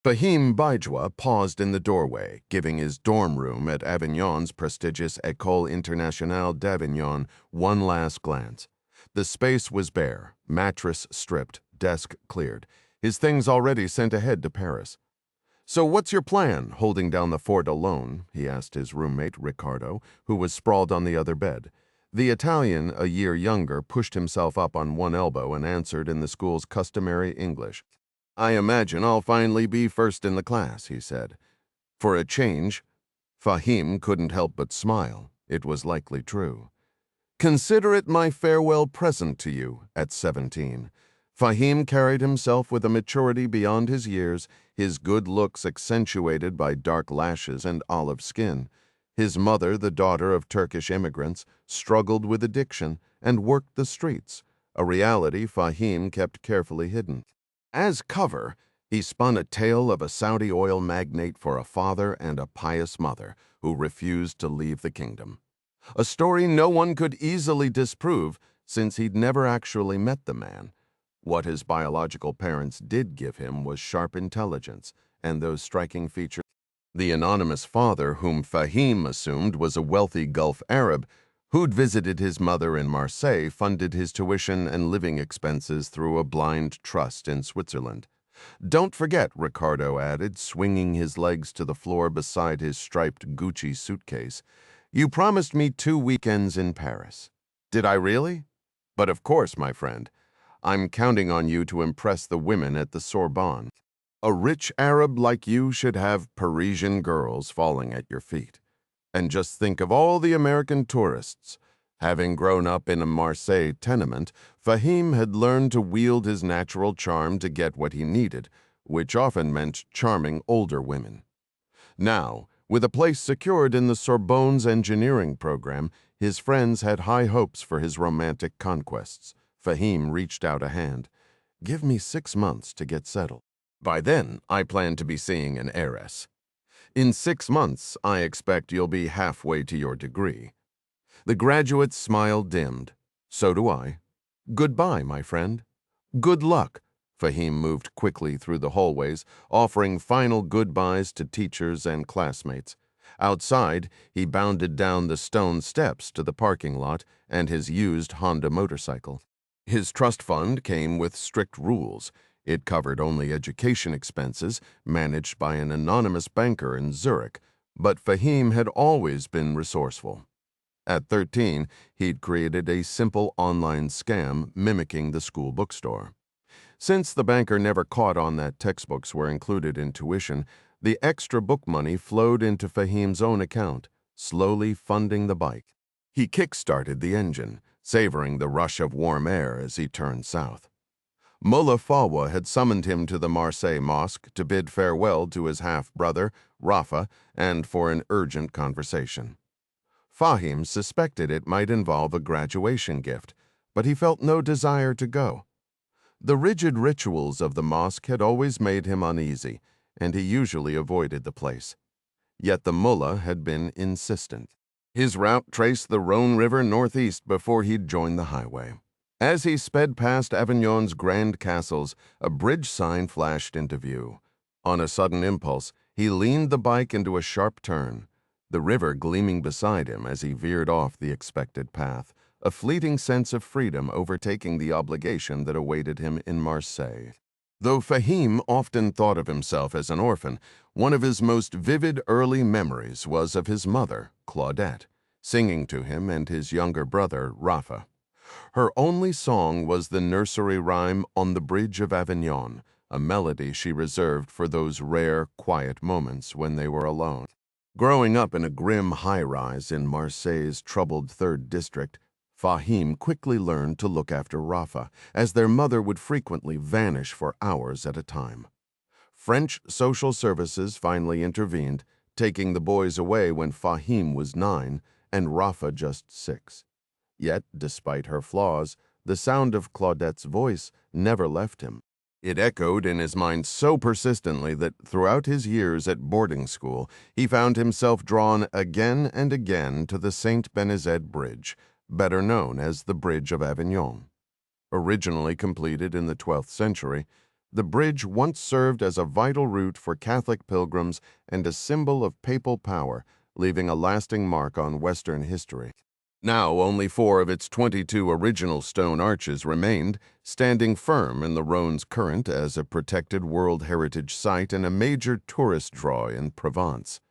Fahim Baijwa paused in the doorway, giving his dorm room at Avignon's prestigious École Internationale d'Avignon one last glance. The space was bare, mattress stripped, desk cleared, his things already sent ahead to Paris. "So what's your plan, holding down the fort alone?" he asked his roommate, Riccardo, who was sprawled on the other bed. The Italian, a year younger, pushed himself up on one elbow and answered in the school's customary English. "I imagine I'll finally be first in the class," he said. For a change, Fahim couldn't help but smile. It was likely true. "Consider it my farewell present to you at 17. Fahim carried himself with a maturity beyond his years, his good looks accentuated by dark lashes and olive skin. His mother, the daughter of Turkish immigrants, struggled with addiction and worked the streets, a reality Fahim kept carefully hidden. As cover, he spun a tale of a Saudi oil magnate for a father and a pious mother who refused to leave the kingdom. A story no one could easily disprove since he'd never actually met the man. What his biological parents did give him was sharp intelligence and those striking features. The anonymous father, whom Fahim assumed was a wealthy Gulf Arab, who'd visited his mother in Marseille, funded his tuition and living expenses through a blind trust in Switzerland. "Don't forget," Riccardo added, swinging his legs to the floor beside his striped Gucci suitcase, "you promised me 2 weekends in Paris." "Did I really?" "But of course, my friend. I'm counting on you to impress the women at the Sorbonne. A rich Arab like you should have Parisian girls falling at your feet. And just think of all the American tourists." Having grown up in a Marseille tenement, Fahim had learned to wield his natural charm to get what he needed, which often meant charming older women. Now, with a place secured in the Sorbonne's engineering program, his friends had high hopes for his romantic conquests. Fahim reached out a hand. "Give me 6 months to get settled. By then, I plan to be seeing an heiress. In 6 months, I expect you'll be halfway to your degree." The graduate's smile dimmed. "So do I. Goodbye, my friend." "Good luck." Fahim moved quickly through the hallways, offering final goodbyes to teachers and classmates. Outside, he bounded down the stone steps to the parking lot and his used Honda motorcycle. His trust fund came with strict rules. It covered only education expenses, managed by an anonymous banker in Zurich, but Fahim had always been resourceful. At 13, he'd created a simple online scam mimicking the school bookstore. Since the banker never caught on that textbooks were included in tuition, the extra book money flowed into Fahim's own account, slowly funding the bike. He kick-started the engine, savoring the rush of warm air as he turned south. Mullah Fawa had summoned him to the Marseille mosque to bid farewell to his half-brother, Rafa, and for an urgent conversation. Fahim suspected it might involve a graduation gift, but he felt no desire to go. The rigid rituals of the mosque had always made him uneasy, and he usually avoided the place. Yet the mullah had been insistent. His route traced the Rhone River northeast before he'd joined the highway. As he sped past Avignon's grand castles, a bridge sign flashed into view. On a sudden impulse, he leaned the bike into a sharp turn, the river gleaming beside him as he veered off the expected path, a fleeting sense of freedom overtaking the obligation that awaited him in Marseille. Though Fahim often thought of himself as an orphan, one of his most vivid early memories was of his mother, Claudette, singing to him and his younger brother, Rafa. Her only song was the nursery rhyme On the Bridge of Avignon, a melody she reserved for those rare, quiet moments when they were alone. Growing up in a grim high-rise in Marseille's troubled 3rd District, Fahim quickly learned to look after Rafa, as their mother would frequently vanish for hours at a time. French social services finally intervened, taking the boys away when Fahim was 9 and Rafa just 6. Yet, despite her flaws, the sound of Claudette's voice never left him. It echoed in his mind so persistently that throughout his years at boarding school, he found himself drawn again and again to the Saint Benezet Bridge, better known as the Bridge of Avignon. Originally completed in the 12th century, The bridge once served as a vital route for Catholic pilgrims and a symbol of papal power, leaving a lasting mark on Western history. Now only 4 of its 22 original stone arches remained, standing firm in the Rhone's current as a protected World Heritage Site and a major tourist draw in Provence.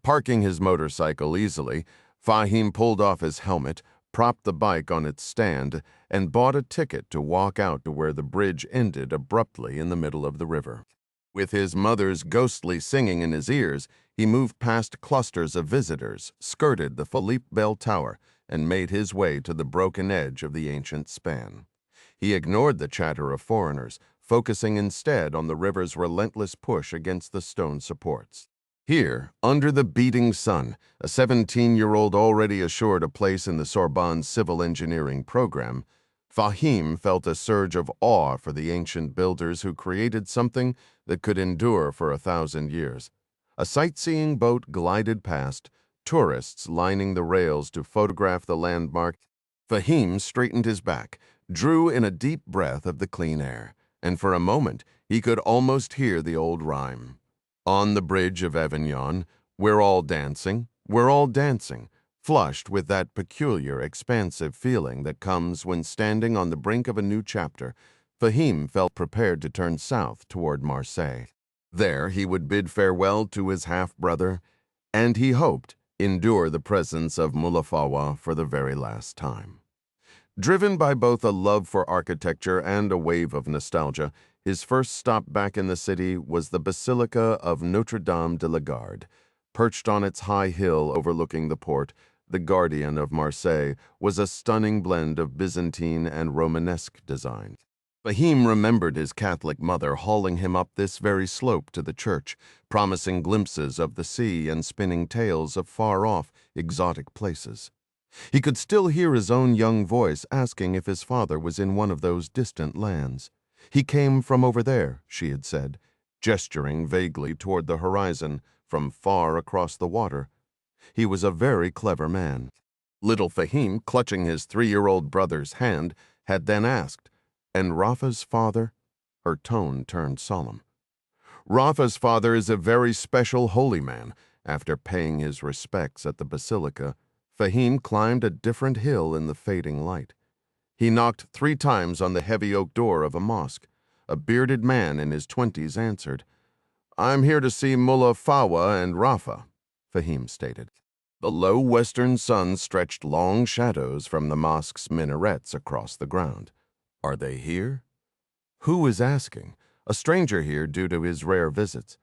Parking his motorcycle easily, Fahim pulled off his helmet, propped the bike on its stand, and bought a ticket to walk out to where the bridge ended abruptly in the middle of the river. With his mother's ghostly singing in his ears, he moved past clusters of visitors, skirted the Philippe Bell Tower, and made his way to the broken edge of the ancient span. He ignored the chatter of foreigners, focusing instead on the river's relentless push against the stone supports. Here, under the beating sun, a 17-year-old already assured a place in the Sorbonne's civil engineering program, Fahim felt a surge of awe for the ancient builders who created something that could endure for 1,000 years. A sightseeing boat glided past, tourists lining the rails to photograph the landmark. Fahim straightened his back, drew in a deep breath of the clean air, and for a moment he could almost hear the old rhyme. On the bridge of Avignon, we're all dancing, flushed with that peculiar, expansive feeling that comes when standing on the brink of a new chapter. Fahim felt prepared to turn south toward Marseille. There he would bid farewell to his half-brother, and he hoped endure the presence of Mullah Fawa for the very last time. Driven by both a love for architecture and a wave of nostalgia, his first stop back in the city was the Basilica of Notre-Dame de la Garde. Perched on its high hill overlooking the port, the Guardian of Marseille was a stunning blend of Byzantine and Romanesque design. Fahim remembered his Catholic mother hauling him up this very slope to the church, promising glimpses of the sea and spinning tales of far-off, exotic places. He could still hear his own young voice asking if his father was in one of those distant lands. He came from over there, she had said, gesturing vaguely toward the horizon from far across the water. He was a very clever man. Little Fahim, clutching his 3-year-old brother's hand, had then asked, "And Rafa's father?" Her tone turned solemn. "Rafa's father is a very special holy man." After paying his respects at the Basilica, Fahim climbed a different hill in the fading light. He knocked 3 times on the heavy oak door of a mosque. A bearded man in his 20s answered. "I'm here to see Mullah Fawa and Rafa," Fahim stated. The low western sun stretched long shadows from the mosque's minarets across the ground. Are they here? Who is asking? A stranger here due to his rare visits.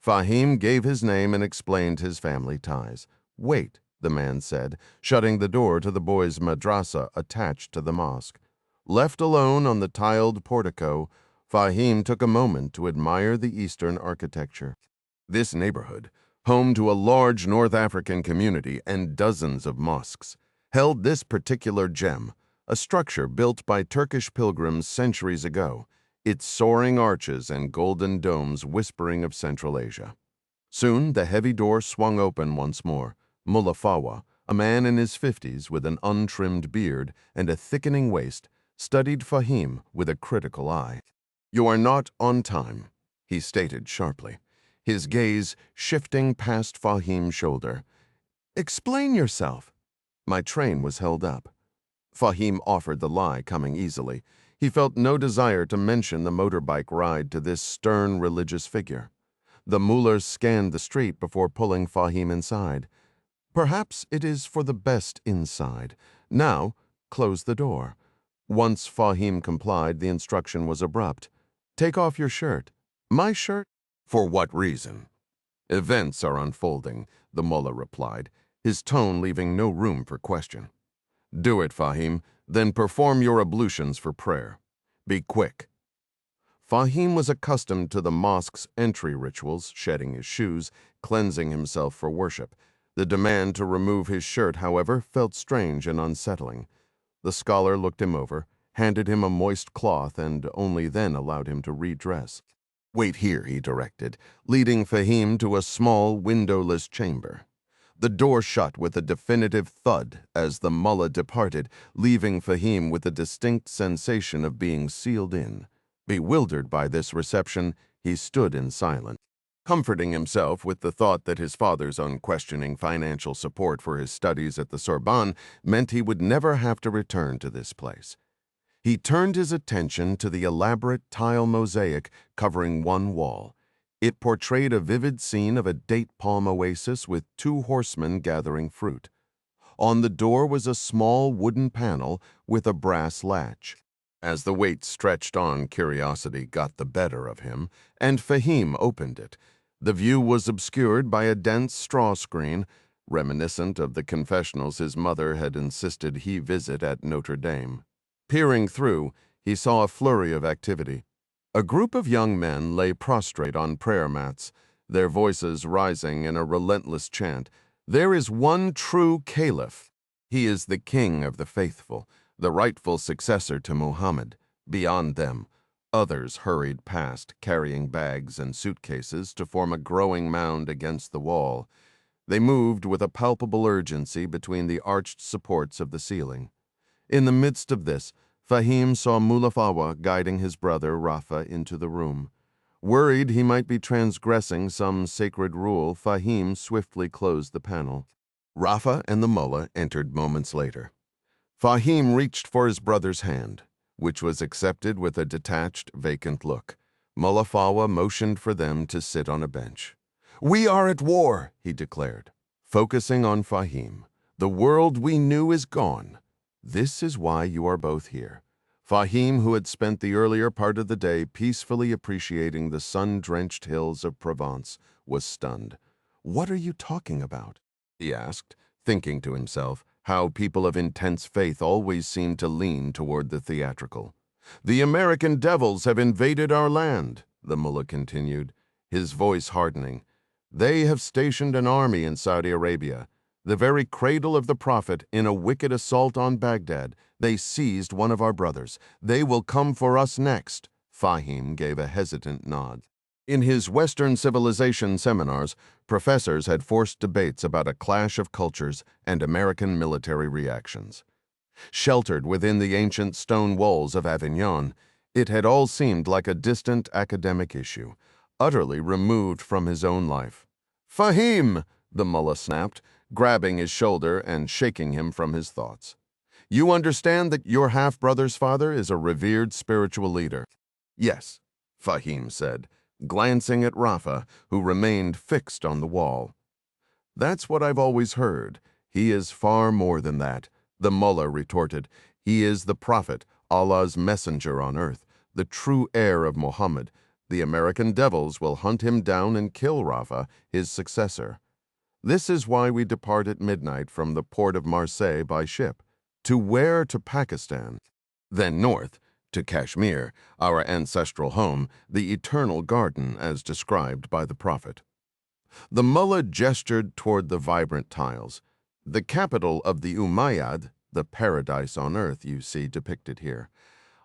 Fahim gave his name and explained his family ties. "Wait," the man said, shutting the door to the boys' madrasa attached to the mosque. Left alone on the tiled portico, Fahim took a moment to admire the Eastern architecture. This neighborhood, home to a large North African community and dozens of mosques, held this particular gem, a structure built by Turkish pilgrims centuries ago, its soaring arches and golden domes whispering of Central Asia. Soon the heavy door swung open once more. Mullah Fawa, a man in his 50s with an untrimmed beard and a thickening waist, studied Fahim with a critical eye. "You are not on time," he stated sharply, his gaze shifting past Fahim's shoulder. "Explain yourself." "My train was held up." Fahim offered the lie, coming easily. He felt no desire to mention the motorbike ride to this stern religious figure. The mullah scanned the street before pulling Fahim inside. "Perhaps it is for the best inside. Now, close the door." Once Fahim complied, the instruction was abrupt. "Take off your shirt." "My shirt?" "For what reason?" "Events are unfolding," the mullah replied, his tone leaving no room for question. "Do it, Fahim, then perform your ablutions for prayer. Be quick." Fahim was accustomed to the mosque's entry rituals, shedding his shoes, cleansing himself for worship. The demand to remove his shirt, however, felt strange and unsettling. The scholar looked him over, handed him a moist cloth, and only then allowed him to redress. "Wait here," he directed, leading Fahim to a small, windowless chamber. The door shut with a definitive thud as the mullah departed, leaving Fahim with a distinct sensation of being sealed in. Bewildered by this reception, he stood in silence, comforting himself with the thought that his father's unquestioning financial support for his studies at the Sorbonne meant he would never have to return to this place. He turned his attention to the elaborate tile mosaic covering one wall. It portrayed a vivid scene of a date palm oasis with two horsemen gathering fruit. On the door was a small wooden panel with a brass latch. As the wait stretched on, curiosity got the better of him, and Fahim opened it. The view was obscured by a dense straw screen, reminiscent of the confessionals his mother had insisted he visit at Notre Dame. Peering through, he saw a flurry of activity. A group of young men lay prostrate on prayer mats, their voices rising in a relentless chant. There is one true caliph. He is the king of the faithful, the rightful successor to Muhammad. Beyond them, others hurried past, carrying bags and suitcases to form a growing mound against the wall. They moved with a palpable urgency between the arched supports of the ceiling. In the midst of this, Fahim saw Mullafawa guiding his brother Rafa into the room. Worried he might be transgressing some sacred rule, Fahim swiftly closed the panel. Rafa and the mullah entered moments later. Fahim reached for his brother's hand, which was accepted with a detached, vacant look. Mullafawa motioned for them to sit on a bench. "We are at war," he declared, focusing on Fahim. "The world we knew is gone. This is why you are both here." Fahim, who had spent the earlier part of the day peacefully appreciating the sun-drenched hills of Provence, was stunned. "What are you talking about?" he asked, thinking to himself how people of intense faith always seem to lean toward the theatrical. "The American devils have invaded our land," the mullah continued, his voice hardening. "They have stationed an army in Saudi Arabia. The very cradle of the Prophet, in a wicked assault on Baghdad, they seized one of our brothers. They will come for us next." Fahim gave a hesitant nod. In his Western civilization seminars, professors had forced debates about a clash of cultures and American military reactions. Sheltered within the ancient stone walls of Avignon, it had all seemed like a distant academic issue, utterly removed from his own life. "Fahim!" the mullah snapped, grabbing his shoulder and shaking him from his thoughts. "You understand that your half-brother's father is a revered spiritual leader?" "Yes," Fahim said, glancing at Rafa, who remained fixed on the wall. "That's what I've always heard. He is far more than that," the mullah retorted. "He is the prophet, Allah's messenger on earth, the true heir of Muhammad. The American devils will hunt him down and kill Rafa, his successor. This is why we depart at midnight from the port of Marseille by ship. To where? To Pakistan. Then north, to Kashmir, our ancestral home, the eternal garden as described by the Prophet." The mullah gestured toward the vibrant tiles. "The capital of the Umayyad, the paradise on earth you see depicted here.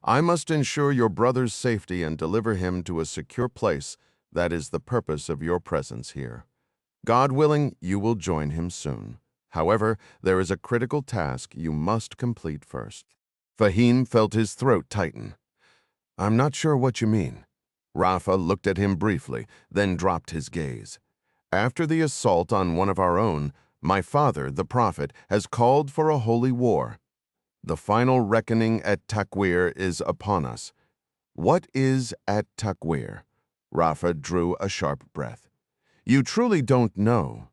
I must ensure your brother's safety and deliver him to a secure place. That is the purpose of your presence here. God willing, you will join him soon. However, there is a critical task you must complete first." Fahim felt his throat tighten. "I'm not sure what you mean." Rafa looked at him briefly, then dropped his gaze. "After the assault on one of our own, my father, the Prophet, has called for a holy war. The final reckoning at Takwir is upon us." "What is at Takwir?" Rafa drew a sharp breath. "You truly don't know."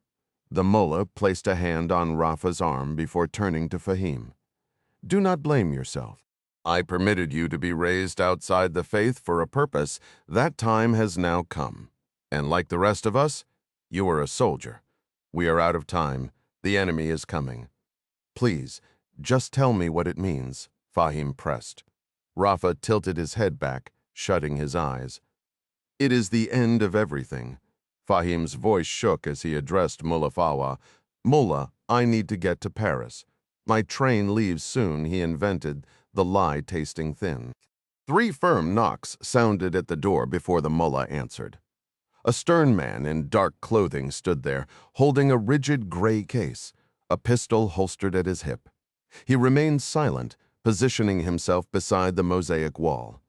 The mullah placed a hand on Rafa's arm before turning to Fahim. "Do not blame yourself. I permitted you to be raised outside the faith for a purpose. That time has now come. And like the rest of us, you are a soldier. We are out of time. The enemy is coming." "Please, just tell me what it means," Fahim pressed. Rafa tilted his head back, shutting his eyes. "It is the end of everything." Fahim's voice shook as he addressed Mullafawa. "Mullah, I need to get to Paris. My train leaves soon," he invented, the lie tasting thin. 3 firm knocks sounded at the door before the mullah answered. A stern man in dark clothing stood there, holding a rigid gray case, a pistol holstered at his hip. He remained silent, positioning himself beside the mosaic wall.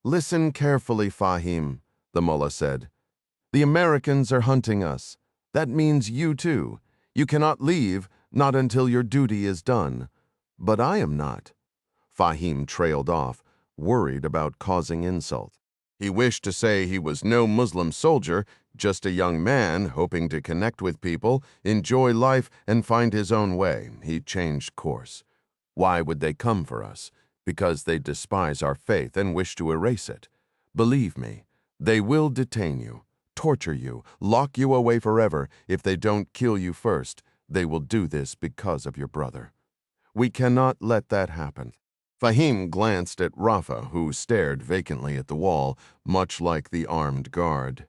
Listen carefully, Fahim, the mullah said. The Americans are hunting us. That means you too. You cannot leave, not until your duty is done. But I am not. Fahim trailed off, worried about causing insult. He wished to say he was no Muslim soldier, just a young man hoping to connect with people, enjoy life, and find his own way. He changed course. Why would they come for us? Because they despise our faith and wish to erase it. Believe me, they will detain you, torture you, lock you away forever if they don't kill you first. They will do this because of your brother. We cannot let that happen. Fahim glanced at Rafa, who stared vacantly at the wall, much like the armed guard.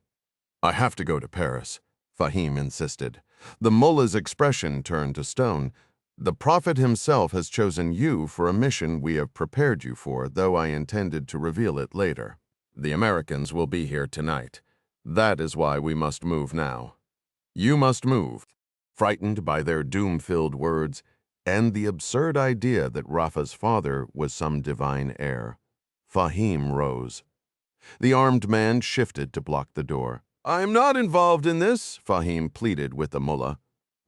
I have to go to Paris, Fahim insisted. The mullah's expression turned to stone. The prophet himself has chosen you for a mission we have prepared you for, though I intended to reveal it later. The Americans will be here tonight. That is why we must move now. You must move. Frightened by their doom-filled words, and the absurd idea that Rafa's father was some divine heir, Fahim rose. The armed man shifted to block the door. I am not involved in this, Fahim pleaded with the mullah.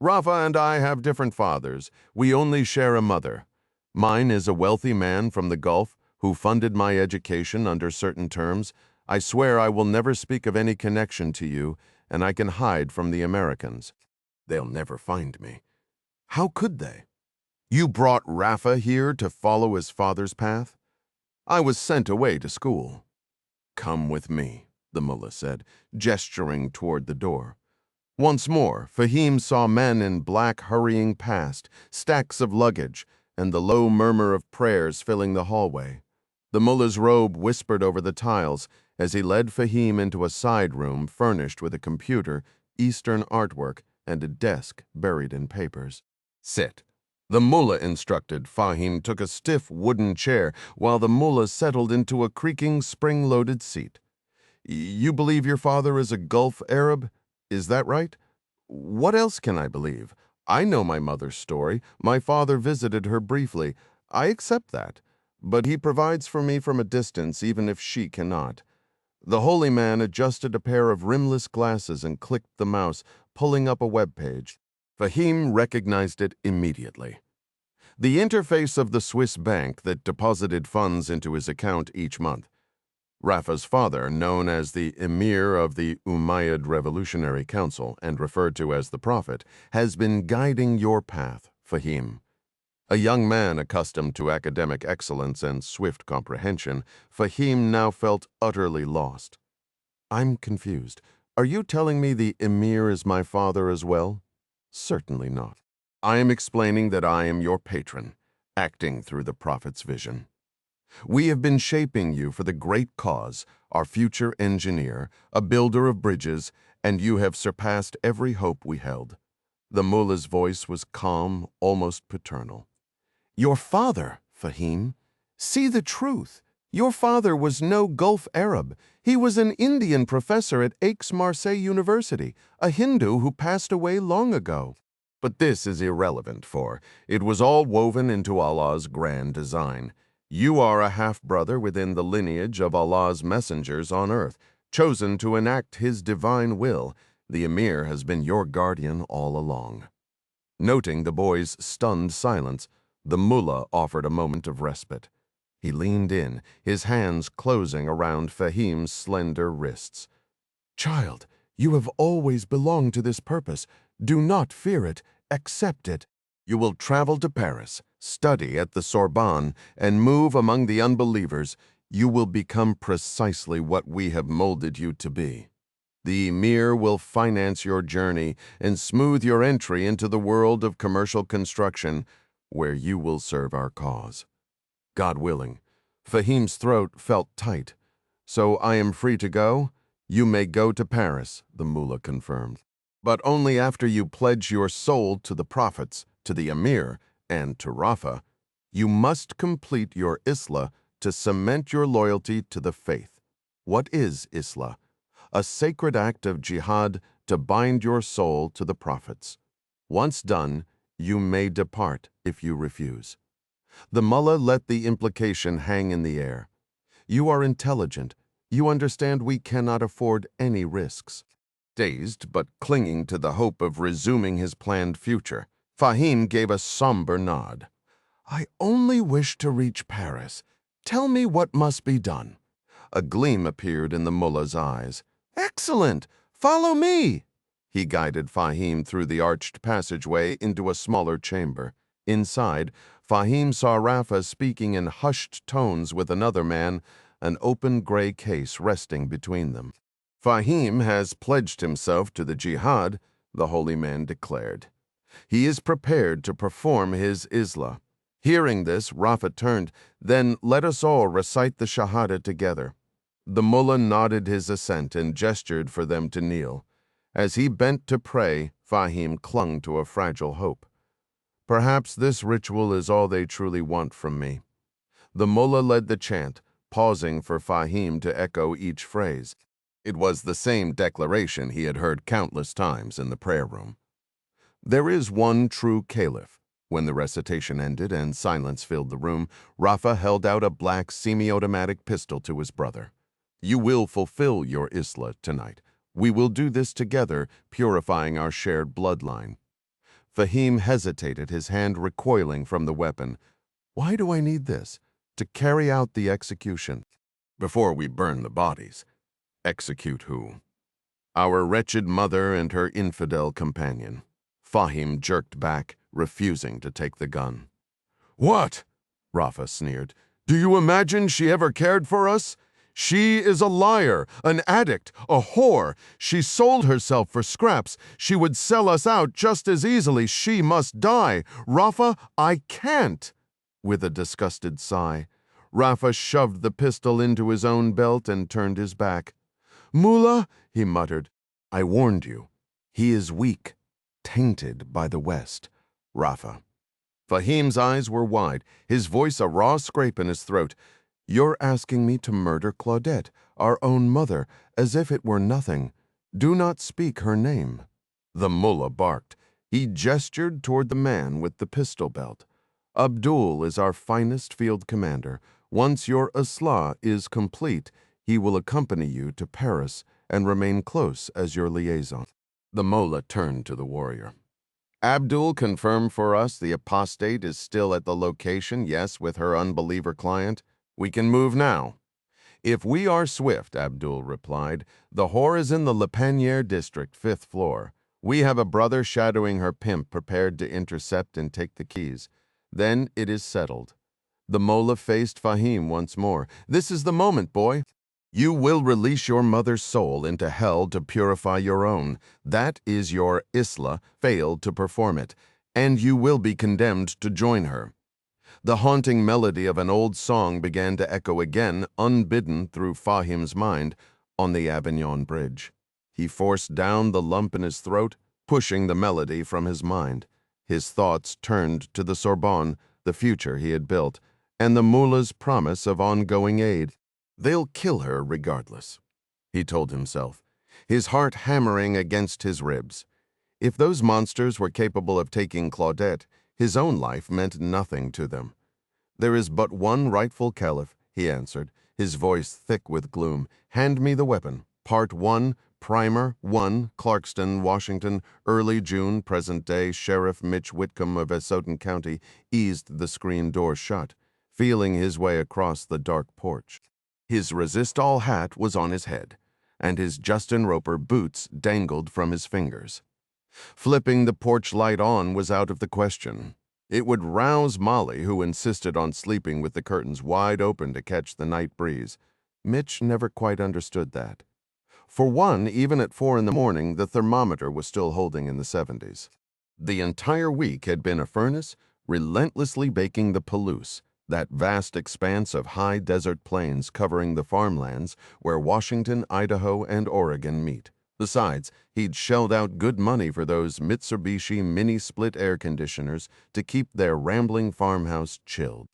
Rafa and I have different fathers. We only share a mother. Mine is a wealthy man from the Gulf who funded my education under certain terms. I swear I will never speak of any connection to you, and I can hide from the Americans. They'll never find me. How could they? You brought Rafa here to follow his father's path? I was sent away to school. Come with me, the mullah said, gesturing toward the door. Once more, Fahim saw men in black hurrying past, stacks of luggage, and the low murmur of prayers filling the hallway. The mullah's robe whispered over the tiles as he led Fahim into a side room furnished with a computer, Eastern artwork, and a desk buried in papers. Sit. The mullah instructed. Fahim took a stiff wooden chair while the mullah settled into a creaking spring-loaded seat. You believe your father is a Gulf Arab? Is that right? What else can I believe? I know my mother's story. My father visited her briefly. I accept that. But he provides for me from a distance, even if she cannot. The holy man adjusted a pair of rimless glasses and clicked the mouse, pulling up a web page. Fahim recognized it immediately. The interface of the Swiss bank that deposited funds into his account each month. Rafa's father, known as the Emir of the Umayyad Revolutionary Council and referred to as the Prophet, has been guiding your path, Fahim. A young man accustomed to academic excellence and swift comprehension, Fahim now felt utterly lost. I'm confused. Are you telling me the Emir is my father as well? Certainly not. I am explaining that I am your patron, acting through the Prophet's vision. We have been shaping you for the great cause, our future engineer, a builder of bridges, and you have surpassed every hope we held. The mullah's voice was calm, almost paternal. Your father, Fahim. See the truth. Your father was no Gulf Arab. He was an Indian professor at Aix-Marseille University, a Hindu who passed away long ago. But this is irrelevant, for it was all woven into Allah's grand design. You are a half-brother within the lineage of Allah's messengers on earth, chosen to enact His divine will. The Emir has been your guardian all along. Noting the boy's stunned silence, the mullah offered a moment of respite. He leaned in, his hands closing around Fahim's slender wrists. Child, you have always belonged to this purpose. Do not fear it, accept it. You will travel to Paris, study at the Sorbonne, and move among the unbelievers. You will become precisely what we have molded you to be. The Emir will finance your journey and smooth your entry into the world of commercial construction, where you will serve our cause. God willing. Fahim's throat felt tight. So I am free to go? You may go to Paris, the mullah confirmed. But only after you pledge your soul to the prophets, to the Emir, and to Rafa. You must complete your Islah to cement your loyalty to the faith. What is Islah? A sacred act of jihad to bind your soul to the prophets. Once done, you may depart if you refuse. The mullah let the implication hang in the air. You are intelligent. You understand we cannot afford any risks." Dazed but clinging to the hope of resuming his planned future, Fahim gave a somber nod. "I only wish to reach Paris. Tell me what must be done." A gleam appeared in the mullah's eyes. "Excellent! Follow me!" He guided Fahim through the arched passageway into a smaller chamber. Inside, Fahim saw Rafa speaking in hushed tones with another man, an open gray case resting between them. "Fahim has pledged himself to the jihad," the holy man declared. "He is prepared to perform his islah." Hearing this, Rafa turned. "Then let us all recite the Shahada together." The mullah nodded his assent and gestured for them to kneel. As he bent to pray, Fahim clung to a fragile hope. "Perhaps this ritual is all they truly want from me." The mullah led the chant, pausing for Fahim to echo each phrase. It was the same declaration he had heard countless times in the prayer room. "There is one true caliph." When the recitation ended and silence filled the room, Rafa held out a black semi-automatic pistol to his brother. "You will fulfill your islah tonight. We will do this together, purifying our shared bloodline." Fahim hesitated, his hand recoiling from the weapon. "Why do I need this?" "To carry out the execution." "Before we burn the bodies." "Execute who?" "Our wretched mother and her infidel companion." Fahim jerked back, refusing to take the gun. "What?" Rafa sneered. "Do you imagine she ever cared for us? She is a liar, an addict, a whore. She sold herself for scraps. She would sell us out just as easily. She must die. Rafa, I can't." With a disgusted sigh, Rafa shoved the pistol into his own belt and turned his back. "Mullah," he muttered, "I warned you. He is weak, tainted by the West." Rafa. Fahim's eyes were wide, his voice a raw scrape in his throat. "You're asking me to murder Claudette, our own mother, as if it were nothing. Do not speak her name." The mullah barked. He gestured toward the man with the pistol belt. "Abdul is our finest field commander. Once your islah is complete, he will accompany you to Paris and remain close as your liaison." The mullah turned to the warrior. "Abdul confirmed for us the apostate is still at the location, yes, with her unbeliever client. We can move now." "If we are swift," Abdul replied, "the whore is in the Le Panier district, 5th floor. We have a brother shadowing her pimp prepared to intercept and take the keys. Then it is settled." The mullah faced Fahim once more. "This is the moment, boy. You will release your mother's soul into hell to purify your own. That is your islah, failed to perform it, and you will be condemned to join her." The haunting melody of an old song began to echo again, unbidden through Fahim's mind, on the Avignon Bridge. He forced down the lump in his throat, pushing the melody from his mind. His thoughts turned to the Sorbonne, the future he had built, and the mullah's promise of ongoing aid. "They'll kill her regardless," he told himself, his heart hammering against his ribs. If those monsters were capable of taking Claudette, his own life meant nothing to them. "There is but one rightful caliph," he answered, his voice thick with gloom. "Hand me the weapon." Part 1, Primer 1, Clarkston, Washington, early June, present day. Sheriff Mitch Whitcomb of Asotin County eased the screen door shut, feeling his way across the dark porch. His resist-all hat was on his head, and his Justin Roper boots dangled from his fingers. Flipping the porch light on was out of the question. It would rouse Molly, who insisted on sleeping with the curtains wide open to catch the night breeze. Mitch never quite understood that. For one, even at 4 in the morning, the thermometer was still holding in the 70s. The entire week had been a furnace, relentlessly baking the Palouse, that vast expanse of high desert plains covering the farmlands where Washington, Idaho, and Oregon meet. Besides, he'd shelled out good money for those Mitsubishi mini-split air conditioners to keep their rambling farmhouse chilled.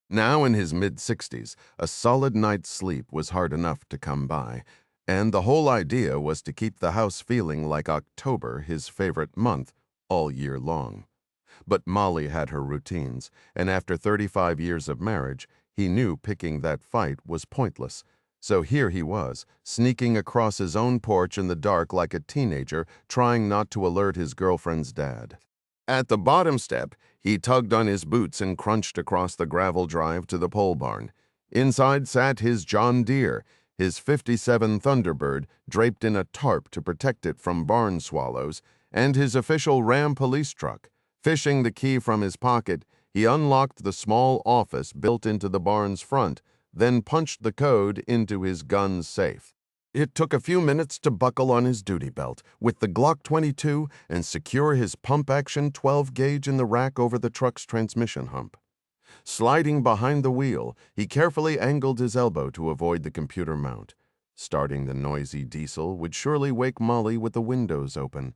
Now in his mid-60s, a solid night's sleep was hard enough to come by, and the whole idea was to keep the house feeling like October, his favorite month, all year long. But Molly had her routines, and after 35 years of marriage, He knew picking that fight was pointless. So here he was, sneaking across his own porch in the dark like a teenager, trying not to alert his girlfriend's dad. At the bottom step, he tugged on his boots and crunched across the gravel drive to the pole barn. Inside sat his John Deere, his '57 Thunderbird draped in a tarp to protect it from barn swallows, and his official Ram police truck. Fishing the key from his pocket, he unlocked the small office built into the barn's front, then punched the code into his gun's safe. It took a few minutes to buckle on his duty belt with the Glock 22 and secure his pump-action 12-gauge in the rack over the truck's transmission hump. Sliding behind the wheel, he carefully angled his elbow to avoid the computer mount. Starting the noisy diesel would surely wake Molly with the windows open.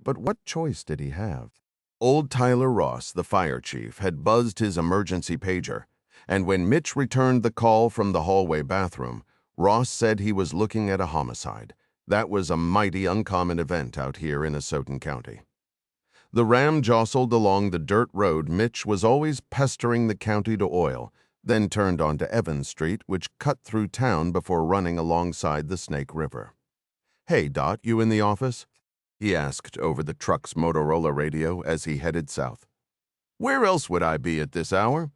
But what choice did he have? Old Tyler Ross, the fire chief, had buzzed his emergency pager, and when Mitch returned the call from the hallway bathroom, Ross said he was looking at a homicide. That was a mighty uncommon event out here in Asotin County. The Ram jostled along the dirt road Mitch was always pestering the county to oil, then turned onto Evans Street, which cut through town before running alongside the Snake River. "Hey, Dot, you in the office?" he asked over the truck's Motorola radio as he headed south. "Where else would I be at this hour?"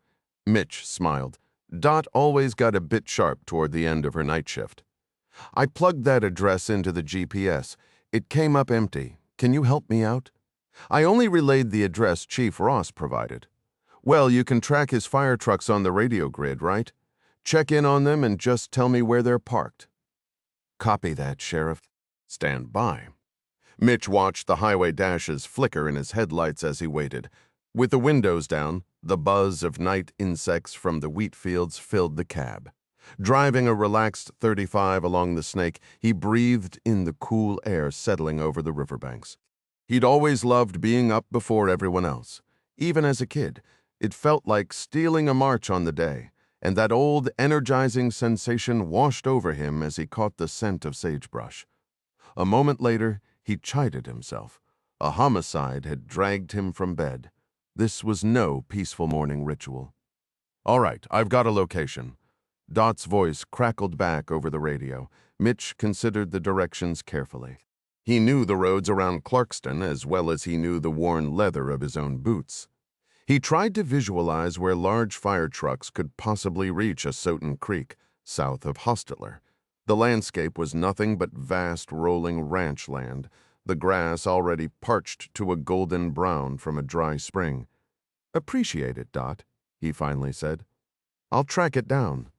Mitch smiled. Dot always got a bit sharp toward the end of her night shift. "I plugged that address into the GPS. It came up empty. Can you help me out?" "I only relayed the address Chief Ross provided." "Well, you can track his fire trucks on the radio grid, right? Check in on them and just tell me where they're parked." "Copy that, Sheriff." "Stand by." Mitch watched the highway dashes flicker in his headlights as he waited. With the windows down, the buzz of night insects from the wheat fields filled the cab. Driving a relaxed 35 along the Snake, he breathed in the cool air settling over the riverbanks. He'd always loved being up before everyone else. Even as a kid, it felt like stealing a march on the day, and that old energizing sensation washed over him as he caught the scent of sagebrush. A moment later, he chided himself. A homicide had dragged him from bed. This was no peaceful morning ritual. "All right, I've got a location." Dot's voice crackled back over the radio. Mitch considered the directions carefully. He knew the roads around Clarkston as well as he knew the worn leather of his own boots. He tried to visualize where large fire trucks could possibly reach Asotin Creek, south of Hostler. The landscape was nothing but vast rolling ranch land, the grass already parched to a golden brown from a dry spring. "Appreciate it, Dot," he finally said. "I'll track it down."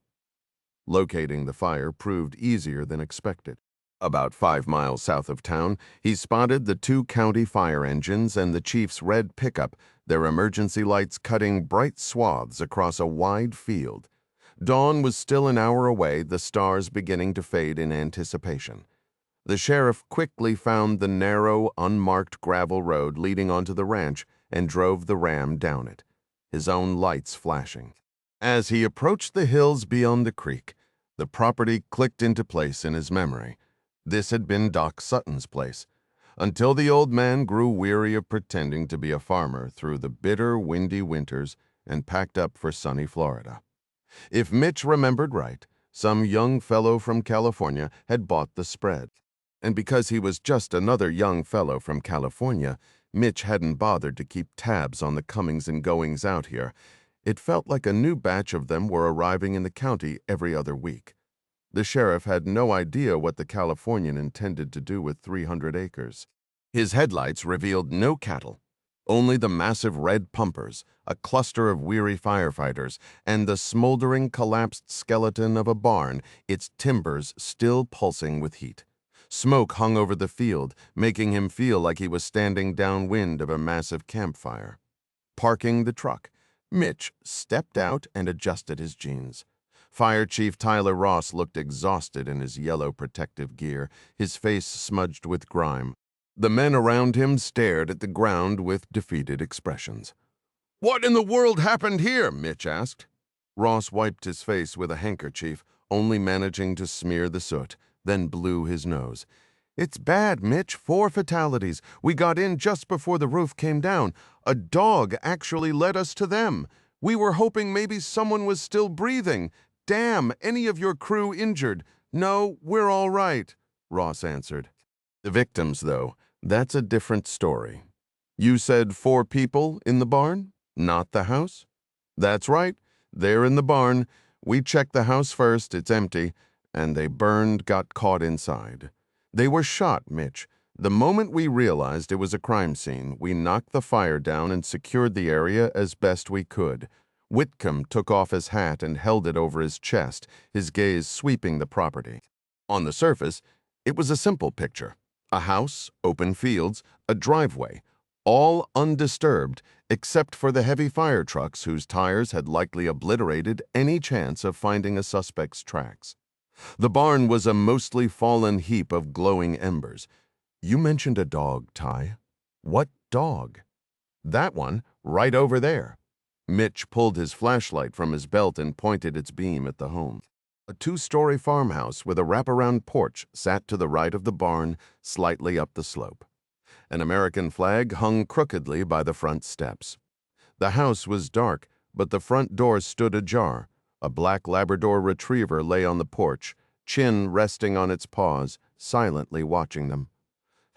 Locating the fire proved easier than expected. About 5 miles south of town, he spotted the 2 county fire engines and the chief's red pickup, their emergency lights cutting bright swaths across a wide field. Dawn was still an hour away, the stars beginning to fade in anticipation. The sheriff quickly found the narrow, unmarked gravel road leading onto the ranch and drove the Ram down it, his own lights flashing. As he approached the hills beyond the creek, the property clicked into place in his memory. This had been Doc Sutton's place, until the old man grew weary of pretending to be a farmer through the bitter, windy winters and packed up for sunny Florida. If Mitch remembered right, some young fellow from California had bought the spread. And because he was just another young fellow from California, Mitch hadn't bothered to keep tabs on the comings and goings out here. It felt like a new batch of them were arriving in the county every other week. The sheriff had no idea what the Californian intended to do with 300 acres. His headlights revealed no cattle, only the massive red pumpers, a cluster of weary firefighters, and the smoldering, collapsed skeleton of a barn, its timbers still pulsing with heat. Smoke hung over the field, making him feel like he was standing downwind of a massive campfire. Parking the truck, Mitch stepped out and adjusted his jeans. Fire Chief Tyler Ross looked exhausted in his yellow protective gear, his face smudged with grime. The men around him stared at the ground with defeated expressions. "What in the world happened here?" Mitch asked. Ross wiped his face with a handkerchief, only managing to smear the soot, then blew his nose. "It's bad, Mitch. 4 fatalities. We got in just before the roof came down. A dog actually led us to them. We were hoping maybe someone was still breathing. Damn, any of your crew injured? No, we're all right, Ross answered. The victims, though, that's a different story. You said 4 people in the barn, not the house? That's right. They're in the barn. We checked the house first, it's empty, and they got caught inside. They were shot, Mitch. The moment we realized it was a crime scene, we knocked the fire down and secured the area as best we could. Whitcomb took off his hat and held it over his chest, his gaze sweeping the property. On the surface, it was a simple picture. A house, open fields, a driveway, all undisturbed except for the heavy fire trucks whose tires had likely obliterated any chance of finding a suspect's tracks. The barn was a mostly fallen heap of glowing embers. You mentioned a dog, Ty. What dog? That one, right over there. Mitch pulled his flashlight from his belt and pointed its beam at the home. A 2-story farmhouse with a wraparound porch sat to the right of the barn, slightly up the slope. An American flag hung crookedly by the front steps. The house was dark, but the front door stood ajar. A black Labrador retriever lay on the porch, chin resting on its paws, silently watching them.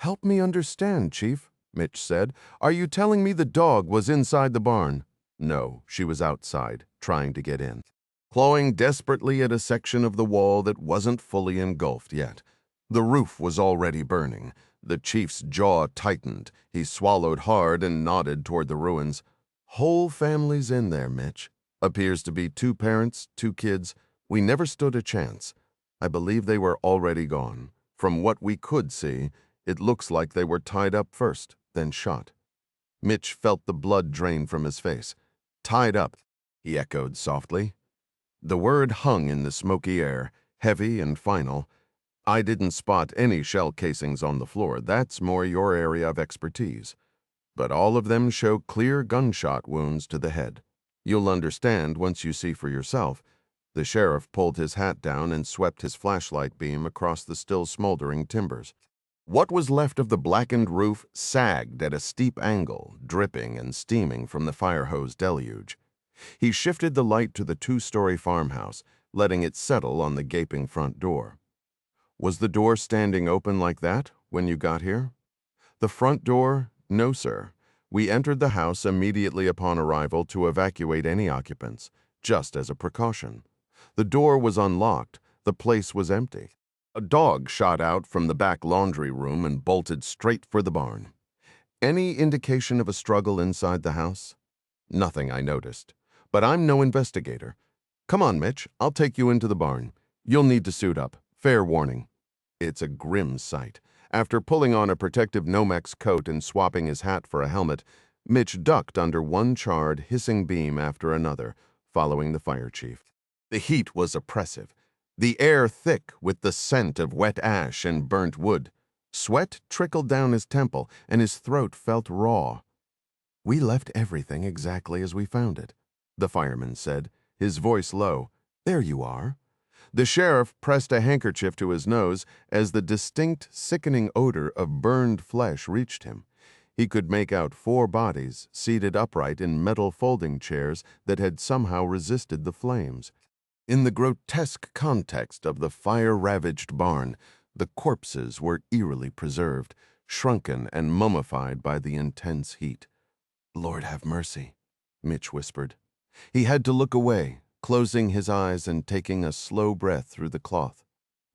"Help me understand, Chief," Mitch said. "Are you telling me the dog was inside the barn?" No, she was outside, trying to get in, clawing desperately at a section of the wall that wasn't fully engulfed yet. The roof was already burning. The chief's jaw tightened. He swallowed hard and nodded toward the ruins. "Whole families in there, Mitch. Appears to be 2 parents, 2 kids. We never stood a chance. I believe they were already gone. From what we could see, it looks like they were tied up first, then shot." Mitch felt the blood drain from his face. "Tied up," he echoed softly. The word hung in the smoky air, heavy and final. "I didn't spot any shell casings on the floor. That's more your area of expertise. But all of them show clear gunshot wounds to the head. You'll understand once you see for yourself." The sheriff pulled his hat down and swept his flashlight beam across the still smoldering timbers. What was left of the blackened roof sagged at a steep angle, dripping and steaming from the fire hose deluge. He shifted the light to the 2-story farmhouse, letting it settle on the gaping front door. "Was the door standing open like that when you got here?" "The front door? No, sir. We entered the house immediately upon arrival to evacuate any occupants, just as a precaution. The door was unlocked. The place was empty. A dog shot out from the back laundry room and bolted straight for the barn." "Any indication of a struggle inside the house?" "Nothing I noticed. But I'm no investigator. Come on, Mitch. I'll take you into the barn. You'll need to suit up. Fair warning." It's a grim sight. After pulling on a protective Nomex coat and swapping his hat for a helmet, Mitch ducked under one charred, hissing beam after another, following the fire chief. The heat was oppressive. The air thick with the scent of wet ash and burnt wood. Sweat trickled down his temple, and his throat felt raw. "We left everything exactly as we found it," the fireman said, his voice low. "There you are." The sheriff pressed a handkerchief to his nose as the distinct, sickening odor of burned flesh reached him. He could make out 4 bodies seated upright in metal folding chairs that had somehow resisted the flames. In the grotesque context of the fire-ravaged barn, the corpses were eerily preserved, shrunken and mummified by the intense heat. "Lord have mercy," Mitch whispered. He had to look away, closing his eyes and taking a slow breath through the cloth.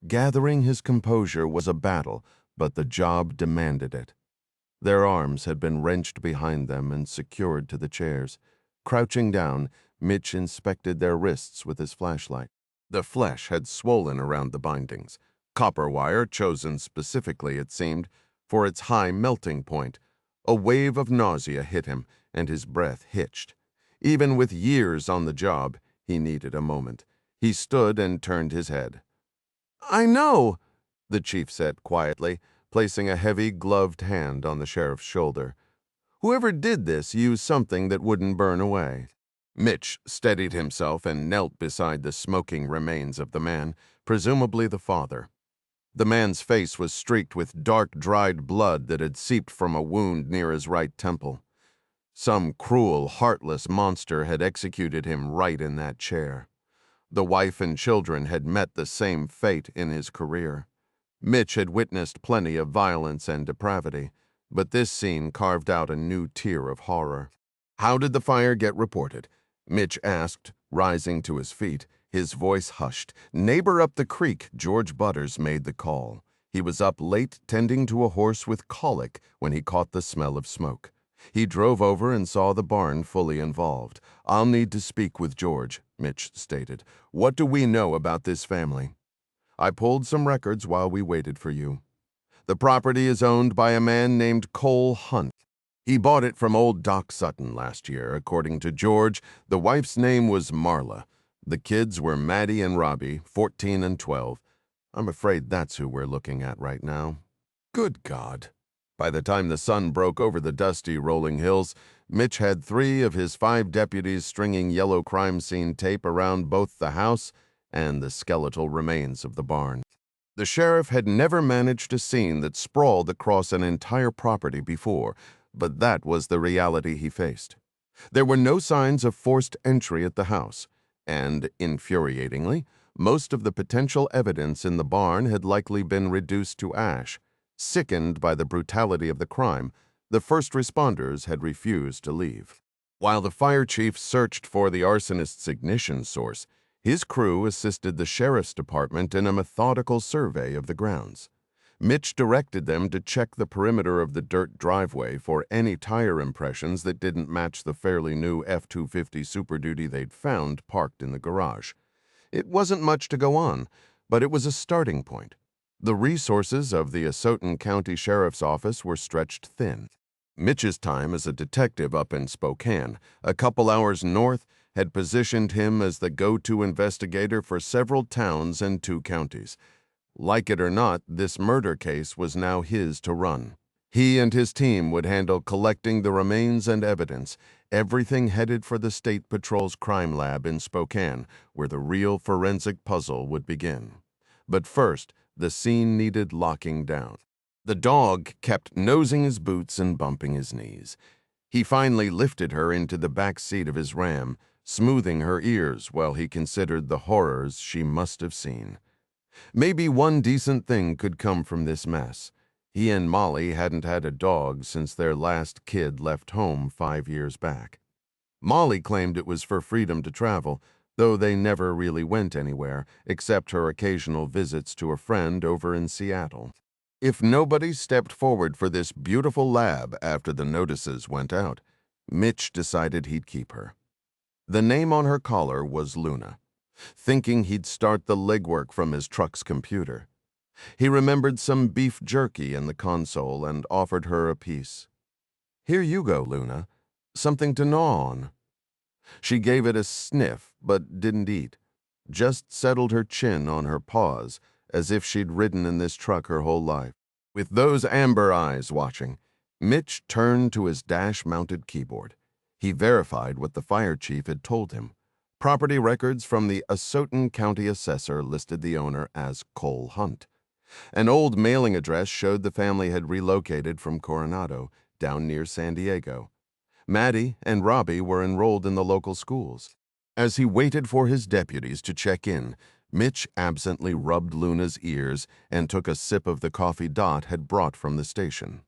Gathering his composure was a battle, but the job demanded it. Their arms had been wrenched behind them and secured to the chairs. Crouching down, Mitch inspected their wrists with his flashlight. The flesh had swollen around the bindings. Copper wire chosen specifically, it seemed, for its high melting point. A wave of nausea hit him, and his breath hitched. Even with years on the job, he needed a moment. He stood and turned his head. "I know," the chief said quietly, placing a heavy, gloved hand on the sheriff's shoulder. "Whoever did this used something that wouldn't burn away." Mitch steadied himself and knelt beside the smoking remains of the man, presumably the father. The man's face was streaked with dark, dried blood that had seeped from a wound near his right temple. Some cruel, heartless monster had executed him right in that chair. The wife and children had met the same fate in his career. Mitch had witnessed plenty of violence and depravity, but this scene carved out a new tier of horror. "How did the fire get reported?" Mitch asked, rising to his feet, his voice hushed. Neighbor up the creek, George Butters, made the call. He was up late tending to a horse with colic when he caught the smell of smoke. He drove over and saw the barn fully involved. "I'll need to speak with George," Mitch stated. "What do we know about this family?" "I pulled some records while we waited for you. The property is owned by a man named Cole Hunt. He bought it from old Doc Sutton last year, according to George. The wife's name was Marla. The kids were Maddie and Robbie, 14 and 12. I'm afraid that's who we're looking at right now." Good God. By the time the sun broke over the dusty rolling hills, Mitch had 3 of his 5 deputies stringing yellow crime scene tape around both the house and the skeletal remains of the barn. The sheriff had never managed a scene that sprawled across an entire property before, but that was the reality he faced. There were no signs of forced entry at the house, and, infuriatingly, most of the potential evidence in the barn had likely been reduced to ash. Sickened by the brutality of the crime, the first responders had refused to leave. While the fire chief searched for the arsonist's ignition source, his crew assisted the sheriff's department in a methodical survey of the grounds. Mitch directed them to check the perimeter of the dirt driveway for any tire impressions that didn't match the fairly new F-250 Super Duty they'd found parked in the garage. It wasn't much to go on, but it was a starting point. The resources of the Audiobook County Sheriff's Office were stretched thin. Mitch's time as a detective up in Spokane, a couple hours north, had positioned him as the go-to investigator for several towns and 2 counties. Like it or not, this murder case was now his to run. He and his team would handle collecting the remains and evidence, everything headed for the State Patrol's crime lab in Spokane, where the real forensic puzzle would begin. But first, the scene needed locking down. The dog kept nosing his boots and bumping his knees. He finally lifted her into the back seat of his Ram, smoothing her ears while he considered the horrors she must have seen. Maybe one decent thing could come from this mess. He and Molly hadn't had a dog since their last kid left home 5 years back. Molly claimed it was for freedom to travel, though they never really went anywhere, except her occasional visits to a friend over in Seattle. If nobody stepped forward for this beautiful lab after the notices went out, Mitch decided he'd keep her. The name on her collar was Luna, thinking he'd start the legwork from his truck's computer. He remembered some beef jerky in the console and offered her a piece. "Here you go, Luna. Something to gnaw on." She gave it a sniff, but didn't eat. Just settled her chin on her paws, as if she'd ridden in this truck her whole life. With those amber eyes watching, Mitch turned to his dash-mounted keyboard. He verified what the fire chief had told him. Property records from the Audiobook County Assessor listed the owner as Cole Hunt. An old mailing address showed the family had relocated from Coronado, down near San Diego. Maddie and Robbie were enrolled in the local schools. As he waited for his deputies to check in, Mitch absently rubbed Luna's ears and took a sip of the coffee Dot had brought from the station.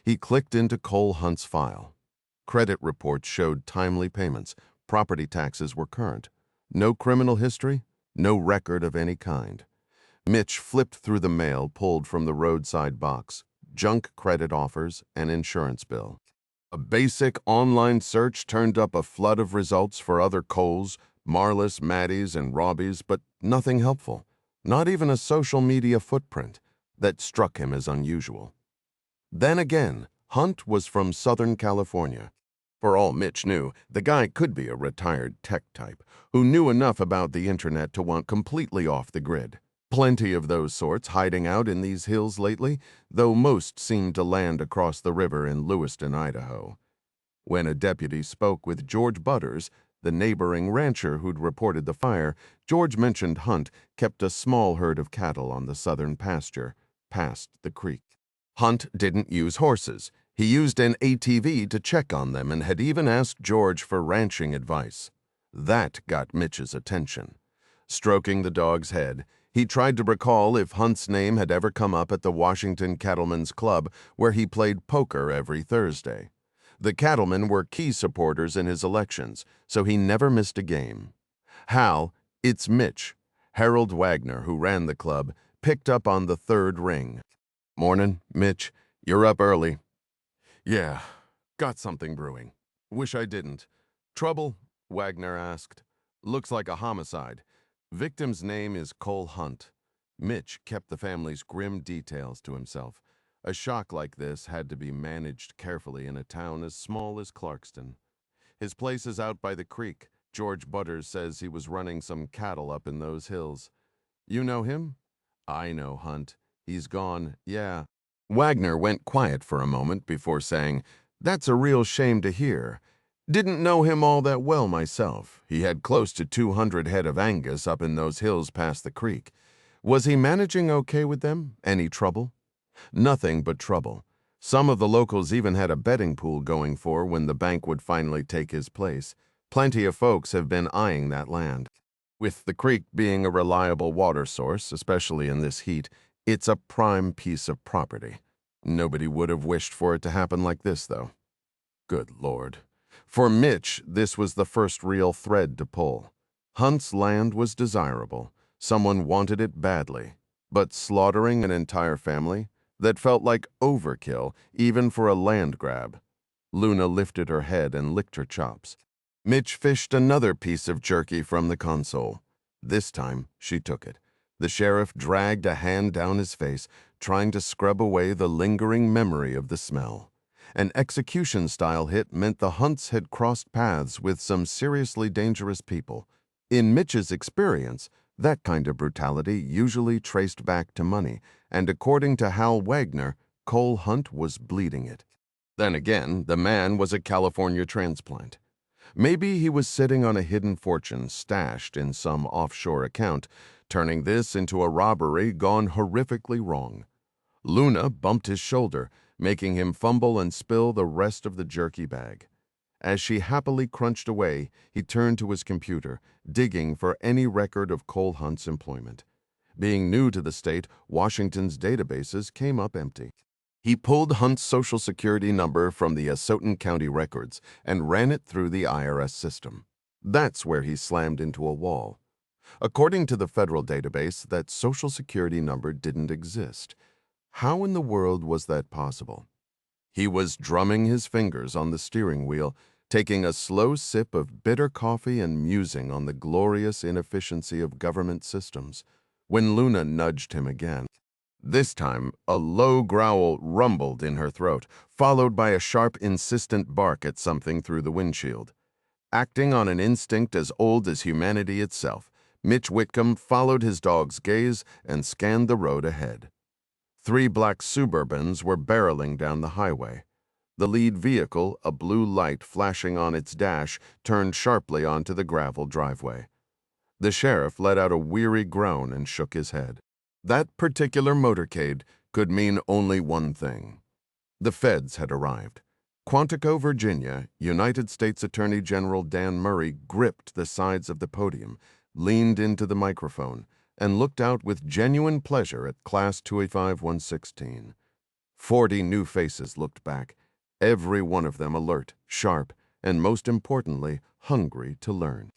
He clicked into Cole Hunt's file. Credit reports showed timely payments. Property taxes were current. No criminal history, no record of any kind. Mitch flipped through the mail pulled from the roadside box, junk credit offers, and insurance bill. A basic online search turned up a flood of results for other Coles, Marlas, Maddies, and Robbies, but nothing helpful. Not even a social media footprint that struck him as unusual. Then again, Hunt was from Southern California. For all Mitch knew, the guy could be a retired tech type who knew enough about the internet to want completely off the grid. Plenty of those sorts hiding out in these hills lately, though most seemed to land across the river in Lewiston, Idaho. When a deputy spoke with George Butters, the neighboring rancher who'd reported the fire, George mentioned Hunt kept a small herd of cattle on the southern pasture, past the creek. Hunt didn't use horses. He used an ATV to check on them and had even asked George for ranching advice. That got Mitch's attention. Stroking the dog's head, he tried to recall if Hunt's name had ever come up at the Washington Cattlemen's Club where he played poker every Thursday. The Cattlemen were key supporters in his elections, so he never missed a game. Hal, it's Mitch. Harold Wagner, who ran the club, picked up on the third ring. "Mornin', Mitch. You're up early." "Yeah, got something brewing. Wish I didn't." "Trouble?" Wagner asked. "Looks like a homicide. Victim's name is Cole Hunt." Mitch kept the family's grim details to himself. A shock like this had to be managed carefully in a town as small as Clarkston. "His place is out by the creek. George Butters says he was running some cattle up in those hills." "You know him?" "I know Hunt. He's gone, yeah." Wagner went quiet for a moment before saying, "That's a real shame to hear. Didn't know him all that well myself. He had close to 200 head of Angus up in those hills past the creek. Was he managing okay with them? Any trouble?" "Nothing but trouble. Some of the locals even had a betting pool going for when the bank would finally take his place. Plenty of folks have been eyeing that land. With the creek being a reliable water source, especially in this heat, it's a prime piece of property. Nobody would have wished for it to happen like this, though." Good Lord. For Mitch, this was the first real thread to pull. Hunt's land was desirable. Someone wanted it badly. But slaughtering an entire family? That felt like overkill, even for a land grab. Luna lifted her head and licked her chops. Mitch fished another piece of jerky from the console. This time, she took it. The sheriff dragged a hand down his face, trying to scrub away the lingering memory of the smell. An execution-style hit meant the Hunts had crossed paths with some seriously dangerous people. In Mitch's experience, that kind of brutality usually traced back to money, and according to Hal Wagner, Cole Hunt was bleeding it. Then again, the man was a California transplant. Maybe he was sitting on a hidden fortune stashed in some offshore account, turning this into a robbery gone horrifically wrong. Luna bumped his shoulder, making him fumble and spill the rest of the jerky bag. As she happily crunched away, he turned to his computer, digging for any record of Cole Hunt's employment. Being new to the state, Washington's databases came up empty. He pulled Hunt's Social Security number from the Asotin County records and ran it through the IRS system. That's where he slammed into a wall. According to the federal database, that Social Security number didn't exist. How in the world was that possible? He was drumming his fingers on the steering wheel, taking a slow sip of bitter coffee and musing on the glorious inefficiency of government systems, when Luna nudged him again. This time, a low growl rumbled in her throat, followed by a sharp, insistent bark at something through the windshield. Acting on an instinct as old as humanity itself, Mitch Whitcomb followed his dog's gaze and scanned the road ahead. 3 black Suburbans were barreling down the highway. The lead vehicle, a blue light flashing on its dash, turned sharply onto the gravel driveway. The sheriff let out a weary groan and shook his head. That particular motorcade could mean only one thing. The feds had arrived. Quantico, Virginia, United States Attorney General Dan Murray gripped the sides of the podium, leaned into the microphone, and looked out with genuine pleasure at Class 285-116. 40 new faces looked back, every one of them alert, sharp, and most importantly, hungry to learn.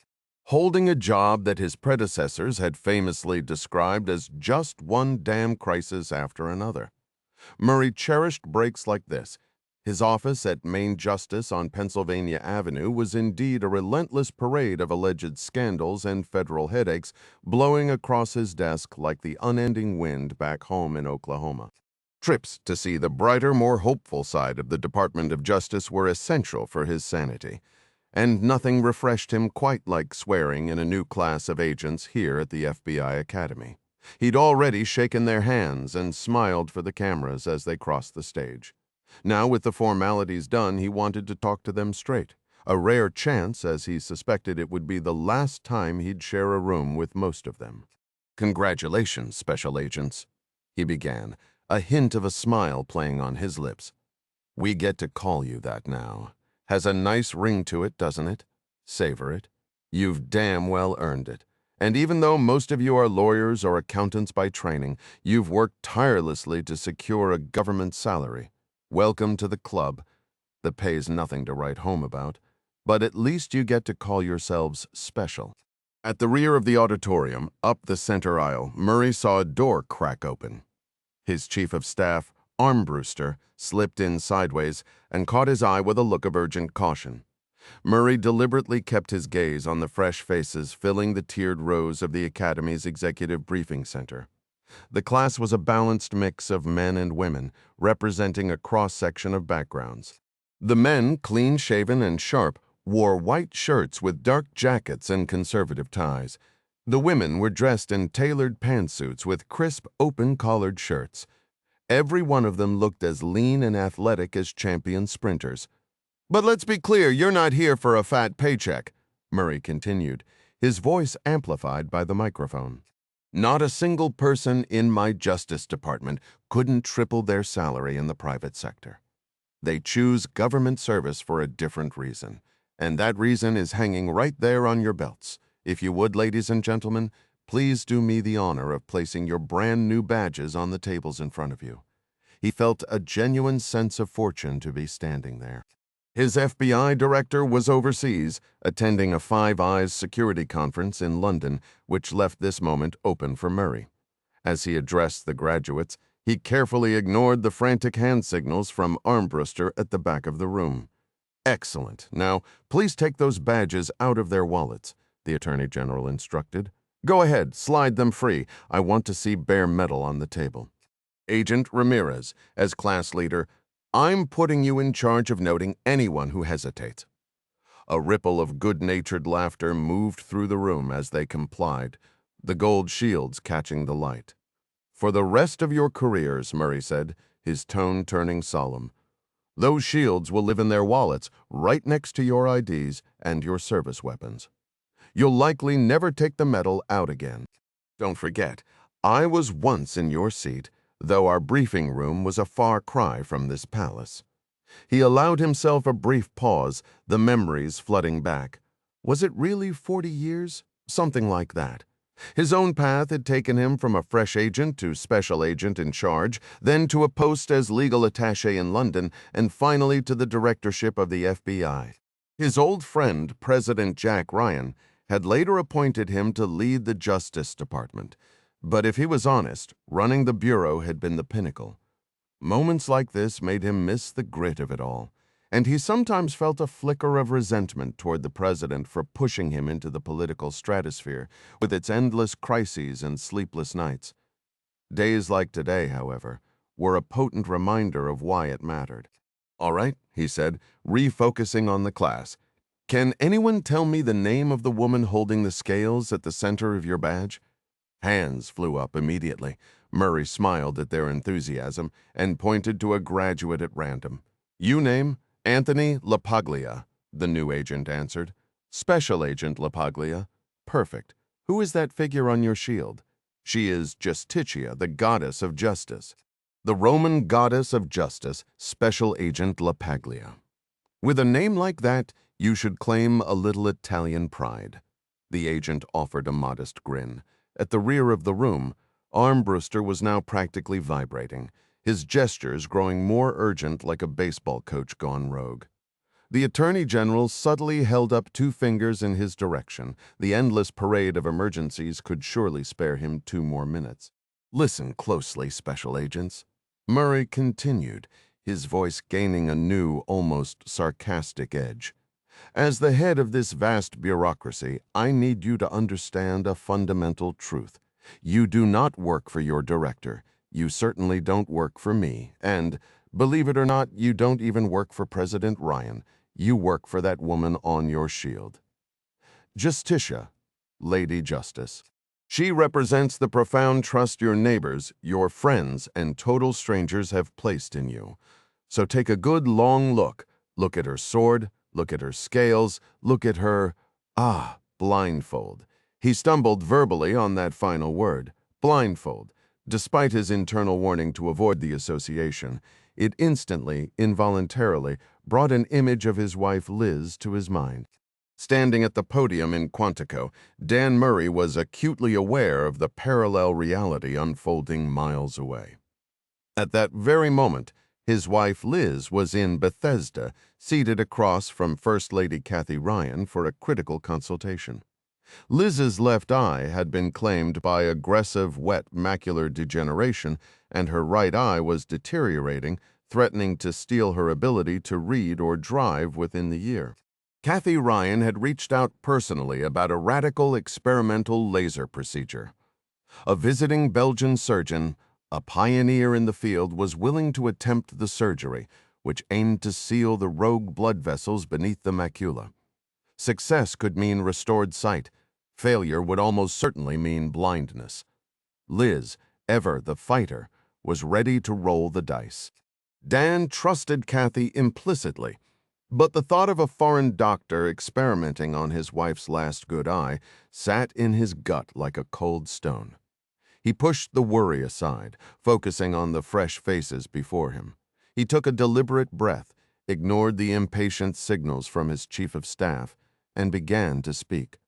Holding a job that his predecessors had famously described as just one damn crisis after another. Murray cherished breaks like this. His office at Main Justice on Pennsylvania Avenue was indeed a relentless parade of alleged scandals and federal headaches blowing across his desk like the unending wind back home in Oklahoma. Trips to see the brighter, more hopeful side of the Department of Justice were essential for his sanity. And nothing refreshed him quite like swearing in a new class of agents here at the FBI Academy. He'd already shaken their hands and smiled for the cameras as they crossed the stage. Now, with the formalities done, he wanted to talk to them straight. A rare chance, as he suspected it would be the last time he'd share a room with most of them. "Congratulations, special agents," he began, a hint of a smile playing on his lips. We get to call you that now. Has a nice ring to it, doesn't it? Savor it. You've damn well earned it. And even though most of you are lawyers or accountants by training, you've worked tirelessly to secure a government salary. Welcome to the club. The pay's nothing to write home about, but at least you get to call yourselves special. At the rear of the auditorium, up the center aisle, Murray saw a door crack open. His chief of staff, Armbruster, slipped in sideways and caught his eye with a look of urgent caution. Murray deliberately kept his gaze on the fresh faces filling the tiered rows of the Academy's Executive Briefing Center. The class was a balanced mix of men and women, representing a cross-section of backgrounds. The men, clean-shaven and sharp, wore white shirts with dark jackets and conservative ties. The women were dressed in tailored pantsuits with crisp, open-collared shirts. Every one of them looked as lean and athletic as champion sprinters. "But let's be clear, you're not here for a fat paycheck," Murray continued, his voice amplified by the microphone. "Not a single person in my Justice Department couldn't triple their salary in the private sector. They choose government service for a different reason, and that reason is hanging right there on your belts. If you would, ladies and gentlemen, please do me the honor of placing your brand new badges on the tables in front of you." He felt a genuine sense of fortune to be standing there. His FBI director was overseas, attending a Five Eyes security conference in London, which left this moment open for Murray. As he addressed the graduates, he carefully ignored the frantic hand signals from Armbruster at the back of the room. "Excellent. Now, please take those badges out of their wallets," the Attorney General instructed. "Go ahead, slide them free. I want to see bare metal on the table. Agent Ramirez, as class leader, I'm putting you in charge of noting anyone who hesitates." A ripple of good-natured laughter moved through the room as they complied, the gold shields catching the light. "For the rest of your careers," Murray said, his tone turning solemn, "those shields will live in their wallets right next to your IDs and your service weapons. You'll likely never take the medal out again. Don't forget, I was once in your seat, though our briefing room was a far cry from this palace." He allowed himself a brief pause, the memories flooding back. Was it really 40 years? Something like that. His own path had taken him from a fresh agent to special agent in charge, then to a post as legal attaché in London, and finally to the directorship of the FBI. His old friend, President Jack Ryan, had later appointed him to lead the Justice Department. But if he was honest, running the bureau had been the pinnacle. Moments like this made him miss the grit of it all, and he sometimes felt a flicker of resentment toward the president for pushing him into the political stratosphere with its endless crises and sleepless nights. Days like today, however, were a potent reminder of why it mattered. "All right," he said, refocusing on the class. "Can anyone tell me the name of the woman holding the scales at the center of your badge?" Hands flew up immediately. Murray smiled at their enthusiasm and pointed to a graduate at random. "You name? Anthony LaPaglia," the new agent answered. "Special Agent LaPaglia. Perfect. Who is that figure on your shield?" "She is Justitia, the goddess of justice." "The Roman goddess of justice, Special Agent LaPaglia. With a name like that, you should claim a little Italian pride." The agent offered a modest grin. At the rear of the room, Armbruster was now practically vibrating, his gestures growing more urgent like a baseball coach gone rogue. The Attorney General subtly held up 2 fingers in his direction. The endless parade of emergencies could surely spare him 2 more minutes. "Listen closely, special agents," Murray continued, his voice gaining a new, almost sarcastic edge. "As the head of this vast bureaucracy, I need you to understand a fundamental truth. You do not work for your director. You certainly don't work for me. And, believe it or not, you don't even work for President Ryan. You work for that woman on your shield. Justitia, Lady Justice. She represents the profound trust your neighbors, your friends, and total strangers have placed in you. So take a good long look. Look at her sword. Look at her scales, look at her, blindfold. He stumbled verbally on that final word, blindfold. Despite his internal warning to avoid the association, It instantly, involuntarily, brought an image of his wife Liz to his mind. Standing at the podium in Quantico, Dan Murray was acutely aware of the parallel reality unfolding miles away. At that very moment, his wife Liz was in Bethesda, seated across from First Lady Kathy Ryan for a critical consultation. Liz's left eye had been claimed by aggressive wet macular degeneration, and her right eye was deteriorating, threatening to steal her ability to read or drive within the year. Kathy Ryan had reached out personally about a radical experimental laser procedure. A visiting Belgian surgeon, a pioneer in the field, was willing to attempt the surgery, which aimed to seal the rogue blood vessels beneath the macula. Success could mean restored sight. Failure would almost certainly mean blindness. Liz, ever the fighter, was ready to roll the dice. Dan trusted Kathy implicitly, but the thought of a foreign doctor experimenting on his wife's last good eye sat in his gut like a cold stone. He pushed the worry aside, focusing on the fresh faces before him. He took a deliberate breath, ignored the impatient signals from his chief of staff, and began to speak.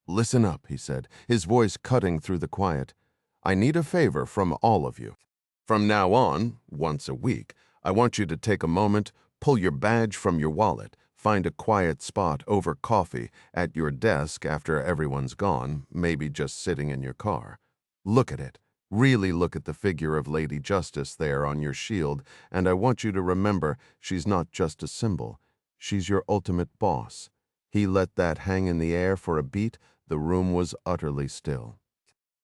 "Listen up," he said, his voice cutting through the quiet. "I need a favor from all of you. From now on, once a week, I want you to take a moment, pull your badge from your wallet, find a quiet spot over coffee at your desk after everyone's gone, maybe just sitting in your car. Look at it. Really look at the figure of Lady Justice there on your shield, and I want you to remember she's not just a symbol. She's your ultimate boss." He let that hang in the air for a beat. The room was utterly still.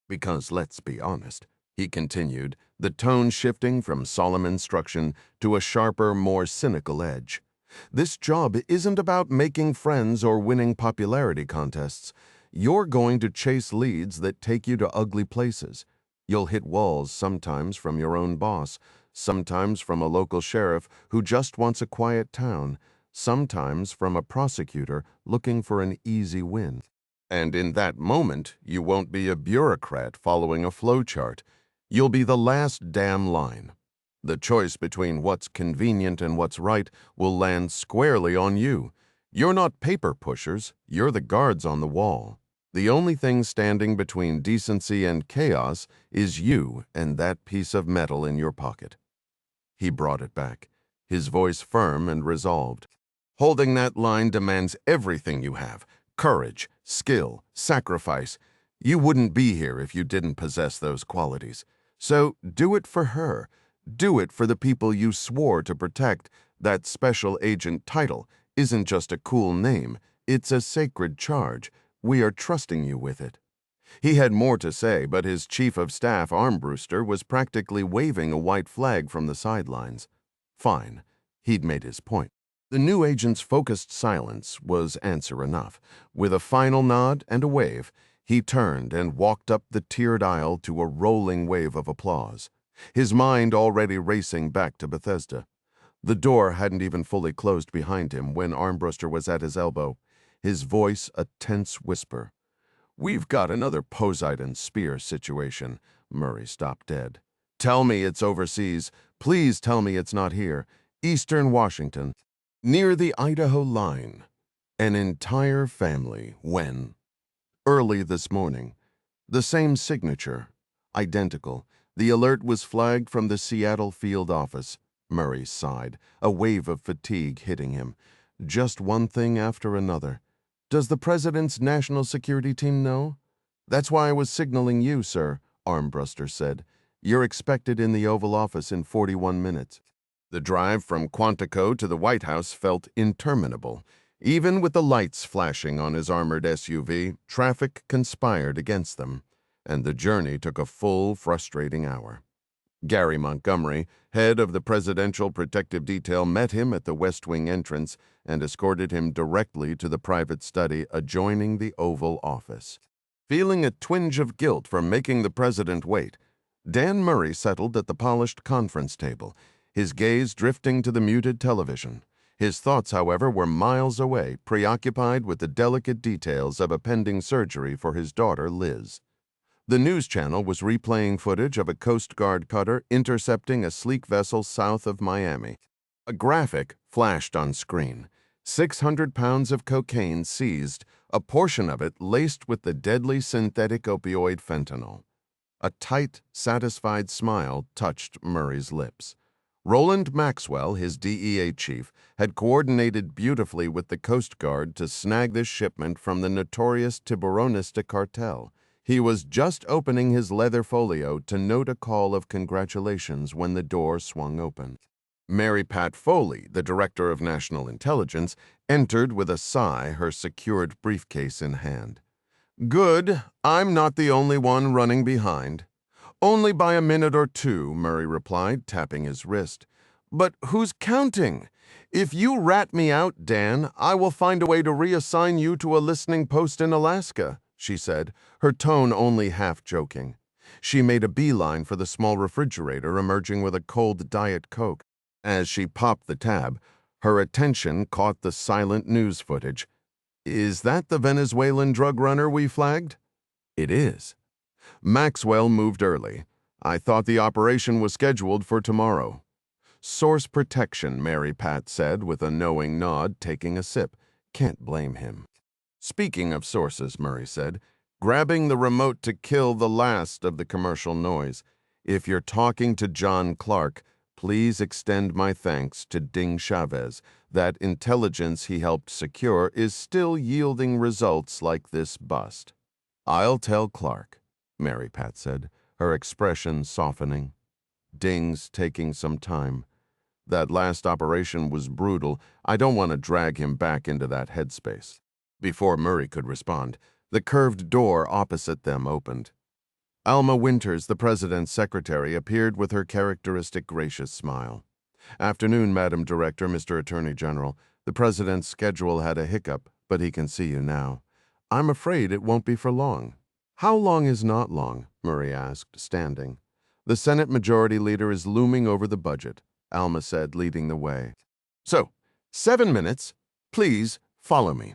"Because let's be honest," he continued, the tone shifting from solemn instruction to a sharper, more cynical edge. "This job isn't about making friends or winning popularity contests. You're going to chase leads that take you to ugly places. You'll hit walls sometimes from your own boss, sometimes from a local sheriff who just wants a quiet town, sometimes from a prosecutor looking for an easy win. And in that moment, you won't be a bureaucrat following a flowchart. You'll be the last damn line. The choice between what's convenient and what's right will land squarely on you. You're not paper pushers, you're the guards on the wall. The only thing standing between decency and chaos is you and that piece of metal in your pocket." He brought it back, his voice firm and resolved. "Holding that line demands everything you have: courage, skill, sacrifice. You wouldn't be here if you didn't possess those qualities. So do it for her. Do it for the people you swore to protect. That special agent title isn't just a cool name. It's a sacred charge. We are trusting you with it." He had more to say, but his chief of staff, Armbruster, was practically waving a white flag from the sidelines. Fine. He'd made his point. The new agent's focused silence was answer enough. With a final nod and a wave, he turned and walked up the tiered aisle to a rolling wave of applause, his mind already racing back to Bethesda. The door hadn't even fully closed behind him when Armbruster was at his elbow, his voice a tense whisper. "We've got another Poseidon spear situation." Murray stopped dead. "Tell me it's overseas. Please tell me it's not here. Eastern Washington, near the Idaho line. An entire family. When?" "Early this morning." The same signature. Identical. The alert was flagged from the Seattle field office. Murray sighed, a wave of fatigue hitting him. Just one thing after another. "Does the president's national security team know?" "That's why I was signaling you, sir," Armbruster said. "You're expected in the Oval Office in 41 minutes. The drive from Quantico to the White House felt interminable. Even with the lights flashing on his armored SUV, traffic conspired against them, and the journey took a full, frustrating hour. Gary Montgomery, head of the Presidential Protective Detail, met him at the West Wing entrance and escorted him directly to the private study adjoining the Oval Office. Feeling a twinge of guilt for making the president wait, Dan Murray settled at the polished conference table, his gaze drifting to the muted television. His thoughts, however, were miles away, preoccupied with the delicate details of a pending surgery for his daughter, Liz. The news channel was replaying footage of a Coast Guard cutter intercepting a sleek vessel south of Miami. A graphic flashed on screen. 600 pounds of cocaine seized, a portion of it laced with the deadly synthetic opioid fentanyl. A tight, satisfied smile touched Murray's lips. Roland Maxwell, his DEA chief, had coordinated beautifully with the Coast Guard to snag this shipment from the notorious Tiburonista cartel. He was just opening his leather folio to note a call of congratulations when the door swung open. Mary Pat Foley, the Director of National Intelligence, entered with a sigh, her secured briefcase in hand. "Good, I'm not the only one running behind." "Only by a minute or two," Murray replied, tapping his wrist. "But who's counting? If you rat me out, Dan, I will find a way to reassign you to a listening post in Alaska," she said, her tone only half joking. She made a beeline for the small refrigerator, emerging with a cold Diet Coke. As she popped the tab, her attention caught the silent news footage. "Is that the Venezuelan drug runner we flagged?" "It is." Maxwell moved early. "I thought the operation was scheduled for tomorrow." "Source protection," Mary Pat said with a knowing nod, taking a sip. Can't blame him. "Speaking of sources," Murray said, grabbing the remote to kill the last of the commercial noise, "if you're talking to John Clark, please extend my thanks to Ding Chavez. That intelligence he helped secure is still yielding results like this bust." "I'll tell Clark," Mary Pat said, her expression softening. "Ding's taking some time. That last operation was brutal. I don't want to drag him back into that headspace." Before Murray could respond, the curved door opposite them opened. Alma Winters, the president's secretary, appeared with her characteristic gracious smile. "Afternoon, Madam Director, Mr. Attorney General. The president's schedule had a hiccup, but he can see you now. I'm afraid it won't be for long." "How long is not long?" Murray asked, standing. "The Senate Majority Leader is looming over the budget," Alma said, leading the way. "So, 7 minutes. Please follow me."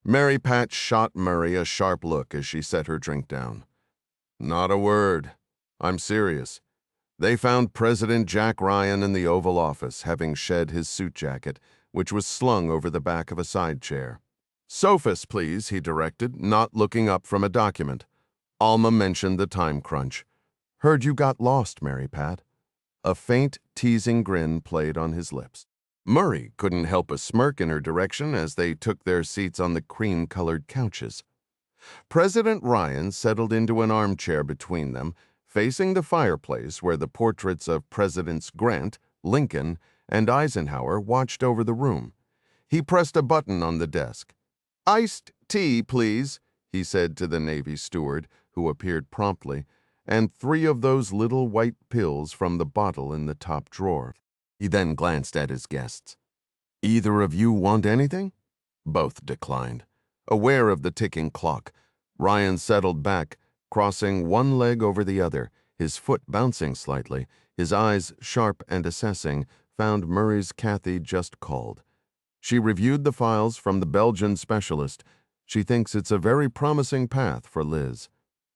Mary Pat shot Murray a sharp look as she set her drink down. "Not a word. I'm serious. They found President Jack Ryan in the Oval Office, having shed his suit jacket, which was slung over the back of a side chair. "Sophus, please," he directed, not looking up from a document. Alma mentioned the time crunch. "Heard you got lost, Mary Pat." A faint, teasing grin played on his lips. Murray couldn't help a smirk in her direction as they took their seats on the cream-colored couches. President Ryan settled into an armchair between them, facing the fireplace where the portraits of Presidents Grant, Lincoln, and Eisenhower watched over the room. He pressed a button on the desk. "Iced tea, please," he said to the Navy steward, who appeared promptly, "and 3 of those little white pills from the bottle in the top drawer." He then glanced at his guests. "Either of you want anything?" Both declined. Aware of the ticking clock, Ryan settled back, crossing one leg over the other, his foot bouncing slightly, his eyes sharp and assessing, found Murray's Kathy just called. She reviewed the files from the Belgian specialist. She thinks it's a very promising path for Liz.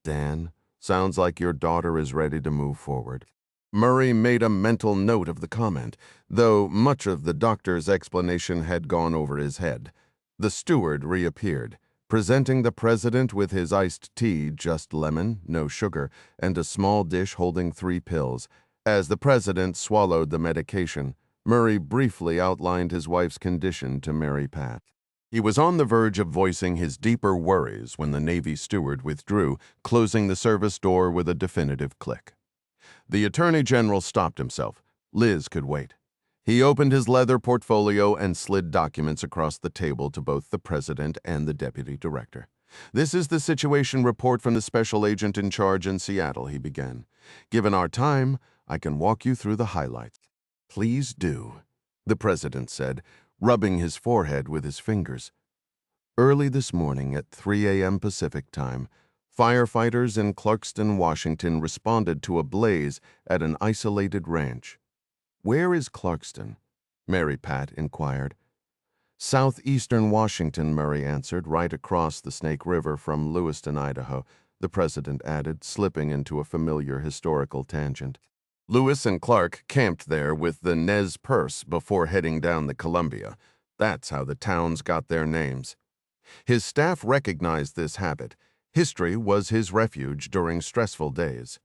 "Dan, sounds like your daughter is ready to move forward." Murray made a mental note of the comment, though much of the doctor's explanation had gone over his head. The steward reappeared, presenting the president with his iced tea, just lemon, no sugar, and a small dish holding 3 pills. As the president swallowed the medication, Murray briefly outlined his wife's condition to Mary Pat. He was on the verge of voicing his deeper worries when the Navy steward withdrew, closing the service door with a definitive click. The Attorney General stopped himself. Liz could wait. He opened his leather portfolio and slid documents across the table to both the president and the deputy director. "This is the situation report from the special agent in charge in Seattle," he began. "Given our time, I can walk you through the highlights." "Please do," the president said, rubbing his forehead with his fingers. Early this morning at 3 a.m. Pacific time, firefighters in Clarkston, Washington responded to a blaze at an isolated ranch. "Where is Clarkston?" Mary Pat inquired. "Southeastern Washington," Murray answered, "right across the Snake River from Lewiston, Idaho. the president added, slipping into a familiar historical tangent. Lewis and Clark camped there with the Nez Perce before heading down the Columbia. That's how the towns got their names. His staff recognized this habit. History was his refuge during stressful days.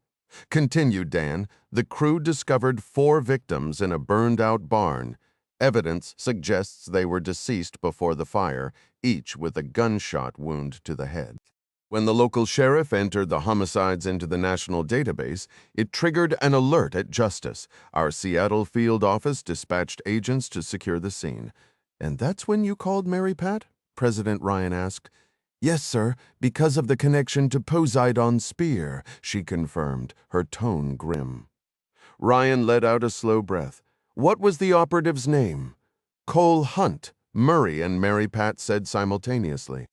Continued Dan, the crew discovered 4 victims in a burned-out barn. Evidence suggests they were deceased before the fire, each with a gunshot wound to the head. When the local sheriff entered the homicides into the national database, it triggered an alert at Justice. Our Seattle field office dispatched agents to secure the scene. "And that's when you called Mary Pat?" President Ryan asked. "Yes, sir, because of the connection to Poseidon's spear," she confirmed, her tone grim. Ryan let out a slow breath. "What was the operative's name?" "Cole Hunt," Murray and Mary Pat said simultaneously.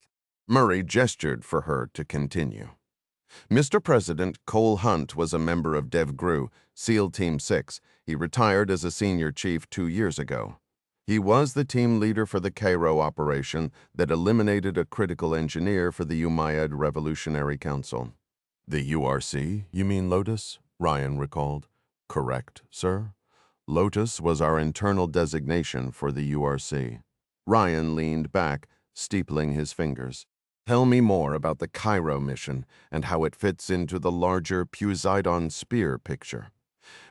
Murray gestured for her to continue. "Mr. President, Cole Hunt was a member of DevGru, SEAL Team 6. He retired as a senior chief 2 years ago. He was the team leader for the Cairo operation that eliminated a critical engineer for the Umayyad Revolutionary Council." "The URC, you mean Lotus?" Ryan recalled. "Correct, sir. Lotus was our internal designation for the URC." Ryan leaned back, steepling his fingers. "Tell me more about the Cairo mission and how it fits into the larger Poseidon spear picture."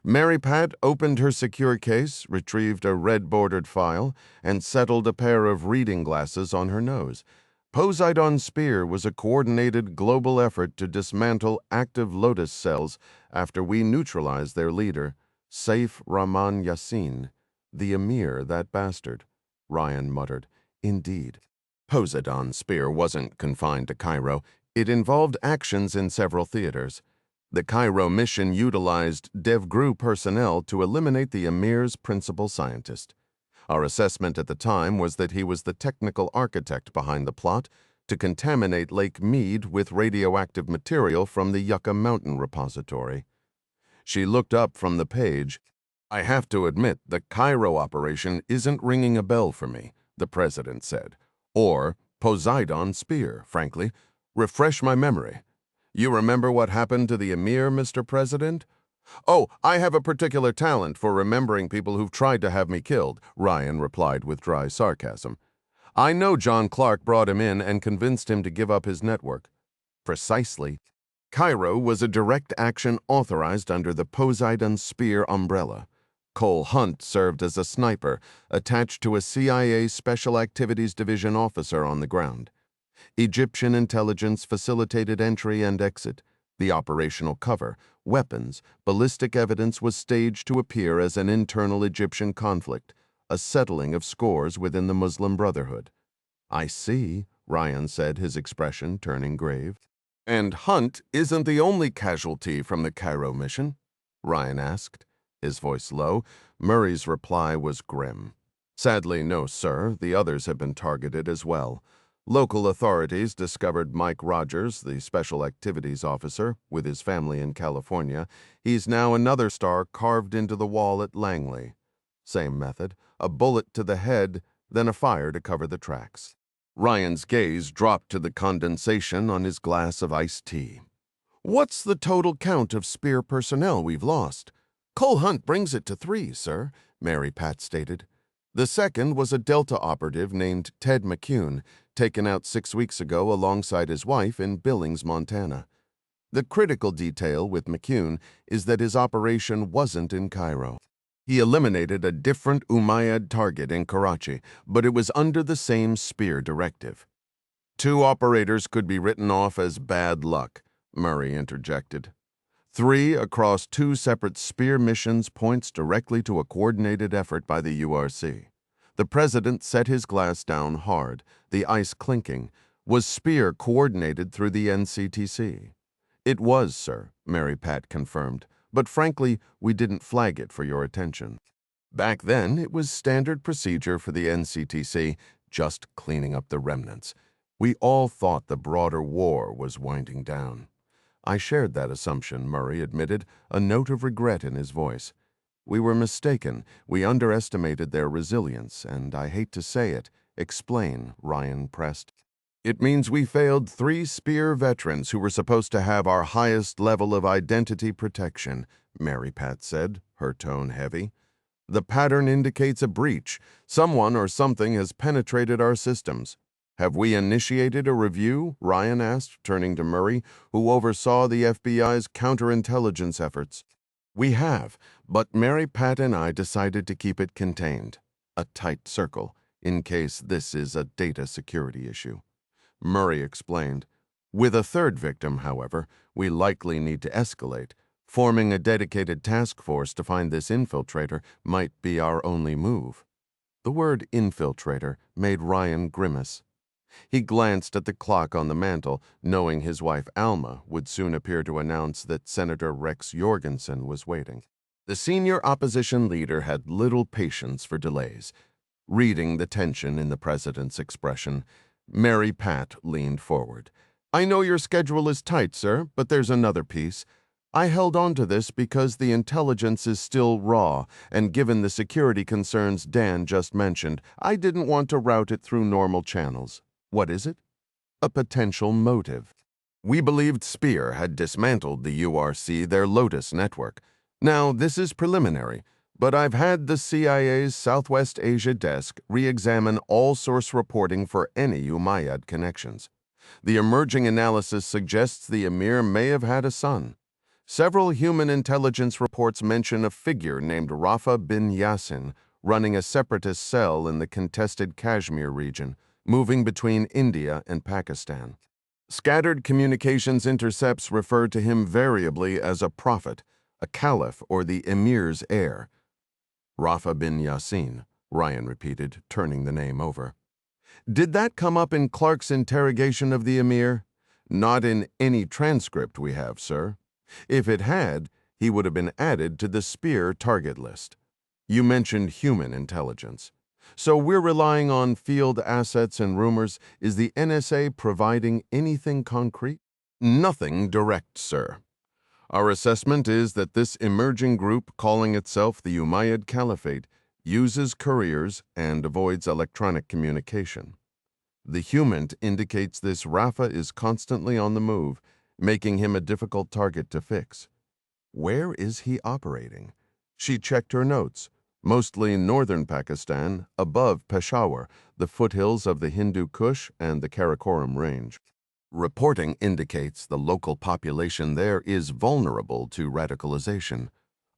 Mary Pat opened her secure case, retrieved a red-bordered file, and settled a pair of reading glasses on her nose. Poseidon's spear was a coordinated global effort to dismantle active Lotus cells after we neutralized their leader, Saif Rahman Yassin. "The Emir, that bastard," Ryan muttered. "Indeed." Poseidon's spear wasn't confined to Cairo. It involved actions in several theaters. The Cairo mission utilized DevGru personnel to eliminate the Emir's principal scientist. Our assessment at the time was that he was the technical architect behind the plot to contaminate Lake Mead with radioactive material from the Yucca Mountain repository. She looked up from the page. "I have to admit, the Cairo operation isn't ringing a bell for me," the president said. "Or Poseidon spear, frankly. Refresh my memory. You remember what happened to the Emir, Mr. President?" "Oh, I have a particular talent for remembering people who've tried to have me killed," Ryan replied with dry sarcasm. "I know John Clark brought him in and convinced him to give up his network." "Precisely. Cairo was a direct action authorized under the Poseidon Spear umbrella. Cole Hunt served as a sniper, attached to a CIA Special Activities Division officer on the ground. Egyptian intelligence facilitated entry and exit. The operational cover, weapons, ballistic evidence was staged to appear as an internal Egyptian conflict, a settling of scores within the Muslim Brotherhood. "I see," Ryan said, his expression turning grave. "And Hunt isn't the only casualty from the Cairo mission?" Ryan asked, his voice low. Murray's reply was grim. "Sadly, no, sir. The others have been targeted as well. Local authorities discovered Mike Rogers, the Special Activities Officer, with his family in California. He's now another star carved into the wall at Langley. Same method, a bullet to the head, then a fire to cover the tracks." Ryan's gaze dropped to the condensation on his glass of iced tea. "What's the total count of Spear personnel we've lost?" "Cole Hunt brings it to 3, sir," Mary Pat stated. "The second was a Delta operative named Ted McCune, taken out 6 weeks ago alongside his wife in Billings, Montana. The critical detail with McCune is that his operation wasn't in Cairo. He eliminated a different Umayyad target in Karachi, but it was under the same Spear directive." "2 operators could be written off as bad luck," Murray interjected. 3 across 2 separate Spear missions points directly to a coordinated effort by the URC. The president set his glass down hard, the ice clinking. "Was Spear coordinated through the NCTC?" "It was, sir," Mary Pat confirmed, "but frankly, we didn't flag it for your attention. Back then, it was standard procedure for the NCTC, just cleaning up the remnants. We all thought the broader war was winding down." "I shared that assumption," Murray admitted, a note of regret in his voice. "We were mistaken. We underestimated their resilience, and I hate to say it." "Explain," Ryan pressed. It means we failed 3 Spear veterans who were supposed to have our highest level of identity protection, Mary Pat said, her tone heavy. The pattern indicates a breach. Someone or something has penetrated our systems. Have we initiated a review? Ryan asked, turning to Murray, who oversaw the FBI's counterintelligence efforts. We have, but Mary Pat and I decided to keep it contained, a tight circle, in case this is a data security issue. Murray explained. With a 3rd victim, however, we likely need to escalate. Forming a dedicated task force to find this infiltrator might be our only move. The word infiltrator made Ryan grimace. He glanced at the clock on the mantel, knowing his wife Alma would soon appear to announce that Senator Rex Jorgensen was waiting. The senior opposition leader had little patience for delays. Reading the tension in the president's expression, Mary Pat leaned forward. I know your schedule is tight, sir, but there's another piece. I held on to this because the intelligence is still raw, and given the security concerns Dan just mentioned, I didn't want to route it through normal channels. What is it? A potential motive. We believed Spear had dismantled the URC, their Lotus network. Now, this is preliminary, but I've had the CIA's Southwest Asia desk re-examine all source reporting for any Umayyad connections. The emerging analysis suggests the emir may have had a son. Several human intelligence reports mention a figure named Rafa bin Yassin running a separatist cell in the contested Kashmir region, moving between India and Pakistan. Scattered communications intercepts refer to him variably as a prophet, a caliph, or the emir's heir. Rafa bin Yassin, Ryan repeated, turning the name over. Did that come up in Clark's interrogation of the emir? Not in any transcript we have, sir. If it had, he would have been added to the Spear target list. You mentioned human intelligence. So we're relying on field assets and rumors. Is the NSA providing anything concrete? Nothing direct, sir. Our assessment is that this emerging group calling itself the Umayyad Caliphate uses couriers and avoids electronic communication. The HUMINT indicates this Rafa is constantly on the move, making him a difficult target to fix. Where is he operating? She checked her notes. Mostly northern Pakistan, above Peshawar, the foothills of the Hindu Kush and the Karakoram Range. Reporting indicates the local population there is vulnerable to radicalization.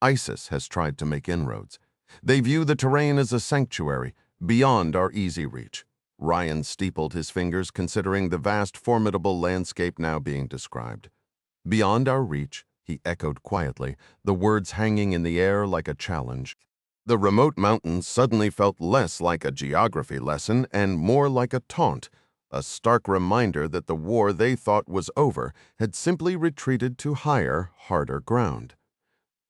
ISIS has tried to make inroads. They view the terrain as a sanctuary, beyond our easy reach. Ryan steepled his fingers, considering the vast, formidable landscape now being described. Beyond our reach, he echoed quietly, the words hanging in the air like a challenge. The remote mountains suddenly felt less like a geography lesson and more like a taunt, a stark reminder that the war they thought was over had simply retreated to higher, harder ground.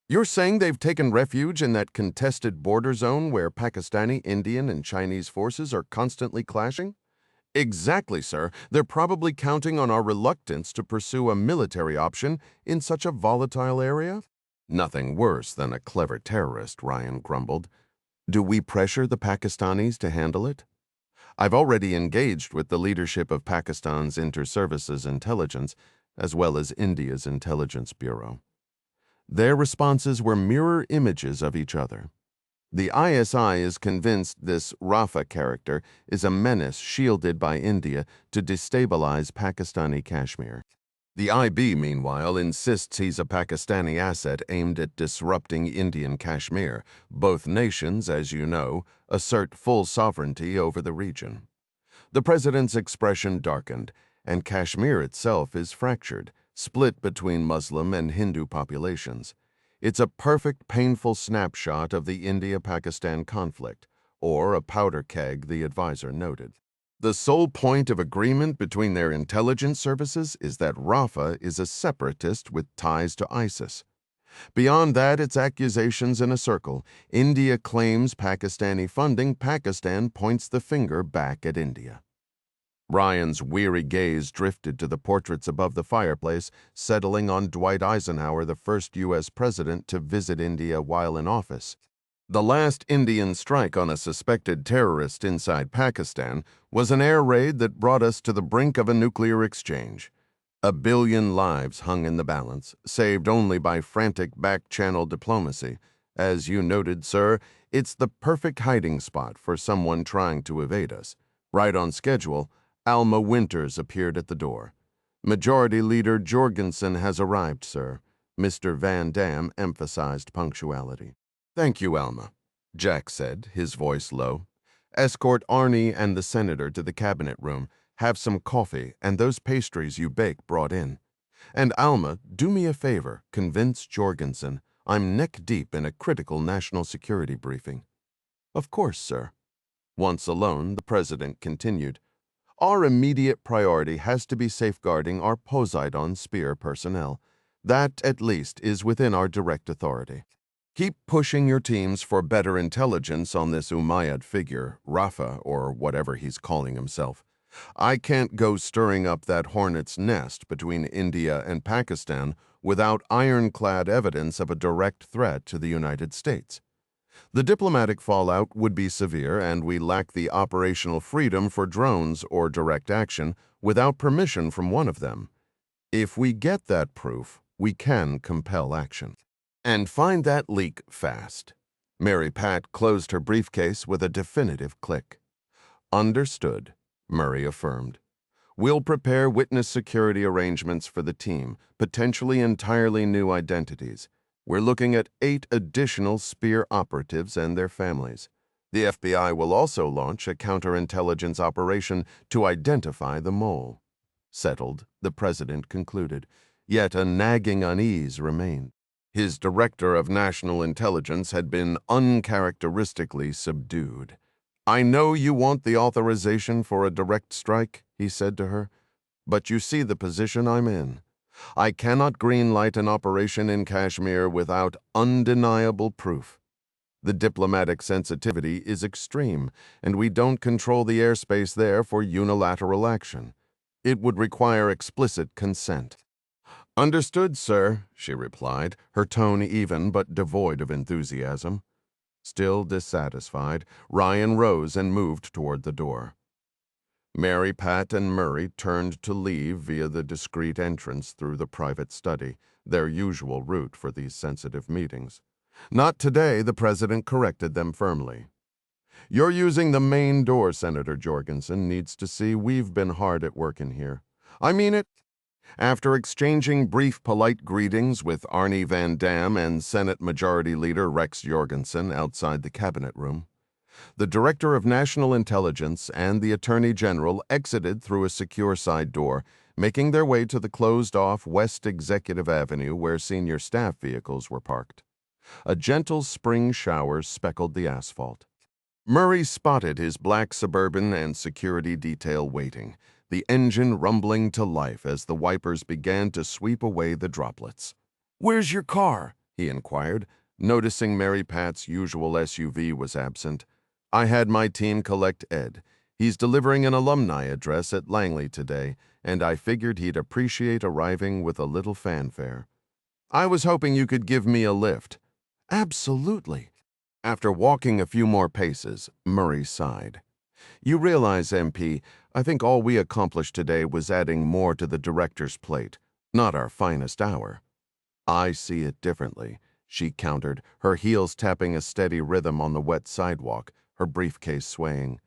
You're saying they've taken refuge in that contested border zone where Pakistani, Indian, and Chinese forces are constantly clashing? Exactly, sir. They're probably counting on our reluctance to pursue a military option in such a volatile area? Nothing worse than a clever terrorist, Ryan grumbled. Do we pressure the Pakistanis to handle it? I've already engaged with the leadership of Pakistan's Inter-Services Intelligence, as well as India's Intelligence Bureau. Their responses were mirror images of each other. The ISI is convinced this Rafa character is a menace shielded by India to destabilize Pakistani Kashmir. The IB, meanwhile, insists he's a Pakistani asset aimed at disrupting Indian Kashmir. Both nations, as you know, assert full sovereignty over the region. The president's expression darkened, and Kashmir itself is fractured, split between Muslim and Hindu populations. It's a perfect, painful snapshot of the India-Pakistan conflict, or a powder keg, the advisor noted. The sole point of agreement between their intelligence services is that Rafa is a separatist with ties to ISIS. Beyond that, it's accusations in a circle. India claims Pakistani funding. Pakistan points the finger back at India. Ryan's weary gaze drifted to the portraits above the fireplace, settling on Dwight Eisenhower, the first U.S. president to visit India while in office. The last Indian strike on a suspected terrorist inside Pakistan was an air raid that brought us to the brink of a nuclear exchange. 1 billion lives hung in the balance, saved only by frantic back-channel diplomacy. As you noted, sir, it's the perfect hiding spot for someone trying to evade us. Right on schedule, Alma Winters appeared at the door. Majority Leader Jorgensen has arrived, sir. Mr. Van Dam emphasized punctuality. Thank you, Alma, Jack said, his voice low. Escort Arnie and the senator to the cabinet room. Have some coffee and those pastries you baked brought in. And Alma, do me a favor, convince Jorgensen I'm neck-deep in a critical national security briefing. Of course, sir. Once alone, the president continued. Our immediate priority has to be safeguarding our Poseidon Spear personnel. That, at least, is within our direct authority. Keep pushing your teams for better intelligence on this Umayyad figure, Rafa, or whatever he's calling himself. I can't go stirring up that hornet's nest between India and Pakistan without ironclad evidence of a direct threat to the United States. The diplomatic fallout would be severe, and we lack the operational freedom for drones or direct action without permission from one of them. If we get that proof, we can compel action. And find that leak fast. Mary Pat closed her briefcase with a definitive click. Understood, Murray affirmed. We'll prepare witness security arrangements for the team, potentially entirely new identities. We're looking at 8 additional Spear operatives and their families. The FBI will also launch a counterintelligence operation to identify the mole. Settled, the president concluded, yet a nagging unease remained. His director of national intelligence had been uncharacteristically subdued. I know you want the authorization for a direct strike, he said to her, but you see the position I'm in. I cannot greenlight an operation in Kashmir without undeniable proof. The diplomatic sensitivity is extreme, and we don't control the airspace there for unilateral action. It would require explicit consent. Understood, sir, she replied, her tone even but devoid of enthusiasm. Still dissatisfied, Ryan rose and moved toward the door. Mary Pat and Murray turned to leave via the discreet entrance through the private study, their usual route for these sensitive meetings. Not today, the president corrected them firmly. You're using the main door, Senator Jorgensen needs to see we've been hard at work in here. I mean it. After exchanging brief polite greetings with Arnie Van Dam and Senate Majority Leader Rex Jorgensen outside the cabinet room, the Director of National Intelligence and the Attorney General exited through a secure side door, making their way to the closed-off West Executive Avenue where senior staff vehicles were parked. A gentle spring shower speckled the asphalt. Murray spotted his black Suburban and security detail waiting, the engine rumbling to life as the wipers began to sweep away the droplets. "Where's your car?" he inquired, noticing Mary Pat's usual SUV was absent. "I had my team collect Ed. He's delivering an alumni address at Langley today, and I figured he'd appreciate arriving with a little fanfare. I was hoping you could give me a lift." "Absolutely." After walking a few more paces, Murray sighed. "You realize, MP, I think all we accomplished today was adding more to the director's plate, not our finest hour." "I see it differently," she countered, her heels tapping a steady rhythm on the wet sidewalk, her briefcase swaying.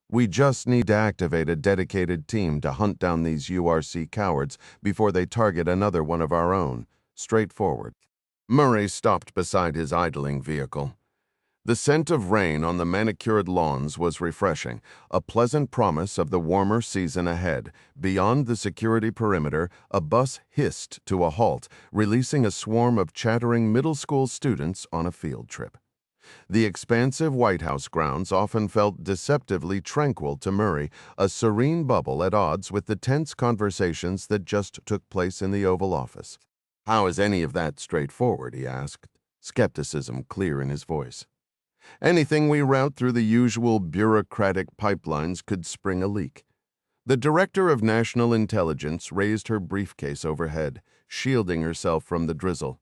"We just need to activate a dedicated team to hunt down these URC cowards before they target another one of our own. Straightforward." Murray stopped beside his idling vehicle. The scent of rain on the manicured lawns was refreshing, a pleasant promise of the warmer season ahead. Beyond the security perimeter, a bus hissed to a halt, releasing a swarm of chattering middle school students on a field trip. The expansive White House grounds often felt deceptively tranquil to Murray, a serene bubble at odds with the tense conversations that just took place in the Oval Office. "How is any of that straightforward?" he asked, skepticism clear in his voice. "Anything we route through the usual bureaucratic pipelines could spring a leak." The Director of National Intelligence raised her briefcase overhead, shielding herself from the drizzle.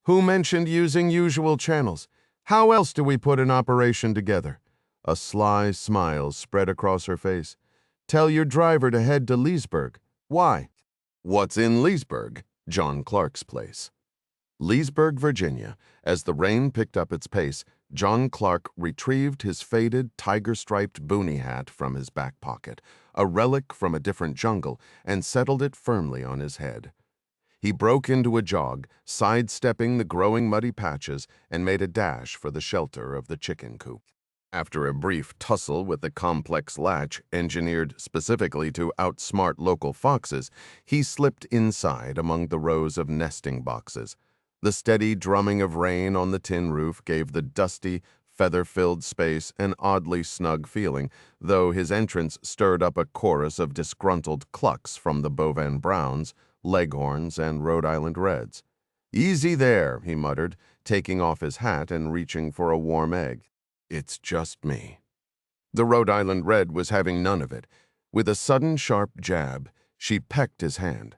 "Who mentioned using usual channels? How else do we put an operation together? A sly smile spread across her face. Tell your driver to head to Leesburg. Why? What's in Leesburg? John Clark's place. Leesburg, Virginia. As the rain picked up its pace, John Clark retrieved his faded, tiger-striped boonie hat from his back pocket, a relic from a different jungle, and settled it firmly on his head. He broke into a jog, sidestepping the growing muddy patches, and made a dash for the shelter of the chicken coop. After a brief tussle with the complex latch engineered specifically to outsmart local foxes, he slipped inside among the rows of nesting boxes. The steady drumming of rain on the tin roof gave the dusty, feather-filled space an oddly snug feeling, though his entrance stirred up a chorus of disgruntled clucks from the Bovine Browns, Leghorns, and Rhode Island Reds. "Easy there," he muttered, taking off his hat and reaching for a warm egg. "It's just me." The Rhode Island Red was having none of it. With a sudden sharp jab, she pecked his hand.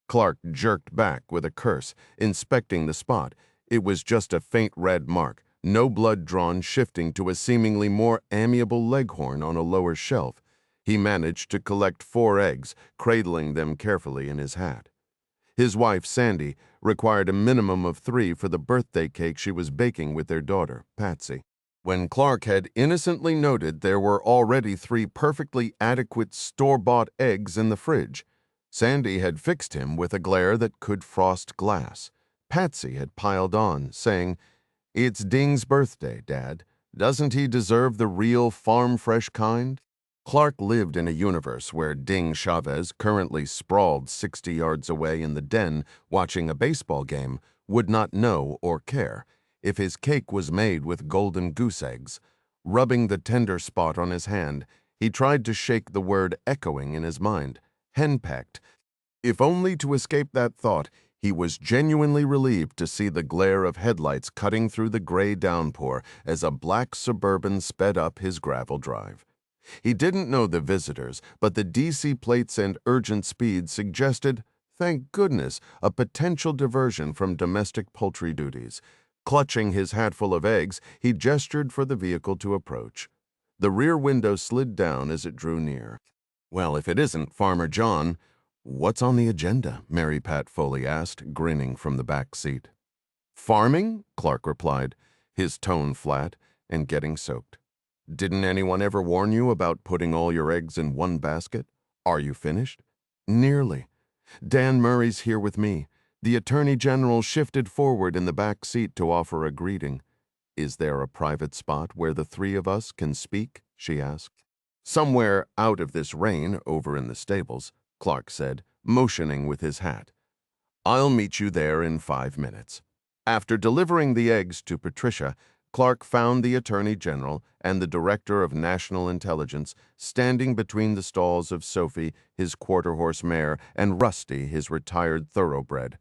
Clark jerked back with a curse, inspecting the spot. It was just a faint red mark, no blood drawn, shifting to a seemingly more amiable Leghorn on a lower shelf. He managed to collect 4 eggs, cradling them carefully in his hat. His wife, Sandy, required a minimum of 3 for the birthday cake she was baking with their daughter, Patsy. When Clark had innocently noted there were already 3 perfectly adequate store-bought eggs in the fridge, Sandy had fixed him with a glare that could frost glass. Patsy had piled on, saying, "It's Ding's birthday, Dad. Doesn't he deserve the real farm-fresh kind?" Clark lived in a universe where Ding Chavez, currently sprawled 60 yards away in the den watching a baseball game, would not know or care if his cake was made with golden goose eggs. Rubbing the tender spot on his hand, he tried to shake the word echoing in his mind. Henpecked. If only to escape that thought, he was genuinely relieved to see the glare of headlights cutting through the gray downpour as a black Suburban sped up his gravel drive. He didn't know the visitors, but the DC plates and urgent speed suggested, thank goodness, a potential diversion from domestic poultry duties. Clutching his hatful of eggs, he gestured for the vehicle to approach. The rear window slid down as it drew near. "Well, if it isn't Farmer John, what's on the agenda?" Mary Pat Foley asked, grinning from the back seat. "Farming?" Clark replied, his tone flat and getting soaked. "Didn't anyone ever warn you about putting all your eggs in one basket? Are you finished?" "Nearly. Dan Murray's here with me." The Attorney General shifted forward in the back seat to offer a greeting. "Is there a private spot where the 3 of us can speak?" she asked. "Somewhere out of this rain, over in the stables," Clark said, motioning with his hat. "I'll meet you there in 5 minutes." After delivering the eggs to Patricia, Clark found the Attorney General and the Director of National Intelligence standing between the stalls of Sophie, his quarter-horse mare, and Rusty, his retired thoroughbred.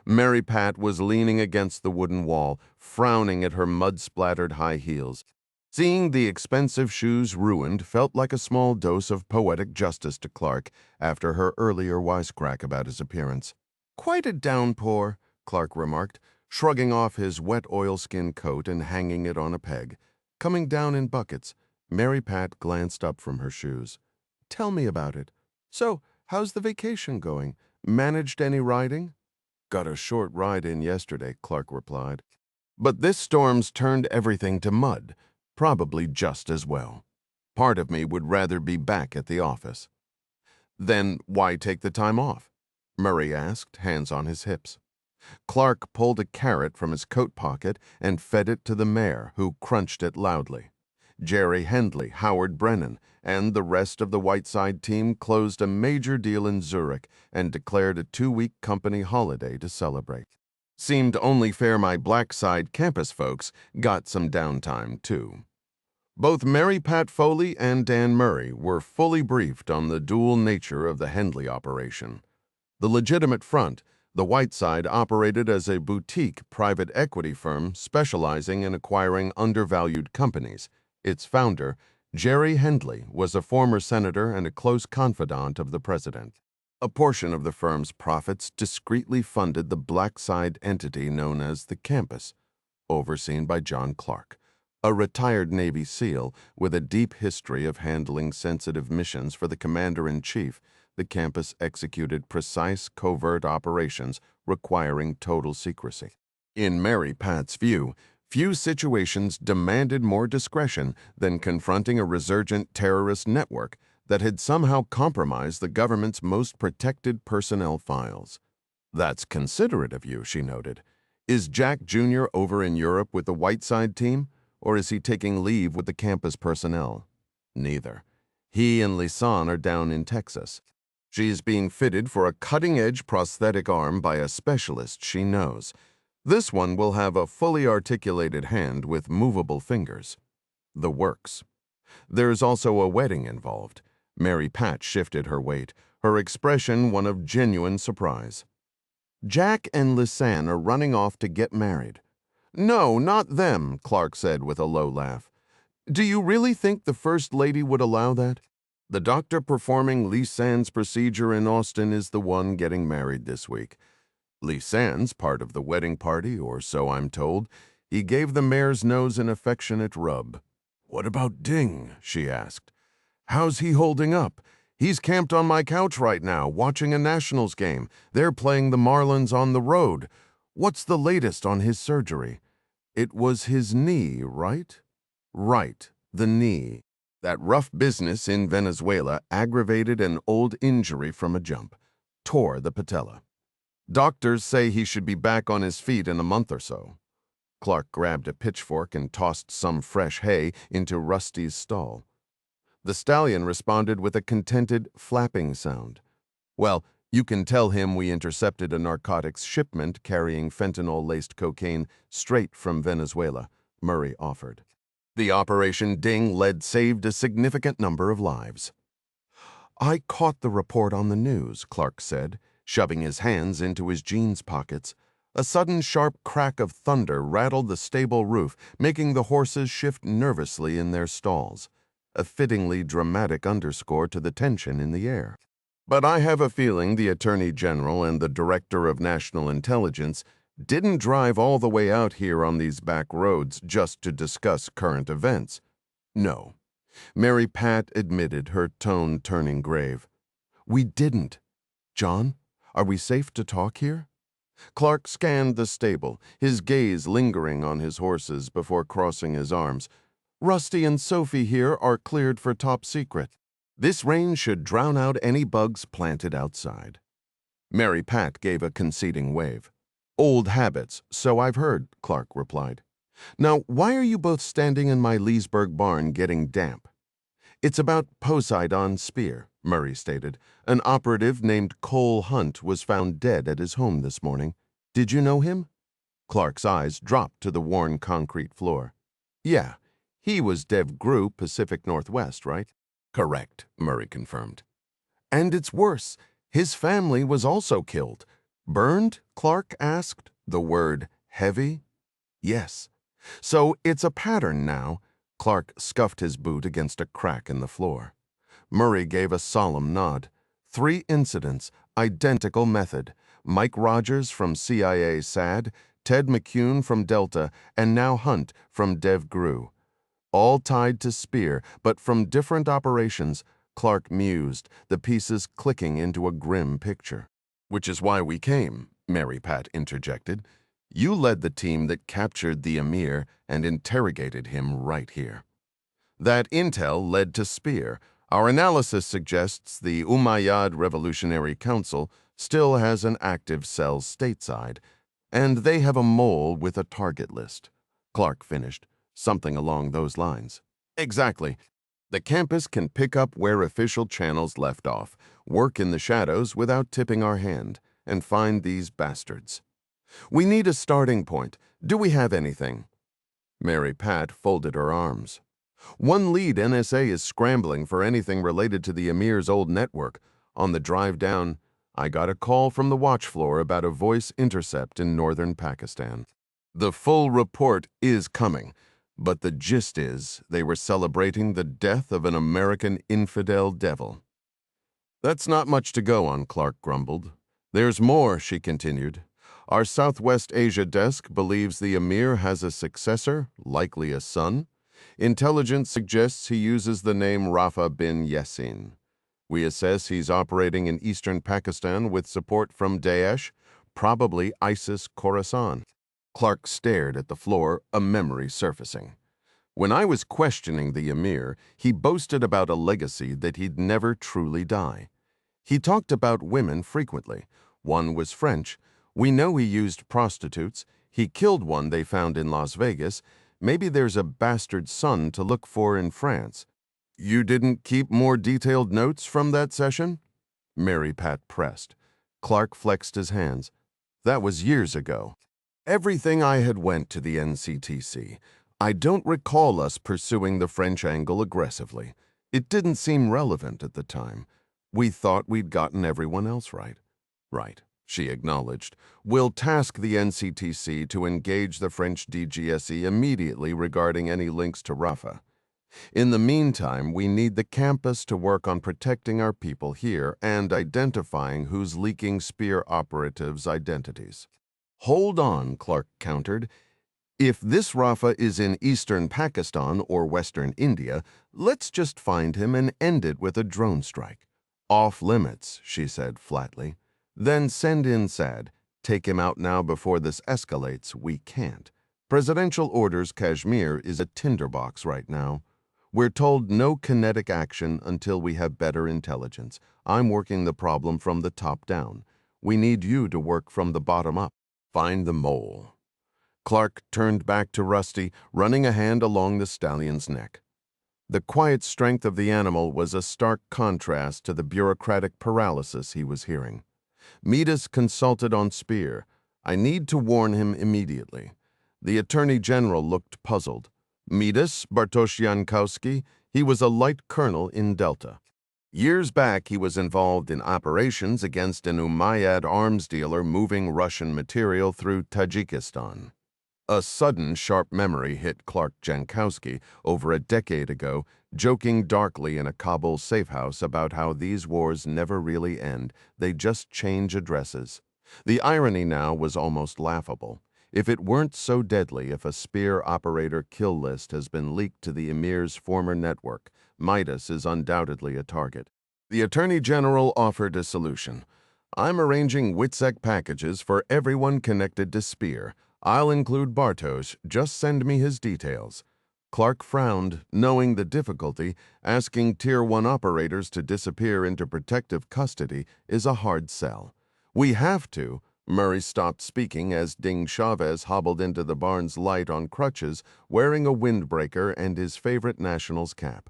Mary Pat was leaning against the wooden wall, frowning at her mud-splattered high heels. Seeing the expensive shoes ruined felt like a small dose of poetic justice to Clark after her earlier wisecrack about his appearance. "Quite a downpour," Clark remarked, shrugging off his wet oilskin coat and hanging it on a peg. "Coming down in buckets." Mary Pat glanced up from her shoes. "Tell me about it. So, how's the vacation going? Managed any riding?" "Got a short ride in yesterday," Clark replied. "But this storm's turned everything to mud, probably just as well. Part of me would rather be back at the office." "Then why take the time off?" Murray asked, hands on his hips. Clark pulled a carrot from his coat pocket and fed it to the mare, who crunched it loudly. Jerry Hendley, Howard Brennan, and the rest of the Whiteside team closed a major deal in Zurich and declared a 2-week company holiday to celebrate. Seemed only fair my Blackside campus folks got some downtime, too. Both Mary Pat Foley and Dan Murray were fully briefed on the dual nature of the Hendley operation. The legitimate front, the Whiteside operated as a boutique private equity firm specializing in acquiring undervalued companies. Its founder, Jerry Hendley, was a former senator and a close confidant of the president. A portion of the firm's profits discreetly funded the Blackside entity known as the campus. overseen by John Clark, a retired Navy SEAL with a deep history of handling sensitive missions for the Commander-in-Chief. The campus executed precise covert operations requiring total secrecy. In Mary Pat's view, few situations demanded more discretion than confronting a resurgent terrorist network that had somehow compromised the government's most protected personnel files. "That's considerate of you," she noted. "Is Jack Jr. over in Europe with the Whiteside team, or is he taking leave with the campus personnel?" "Neither. He and Lisanne are down in Texas. She's being fitted for a cutting-edge prosthetic arm by a specialist she knows. This one will have a fully articulated hand with movable fingers. The works. There's also a wedding involved." Mary Pat shifted her weight, her expression one of genuine surprise. "Jack and Lisanne are running off to get married." "No, not them," Clark said with a low laugh. "Do you really think the First Lady would allow that? The doctor performing Lisanne's procedure in Austin is the one getting married this week. Lisanne's part of the wedding party, or so I'm told." He gave the mare's nose an affectionate rub. "What about Ding?" she asked. "How's he holding up? He's camped on my couch right now, watching a Nationals game. They're playing the Marlins on the road. What's the latest on his surgery?" "It was his knee, right?" "Right, the knee. That rough business in Venezuela aggravated an old injury from a jump. Tore the patella. Doctors say he should be back on his feet in a month or so." Clark grabbed a pitchfork and tossed some fresh hay into Rusty's stall. The stallion responded with a contented, flapping sound. "Well, you can tell him we intercepted a narcotics shipment carrying fentanyl-laced cocaine straight from Venezuela," Murray offered. "The Operation Ding lead saved a significant number of lives." "I caught the report on the news," Clark said, shoving his hands into his jeans pockets. A sudden sharp crack of thunder rattled the stable roof, making the horses shift nervously in their stalls, a fittingly dramatic underscore to the tension in the air. "But I have a feeling the Attorney General and the Director of National Intelligence didn't drive all the way out here on these back roads just to discuss current events." "No," Mary Pat admitted, her tone turning grave. "We didn't. John, are we safe to talk here?" Clark scanned the stable, his gaze lingering on his horses before crossing his arms. "Rusty and Sophie here are cleared for top secret. This rain should drown out any bugs planted outside." Mary Pat gave a conceding wave. "Old habits, so I've heard," Clark replied. "Now, why are you both standing in my Leesburg barn getting damp?" "It's about Poseidon's spear," Murray stated. "An operative named Cole Hunt was found dead at his home this morning. Did you know him?" Clark's eyes dropped to the worn concrete floor. "Yeah, he was Dev Gru, Pacific Northwest, right?" "Correct," Murray confirmed. "And it's worse. His family was also killed." "Burned?" Clark asked. "The word heavy?" "Yes. So it's a pattern now." Clark scuffed his boot against a crack in the floor. Murray gave a solemn nod. 3 incidents, identical method. Mike Rogers from CIA SAD, Ted McCune from Delta, and now Hunt from Dev Gru. All tied to Spear, but from different operations. Clark mused, the pieces clicking into a grim picture. "Which is why we came," Mary Pat interjected. "You led the team that captured the Emir and interrogated him right here. That intel led to Spear. Our analysis suggests the Umayyad Revolutionary Council still has an active cell stateside, and they have a mole with a target list." Clark finished, something along those lines. "Exactly. The campus can pick up where official channels left off, work in the shadows without tipping our hand, and find these bastards. We need a starting point. Do we have anything?" Mary Pat folded her arms. "One lead NSA is scrambling for anything related to the Emir's old network. On the drive down, I got a call from the watch floor about a voice intercept in northern Pakistan. The full report is coming, but the gist is they were celebrating the death of an American infidel devil." "That's not much to go on," Clark grumbled. "There's more," she continued. Our Southwest Asia desk believes the emir has a successor, likely a son. Intelligence suggests he uses the name Rafa bin Yassin. We assess he's operating in eastern Pakistan with support from Daesh, probably ISIS Khorasan. Clark stared at the floor, a memory surfacing. When I was questioning the emir, he boasted about a legacy that he'd never truly die. He talked about women frequently. One was French. We know he used prostitutes. He killed one they found in Las Vegas. Maybe there's a bastard son to look for in France. You didn't keep more detailed notes from that session? Mary Pat pressed. Clark flexed his hands. That was years ago. Everything I had went to the NCTC. I don't recall us pursuing the French angle aggressively. It didn't seem relevant at the time. We thought we'd gotten everyone else right. Right, she acknowledged. We'll task the NCTC to engage the French DGSE immediately regarding any links to Rafa. In the meantime, we need the campus to work on protecting our people here and identifying who's leaking Spear operatives' identities. Hold on, Clark countered. If this Rafa is in eastern Pakistan or western India, let's just find him and end it with a drone strike. Off limits, she said flatly. Then send in SAD. Take him out now before this escalates. We can't. Presidential orders Kashmir is a tinderbox right now. We're told no kinetic action until we have better intelligence. I'm working the problem from the top down. We need you to work from the bottom up. Find the mole. Clark turned back to Rusty, running a hand along the stallion's neck. The quiet strength of the animal was a stark contrast to the bureaucratic paralysis he was hearing. Midas consulted on Spear. I need to warn him immediately. The Attorney General looked puzzled. Midas Bartosz Jankowski, he was a light colonel in Delta. Years back, he was involved in operations against an Umayyad arms dealer moving Russian material through Tajikistan. A sudden, sharp memory hit Clark Jankowski over a decade ago, joking darkly in a Kabul safehouse about how these wars never really end, they just change addresses. The irony now was almost laughable. If it weren't so deadly, if a Spear operator kill list has been leaked to the emir's former network, Midas is undoubtedly a target. The Attorney General offered a solution. I'm arranging WITSEC packages for everyone connected to Spear. I'll include Bartosz. Just send me his details. Clark frowned, knowing the difficulty. Asking Tier 1 operators to disappear into protective custody is a hard sell. We have to. Murray stopped speaking as Ding Chavez hobbled into the barn's light on crutches, wearing a windbreaker and his favorite Nationals cap.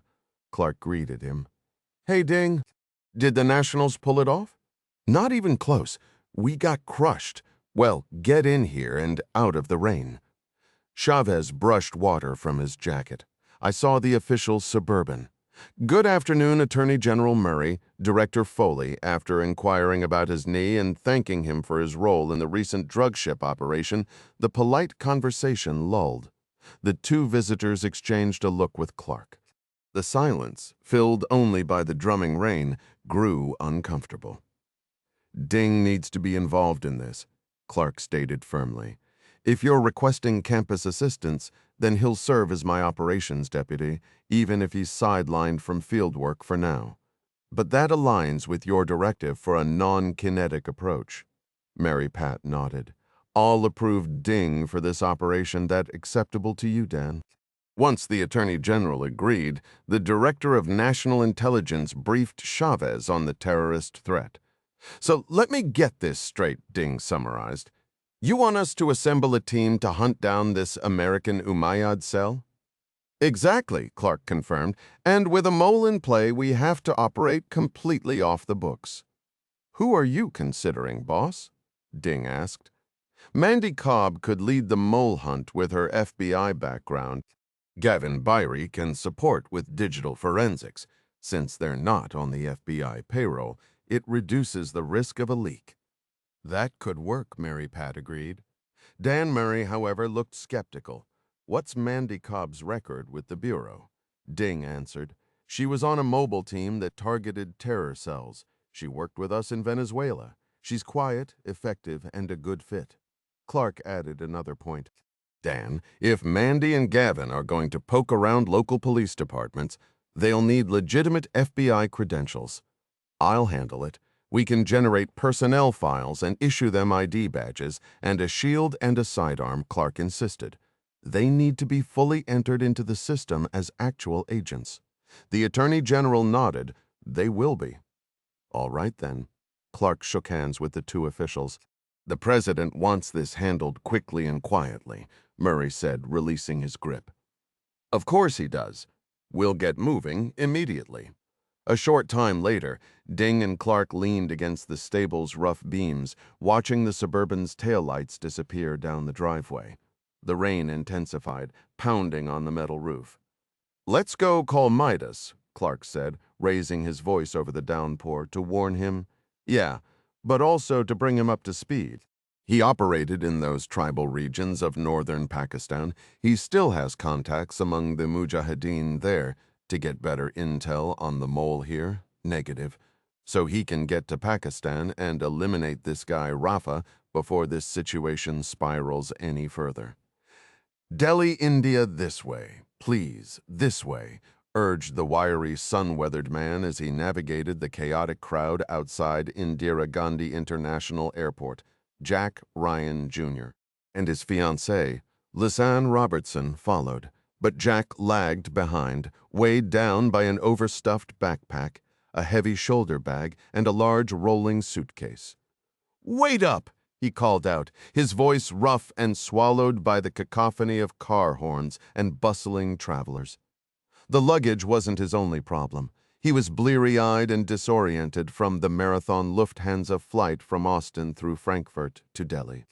Clark greeted him. Hey, Ding. Did the Nationals pull it off? Not even close. We got crushed. Well, get in here and out of the rain. Chavez brushed water from his jacket. I saw the official Suburban. Good afternoon, Attorney General Murray. Director Foley, after inquiring about his knee and thanking him for his role in the recent drug ship operation, the polite conversation lulled. The two visitors exchanged a look with Clark. The silence, filled only by the drumming rain, grew uncomfortable. Ding needs to be involved in this, Clark stated firmly. If you're requesting campus assistance, then he'll serve as my operations deputy, even if he's sidelined from fieldwork for now. But that aligns with your directive for a non-kinetic approach. Mary Pat nodded. I'll approve Ding for this operation. That acceptable to you, Dan? Once the Attorney General agreed, the Director of National Intelligence briefed Chavez on the terrorist threat. So let me get this straight, Ding summarized. You want us to assemble a team to hunt down this American Umayyad cell? Exactly, Clark confirmed, and with a mole in play, we have to operate completely off the books. Who are you considering, boss? Ding asked. Mandy Cobb could lead the mole hunt with her FBI background. Gavin Byrie can support with digital forensics. Since they're not on the FBI payroll, it reduces the risk of a leak. That could work, Mary Pat agreed. Dan Murray, however, looked skeptical. What's Mandy Cobb's record with the Bureau? Ding answered. She was on a mobile team that targeted terror cells. She worked with us in Venezuela. She's quiet, effective, and a good fit. Clark added another point. Dan, if Mandy and Gavin are going to poke around local police departments, they'll need legitimate FBI credentials. I'll handle it. We can generate personnel files and issue them ID badges and a shield and a sidearm, Clark insisted. They need to be fully entered into the system as actual agents. The Attorney General nodded. They will be. All right, then. Clark shook hands with the two officials. The President wants this handled quickly and quietly, Murray said, releasing his grip. Of course he does. We'll get moving immediately. A short time later, Ding and Clark leaned against the stable's rough beams, watching the Suburban's taillights disappear down the driveway. The rain intensified, pounding on the metal roof. "Let's go call Midas," Clark said, raising his voice over the downpour to warn him. Yeah, but also to bring him up to speed. He operated in those tribal regions of northern Pakistan. He still has contacts among the Mujahideen there. To get better intel on the mole here? Negative. So he can get to Pakistan and eliminate this guy Rafa before this situation spirals any further. "Delhi, India, this way. Please, this way," urged the wiry, sun-weathered man as he navigated the chaotic crowd outside Indira Gandhi International Airport. Jack Ryan, Jr. and his fiancée, Lisanne Robertson, followed. But Jack lagged behind, weighed down by an overstuffed backpack, a heavy shoulder bag, and a large rolling suitcase. "Wait up!" he called out, his voice rough and swallowed by the cacophony of car horns and bustling travelers. The luggage wasn't his only problem. He was bleary-eyed and disoriented from the marathon Lufthansa flight from Austin through Frankfurt to Delhi.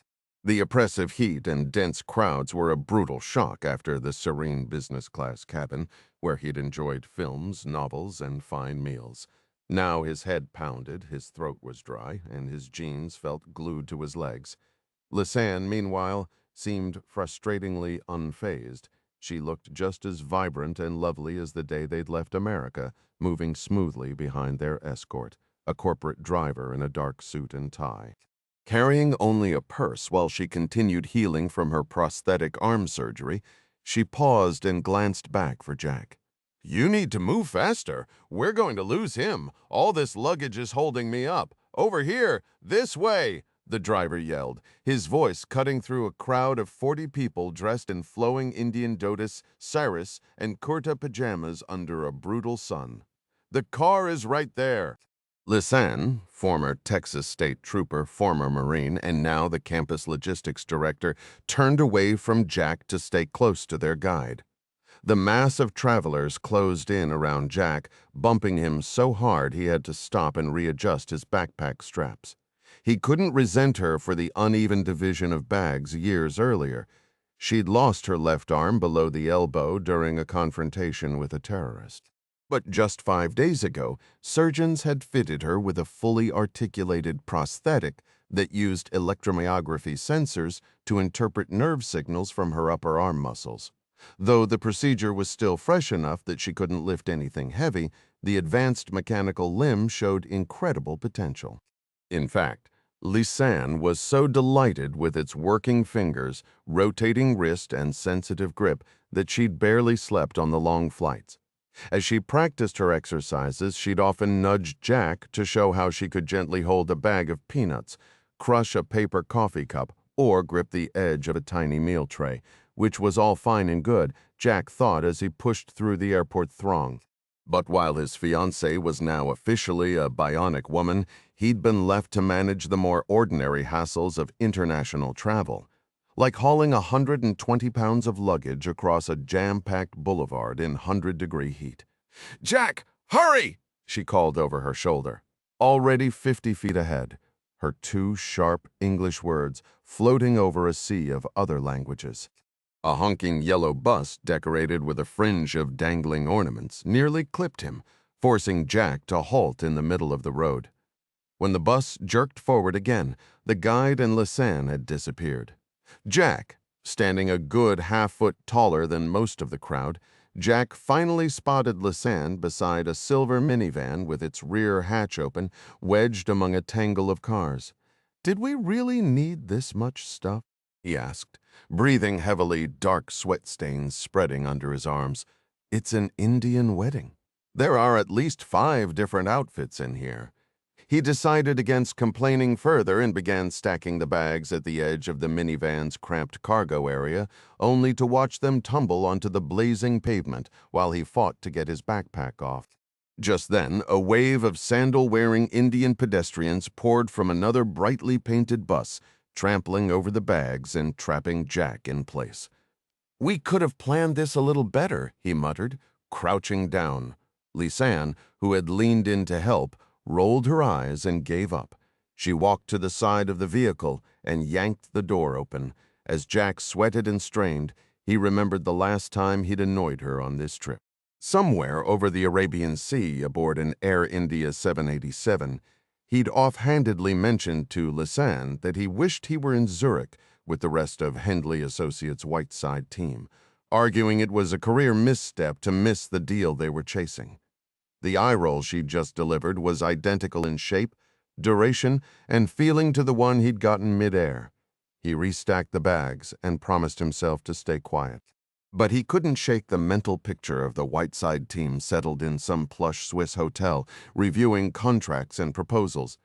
The oppressive heat and dense crowds were a brutal shock after the serene business-class cabin, where he'd enjoyed films, novels, and fine meals. Now his head pounded, his throat was dry, and his jeans felt glued to his legs. Lisanne, meanwhile, seemed frustratingly unfazed. She looked just as vibrant and lovely as the day they'd left America, moving smoothly behind their escort, a corporate driver in a dark suit and tie. Carrying only a purse while she continued healing from her prosthetic arm surgery, she paused and glanced back for Jack. "You need to move faster. We're going to lose him. All this luggage is holding me up. Over here, this way," the driver yelled, his voice cutting through a crowd of 40 people dressed in flowing Indian dhotis, saris, and kurta pajamas under a brutal sun. "The car is right there." Lisanne, former Texas State Trooper, former Marine, and now the campus logistics director, turned away from Jack to stay close to their guide. The mass of travelers closed in around Jack, bumping him so hard he had to stop and readjust his backpack straps. He couldn't resent her for the uneven division of bags years earlier. She'd lost her left arm below the elbow during a confrontation with a terrorist. But just 5 days ago, surgeons had fitted her with a fully articulated prosthetic that used electromyography sensors to interpret nerve signals from her upper arm muscles. Though the procedure was still fresh enough that she couldn't lift anything heavy, the advanced mechanical limb showed incredible potential. In fact, Lisanne was so delighted with its working fingers, rotating wrist, and sensitive grip that she'd barely slept on the long flights. As she practiced her exercises, she'd often nudge Jack to show how she could gently hold a bag of peanuts, crush a paper coffee cup, or grip the edge of a tiny meal tray, which was all fine and good, Jack thought as he pushed through the airport throng. But while his fiancée was now officially a bionic woman, he'd been left to manage the more ordinary hassles of international travel, like hauling 120 pounds of luggage across a jam-packed boulevard in 100-degree heat. "Jack, hurry!" she called over her shoulder. Already 50 feet ahead, her 2 sharp English words floating over a sea of other languages. A honking yellow bus decorated with a fringe of dangling ornaments nearly clipped him, forcing Jack to halt in the middle of the road. When the bus jerked forward again, the guide and Lisanne had disappeared. Jack, standing a good half-foot taller than most of the crowd, Jack finally spotted Lisanne beside a silver minivan with its rear hatch open, wedged among a tangle of cars. Did we really need this much stuff? he asked, breathing heavily, dark sweat stains spreading under his arms. It's an Indian wedding. There are at least 5 different outfits in here. He decided against complaining further and began stacking the bags at the edge of the minivan's cramped cargo area, only to watch them tumble onto the blazing pavement while he fought to get his backpack off. Just then, a wave of sandal-wearing Indian pedestrians poured from another brightly painted bus, trampling over the bags and trapping Jack in place. "We could have planned this a little better," he muttered, crouching down. Lisanne, who had leaned in to help, rolled her eyes and gave up. She walked to the side of the vehicle and yanked the door open. As Jack sweated and strained, he remembered the last time he'd annoyed her on this trip. Somewhere over the Arabian Sea aboard an Air India 787, he'd offhandedly mentioned to Lisanne that he wished he were in Zurich with the rest of Hendley Associates' Whiteside team, arguing it was a career misstep to miss the deal they were chasing. The eye roll she'd just delivered was identical in shape, duration, and feeling to the one he'd gotten midair. He restacked the bags and promised himself to stay quiet. But he couldn't shake the mental picture of the Whiteside team settled in some plush Swiss hotel, reviewing contracts and proposals.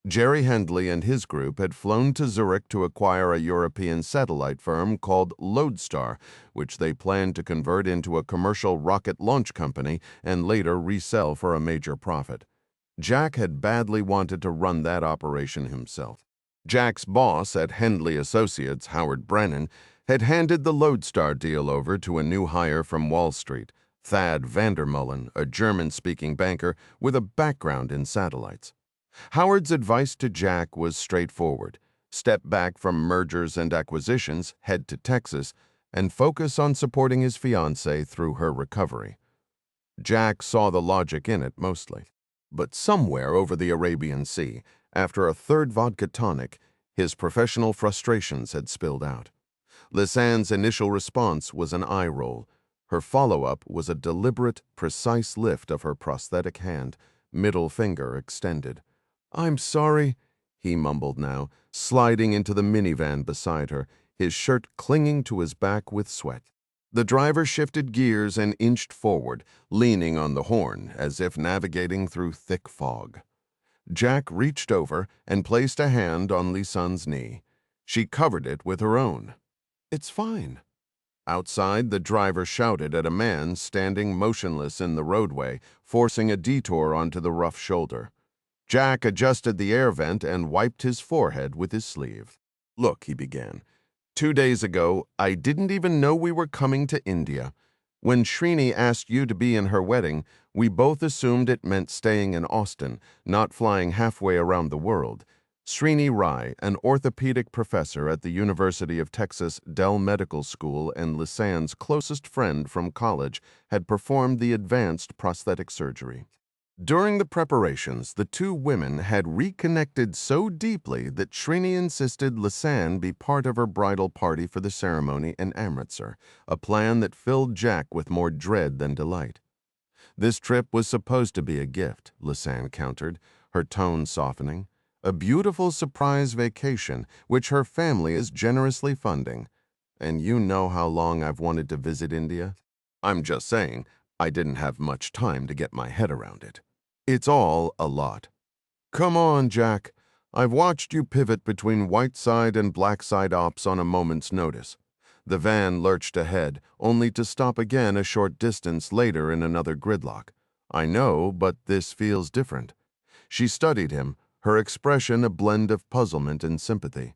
Jerry Hendley and his group had flown to Zurich to acquire a European satellite firm called Lodestar, which they planned to convert into a commercial rocket launch company and later resell for a major profit. Jack had badly wanted to run that operation himself. Jack's boss at Hendley Associates, Howard Brennan, had handed the Lodestar deal over to a new hire from Wall Street, Thad Vandermullen, a German-speaking banker with a background in satellites. Howard's advice to Jack was straightforward. Step back from mergers and acquisitions, head to Texas, and focus on supporting his fiancée through her recovery. Jack saw the logic in it mostly. But somewhere over the Arabian Sea, after a third vodka tonic, his professional frustrations had spilled out. Lisanne's initial response was an eye roll. Her follow-up was a deliberate, precise lift of her prosthetic hand, middle finger extended. "I'm sorry," he mumbled now, sliding into the minivan beside her, his shirt clinging to his back with sweat. The driver shifted gears and inched forward, leaning on the horn, as if navigating through thick fog. Jack reached over and placed a hand on Lisanne's knee. She covered it with her own. "It's fine." Outside, the driver shouted at a man standing motionless in the roadway, forcing a detour onto the rough shoulder. Jack adjusted the air vent and wiped his forehead with his sleeve. "Look," he began. 2 days ago, I didn't even know we were coming to India. When Srini asked you to be in her wedding, we both assumed it meant staying in Austin, not flying halfway around the world. Srini Rai, an orthopedic professor at the University of Texas Dell Medical School and Lisanne's closest friend from college, had performed the advanced prosthetic surgery. During the preparations, the two women had reconnected so deeply that Srini insisted Lisanne be part of her bridal party for the ceremony in Amritsar, a plan that filled Jack with more dread than delight. This trip was supposed to be a gift, Lisanne countered, her tone softening. A beautiful surprise vacation, which her family is generously funding. And you know how long I've wanted to visit India? I'm just saying, I didn't have much time to get my head around it. It's all a lot. Come on, Jack. I've watched you pivot between white side and black side ops on a moment's notice. The van lurched ahead, only to stop again a short distance later in another gridlock. I know, but this feels different. She studied him, her expression a blend of puzzlement and sympathy.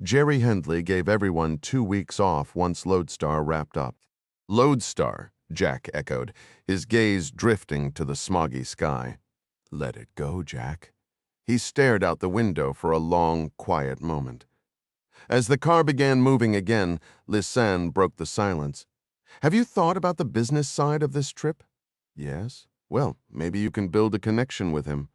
Jerry Hendley gave everyone 2 weeks off once Lodestar wrapped up. Lodestar, Jack echoed, his gaze drifting to the smoggy sky. Let it go, Jack. He stared out the window for a long, quiet moment. As the car began moving again, Lisanne broke the silence. Have you thought about the business side of this trip? Yes. Well, maybe you can build a connection with him.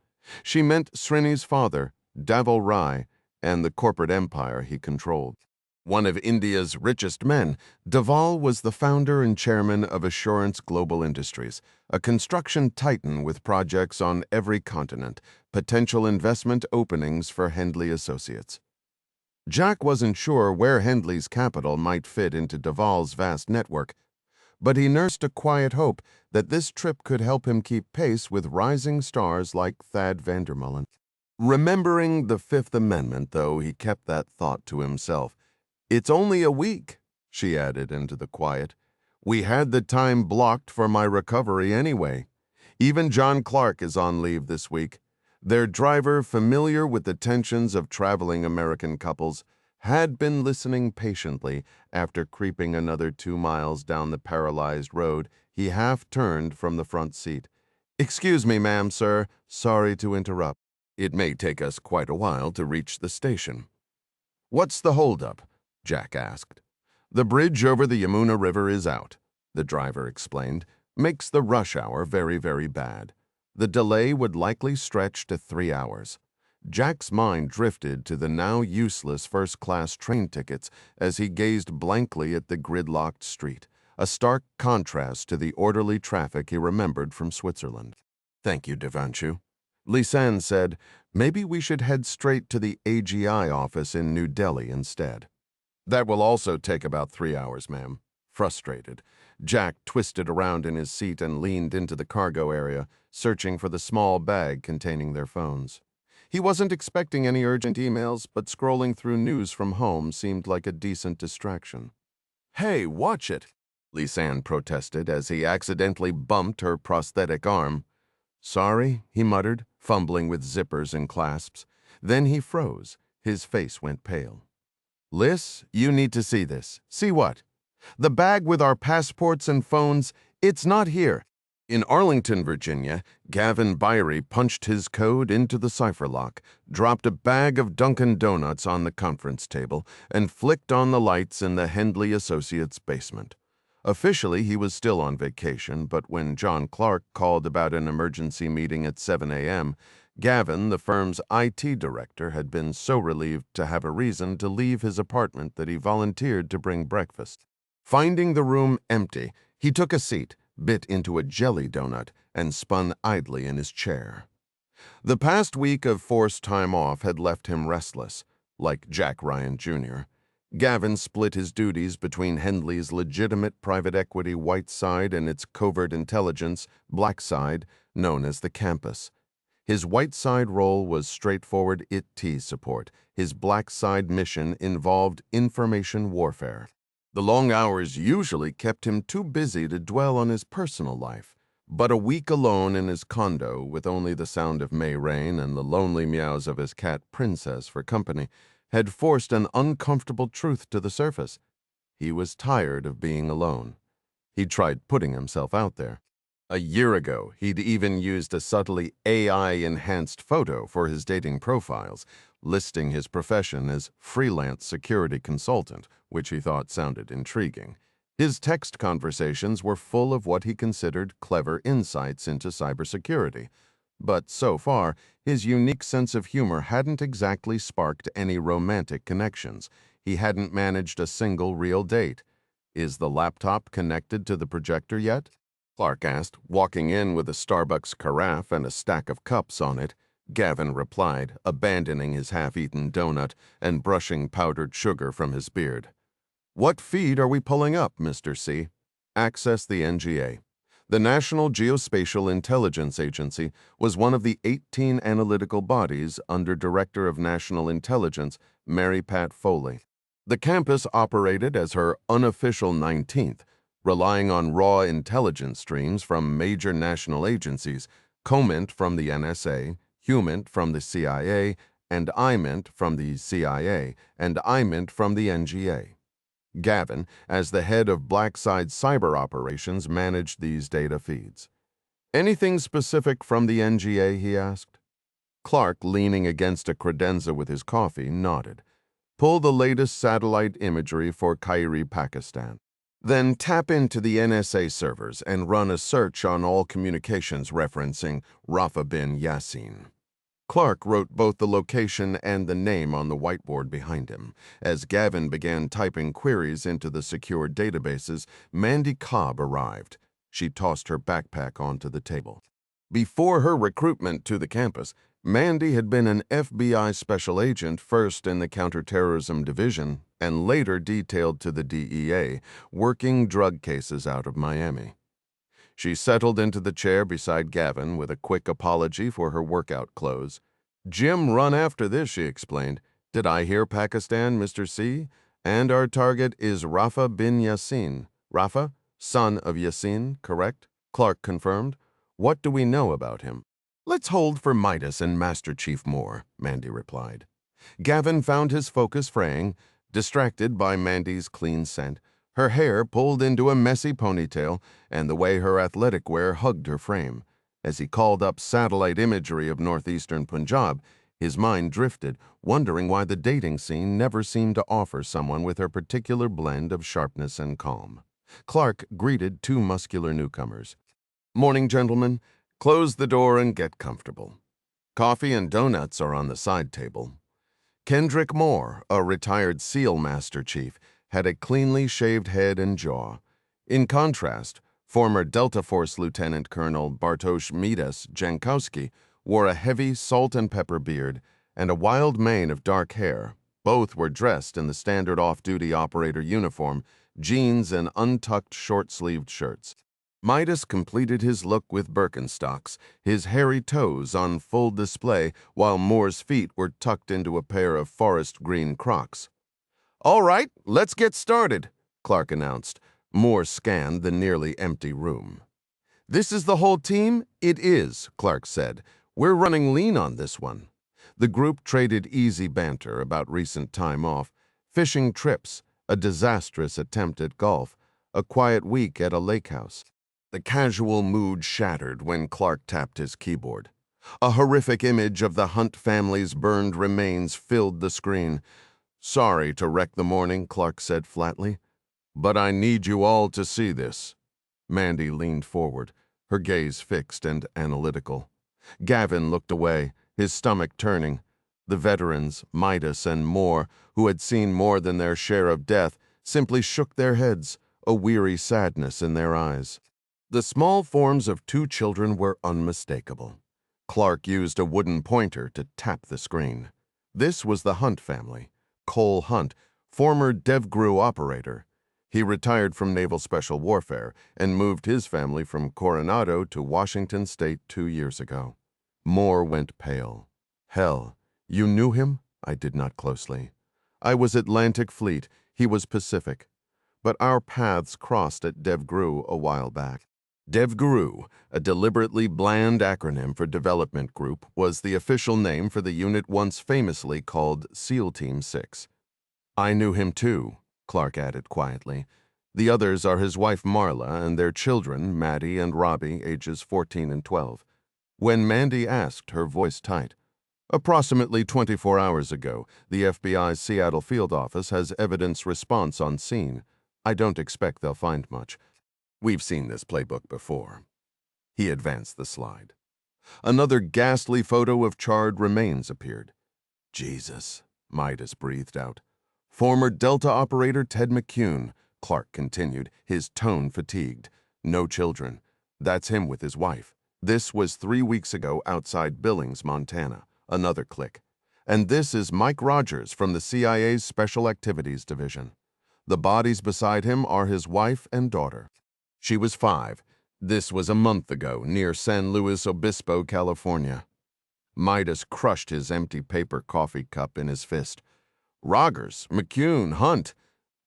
She meant Srini's father, Daval Rai, and the corporate empire he controlled. One of India's richest men, Daval was the founder and chairman of Assurance Global Industries, a construction titan with projects on every continent, potential investment openings for Hendley Associates. Jack wasn't sure where Hendley's capital might fit into Duvall's vast network, but he nursed a quiet hope that this trip could help him keep pace with rising stars like Thad Vandermullen. Remembering the Fifth Amendment, though, he kept that thought to himself. "It's only a week," she added into the quiet. "We had the time blocked for my recovery anyway. Even John Clark is on leave this week." Their driver, familiar with the tensions of traveling American couples, had been listening patiently. After creeping another 2 miles down the paralyzed road, he half-turned from the front seat. "Excuse me, ma'am, sir. Sorry to interrupt. It may take us quite a while to reach the station." "What's the holdup?" Jack asked. "The bridge over the Yamuna River is out," the driver explained. "Makes the rush hour very, very bad. The delay would likely stretch to 3 hours. Jack's mind drifted to the now useless first-class train tickets as he gazed blankly at the gridlocked street, a stark contrast to the orderly traffic he remembered from Switzerland. "Thank you, Devanchu." Lisanne said, "Maybe we should head straight to the AGI office in New Delhi instead." "That will also take about 3 hours, ma'am." Frustrated, Jack twisted around in his seat and leaned into the cargo area, searching for the small bag containing their phones. He wasn't expecting any urgent emails, but scrolling through news from home seemed like a decent distraction. "Hey, watch it," Lisanne protested as he accidentally bumped her prosthetic arm. "Sorry," he muttered, fumbling with zippers and clasps. Then he froze. His face went pale. "Liz, you need to see this." "See what?" "The bag with our passports and phones. It's not here." In Arlington, Virginia, Gavin Byrie punched his code into the cipher lock, dropped a bag of Dunkin' Donuts on the conference table, and flicked on the lights in the Hendley Associates' basement. Officially, he was still on vacation, but when John Clark called about an emergency meeting at 7 a.m., Gavin, the firm's IT director, had been so relieved to have a reason to leave his apartment that he volunteered to bring breakfast. Finding the room empty, he took a seat, bit into a jelly donut, and spun idly in his chair. The past week of forced time off had left him restless, like Jack Ryan Jr. Gavin split his duties between Hendley's legitimate private equity white side and its covert intelligence black side, known as the campus. His white side role was straightforward IT support. His black side mission involved information warfare. The long hours usually kept him too busy to dwell on his personal life, but a week alone in his condo, with only the sound of May rain and the lonely meows of his cat Princess for company, had forced an uncomfortable truth to the surface. He was tired of being alone. He'd tried putting himself out there. A year ago, he'd even used a subtly AI-enhanced photo for his dating profiles, listing his profession as freelance security consultant, which he thought sounded intriguing. His text conversations were full of what he considered clever insights into cybersecurity. But so far, his unique sense of humor hadn't exactly sparked any romantic connections. He hadn't managed a single real date. "Is the laptop connected to the projector yet?" Clark asked, walking in with a Starbucks carafe and a stack of cups on it. Gavin replied, abandoning his half-eaten donut and brushing powdered sugar from his beard. "What feed are we pulling up, Mr. C?" Access the NGA. The National Geospatial Intelligence Agency was one of the 18 analytical bodies under Director of National Intelligence, Mary Pat Foley. The campus operated as her unofficial 19th, relying on raw intelligence streams from major national agencies, COMINT from the NSA, HUMINT from the CIA, and IMINT from the CIA, and IMINT from the NGA. Gavin, as the head of Black Side Cyber Operations, managed these data feeds. "Anything specific from the NGA?" he asked. Clark, leaning against a credenza with his coffee, nodded. "Pull the latest satellite imagery for Kairi, Pakistan. Then tap into the NSA servers and run a search on all communications referencing Rafa bin Yassin." Clark wrote both the location and the name on the whiteboard behind him. As Gavin began typing queries into the secure databases, Mandy Cobb arrived. She tossed her backpack onto the table. Before her recruitment to the campus, Mandy had been an FBI special agent first in the counterterrorism division and later detailed to the DEA, working drug cases out of Miami. She settled into the chair beside Gavin with a quick apology for her workout clothes. "Jim run after this," she explained. "Did I hear Pakistan, Mr. C? And our target is Rafa bin Yassin. Rafa, son of Yassin, correct?" Clark confirmed. "What do we know about him?" "Let's hold for Midas and Master Chief Moore," Mandy replied. Gavin found his focus fraying, distracted by Mandy's clean scent, her hair pulled into a messy ponytail, and the way her athletic wear hugged her frame. As he called up satellite imagery of northeastern Punjab, his mind drifted, wondering why the dating scene never seemed to offer someone with her particular blend of sharpness and calm. Clark greeted two muscular newcomers. "Morning, gentlemen. Close the door and get comfortable. Coffee and donuts are on the side table." Kendrick Moore, a retired SEAL Master Chief, had a cleanly shaved head and jaw. In contrast, former Delta Force Lieutenant Colonel Bartosz Midas Jankowski wore a heavy salt and pepper beard and a wild mane of dark hair. Both were dressed in the standard off-duty operator uniform, jeans and untucked short-sleeved shirts. Midas completed his look with Birkenstocks, his hairy toes on full display while Moore's feet were tucked into a pair of forest green Crocs. "All right, let's get started," Clark announced. Moore scanned the nearly empty room. "This is the whole team?" "It is," Clark said. "We're running lean on this one." The group traded easy banter about recent time off, fishing trips, a disastrous attempt at golf, a quiet week at a lake house. The casual mood shattered when Clark tapped his keyboard. A horrific image of the Hunt family's burned remains filled the screen. "Sorry to wreck the morning," Clark said flatly, "but I need you all to see this." Mandy leaned forward, her gaze fixed and analytical. Gavin looked away, his stomach turning. The veterans, Midas and Moore, who had seen more than their share of death, simply shook their heads, a weary sadness in their eyes. The small forms of two children were unmistakable. Clark used a wooden pointer to tap the screen. This was the Hunt family. Cole Hunt, former DevGru operator. He retired from Naval Special Warfare and moved his family from Coronado to Washington State 2 years ago. Moore went pale. "Hell, you knew him?" "I did not closely. I was Atlantic Fleet, he was Pacific. But our paths crossed at DevGru a while back." DevGru, a deliberately bland acronym for Development Group, was the official name for the unit once famously called SEAL Team 6. "I knew him too," Clark added quietly. "The others are his wife Marla and their children, Maddie and Robbie, ages 14 and 12. When Mandy asked, her voice tight. "Approximately 24 hours ago, the FBI's Seattle field office has evidence response on scene. I don't expect they'll find much. We've seen this playbook before." He advanced the slide. Another ghastly photo of charred remains appeared. "Jesus," Midas breathed out. "Former Delta operator Ted McCune," Clark continued, his tone fatigued. "No children. That's him with his wife. This was 3 weeks ago outside Billings, Montana." Another click. "And this is Mike Rogers from the CIA's Special Activities Division. The bodies beside him are his wife and daughter. She was 5. This was a month ago, near San Luis Obispo, California." Midas crushed his empty paper coffee cup in his fist. "Rogers, McCune, Hunt.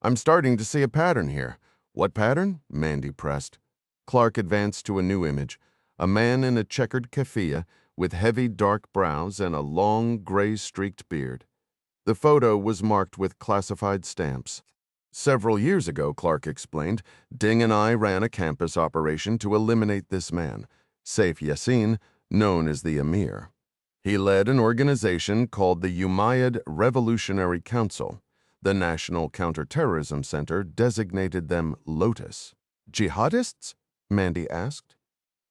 I'm starting to see a pattern here." "What pattern?" Mandy pressed. Clark advanced to a new image, a man in a checkered keffiyeh with heavy dark brows and a long gray-streaked beard. The photo was marked with classified stamps. "Several years ago," Clark explained, "Ding and I ran a campus operation to eliminate this man, Saif Yassin, known as the Emir. He led an organization called the Umayyad Revolutionary Council. The National Counterterrorism Center designated them Lotus." "Jihadists?" Mandy asked.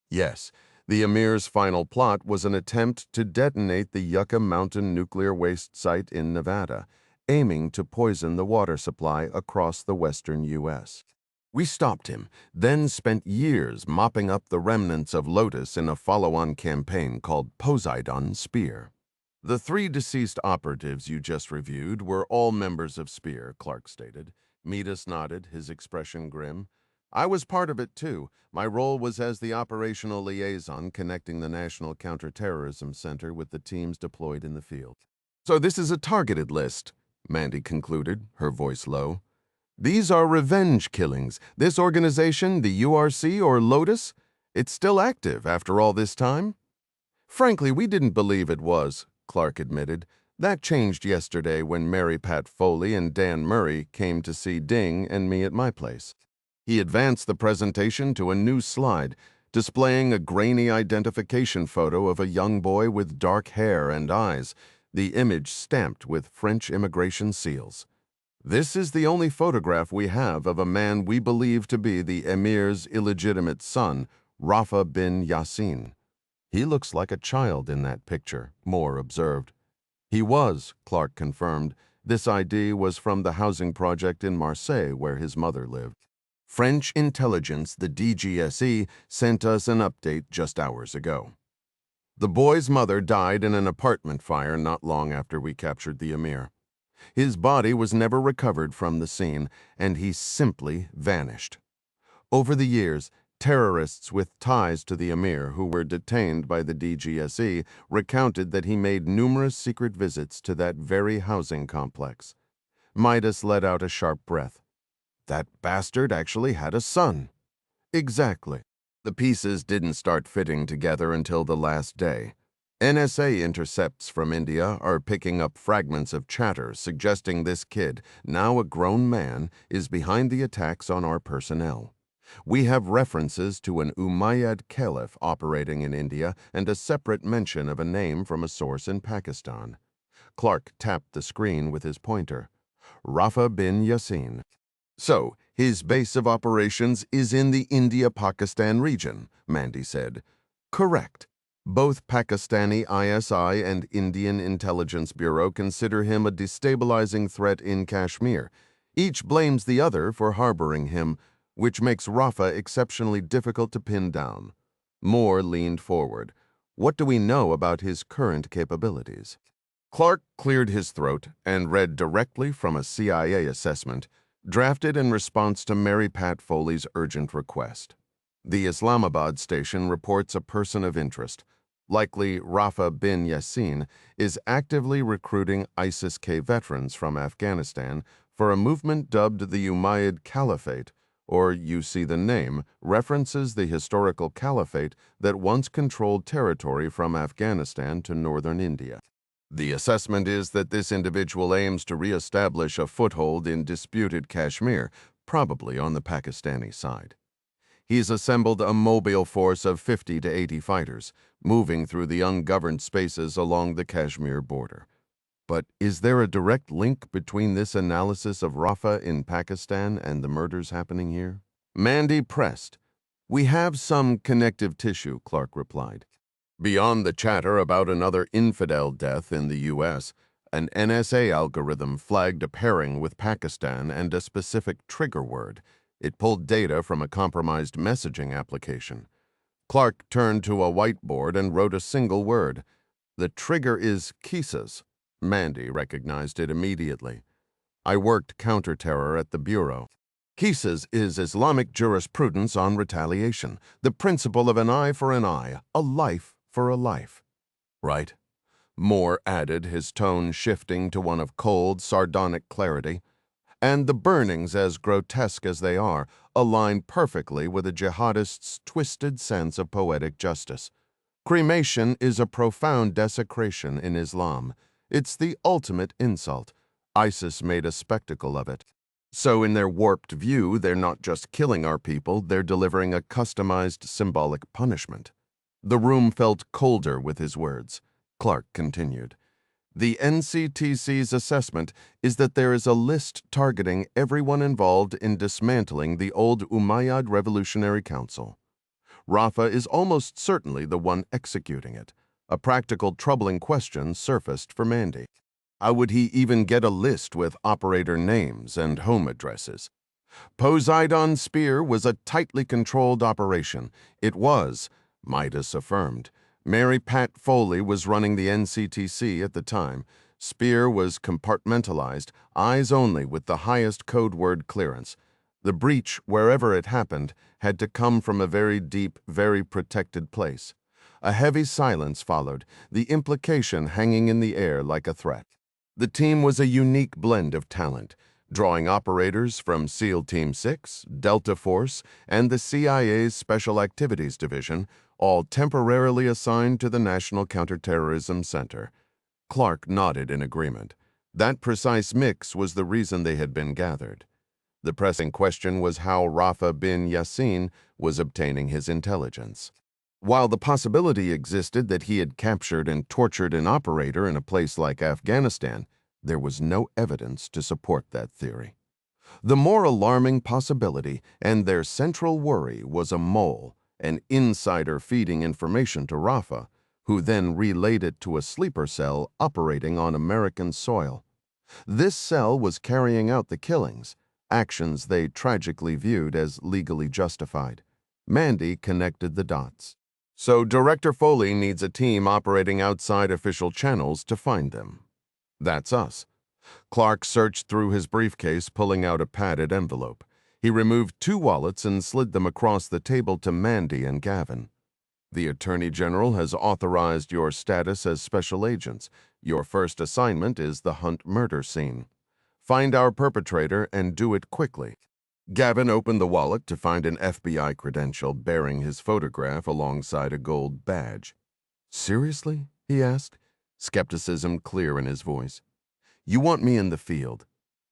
"Yes. The Emir's final plot was an attempt to detonate the Yucca Mountain nuclear waste site in Nevada, aiming to poison the water supply across the western U.S. We stopped him, then spent years mopping up the remnants of Lotus in a follow-on campaign called Poseidon Spear. The 3 deceased operatives you just reviewed were all members of Spear, Clark stated. Midas nodded, his expression grim. I was part of it too. My role was as the operational liaison connecting the National Counterterrorism Center with the teams deployed in the field. So this is a targeted list, Mandy concluded, her voice low. These are revenge killings. This organization, the URC or Lotus, it's still active after all this time? Frankly, we didn't believe it was, Clark admitted. That changed yesterday when Mary Pat Foley and Dan Murray came to see Ding and me at my place. He advanced the presentation to a new slide, displaying a grainy identification photo of a young boy with dark hair and eyes, the image stamped with French immigration seals. This is the only photograph we have of a man we believe to be the emir's illegitimate son, Rafa bin Yassin. He looks like a child in that picture, Moore observed. He was, Clark confirmed. This ID was from the housing project in Marseille where his mother lived. French intelligence, the DGSE, sent us an update just hours ago. The boy's mother died in an apartment fire not long after we captured the emir. His body was never recovered from the scene, and he simply vanished. Over the years, terrorists with ties to the emir who were detained by the DGSE recounted that he made numerous secret visits to that very housing complex. Midas let out a sharp breath. That bastard actually had a son. Exactly. The pieces didn't start fitting together until the last day. NSA intercepts from India are picking up fragments of chatter suggesting this kid, now a grown man, is behind the attacks on our personnel. We have references to an Umayyad caliph operating in India and a separate mention of a name from a source in Pakistan. Clark tapped the screen with his pointer. Rafa bin Yassin. So, his base of operations is in the India-Pakistan region, Mandy said. Correct. Both Pakistani ISI and Indian Intelligence Bureau consider him a destabilizing threat in Kashmir. Each blames the other for harboring him, which makes Rafa exceptionally difficult to pin down. Moore leaned forward. What do we know about his current capabilities? Clark cleared his throat and read directly from a CIA assessment, drafted in response to Mary Pat Foley's urgent request. The Islamabad station reports a person of interest, likely Rafa bin Yassin, is actively recruiting ISIS-K veterans from Afghanistan for a movement dubbed the Umayyad Caliphate, or you see the name, references the historical caliphate that once controlled territory from Afghanistan to northern India. The assessment is that this individual aims to re-establish a foothold in disputed Kashmir, probably on the Pakistani side. He's assembled a mobile force of 50 to 80 fighters, moving through the ungoverned spaces along the Kashmir border. But is there a direct link between this analysis of Rafa in Pakistan and the murders happening here? Mandy pressed. We have some connective tissue, Clark replied. Beyond the chatter about another infidel death in the U.S., an NSA algorithm flagged a pairing with Pakistan and a specific trigger word. It pulled data from a compromised messaging application. Clark turned to a whiteboard and wrote a single word. The trigger is Kisses. Mandy recognized it immediately. I worked counterterror at the Bureau. Kisses is Islamic jurisprudence on retaliation, the principle of an eye for an eye, a life for a life. Right? Moore added, his tone shifting to one of cold, sardonic clarity. And the burnings, as grotesque as they are, align perfectly with a jihadist's twisted sense of poetic justice. Cremation is a profound desecration in Islam. It's the ultimate insult. ISIS made a spectacle of it. So in their warped view, they're not just killing our people, they're delivering a customized symbolic punishment. The room felt colder with his words. Clark continued. The NCTC's assessment is that there is a list targeting everyone involved in dismantling the old Umayyad Revolutionary Council. Rafa is almost certainly the one executing it. A practical, troubling question surfaced for Mandy. How would he even get a list with operator names and home addresses? Poseidon's spear was a tightly controlled operation. It was, Midas affirmed. Mary Pat Foley was running the NCTC at the time. Spear was compartmentalized, eyes only with the highest code word clearance. The breach, wherever it happened, had to come from a very deep, very protected place. A heavy silence followed, the implication hanging in the air like a threat. The team was a unique blend of talent, drawing operators from SEAL Team 6, Delta Force, and the CIA's Special Activities Division, all temporarily assigned to the National Counterterrorism Center. Clark nodded in agreement. That precise mix was the reason they had been gathered. The pressing question was how Rafa bin Yassin was obtaining his intelligence. While the possibility existed that he had captured and tortured an operator in a place like Afghanistan, there was no evidence to support that theory. The more alarming possibility, and their central worry, was a mole, an insider feeding information to Rafa, who then relayed it to a sleeper cell operating on American soil. This cell was carrying out the killings, actions they tragically viewed as legally justified. Mandy connected the dots. So Director Foley needs a team operating outside official channels to find them. That's us. Clark searched through his briefcase, pulling out a padded envelope. He removed 2 wallets and slid them across the table to Mandy and Gavin. The Attorney General has authorized your status as special agents. Your first assignment is the Hunt murder scene. Find our perpetrator and do it quickly. Gavin opened the wallet to find an FBI credential bearing his photograph alongside a gold badge. Seriously? He asked, skepticism clear in his voice. You want me in the field?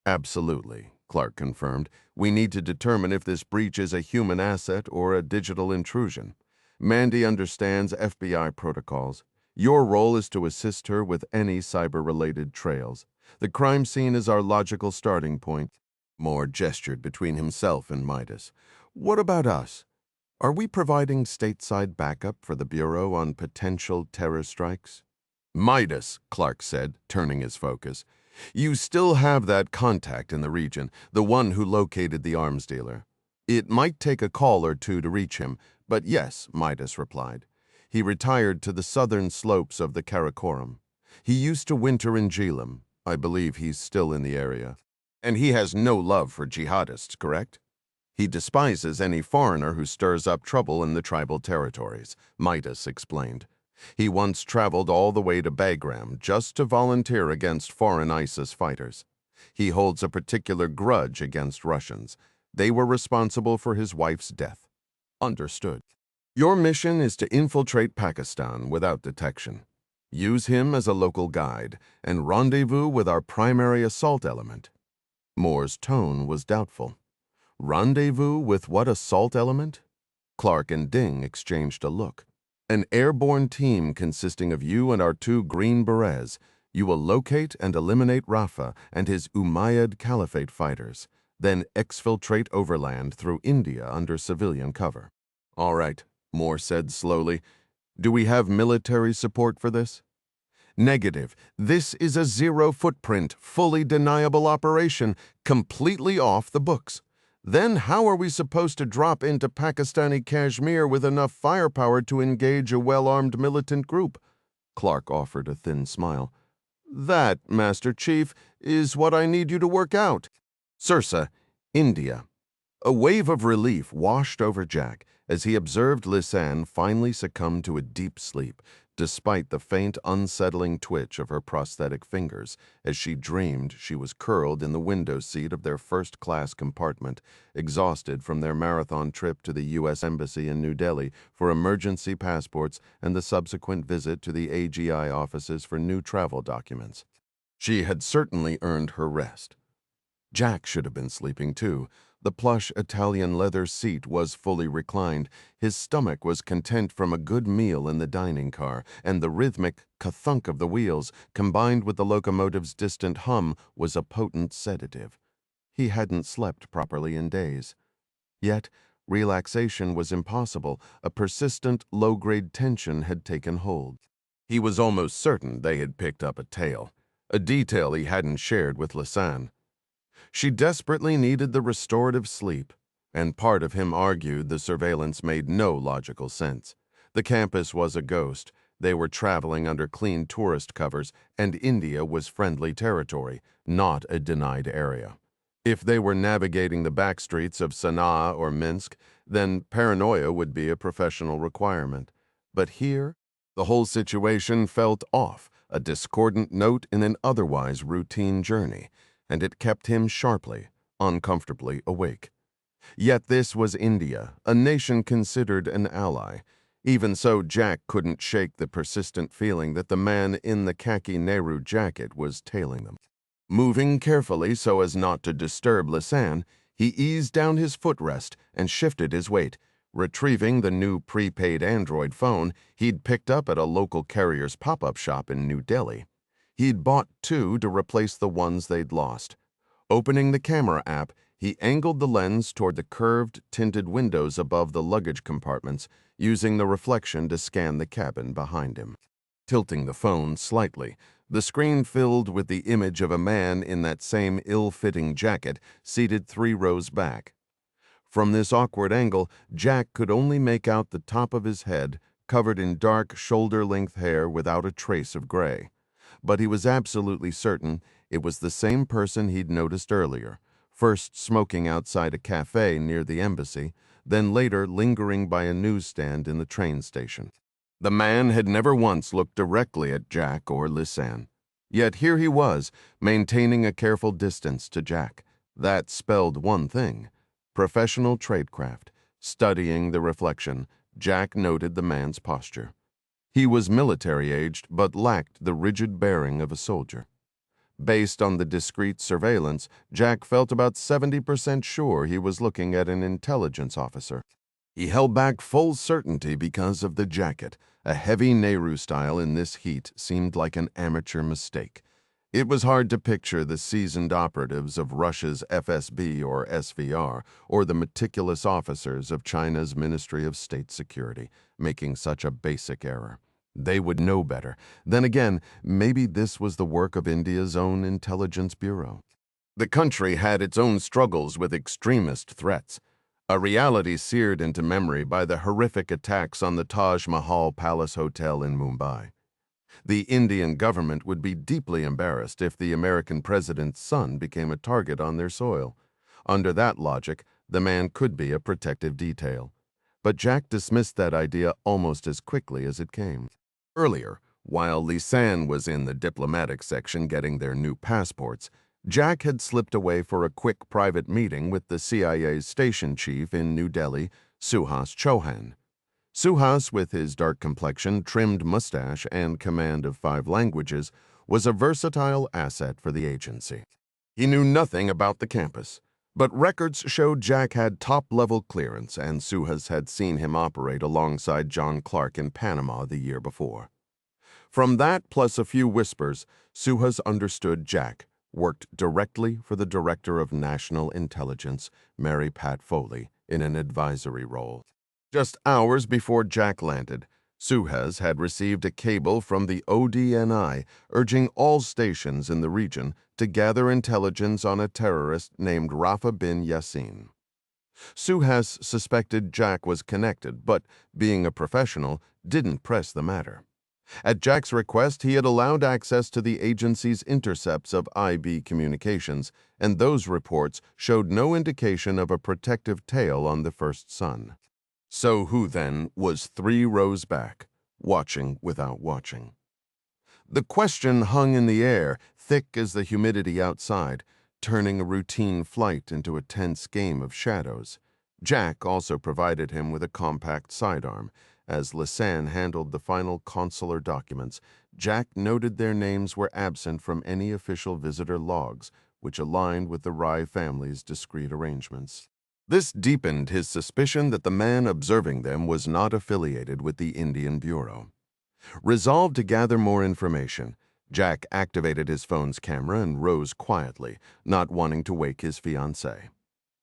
Absolutely, Clark confirmed. We need to determine if this breach is a human asset or a digital intrusion. Mandy understands FBI protocols. Your role is to assist her with any cyber-related trails. The crime scene is our logical starting point. Moore gestured between himself and Midas. What about us? Are we providing stateside backup for the Bureau on potential terror strikes? Midas, Clark said, turning his focus. You still have that contact in the region, the one who located the arms dealer. It might take a call or two to reach him, but yes, Midas replied. He retired to the southern slopes of the Karakoram. He used to winter in Jhelum. I believe he's still in the area. And he has no love for jihadists, correct? He despises any foreigner who stirs up trouble in the tribal territories, Midas explained. He once traveled all the way to Bagram just to volunteer against foreign ISIS fighters. He holds a particular grudge against Russians. They were responsible for his wife's death. Understood. Your mission is to infiltrate Pakistan without detection. Use him as a local guide and rendezvous with our primary assault element. Moore's tone was doubtful. Rendezvous with what assault element? Clark and Ding exchanged a look. An airborne team consisting of you and our 2 Green Berets. You will locate and eliminate Rafa and his Umayyad Caliphate fighters, then exfiltrate overland through India under civilian cover. All right, Moore said slowly. Do we have military support for this? Negative. This is a zero-footprint, fully deniable operation, completely off the books. Then how are we supposed to drop into Pakistani Kashmir with enough firepower to engage a well-armed militant group? Clark offered a thin smile. That, Master Chief, is what I need you to work out. Sirsa, India. A wave of relief washed over Jack as he observed Lisanne finally succumb to a deep sleep, despite the faint, unsettling twitch of her prosthetic fingers, as she dreamed she was curled in the window seat of their first-class compartment, exhausted from their marathon trip to the U.S. Embassy in New Delhi for emergency passports and the subsequent visit to the AGI offices for new travel documents. She had certainly earned her rest. Jack should have been sleeping too. The plush Italian leather seat was fully reclined. His stomach was content from a good meal in the dining car, and the rhythmic ka-thunk of the wheels, combined with the locomotive's distant hum, was a potent sedative. He hadn't slept properly in days. Yet, relaxation was impossible. A persistent, low-grade tension had taken hold. He was almost certain they had picked up a tail, a detail he hadn't shared with Lisanne. She desperately needed the restorative sleep, and part of him argued the surveillance made no logical sense. The campus was a ghost. They were traveling under clean tourist covers, and India was friendly territory, not a denied area. If they were navigating the backstreets of Sana'a or Minsk, then paranoia would be a professional requirement. But here, the whole situation felt off, a discordant note in an otherwise routine journey, and it kept him sharply, uncomfortably awake. Yet this was India, a nation considered an ally. Even so, Jack couldn't shake the persistent feeling that the man in the khaki Nehru jacket was tailing them. Moving carefully so as not to disturb Lisanne, he eased down his footrest and shifted his weight, retrieving the new prepaid Android phone he'd picked up at a local carrier's pop-up shop in New Delhi. He'd bought two to replace the ones they'd lost. Opening the camera app, he angled the lens toward the curved, tinted windows above the luggage compartments, using the reflection to scan the cabin behind him. Tilting the phone slightly, the screen filled with the image of a man in that same ill-fitting jacket seated 3 rows back. From this awkward angle, Jack could only make out the top of his head, covered in dark, shoulder-length hair without a trace of gray. But he was absolutely certain it was the same person he'd noticed earlier, first smoking outside a cafe near the embassy, then later lingering by a newsstand in the train station. The man had never once looked directly at Jack or Lisanne. Yet here he was, maintaining a careful distance to Jack. That spelled one thing: professional tradecraft. Studying the reflection, Jack noted the man's posture. He was military-aged, but lacked the rigid bearing of a soldier. Based on the discreet surveillance, Jack felt about 70% sure he was looking at an intelligence officer. He held back full certainty because of the jacket. A heavy Nehru style in this heat seemed like an amateur mistake. It was hard to picture the seasoned operatives of Russia's FSB or SVR, or the meticulous officers of China's Ministry of State Security, making such a basic error. They would know better. Then again, maybe this was the work of India's own intelligence bureau. The country had its own struggles with extremist threats, a reality seared into memory by the horrific attacks on the Taj Mahal Palace Hotel in Mumbai. The Indian government would be deeply embarrassed if the American president's son became a target on their soil. Under that logic, the man could be a protective detail. But Jack dismissed that idea almost as quickly as it came. Earlier, while Lisanne was in the diplomatic section getting their new passports, Jack had slipped away for a quick private meeting with the CIA's station chief in New Delhi, Suhas Chauhan. Suhas, with his dark complexion, trimmed mustache, and command of 5 languages, was a versatile asset for the agency. He knew nothing about the campus, but records showed Jack had top-level clearance, and Suhas had seen him operate alongside John Clark in Panama the year before. From that, plus a few whispers, Suhas understood Jack worked directly for the Director of National Intelligence, Mary Pat Foley, in an advisory role. Just hours before Jack landed, Suhas had received a cable from the ODNI urging all stations in the region to gather intelligence on a terrorist named Rafa bin Yassin. Suhas suspected Jack was connected, but, being a professional, didn't press the matter. At Jack's request, he had allowed access to the agency's intercepts of IB communications, and those reports showed no indication of a protective tail on the first son. So who, then, was 3 rows back, watching without watching? The question hung in the air, thick as the humidity outside, turning a routine flight into a tense game of shadows. Jack also provided him with a compact sidearm. As Lisanne handled the final consular documents, Jack noted their names were absent from any official visitor logs, which aligned with the Rai family's discreet arrangements. This deepened his suspicion that the man observing them was not affiliated with the Indian Bureau. Resolved to gather more information, Jack activated his phone's camera and rose quietly, not wanting to wake his fiancée.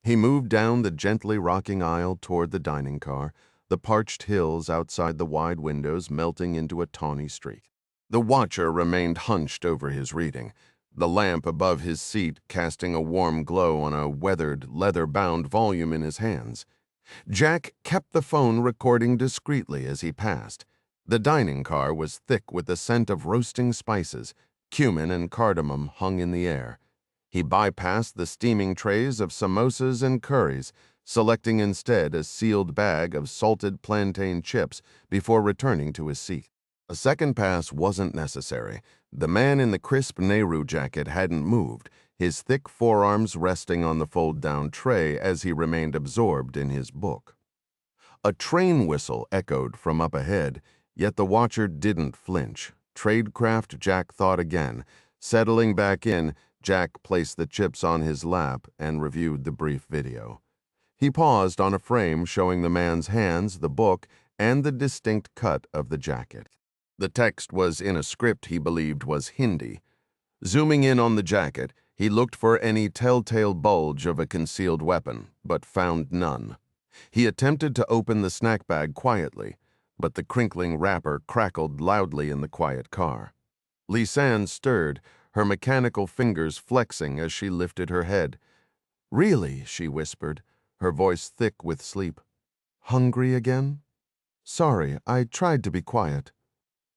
He moved down the gently rocking aisle toward the dining car, the parched hills outside the wide windows melting into a tawny streak. The watcher remained hunched over his reading. the lamp above his seat casting a warm glow on a weathered, leather-bound volume in his hands. Jack kept the phone recording discreetly as he passed. The dining car was thick with the scent of roasting spices. Cumin and cardamom hung in the air. He bypassed the steaming trays of samosas and curries, selecting instead a sealed bag of salted plantain chips before returning to his seat. A second pass wasn't necessary. The man in the crisp Nehru jacket hadn't moved, his thick forearms resting on the fold-down tray as he remained absorbed in his book. A train whistle echoed from up ahead, yet the watcher didn't flinch. Tradecraft, Jack thought again. Settling back in, Jack placed the chips on his lap and reviewed the brief video. He paused on a frame showing the man's hands, the book, and the distinct cut of the jacket. The text was in a script he believed was Hindi. Zooming in on the jacket, he looked for any telltale bulge of a concealed weapon, but found none. He attempted to open the snack bag quietly, but the crinkling wrapper crackled loudly in the quiet car. Lisanne stirred, her mechanical fingers flexing as she lifted her head. "Really?" she whispered, her voice thick with sleep. "Hungry again? Sorry, I tried to be quiet.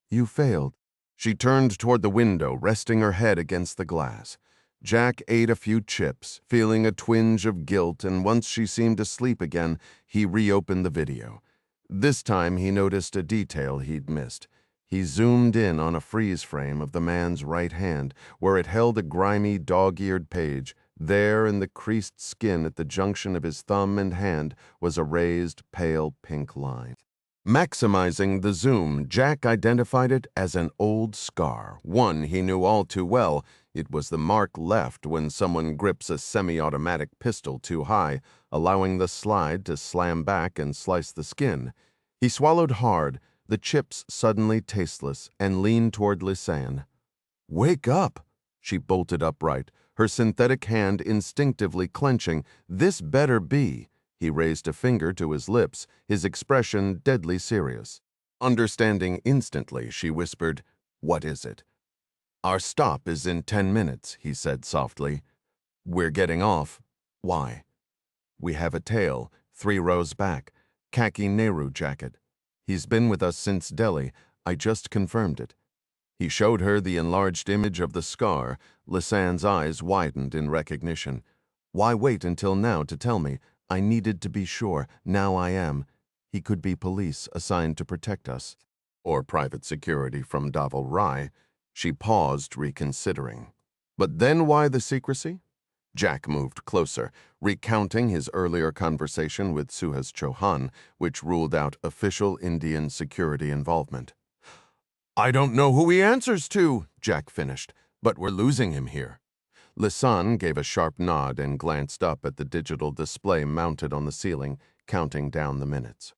You failed." She turned toward the window, resting her head against the glass. Jack ate a few chips, feeling a twinge of guilt, and once she seemed to sleep again, he reopened the video. This time he noticed a detail he'd missed. He zoomed in on a freeze frame of the man's right hand, where it held a grimy, dog-eared page. There, in the creased skin at the junction of his thumb and hand, was a raised, pale pink line. Maximizing the zoom, Jack identified it as an old scar, one he knew all too well. It was the mark left when someone grips a semi-automatic pistol too high, allowing the slide to slam back and slice the skin. He swallowed hard, the chips suddenly tasteless, and leaned toward Lisanne. "Wake up!" She bolted upright, her synthetic hand instinctively clenching. "This better be." He raised a finger to his lips, his expression deadly serious. Understanding instantly, she whispered, "What is it?" "Our stop is in 10 minutes, he said softly. "We're getting off." "Why?" "We have a tail, 3 rows back, khaki Nehru jacket. He's been with us since Delhi. I just confirmed it." He showed her the enlarged image of the scar. Lisanne's eyes widened in recognition. "Why wait until now to tell me? I needed to be sure. Now I am. He could be police assigned to protect us. Or private security from Davil Rai." She paused, reconsidering. But then why the secrecy? Jack moved closer, recounting his earlier conversation with Suhas Chauhan, which ruled out official Indian security involvement. "I don't know who he answers to," Jack finished, "but we're losing him here." Lisanne gave a sharp nod and glanced up at the digital display mounted on the ceiling, counting down the minutes.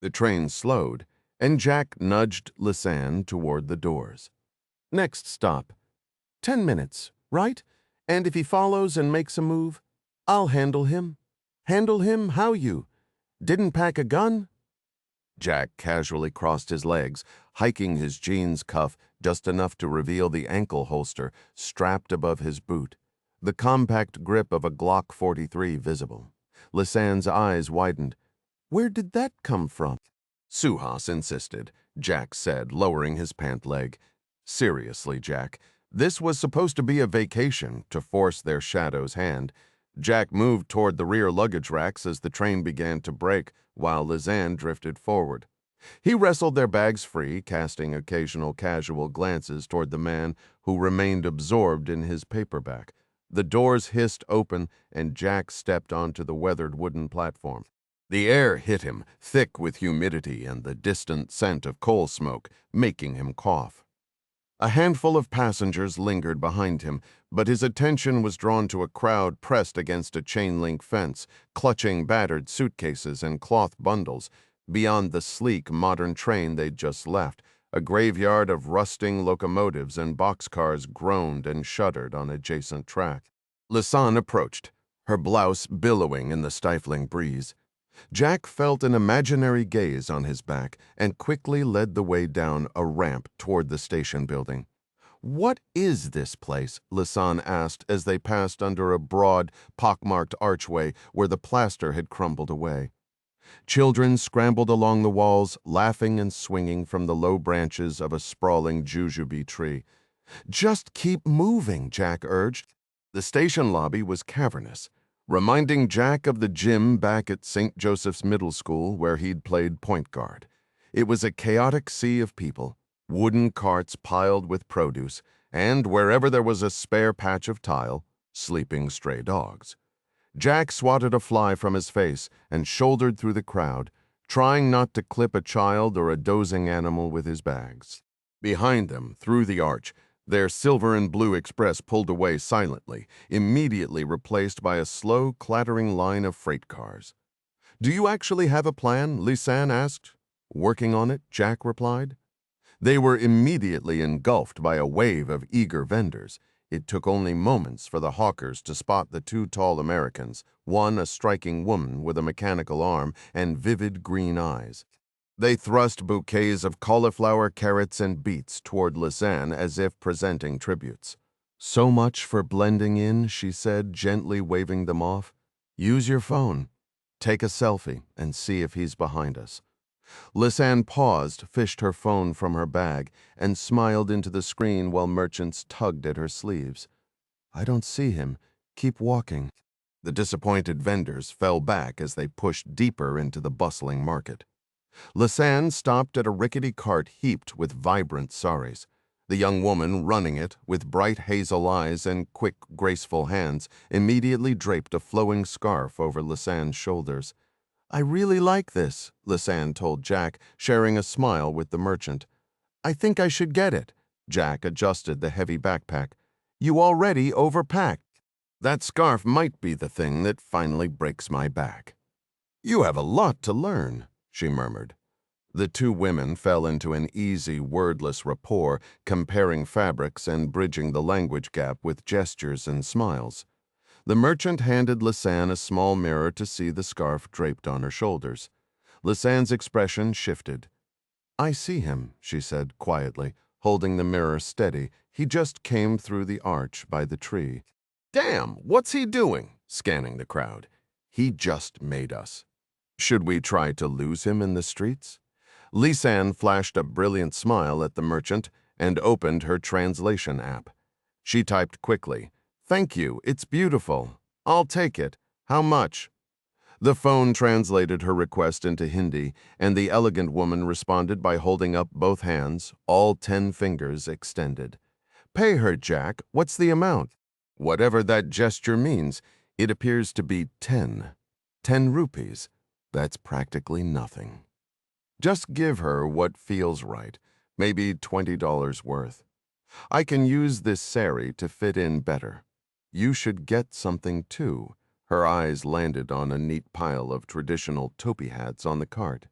The train slowed, and Jack nudged Lisanne toward the doors. "Next stop. 10 minutes, right? And if he follows and makes a move, I'll handle him." "Handle him? How you? Didn't pack a gun?" Jack casually crossed his legs, hiking his jeans cuff just enough to reveal the ankle holster strapped above his boot, the compact grip of a Glock 43 visible. Lisanne's eyes widened. "Where did that come from?" "Suhas insisted," Jack said, lowering his pant leg. "Seriously, Jack, this was supposed to be a vacation, to force their shadow's hand." Jack moved toward the rear luggage racks as the train began to brake, while Lisanne drifted forward. He wrestled their bags free, casting occasional casual glances toward the man who remained absorbed in his paperback. The doors hissed open, and Jack stepped onto the weathered wooden platform. The air hit him, thick with humidity and the distant scent of coal smoke, making him cough. A handful of passengers lingered behind him, but his attention was drawn to a crowd pressed against a chain-link fence, clutching battered suitcases and cloth bundles. Beyond the sleek, modern train they'd just left, a graveyard of rusting locomotives and boxcars groaned and shuddered on adjacent track. Lisanne approached, her blouse billowing in the stifling breeze. Jack felt an imaginary gaze on his back and quickly led the way down a ramp toward the station building. "What is this place?" Lisanne asked as they passed under a broad, pockmarked archway where the plaster had crumbled away. Children scrambled along the walls, laughing and swinging from the low branches of a sprawling jujube tree. "Just keep moving," Jack urged. The station lobby was cavernous, reminding Jack of the gym back at St. Joseph's Middle School where he'd played point guard. It was a chaotic sea of people, wooden carts piled with produce, and wherever there was a spare patch of tile, sleeping stray dogs. Jack swatted a fly from his face and shouldered through the crowd, trying not to clip a child or a dozing animal with his bags. Behind them, through the arch, their silver and blue express pulled away silently, immediately replaced by a slow, clattering line of freight cars. "Do you actually have a plan?" Lisanne asked. "Working on it," Jack replied. They were immediately engulfed by a wave of eager vendors. It took only moments for the hawkers to spot the two tall Americans, one a striking woman with a mechanical arm and vivid green eyes. They thrust bouquets of cauliflower, carrots, and beets toward Lisanne as if presenting tributes. "So much for blending in," she said, gently waving them off. "Use your phone. Take a selfie and see if he's behind us." Lisanne paused, fished her phone from her bag, and smiled into the screen while merchants tugged at her sleeves. "I don't see him. Keep walking." The disappointed vendors fell back as they pushed deeper into the bustling market. Lisanne stopped at a rickety cart heaped with vibrant saris. The young woman running it, with bright hazel eyes and quick, graceful hands, immediately draped a flowing scarf over Lisanne's shoulders. "I really like this," Lisanne told Jack, sharing a smile with the merchant. "I think I should get it." Jack adjusted the heavy backpack. "You already overpacked." "That scarf might be the thing that finally breaks my back." "You have a lot to learn," she murmured. The two women fell into an easy, wordless rapport, comparing fabrics and bridging the language gap with gestures and smiles. The merchant handed Lisanne a small mirror to see the scarf draped on her shoulders. Lisanne's expression shifted. "I see him," she said quietly, holding the mirror steady. "He just came through the arch by the tree." "Damn, what's he doing?" Scanning the crowd. "He just made us." "Should we try to lose him in the streets?" Lisanne flashed a brilliant smile at the merchant and opened her translation app. She typed quickly, "Thank you, it's beautiful. I'll take it. How much?" The phone translated her request into Hindi, and the elegant woman responded by holding up both hands, all 10 fingers extended. "Pay her, Jack. What's the amount?" "Whatever that gesture means, it appears to be 10. 10 rupees. That's practically nothing. Just give her what feels right, maybe $20 worth. I can use this sari to fit in better. You should get something too." Her eyes landed on a neat pile of traditional topi hats on the cart.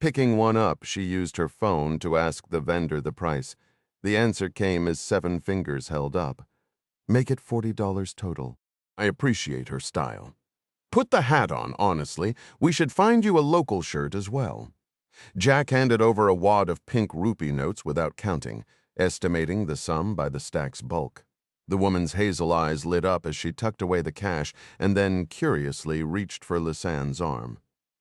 Picking one up, she used her phone to ask the vendor the price. The answer came as 7 fingers held up. "Make it $40 total." I appreciate her style. "Put the hat on, honestly. We should find you a local shirt as well." Jack handed over a wad of pink rupee notes without counting, estimating the sum by the stack's bulk. The woman's hazel eyes lit up as she tucked away the cash and then, curiously, reached for Lisanne's arm.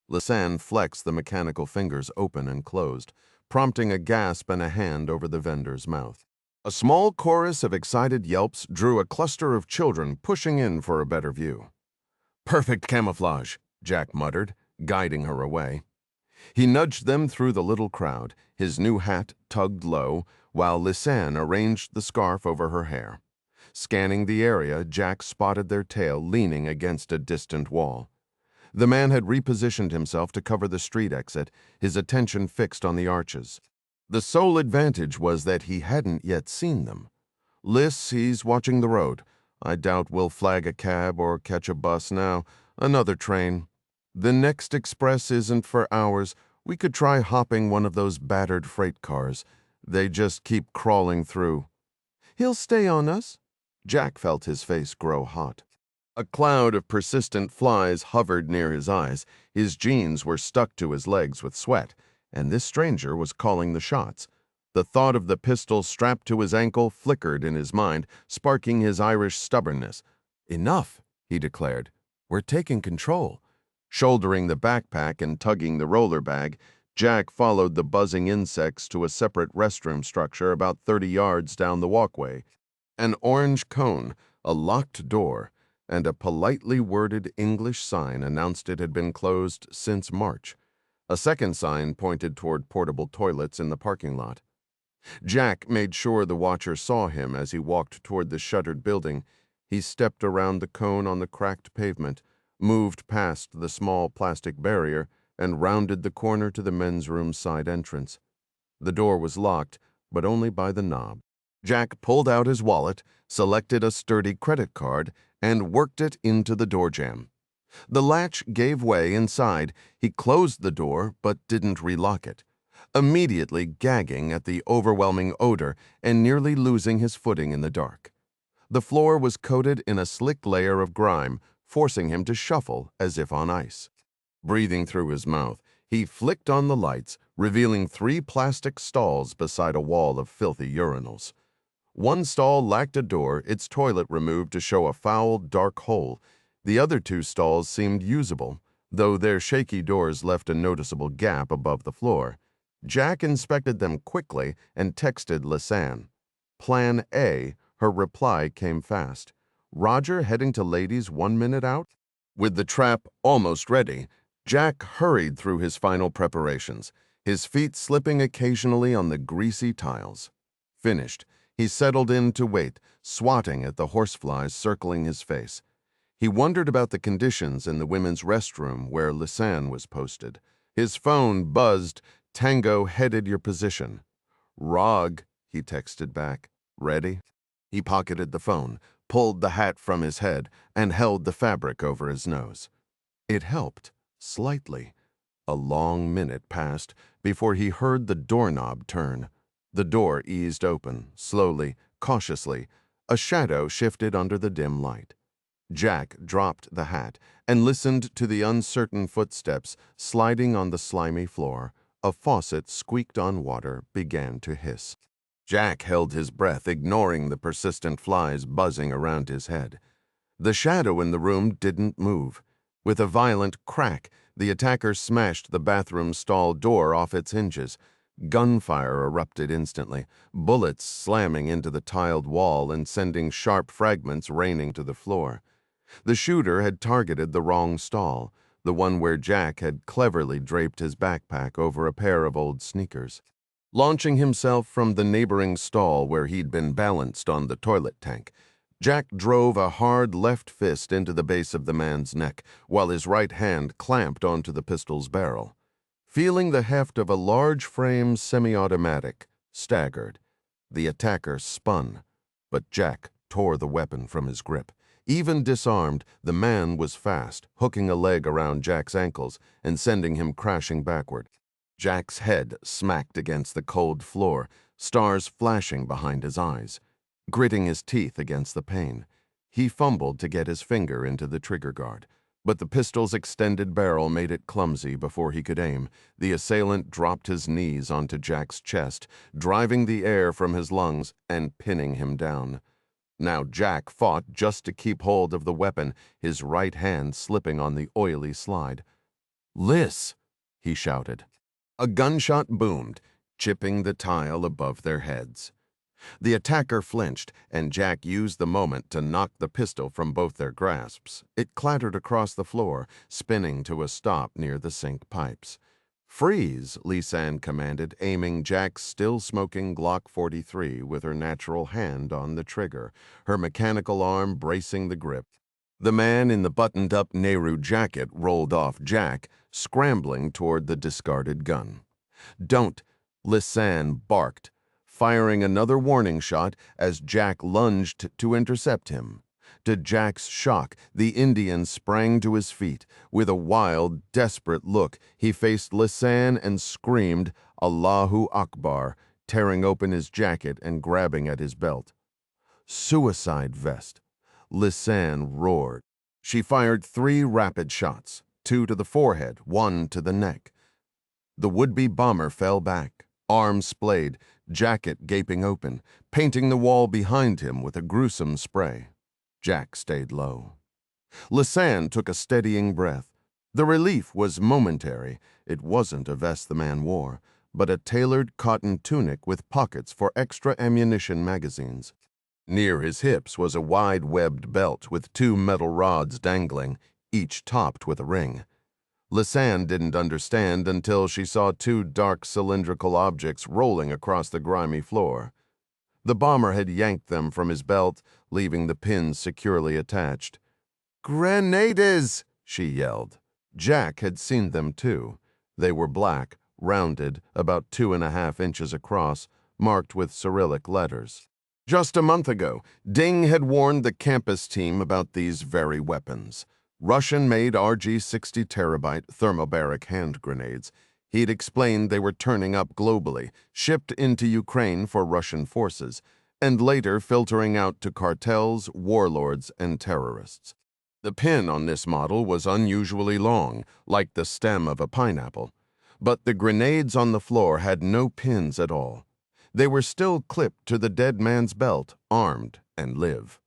Lisanne flexed the mechanical fingers open and closed, prompting a gasp and a hand over the vendor's mouth. A small chorus of excited yelps drew a cluster of children pushing in for a better view. "Perfect camouflage," Jack muttered, guiding her away. He nudged them through the little crowd, his new hat tugged low, while Lisanne arranged the scarf over her hair. Scanning the area, Jack spotted their tail leaning against a distant wall. The man had repositioned himself to cover the street exit, his attention fixed on the arches. The sole advantage was that he hadn't yet seen them. "Liz, he's watching the road. I doubt we'll flag a cab or catch a bus now. Another train. The next express isn't for hours. We could try hopping one of those battered freight cars. They just keep crawling through." "He'll stay on us?" Jack felt his face grow hot. A cloud of persistent flies hovered near his eyes. His jeans were stuck to his legs with sweat, and this stranger was calling the shots. The thought of the pistol strapped to his ankle flickered in his mind, sparking his Irish stubbornness. "Enough," he declared. "We're taking control." Shouldering the backpack and tugging the roller bag, Jack followed the buzzing insects to a separate restroom structure about 30 yards down the walkway. An orange cone, a locked door, and a politely worded English sign announced it had been closed since March. A second sign pointed toward portable toilets in the parking lot. Jack made sure the watcher saw him as he walked toward the shuttered building. He stepped around the cone on the cracked pavement, moved past the small plastic barrier, and rounded the corner to the men's room side entrance. The door was locked, but only by the knob. Jack pulled out his wallet, selected a sturdy credit card, and worked it into the door jamb. The latch gave way inside. He closed the door, but didn't relock it, immediately gagging at the overwhelming odor and nearly losing his footing in the dark. The floor was coated in a slick layer of grime, forcing him to shuffle as if on ice. Breathing through his mouth, he flicked on the lights, revealing 3 plastic stalls beside a wall of filthy urinals. One stall lacked a door, its toilet removed to show a foul, dark hole. The other 2 stalls seemed usable, though their shaky doors left a noticeable gap above the floor. Jack inspected them quickly and texted Lisanne. Plan A. Her reply came fast. "Roger heading to ladies 1 minute out?" With the trap almost ready, Jack hurried through his final preparations, his feet slipping occasionally on the greasy tiles. Finished, he settled in to wait, swatting at the horseflies circling his face. He wondered about the conditions in the women's restroom where Lisanne was posted. His phone buzzed. "Tango headed your position." "Rog," he texted back. "Ready?" He pocketed the phone, pulled the hat from his head, and held the fabric over his nose. It helped, slightly. A long minute passed before he heard the doorknob turn. The door eased open, slowly, cautiously. A shadow shifted under the dim light. Jack dropped the hat and listened to the uncertain footsteps sliding on the slimy floor. A faucet squeaked on water, began to hiss. Jack held his breath, ignoring the persistent flies buzzing around his head. The shadow in the room didn't move. With a violent crack, the attacker smashed the bathroom stall door off its hinges. Gunfire erupted instantly, bullets slamming into the tiled wall and sending sharp fragments raining to the floor. The shooter had targeted the wrong stall, the one where Jack had cleverly draped his backpack over a pair of old sneakers. Launching himself from the neighboring stall where he'd been balanced on the toilet tank, Jack drove a hard left fist into the base of the man's neck, while his right hand clamped onto the pistol's barrel. Feeling the heft of a large-frame semi-automatic, staggered. The attacker spun, but Jack tore the weapon from his grip. Even disarmed, the man was fast, hooking a leg around Jack's ankles and sending him crashing backward. Jack's head smacked against the cold floor, stars flashing behind his eyes. Gritting his teeth against the pain, he fumbled to get his finger into the trigger guard, but the pistol's extended barrel made it clumsy before he could aim. The assailant dropped his knees onto Jack's chest, driving the air from his lungs and pinning him down. Now Jack fought just to keep hold of the weapon, his right hand slipping on the oily slide. "Liz!" he shouted. A gunshot boomed, chipping the tile above their heads. The attacker flinched, and Jack used the moment to knock the pistol from both their grasps. It clattered across the floor, spinning to a stop near the sink pipes. "Freeze," Lisanne commanded, aiming Jack's still-smoking Glock 43 with her natural hand on the trigger, her mechanical arm bracing the grip. The man in the buttoned-up Nehru jacket rolled off Jack, scrambling toward the discarded gun. "Don't!" Lisanne barked, firing another warning shot as Jack lunged to intercept him. To Jack's shock, the Indian sprang to his feet. With a wild, desperate look, he faced Lisanne and screamed, "Allahu Akbar," tearing open his jacket and grabbing at his belt. "Suicide vest," Lisanne roared. She fired 3 rapid shots, 2 to the forehead, 1 to the neck. The would-be bomber fell back, arms splayed, jacket gaping open, painting the wall behind him with a gruesome spray. Jack stayed low. Lisanne took a steadying breath. The relief was momentary. It wasn't a vest the man wore, but a tailored cotton tunic with pockets for extra ammunition magazines. Near his hips was a wide-webbed belt with 2 metal rods dangling, each topped with a ring. Lisanne didn't understand until she saw 2 dark cylindrical objects rolling across the grimy floor. The bomber had yanked them from his belt, leaving the pins securely attached. "Grenades!" she yelled. Jack had seen them too. They were black, rounded, about 2.5 inches across, marked with Cyrillic letters. Just a month ago, Ding had warned the campus team about these very weapons. Russian-made RG-60 terabyte thermobaric hand grenades. He'd explained they were turning up globally, shipped into Ukraine for Russian forces, and later filtering out to cartels, warlords, and terrorists. The pin on this model was unusually long, like the stem of a pineapple. But the grenades on the floor had no pins at all. They were still clipped to the dead man's belt, armed and live.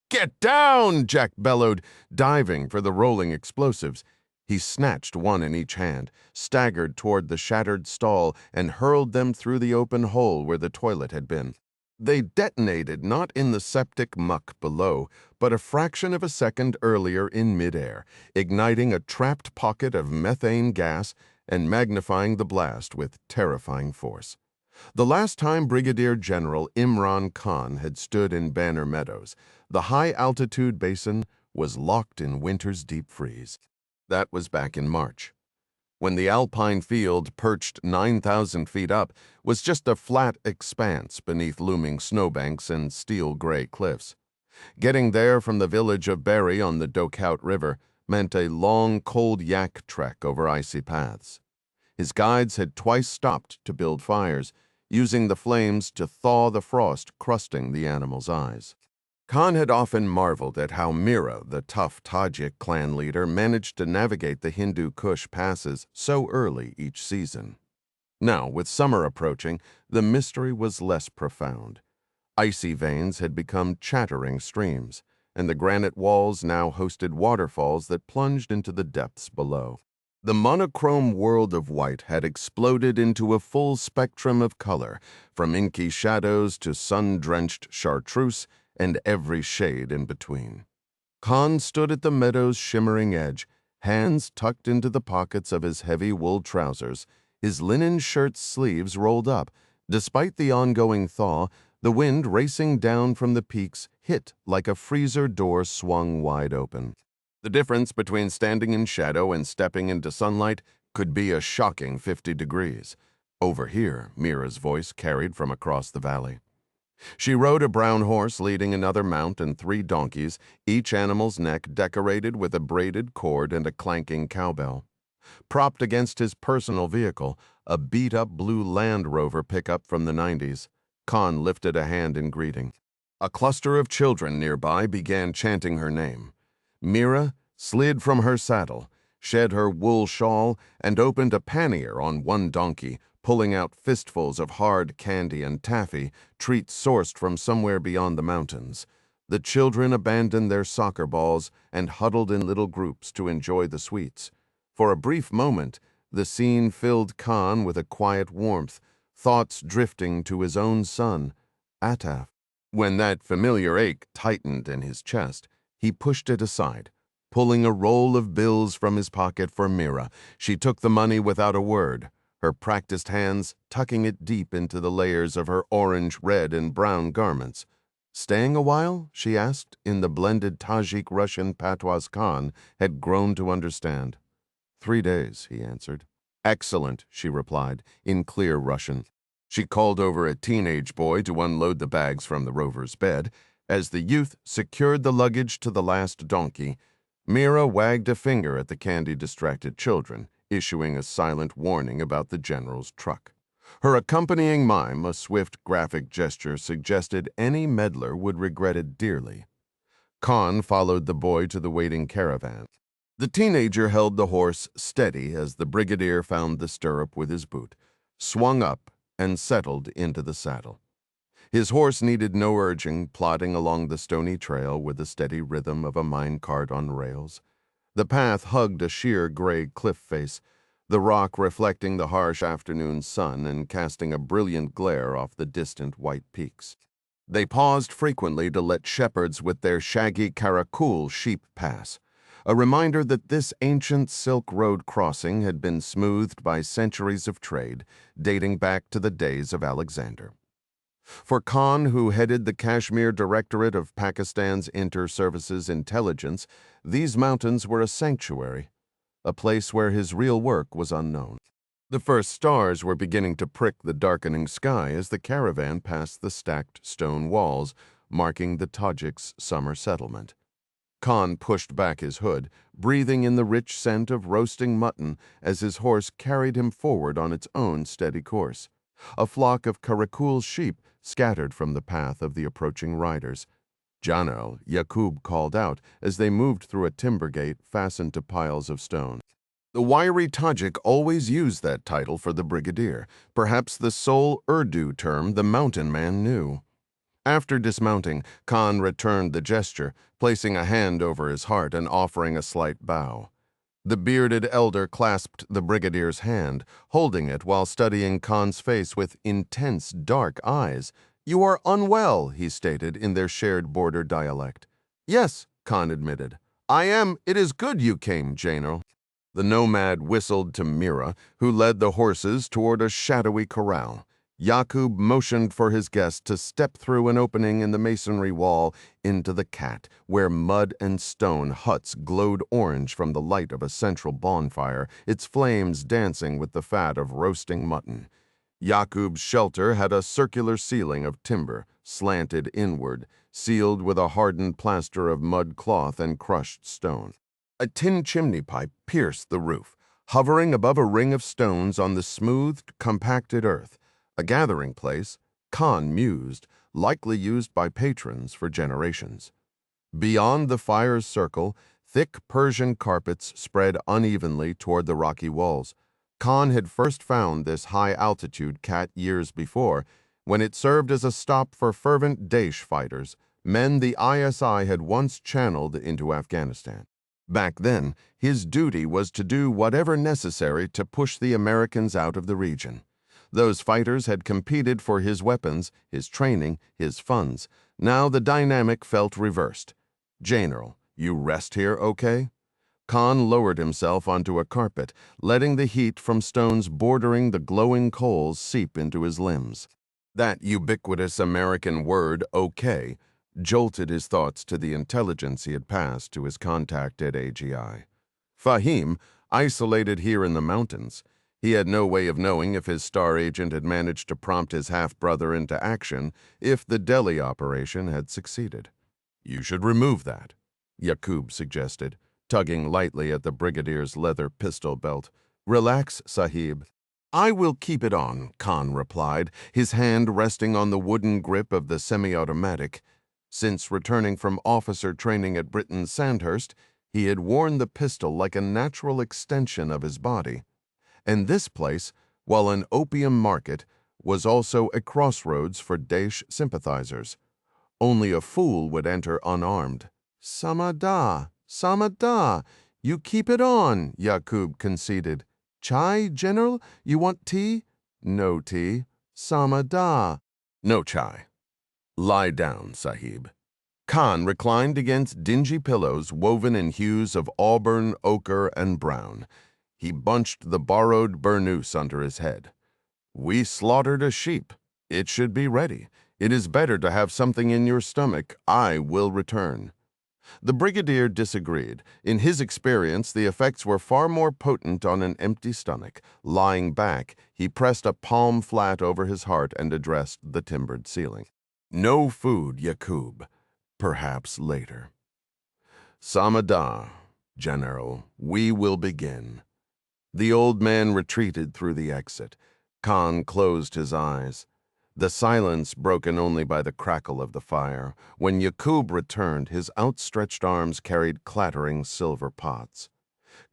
"Get down!" Jack bellowed, diving for the rolling explosives. He snatched one in each hand, staggered toward the shattered stall, and hurled them through the open hole where the toilet had been. They detonated not in the septic muck below, but a fraction of a second earlier in midair, igniting a trapped pocket of methane gas and magnifying the blast with terrifying force. The last time Brigadier General Imran Khan had stood in Banner Meadows, the high-altitude basin was locked in winter's deep freeze. That was back in March, when the alpine field, perched 9,000 feet up, was just a flat expanse beneath looming snowbanks and steel-gray cliffs. Getting there from the village of Berry on the Dokout River meant a long, cold yak trek over icy paths. His guides had twice stopped to build fires, using the flames to thaw the frost crusting the animals' eyes. Khan had often marveled at how Mira, the tough Tajik clan leader, managed to navigate the Hindu Kush passes so early each season. Now, with summer approaching, the mystery was less profound. Icy veins had become chattering streams, and the granite walls now hosted waterfalls that plunged into the depths below. The monochrome world of white had exploded into a full spectrum of color, from inky shadows to sun-drenched chartreuse and every shade in between. Khan stood at the meadow's shimmering edge, hands tucked into the pockets of his heavy wool trousers, his linen shirt's sleeves rolled up. Despite the ongoing thaw, the wind racing down from the peaks hit like a freezer door swung wide open. The difference between standing in shadow and stepping into sunlight could be a shocking 50 degrees. Over here, Mira's voice carried from across the valley. She rode a brown horse leading another mount and 3 donkeys, each animal's neck decorated with a braided cord and a clanking cowbell. Propped against his personal vehicle, a beat-up blue Land Rover pickup from the 90s, Khan lifted a hand in greeting. A cluster of children nearby began chanting her name. Mira slid from her saddle, shed her wool shawl, and opened a pannier on one donkey, pulling out fistfuls of hard candy and taffy, treats sourced from somewhere beyond the mountains. The children abandoned their soccer balls and huddled in little groups to enjoy the sweets. For a brief moment, the scene filled Khan with a quiet warmth, thoughts drifting to his own son, Ataf. When that familiar ache tightened in his chest, he pushed it aside. Pulling a roll of bills from his pocket for Mira, she took the money without a word, her practiced hands tucking it deep into the layers of her orange, red, and brown garments. "Staying a while?" she asked in the blended Tajik-Russian patois Khan had grown to understand. 3 days, he answered. "Excellent," she replied, in clear Russian. She called over a teenage boy to unload the bags from the rover's bed. As the youth secured the luggage to the last donkey, Mira wagged a finger at the candy-distracted children, issuing a silent warning about the general's truck. Her accompanying mime, a swift graphic gesture, suggested any meddler would regret it dearly. Khan followed the boy to the waiting caravan. The teenager held the horse steady as the brigadier found the stirrup with his boot, swung up, and settled into the saddle. His horse needed no urging, plodding along the stony trail with the steady rhythm of a minecart on rails. The path hugged a sheer gray cliff face, the rock reflecting the harsh afternoon sun and casting a brilliant glare off the distant white peaks. They paused frequently to let shepherds with their shaggy caracul sheep pass, a reminder that this ancient Silk Road crossing had been smoothed by centuries of trade, dating back to the days of Alexander. For Khan, who headed the Kashmir Directorate of Pakistan's Inter-Services Intelligence, these mountains were a sanctuary, a place where his real work was unknown. The first stars were beginning to prick the darkening sky as the caravan passed the stacked stone walls, marking the Tajiks' summer settlement. Khan pushed back his hood, breathing in the rich scent of roasting mutton as his horse carried him forward on its own steady course. A flock of Karakul sheep scattered from the path of the approaching riders. General, Yaqub called out as they moved through a timber gate fastened to piles of stone. The wiry Tajik always used that title for the brigadier, perhaps the sole Urdu term the mountain man knew. After dismounting, Khan returned the gesture, placing a hand over his heart and offering a slight bow. The bearded elder clasped the brigadier's hand, holding it while studying Khan's face with intense, dark eyes. "You are unwell," he stated in their shared border dialect. "Yes," Khan admitted. "I am. It is good you came, General." The nomad whistled to Mira, who led the horses toward a shadowy corral. Yaqub motioned for his guest to step through an opening in the masonry wall into the cat, where mud and stone huts glowed orange from the light of a central bonfire, its flames dancing with the fat of roasting mutton. Yaqub's shelter had a circular ceiling of timber, slanted inward, sealed with a hardened plaster of mud cloth and crushed stone. A tin chimney pipe pierced the roof, hovering above a ring of stones on the smoothed, compacted earth. A gathering place, Khan mused, likely used by patrons for generations. Beyond the fire's circle, thick Persian carpets spread unevenly toward the rocky walls. Khan had first found this high-altitude cat years before, when it served as a stop for fervent Daesh fighters, men the ISI had once channeled into Afghanistan. Back then, his duty was to do whatever necessary to push the Americans out of the region. Those fighters had competed for his weapons, his training, his funds. Now the dynamic felt reversed. "General, you rest here, okay?" Khan lowered himself onto a carpet, letting the heat from stones bordering the glowing coals seep into his limbs. That ubiquitous American word, okay, jolted his thoughts to the intelligence he had passed to his contact at AGI. Fahim, isolated here in the mountains, he had no way of knowing if his star agent had managed to prompt his half-brother into action, if the Delhi operation had succeeded. "You should remove that," Yaqub suggested, tugging lightly at the brigadier's leather pistol belt. "Relax, Sahib." "I will keep it on," Khan replied, his hand resting on the wooden grip of the semi-automatic. Since returning from officer training at Britain's Sandhurst, he had worn the pistol like a natural extension of his body. And this place, while an opium market, was also a crossroads for Daesh sympathizers. Only a fool would enter unarmed. "Samada, Samada, you keep it on," Yaqub conceded. "Chai, General? You want tea?" "No tea." "Samada." "No chai." "Lie down, Sahib." Khan reclined against dingy pillows woven in hues of auburn, ochre, and brown. He bunched the borrowed burnous under his head. "We slaughtered a sheep. It should be ready. It is better to have something in your stomach. I will return." The brigadier disagreed. In his experience, the effects were far more potent on an empty stomach. Lying back, he pressed a palm flat over his heart and addressed the timbered ceiling. "No food, Yaqub. Perhaps later." "Samada, General, we will begin." The old man retreated through the exit. Khan closed his eyes. The silence broken only by the crackle of the fire. When Yaqub returned, his outstretched arms carried clattering silver pots.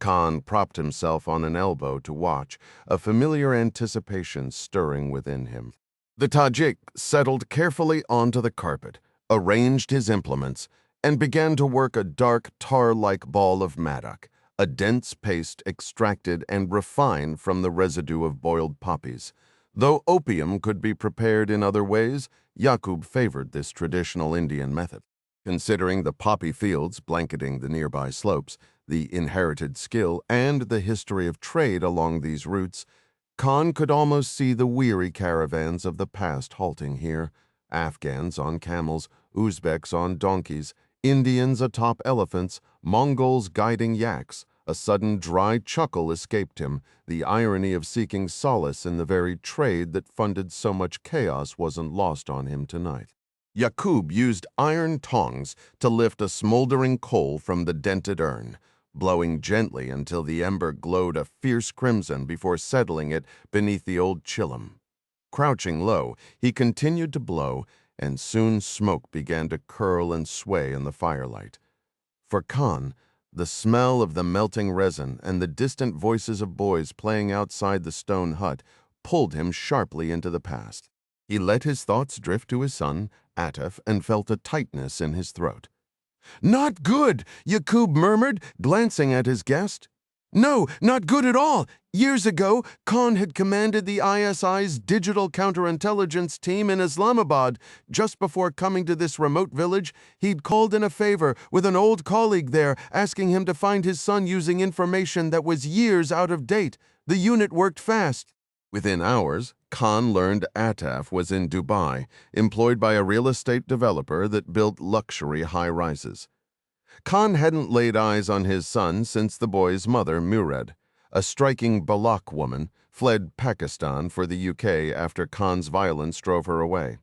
Khan propped himself on an elbow to watch, a familiar anticipation stirring within him. The Tajik settled carefully onto the carpet, arranged his implements, and began to work a dark tar-like ball of mattock, a dense paste extracted and refined from the residue of boiled poppies. Though opium could be prepared in other ways, Yaqub favored this traditional Indian method. Considering the poppy fields blanketing the nearby slopes, the inherited skill, and the history of trade along these routes, Khan could almost see the weary caravans of the past halting here, Afghans on camels, Uzbeks on donkeys, Indians atop elephants, Mongols guiding yaks. A sudden dry chuckle escaped him. The irony of seeking solace in the very trade that funded so much chaos wasn't lost on him tonight. Yaqub used iron tongs to lift a smoldering coal from the dented urn, blowing gently until the ember glowed a fierce crimson before settling it beneath the old chillum. Crouching low, he continued to blow, and soon smoke began to curl and sway in the firelight. For Khan, the smell of the melting resin and the distant voices of boys playing outside the stone hut pulled him sharply into the past. He let his thoughts drift to his son, Atef, and felt a tightness in his throat. "Not good," Yaqub murmured, glancing at his guest. "No, not good at all. Years ago, Khan had commanded the ISI's digital counterintelligence team in Islamabad. Just before coming to this remote village, he'd called in a favor with an old colleague there, asking him to find his son using information that was years out of date. The unit worked fast." Within hours, Khan learned Ataf was in Dubai, employed by a real estate developer that built luxury high-rises. Khan hadn't laid eyes on his son since the boy's mother, Murad, a striking Balak woman, fled Pakistan for the UK after Khan's violence drove her away.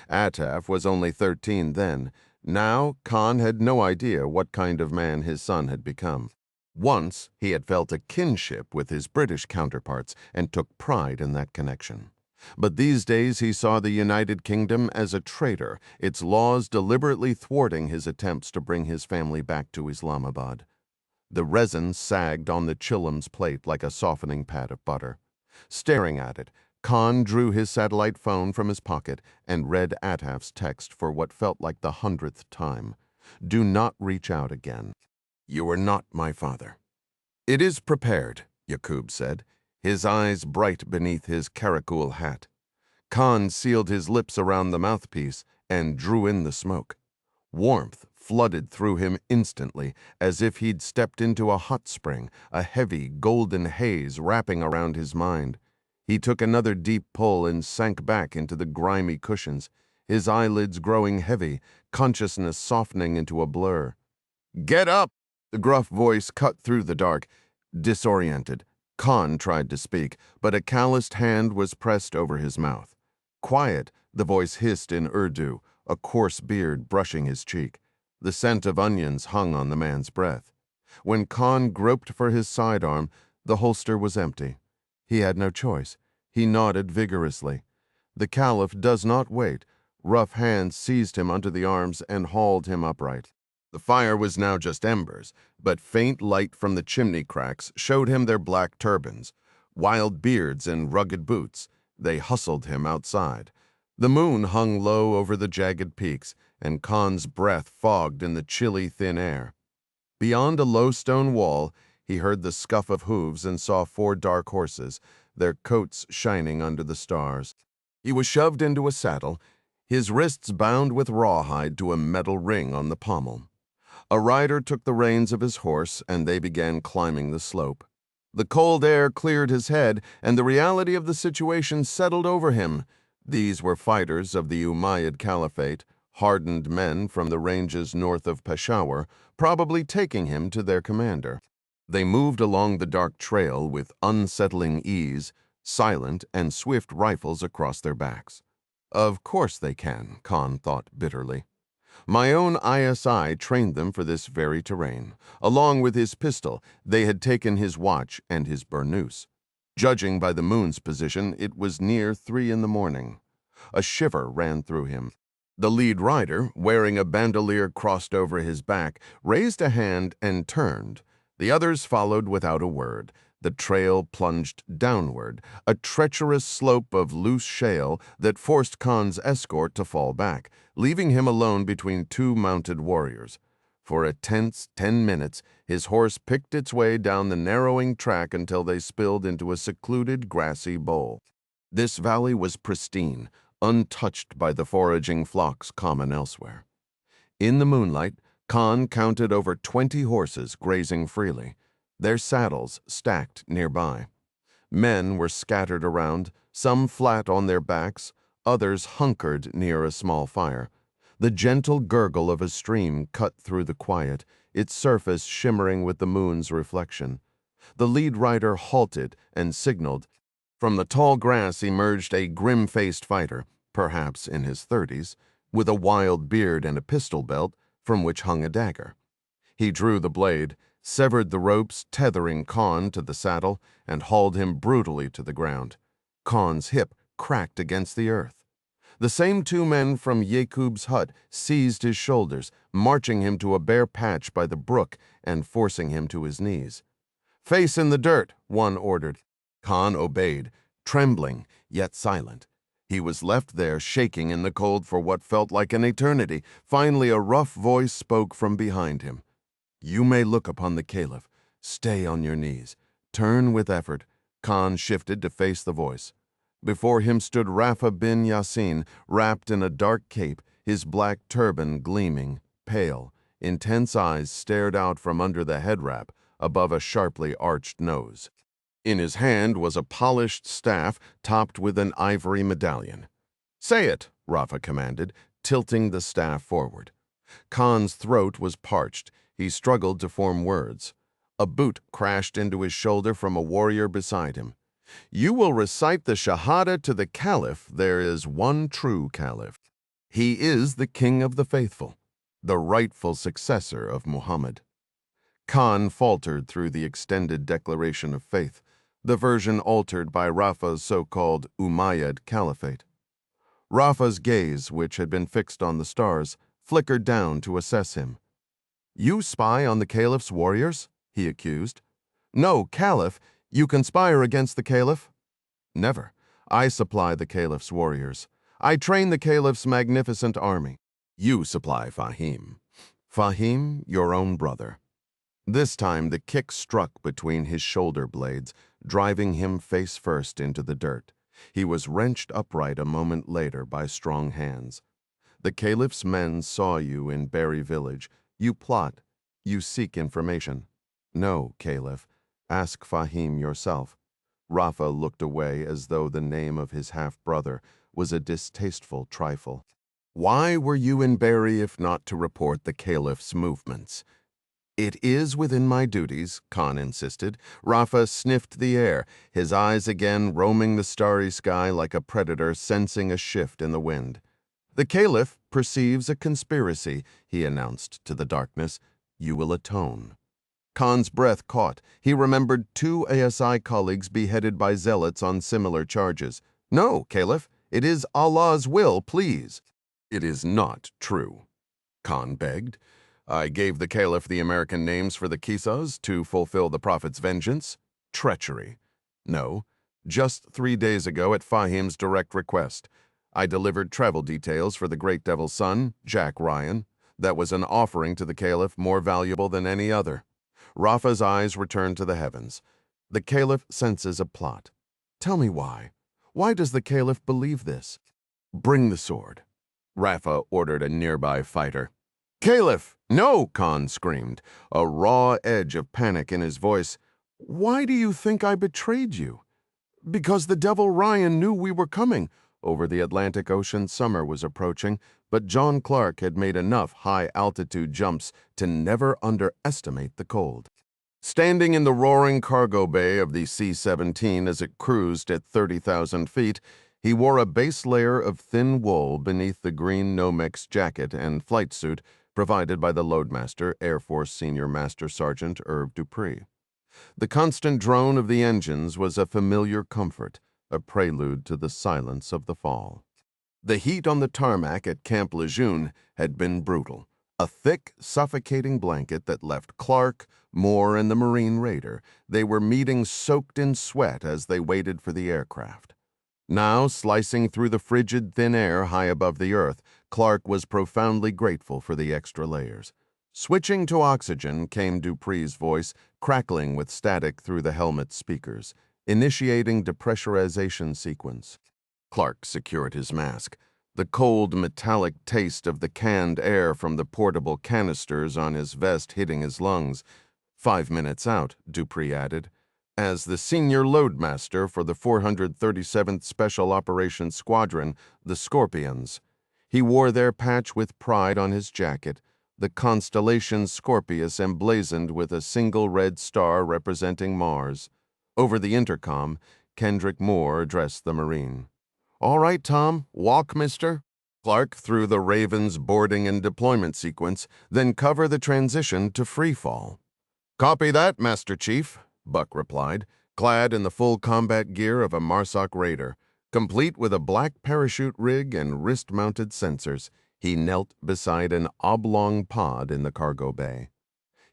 Ataf was only 13 then. Now, Khan had no idea what kind of man his son had become. Once, he had felt a kinship with his British counterparts and took pride in that connection. But these days he saw the United Kingdom as a traitor, its laws deliberately thwarting his attempts to bring his family back to Islamabad. The resin sagged on the chillum's plate like a softening pat of butter. Staring at it, Khan drew his satellite phone from his pocket and read Ataf's text for what felt like the 100th time. "Do not reach out again. You are not my father." "It is prepared," Yaqub said, his eyes bright beneath his karakul hat. Khan sealed his lips around the mouthpiece and drew in the smoke. Warmth flooded through him instantly, as if he'd stepped into a hot spring, a heavy, golden haze wrapping around his mind. He took another deep pull and sank back into the grimy cushions, his eyelids growing heavy, consciousness softening into a blur. "Get up!" The gruff voice cut through the dark. Disoriented, Khan tried to speak, but a calloused hand was pressed over his mouth. "Quiet," the voice hissed in Urdu, a coarse beard brushing his cheek. The scent of onions hung on the man's breath. When Khan groped for his sidearm, the holster was empty. He had no choice. He nodded vigorously. The Caliph does not wait. Rough hands seized him under the arms and hauled him upright. The fire was now just embers, but faint light from the chimney cracks showed him their black turbans, wild beards and rugged boots. They hustled him outside. The moon hung low over the jagged peaks, and Khan's breath fogged in the chilly, thin air. Beyond a low stone wall, he heard the scuff of hooves and saw 4 dark horses, their coats shining under the stars. He was shoved into a saddle, his wrists bound with rawhide to a metal ring on the pommel. A rider took the reins of his horse, and they began climbing the slope. The cold air cleared his head, and the reality of the situation settled over him. These were fighters of the Umayyad Caliphate, hardened men from the ranges north of Peshawar, probably taking him to their commander. They moved along the dark trail with unsettling ease, silent and swift rifles across their backs. Of course they can, Khan thought bitterly. My own ISI trained them for this very terrain. Along with his pistol, they had taken his watch and his burnous. Judging by the moon's position, it was near 3 in the morning. A shiver ran through him. The lead rider, wearing a bandolier crossed over his back, raised a hand and turned. The others followed without a word. The trail plunged downward, a treacherous slope of loose shale that forced Khan's escort to fall back, leaving him alone between two mounted warriors. For a tense 10 minutes, his horse picked its way down the narrowing track until they spilled into a secluded grassy bowl. This valley was pristine, untouched by the foraging flocks common elsewhere. In the moonlight, Khan counted over 20 horses grazing freely, their saddles stacked nearby. Men were scattered around, some flat on their backs, others hunkered near a small fire. The gentle gurgle of a stream cut through the quiet, its surface shimmering with the moon's reflection. The lead rider halted and signaled. From the tall grass emerged a grim-faced fighter, perhaps in his 30s, with a wild beard and a pistol belt from which hung a dagger. He drew the blade, severed the ropes tethering Khan to the saddle, and hauled him brutally to the ground. Khan's hip cracked against the earth. The same two men from Yaqub's hut seized his shoulders, marching him to a bare patch by the brook and forcing him to his knees. "Face in the dirt," one ordered. Khan obeyed, trembling yet silent. He was left there shaking in the cold for what felt like an eternity. Finally, a rough voice spoke from behind him. "You may look upon the caliph. Stay on your knees. Turn with effort." Khan shifted to face the voice. Before him stood Rafa bin Yassin, wrapped in a dark cape, his black turban gleaming, pale. Intense eyes stared out from under the head wrap, above a sharply arched nose. In his hand was a polished staff topped with an ivory medallion. "Say it," Rafa commanded, tilting the staff forward. Khan's throat was parched. He struggled to form words. A boot crashed into his shoulder from a warrior beside him. "You will recite the Shahada to the Caliph. There is one true Caliph. He is the King of the Faithful, the rightful successor of Muhammad." Khan faltered through the extended declaration of faith, the version altered by Rafa's so-called Umayyad Caliphate. Rafa's gaze, which had been fixed on the stars, flickered down to assess him. "You spy on the Caliph's warriors?" he accused. "No, Caliph. You conspire against the Caliph?" "Never. I supply the Caliph's warriors. I train the Caliph's magnificent army. You supply Fahim. Fahim, your own brother." This time the kick struck between his shoulder blades, driving him face first into the dirt. He was wrenched upright a moment later by strong hands. "The Caliph's men saw you in Berry village. You plot. You seek information." "No, Caliph. Ask Fahim yourself." Rafa looked away as though the name of his half-brother was a distasteful trifle. "Why were you in Berry if not to report the Caliph's movements?" "It is within my duties," Khan insisted. Rafa sniffed the air, his eyes again roaming the starry sky like a predator sensing a shift in the wind. "The Caliph perceives a conspiracy," he announced to the darkness. "You will atone." Khan's breath caught. He remembered 2 ASI colleagues beheaded by zealots on similar charges. "No, Caliph, it is Allah's will, please." "It is not true," Khan begged. "I gave the Caliph the American names for the Kisas to fulfill the Prophet's vengeance. Treachery. No, just 3 days ago at Fahim's direct request, I delivered travel details for the Great Devil's son, Jack Ryan. That was an offering to the Caliph more valuable than any other." Rafa's eyes returned to the heavens. "The Caliph senses a plot. Tell me why. Why does the Caliph believe this?" "Bring the sword," Rafa ordered a nearby fighter. "Caliph! No!" Khan screamed, a raw edge of panic in his voice. "Why do you think I betrayed you?" "Because the devil Ryan knew we were coming." Over the Atlantic Ocean, summer was approaching, but John Clark had made enough high-altitude jumps to never underestimate the cold. Standing in the roaring cargo bay of the C-17 as it cruised at 30,000 feet, he wore a base layer of thin wool beneath the green Nomex jacket and flight suit provided by the loadmaster, Air Force Senior Master Sergeant Irv Dupree. The constant drone of the engines was a familiar comfort, a prelude to the silence of the fall. The heat on the tarmac at Camp Lejeune had been brutal. A thick, suffocating blanket that left Clark, Moore, and the Marine Raider. They were meeting soaked in sweat as they waited for the aircraft. Now, slicing through the frigid thin air high above the earth, Clark was profoundly grateful for the extra layers. Switching to oxygen came Dupree's voice, crackling with static through the helmet speakers, initiating depressurization sequence. Clark secured his mask. The cold, metallic taste of the canned air from the portable canisters on his vest hitting his lungs. 5 minutes out, Dupree added. As the senior loadmaster for the 437th Special Operations Squadron, the Scorpions. He wore their patch with pride on his jacket, the constellation Scorpius emblazoned with a single red star representing Mars. Over the intercom, Kendrick Moore addressed the Marine. "All right, Tom, walk, mister." Clark threw the Raven's boarding and deployment sequence, then cover the transition to freefall. "Copy that, Master Chief," Buck replied, clad in the full combat gear of a MARSOC Raider, complete with a black parachute rig and wrist-mounted sensors. He knelt beside an oblong pod in the cargo bay.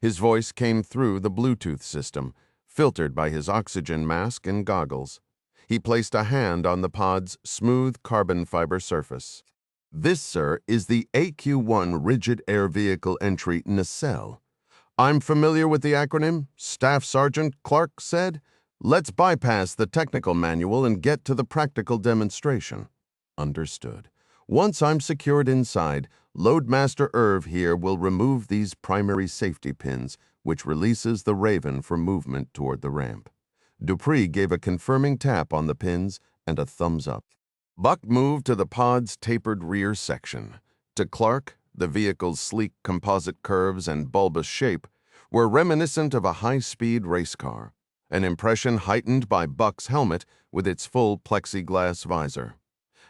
His voice came through the Bluetooth system, filtered by his oxygen mask and goggles. He placed a hand on the pod's smooth carbon fiber surface. "This, sir, is the AQ-1 Rigid Air Vehicle Entry Nacelle. I'm familiar with the acronym," Staff Sergeant Clark said. "Let's bypass the technical manual and get to the practical demonstration." Understood. "Once I'm secured inside, Loadmaster Irv here will remove these primary safety pins, which releases the Raven for movement toward the ramp." Dupree gave a confirming tap on the pins and a thumbs up. Buck moved to the pod's tapered rear section. To Clark, the vehicle's sleek composite curves and bulbous shape were reminiscent of a high-speed race car, an impression heightened by Buck's helmet with its full plexiglass visor.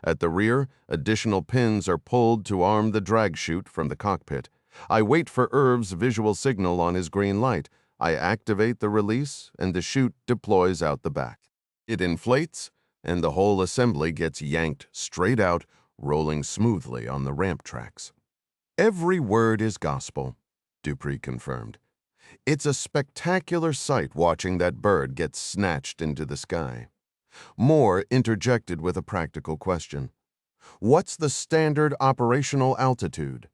At the rear, additional pins are pulled to arm the drag chute from the cockpit. I wait for Irv's visual signal on his green light. I activate the release, and the chute deploys out the back. It inflates, and the whole assembly gets yanked straight out, rolling smoothly on the ramp tracks. "Every word is gospel," Dupree confirmed. "It's a spectacular sight watching that bird get snatched into the sky." Moore interjected with a practical question. "What's the standard operational altitude?"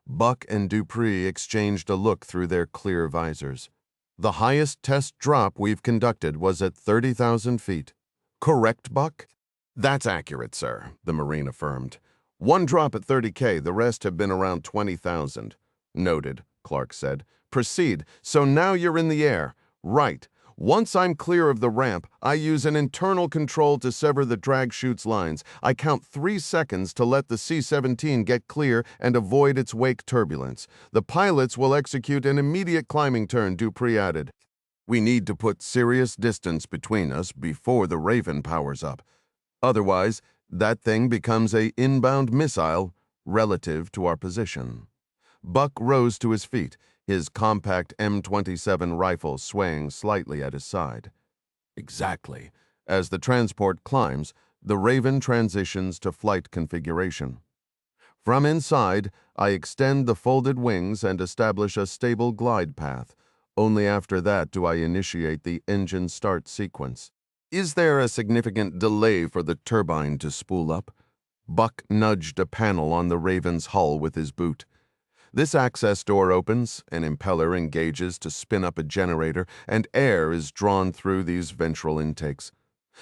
Buck and Dupree exchanged a look through their clear visors. "The highest test drop we've conducted was at 30,000 feet. Correct, Buck?" "That's accurate, sir," the Marine affirmed. "One drop at 30K, the rest have been around 20,000. "Noted," Clark said. "Proceed. So now you're in the air." "Right. Once I'm clear of the ramp, I use an internal control to sever the drag chute's lines. I count 3 seconds to let the C-17 get clear and avoid its wake turbulence. The pilots will execute an immediate climbing turn," Dupree added. "We need to put serious distance between us before the Raven powers up. Otherwise, that thing becomes a inbound missile relative to our position." Buck rose to his feet, his compact M27 rifle swaying slightly at his side. "Exactly. As the transport climbs, the Raven transitions to flight configuration. From inside, I extend the folded wings and establish a stable glide path. Only after that do I initiate the engine start sequence." "Is there a significant delay for the turbine to spool up?" Buck nudged a panel on the Raven's hull with his boot. This access door opens, an impeller engages to spin up a generator, and air is drawn through these ventral intakes.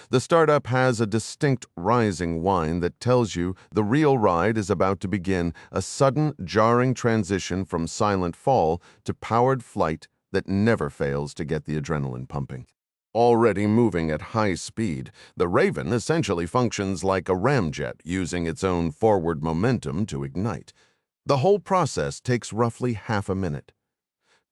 The startup has a distinct rising whine that tells you the real ride is about to begin, a sudden, jarring transition from silent fall to powered flight that never fails to get the adrenaline pumping. Already moving at high speed, the Raven essentially functions like a ramjet using its own forward momentum to ignite. The whole process takes roughly half a minute.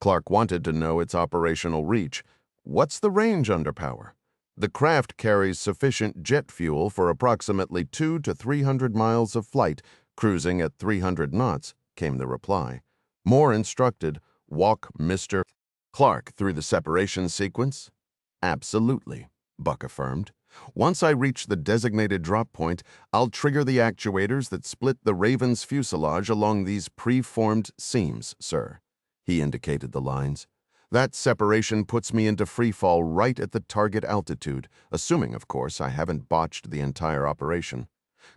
Clark wanted to know its operational reach. What's the range under power? The craft carries sufficient jet fuel for approximately 200 to 300 miles of flight, cruising at 300 knots, came the reply. Moore instructed, "Walk, Mr." Clark through the separation sequence? "Absolutely," Buck affirmed. Once I reach the designated drop point, I'll trigger the actuators that split the Raven's fuselage along these preformed seams, sir. He indicated the lines. That separation puts me into freefall right at the target altitude, assuming, of course, I haven't botched the entire operation.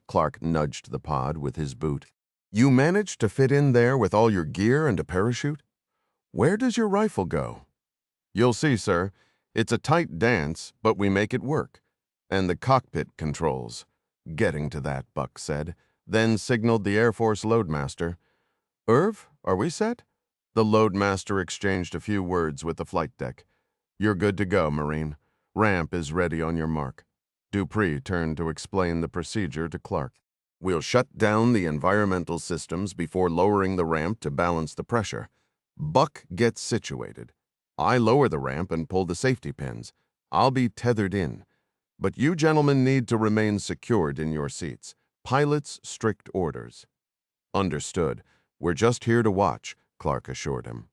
Clark nudged the pod with his boot. You managed to fit in there with all your gear and a parachute? Where does your rifle go? You'll see, sir. It's a tight dance, but we make it work. And the cockpit controls. Getting to that, Buck said, then signaled the Air Force loadmaster. Irv, are we set? The loadmaster exchanged a few words with the flight deck. You're good to go, Marine. Ramp is ready on your mark. Dupree turned to explain the procedure to Clark. We'll shut down the environmental systems before lowering the ramp to balance the pressure. Buck gets situated. I lower the ramp and pull the safety pins. I'll be tethered in. But you gentlemen need to remain secured in your seats. Pilot's strict orders. Understood. We're just here to watch, Clark assured him.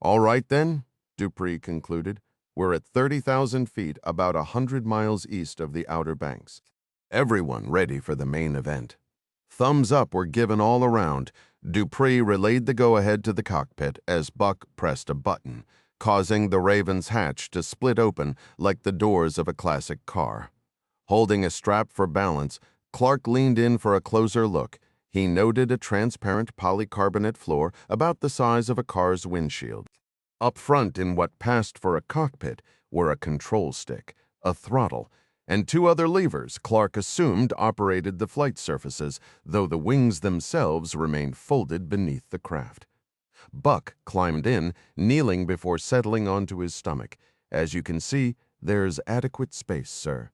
All right then, Dupree concluded. We're at 30,000 feet, about 100 miles east of the Outer Banks. Everyone ready for the main event. Thumbs up were given all around. Dupree relayed the go-ahead to the cockpit as Buck pressed a button, causing the Raven's hatch to split open like the doors of a classic car. Holding a strap for balance, Clark leaned in for a closer look. He noted a transparent polycarbonate floor about the size of a car's windshield. Up front in what passed for a cockpit were a control stick, a throttle, and two other levers Clark assumed operated the flight surfaces, though the wings themselves remained folded beneath the craft. Buck climbed in, kneeling before settling onto his stomach. As you can see, there's adequate space, sir.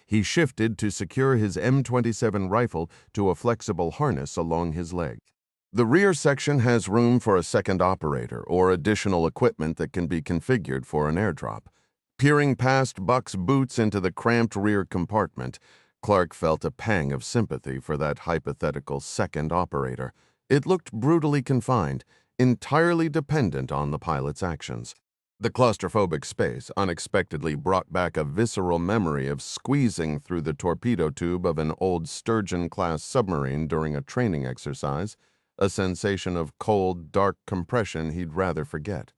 He shifted to secure his M27 rifle to a flexible harness along his leg. The rear section has room for a second operator or additional equipment that can be configured for an airdrop. Peering past Buck's boots into the cramped rear compartment, Clark felt a pang of sympathy for that hypothetical second operator. It looked brutally confined, entirely dependent on the pilot's actions. The claustrophobic space unexpectedly brought back a visceral memory of squeezing through the torpedo tube of an old Sturgeon-class submarine during a training exercise, a sensation of cold, dark compression he'd rather forget.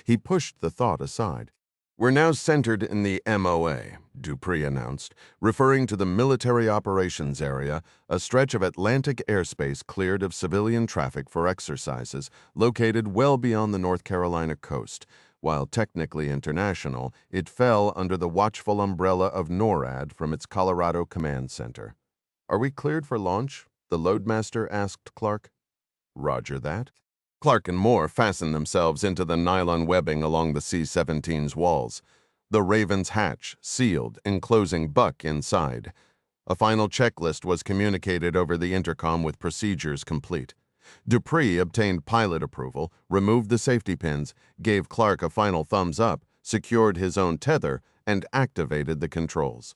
He pushed the thought aside. We're now centered in the MOA, Dupree announced, referring to the Military Operations Area, a stretch of Atlantic airspace cleared of civilian traffic for exercises, located well beyond the North Carolina coast. While technically international, it fell under the watchful umbrella of NORAD from its Colorado command center. Are we cleared for launch? The loadmaster asked Clark. Roger that. Clark and Moore fastened themselves into the nylon webbing along the C-17's walls. The Raven's hatch sealed, enclosing Buck inside. A final checklist was communicated over the intercom with procedures complete. Dupree obtained pilot approval, removed the safety pins, gave Clark a final thumbs up, secured his own tether, and activated the controls.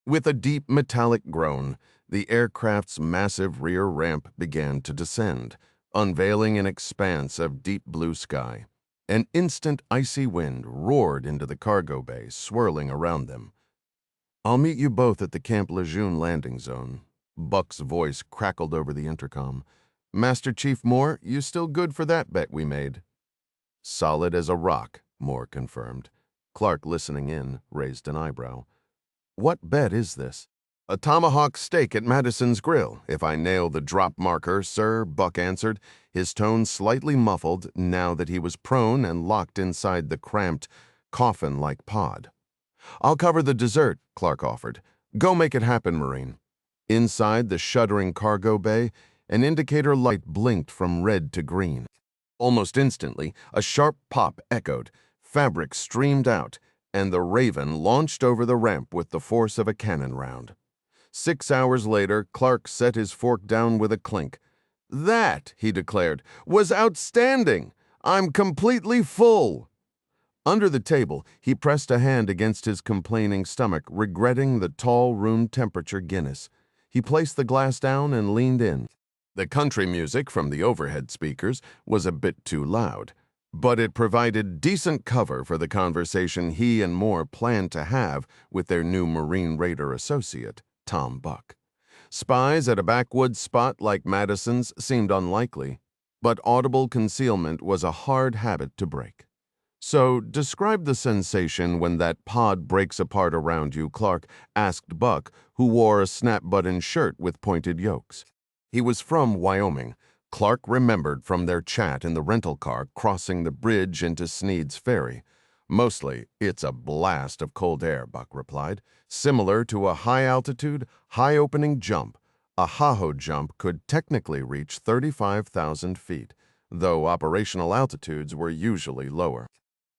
With a deep metallic groan, the aircraft's massive rear ramp began to descend, unveiling an expanse of deep blue sky. An instant icy wind roared into the cargo bay, swirling around them. I'll meet you both at the Camp Lejeune landing zone. Buck's voice crackled over the intercom. Master Chief Moore, you still good for that bet we made? Solid as a rock, Moore confirmed. Clark, listening in, raised an eyebrow. What bet is this? A tomahawk steak at Madison's Grill, if I nail the drop marker, sir, Buck answered, his tone slightly muffled now that he was prone and locked inside the cramped, coffin-like pod. I'll cover the dessert, Clark offered. Go make it happen, Marine. Inside the shuddering cargo bay, an indicator light blinked from red to green. Almost instantly, a sharp pop echoed, fabric streamed out, and the Raven launched over the ramp with the force of a cannon round. 6 hours later, Clark set his fork down with a clink. That, he declared, was outstanding. I'm completely full. Under the table, he pressed a hand against his complaining stomach, regretting the tall room temperature Guinness. He placed the glass down and leaned in. The country music from the overhead speakers was a bit too loud. But it provided decent cover for the conversation he and Moore planned to have with their new Marine Raider associate, Tom Buck. Spies at a backwoods spot like Madison's seemed unlikely, but audible concealment was a hard habit to break. "So, describe the sensation when that pod breaks apart around you," Clark asked Buck, who wore a snap-button shirt with pointed yokes. He was from Wyoming. Clark remembered from their chat in the rental car crossing the bridge into Sneed's Ferry. "Mostly, it's a blast of cold air," Buck replied. "Similar to a high-altitude, high-opening jump. A ha-ho jump could technically reach 35,000 feet, though operational altitudes were usually lower."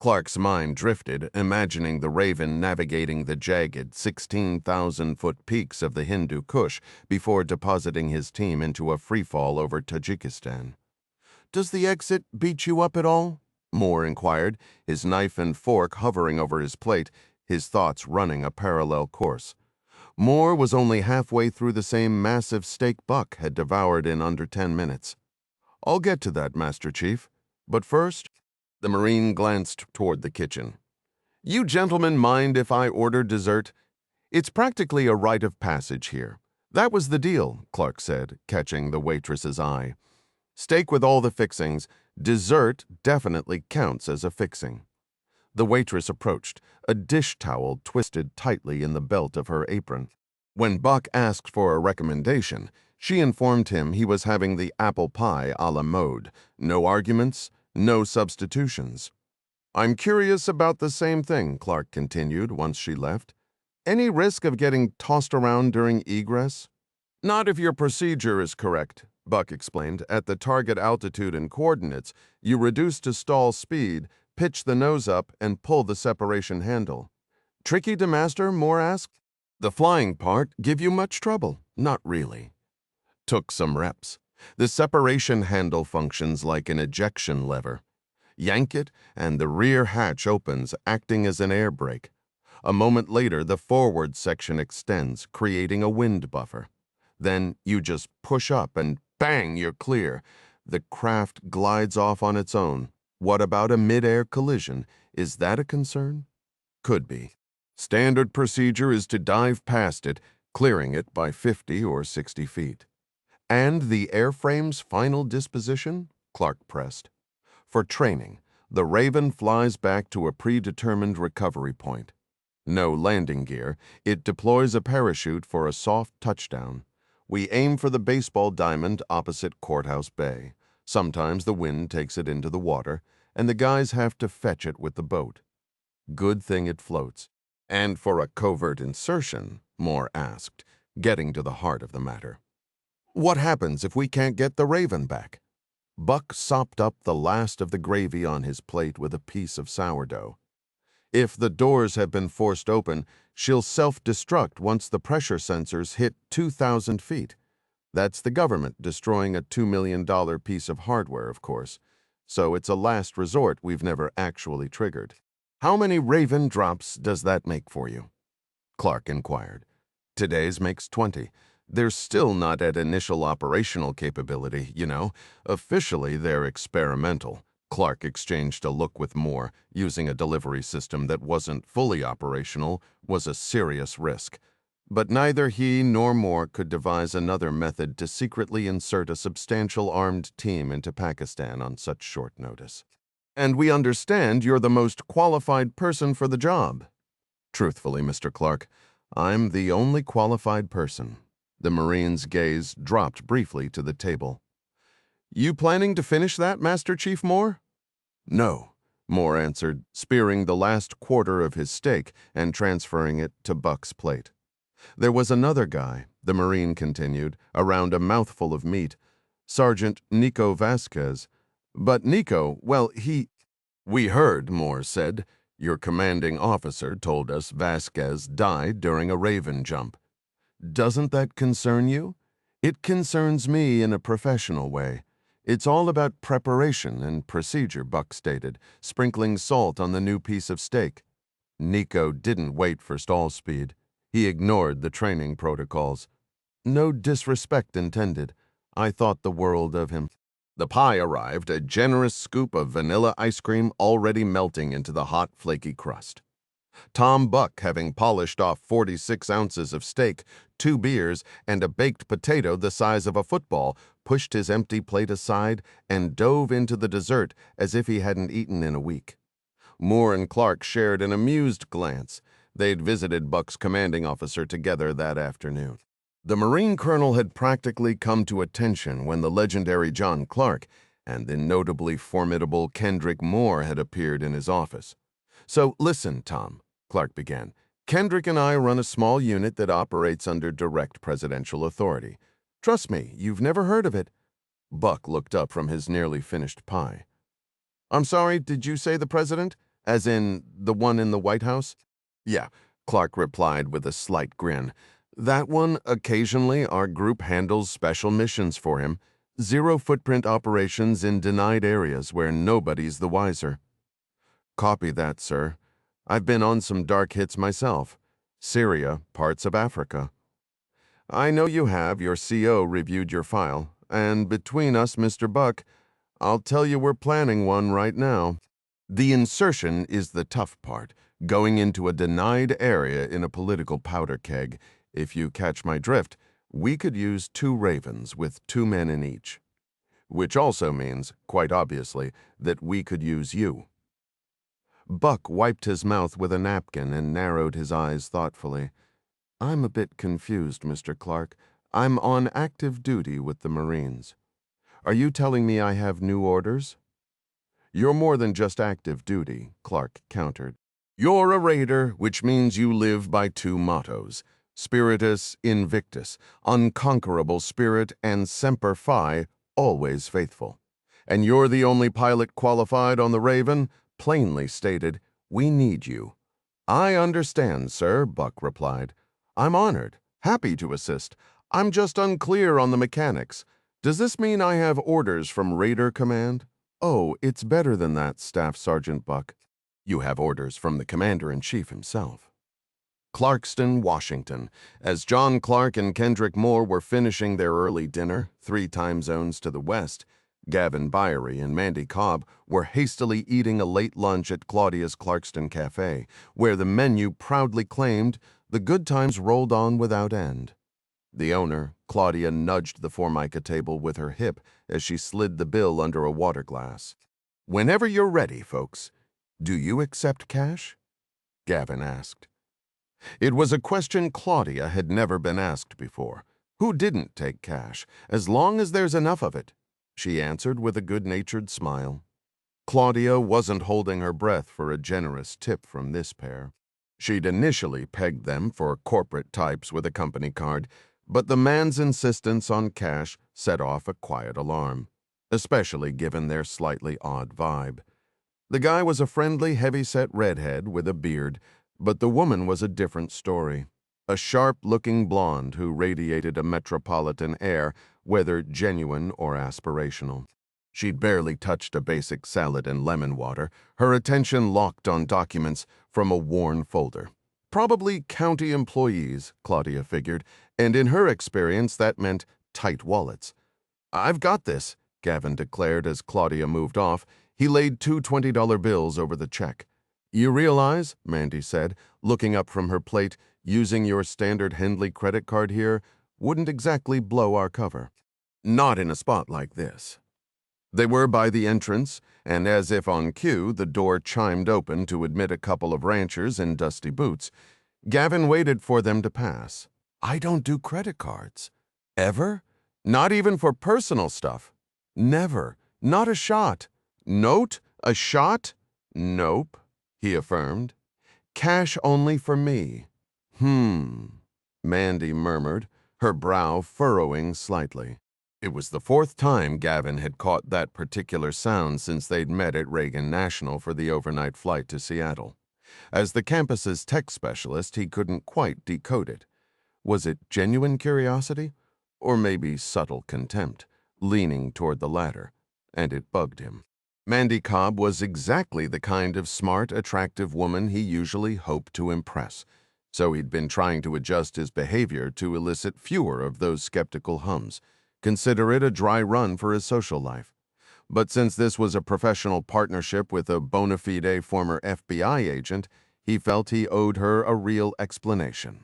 Clark's mind drifted, imagining the Raven navigating the jagged 16,000-foot peaks of the Hindu Kush before depositing his team into a freefall over Tajikistan. "Does the exit beat you up at all?" Moore inquired, his knife and fork hovering over his plate, his thoughts running a parallel course. Moore was only halfway through the same massive steak Buck had devoured in under 10 minutes. "I'll get to that, Master Chief. But first—" The Marine glanced toward the kitchen. "You gentlemen mind if I order dessert? It's practically a rite of passage here." "That was the deal," Clark said, catching the waitress's eye. "Steak with all the fixings. Dessert definitely counts as a fixing." The waitress approached, a dish towel twisted tightly in the belt of her apron. When Buck asked for a recommendation, she informed him he was having the apple pie a la mode. No arguments, no substitutions. "I'm curious about the same thing," Clark continued once she left. "Any risk of getting tossed around during egress?" "Not if your procedure is correct," Buck explained. "At the target altitude and coordinates, you reduce to stall speed, pitch the nose up, and pull the separation handle." "Tricky to master?" Moore asked. "The flying part give you much trouble?" "Not really." "Took some reps. The separation handle functions like an ejection lever. Yank it, and the rear hatch opens, acting as an air brake. A moment later, the forward section extends, creating a wind buffer. Then you just push up and bang, you're clear. The craft glides off on its own. What about a mid-air collision? Is that a concern?" "Could be. Standard procedure is to dive past it, clearing it by 50 or 60 feet. "And the airframe's final disposition?" Clark pressed. "For training, the Raven flies back to a predetermined recovery point. No landing gear. It deploys a parachute for a soft touchdown. We aim for the baseball diamond opposite Courthouse Bay. Sometimes the wind takes it into the water, and the guys have to fetch it with the boat. Good thing it floats." "And for a covert insertion?" Moore asked, getting to the heart of the matter. "What happens if we can't get the Raven back?" Buck sopped up the last of the gravy on his plate with a piece of sourdough. "If the doors have been forced open, she'll self-destruct once the pressure sensors hit 2,000 feet. That's the government destroying a $2 million piece of hardware, of course. So it's a last resort we've never actually triggered." "How many Raven drops does that make for you?" Clark inquired. "Today's makes 20. They're still not at initial operational capability, you know. Officially, they're experimental." Clark exchanged a look with Moore. Using a delivery system that wasn't fully operational was a serious risk. But neither he nor Moore could devise another method to secretly insert a substantial armed team into Pakistan on such short notice. "And we understand you're the most qualified person for the job." "Truthfully, Mr. Clark, I'm the only qualified person." The Marine's gaze dropped briefly to the table. "You planning to finish that, Master Chief Moore?" "No," Moore answered, spearing the last quarter of his steak and transferring it to Buck's plate. "There was another guy," the Marine continued, around a mouthful of meat, "Sergeant Nico Vasquez. But Nico, well, "We heard," Moore said. "Your commanding officer told us Vasquez died during a Raven jump. Doesn't that concern you?" "It concerns me in a professional way. It's all about preparation and procedure," Buck stated, sprinkling salt on the new piece of steak. Nico didn't wait for stall speed. He ignored the training protocols. "No disrespect intended. I thought the world of him." The pie arrived, a generous scoop of vanilla ice cream already melting into the hot, flaky crust. Tom Buck, having polished off 46 ounces of steak, 2 beers, and a baked potato the size of a football, pushed his empty plate aside and dove into the dessert as if he hadn't eaten in a week. Moore and Clark shared an amused glance. They'd visited Buck's commanding officer together that afternoon. The Marine colonel had practically come to attention when the legendary John Clark and the notably formidable Kendrick Moore had appeared in his office. "So listen, Tom," Clark began. "Kendrick and I run a small unit that operates under direct presidential authority. Trust me, you've never heard of it." Buck looked up from his nearly finished pie. "I'm sorry, did you say the president? As in, the one in the White House?" "Yeah," Clark replied with a slight grin. "That one, occasionally our group handles special missions for him. Zero-footprint operations in denied areas where nobody's the wiser." "Copy that, sir. I've been on some dark hits myself. Syria, parts of Africa." "I know you have. Your CO reviewed your file. And between us, Mr. Buck, I'll tell you we're planning one right now. The insertion is the tough part, going into a denied area in a political powder keg. If you catch my drift, we could use 2 Ravens with 2 men in each. Which also means, quite obviously, that we could use you." Buck wiped his mouth with a napkin and narrowed his eyes thoughtfully. "I'm a bit confused, Mr. Clark. I'm on active duty with the Marines. Are you telling me I have new orders?" "You're more than just active duty," Clark countered. "You're a raider, which means you live by 2 mottos. Spiritus Invictus, unconquerable spirit, and Semper Fi, always faithful. And you're the only pilot qualified on the Raven. Plainly stated, we need you." "I understand, sir," Buck replied. "I'm honored, happy to assist. I'm just unclear on the mechanics. Does this mean I have orders from Raider Command?" "Oh, it's better than that, Staff Sergeant Buck. You have orders from the Commander-in-Chief himself." Clarkston, Washington. As John Clark and Kendrick Moore were finishing their early dinner, 3 time zones to the west, Gavin Byery and Mandy Cobb were hastily eating a late lunch at Claudia's Clarkston Cafe, where the menu proudly claimed the good times rolled on without end. The owner, Claudia, nudged the Formica table with her hip as she slid the bill under a water glass. "Whenever you're ready, folks. Do you accept cash?" Gavin asked. It was a question Claudia had never been asked before. Who didn't take cash, as long as there's enough of it? She answered with a good-natured smile. Claudia wasn't holding her breath for a generous tip from this pair. She'd initially pegged them for corporate types with a company card, but the man's insistence on cash set off a quiet alarm, especially given their slightly odd vibe. The guy was a friendly, heavy-set redhead with a beard, but the woman was a different story. A sharp-looking blonde who radiated a metropolitan air, whether genuine or aspirational. She'd barely touched a basic salad and lemon water, her attention locked on documents from a worn folder. Probably county employees, Claudia figured, and in her experience that meant tight wallets. "I've got this," Gavin declared as Claudia moved off. He laid 2 $20 bills over the check. "You realize," Mandy said, looking up from her plate, "using your standard Hendley credit card here wouldn't exactly blow our cover. Not in a spot like this." They were by the entrance, and as if on cue, the door chimed open to admit a couple of ranchers in dusty boots. Gavin waited for them to pass. "I don't do credit cards." "Ever? Not even for personal stuff?" "Never. Not a shot." "Note? A shot?" "Nope," he affirmed. "Cash only for me." Mandy murmured, her brow furrowing slightly. It was the 4th time Gavin had caught that particular sound since they'd met at Reagan National for the overnight flight to Seattle. As the campus's tech specialist, he couldn't quite decode it. Was it genuine curiosity? Or maybe subtle contempt, leaning toward the latter, and it bugged him. Mandy Cobb was exactly the kind of smart, attractive woman he usually hoped to impress, so he'd been trying to adjust his behavior to elicit fewer of those skeptical hums. Consider it a dry run for his social life. But since this was a professional partnership with a bona fide former FBI agent, he felt he owed her a real explanation.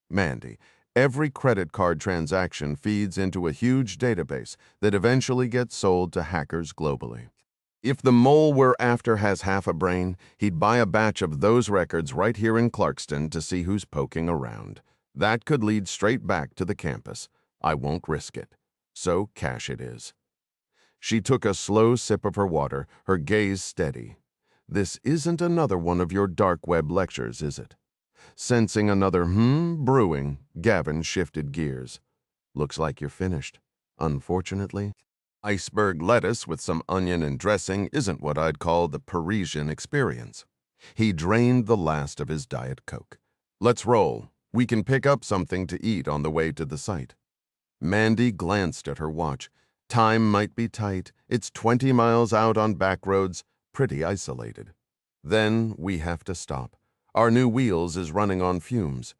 Mandy, every credit card transaction feeds into a huge database that eventually gets sold to hackers globally. If the mole we're after has half a brain, he'd buy a batch of those records right here in Clarkston to see who's poking around. That could lead straight back to the campus. I won't risk it. So cash it is. She took a slow sip of her water, her gaze steady. This isn't another one of your dark web lectures, is it? Sensing another brewing, Gavin shifted gears. Looks like you're finished. Unfortunately, iceberg lettuce with some onion and dressing isn't what I'd call the Parisian experience. He drained the last of his Diet Coke. Let's roll. We can pick up something to eat on the way to the site. Mandy glanced at her watch. Time might be tight. It's 20 miles out on back roads, pretty isolated. Then we have to stop. Our new wheels is running on fumes.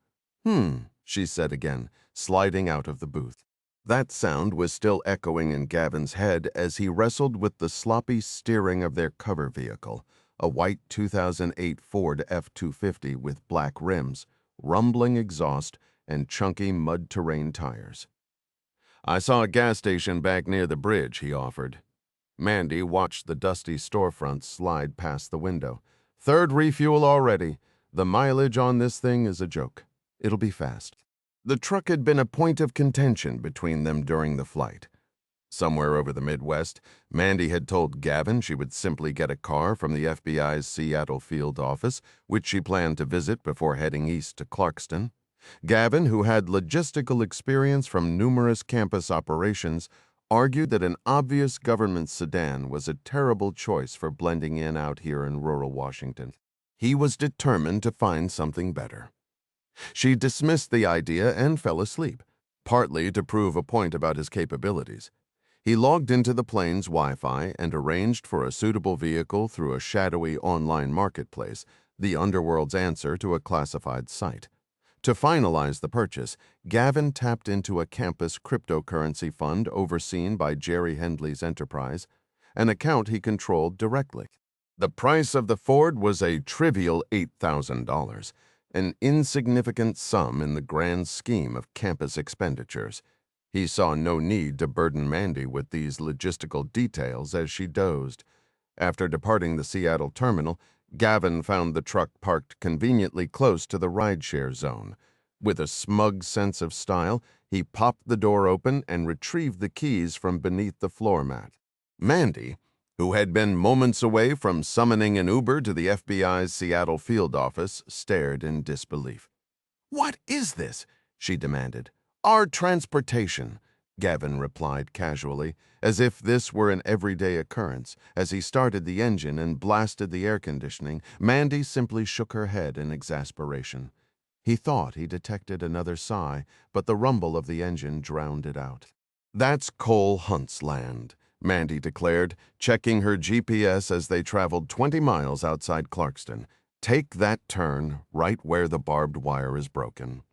She said again, sliding out of the booth. That sound was still echoing in Gavin's head as he wrestled with the sloppy steering of their cover vehicle, a white 2008 Ford F-250 with black rims, rumbling exhaust, and chunky mud-terrain tires. I saw a gas station back near the bridge, he offered. Mandy watched the dusty storefront slide past the window. Third refuel already. The mileage on this thing is a joke. It'll be fast. The truck had been a point of contention between them during the flight. Somewhere over the Midwest, Mandy had told Gavin she would simply get a car from the FBI's Seattle field office, which she planned to visit before heading east to Clarkston. Gavin, who had logistical experience from numerous campus operations, argued that an obvious government sedan was a terrible choice for blending in out here in rural Washington. He was determined to find something better. She dismissed the idea and fell asleep, partly to prove a point about his capabilities. He logged into the plane's Wi-Fi and arranged for a suitable vehicle through a shadowy online marketplace, the underworld's answer to a classified site. To finalize the purchase, Gavin tapped into a campus cryptocurrency fund overseen by Jerry Hendley's enterprise, an account he controlled directly. The price of the Ford was a trivial $8,000, an insignificant sum in the grand scheme of campus expenditures. He saw no need to burden Mandy with these logistical details as she dozed. After departing the Seattle terminal, Gavin found the truck parked conveniently close to the rideshare zone. With a smug sense of style, he popped the door open and retrieved the keys from beneath the floor mat. Mandy, who had been moments away from summoning an Uber to the FBI's Seattle field office, stared in disbelief. "What is this?" she demanded. "Our transportation," Gavin replied casually, as if this were an everyday occurrence. As he started the engine and blasted the air conditioning, Mandy simply shook her head in exasperation. He thought he detected another sigh, but the rumble of the engine drowned it out. "That's Cole Hunt's land," Mandy declared, checking her GPS as they traveled 20 miles outside Clarkston. "Take that turn right where the barbed wire is broken."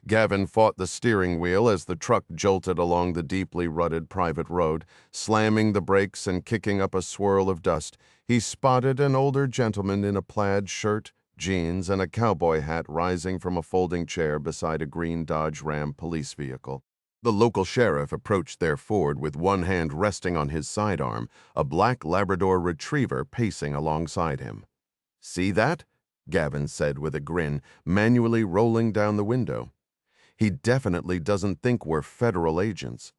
Gavin fought the steering wheel as the truck jolted along the deeply rutted private road, slamming the brakes and kicking up a swirl of dust. He spotted an older gentleman in a plaid shirt, jeans, and a cowboy hat rising from a folding chair beside a green Dodge Ram police vehicle. The local sheriff approached their Ford with one hand resting on his sidearm, a black Labrador retriever pacing alongside him. "See that?" Gavin said with a grin, manually rolling down the window. "He definitely doesn't think we're federal agents."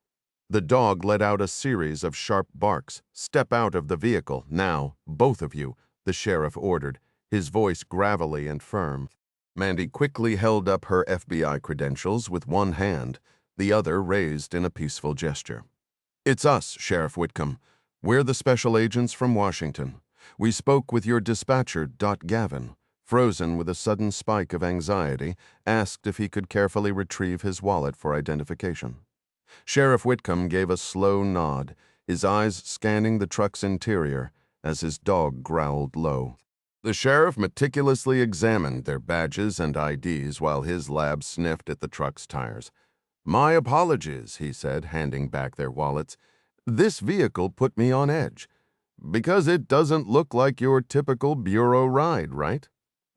The dog let out a series of sharp barks. "Step out of the vehicle, now, both of you," the sheriff ordered, his voice gravelly and firm. Mandy quickly held up her FBI credentials with one hand, the other raised in a peaceful gesture. "It's us, Sheriff Whitcomb. We're the special agents from Washington. We spoke with your dispatcher, Gavin." Frozen with a sudden spike of anxiety, asked if he could carefully retrieve his wallet for identification. Sheriff Whitcomb gave a slow nod, his eyes scanning the truck's interior as his dog growled low. The sheriff meticulously examined their badges and IDs while his lab sniffed at the truck's tires. "My apologies," he said, handing back their wallets. This vehicle put me on edge. Because it doesn't look like your typical bureau ride, right?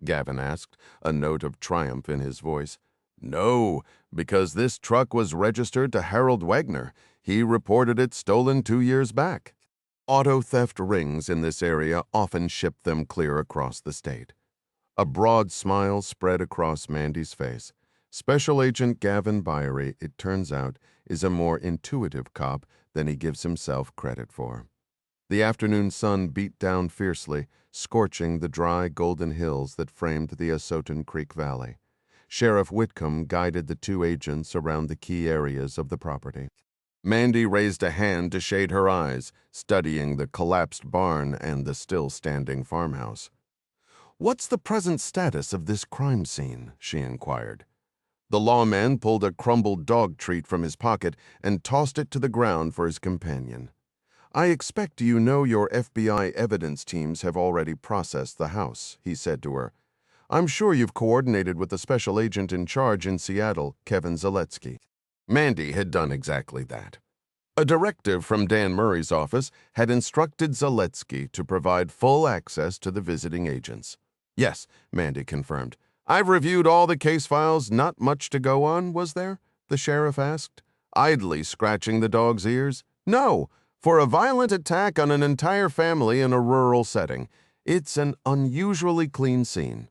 Gavin asked, a note of triumph in his voice. No, because this truck was registered to Harold Wagner. He reported it stolen 2 years back. Auto theft rings in this area often ship them clear across the state. A broad smile spread across Mandy's face. Special Agent Gavin Byery, it turns out, is a more intuitive cop than he gives himself credit for. The afternoon sun beat down fiercely, scorching the dry golden hills that framed the Asotan Creek Valley. Sheriff Whitcomb guided the two agents around the key areas of the property. Mandy raised a hand to shade her eyes, studying the collapsed barn and the still-standing farmhouse. "What's the present status of this crime scene?" she inquired. The lawman pulled a crumbled dog treat from his pocket and tossed it to the ground for his companion. "I expect you know your FBI evidence teams have already processed the house," he said to her. "I'm sure you've coordinated with the special agent in charge in Seattle, Kevin Zaletsky." Mandy had done exactly that. A directive from Dan Murray's office had instructed Zaletsky to provide full access to the visiting agents. "Yes," Mandy confirmed. "I've reviewed all the case files. Not much to go on, was there?" the sheriff asked, idly scratching the dog's ears. "No, for a violent attack on an entire family in a rural setting. It's an unusually clean scene."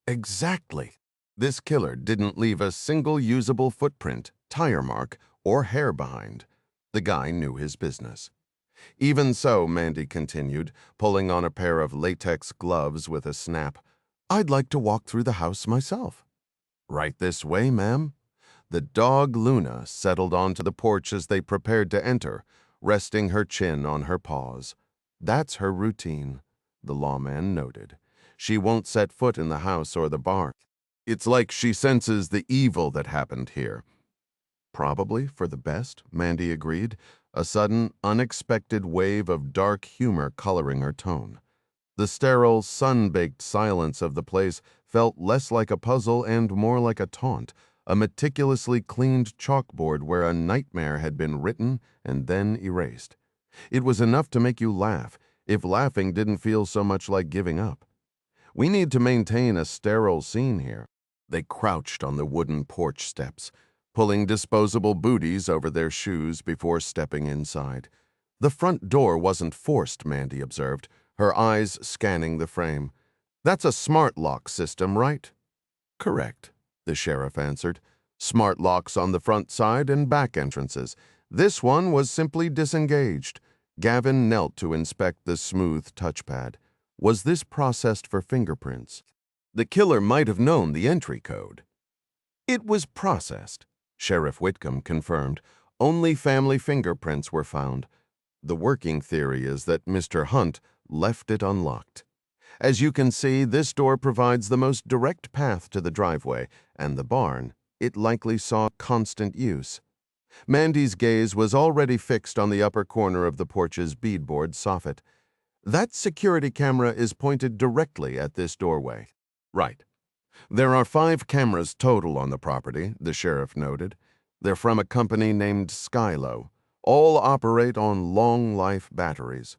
Exactly. This killer didn't leave a single usable footprint, tire mark, or hair behind. The guy knew his business. "Even so," Mandy continued, pulling on a pair of latex gloves with a snap, "I'd like to walk through the house myself." "Right this way, ma'am." The dog Luna settled onto the porch as they prepared to enter, resting her chin on her paws. "That's her routine," the lawman noted. "She won't set foot in the house or the barn. It's like she senses the evil that happened here." "Probably for the best," Mandy agreed, a sudden, unexpected wave of dark humor coloring her tone. The sterile, sun-baked silence of the place felt less like a puzzle and more like a taunt, a meticulously cleaned chalkboard where a nightmare had been written and then erased. It was enough to make you laugh, if laughing didn't feel so much like giving up. "We need to maintain a sterile scene here." They crouched on the wooden porch steps, pulling disposable booties over their shoes before stepping inside. The front door wasn't forced, Mandy observed, her eyes scanning the frame. "That's a smart lock system, right?" "Correct," the sheriff answered. "Smart locks on the front side and back entrances. This one was simply disengaged." Gavin knelt to inspect the smooth touchpad. Was this processed for fingerprints? The killer might have known the entry code. "It was processed," Sheriff Whitcomb confirmed. "Only family fingerprints were found. The working theory is that Mr. Hunt left it unlocked. As you can see, this door provides the most direct path to the driveway, and the barn, it likely saw constant use." Mandy's gaze was already fixed on the upper corner of the porch's beadboard soffit. "That security camera is pointed directly at this doorway." "Right. There are 5 cameras total on the property," the sheriff noted. "They're from a company named Skylo. All operate on long-life batteries."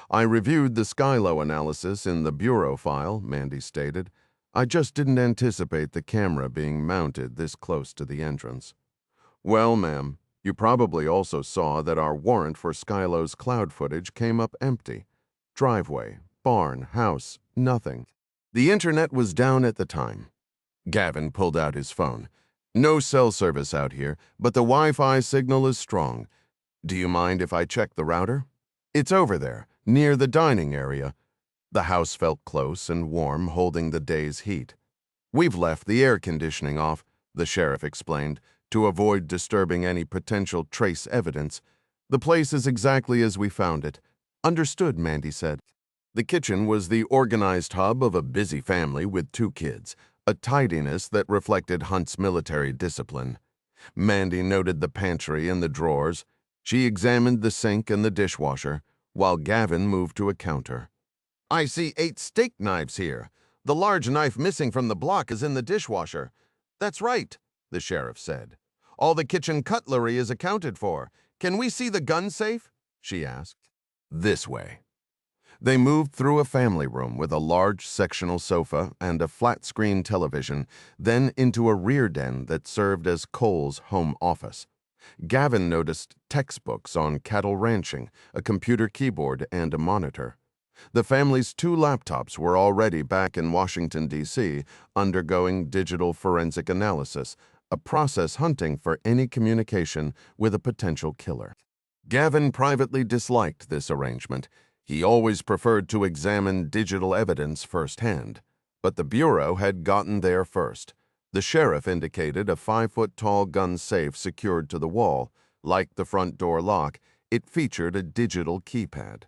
"I reviewed the Skylo analysis in the bureau file," Mandy stated. "I just didn't anticipate the camera being mounted this close to the entrance." "Well, ma'am, you probably also saw that our warrant for Skylo's cloud footage came up empty. Driveway, barn, house, nothing. The internet was down at the time." Gavin pulled out his phone. "No cell service out here, but the Wi-Fi signal is strong. Do you mind if I check the router?" "It's over there, near the dining area." The house felt close and warm, holding the day's heat. "We've left the air conditioning off," the sheriff explained, "to avoid disturbing any potential trace evidence. The place is exactly as we found it." "Understood," Mandy said. The kitchen was the organized hub of a busy family with 2 kids, a tidiness that reflected Hunt's military discipline. Mandy noted the pantry and the drawers. She examined the sink and the dishwasher, while Gavin moved to a counter. "I see 8 steak knives here. The large knife missing from the block is in the dishwasher." "That's right," the sheriff said. "All the kitchen cutlery is accounted for. "Can we see the gun safe?" she asked. "This way." They moved through a family room with a large sectional sofa and a flat-screen television, then into a rear den that served as Cole's home office. Gavin noticed textbooks on cattle ranching, a computer keyboard, and a monitor. The family's 2 laptops were already back in Washington, D.C., undergoing digital forensic analysis, a process hunting for any communication with a potential killer. Gavin privately disliked this arrangement. He always preferred to examine digital evidence firsthand. But the Bureau had gotten there first. The sheriff indicated a 5-foot-tall gun safe secured to the wall. Like the front door lock, it featured a digital keypad.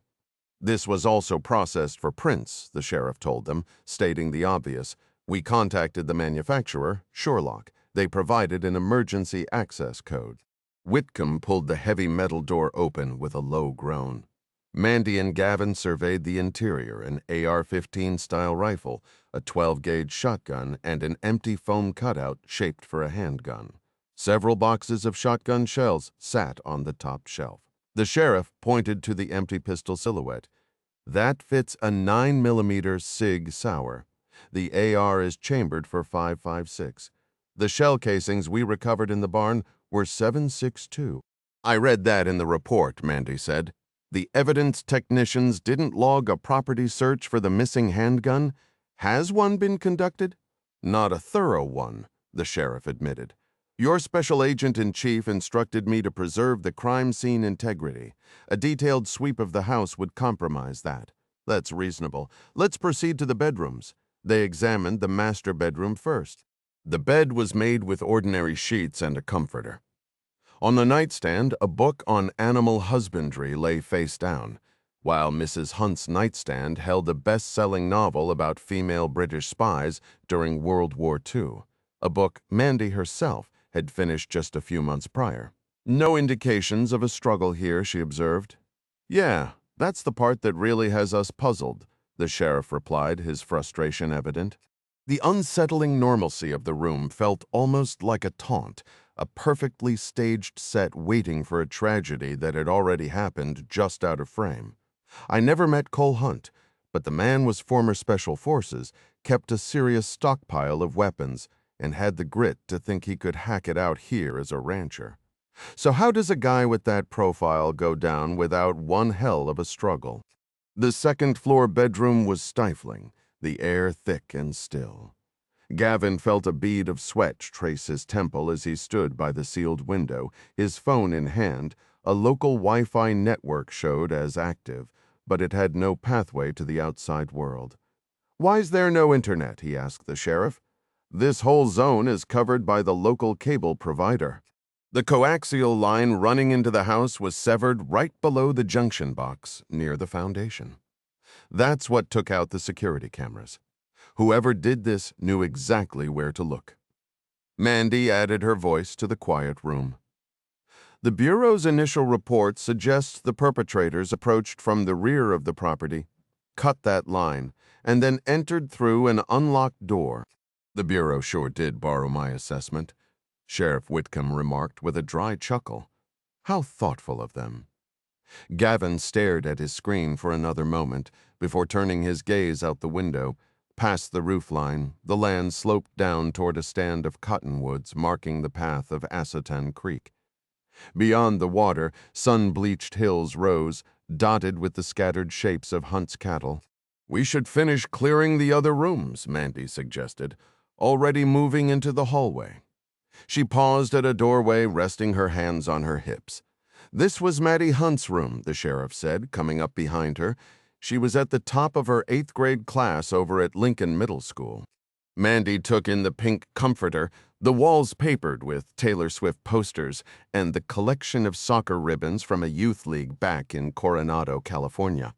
This was also processed for prints, the sheriff told them, stating the obvious. "We contacted the manufacturer, Surelock. They provided an emergency access code." Whitcomb pulled the heavy metal door open with a low groan. Mandy and Gavin surveyed the interior, an AR-15-style rifle, a 12-gauge shotgun, and an empty foam cutout shaped for a handgun. Several boxes of shotgun shells sat on the top shelf. The sheriff pointed to the empty pistol silhouette. "That fits a 9mm SIG Sauer. The AR is chambered for .556. The shell casings we recovered in the barn were .762. "I read that in the report," Mandy said. "The evidence technicians didn't log a property search for the missing handgun. Has one been conducted?" "Not a thorough one," the sheriff admitted. "Your special agent-in-chief instructed me to preserve the crime scene integrity. A detailed sweep of the house would compromise that." "That's reasonable. Let's proceed to the bedrooms." They examined the master bedroom first. The bed was made with ordinary sheets and a comforter. On the nightstand, a book on animal husbandry lay face down, while Mrs. Hunt's nightstand held a best-selling novel about female British spies during World War II, a book Mandy herself had finished just a few months prior. "No indications of a struggle here," she observed. "Yeah, that's the part that really has us puzzled," the sheriff replied, his frustration evident. The unsettling normalcy of the room felt almost like a taunt, a perfectly staged set waiting for a tragedy that had already happened just out of frame. "I never met Cole Hunt, but the man was former Special Forces, kept a serious stockpile of weapons, and had the grit to think he could hack it out here as a rancher. So how does a guy with that profile go down without one hell of a struggle?" The second-floor bedroom was stifling, the air thick and still. Gavin felt a bead of sweat trace his temple as he stood by the sealed window, his phone in hand. A local Wi-Fi network showed as active, but it had no pathway to the outside world. "Why's there no internet?" he asked the sheriff. "This whole zone is covered by the local cable provider." The coaxial line running into the house was severed right below the junction box near the foundation. That's what took out the security cameras. Whoever did this knew exactly where to look. Mandy added her voice to the quiet room. "The Bureau's initial report suggests the perpetrators approached from the rear of the property, cut that line, and then entered through an unlocked door." "The Bureau sure did borrow my assessment," Sheriff Whitcomb remarked with a dry chuckle. "How thoughtful of them." Gavin stared at his screen for another moment before turning his gaze out the window. Past the roofline, the land sloped down toward a stand of cottonwoods marking the path of Assotan Creek. Beyond the water, sun-bleached hills rose, dotted with the scattered shapes of Hunt's cattle. "We should finish clearing the other rooms," Mandy suggested, already moving into the hallway. She paused at a doorway, resting her hands on her hips. "This was Maddie Hunt's room," the sheriff said, coming up behind her. "She was at the top of her 8th-grade class over at Lincoln Middle School." Mandy took in the pink comforter, the walls papered with Taylor Swift posters, and the collection of soccer ribbons from a youth league back in Coronado, California.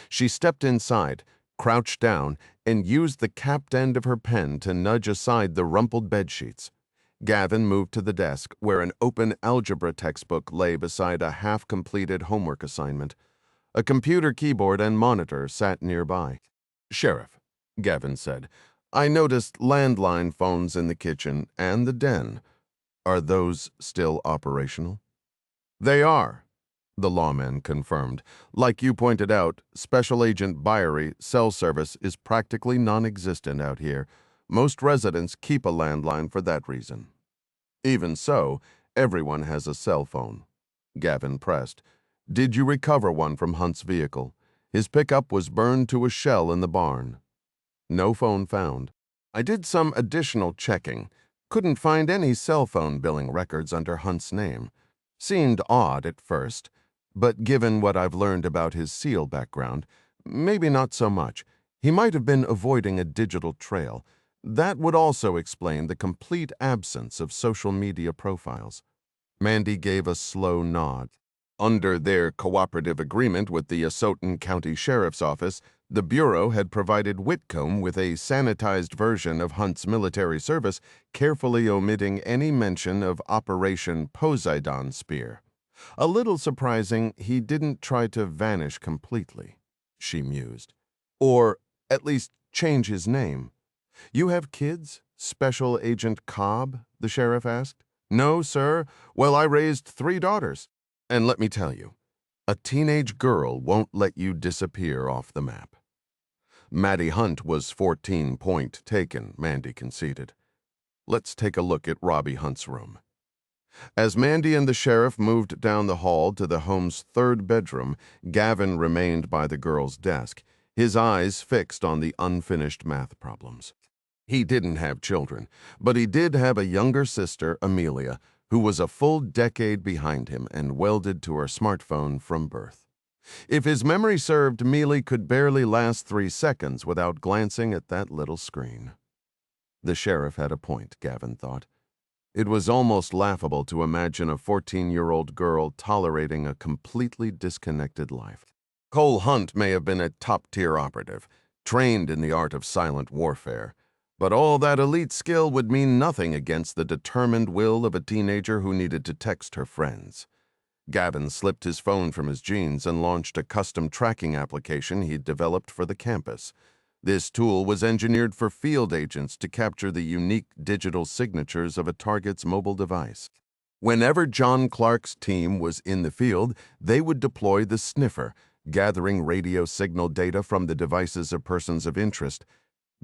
She stepped inside, crouched down, and used the capped end of her pen to nudge aside the rumpled bedsheets. Gavin moved to the desk, where an open algebra textbook lay beside a half-completed homework assignment. A computer keyboard and monitor sat nearby. "Sheriff," Gavin said, "I noticed landline phones in the kitchen and the den. Are those still operational?" They are, the lawman confirmed. Like you pointed out, Special Agent Byrie cell service is practically non-existent out here. Most residents keep a landline for that reason. Even so, everyone has a cell phone. Gavin pressed. Did you recover one from Hunt's vehicle? His pickup was burned to a shell in the barn. No phone found. I did some additional checking. Couldn't find any cell phone billing records under Hunt's name. Seemed odd at first, but given what I've learned about his SEAL background, maybe not so much. He might have been avoiding a digital trail. That would also explain the complete absence of social media profiles. Mandy gave a slow nod. Under their cooperative agreement with the Asotin County Sheriff's Office, the Bureau had provided Whitcomb with a sanitized version of Hunt's military service, carefully omitting any mention of Operation Poseidon Spear. A little surprising he didn't try to vanish completely, she mused. Or, at least, change his name. You have kids, Special Agent Cobb? The sheriff asked. No, sir. Well, I raised 3 daughters. And let me tell you, a teenage girl won't let you disappear off the map. Maddie Hunt was 14-point taken, Mandy conceded. Let's take a look at Robbie Hunt's room. As Mandy and the sheriff moved down the hall to the home's 3rd bedroom, Gavin remained by the girl's desk, his eyes fixed on the unfinished math problems. He didn't have children, but he did have a younger sister, Amelia, who was a full decade behind him and welded to her smartphone from birth. If his memory served, Mealy could barely last 3 seconds without glancing at that little screen. The sheriff had a point, Gavin thought. It was almost laughable to imagine a 14-year-old girl tolerating a completely disconnected life. Cole Hunt may have been a top-tier operative, trained in the art of silent warfare, but all that elite skill would mean nothing against the determined will of a teenager who needed to text her friends. Gavin slipped his phone from his jeans and launched a custom tracking application he'd developed for the campus. This tool was engineered for field agents to capture the unique digital signatures of a target's mobile device. Whenever John Clark's team was in the field, they would deploy the sniffer, gathering radio signal data from the devices of persons of interest.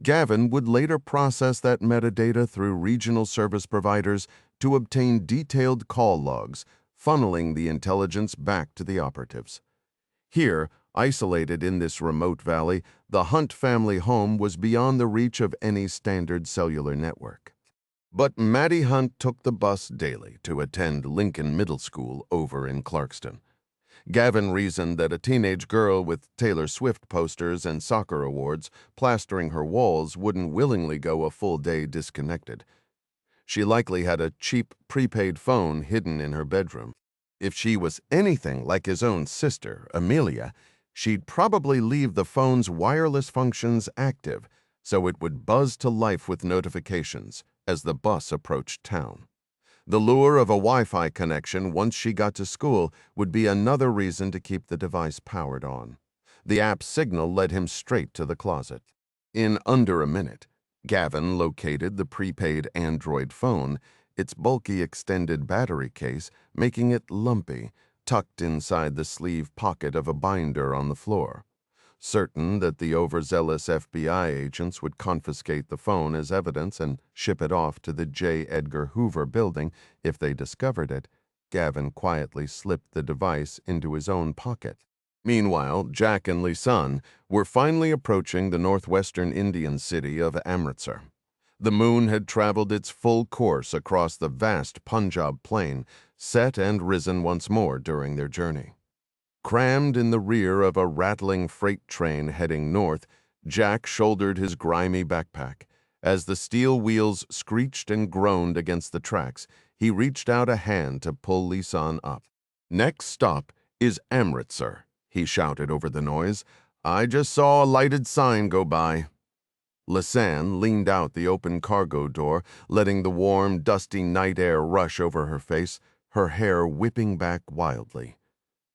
Gavin would later process that metadata through regional service providers to obtain detailed call logs, funneling the intelligence back to the operatives. Here, isolated in this remote valley, the Hunt family home was beyond the reach of any standard cellular network. But Maddie Hunt took the bus daily to attend Lincoln Middle School over in Clarkston. Gavin reasoned that a teenage girl with Taylor Swift posters and soccer awards plastering her walls wouldn't willingly go a full day disconnected. She likely had a cheap prepaid phone hidden in her bedroom. If she was anything like his own sister, Amelia, she'd probably leave the phone's wireless functions active so it would buzz to life with notifications as the bus approached town. The lure of a Wi-Fi connection once she got to school would be another reason to keep the device powered on. The app's signal led him straight to the closet. In under a minute, Gavin located the prepaid Android phone, its bulky extended battery case making it lumpy, tucked inside the sleeve pocket of a binder on the floor. Certain that the overzealous FBI agents would confiscate the phone as evidence and ship it off to the J. Edgar Hoover building if they discovered it, Gavin quietly slipped the device into his own pocket. Meanwhile, Jack and Lisanne were finally approaching the northwestern Indian city of Amritsar. The moon had traveled its full course across the vast Punjab plain, set and risen once more during their journey. Crammed in the rear of a rattling freight train heading north, Jack shouldered his grimy backpack. As the steel wheels screeched and groaned against the tracks, he reached out a hand to pull Lisanne up. "Next stop is Amritsar," he shouted over the noise. "I just saw a lighted sign go by." Lisanne leaned out the open cargo door, letting the warm, dusty night air rush over her face, her hair whipping back wildly.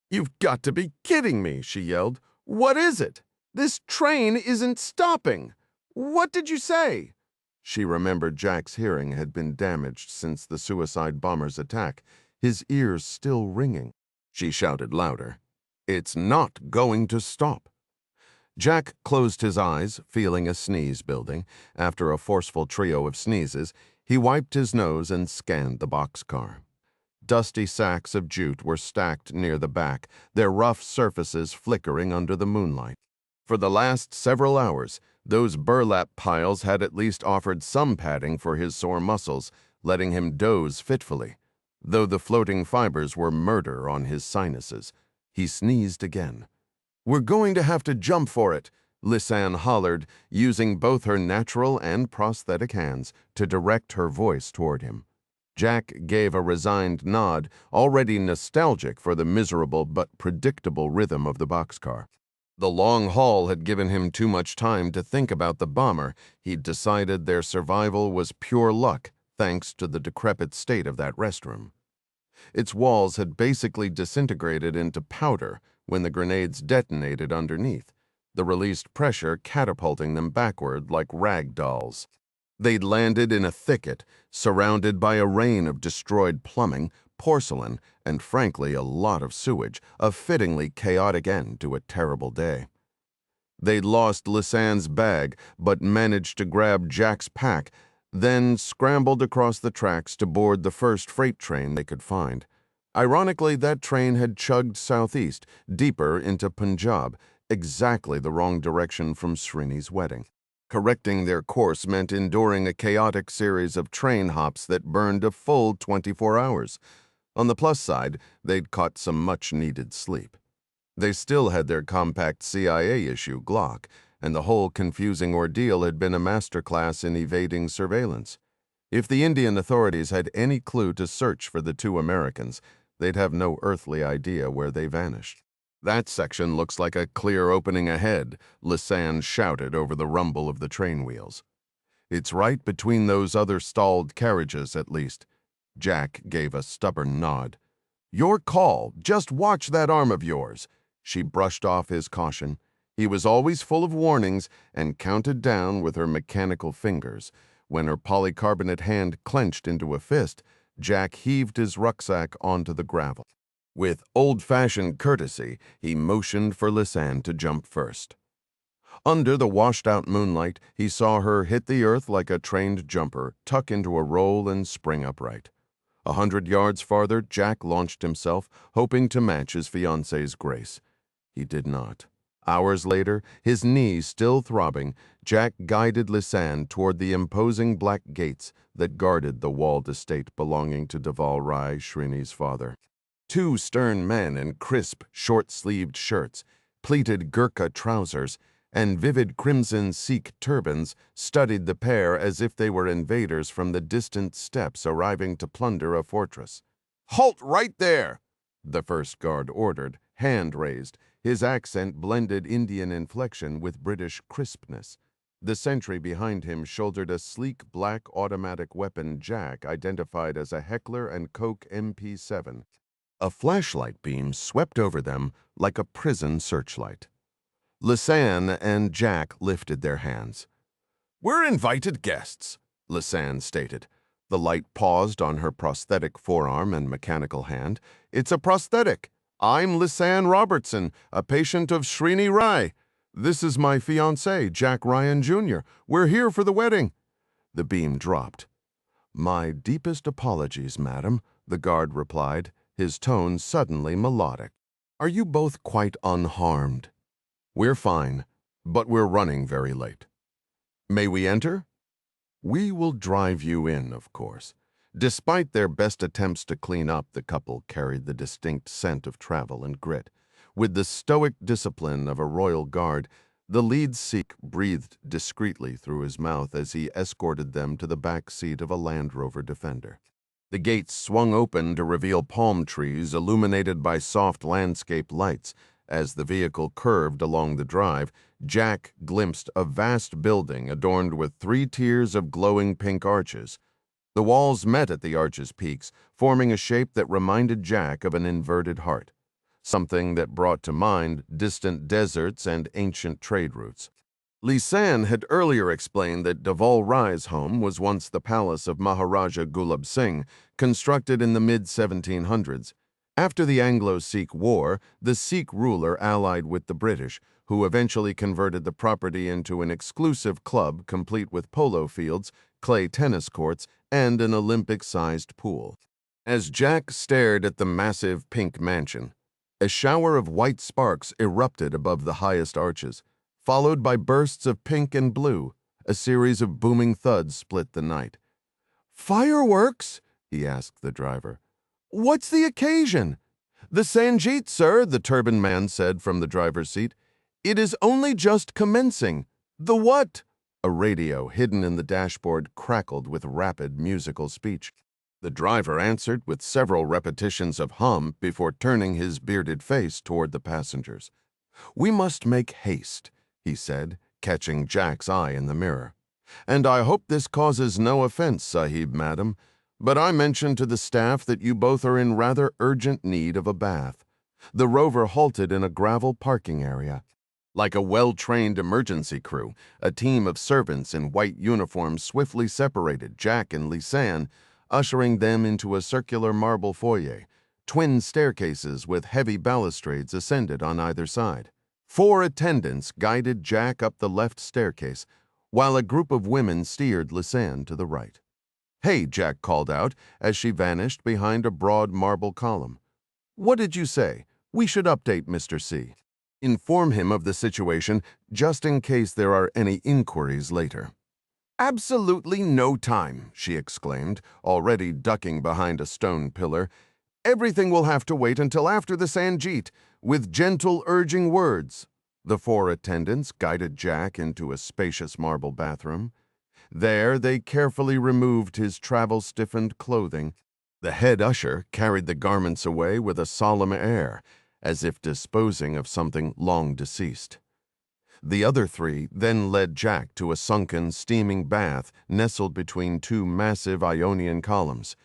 "You've got to be kidding me," she yelled. "What is it? This train isn't stopping. What did you say?" She remembered Jack's hearing had been damaged since the suicide bomber's attack. his ears still ringing. She shouted louder, "It's not going to stop." Jack closed his eyes, feeling a sneeze building. After a forceful trio of sneezes, he wiped his nose and scanned the boxcar. Dusty sacks of jute were stacked near the back, their rough surfaces flickering under the moonlight. For the last several hours, those burlap piles had at least offered some padding for his sore muscles, letting him doze fitfully. Though the floating fibers were murder on his sinuses, he sneezed again. "We're going to have to jump for it," Lisanne hollered, using both her natural and prosthetic hands to direct her voice toward him. Jack gave a resigned nod, already nostalgic for the miserable but predictable rhythm of the boxcar. The long haul had given him too much time to think about the bomber. He'd decided their survival was pure luck, thanks to the decrepit state of that restroom. Its walls had basically disintegrated into powder when the grenades detonated underneath, the released pressure catapulting them backward like rag dolls. They'd landed in a thicket, surrounded by a rain of destroyed plumbing, porcelain, and frankly a lot of sewage, a fittingly chaotic end to a terrible day. They'd lost Lisanne's bag, but managed to grab Jack's pack, then scrambled across the tracks to board the first freight train they could find. Ironically, that train had chugged southeast, deeper into Punjab, exactly the wrong direction from Srini's wedding. Correcting their course meant enduring a chaotic series of train hops that burned a full 24 hours. On the plus side, they'd caught some much-needed sleep. They still had their compact CIA-issue Glock, and the whole confusing ordeal had been a masterclass in evading surveillance. If the Indian authorities had any clue to search for the two Americans, they'd have no earthly idea where they vanished. "That section looks like a clear opening ahead," Lisanne shouted over the rumble of the train wheels. "It's right between those other stalled carriages, at least." Jack gave a stubborn nod. "Your call. Just watch that arm of yours." She brushed off his caution. He was always full of warnings and counted down with her mechanical fingers. When her polycarbonate hand clenched into a fist, Jack heaved his rucksack onto the gravel. With old-fashioned courtesy, he motioned for Lisanne to jump first. Under the washed-out moonlight, he saw her hit the earth like a trained jumper, tuck into a roll and spring upright. 100 yards farther, Jack launched himself, hoping to match his fiancée's grace. He did not. Hours later, his knees still throbbing, Jack guided Lisanne toward the imposing black gates that guarded the walled estate belonging to Deval Rai, Srini's father. Two stern men in crisp, short-sleeved shirts, pleated Gurkha trousers, and vivid crimson Sikh turbans studied the pair as if they were invaders from the distant steppes arriving to plunder a fortress. "Halt right there!" the first guard ordered, hand raised. His accent blended Indian inflection with British crispness. The sentry behind him shouldered a sleek black automatic weapon Jack identified as a Heckler & Koch MP7. A flashlight beam swept over them like a prison searchlight. Lisanne and Jack lifted their hands. "We're invited guests," Lisanne stated. The light paused on her prosthetic forearm and mechanical hand. "It's a prosthetic. I'm Lisanne Robertson, a patient of Srini Rai. This is my fiancé, Jack Ryan Jr. We're here for the wedding." The beam dropped. "My deepest apologies, madam," the guard replied, his tone suddenly melodic. "Are you both quite unharmed?" "We're fine, but we're running very late." "May we enter?" "We will drive you in, of course." Despite their best attempts to clean up, the couple carried the distinct scent of travel and grit. With the stoic discipline of a royal guard, the lead Sikh breathed discreetly through his mouth as he escorted them to the back seat of a Land Rover Defender. The gates swung open to reveal palm trees illuminated by soft landscape lights. As the vehicle curved along the drive, Jack glimpsed a vast building adorned with 3 tiers of glowing pink arches. The walls met at the arches' peaks, forming a shape that reminded Jack of an inverted heart, something that brought to mind distant deserts and ancient trade routes. Lisan had earlier explained that Deval Rai's home was once the palace of Maharaja Gulab Singh, constructed in the mid-1700s. After the Anglo-Sikh War, the Sikh ruler allied with the British, who eventually converted the property into an exclusive club complete with polo fields, clay tennis courts, and an Olympic-sized pool. As Jack stared at the massive pink mansion, a shower of white sparks erupted above the highest arches, followed by bursts of pink and blue. A series of booming thuds split the night. "Fireworks?" he asked the driver. "What's the occasion?" "The Sanjeet, sir," the turbaned man said from the driver's seat. "It is only just commencing." "The what?" A radio hidden in the dashboard crackled with rapid musical speech. The driver answered with several repetitions of hum before turning his bearded face toward the passengers. "We must make haste," he said, catching Jack's eye in the mirror. "And I hope this causes no offense, Sahib, madam, but I mentioned to the staff that you both are in rather urgent need of a bath." The rover halted in a gravel parking area. Like a well-trained emergency crew, a team of servants in white uniforms swiftly separated Jack and Lisan, ushering them into a circular marble foyer. Twin staircases with heavy balustrades ascended on either side. 4 attendants guided Jack up the left staircase, while a group of women steered Lisan to the right. "Hey," Jack called out as she vanished behind a broad marble column. "What did you say? We should update Mr. C. Inform him of the situation just in case there are any inquiries later." "Absolutely no time," she exclaimed, already ducking behind a stone pillar. "Everything will have to wait until after the Sanjeet, with gentle urging words." The 4 attendants guided Jack into a spacious marble bathroom. There they carefully removed his travel-stiffened clothing. The head usher carried the garments away with a solemn air, as if disposing of something long deceased. The other 3 then led Jack to a sunken, steaming bath nestled between 2 massive Ionian columns.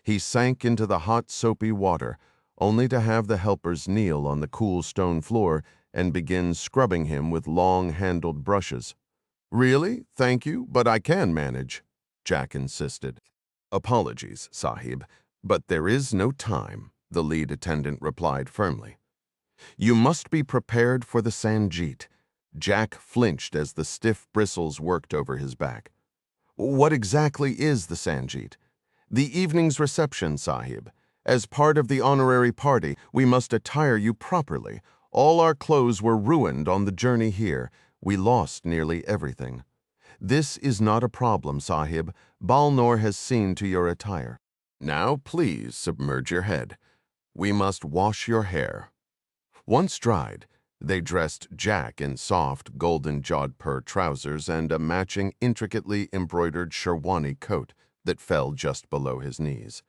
He sank into the hot, soapy water, only to have the helpers kneel on the cool stone floor and begin scrubbing him with long-handled brushes. "Really? Thank you, but I can manage," Jack insisted. "Apologies, Sahib, but there is no time," the lead attendant replied firmly. "You must be prepared for the Sanjeet." Jack flinched as the stiff bristles worked over his back. "What exactly is the Sanjeet?" "The evening's reception, Sahib. As part of the honorary party, we must attire you properly. All our clothes were ruined on the journey here. We lost nearly everything." "This is not a problem, Sahib. Balnor has seen to your attire. Now please submerge your head. We must wash your hair." Once dried, they dressed Jack in soft, golden jodhpur trousers and a matching, intricately embroidered sherwani coat that fell just below his knees.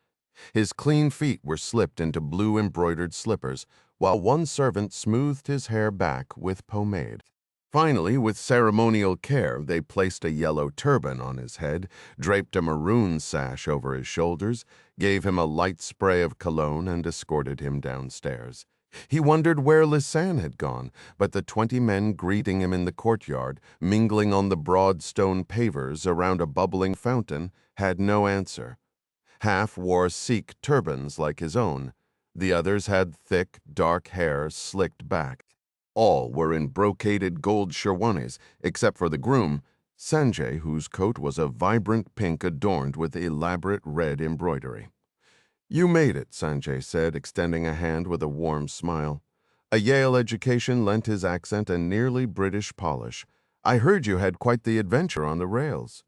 His clean feet were slipped into blue embroidered slippers, while one servant smoothed his hair back with pomade. Finally, with ceremonial care, they placed a yellow turban on his head, draped a maroon sash over his shoulders, gave him a light spray of cologne, and escorted him downstairs. He wondered where Lisan had gone, but the 20 men greeting him in the courtyard, mingling on the broad stone pavers around a bubbling fountain, had no answer. Half wore Sikh turbans like his own. The others had thick, dark hair slicked back. All were in brocaded gold sherwanis, except for the groom, Sanjay, whose coat was a vibrant pink adorned with elaborate red embroidery. "You made it," Sanjay said, extending a hand with a warm smile. A Yale education lent his accent a nearly British polish. "I heard you had quite the adventure on the rails."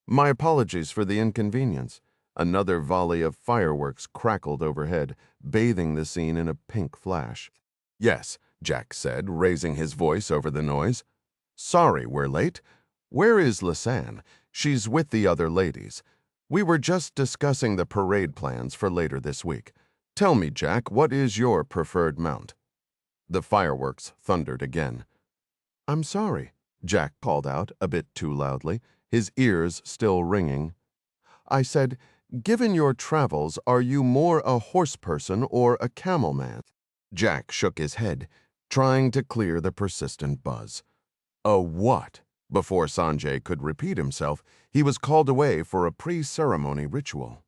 "My apologies for the inconvenience." Another volley of fireworks crackled overhead, bathing the scene in a pink flash. "Yes," Jack said, raising his voice over the noise. "Sorry we're late. Where is Lisan? She's with the other ladies. We were just discussing the parade plans for later this week. Tell me, Jack, what is your preferred mount?" The fireworks thundered again. "I'm sorry," Jack called out a bit too loudly, his ears still ringing. "I said, given your travels, are you more a horse person or a camel man?" Jack shook his head, trying to clear the persistent buzz. "A what?" Before Sanjay could repeat himself, he was called away for a pre-ceremony ritual.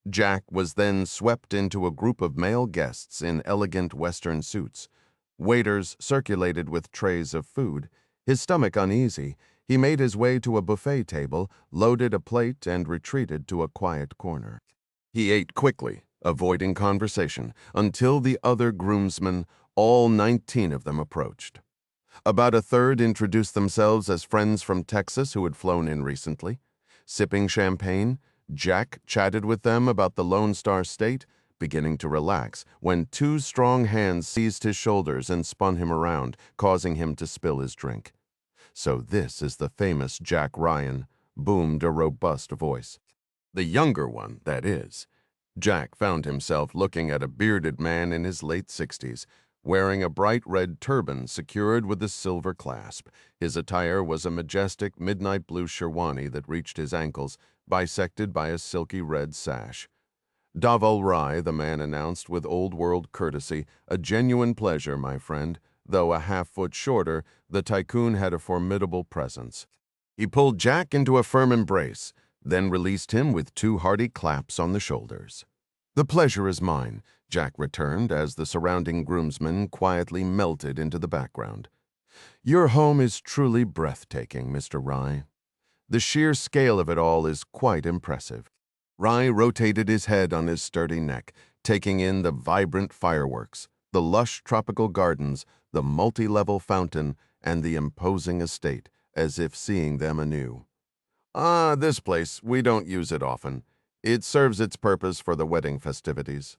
Jack was then swept into a group of male guests in elegant Western suits. Waiters circulated with trays of food. His stomach uneasy, he made his way to a buffet table, loaded a plate, and retreated to a quiet corner. He ate quickly, avoiding conversation, until the other groomsmen, all 19 of them, approached. About a third introduced themselves as friends from Texas who had flown in recently. Sipping champagne, Jack chatted with them about the Lone Star State, beginning to relax, when two strong hands seized his shoulders and spun him around, causing him to spill his drink. "So this is the famous Jack Ryan," boomed a robust voice. The younger one, that is. Jack found himself looking at a bearded man in his late 60s, wearing a bright red turban secured with a silver clasp. His attire was a majestic midnight blue sherwani that reached his ankles, bisected by a silky red sash. "Davul Rai," the man announced with old-world courtesy, "a genuine pleasure, my friend." Though a half-foot shorter, the tycoon had a formidable presence. He pulled Jack into a firm embrace, then released him with two hearty claps on the shoulders. "The pleasure is mine," Jack returned as the surrounding groomsmen quietly melted into the background. "Your home is truly breathtaking, Mr. Rai. The sheer scale of it all is quite impressive." Rai rotated his head on his sturdy neck, taking in the vibrant fireworks, the lush tropical gardens, the multi-level fountain, and the imposing estate, as if seeing them anew. This place, we don't use it often. It serves its purpose for the wedding festivities."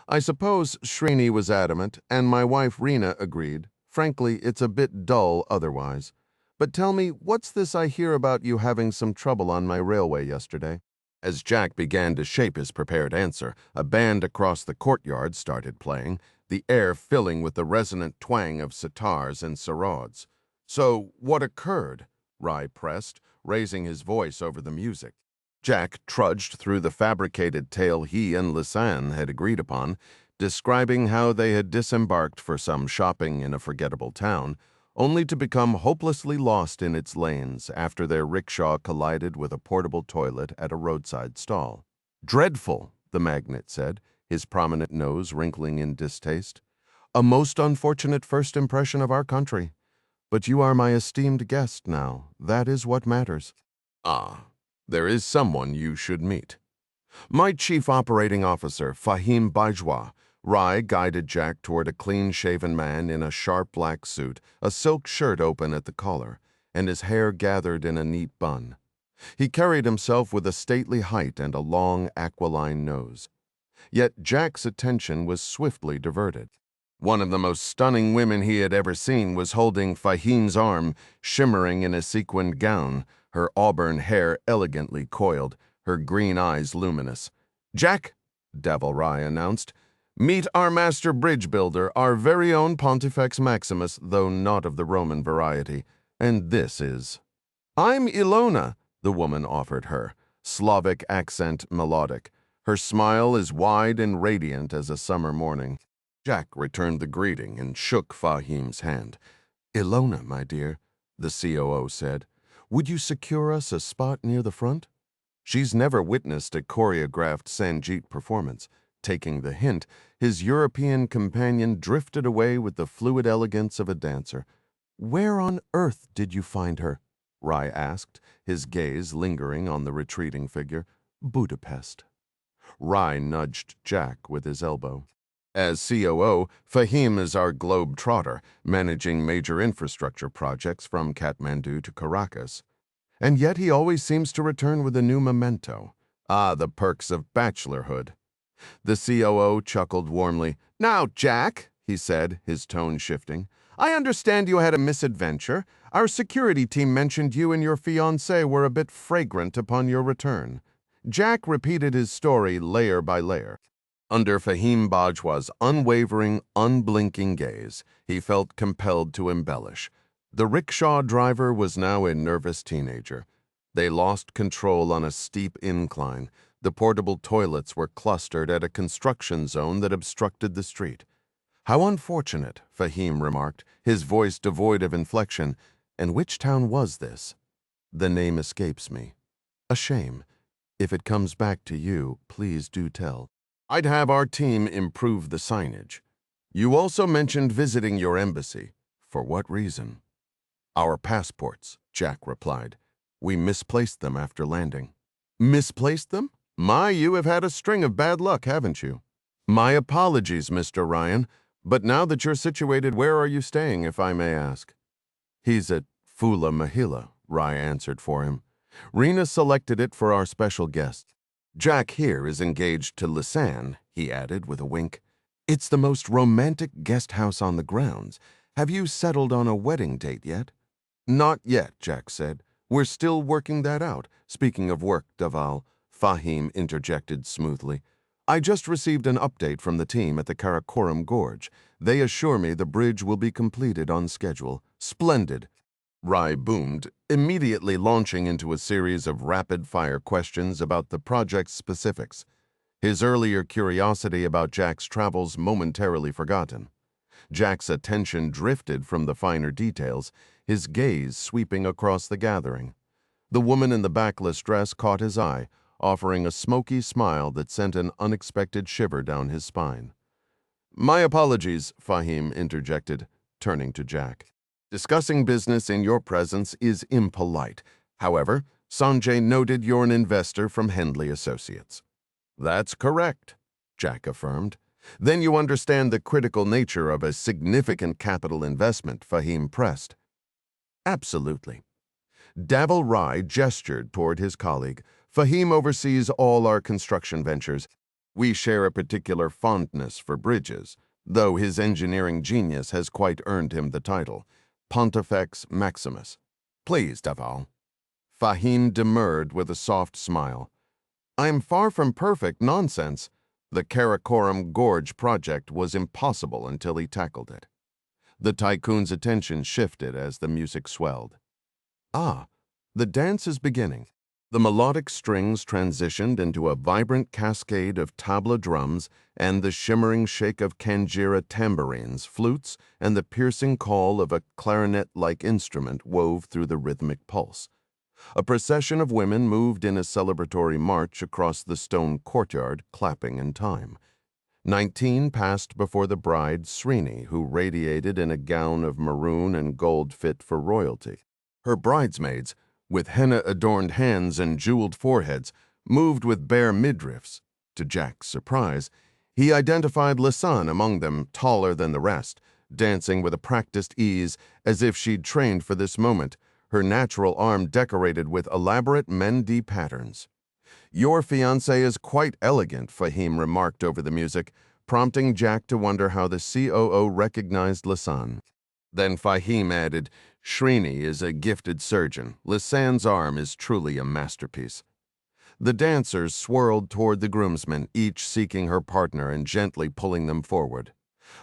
I suppose Srini was adamant, and my wife Reena agreed. "Frankly, it's a bit dull otherwise. But tell me, what's this I hear about you having some trouble on my railway yesterday?" As Jack began to shape his prepared answer, a band across the courtyard started playing, the air filling with the resonant twang of sitars and sarods. "So, what occurred?" Rai pressed, raising his voice over the music. Jack trudged through the fabricated tale he and Lisanne had agreed upon, describing how they had disembarked for some shopping in a forgettable town, only to become hopelessly lost in its lanes after their rickshaw collided with a portable toilet at a roadside stall. "Dreadful," the magnate said, his prominent nose wrinkling in distaste. "A most unfortunate first impression of our country. But you are my esteemed guest now. That is what matters." "Ah, there is someone you should meet." "My chief operating officer, Fahim Bajwa." Rai guided Jack toward a clean-shaven man in a sharp black suit, a silk shirt open at the collar, and his hair gathered in a neat bun. He carried himself with a stately height and a long, aquiline nose. Yet Jack's attention was swiftly diverted. One of the most stunning women he had ever seen was holding Fahim's arm, shimmering in a sequined gown, her auburn hair elegantly coiled, her green eyes luminous. "Jack," Davul Rai announced, "meet our master bridge builder, our very own Pontifex Maximus, though not of the Roman variety. And this is—" "I'm Ilona," the woman offered her, Slavic accent melodic. Her smile as wide and radiant as a summer morning. Jack returned the greeting and shook Fahim's hand. "Ilona, my dear," the COO said, "would you secure us a spot near the front?" She's never witnessed a choreographed Sanjeet performance. Taking the hint, his European companion drifted away with the fluid elegance of a dancer. "Where on earth did you find her?" Rai asked, his gaze lingering on the retreating figure. "Budapest." Rai nudged Jack with his elbow. As COO, Fahim is our globe-trotter, managing major infrastructure projects from Kathmandu to Caracas. And yet he always seems to return with a new memento. The perks of bachelorhood. The COO chuckled warmly. "Now, Jack," he said, his tone shifting, "I understand you had a misadventure. Our security team mentioned you and your fiancée were a bit fragrant upon your return." Jack repeated his story layer by layer. Under Fahim Bajwa's unwavering, unblinking gaze, he felt compelled to embellish. The rickshaw driver was now a nervous teenager. They lost control on a steep incline. The portable toilets were clustered at a construction zone that obstructed the street. "How unfortunate," Fahim remarked, his voice devoid of inflection. And which town was this? The name escapes me. A shame. If it comes back to you, please do tell. I'd have our team improve the signage. You also mentioned visiting your embassy. For what reason? Our passports, Jack replied. We misplaced them after landing. Misplaced them? My, you have had a string of bad luck, haven't you? My apologies, Mr. Ryan, but now that you're situated, where are you staying, if I may ask? He's at Fula Mahila, Rye answered for him. Rena selected it for our special guest. Jack here is engaged to Lisanne, he added with a wink. It's the most romantic guest house on the grounds. Have you settled on a wedding date yet? Not yet, Jack said. We're still working that out. Speaking of work, Daval, Fahim interjected smoothly. I just received an update from the team at the Karakoram Gorge. They assure me the bridge will be completed on schedule. Splendid. Rai boomed, immediately launching into a series of rapid-fire questions about the project's specifics, his earlier curiosity about Jack's travels momentarily forgotten. Jack's attention drifted from the finer details, his gaze sweeping across the gathering. The woman in the backless dress caught his eye, offering a smoky smile that sent an unexpected shiver down his spine. My apologies, Fahim interjected, turning to Jack. Discussing business in your presence is impolite. However, Sanjay noted you're an investor from Hendley Associates. That's correct, Jack affirmed. Then you understand the critical nature of a significant capital investment, Fahim pressed. Absolutely. Davil Rai gestured toward his colleague. Fahim oversees all our construction ventures. We share a particular fondness for bridges, though his engineering genius has quite earned him the title. Pontifex Maximus. Please, Davil. Fahim demurred with a soft smile. I'm far from perfect nonsense. The Karakoram Gorge project was impossible until he tackled it. The tycoon's attention shifted as the music swelled. Ah, the dance is beginning. The melodic strings transitioned into a vibrant cascade of tabla drums and the shimmering shake of kanjira tambourines, flutes, and the piercing call of a clarinet-like instrument wove through the rhythmic pulse. A procession of women moved in a celebratory march across the stone courtyard, clapping in time. 19 passed before the bride, Srini, who radiated in a gown of maroon and gold fit for royalty. Her bridesmaids, with henna-adorned hands and jeweled foreheads, moved with bare midriffs. To Jack's surprise, he identified Lisanne among them, taller than the rest, dancing with a practiced ease as if she'd trained for this moment, her natural arm decorated with elaborate Mendi patterns. Your fiancé is quite elegant, Fahim remarked over the music, prompting Jack to wonder how the COO recognized Lisanne. Then Fahim added, Srini is a gifted surgeon. Lisanne's arm is truly a masterpiece. The dancers swirled toward the groomsmen, each seeking her partner and gently pulling them forward.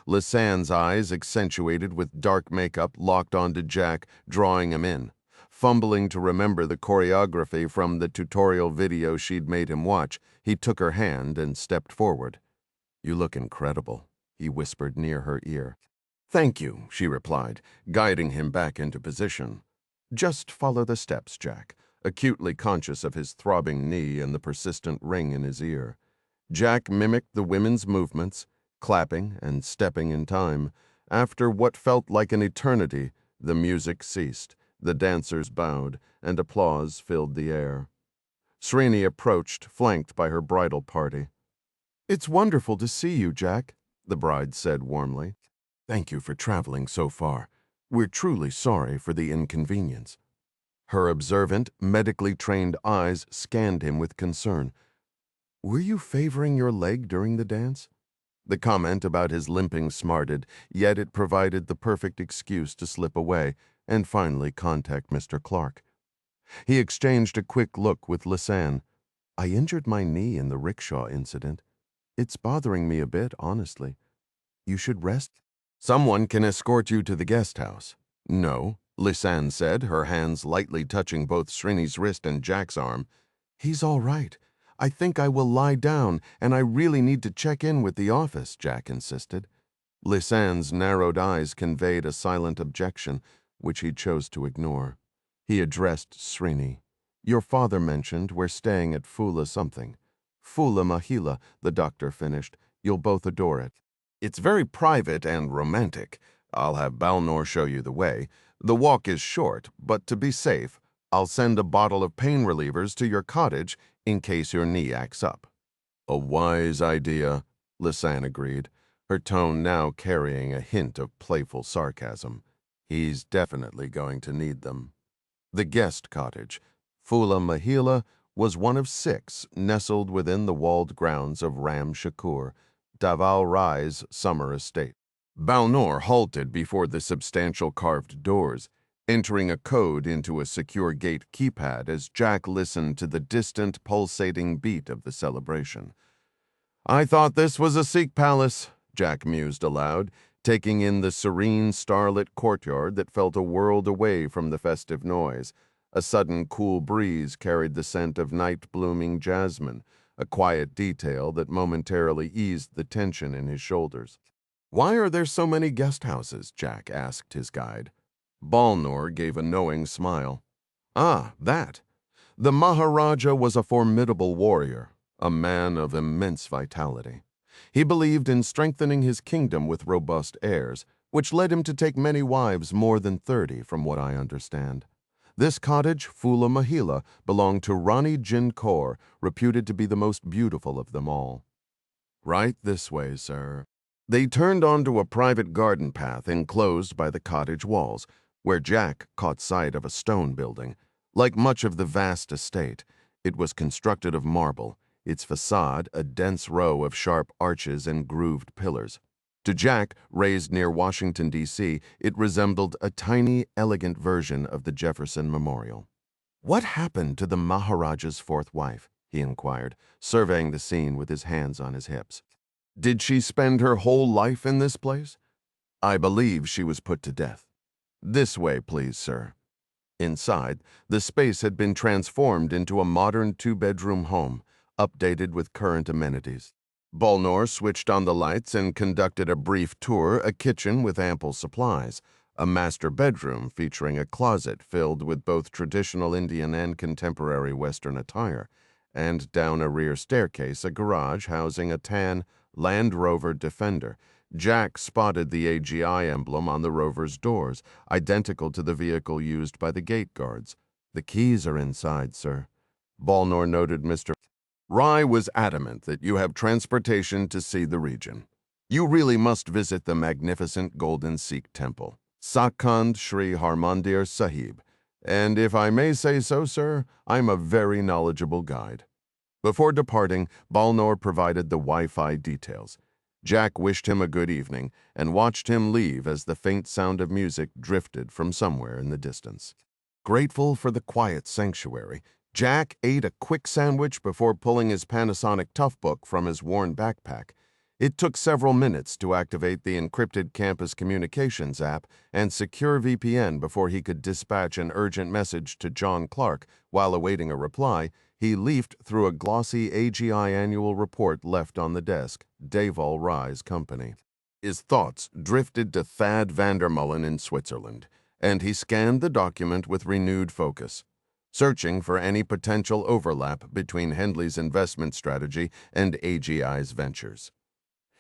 Lisanne's eyes, accentuated with dark makeup, locked onto Jack, drawing him in. Fumbling to remember the choreography from the tutorial video she'd made him watch, he took her hand and stepped forward. You look incredible, he whispered near her ear. Thank you, she replied, guiding him back into position. Just follow the steps, Jack, acutely conscious of his throbbing knee and the persistent ring in his ear. Jack mimicked the women's movements, clapping and stepping in time. After what felt like an eternity, the music ceased, the dancers bowed, and applause filled the air. Srini approached, flanked by her bridal party. It's wonderful to see you, Jack, the bride said warmly. Thank you for traveling so far. We're truly sorry for the inconvenience. Her observant, medically trained eyes scanned him with concern. Were you favoring your leg during the dance? The comment about his limping smarted, yet it provided the perfect excuse to slip away and finally contact Mr. Clark. He exchanged a quick look with Lisanne. I injured my knee in the rickshaw incident. It's bothering me a bit, honestly. You should rest. Someone can escort you to the guest house. No, Lisanne said, her hands lightly touching both Srini's wrist and Jack's arm. He's all right. I think I will lie down, and I really need to check in with the office, Jack insisted. Lisanne's narrowed eyes conveyed a silent objection. which he chose to ignore. He addressed Srini. "Your father mentioned we're staying at Fula something." "Fula Mahila," the doctor finished. "You'll both adore it. It's very private and romantic. I'll have Balnor show you the way. The walk is short, but to be safe, I'll send a bottle of pain relievers to your cottage in case your knee acts up." "A wise idea," Lisanne agreed, her tone now carrying a hint of playful sarcasm. "He's definitely going to need them." The guest cottage, Fula Mahila, was one of 6 nestled within the walled grounds of Ram Shakur, Daval Rai's summer estate. Balnor halted before the substantial carved doors, entering a code into a secure gate keypad as Jack listened to the distant, pulsating beat of the celebration. "I thought this was a Sikh palace," Jack mused aloud, taking in the serene, starlit courtyard that felt a world away from the festive noise. A sudden cool breeze carried the scent of night-blooming jasmine, a quiet detail that momentarily eased the tension in his shoulders. "Why are there so many guest houses?" Jack asked his guide. Balnor gave a knowing smile. "Ah, that. The Maharaja was a formidable warrior, a man of immense vitality. He believed in strengthening his kingdom with robust heirs, which led him to take many wives, more than 30, from what I understand. This cottage, Fula Mahila, belonged to Rani Jin Kaur, reputed to be the most beautiful of them all." "Right this way, sir." They turned onto a private garden path enclosed by the cottage walls, where Jack caught sight of a stone building. Like much of the vast estate, it was constructed of marble, its facade a dense row of sharp arches and grooved pillars. To Jack, raised near Washington, D.C., it resembled a tiny, elegant version of the Jefferson Memorial. "What happened to the Maharaja's 4th wife?" he inquired, surveying the scene with his hands on his hips. "Did she spend her whole life in this place?" "I believe she was put to death." "This way, please, sir." Inside, the space had been transformed into a modern 2-bedroom home, updated with current amenities. Balnor switched on the lights and conducted a brief tour, a kitchen with ample supplies, a master bedroom featuring a closet filled with both traditional Indian and contemporary Western attire, and down a rear staircase, a garage housing a tan Land Rover Defender. Jack spotted the AGI emblem on the Rover's doors, identical to the vehicle used by the gate guards. "The keys are inside, sir." Balnor noted Mr. Rai was adamant that you have transportation to see the region. "You really must visit the magnificent Golden Sikh Temple, Sakhand Shri Harmandir Sahib, and if I may say so, sir, I'm a very knowledgeable guide." Before departing, Balnor provided the Wi-Fi details. Jack wished him a good evening and watched him leave as the faint sound of music drifted from somewhere in the distance. Grateful for the quiet sanctuary, Jack ate a quick sandwich before pulling his Panasonic Toughbook from his worn backpack. It took several minutes to activate the encrypted campus communications app and secure VPN before he could dispatch an urgent message to John Clark. While awaiting a reply, he leafed through a glossy AGI annual report left on the desk, Daval Rai's company. His thoughts drifted to Thad Vandermullen in Switzerland, and he scanned the document with renewed focus, searching for any potential overlap between Hendley's investment strategy and AGI's ventures.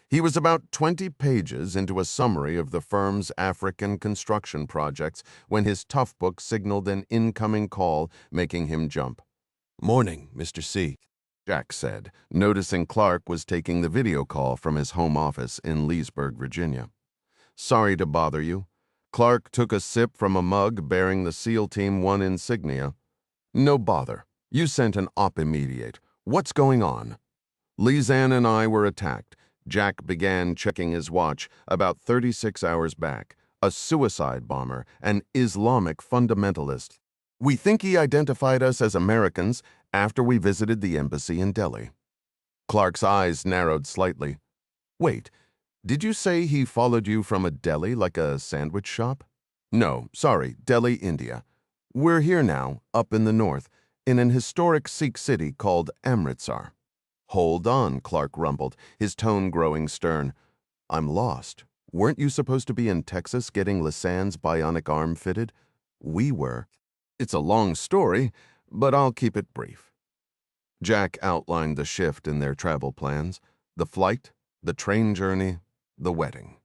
He was about 20 pages into a summary of the firm's African construction projects when his Toughbook signaled an incoming call, making him jump. "Morning, Mr. C," Jack said, noticing Clark was taking the video call from his home office in Leesburg, Virginia. "Sorry to bother you." Clark took a sip from a mug bearing the SEAL Team 1 insignia. "No bother. You sent an op immediate. What's going on?" "Lisanne and I were attacked." Jack began checking his watch. "About 36 hours back. A suicide bomber, an Islamic fundamentalist. We think he identified us as Americans after we visited the embassy in Delhi." Clark's eyes narrowed slightly. "Wait, did you say he followed you from a deli like a sandwich shop?" "No, sorry, Delhi, India. We're here now, up in the north, in an historic Sikh city called Amritsar." "Hold on," Clark rumbled, his tone growing stern. "I'm lost. Weren't you supposed to be in Texas getting Lisanne's bionic arm fitted? We were. It's a long story, but I'll keep it brief. Jack outlined the shift in their travel plans, the flight, the train journey, the wedding.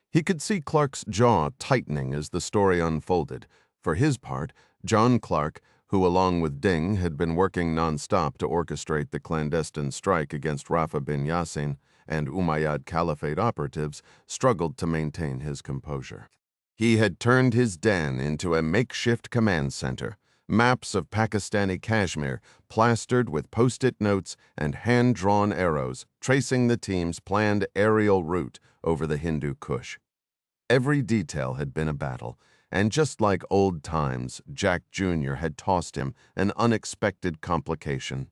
He could see Clark's jaw tightening as the story unfolded. For his part, John Clark, who along with Ding had been working nonstop to orchestrate the clandestine strike against Rafa bin Yassin and Umayyad Caliphate operatives, struggled to maintain his composure. He had turned his den into a makeshift command center, maps of Pakistani Kashmir plastered with post-it notes and hand-drawn arrows tracing the team's planned aerial route over the Hindu Kush. Every detail had been a battle, and just like old times, Jack Jr. had tossed him an unexpected complication.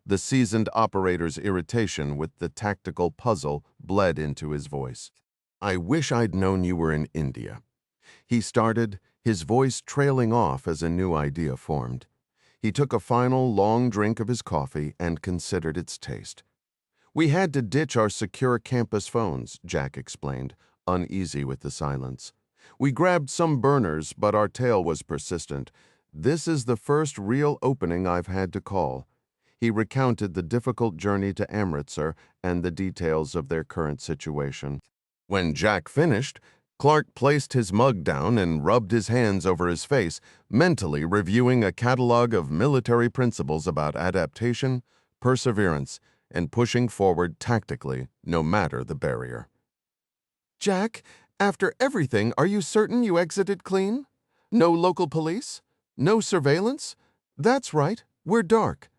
The seasoned operator's irritation with the tactical puzzle bled into his voice. "I wish I'd known you were in India." He started, his voice trailing off as a new idea formed. He took a final long drink of his coffee and considered its taste. "We had to ditch our secure campus phones," Jack explained, uneasy with the silence. "We grabbed some burners, but our tail was persistent. This is the first real opening I've had to call." He recounted the difficult journey to Amritsar and the details of their current situation. When Jack finished, Clark placed his mug down and rubbed his hands over his face, mentally reviewing a catalog of military principles about adaptation, perseverance, and pushing forward tactically, no matter the barrier. "Jack, after everything, are you certain you exited clean? No local police? No surveillance? That's right, we're dark.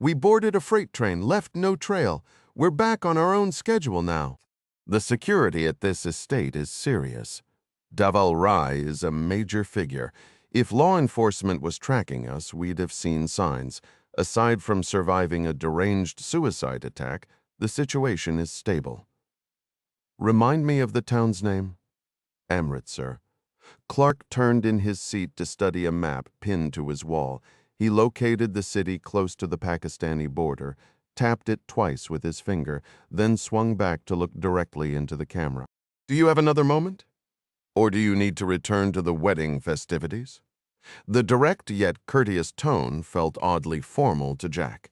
We boarded a freight train, left no trail. We're back on our own schedule now. The security at this estate is serious. Daval Rai is a major figure. If law enforcement was tracking us, we'd have seen signs. Aside from surviving a deranged suicide attack, the situation is stable." "Remind me of the town's name." "Amritsar." Clark turned in his seat to study a map pinned to his wall. He located the city close to the Pakistani border, tapped it twice with his finger, then swung back to look directly into the camera. "Do you have another moment? Or do you need to return to the wedding festivities?" The direct yet courteous tone felt oddly formal to Jack.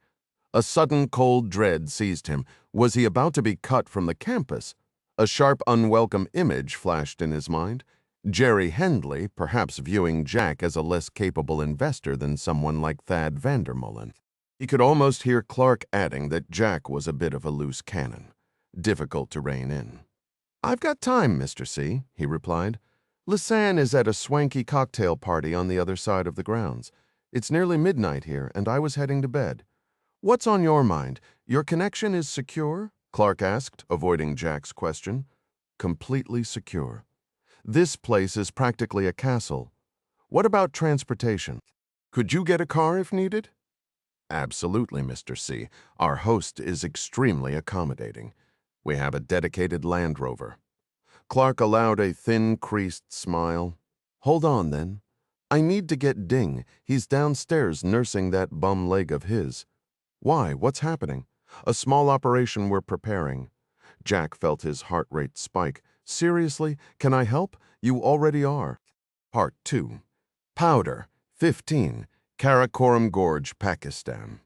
A sudden cold dread seized him. Was he about to be cut from the campus? A sharp, unwelcome image flashed in his mind. Jerry Hendley, perhaps viewing Jack as a less capable investor than someone like Thad Vandermullen. He could almost hear Clark adding that Jack was a bit of a loose cannon, difficult to rein in. "I've got time, Mr. C," he replied. "Lisanne is at a swanky cocktail party on the other side of the grounds. It's nearly midnight here, and I was heading to bed." "What's on your mind? Your connection is secure?" Clark asked, avoiding Jack's question. "Completely secure. This place is practically a castle. What about transportation? Could you get a car if needed?" "Absolutely, Mr. C. Our host is extremely accommodating. We have a dedicated Land Rover." Clark allowed a thin, creased smile. "Hold on, then. I need to get Ding. He's downstairs nursing that bum leg of his." "Why? What's happening?" "A small operation we're preparing." Jack felt his heart rate spike. "Seriously? Can I help? You already are." Part 2. Powder, 15, Karakoram Gorge, Pakistan.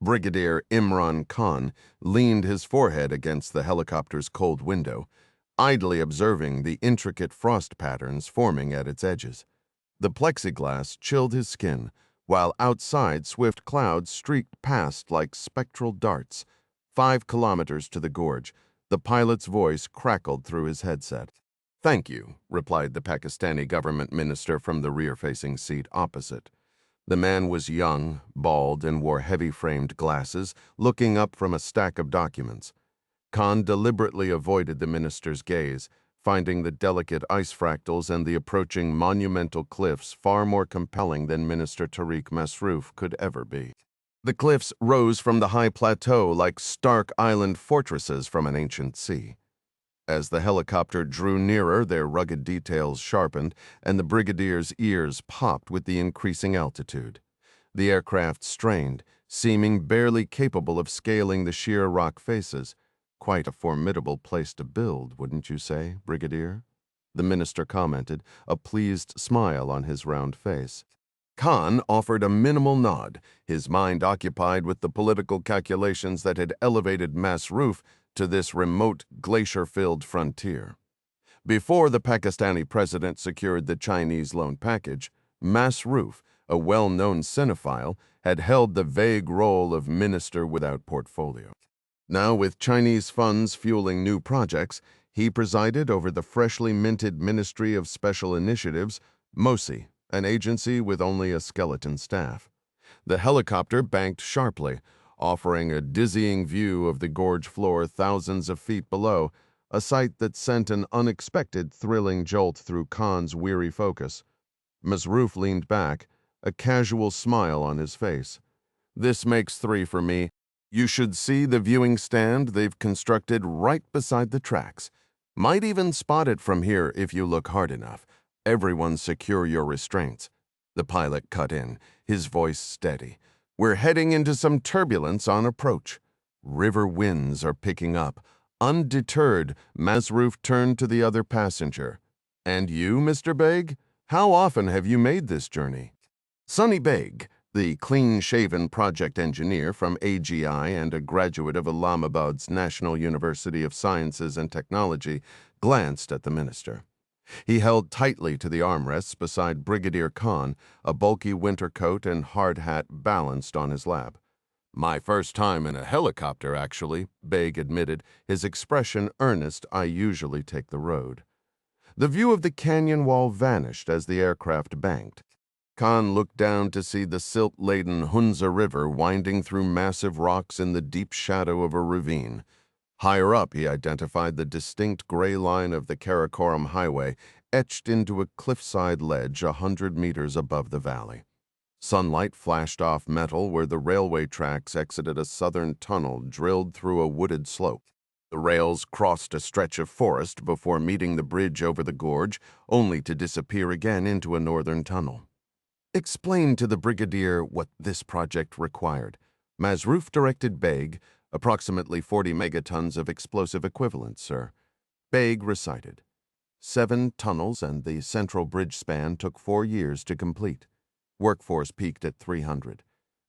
Brigadier Imran Khan leaned his forehead against the helicopter's cold window, idly observing the intricate frost patterns forming at its edges. The plexiglass chilled his skin, while outside swift clouds streaked past like spectral darts. 5 kilometers to the gorge, the pilot's voice crackled through his headset. "Thank you," replied the Pakistani government minister from the rear-facing seat opposite. The man was young, bald, and wore heavy-framed glasses, looking up from a stack of documents. Khan deliberately avoided the minister's gaze, finding the delicate ice fractals and the approaching monumental cliffs far more compelling than Minister Tariq Masrouf could ever be. The cliffs rose from the high plateau like stark island fortresses from an ancient sea. As the helicopter drew nearer, their rugged details sharpened, and the brigadier's ears popped with the increasing altitude. The aircraft strained, seeming barely capable of scaling the sheer rock faces. quite a formidable place to build, wouldn't you say, Brigadier?" The minister commented, a pleased smile on his round face. Khan offered a minimal nod, his mind occupied with the political calculations that had elevated Masruf to this remote, glacier-filled frontier. Before the Pakistani president secured the Chinese loan package, Masruf, a well-known cinephile, had held the vague role of minister without portfolio. Now, with Chinese funds fueling new projects, he presided over the freshly minted Ministry of Special Initiatives, MOSI, an agency with only a skeleton staff. The helicopter banked sharply, offering a dizzying view of the gorge floor thousands of feet below, a sight that sent an unexpected thrilling jolt through Khan's weary focus. Masruf leaned back, a casual smile on his face. "This makes 3 for me. You should see the viewing stand they've constructed right beside the tracks. Might even spot it from here if you look hard enough. Everyone secure your restraints." The pilot cut in, his voice steady. "We're heading into some turbulence on approach. River winds are picking up." Undeterred, Masruf turned to the other passenger. "And you, Mr. Beg? How often have you made this journey?" Sonny Beg, the clean-shaven project engineer from AGI and a graduate of Islamabad's National University of Sciences and Technology, glanced at the minister. He held tightly to the armrests beside Brigadier Khan, a bulky winter coat and hard hat balanced on his lap. "My first time in a helicopter, actually," Beg admitted, his expression earnest. "I usually take the road." The view of the canyon wall vanished as the aircraft banked. Khan looked down to see the silt-laden Hunza River winding through massive rocks in the deep shadow of a ravine. Higher up, he identified the distinct gray line of the Karakoram Highway, etched into a cliffside ledge 100 meters above the valley. Sunlight flashed off metal where the railway tracks exited a southern tunnel drilled through a wooded slope. The rails crossed a stretch of forest before meeting the bridge over the gorge, only to disappear again into a northern tunnel. "Explain to the brigadier what this project required." Masruf directed Beg, "Approximately 40 megatons of explosive equivalent, sir." Beg recited. 7 tunnels and the central bridge span took 4 years to complete. Workforce peaked at 300.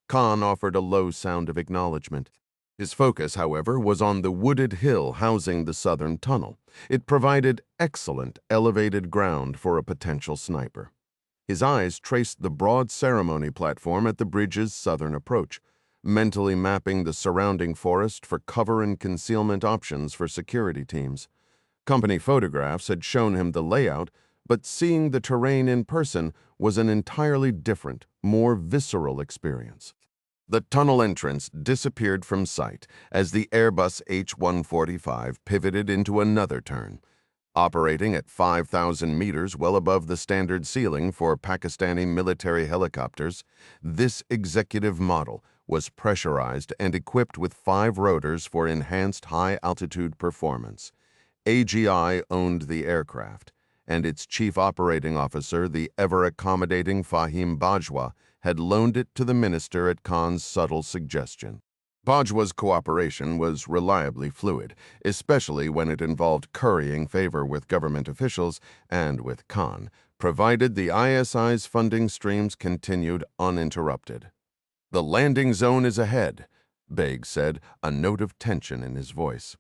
Khan offered a low sound of acknowledgement. His focus, however, was on the wooded hill housing the southern tunnel. It provided excellent elevated ground for a potential sniper. His eyes traced the broad ceremony platform at the bridge's southern approach, mentally mapping the surrounding forest for cover and concealment options for security teams. Company photographs had shown him the layout, but seeing the terrain in person was an entirely different, more visceral experience. The tunnel entrance disappeared from sight as the Airbus H-145 pivoted into another turn. Operating at 5,000 meters well above the standard ceiling for Pakistani military helicopters, this executive model was pressurized and equipped with 5 rotors for enhanced high-altitude performance. AGI owned the aircraft, and its chief operating officer, the ever-accommodating Fahim Bajwa, had loaned it to the minister at Khan's subtle suggestion. Bajwa's cooperation was reliably fluid, especially when it involved currying favor with government officials and with Khan, provided the ISI's funding streams continued uninterrupted. "The landing zone is ahead," Beg said, a note of tension in his voice.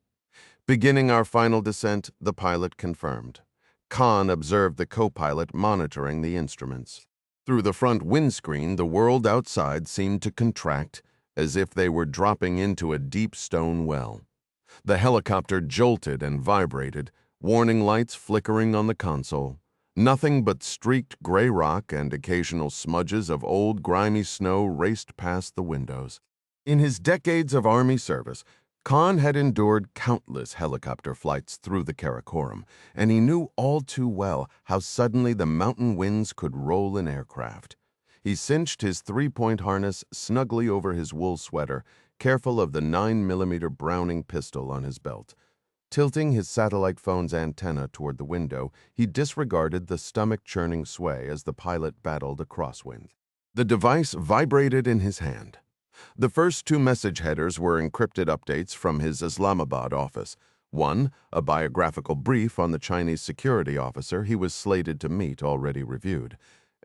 Beginning our final descent, the pilot confirmed. Khan observed the co-pilot monitoring the instruments. Through the front windscreen, the world outside seemed to contract, as if they were dropping into a deep stone well. The helicopter jolted and vibrated, warning lights flickering on the console. Nothing but streaked gray rock and occasional smudges of old grimy snow raced past the windows. In his decades of Army service, Khan had endured countless helicopter flights through the Karakoram, and he knew all too well how suddenly the mountain winds could roll an aircraft. He cinched his 3-point harness snugly over his wool sweater, careful of the 9mm Browning pistol on his belt. Tilting his satellite phone's antenna toward the window, he disregarded the stomach-churning sway as the pilot battled a crosswind. The device vibrated in his hand. The first two message headers were encrypted updates from his Islamabad office. One, a biographical brief on the Chinese security officer he was slated to meet already reviewed,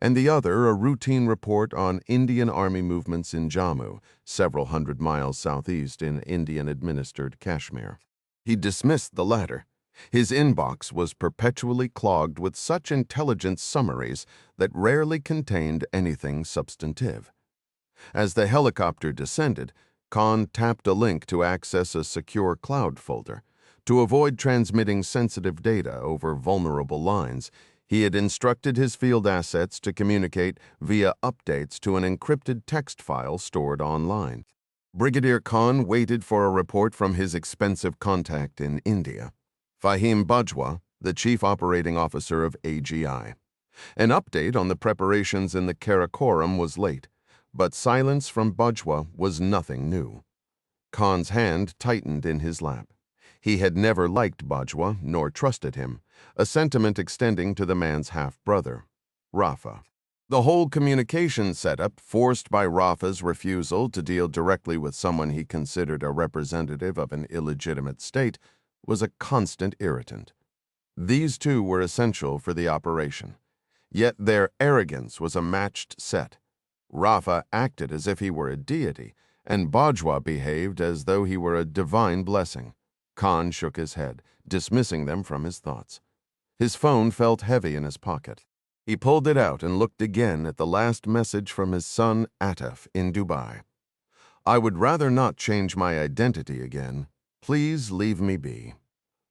and the other a routine report on Indian Army movements in Jammu, several hundred miles southeast in Indian-administered Kashmir. He dismissed the latter. His inbox was perpetually clogged with such intelligence summaries that rarely contained anything substantive. As the helicopter descended, Khan tapped a link to access a secure cloud folder. To avoid transmitting sensitive data over vulnerable lines, he had instructed his field assets to communicate via updates to an encrypted text file stored online. Brigadier Khan waited for a report from his expensive contact in India, Fahim Bajwa, the chief operating officer of AGI. An update on the preparations in the Karakoram was late, but silence from Bajwa was nothing new. Khan's hand tightened in his lap. He had never liked Bajwa nor trusted him, a sentiment extending to the man's half-brother, Rafa. The whole communication setup, forced by Rafa's refusal to deal directly with someone he considered a representative of an illegitimate state, was a constant irritant. These two were essential for the operation, yet their arrogance was a matched set. Rafa acted as if he were a deity, and Bajwa behaved as though he were a divine blessing. Khan shook his head, dismissing them from his thoughts. His phone felt heavy in his pocket. He pulled it out and looked again at the last message from his son Ataf in Dubai. "I would rather not change my identity again. Please leave me be."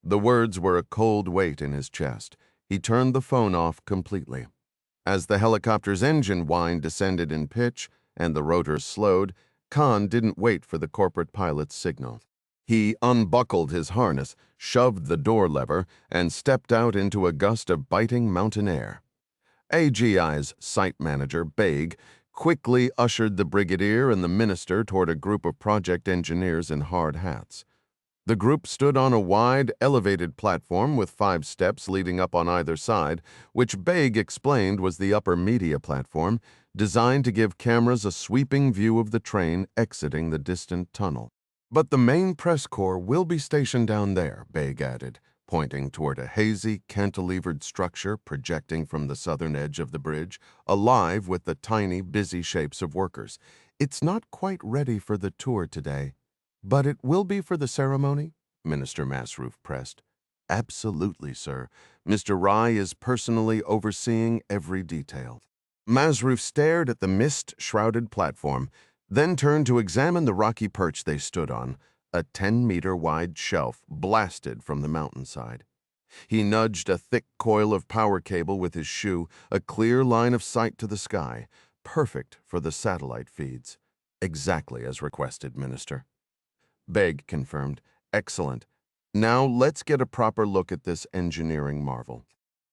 The words were a cold weight in his chest. He turned the phone off completely. As the helicopter's engine whine descended in pitch and the rotors slowed, Khan didn't wait for the corporate pilot's signal. He unbuckled his harness, shoved the door lever, and stepped out into a gust of biting mountain air. AGI's site manager, Baig, quickly ushered the brigadier and the minister toward a group of project engineers in hard hats. The group stood on a wide, elevated platform with 5 steps leading up on either side, which Baig explained was the upper media platform, designed to give cameras a sweeping view of the train exiting the distant tunnel. "But the main press corps will be stationed down there," Baig added, pointing toward a hazy, cantilevered structure projecting from the southern edge of the bridge, alive with the tiny, busy shapes of workers. "It's not quite ready for the tour today." "But it will be for the ceremony?" Minister Masruf pressed. "Absolutely, sir. Mr. Rai is personally overseeing every detail." Masruf stared at the mist-shrouded platform, then turned to examine the rocky perch they stood on, a 10-meter-wide shelf blasted from the mountainside. He nudged a thick coil of power cable with his shoe, a clear line of sight to the sky, perfect for the satellite feeds. "Exactly as requested, Minister." Baig confirmed. "Excellent. Now let's get a proper look at this engineering marvel."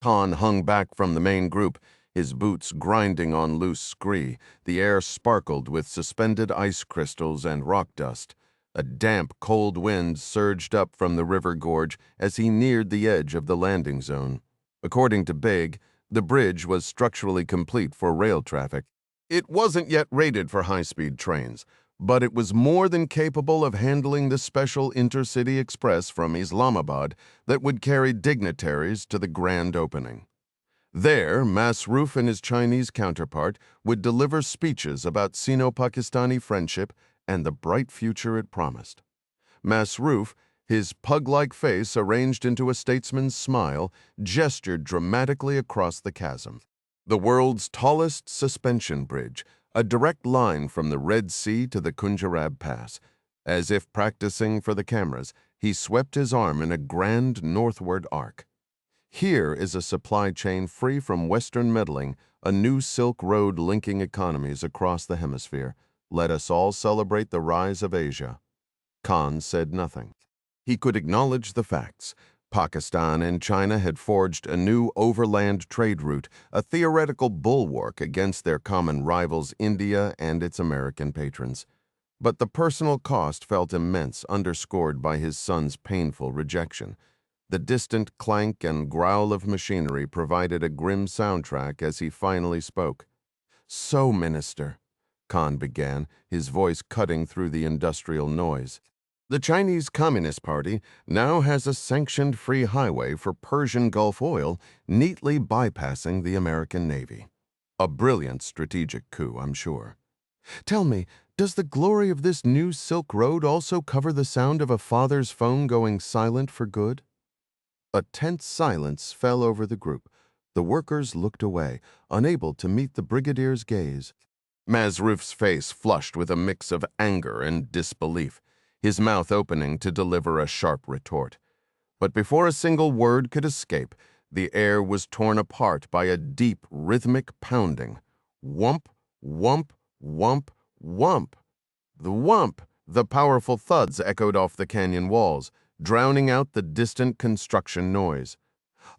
Khan hung back from the main group, his boots grinding on loose scree. The air sparkled with suspended ice crystals and rock dust. A damp, cold wind surged up from the river gorge as he neared the edge of the landing zone. According to Baig, the bridge was structurally complete for rail traffic. It wasn't yet rated for high-speed trains, but it was more than capable of handling the special intercity express from Islamabad that would carry dignitaries to the grand opening. There, Masruf and his Chinese counterpart would deliver speeches about Sino-Pakistani friendship and the bright future it promised. Masruf, his pug-like face arranged into a statesman's smile, gestured dramatically across the chasm. The world's tallest suspension bridge, a direct line from the Red Sea to the Kunjarab Pass. As if practicing for the cameras, he swept his arm in a grand northward arc. "Here is a supply chain free from Western meddling, a new Silk Road linking economies across the hemisphere. Let us all celebrate the rise of Asia." Khan said nothing. He could acknowledge the facts. Pakistan and China had forged a new overland trade route, a theoretical bulwark against their common rivals India and its American patrons. But the personal cost felt immense, underscored by his son's painful rejection. The distant clank and growl of machinery provided a grim soundtrack as he finally spoke. "So, Minister, Khan began, his voice cutting through the industrial noise. The Chinese Communist Party now has a sanctioned free highway for Persian Gulf oil, neatly bypassing the American Navy. A brilliant strategic coup, I'm sure. Tell me, does the glory of this new Silk Road also cover the sound of a father's phone going silent for good? A tense silence fell over the group. The workers looked away, unable to meet the brigadier's gaze. Mazruf's face flushed with a mix of anger and disbelief, his mouth opening to deliver a sharp retort. But before a single word could escape, the air was torn apart by a deep, rhythmic pounding. Whump, whump, whump, whump. The powerful thuds echoed off the canyon walls, drowning out the distant construction noise.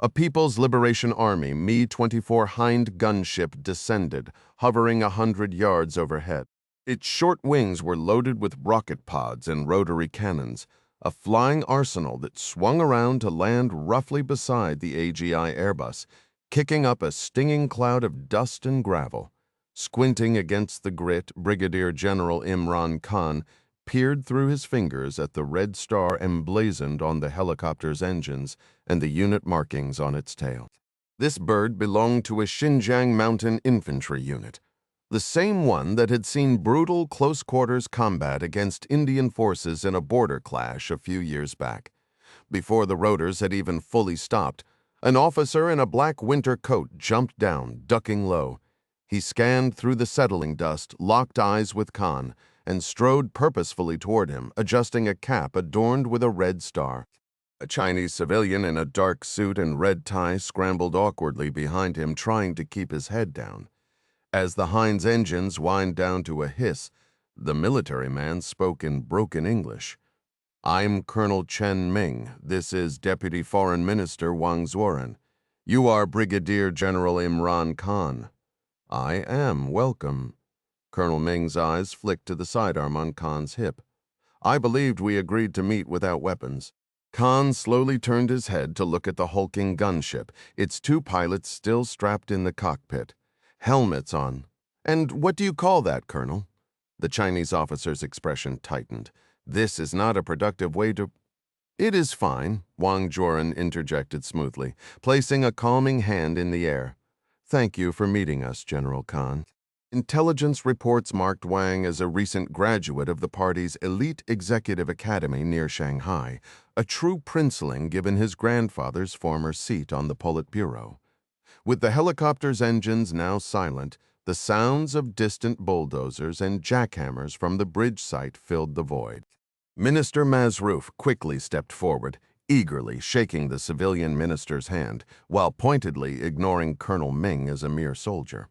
A People's Liberation Army Mi-24 Hind gunship descended, hovering 100 yards overhead. Its short wings were loaded with rocket pods and rotary cannons, a flying arsenal that swung around to land roughly beside the AGI Airbus, kicking up a stinging cloud of dust and gravel. Squinting against the grit, Brigadier General Imran Khan peered through his fingers at the red star emblazoned on the helicopter's engines and the unit markings on its tail. This bird belonged to a Xinjiang Mountain Infantry unit, the same one that had seen brutal close-quarters combat against Indian forces in a border clash a few years back. Before the rotors had even fully stopped, an officer in a black winter coat jumped down, ducking low. He scanned through the settling dust, locked eyes with Khan, and strode purposefully toward him, adjusting a cap adorned with a red star. A Chinese civilian in a dark suit and red tie scrambled awkwardly behind him, trying to keep his head down. As the Hind's engines whined down to a hiss, the military man spoke in broken English. "I'm Colonel Chen Ming. This is Deputy Foreign Minister Wang Zuoren. You are Brigadier General Imran Khan." "I am. Welcome." Colonel Ming's eyes flicked to the sidearm on Khan's hip. "I believed we agreed to meet without weapons." Khan slowly turned his head to look at the hulking gunship, its two pilots still strapped in the cockpit. Helmets on. "And what do you call that, Colonel?" The Chinese officer's expression tightened. "This is not a productive way to—" "It is fine," Wang Zuoren interjected smoothly, placing a calming hand in the air. "Thank you for meeting us, General Khan." Intelligence reports marked Wang as a recent graduate of the party's elite executive academy near Shanghai, a true princeling given his grandfather's former seat on the Politburo. With the helicopter's engines now silent, the sounds of distant bulldozers and jackhammers from the bridge site filled the void. Minister Mazruf quickly stepped forward, eagerly shaking the civilian minister's hand, while pointedly ignoring Colonel Ming as a mere soldier.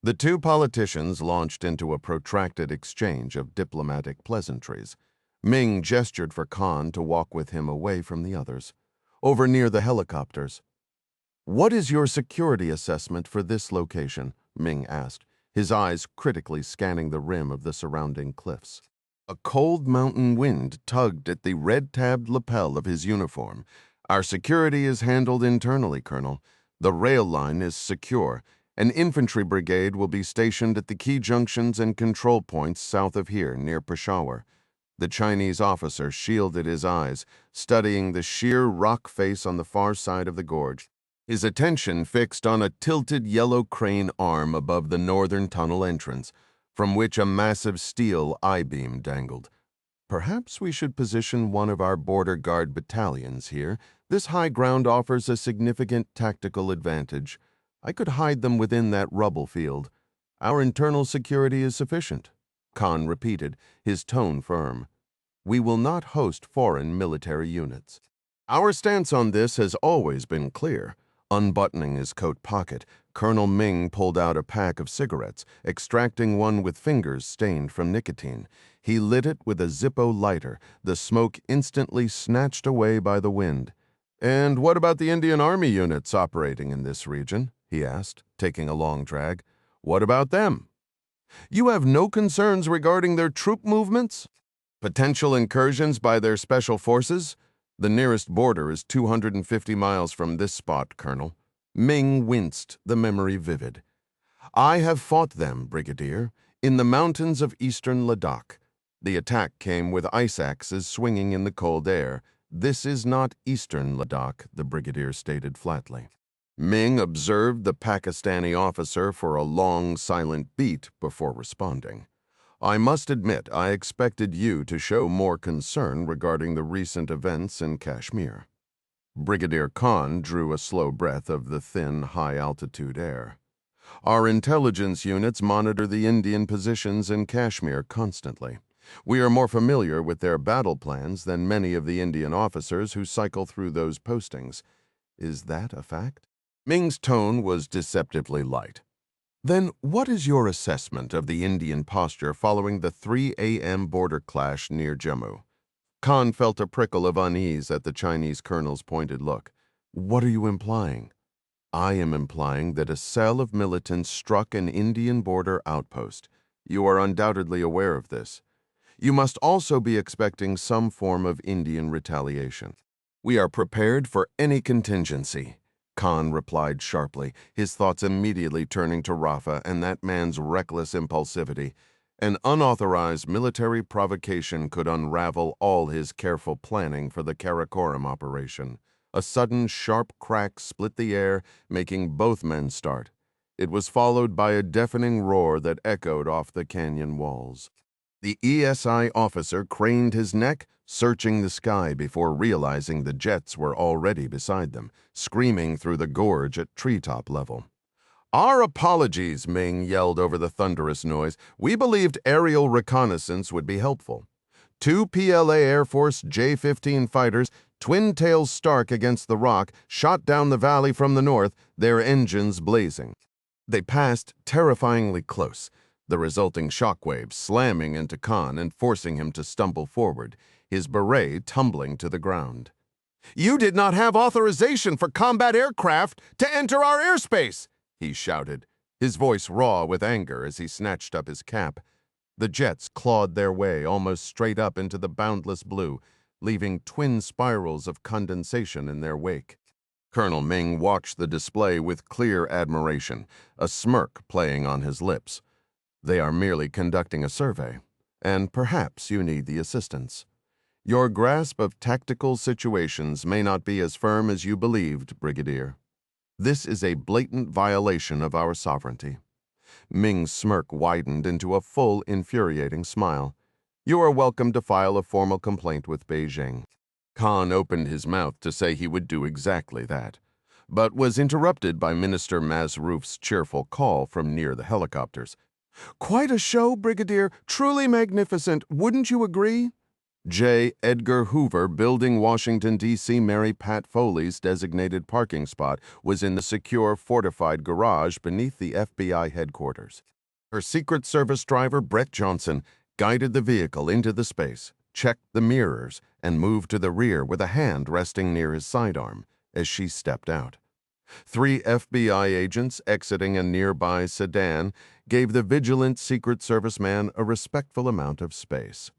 The two politicians launched into a protracted exchange of diplomatic pleasantries. Ming gestured for Khan to walk with him away from the others, over near the helicopters. "What is your security assessment for this location?" Ming asked, his eyes critically scanning the rim of the surrounding cliffs. A cold mountain wind tugged at the red-tabbed lapel of his uniform. "Our security is handled internally, Colonel. The rail line is secure. An infantry brigade will be stationed at the key junctions and control points south of here, near Peshawar." The Chinese officer shielded his eyes, studying the sheer rock face on the far side of the gorge, his attention fixed on a tilted yellow crane arm above the northern tunnel entrance, from which a massive steel I-beam dangled. "Perhaps we should position one of our border guard battalions here. This high ground offers a significant tactical advantage. I could hide them within that rubble field. Our internal security is sufficient," Khan repeated, his tone firm. "We will not host foreign military units." "Our stance on this has always been clear." Unbuttoning his coat pocket, Colonel Ming pulled out a pack of cigarettes, extracting one with fingers stained from nicotine. He lit it with a Zippo lighter, the smoke instantly snatched away by the wind. "And what about the Indian Army units operating in this region?" he asked, taking a long drag. "What about them?" "You have no concerns regarding their troop movements? Potential incursions by their special forces? The nearest border is 250 miles from this spot, Colonel." Ming winced, the memory vivid. "I have fought them, Brigadier. in the mountains of eastern Ladakh. The attack came with ice axes swinging in the cold air. This is not eastern Ladakh, the brigadier stated flatly. Ming observed the Pakistani officer for a long, silent beat before responding. I must admit, I expected you to show more concern regarding the recent events in Kashmir. Brigadier Khan drew a slow breath of the thin, high-altitude air. Our intelligence units monitor the Indian positions in Kashmir constantly. We are more familiar with their battle plans than many of the Indian officers who cycle through those postings. Is that a fact? Ming's tone was deceptively light. Then what is your assessment of the Indian posture following the 3 a.m. border clash near Jammu? Khan felt a prickle of unease at the Chinese colonel's pointed look. What are you implying? I am implying that a cell of militants struck an Indian border outpost. You are undoubtedly aware of this. You must also be expecting some form of Indian retaliation. We are prepared for any contingency, Khan replied sharply, his thoughts immediately turning to Rafa and that man's reckless impulsivity. An unauthorized military provocation could unravel all his careful planning for the Karakoram operation. A sudden, sharp crack split the air, making both men start. It was followed by a deafening roar that echoed off the canyon walls. The ESI officer craned his neck, searching the sky before realizing the jets were already beside them, screaming through the gorge at treetop level. Our apologies, Ming yelled over the thunderous noise. We believed aerial reconnaissance would be helpful. 2 PLA Air Force J-15 fighters, twin-tails stark against the rock, shot down the valley from the north, their engines blazing. They passed terrifyingly close, the resulting shockwaves slamming into Khan and forcing him to stumble forward, his beret tumbling to the ground. You did not have authorization for combat aircraft to enter our airspace, he shouted, his voice raw with anger as he snatched up his cap. The jets clawed their way almost straight up into the boundless blue, leaving twin spirals of condensation in their wake. Colonel Ming watched the display with clear admiration, a smirk playing on his lips. They are merely conducting a survey, and perhaps you need the assistance. Your grasp of tactical situations may not be as firm as you believed, Brigadier. This is a blatant violation of our sovereignty. Ming's smirk widened into a full, infuriating smile. You are welcome to file a formal complaint with Beijing. Khan opened his mouth to say he would do exactly that, but was interrupted by Minister Masrouf's cheerful call from near the helicopters. Quite a show, Brigadier. Truly magnificent. Wouldn't you agree? J. Edgar Hoover, building Washington, D.C. Mary Pat Foley's designated parking spot, was in the secure, fortified garage beneath the FBI headquarters. Her Secret Service driver, Brett Johnson, guided the vehicle into the space, checked the mirrors, and moved to the rear with a hand resting near his sidearm as she stepped out. 3 FBI agents exiting a nearby sedan gave the vigilant Secret Service man a respectful amount of space.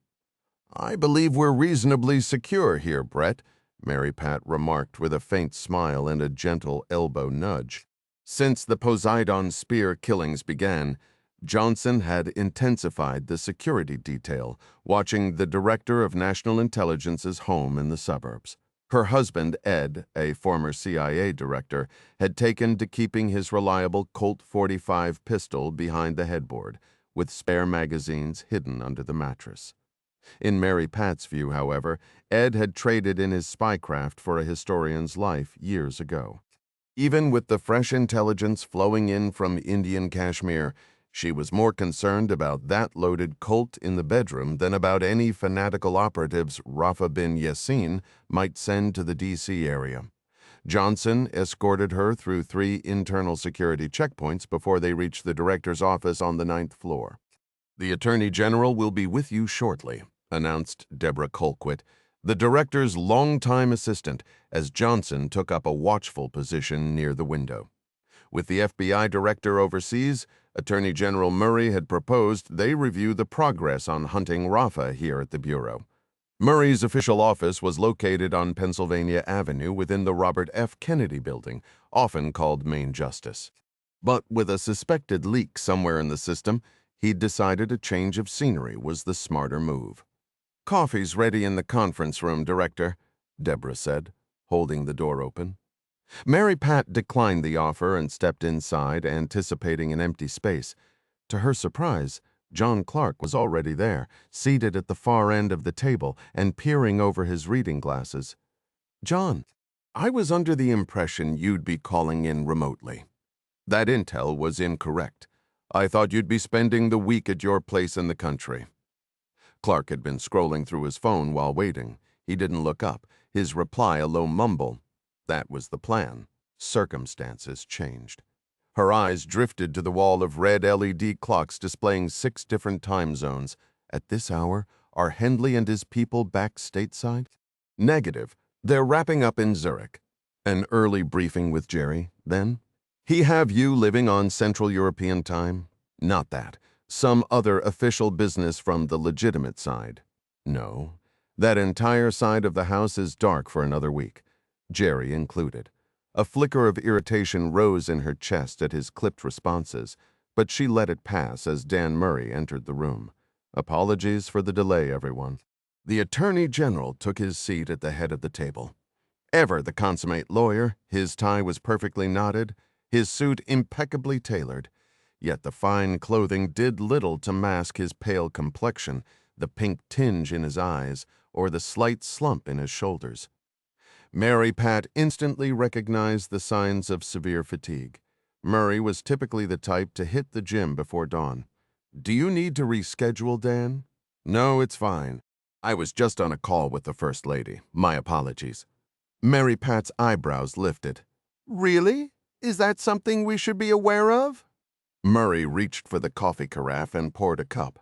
I believe we're reasonably secure here, Brett, Mary Pat remarked with a faint smile and a gentle elbow nudge. Since the Poseidon spear killings began, Johnson had intensified the security detail, watching the Director of National Intelligence's home in the suburbs. Her husband, Ed, a former CIA director, had taken to keeping his reliable Colt .45 pistol behind the headboard, with spare magazines hidden under the mattress. In Mary Pat's view, however, Ed had traded in his spycraft for a historian's life years ago. Even with the fresh intelligence flowing in from Indian Kashmir, she was more concerned about that loaded Colt in the bedroom than about any fanatical operatives Rafa bin Yassin might send to the D.C. area. Johnson escorted her through 3 internal security checkpoints before they reached the director's office on the 9th floor. The Attorney General will be with you shortly, announced Deborah Colquitt, the director's longtime assistant, as Johnson took up a watchful position near the window. With the FBI director overseas, Attorney General Murray had proposed they review the progress on hunting Rafa here at the Bureau. Murray's official office was located on Pennsylvania Avenue within the Robert F. Kennedy Building, often called Main Justice. But with a suspected leak somewhere in the system, He'd decided a change of scenery was the smarter move. "Coffee's ready in the conference room, Director," Deborah said, holding the door open. Mary Pat declined the offer and stepped inside, anticipating an empty space. To her surprise, John Clark was already there, seated at the far end of the table and peering over his reading glasses. "John, I was under the impression you'd be calling in remotely. That intel was incorrect. I thought you'd be spending the week at your place in the country." Clark had been scrolling through his phone while waiting. He didn't look up, his reply a low mumble. That was the plan. Circumstances changed. Her eyes drifted to the wall of red LED clocks displaying 6 different time zones. At this hour, are Hendley and his people back stateside? Negative. They're wrapping up in Zurich. An early briefing with Jerry, then? He have you living on Central European time? Not that. Some other official business from the legitimate side? No. That entire side of the house is dark for another week, Jerry included. A flicker of irritation rose in her chest at his clipped responses, but she let it pass as Dan Murray entered the room. "Apologies for the delay, everyone." The Attorney General took his seat at the head of the table. Ever the consummate lawyer, his tie was perfectly knotted, his suit impeccably tailored. Yet the fine clothing did little to mask his pale complexion, the pink tinge in his eyes, or the slight slump in his shoulders. Mary Pat instantly recognized the signs of severe fatigue. Murray was typically the type to hit the gym before dawn. "Do you need to reschedule, Dan?" "No, it's fine. I was just on a call with the First Lady. My apologies." Mary Pat's eyebrows lifted. "Really? Is that something we should be aware of?" Murray reached for the coffee carafe and poured a cup.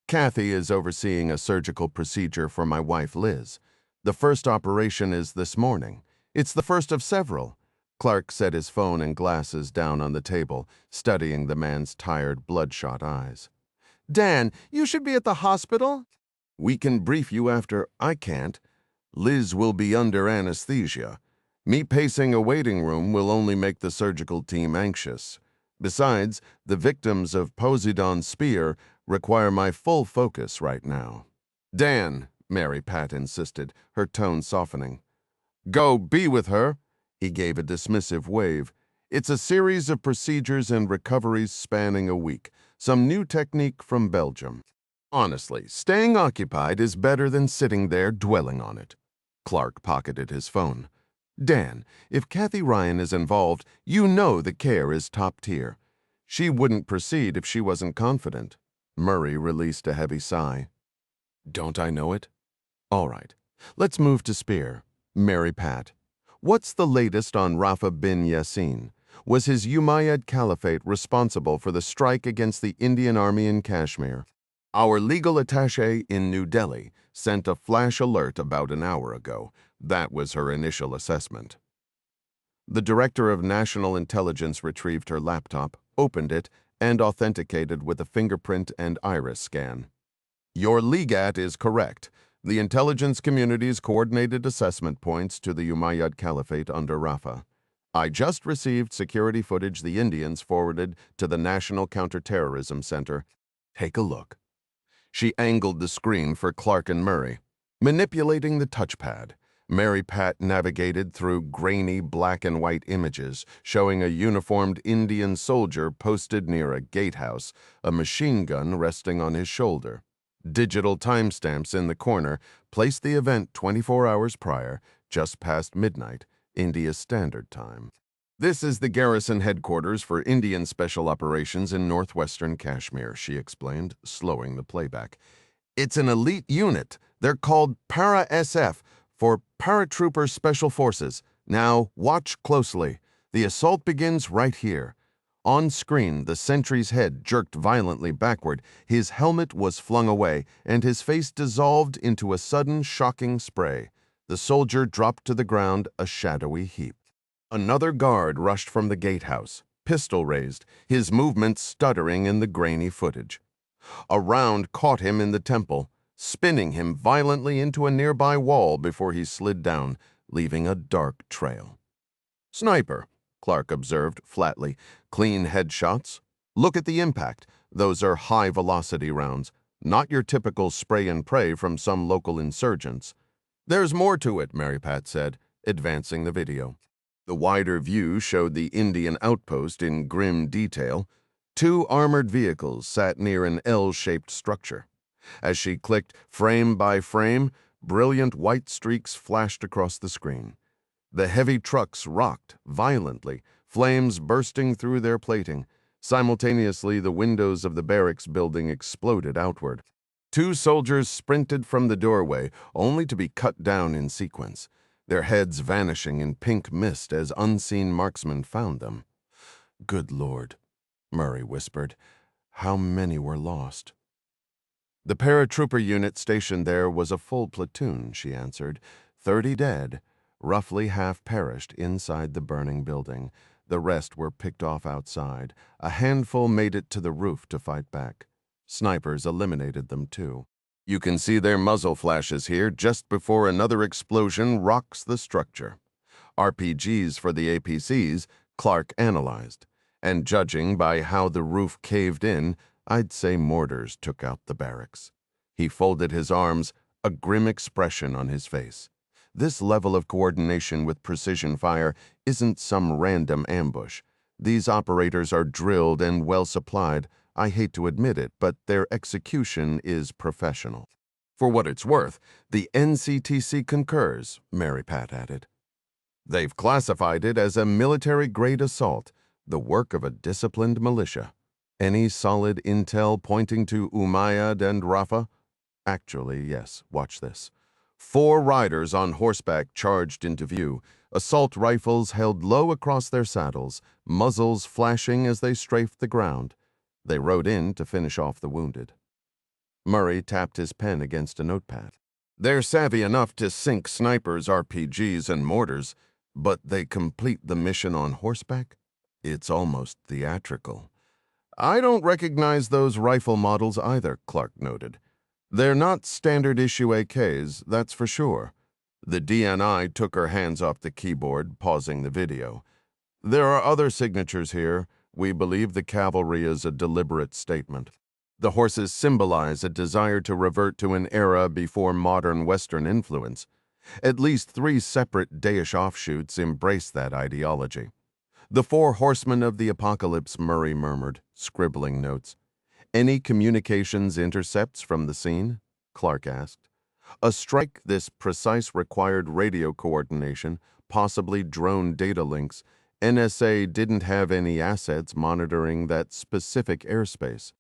"Kathy is overseeing a surgical procedure for my wife, Liz. The first operation is this morning. It's the first of several." Clark set his phone and glasses down on the table, studying the man's tired, bloodshot eyes. "Dan, you should be at the hospital." "We can brief you after." "I can't. Liz will be under anesthesia. Me pacing a waiting room will only make the surgical team anxious. Besides, the victims of Poseidon's spear require my full focus right now." "Dan," Mary Pat insisted, her tone softening. "Go be with her." He gave a dismissive wave. "It's a series of procedures and recoveries spanning a week. Some new technique from Belgium. Honestly, staying occupied is better than sitting there dwelling on it." Clark pocketed his phone. "Dan, if Kathy Ryan is involved, you know the care is top tier. She wouldn't proceed if she wasn't confident." Murray released a heavy sigh. "Don't I know it? All right, let's move to Spear. Mary Pat, what's the latest on Rafa bin Yassin? Was his Umayyad Caliphate responsible for the strike against the Indian Army in Kashmir? Our legal attaché in New Delhi sent a flash alert about an hour ago. That was her initial assessment." The Director of National Intelligence retrieved her laptop, opened it, and authenticated with a fingerprint and iris scan. "Your legat is correct. The intelligence community's coordinated assessment points to the Umayyad Caliphate under Rafa. I just received security footage the Indians forwarded to the National Counterterrorism Center. Take a look." She angled the screen for Clark and Murray. Manipulating the touchpad, Mary Pat navigated through grainy black and white images showing a uniformed Indian soldier posted near a gatehouse, a machine gun resting on his shoulder. Digital timestamps in the corner placed the event 24 hours prior, just past midnight, India Standard Time. "This is the garrison headquarters for Indian Special Operations in northwestern Kashmir," she explained, slowing the playback. "It's an elite unit. They're called Para-SF, for Paratrooper Special Forces. Now, watch closely. The assault begins right here." On screen, the sentry's head jerked violently backward, his helmet was flung away, and his face dissolved into a sudden, shocking spray. The soldier dropped to the ground, a shadowy heap. Another guard rushed from the gatehouse, pistol raised, his movements stuttering in the grainy footage. A round caught him in the temple, spinning him violently into a nearby wall before he slid down, leaving a dark trail. "Sniper," Clark observed flatly. "Clean headshots. Look at the impact. Those are high-velocity rounds, not your typical spray and pray from some local insurgents. There's more to it, Mary Pat said, advancing the video. The wider view showed the Indian outpost in grim detail. 2 armored vehicles sat near an L-shaped structure. As she clicked frame by frame, brilliant white streaks flashed across the screen. The heavy trucks rocked violently, flames bursting through their plating. Simultaneously, the windows of the barracks building exploded outward. 2 soldiers sprinted from the doorway, only to be cut down in sequence, their heads vanishing in pink mist as unseen marksmen found them. "Good Lord," Murray whispered. "How many were lost?" "The paratrooper unit stationed there was a full platoon," she answered. 30 dead. Roughly half perished inside the burning building. The rest were picked off outside. A handful made it to the roof to fight back. Snipers eliminated them too. You can see their muzzle flashes here just before another explosion rocks the structure. RPGs for the APCs, Clark analyzed. And judging by how the roof caved in, I'd say mortars took out the barracks. He folded his arms, a grim expression on his face. This level of coordination with precision fire isn't some random ambush. These operators are drilled and well supplied. I hate to admit it, but their execution is professional. For what it's worth, the NCTC concurs, Mary Pat added. They've classified it as a military-grade assault, the work of a disciplined militia. Any solid intel pointing to Umayyad and Rafa? Actually, yes, watch this. 4 riders on horseback charged into view, assault rifles held low across their saddles, muzzles flashing as they strafed the ground. They rode in to finish off the wounded. Murray tapped his pen against a notepad. They're savvy enough to sink snipers, RPGs, and mortars, but they complete the mission on horseback? It's almost theatrical. I don't recognize those rifle models either, Clark noted. They're not standard-issue AKs, that's for sure. The DNI took her hands off the keyboard, pausing the video. There are other signatures here. We believe the cavalry is a deliberate statement. The horses symbolize a desire to revert to an era before modern Western influence. At least 3 separate Daesh offshoots embrace that ideology. The 4 horsemen of the apocalypse, Murray murmured, scribbling notes. Any communications intercepts from the scene? Clark asked. A strike this precise required radio coordination, possibly drone data links. NSA didn't have any assets monitoring that specific airspace.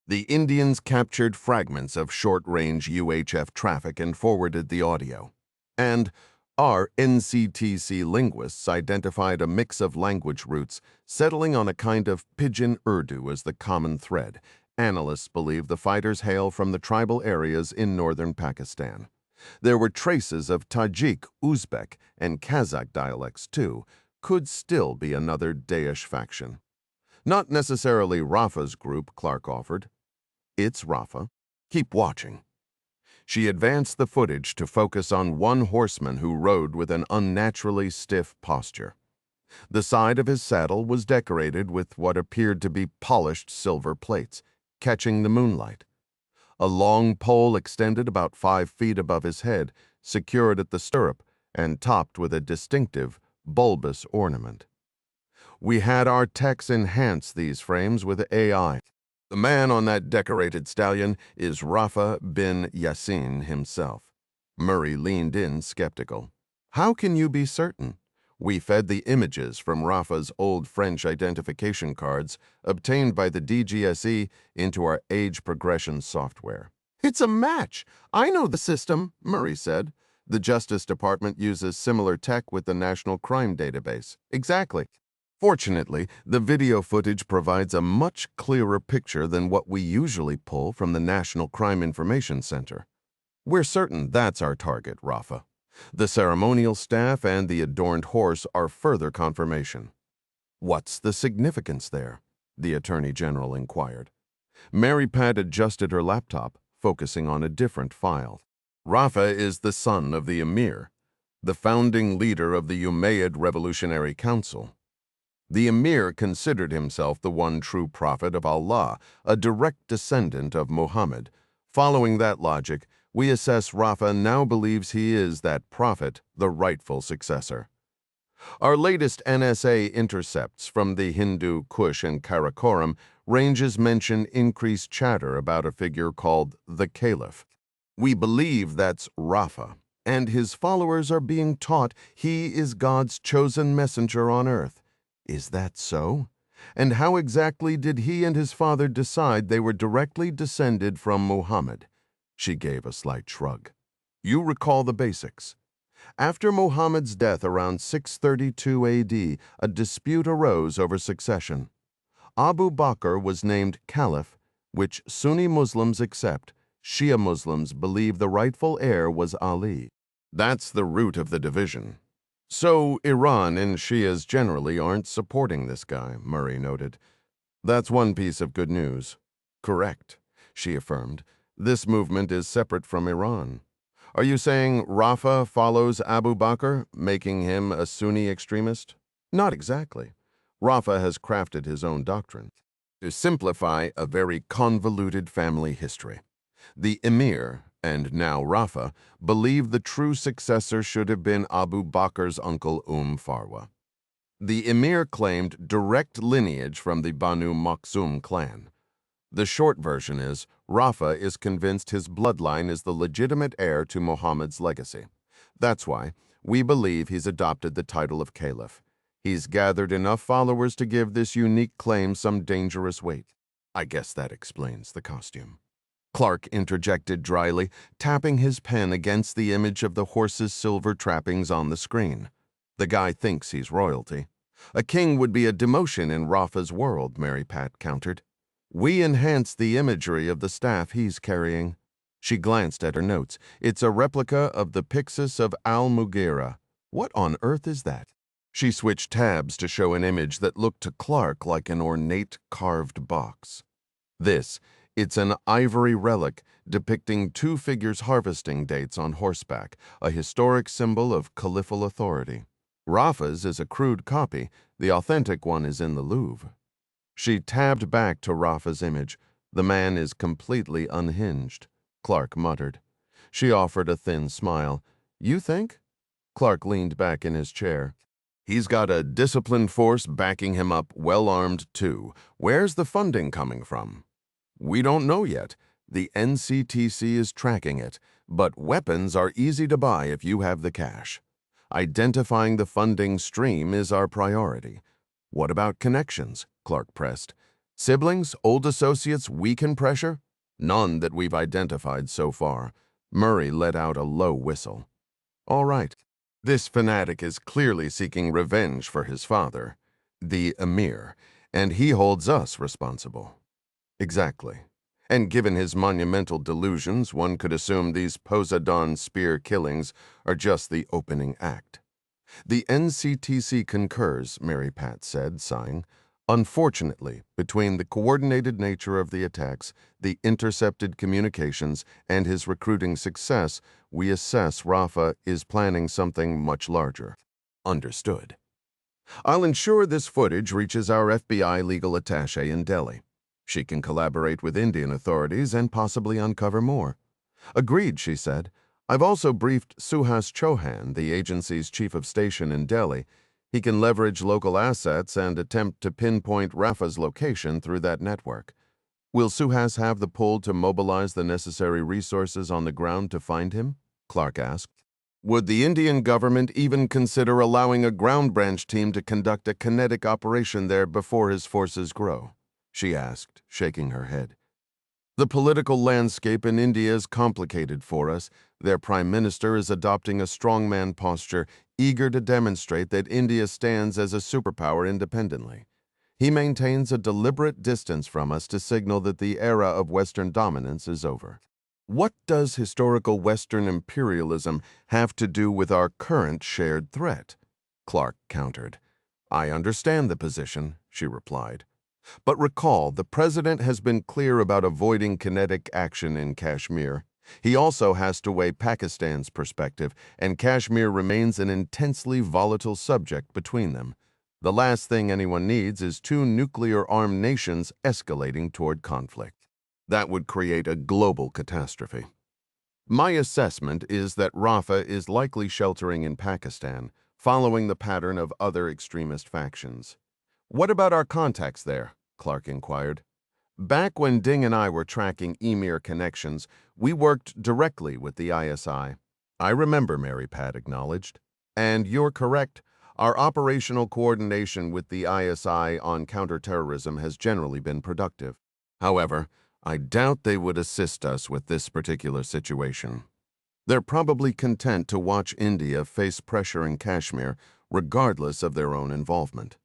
The Indians captured fragments of short-range UHF traffic and forwarded the audio. And our NCTC linguists identified a mix of language roots, settling on a kind of pidgin Urdu as the common thread. Analysts believe the fighters hail from the tribal areas in northern Pakistan. There were traces of Tajik, Uzbek, and Kazakh dialects too. Could still be another Daesh faction. Not necessarily Rafa's group, Clark offered. It's Rafa. Keep watching. She advanced the footage to focus on one horseman who rode with an unnaturally stiff posture. The side of his saddle was decorated with what appeared to be polished silver plates, catching the moonlight. A long pole extended about 5 feet above his head, secured at the stirrup, and topped with a distinctive, bulbous ornament. We had our techs enhance these frames with AI. The man on that decorated stallion is Rafa bin Yassin himself. Murray leaned in skeptical. How can you be certain? We fed the images from Rafa's old French identification cards, obtained by the DGSE, into our age progression software. It's a match. I know the system, Murray said. The Justice Department uses similar tech with the National Crime Database. Exactly. Fortunately, the video footage provides a much clearer picture than what we usually pull from the National Crime Information Center. We're certain that's our target, Rafa. The ceremonial staff and the adorned horse are further confirmation. What's the significance there? The Attorney General inquired. Mary Pat adjusted her laptop, focusing on a different file. Rafa is the son of the Emir, the founding leader of the Umayyad Revolutionary Council. The emir considered himself the one true prophet of Allah, a direct descendant of Muhammad. Following that logic, we assess Rafa now believes he is that prophet, the rightful successor. Our latest NSA intercepts from the Hindu Kush and Karakoram ranges mention increased chatter about a figure called the Caliph. We believe that's Rafa, and his followers are being taught he is God's chosen messenger on earth. Is that so? And how exactly did he and his father decide they were directly descended from Muhammad? She gave a slight shrug. You recall the basics. After Muhammad's death around 632 AD, a dispute arose over succession. Abu Bakr was named Caliph, which Sunni Muslims accept. Shia Muslims believe the rightful heir was Ali. That's the root of the division. So Iran and Shias generally aren't supporting this guy, Murray noted. That's one piece of good news. Correct, she affirmed. This movement is separate from Iran. Are you saying Rafa follows Abu Bakr, making him a Sunni extremist? Not exactly. Rafa has crafted his own doctrine to simplify a very convoluted family history. The emir, and now Rafa, believe the true successor should have been Abu Bakr's uncle Farwa. The emir claimed direct lineage from the Banu Makhzum clan. The short version is, Rafa is convinced his bloodline is the legitimate heir to Muhammad's legacy. That's why we believe he's adopted the title of Caliph. He's gathered enough followers to give this unique claim some dangerous weight. I guess that explains the costume. Clark interjected dryly, tapping his pen against the image of the horse's silver trappings on the screen. The guy thinks he's royalty. A king would be a demotion in Rafa's world, Mary Pat countered. We enhance the imagery of the staff he's carrying. She glanced at her notes. It's a replica of the Pyxis of Al-Mughira. What on earth is that? She switched tabs to show an image that looked to Clark like an ornate carved box. It's an ivory relic depicting two figures harvesting dates on horseback, a historic symbol of caliphal authority. Rafa's is a crude copy. The authentic one is in the Louvre. She tabbed back to Rafa's image. The man is completely unhinged, Clark muttered. She offered a thin smile. You think? Clark leaned back in his chair. He's got a disciplined force backing him up, well-armed too. Where's the funding coming from? We don't know yet. The NCTC is tracking it, but weapons are easy to buy if you have the cash. Identifying the funding stream is our priority. What about connections? Clark pressed. Siblings, old associates we can pressure? None that we've identified so far. Murray let out a low whistle. All right. This fanatic is clearly seeking revenge for his father, the emir, and he holds us responsible. Exactly. And given his monumental delusions, one could assume these Poseidon spear killings are just the opening act. The NCTC concurs, Mary Pat said, sighing. Unfortunately, between the coordinated nature of the attacks, the intercepted communications, and his recruiting success, we assess Rafa is planning something much larger. Understood. I'll ensure this footage reaches our FBI legal attaché in Delhi. She can collaborate with Indian authorities and possibly uncover more. Agreed, she said. I've also briefed Suhas Chauhan, the agency's chief of station in Delhi. He can leverage local assets and attempt to pinpoint Rafa's location through that network. Will Suhas have the pull to mobilize the necessary resources on the ground to find him? Clark asked. Would the Indian government even consider allowing a ground branch team to conduct a kinetic operation there before his forces grow? She asked, shaking her head. The political landscape in India is complicated for us. Their prime minister is adopting a strongman posture, eager to demonstrate that India stands as a superpower independently. He maintains a deliberate distance from us to signal that the era of Western dominance is over. What does historical Western imperialism have to do with our current shared threat? Clark countered. I understand the position, she replied. But recall, the president has been clear about avoiding kinetic action in Kashmir. He also has to weigh Pakistan's perspective, and Kashmir remains an intensely volatile subject between them. The last thing anyone needs is two nuclear-armed nations escalating toward conflict. That would create a global catastrophe. My assessment is that Rafa is likely sheltering in Pakistan, following the pattern of other extremist factions. What about our contacts there? Clark inquired. Back when Ding and I were tracking emir connections, we worked directly with the ISI. I remember, Mary Pat acknowledged. And you're correct. Our operational coordination with the ISI on counterterrorism has generally been productive. However, I doubt they would assist us with this particular situation. They're probably content to watch India face pressure in Kashmir, regardless of their own involvement.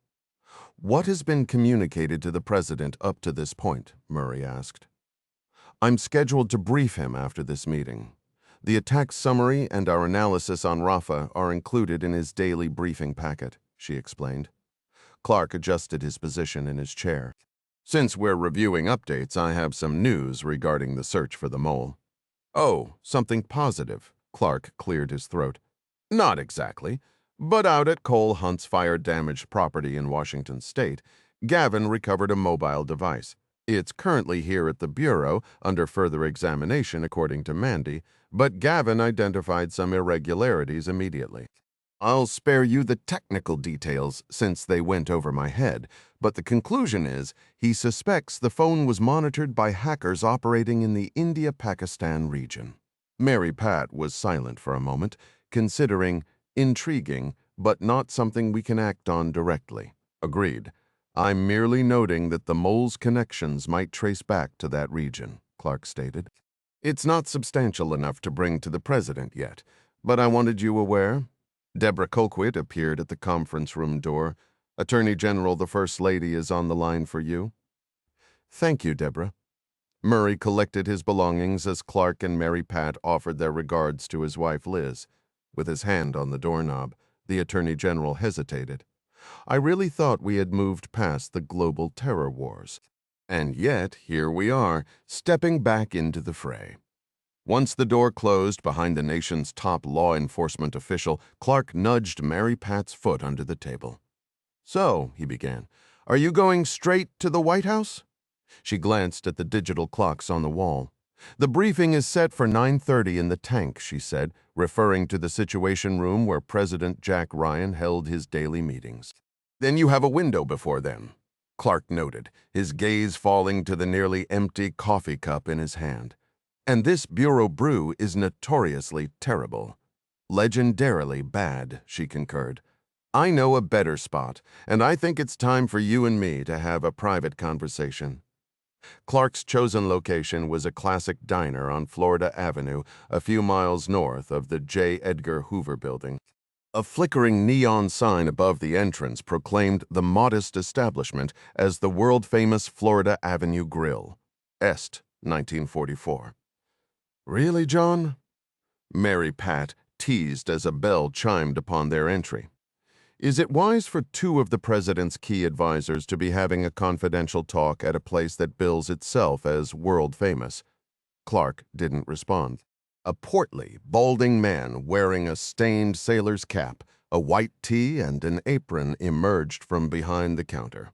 What has been communicated to the president up to this point? Murray asked. I'm scheduled to brief him after this meeting. The attack summary and our analysis on Rafa are included in his daily briefing packet, she explained. Clark adjusted his position in his chair. Since we're reviewing updates, I have some news regarding the search for the mole. Oh, something positive. Clark cleared his throat. Not exactly, but out at Cole Hunt's fire-damaged property in Washington state, Gavin recovered a mobile device. It's currently here at the Bureau under further examination, according to Mandy, but Gavin identified some irregularities immediately. I'll spare you the technical details since they went over my head, but the conclusion is he suspects the phone was monitored by hackers operating in the India-Pakistan region. Mary Pat was silent for a moment, considering intriguing, but not something we can act on directly. Agreed. I'm merely noting that the mole's connections might trace back to that region, Clark stated. It's not substantial enough to bring to the president yet, but I wanted you aware. Deborah Colquitt appeared at the conference room door. Attorney General, the First Lady, is on the line for you. Thank you, Deborah. Murray collected his belongings as Clark and Mary Pat offered their regards to his wife, Liz. With his hand on the doorknob, the Attorney General hesitated. I really thought we had moved past the global terror wars. And yet, here we are, stepping back into the fray. Once the door closed behind the nation's top law enforcement official, Clark nudged Mary Pat's foot under the table. So, he began, are you going straight to the White House? She glanced at the digital clocks on the wall. The briefing is set for 9:30 in the tank, she said, referring to the Situation Room where President Jack Ryan held his daily meetings. Then you have a window before then, Clark noted, his gaze falling to the nearly empty coffee cup in his hand. And this Bureau brew is notoriously terrible. Legendarily bad, she concurred. I know a better spot, and I think it's time for you and me to have a private conversation. Clark's chosen location was a classic diner on Florida Avenue, a few miles north of the J. Edgar Hoover building. A flickering neon sign above the entrance proclaimed the modest establishment as the world-famous Florida Avenue Grill. Est, 1944. Really, John? Mary Pat teased as a bell chimed upon their entry. Is it wise for two of the president's key advisors to be having a confidential talk at a place that bills itself as world-famous? Clark didn't respond. A portly, balding man wearing a stained sailor's cap, a white tee, and an apron emerged from behind the counter.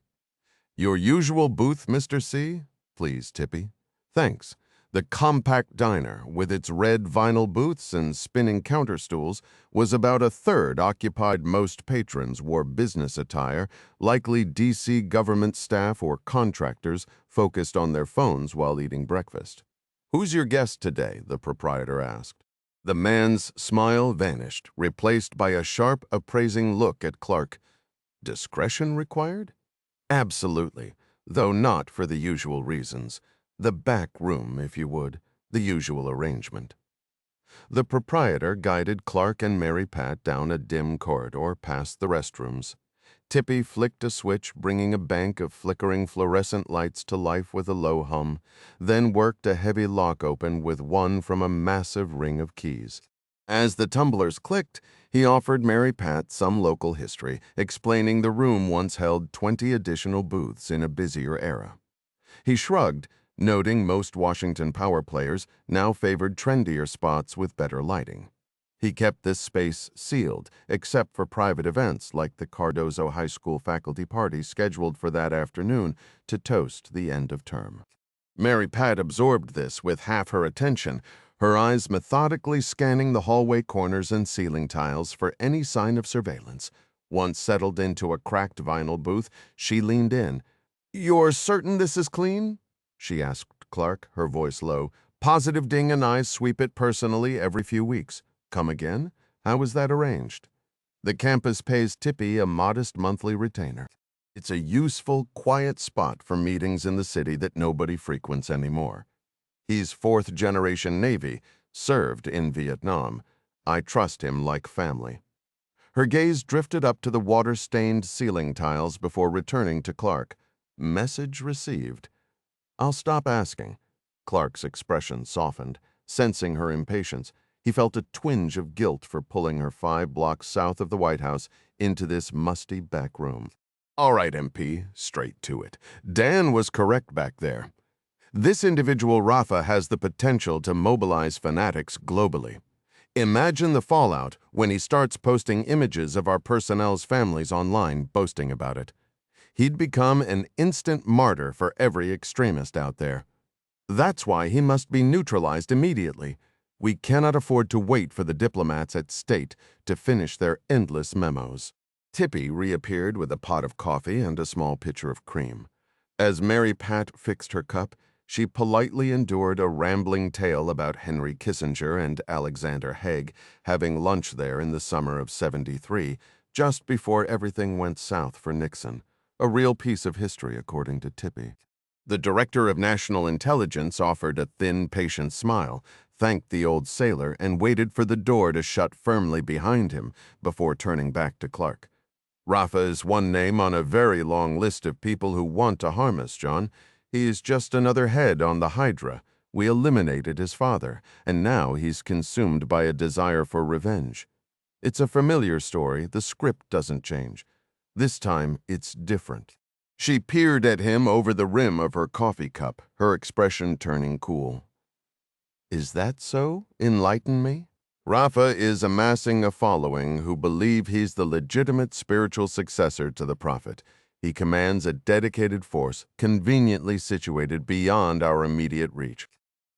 Your usual booth, Mr. C? Please, Tippy. Thanks. The compact diner, with its red vinyl booths and spinning counter stools, was about a third occupied. Most patrons wore business attire, likely D.C. government staff or contractors focused on their phones while eating breakfast. Who's your guest today? The proprietor asked. The man's smile vanished, replaced by a sharp, appraising look at Clark. Discretion required? Absolutely, though not for the usual reasons. The back room, if you would, the usual arrangement. The proprietor guided Clark and Mary Pat down a dim corridor past the restrooms. Tippy flicked a switch, bringing a bank of flickering fluorescent lights to life with a low hum, then worked a heavy lock open with one from a massive ring of keys. As the tumblers clicked, he offered Mary Pat some local history, explaining the room once held 20 additional booths in a busier era. He shrugged, noting most Washington power players now favored trendier spots with better lighting. He kept this space sealed, except for private events like the Cardozo High School faculty party scheduled for that afternoon to toast the end of term. Mary Pat absorbed this with half her attention, her eyes methodically scanning the hallway corners and ceiling tiles for any sign of surveillance. Once settled into a cracked vinyl booth, she leaned in. "You're certain this is clean?" she asked Clark, her voice low. "Positive Ding and I sweep it personally every few weeks. Come again? How is that arranged?" "The campus pays Tippy a modest monthly retainer. It's a useful, quiet spot for meetings in the city that nobody frequents anymore. He's fourth-generation Navy, served in Vietnam. I trust him like family." Her gaze drifted up to the water-stained ceiling tiles before returning to Clark. Message received. "I'll stop asking." Clark's expression softened, sensing her impatience. He felt a twinge of guilt for pulling her 5 blocks south of the White House into this musty back room. "All right, MP, straight to it. Dan was correct back there. This individual Rafa has the potential to mobilize fanatics globally. Imagine the fallout when he starts posting images of our personnel's families online boasting about it. He'd become an instant martyr for every extremist out there. That's why he must be neutralized immediately. We cannot afford to wait for the diplomats at State to finish their endless memos." Tippy reappeared with a pot of coffee and a small pitcher of cream. As Mary Pat fixed her cup, she politely endured a rambling tale about Henry Kissinger and Alexander Haig having lunch there in the summer of '73, just before everything went south for Nixon. A real piece of history, according to Tippy. The Director of National Intelligence offered a thin, patient smile, thanked the old sailor, and waited for the door to shut firmly behind him before turning back to Clark. "Rafa is one name on a very long list of people who want to harm us, John. He's just another head on the Hydra. We eliminated his father, and now he's consumed by a desire for revenge. It's a familiar story. The script doesn't change. This time, it's different." She peered at him over the rim of her coffee cup, her expression turning cool. "Is that so? Enlighten me." "Rafa is amassing a following who believe he's the legitimate spiritual successor to the Prophet. He commands a dedicated force, conveniently situated beyond our immediate reach.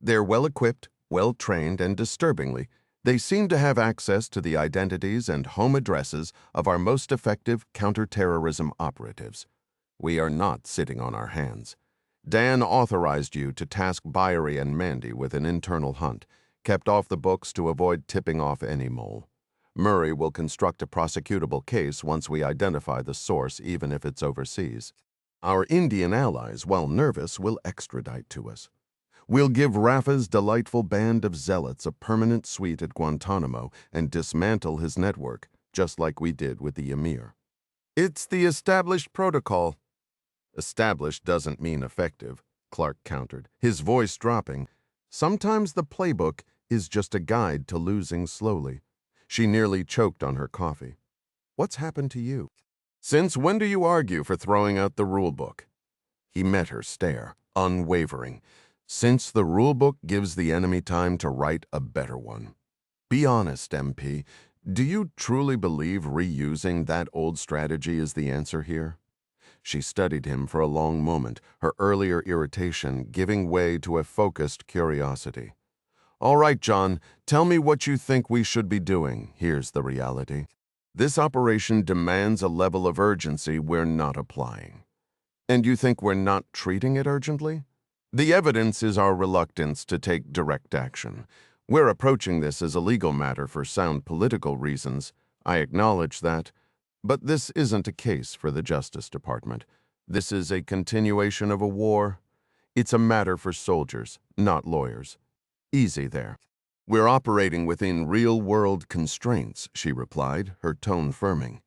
They're well-equipped, well-trained, and disturbingly, they seem to have access to the identities and home addresses of our most effective counterterrorism operatives. We are not sitting on our hands. Dan authorized you to task Byrie and Mandy with an internal hunt, kept off the books to avoid tipping off any mole. Murray will construct a prosecutable case once we identify the source, even if it's overseas. Our Indian allies, while nervous, will extradite to us. We'll give Rafa's delightful band of zealots a permanent suite at Guantanamo and dismantle his network, just like we did with the Emir. It's the established protocol. Established doesn't mean effective, Clark countered, his voice dropping. Sometimes the playbook is just a guide to losing slowly. She nearly choked on her coffee. What's happened to you? Since when do you argue for throwing out the rulebook? He met her stare, unwavering. Since the rulebook gives the enemy time to write a better one. Be honest, MP. Do you truly believe reusing that old strategy is the answer here? She studied him for a long moment, her earlier irritation giving way to a focused curiosity. All right, John, tell me what you think we should be doing. Here's the reality. This operation demands a level of urgency we're not applying. And you think we're not treating it urgently? The evidence is our reluctance to take direct action. We're approaching this as a legal matter for sound political reasons. I acknowledge that. But this isn't a case for the Justice Department. This is a continuation of a war. It's a matter for soldiers, not lawyers. Easy there. We're operating within real-world constraints, she replied, her tone firming.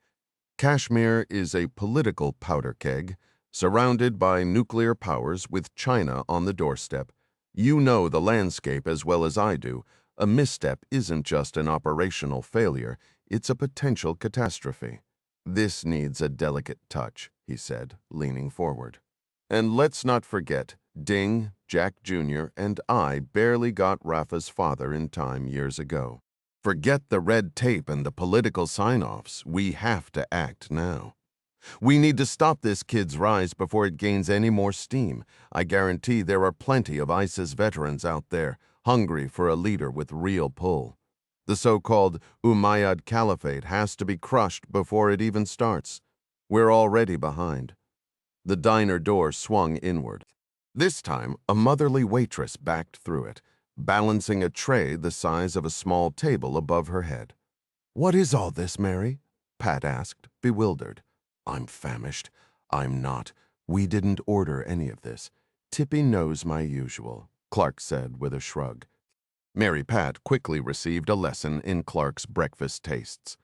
Kashmir is a political powder keg, surrounded by nuclear powers with China on the doorstep. You know the landscape as well as I do. A misstep isn't just an operational failure, it's a potential catastrophe. This needs a delicate touch, he said, leaning forward. And let's not forget, Ding, Jack Jr., and I barely got Rafa's father in time years ago. Forget the red tape and the political sign-offs. We have to act now. We need to stop this kid's rise before it gains any more steam. I guarantee there are plenty of ISIS veterans out there, hungry for a leader with real pull. The so-called Umayyad Caliphate has to be crushed before it even starts. We're already behind. The diner door swung inward. This time, a motherly waitress backed through it, balancing a tray the size of a small table above her head. "What is all this, Mary?" Pat asked, bewildered. "I'm famished." "I'm not. We didn't order any of this. Tippy knows my usual," Clark said with a shrug. Mary Pat quickly received a lesson in Clark's breakfast tastes.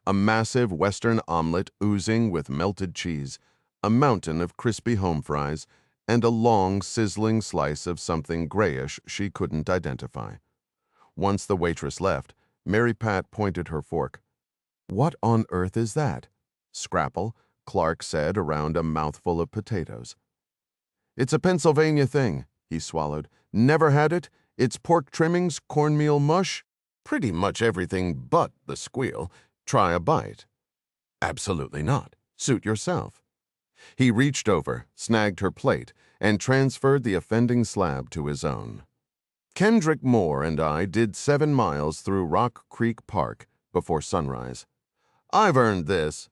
A massive Western omelet oozing with melted cheese, a mountain of crispy home fries, and a long, sizzling slice of something grayish she couldn't identify. Once the waitress left, Mary Pat pointed her fork. "What on earth is that?" "Scrapple," Clark said around a mouthful of potatoes. "It's a Pennsylvania thing," he swallowed. "Never had it? It's pork trimmings, cornmeal mush, pretty much everything but the squeal. Try a bite." "Absolutely not. Suit yourself." He reached over, snagged her plate, and transferred the offending slab to his own. "Kendrick Moore and I did 7 miles through Rock Creek Park before sunrise. I've earned this."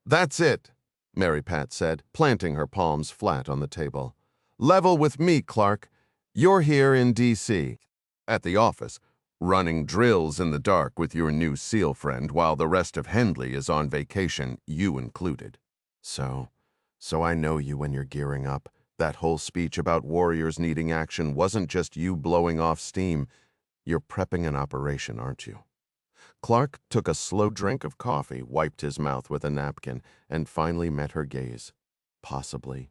"That's it," Mary Pat said, planting her palms flat on the table. "Level with me, Clark. You're here in D.C. at the office, running drills in the dark with your new SEAL friend while the rest of Hendley is on vacation, you included. So I know you when you're gearing up. That whole speech about warriors needing action wasn't just you blowing off steam. You're prepping an operation, aren't you?" Clark took a slow drink of coffee, wiped his mouth with a napkin, and finally met her gaze. Possibly,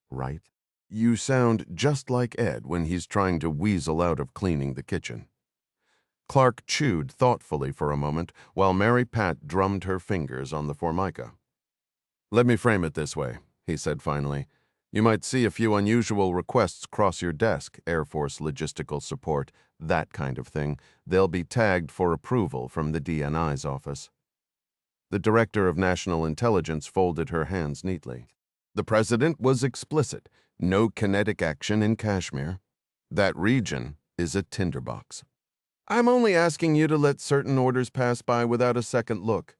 right? You sound just like Ed when he's trying to weasel out of cleaning the kitchen. Clark chewed thoughtfully for a moment while Mary Pat drummed her fingers on the formica. "Let me frame it this way," he said finally. "You might see a few unusual requests cross your desk, Air Force logistical support, that kind of thing. They'll be tagged for approval from the DNI's office." The Director of National Intelligence folded her hands neatly. "The President was explicit. No kinetic action in Kashmir. That region is a tinderbox. I'm only asking you to let certain orders pass by without a second look.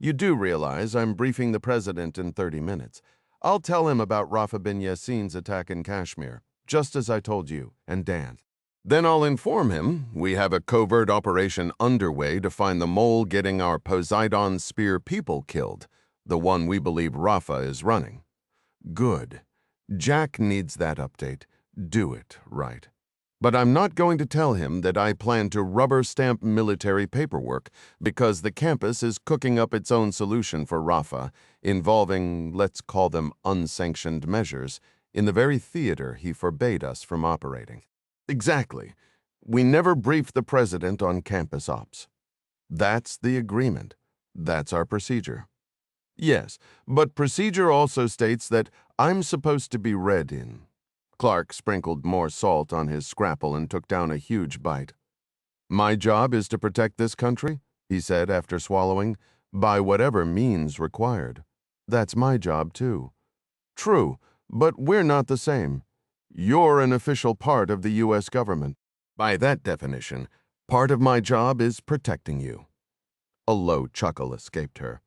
You do realize I'm briefing the President in 30 minutes. I'll tell him about Rafa bin Yassin's attack in Kashmir, just as I told you and Dan. Then I'll inform him we have a covert operation underway to find the mole getting our Poseidon spear people killed, the one we believe Rafa is running." "Good. Jack needs that update. Do it right. But I'm not going to tell him that I plan to rubber stamp military paperwork because the campus is cooking up its own solution for Rafa, involving, let's call them unsanctioned measures, in the very theater he forbade us from operating." "Exactly. We never briefed the President on campus ops." "That's the agreement. That's our procedure." "Yes, but procedure also states that I'm supposed to be read in." Clark sprinkled more salt on his scrapple and took down a huge bite. "My job is to protect this country," he said after swallowing, "by whatever means required. That's my job, too." "True, but we're not the same. You're an official part of the U.S. government. By that definition, part of my job is protecting you." A low chuckle escaped her.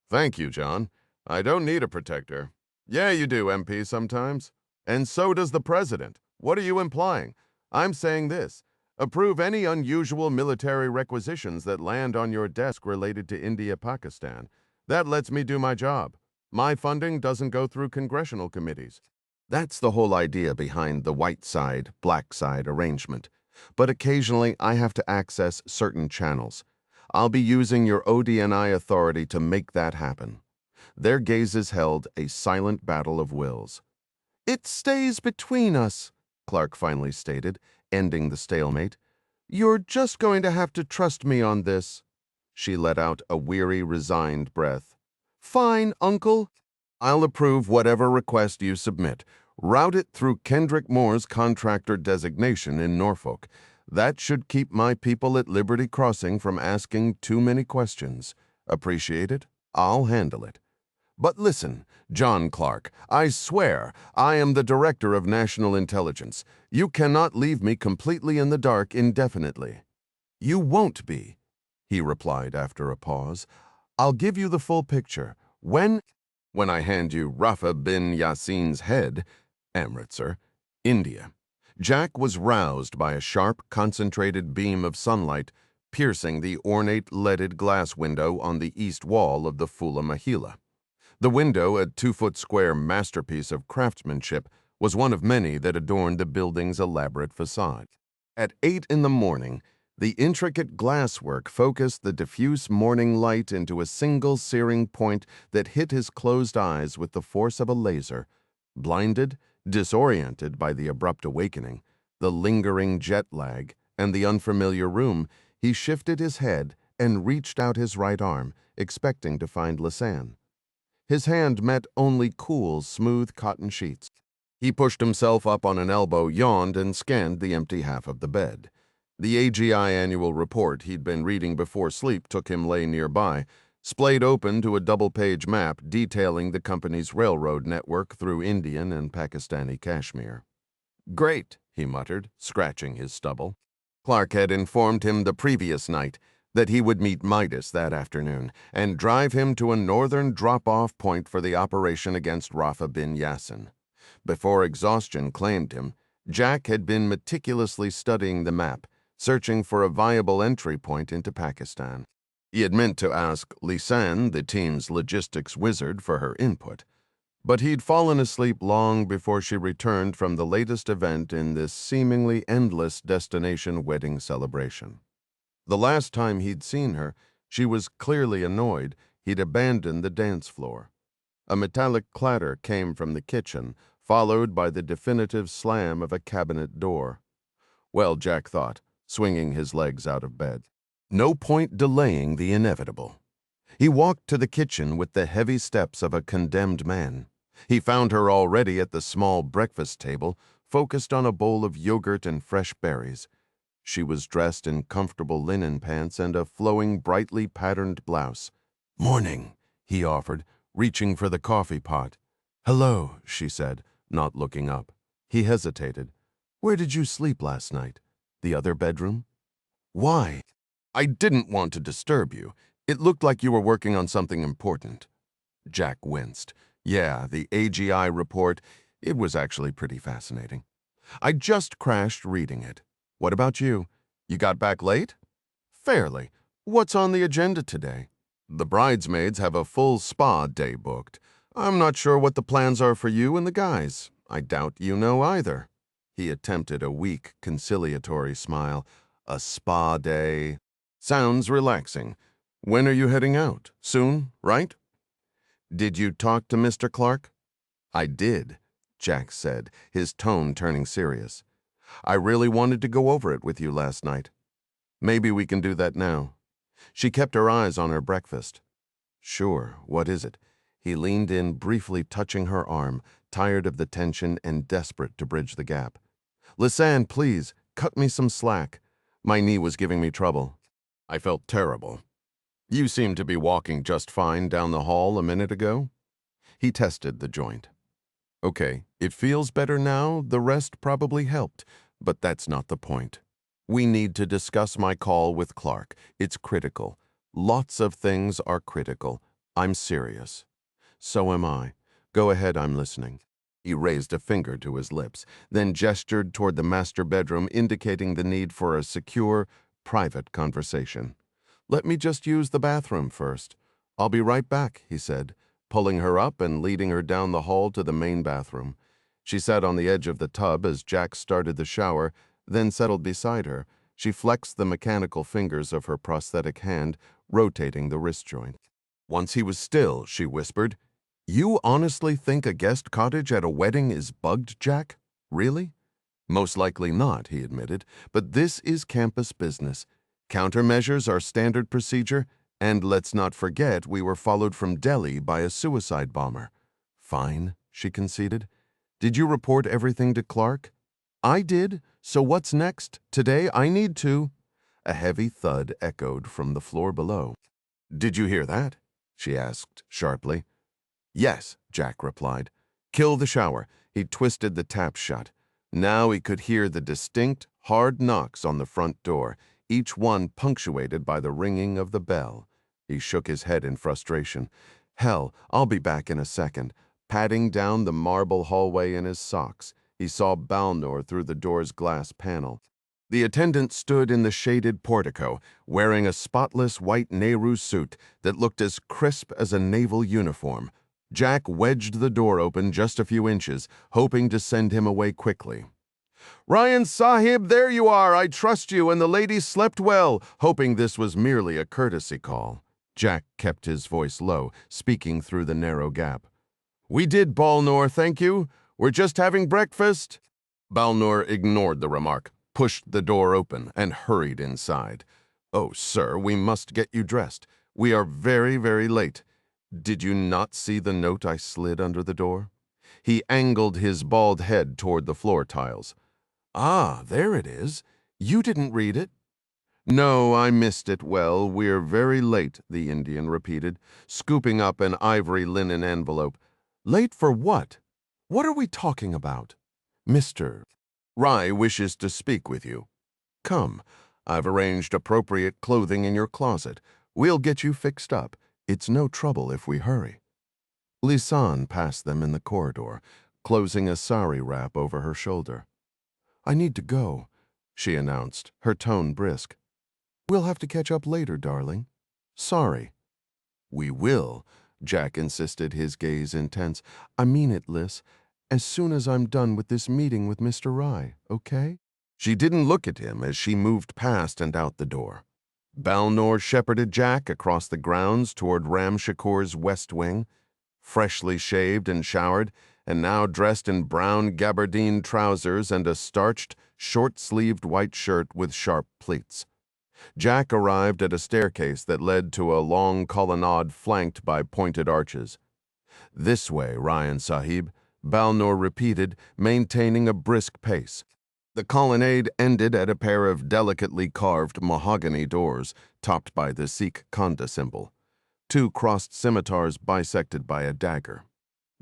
"Thank you, John. I don't need a protector." "Yeah, you do, MP, sometimes. And so does the President. What are you implying?" "I'm saying this. Approve any unusual military requisitions that land on your desk related to India-Pakistan. That lets me do my job. My funding doesn't go through congressional committees." That's the whole idea behind the white side, black side arrangement. But occasionally I have to access certain channels. I'll be using your ODNI authority to make that happen. Their gazes held a silent battle of wills. "It stays between us," Clark finally stated, ending the stalemate. "You're just going to have to trust me on this." She let out a weary, resigned breath. "Fine, Uncle. I'll approve whatever request you submit. Route it through Kendrick Moore's contractor designation in Norfolk. That should keep my people at Liberty Crossing from asking too many questions. Appreciate it? I'll handle it. But listen, John Clark, I swear I am the Director of National Intelligence. You cannot leave me completely in the dark indefinitely. You won't be, he replied after a pause. I'll give you the full picture. When I hand you Rafa bin Yassin's head, Amritsar, India. Jack was roused by a sharp, concentrated beam of sunlight piercing the ornate leaded glass window on the east wall of the Phula Mahila. The window, a 2-foot square masterpiece of craftsmanship, was one of many that adorned the building's elaborate facade. At 8 in the morning, the intricate glasswork focused the diffuse morning light into a single searing point that hit his closed eyes with the force of a laser. Blinded, disoriented by the abrupt awakening, the lingering jet lag, and the unfamiliar room, he shifted his head and reached out his right arm, expecting to find Lisanne. His hand met only cool, smooth cotton sheets. He pushed himself up on an elbow, yawned, and scanned the empty half of the bed. The AGI annual report he'd been reading before sleep took him lay nearby, splayed open to a double-page map detailing the company's railroad network through Indian and Pakistani Kashmir. Great, he muttered, scratching his stubble. Clark had informed him the previous night that he would meet Midas that afternoon and drive him to a northern drop-off point for the operation against Rafa bin Yassin. Before exhaustion claimed him, Jack had been meticulously studying the map, searching for a viable entry point into Pakistan. He had meant to ask Lisanne, the team's logistics wizard, for her input, but he'd fallen asleep long before she returned from the latest event in this seemingly endless destination wedding celebration. The last time he'd seen her, she was clearly annoyed he'd abandoned the dance floor. A metallic clatter came from the kitchen, followed by the definitive slam of a cabinet door. Well, Jack thought, swinging his legs out of bed. No point delaying the inevitable. He walked to the kitchen with the heavy steps of a condemned man. He found her already at the small breakfast table, focused on a bowl of yogurt and fresh berries. She was dressed in comfortable linen pants and a flowing, brightly patterned blouse. "Morning," he offered, reaching for the coffee pot. "Hello," she said, not looking up. He hesitated. "Where did you sleep last night? The other bedroom?" "Why?" "I didn't want to disturb you. It looked like you were working on something important." Jack winced. Yeah, the AGI report, it was actually pretty fascinating. "I just crashed reading it. What about you? You got back late?" "Fairly. What's on the agenda today?" "The bridesmaids have a full spa day booked. I'm not sure what the plans are for you and the guys. I doubt you know either." He attempted a weak, conciliatory smile. "A spa day. Sounds relaxing. When are you heading out? Soon, right?" "Did you talk to Mr. Clark?" "I did," Jack said, his tone turning serious. "I really wanted to go over it with you last night. Maybe we can do that now." She kept her eyes on her breakfast. "Sure, what is it?" He leaned in, briefly touching her arm, tired of the tension and desperate to bridge the gap. "Lisanne, please, cut me some slack. My knee was giving me trouble." I felt terrible. "You seemed to be walking just fine down the hall a minute ago." He tested the joint. "Okay, it feels better now. The rest probably helped, but that's not the point. We need to discuss my call with Clark. It's critical. Lots of things are critical. I'm serious." "So am I. Go ahead, I'm listening." He raised a finger to his lips, then gestured toward the master bedroom, indicating the need for a secure, private conversation. "Let me just use the bathroom first. I'll be right back," he said, pulling her up and leading her down the hall to the main bathroom. She sat on the edge of the tub as Jack started the shower, then settled beside her. She flexed the mechanical fingers of her prosthetic hand, rotating the wrist joint. Once he was still, she whispered, "You honestly think a guest cottage at a wedding is bugged, Jack? Really?" "Most likely not," he admitted, "but this is campus business. Countermeasures are standard procedure, and let's not forget we were followed from Delhi by a suicide bomber." "Fine," she conceded. "Did you report everything to Clark?" I did, so what's next? Today I need to. A heavy thud echoed from the floor below. Did you hear that? She asked sharply. Yes, Jack replied. Kill the shower. He twisted the tap shut. Now he could hear the distinct, hard knocks on the front door, each one punctuated by the ringing of the bell. He shook his head in frustration. Hell, I'll be back in a second. Patting down the marble hallway in his socks, he saw Balnor through the door's glass panel. The attendant stood in the shaded portico, wearing a spotless white Nehru suit that looked as crisp as a naval uniform. Jack wedged the door open just a few inches, hoping to send him away quickly. Ryan Sahib, there you are! I trust you, and the lady slept well, hoping this was merely a courtesy call. Jack kept his voice low, speaking through the narrow gap. We did, Balnor, thank you. We're just having breakfast. Balnor ignored the remark, pushed the door open, and hurried inside. Oh, sir, we must get you dressed. We are very, very late. Did you not see the note I slid under the door? He angled his bald head toward the floor tiles. Ah, there it is. You didn't read it? No, I missed it. Well, we're very late, the Indian repeated, scooping up an ivory linen envelope. Late for what? What are we talking about? Mr. Rai wishes to speak with you. Come, I've arranged appropriate clothing in your closet. We'll get you fixed up. It's no trouble if we hurry. Lisan passed them in the corridor, closing a sari wrap over her shoulder. I need to go, she announced, her tone brisk. We'll have to catch up later, darling. Sorry. We will, Jack insisted, his gaze intense. I mean it, Liz. As soon as I'm done with this meeting with Mr. Rai, okay? She didn't look at him as she moved past and out the door. Balnor shepherded Jack across the grounds toward Ram Shakur's west wing, freshly shaved and showered, and now dressed in brown gabardine trousers and a starched, short-sleeved white shirt with sharp pleats. Jack arrived at a staircase that led to a long colonnade flanked by pointed arches. This way, Ryan Sahib, Balnor repeated, maintaining a brisk pace. The colonnade ended at a pair of delicately carved mahogany doors, topped by the Sikh Khanda symbol. Two crossed scimitars bisected by a dagger.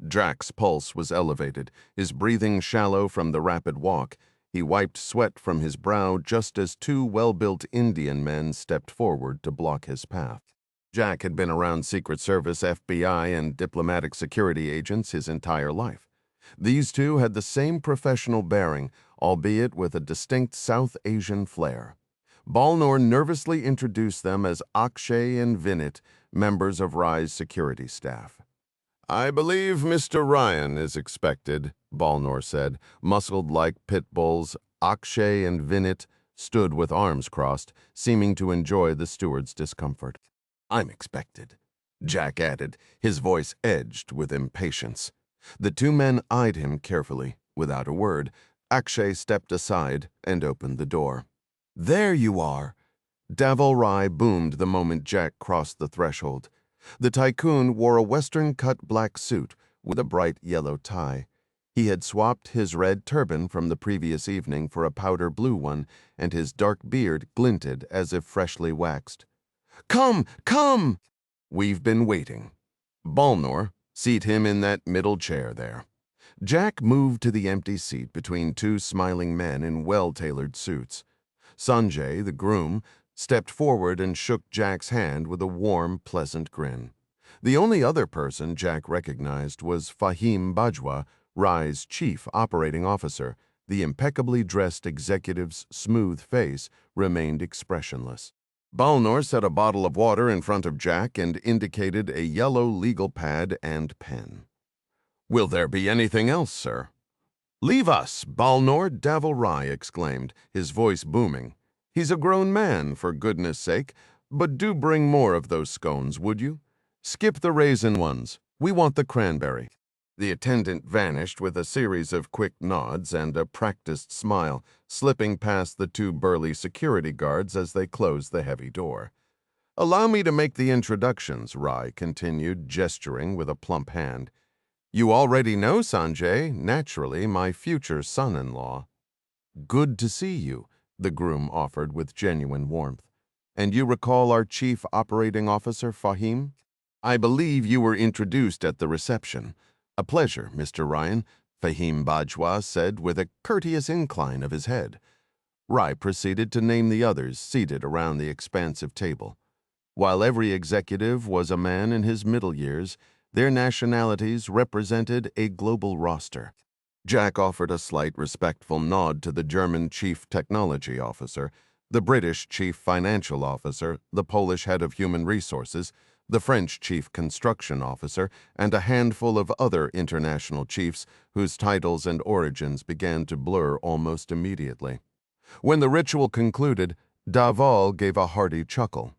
Jack's pulse was elevated, his breathing shallow from the rapid walk. He wiped sweat from his brow just as two well-built Indian men stepped forward to block his path. Jack had been around Secret Service, FBI, and diplomatic security agents his entire life. These two had the same professional bearing, albeit with a distinct South Asian flair. Balnor nervously introduced them as Akshay and Vinit, members of Rai's security staff. I believe Mr. Ryan is expected, Balnor said. Muscled like pit bulls, Akshay and Vinit stood with arms crossed, seeming to enjoy the steward's discomfort. I'm expected, Jack added, his voice edged with impatience. The two men eyed him carefully. Without a word, Akshay stepped aside and opened the door. There you are! Davil Rai boomed the moment Jack crossed the threshold. The tycoon wore a Western-cut black suit with a bright yellow tie. He had swapped his red turban from the previous evening for a powder blue one, and his dark beard glinted as if freshly waxed. Come, come! We've been waiting. Balnor, seat him in that middle chair there. Jack moved to the empty seat between two smiling men in well-tailored suits. Sanjay, the groom, stepped forward and shook Jack's hand with a warm, pleasant grin. The only other person Jack recognized was Fahim Bajwa, Rai's chief operating officer. The impeccably dressed executive's smooth face remained expressionless. Balnor set a bottle of water in front of Jack and indicated a yellow legal pad and pen. Will there be anything else, sir? Leave us, Balnor, Davil Rai exclaimed, his voice booming. He's a grown man, for goodness sake, but do bring more of those scones, would you? Skip the raisin ones. We want the cranberry. The attendant vanished with a series of quick nods and a practiced smile, slipping past the two burly security guards as they closed the heavy door. Allow me to make the introductions, Rai continued, gesturing with a plump hand. You already know Sanjay, naturally my future son-in-law. "Good to see you," the groom offered with genuine warmth. "And you recall our chief operating officer, Fahim? I believe you were introduced at the reception. A pleasure, Mr. Ryan," Fahim Bajwa said with a courteous incline of his head. Rai proceeded to name the others seated around the expansive table. While every executive was a man in his middle years, their nationalities represented a global roster. Jack offered a slight respectful nod to the German chief technology officer, the British chief financial officer, the Polish head of human resources, the French chief construction officer, and a handful of other international chiefs whose titles and origins began to blur almost immediately. When the ritual concluded, Daval gave a hearty chuckle.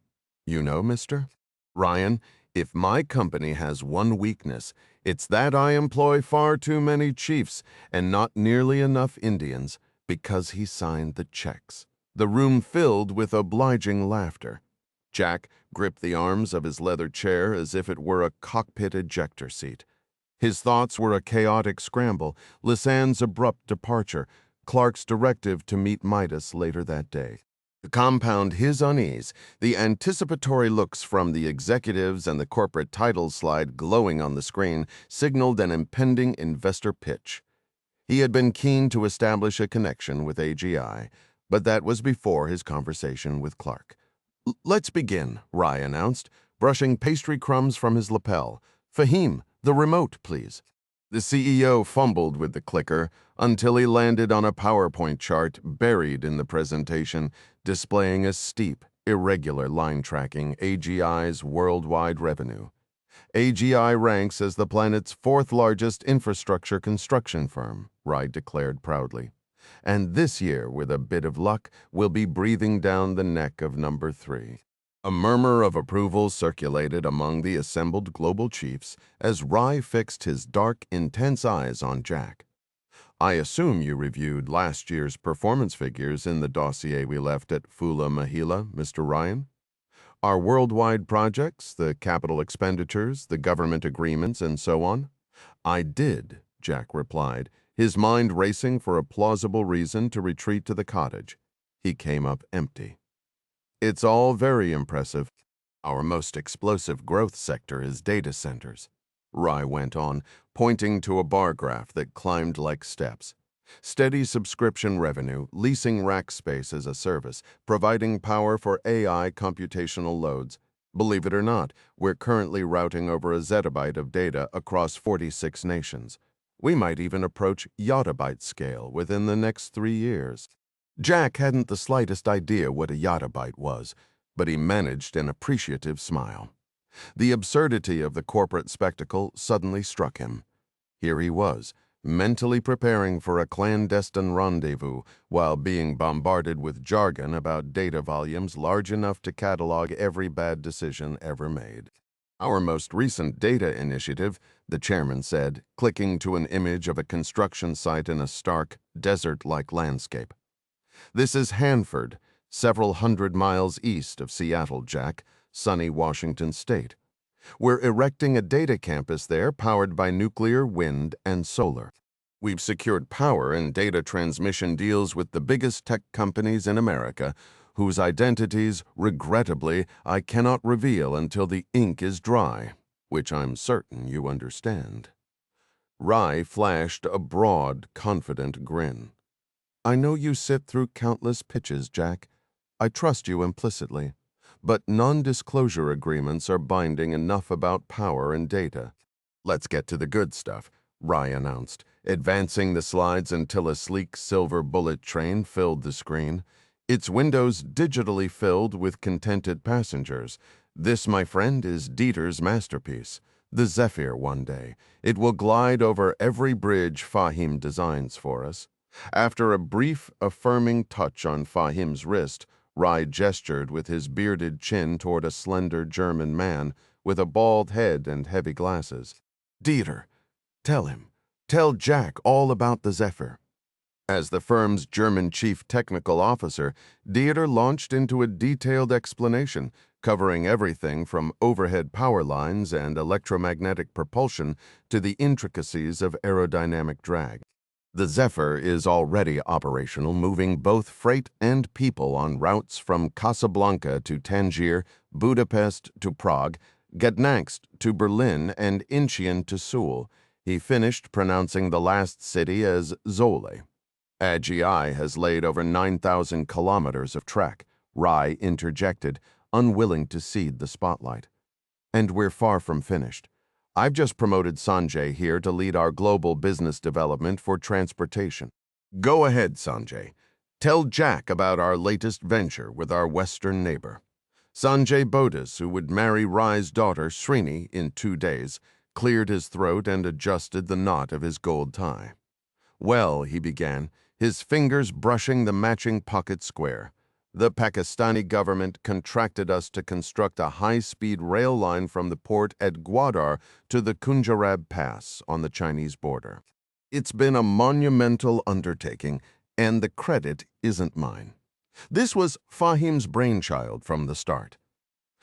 "You know, mister? Ryan, if my company has one weakness, it's that I employ far too many chiefs and not nearly enough Indians, because he signed the checks." The room filled with obliging laughter. Jack gripped the arms of his leather chair as if it were a cockpit ejector seat. His thoughts were a chaotic scramble, Lisanne's abrupt departure, Clark's directive to meet Midas later that day. To compound his unease, the anticipatory looks from the executives and the corporate title slide glowing on the screen signaled an impending investor pitch. He had been keen to establish a connection with AGI, but that was before his conversation with Clark. "Let's begin," Rai announced, brushing pastry crumbs from his lapel. "Fahim, the remote, please." The CEO fumbled with the clicker until he landed on a PowerPoint chart buried in the presentation, displaying a steep, irregular line tracking AGI's worldwide revenue. AGI ranks as the planet's fourth-largest infrastructure construction firm, Rai declared proudly. And this year, with a bit of luck, we'll be breathing down the neck of number 3. A murmur of approval circulated among the assembled global chiefs as Rai fixed his dark, intense eyes on Jack. "I assume you reviewed last year's performance figures in the dossier we left at Fula Mahila, Mr. Ryan? Our worldwide projects, the capital expenditures, the government agreements, and so on?" "I did," Jack replied, his mind racing for a plausible reason to retreat to the cottage. He came up empty. "It's all very impressive. Our most explosive growth sector is data centers," Rai went on, pointing to a bar graph that climbed like steps. "Steady subscription revenue, leasing rack space as a service, providing power for AI computational loads. Believe it or not, we're currently routing over a zettabyte of data across 46 nations. We might even approach yottabyte scale within the next 3 years. Jack hadn't the slightest idea what a yottabyte was, but he managed an appreciative smile. The absurdity of the corporate spectacle suddenly struck him. Here he was, mentally preparing for a clandestine rendezvous while being bombarded with jargon about data volumes large enough to catalog every bad decision ever made. "Our most recent data initiative," the chairman said, clicking to an image of a construction site in a stark, desert-like landscape. "This is Hanford, several hundred miles east of Seattle, Jack, sunny Washington state. We're erecting a data campus there powered by nuclear, wind, and solar. We've secured power and data transmission deals with the biggest tech companies in America, whose identities, regrettably, I cannot reveal until the ink is dry, which I'm certain you understand." Rai flashed a broad, confident grin. "I know you sit through countless pitches, Jack. I trust you implicitly. But non-disclosure agreements are binding enough about power and data." "Let's get to the good stuff," Rai announced, advancing the slides until a sleek silver bullet train filled the screen, its windows digitally filled with contented passengers. "This, my friend, is Dieter's masterpiece, the Zephyr one day. It will glide over every bridge Fahim designs for us." After a brief, affirming touch on Fahim's wrist, Rai gestured with his bearded chin toward a slender German man with a bald head and heavy glasses. "Dieter, tell Jack all about the Zephyr." As the firm's German chief technical officer, Dieter launched into a detailed explanation, covering everything from overhead power lines and electromagnetic propulsion to the intricacies of aerodynamic drag. The Zephyr is already operational, moving both freight and people on routes from Casablanca to Tangier, Budapest to Prague, Gdańsk to Berlin, and Incheon to Seoul. He finished pronouncing the last city as Zole. AGI has laid over 9,000 kilometers of track, Rai interjected, unwilling to cede the spotlight. And we're far from finished. I've just promoted Sanjay here to lead our global business development for transportation. Go ahead, Sanjay. Tell Jack about our latest venture with our western neighbor. Sanjay Bodis, who would marry Rai's daughter Srini in 2 days, cleared his throat and adjusted the knot of his gold tie. Well, he began, his fingers brushing the matching pocket square. The Pakistani government contracted us to construct a high-speed rail line from the port at Gwadar to the Kunjarab Pass on the Chinese border. It's been a monumental undertaking, and the credit isn't mine. This was Fahim's brainchild from the start.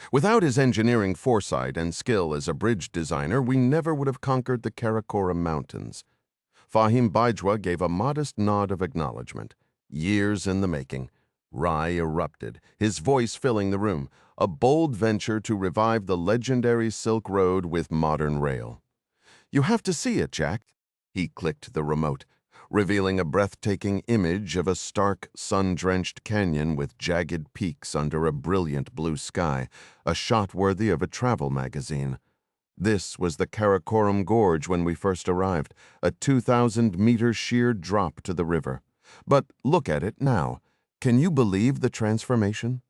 Without his engineering foresight and skill as a bridge designer, we never would have conquered the Karakoram Mountains. Fahim Bajwa gave a modest nod of acknowledgement. Years in the making. Rai erupted, his voice filling the room, a bold venture to revive the legendary Silk Road with modern rail. You have to see it, Jack. He clicked the remote, revealing a breathtaking image of a stark, sun-drenched canyon with jagged peaks under a brilliant blue sky, a shot worthy of a travel magazine. This was the Karakoram Gorge when we first arrived, a 2,000-meter sheer drop to the river. But look at it now. Can you believe the transformation?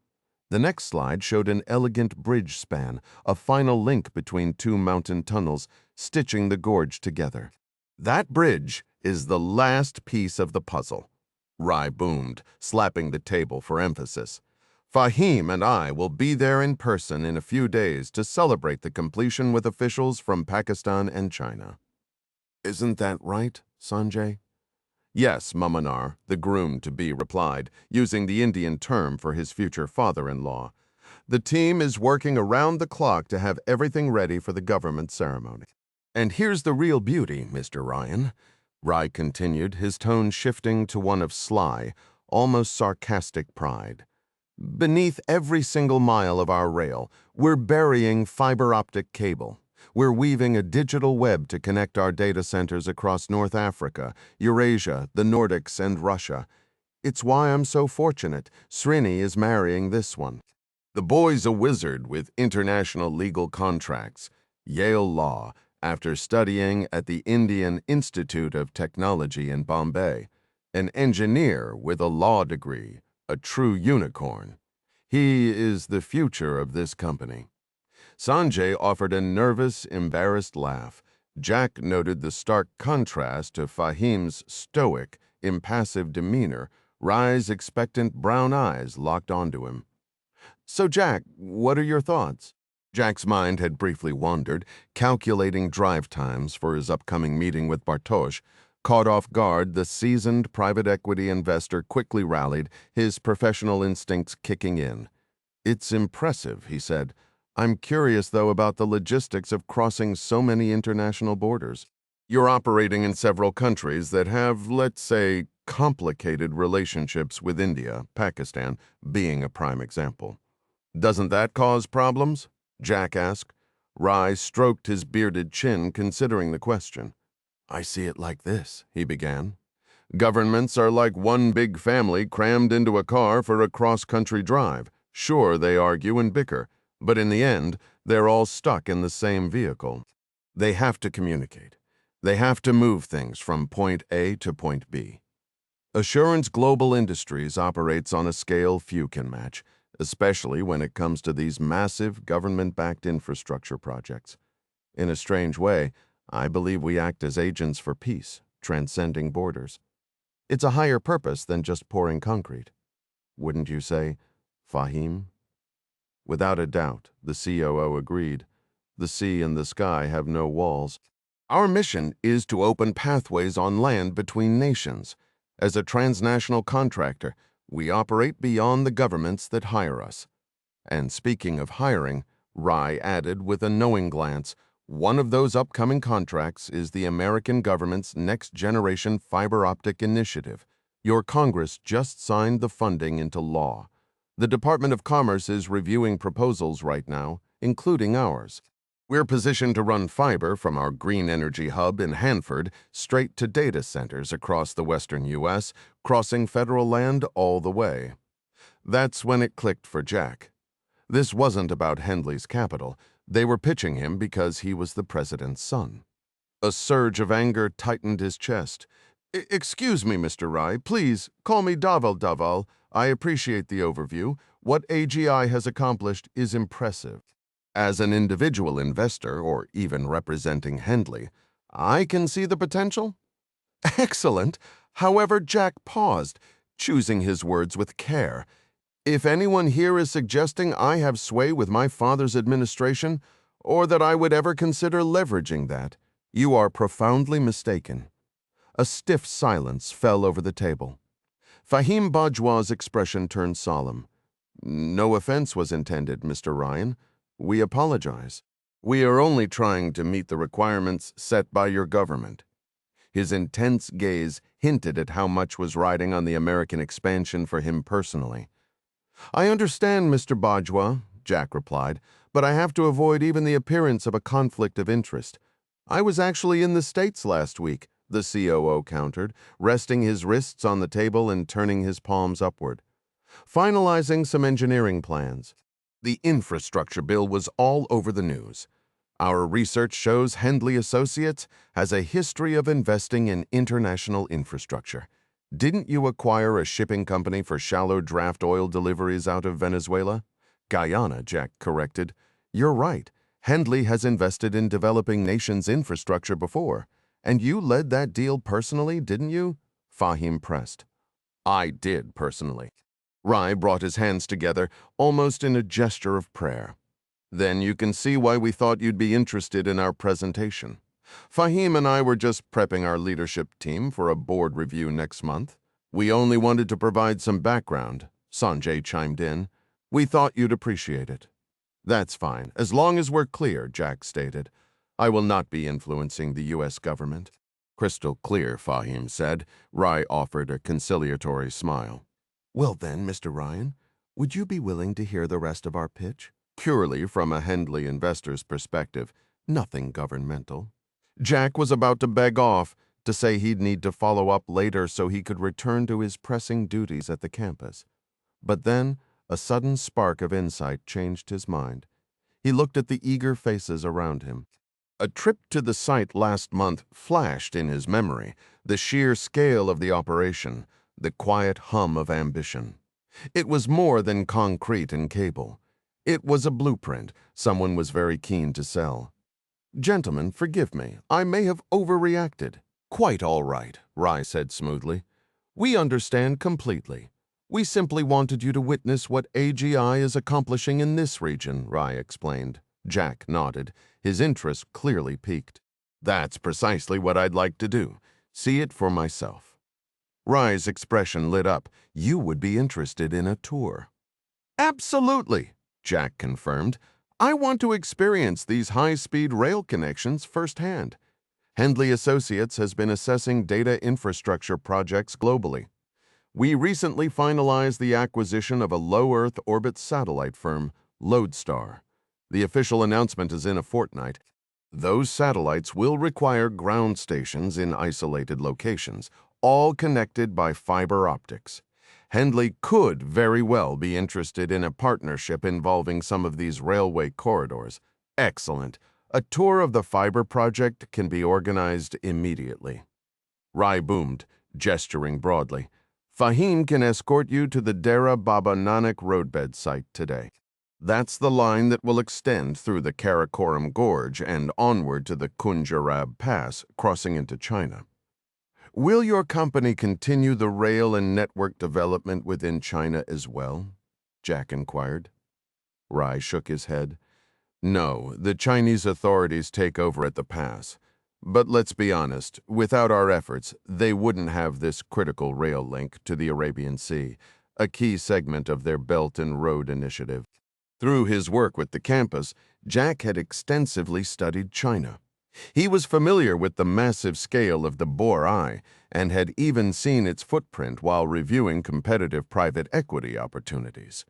The next slide showed an elegant bridge span, a final link between 2 mountain tunnels, stitching the gorge together. That bridge is the last piece of the puzzle. Rai boomed, slapping the table for emphasis. Fahim and I will be there in person in a few days to celebrate the completion with officials from Pakistan and China. Isn't that right, Sanjay? Yes, Mamanar, the groom-to-be replied, using the Indian term for his future father-in-law. The team is working around the clock to have everything ready for the government ceremony. And here's the real beauty, Mr. Ryan, Rai continued, his tone shifting to one of sly, almost sarcastic pride. Beneath every single mile of our rail, we're burying fiber-optic cable. We're weaving a digital web to connect our data centers across North Africa, Eurasia, the Nordics, and Russia. It's why I'm so fortunate. Srini is marrying this one. The boy's a wizard with international legal contracts, Yale Law, after studying at the Indian Institute of Technology in Bombay. An engineer with a law degree, a true unicorn. He is the future of this company. Sanjay offered a nervous, embarrassed laugh. Jack noted the stark contrast to Fahim's stoic, impassive demeanor, Rai's expectant brown eyes locked onto him. So, Jack, what are your thoughts? Jack's mind had briefly wandered, calculating drive times for his upcoming meeting with Bartosz. Caught off guard, the seasoned private equity investor quickly rallied, his professional instincts kicking in. It's impressive, he said. I'm curious, though, about the logistics of crossing so many international borders. You're operating in several countries that have, let's say, complicated relationships with India, Pakistan being a prime example. Doesn't that cause problems? Jack asked. Rai stroked his bearded chin, considering the question. I see it like this, he began. Governments are like one big family crammed into a car for a cross-country drive. Sure, they argue and bicker, but in the end, they're all stuck in the same vehicle. They have to communicate. They have to move things from point A to point B. Assurance Global Industries operates on a scale few can match, especially when it comes to these massive government-backed infrastructure projects. In a strange way, I believe we act as agents for peace, transcending borders. It's a higher purpose than just pouring concrete. Wouldn't you say, Fahim? Without a doubt, the COO agreed. The sea and the sky have no walls. Our mission is to open pathways on land between nations. As a transnational contractor, we operate beyond the governments that hire us. And speaking of hiring, Rai added with a knowing glance, One of those upcoming contracts is the American government's next-generation fiber optic initiative. Your Congress just signed the funding into law. The Department of Commerce is reviewing proposals right now, including ours. We're positioned to run fiber from our green energy hub in Hanford straight to data centers across the western U.S., crossing federal land all the way. That's when it clicked for Jack. This wasn't about Hendley's capital. They were pitching him because he was the president's son. A surge of anger tightened his chest. Excuse me, Mr. Rai. Please, call me Daval. I appreciate the overview. What AGI has accomplished is impressive. As an individual investor, or even representing Hendley, I can see the potential. Excellent. However, Jack paused, choosing his words with care. If anyone here is suggesting I have sway with my father's administration, or that I would ever consider leveraging that, you are profoundly mistaken. A stiff silence fell over the table. Fahim Bajwa's expression turned solemn. No offense was intended, Mr. Ryan. We apologize. We are only trying to meet the requirements set by your government. His intense gaze hinted at how much was riding on the American expansion for him personally. I understand, Mr. Bajwa, Jack replied, but I have to avoid even the appearance of a conflict of interest. I was actually in the States last week, the COO countered, resting his wrists on the table and turning his palms upward. Finalizing some engineering plans. The infrastructure bill was all over the news. Our research shows Hendley Associates has a history of investing in international infrastructure. Didn't you acquire a shipping company for shallow draft oil deliveries out of Venezuela? Guyana, Jack corrected. You're right. Hendley has invested in developing nations' infrastructure before. And you led that deal personally, didn't you? Fahim pressed. I did personally. Rai brought his hands together, almost in a gesture of prayer. Then you can see why we thought you'd be interested in our presentation. Fahim and I were just prepping our leadership team for a board review next month. We only wanted to provide some background, Sanjay chimed in. We thought you'd appreciate it. That's fine, as long as we're clear, Jack stated. I will not be influencing the U.S. government. Crystal clear, Fahim said. Rai offered a conciliatory smile. Well then, Mr. Ryan, would you be willing to hear the rest of our pitch? Purely from a Hendley investor's perspective, nothing governmental. Jack was about to beg off, to say he'd need to follow up later so he could return to his pressing duties at the campus. But then, a sudden spark of insight changed his mind. He looked at the eager faces around him. A trip to the site last month flashed in his memory, the sheer scale of the operation, the quiet hum of ambition. It was more than concrete and cable. It was a blueprint someone was very keen to sell. Gentlemen, forgive me. I may have overreacted. Quite all right, Rai said smoothly. We understand completely. We simply wanted you to witness what AGI is accomplishing in this region, Rai explained. Jack nodded, his interest clearly piqued. That's precisely what I'd like to do. See it for myself. Rai's expression lit up. You would be interested in a tour. Absolutely, Jack confirmed. I want to experience these high-speed rail connections firsthand. Hendley Associates has been assessing data infrastructure projects globally. We recently finalized the acquisition of a low-Earth orbit satellite firm, Lodestar. The official announcement is in a fortnight. Those satellites will require ground stations in isolated locations, all connected by fiber optics. Hendley could very well be interested in a partnership involving some of these railway corridors. Excellent. A tour of the fiber project can be organized immediately. Rai boomed, gesturing broadly. Fahim can escort you to the Dera Baba Nanak roadbed site today. That's the line that will extend through the Karakoram Gorge and onward to the Kunjarab Pass, crossing into China. Will your company continue the rail and network development within China as well? Jack inquired. Rai shook his head. No, the Chinese authorities take over at the pass. But let's be honest, without our efforts, they wouldn't have this critical rail link to the Arabian Sea, a key segment of their Belt and Road Initiative. Through his work with the campus, Jack had extensively studied China. He was familiar with the massive scale of the Boer Eye and had even seen its footprint while reviewing competitive private equity opportunities.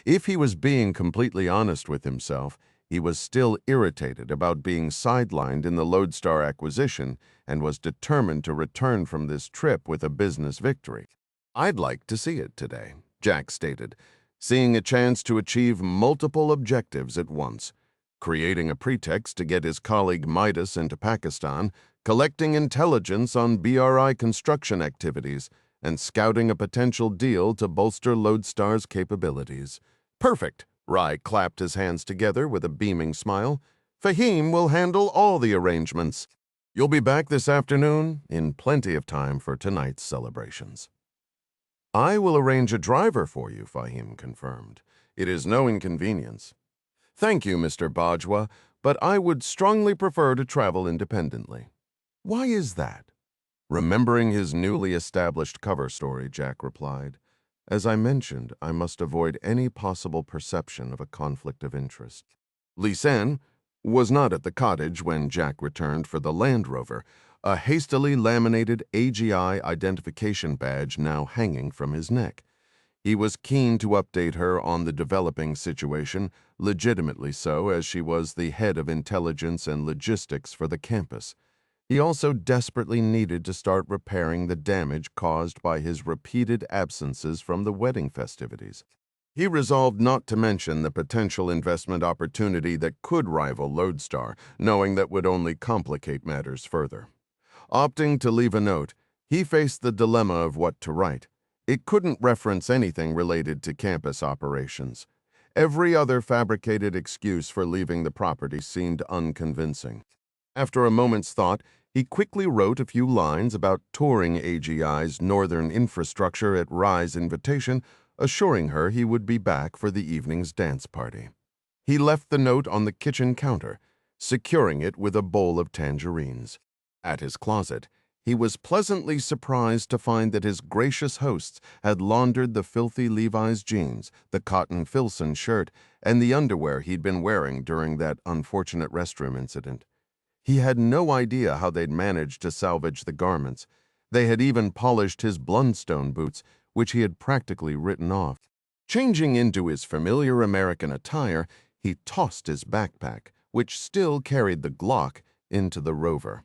If he was being completely honest with himself, he was still irritated about being sidelined in the Lodestar acquisition and was determined to return from this trip with a business victory. "I'd like to see it today," Jack stated, seeing a chance to achieve multiple objectives at once. Creating a pretext to get his colleague Midas into Pakistan, collecting intelligence on BRI construction activities, and scouting a potential deal to bolster Lodestar's capabilities. "Perfect!" Rai clapped his hands together with a beaming smile. "Fahim will handle all the arrangements. You'll be back this afternoon in plenty of time for tonight's celebrations." "I will arrange a driver for you," Fahim confirmed. "It is no inconvenience." "Thank you, Mr. Bajwa, but I would strongly prefer to travel independently." "Why is that?" Remembering his newly established cover story, Jack replied, "As I mentioned, I must avoid any possible perception of a conflict of interest." Lee Sen was not at the cottage when Jack returned for the Land Rover, a hastily laminated AGI identification badge now hanging from his neck. He was keen to update her on the developing situation, legitimately so, as she was the head of intelligence and logistics for the campus. He also desperately needed to start repairing the damage caused by his repeated absences from the wedding festivities. He resolved not to mention the potential investment opportunity that could rival Lodestar, knowing that would only complicate matters further. Opting to leave a note, he faced the dilemma of what to write. It couldn't reference anything related to campus operations. Every other fabricated excuse for leaving the property seemed unconvincing. After a moment's thought, he quickly wrote a few lines about touring AGI's northern infrastructure at Rai's invitation, assuring her he would be back for the evening's dance party. He left the note on the kitchen counter, securing it with a bowl of tangerines. At his closet, he was pleasantly surprised to find that his gracious hosts had laundered the filthy Levi's jeans, the cotton Filson shirt, and the underwear he'd been wearing during that unfortunate restroom incident. He had no idea how they'd managed to salvage the garments. They had even polished his Blundstone boots, which he had practically written off. Changing into his familiar American attire, he tossed his backpack, which still carried the Glock, into the Rover.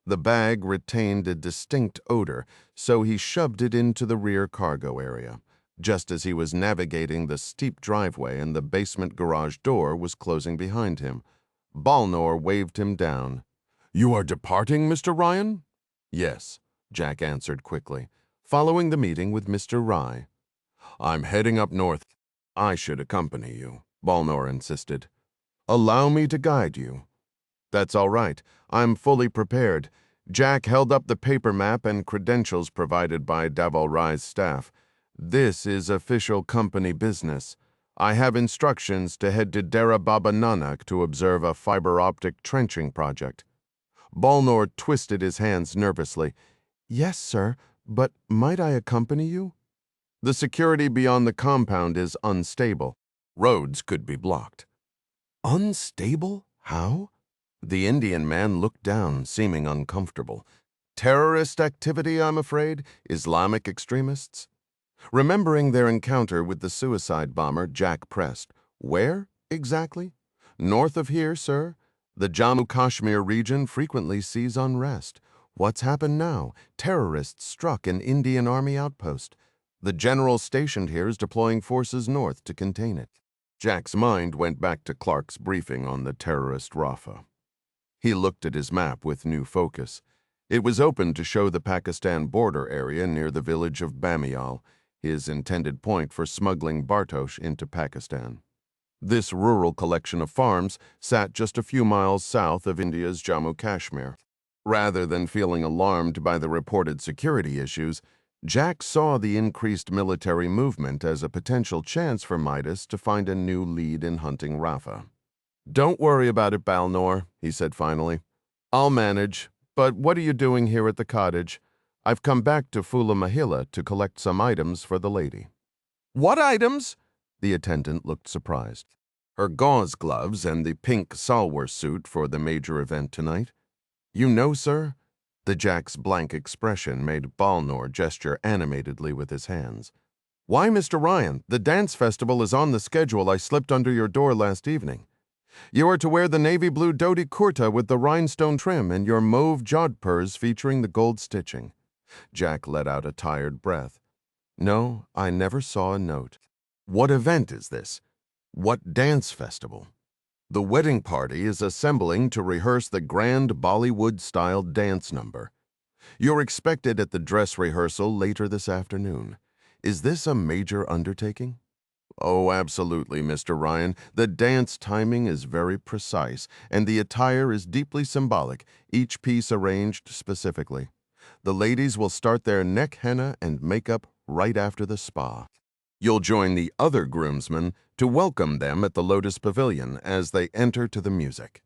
The bag retained a distinct odor, so he shoved it into the rear cargo area. Just as he was navigating the steep driveway and the basement garage door was closing behind him, Balnor waved him down. "You are departing, Mr. Ryan?" "Yes," Jack answered quickly, following the meeting with Mr. Rai. "I'm heading up north." "I should accompany you," Balnor insisted. "Allow me to guide you." "That's all right. I'm fully prepared." Jack held up the paper map and credentials provided by Davol Rai's staff. "This is official company business. I have instructions to head to Dera Baba Nanak to observe a fiber-optic trenching project." Balnor twisted his hands nervously. "Yes, sir, but might I accompany you?" "The security beyond the compound is unstable. Roads could be blocked." "Unstable? How?" The Indian man looked down, seeming uncomfortable. "Terrorist activity, I'm afraid? Islamic extremists?" Remembering their encounter with the suicide bomber, Jack pressed. "Where, exactly?" "North of here, sir. The Jammu Kashmir region frequently sees unrest. What's happened now? Terrorists struck an Indian Army outpost. The general stationed here is deploying forces north to contain it." Jack's mind went back to Clark's briefing on the terrorist Rafa. He looked at his map with new focus. It was open to show the Pakistan border area near the village of Bamiyan, his intended point for smuggling Bartosz into Pakistan. This rural collection of farms sat just a few miles south of India's Jammu Kashmir. Rather than feeling alarmed by the reported security issues, Jack saw the increased military movement as a potential chance for Midas to find a new lead in hunting Rafa. "Don't worry about it, Balnor," he said finally. "I'll manage, but what are you doing here at the cottage? I've come back to Fula Mahila to collect some items for the lady." "What items?" The attendant looked surprised. her gauze gloves and the pink salwar suit for the major event tonight. You know, sir? The Jack's blank expression made Balnor gesture animatedly with his hands. Why, Mr. Ryan, the dance festival is on the schedule I slipped under your door last evening. You are to wear the navy blue dhoti kurta with the rhinestone trim and your mauve jodhpurs featuring the gold stitching. Jack let out a tired breath. No, I never saw a note. What event is this? What dance festival? The wedding party is assembling to rehearse the grand Bollywood-style dance number. You're expected at the dress rehearsal later this afternoon. Is this a major undertaking? Oh, absolutely, Mr. Ryan. The dance timing is very precise, and the attire is deeply symbolic, each piece arranged specifically. The ladies will start their neck henna and makeup right after the spa. You'll join the other groomsmen to welcome them at the Lotus Pavilion as they enter to the music.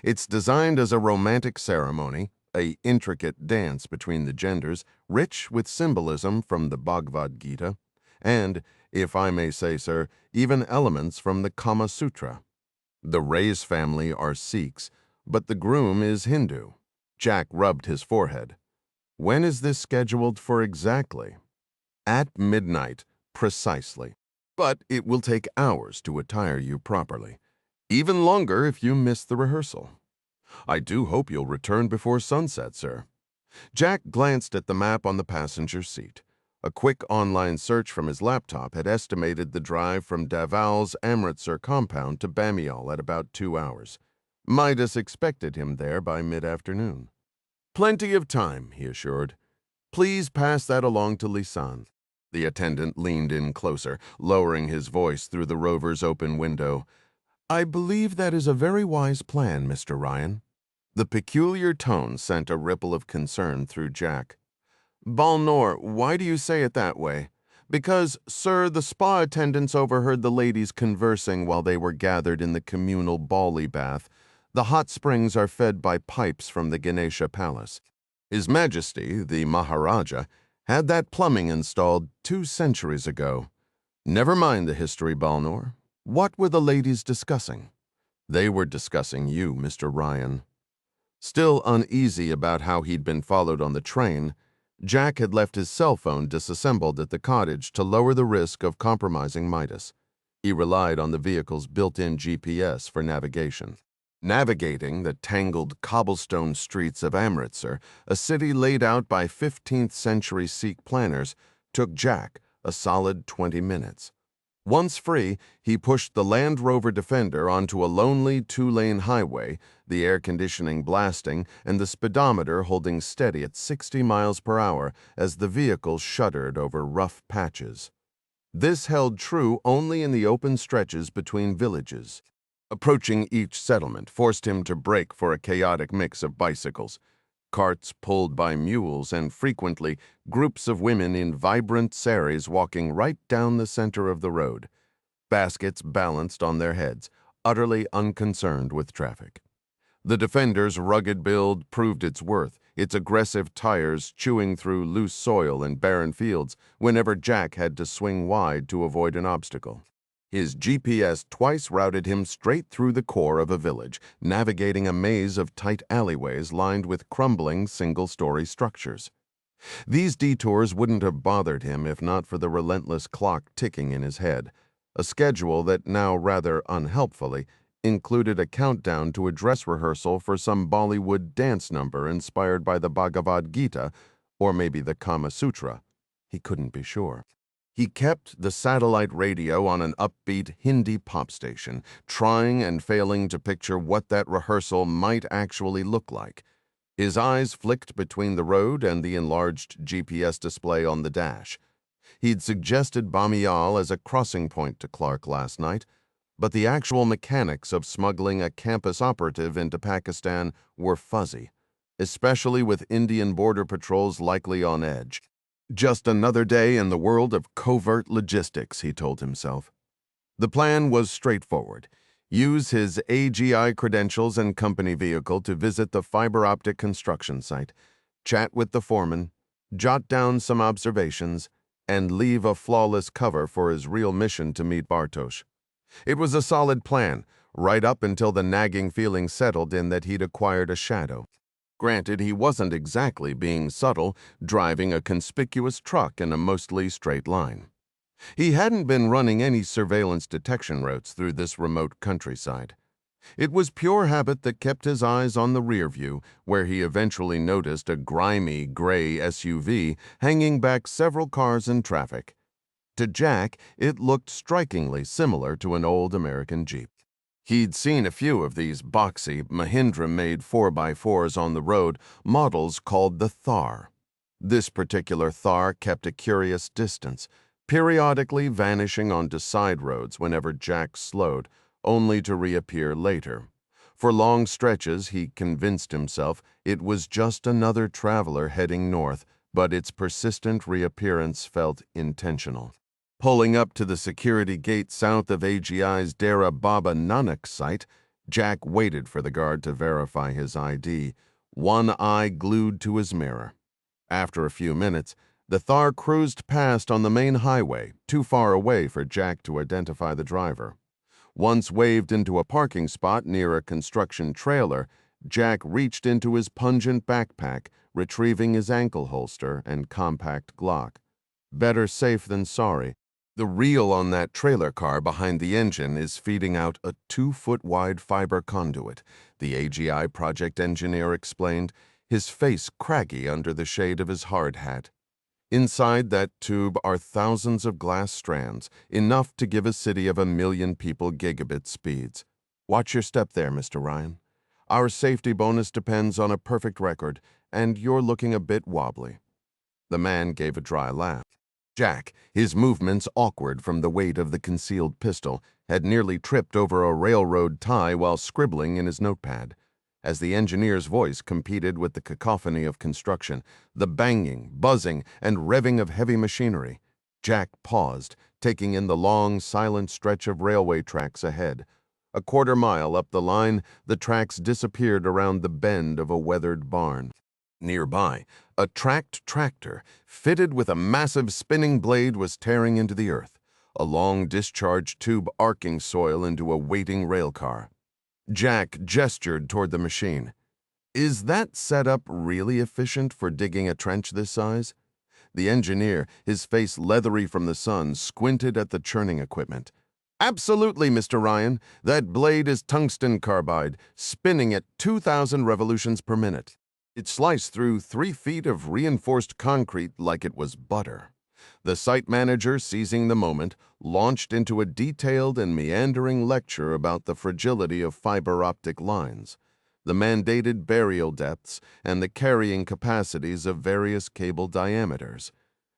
It's designed as a romantic ceremony, an intricate dance between the genders, rich with symbolism from the Bhagavad Gita, and, if I may say, sir, even elements from the Kama Sutra. The Ray's family are Sikhs, but the groom is Hindu. Jack rubbed his forehead. When is this scheduled for exactly? At midnight, precisely. But it will take hours to attire you properly. Even longer if you miss the rehearsal. I do hope you'll return before sunset, sir. Jack glanced at the map on the passenger seat. A quick online search from his laptop had estimated the drive from Daval's Amritsar compound to Bamial at about 2 hours. Midas expected him there by mid-afternoon. Plenty of time, he assured. Please pass that along to Lisan. The attendant leaned in closer, lowering his voice through the rover's open window. I believe that is a very wise plan, Mr. Ryan. The peculiar tone sent a ripple of concern through Jack. Balnor, why do you say it that way? Because, sir, the spa attendants overheard the ladies conversing while they were gathered in the communal Bali bath. The hot springs are fed by pipes from the Ganesha Palace. His Majesty, the Maharaja, had that plumbing installed 2 centuries ago. Never mind the history, Balnor. What were the ladies discussing? They were discussing you, Mr. Ryan. Still uneasy about how he'd been followed on the train, Jack had left his cell phone disassembled at the cottage to lower the risk of compromising Midas. He relied on the vehicle's built-in GPS for navigation. Navigating the tangled cobblestone streets of Amritsar, a city laid out by 15th-century Sikh planners, took Jack a solid 20 minutes. Once free, he pushed the Land Rover Defender onto a lonely 2-lane highway, the air conditioning blasting and the speedometer holding steady at 60 miles per hour as the vehicle shuddered over rough patches. This held true only in the open stretches between villages. Approaching each settlement forced him to brake for a chaotic mix of bicycles, carts pulled by mules, and frequently groups of women in vibrant saris walking right down the center of the road, baskets balanced on their heads, utterly unconcerned with traffic. The Defender's rugged build proved its worth, its aggressive tires chewing through loose soil and barren fields whenever Jack had to swing wide to avoid an obstacle. His GPS twice routed him straight through the core of a village, navigating a maze of tight alleyways lined with crumbling single-story structures. These detours wouldn't have bothered him if not for the relentless clock ticking in his head, a schedule that now rather unhelpfully included a countdown to a dress rehearsal for some Bollywood dance number inspired by the Bhagavad Gita, or maybe the Kama Sutra. He couldn't be sure. He kept the satellite radio on an upbeat Hindi pop station, trying and failing to picture what that rehearsal might actually look like. His eyes flicked between the road and the enlarged GPS display on the dash. He'd suggested Bamial as a crossing point to Clark last night, but the actual mechanics of smuggling a campus operative into Pakistan were fuzzy, especially with Indian border patrols likely on edge. Just another day in the world of covert logistics, he told himself. The plan was straightforward. Use his AGI credentials and company vehicle to visit the fiber optic construction site, chat with the foreman, jot down some observations, and leave a flawless cover for his real mission to meet Bartosz. It was a solid plan, right up until the nagging feeling settled in that he'd acquired a shadow. Granted, he wasn't exactly being subtle, driving a conspicuous truck in a mostly straight line. He hadn't been running any surveillance detection routes through this remote countryside. It was pure habit that kept his eyes on the rear view, where he eventually noticed a grimy gray SUV hanging back several cars in traffic. To Jack, it looked strikingly similar to an old American Jeep. He'd seen a few of these boxy, Mahindra-made 4x4s on the road, models called the Thar. This particular Thar kept a curious distance, periodically vanishing onto side roads whenever Jack slowed, only to reappear later. For long stretches, he convinced himself it was just another traveler heading north, but its persistent reappearance felt intentional. Pulling up to the security gate south of AGI's Dera Baba Nanak site, Jack waited for the guard to verify his ID, one eye glued to his mirror. After a few minutes, the Thar cruised past on the main highway, too far away for Jack to identify the driver. Once waved into a parking spot near a construction trailer, Jack reached into his pungent backpack, retrieving his ankle holster and compact Glock. Better safe than sorry. The reel on that trailer car behind the engine is feeding out a 2-foot-wide fiber conduit, the AGI project engineer explained, his face craggy under the shade of his hard hat. Inside that tube are thousands of glass strands, enough to give a city of 1 million people gigabit speeds. Watch your step there, Mr. Ryan. Our safety bonus depends on a perfect record, and you're looking a bit wobbly. The man gave a dry laugh. Jack, his movements awkward from the weight of the concealed pistol, had nearly tripped over a railroad tie while scribbling in his notepad. As the engineer's voice competed with the cacophony of construction, the banging, buzzing, and revving of heavy machinery, Jack paused, taking in the long, silent stretch of railway tracks ahead. A quarter-mile up the line, the tracks disappeared around the bend of a weathered barn. Nearby, a tracked tractor, fitted with a massive spinning blade, was tearing into the earth, a long discharge tube arcing soil into a waiting railcar. Jack gestured toward the machine. Is that setup really efficient for digging a trench this size? The engineer, his face leathery from the sun, squinted at the churning equipment. Absolutely, Mr. Ryan. That blade is tungsten carbide, spinning at 2,000 revolutions per minute. It sliced through 3 feet of reinforced concrete like it was butter. The site manager, seizing the moment, launched into a detailed and meandering lecture about the fragility of fiber optic lines, the mandated burial depths, and the carrying capacities of various cable diameters.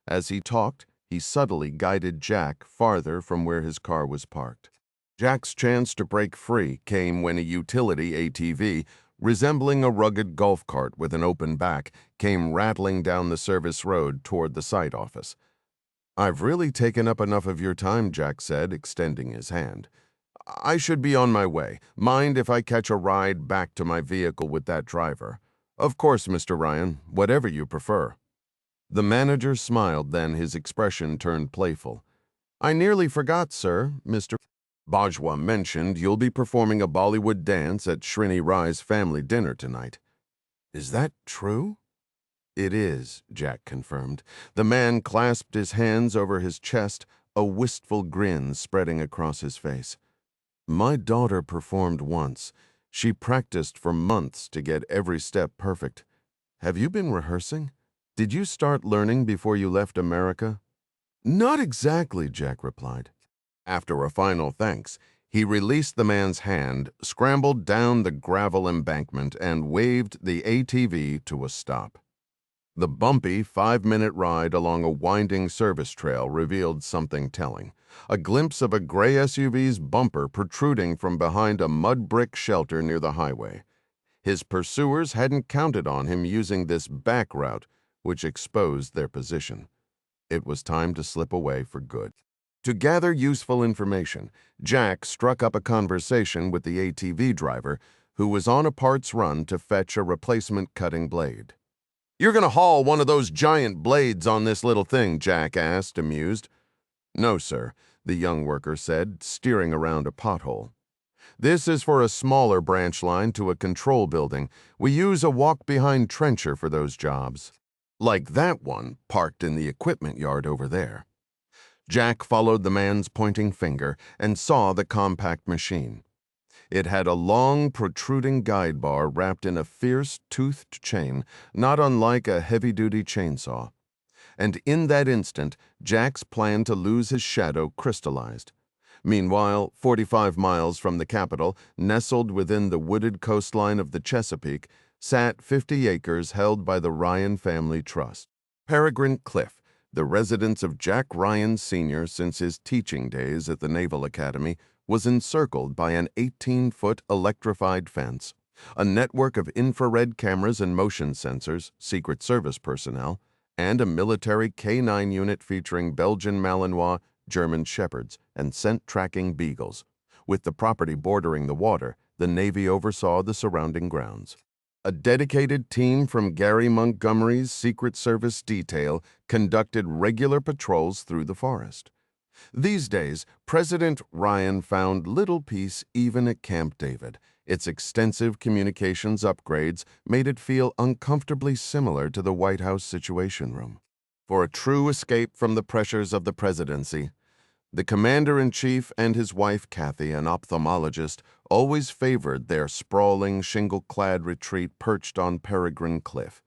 As he talked, he subtly guided Jack farther from where his car was parked. Jack's chance to break free came when a utility ATV, resembling a rugged golf cart with an open back, came rattling down the service road toward the site office. I've really taken up enough of your time, Jack said, extending his hand. I should be on my way. Mind if I catch a ride back to my vehicle with that driver? Of course, Mr. Ryan, whatever you prefer. The manager smiled, then his expression turned playful. I nearly forgot, sir, Mr. Bajwa mentioned you'll be performing a Bollywood dance at Srini Rai's family dinner tonight. Is that true? It is, Jack confirmed. The man clasped his hands over his chest, a wistful grin spreading across his face. My daughter performed once. She practiced for months to get every step perfect. Have you been rehearsing? Did you start learning before you left America? Not exactly, Jack replied. After a final thanks, he released the man's hand, scrambled down the gravel embankment, and waved the ATV to a stop. The bumpy 5-minute ride along a winding service trail revealed something telling. A glimpse of a gray SUV's bumper protruding from behind a mud brick shelter near the highway. His pursuers hadn't counted on him using this back route, which exposed their position. It was time to slip away for good. To gather useful information, Jack struck up a conversation with the ATV driver, who was on a parts run to fetch a replacement cutting blade. You're going to haul one of those giant blades on this little thing, Jack asked, amused. No, sir. the young worker said, steering around a pothole. "This is for a smaller branch line to a control building. We use a walk-behind trencher for those jobs. Like that one parked in the equipment yard over there." Jack followed the man's pointing finger and saw the compact machine. It had a long, protruding guide bar wrapped in a fierce, toothed chain, not unlike a heavy-duty chainsaw. And in that instant, Jack's plan to lose his shadow crystallized. Meanwhile, 45 miles from the capital, nestled within the wooded coastline of the Chesapeake, sat 50 acres held by the Ryan Family Trust. Peregrine Cliff, the residence of Jack Ryan Sr. since his teaching days at the Naval Academy, was encircled by an 18-foot electrified fence, a network of infrared cameras and motion sensors, Secret Service personnel, and a military K-9 unit featuring Belgian Malinois, German Shepherds, and scent-tracking beagles. With the property bordering the water, the Navy oversaw the surrounding grounds. A dedicated team from Gary Montgomery's Secret Service detail conducted regular patrols through the forest. These days, President Ryan found little peace even at Camp David. Its extensive communications upgrades made it feel uncomfortably similar to the White House Situation Room. For a true escape from the pressures of the presidency, the commander-in-chief and his wife Kathy, an ophthalmologist, always favored their sprawling, shingle-clad retreat perched on Peregrine Cliff.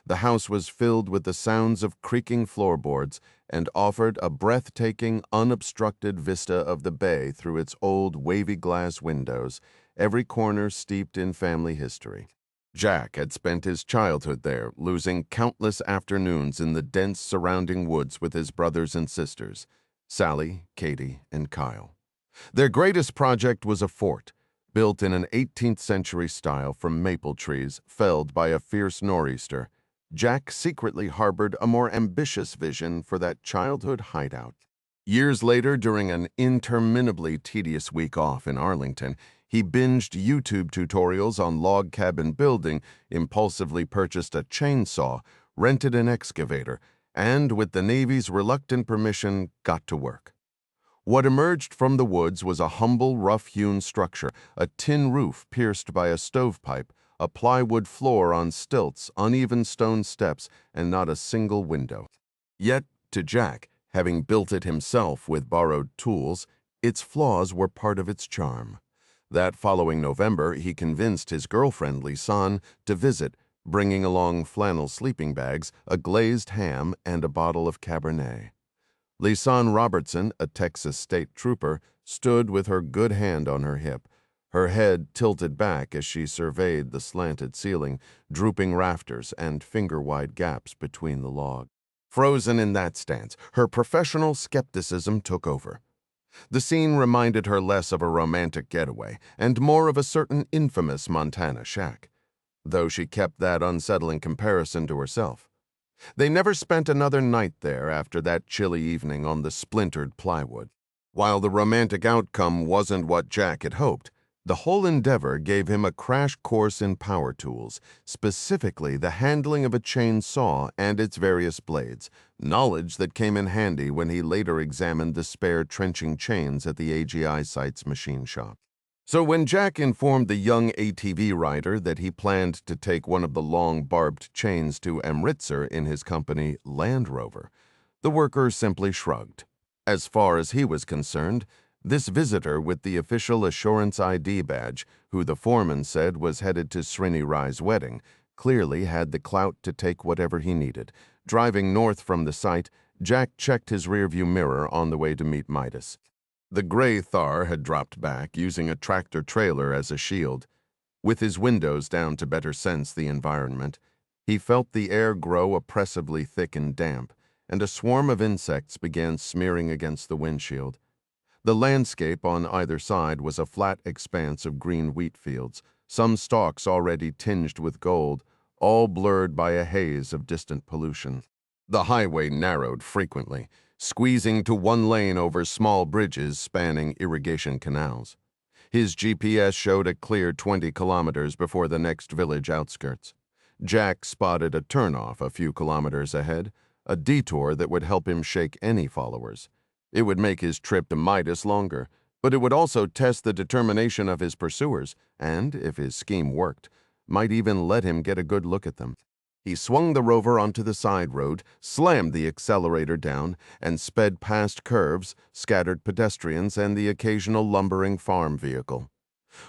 The house was filled with the sounds of creaking floorboards and offered a breathtaking, unobstructed vista of the bay through its old, wavy glass windows, every corner steeped in family history. Jack had spent his childhood there, losing countless afternoons in the dense surrounding woods with his brothers and sisters, Sally, Katie, and Kyle. Their greatest project was a fort, built in an 18th century style from maple trees felled by a fierce nor'easter. Jack secretly harbored a more ambitious vision for that childhood hideout. Years later, during an interminably tedious week off in Arlington, he binged YouTube tutorials on log cabin building, impulsively purchased a chainsaw, rented an excavator, and, with the Navy's reluctant permission, got to work. What emerged from the woods was a humble, rough-hewn structure, a tin roof pierced by a stovepipe, a plywood floor on stilts, uneven stone steps, and not a single window. Yet, to Jack, having built it himself with borrowed tools, its flaws were part of its charm. That following November, he convinced his girlfriend, Lisanne, to visit, bringing along flannel sleeping bags, a glazed ham, and a bottle of Cabernet. Lisanne Robertson, a Texas state trooper, stood with her good hand on her hip, her head tilted back as she surveyed the slanted ceiling, drooping rafters, and finger-wide gaps between the logs. Frozen in that stance, her professional skepticism took over. The scene reminded her less of a romantic getaway and more of a certain infamous Montana shack, though she kept that unsettling comparison to herself. They never spent another night there after that chilly evening on the splintered plywood. While the romantic outcome wasn't what Jack had hoped, the whole endeavor gave him a crash course in power tools, specifically the handling of a chainsaw and its various blades, knowledge that came in handy when he later examined the spare trenching chains at the AGI site's machine shop. So when Jack informed the young ATV rider that he planned to take one of the long barbed chains to Amritsar in his company Land Rover, the worker simply shrugged. As far as he was concerned, this visitor with the official Assurance ID badge, who the foreman said was headed to Srini Rai's wedding, clearly had the clout to take whatever he needed. Driving north from the site, Jack checked his rearview mirror on the way to meet Midas. The gray Thar had dropped back, using a tractor-trailer as a shield. With his windows down to better sense the environment, he felt the air grow oppressively thick and damp, and a swarm of insects began smearing against the windshield. The landscape on either side was a flat expanse of green wheat fields, some stalks already tinged with gold, all blurred by a haze of distant pollution. The highway narrowed frequently, squeezing to one lane over small bridges spanning irrigation canals. His GPS showed a clear 20 kilometers before the next village outskirts. Jack spotted a turnoff a few kilometers ahead, a detour that would help him shake any followers. It would make his trip to Midas longer, but it would also test the determination of his pursuers and, if his scheme worked, might even let him get a good look at them. He swung the rover onto the side road, slammed the accelerator down, and sped past curves, scattered pedestrians, and the occasional lumbering farm vehicle.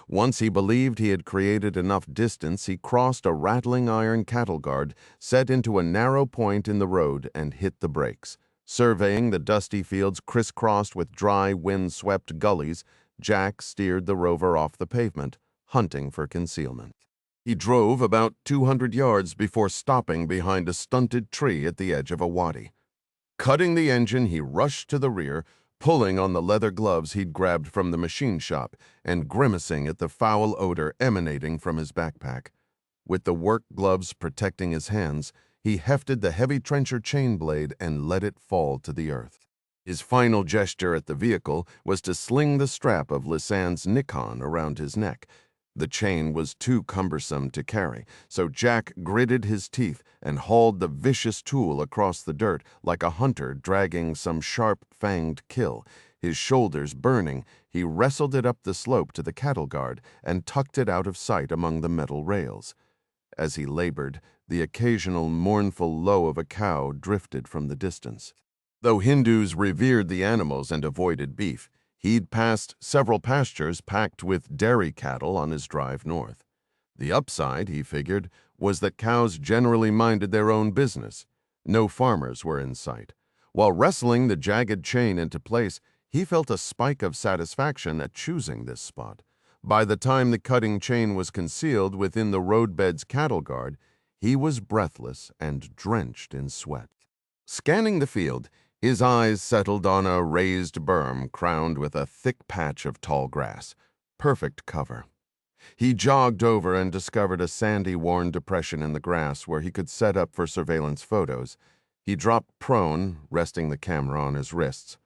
Once he believed he had created enough distance, he crossed a rattling iron cattle guard, set into a narrow point in the road, and hit the brakes. Surveying the dusty fields crisscrossed with dry, wind-swept gullies, Jack steered the rover off the pavement, hunting for concealment. He drove about 200 yards before stopping behind a stunted tree at the edge of a wadi. Cutting the engine, he rushed to the rear, pulling on the leather gloves he'd grabbed from the machine shop and grimacing at the foul odor emanating from his backpack. With the work gloves protecting his hands, he hefted the heavy trencher chain blade and let it fall to the earth. His final gesture at the vehicle was to sling the strap of Lisanne's Nikon around his neck. The chain was too cumbersome to carry, so Jack gritted his teeth and hauled the vicious tool across the dirt like a hunter dragging some sharp-fanged kill. His shoulders burning, he wrestled it up the slope to the cattle guard and tucked it out of sight among the metal rails. As he labored, the occasional mournful low of a cow drifted from the distance. Though Hindus revered the animals and avoided beef, he'd passed several pastures packed with dairy cattle on his drive north. The upside, he figured, was that cows generally minded their own business. No farmers were in sight. While wrestling the jagged chain into place, he felt a spike of satisfaction at choosing this spot. By the time the cutting chain was concealed within the roadbed's cattle guard, he was breathless and drenched in sweat. Scanning the field, his eyes settled on a raised berm crowned with a thick patch of tall grass. Perfect cover. He jogged over and discovered a sandy-worn depression in the grass where he could set up for surveillance photos. He dropped prone, resting the camera on his wrists.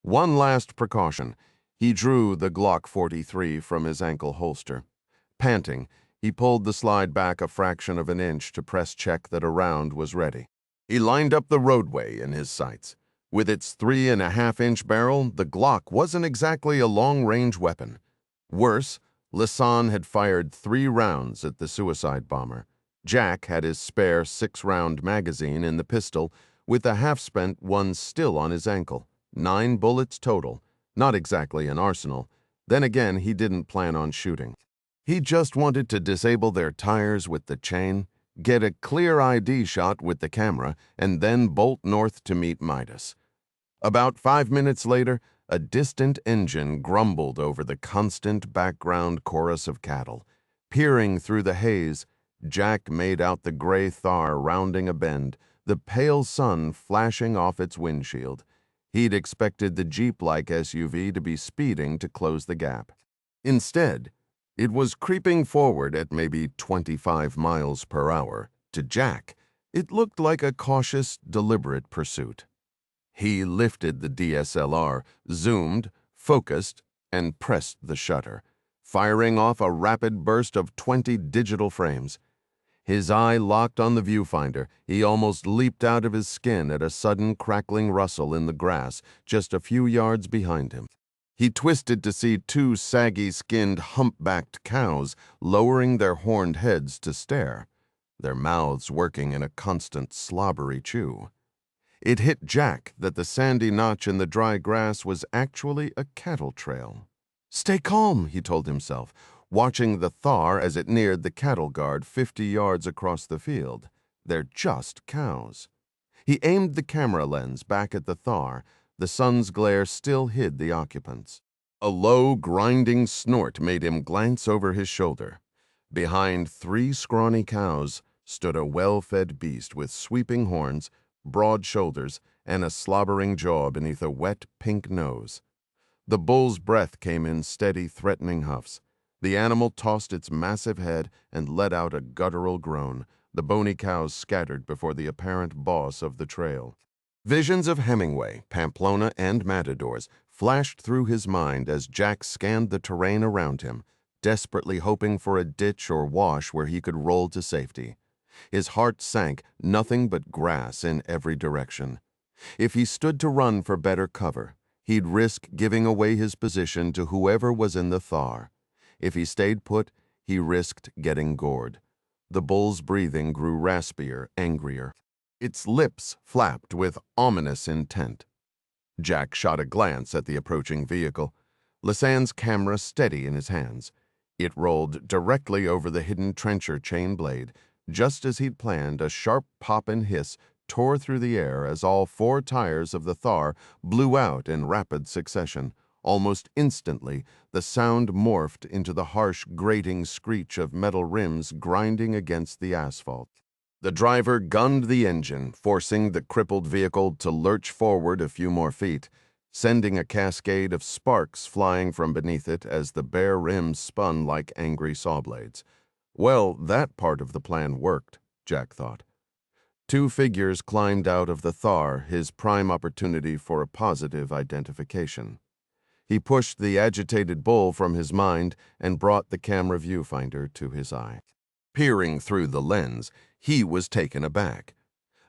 One last precaution. He drew the Glock 43 from his ankle holster. Panting, he pulled the slide back a fraction of an inch to press check that a round was ready. He lined up the roadway in his sights. With its 3.5-inch barrel, the Glock wasn't exactly a long-range weapon. Worse, Lisanne had fired 3 rounds at the suicide bomber. Jack had his spare 6-round magazine in the pistol, with the half-spent one still on his ankle. 9 bullets total. Not exactly an arsenal. Then again, he didn't plan on shooting. He just wanted to disable their tires with the chain, get a clear ID shot with the camera, and then bolt north to meet Midas. About 5 minutes later, a distant engine grumbled over the constant background chorus of cattle. Peering through the haze, Jack made out the gray Thar rounding a bend, the pale sun flashing off its windshield. He'd expected the Jeep-like SUV to be speeding to close the gap. Instead, it was creeping forward at maybe 25 miles per hour. To Jack, it looked like a cautious, deliberate pursuit. He lifted the DSLR, zoomed, focused, and pressed the shutter, firing off a rapid burst of 20 digital frames. His eye locked on the viewfinder. He almost leaped out of his skin at a sudden crackling rustle in the grass just a few yards behind him. He twisted to see 2 saggy-skinned, hump-backed cows lowering their horned heads to stare, their mouths working in a constant slobbery chew. It hit Jack that the sandy notch in the dry grass was actually a cattle trail. "Stay calm," he told himself, watching the Thar as it neared the cattle guard 50 yards across the field. They're just cows. He aimed the camera lens back at the Thar. The sun's glare still hid the occupants. A low, grinding snort made him glance over his shoulder. Behind 3 scrawny cows stood a well-fed beast with sweeping horns, broad shoulders, and a slobbering jaw beneath a wet, pink nose. The bull's breath came in steady, threatening huffs. The animal tossed its massive head and let out a guttural groan. The bony cows scattered before the apparent boss of the trail. Visions of Hemingway, Pamplona, and matadors flashed through his mind as Jack scanned the terrain around him, desperately hoping for a ditch or wash where he could roll to safety. His heart sank, nothing but grass in every direction. If he stood to run for better cover, He'd risk giving away his position to whoever was in the Thar. If he stayed put, he risked getting gored. The bull's breathing grew raspier, angrier. Its lips flapped with ominous intent. Jack shot a glance at the approaching vehicle, Lisanne's camera steady in his hands. It rolled directly over the hidden trencher chain blade. Just as he'd planned, a sharp pop and hiss tore through the air as all 4 tires of the Thar blew out in rapid succession. Almost instantly, the sound morphed into the harsh, grating screech of metal rims grinding against the asphalt. The driver gunned the engine, forcing the crippled vehicle to lurch forward a few more feet, sending a cascade of sparks flying from beneath it as the bare rims spun like angry saw blades. Well, that part of the plan worked, Jack thought. 2 figures climbed out of the Thar, his prime opportunity for a positive identification. He pushed the agitated bull from his mind and brought the camera viewfinder to his eye. Peering through the lens, he was taken aback.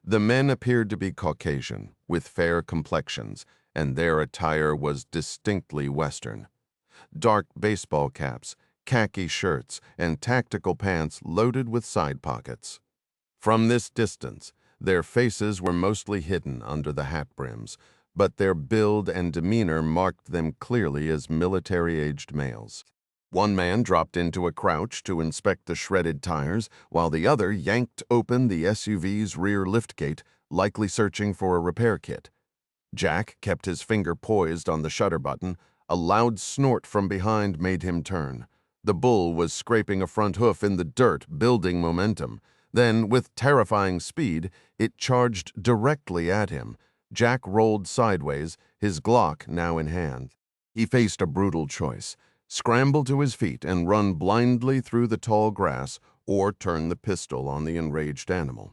The men appeared to be Caucasian, with fair complexions, and their attire was distinctly Western. Dark baseball caps, khaki shirts, and tactical pants loaded with side pockets. From this distance, their faces were mostly hidden under the hat brims, but their build and demeanor marked them clearly as military-aged males. One man dropped into a crouch to inspect the shredded tires, while the other yanked open the SUV's rear liftgate, likely searching for a repair kit. Jack kept his finger poised on the shutter button. A loud snort from behind made him turn. The bull was scraping a front hoof in the dirt, building momentum. Then, with terrifying speed, it charged directly at him. Jack rolled sideways, his Glock now in hand. He faced a brutal choice: scramble to his feet and run blindly through the tall grass, or turn the pistol on the enraged animal.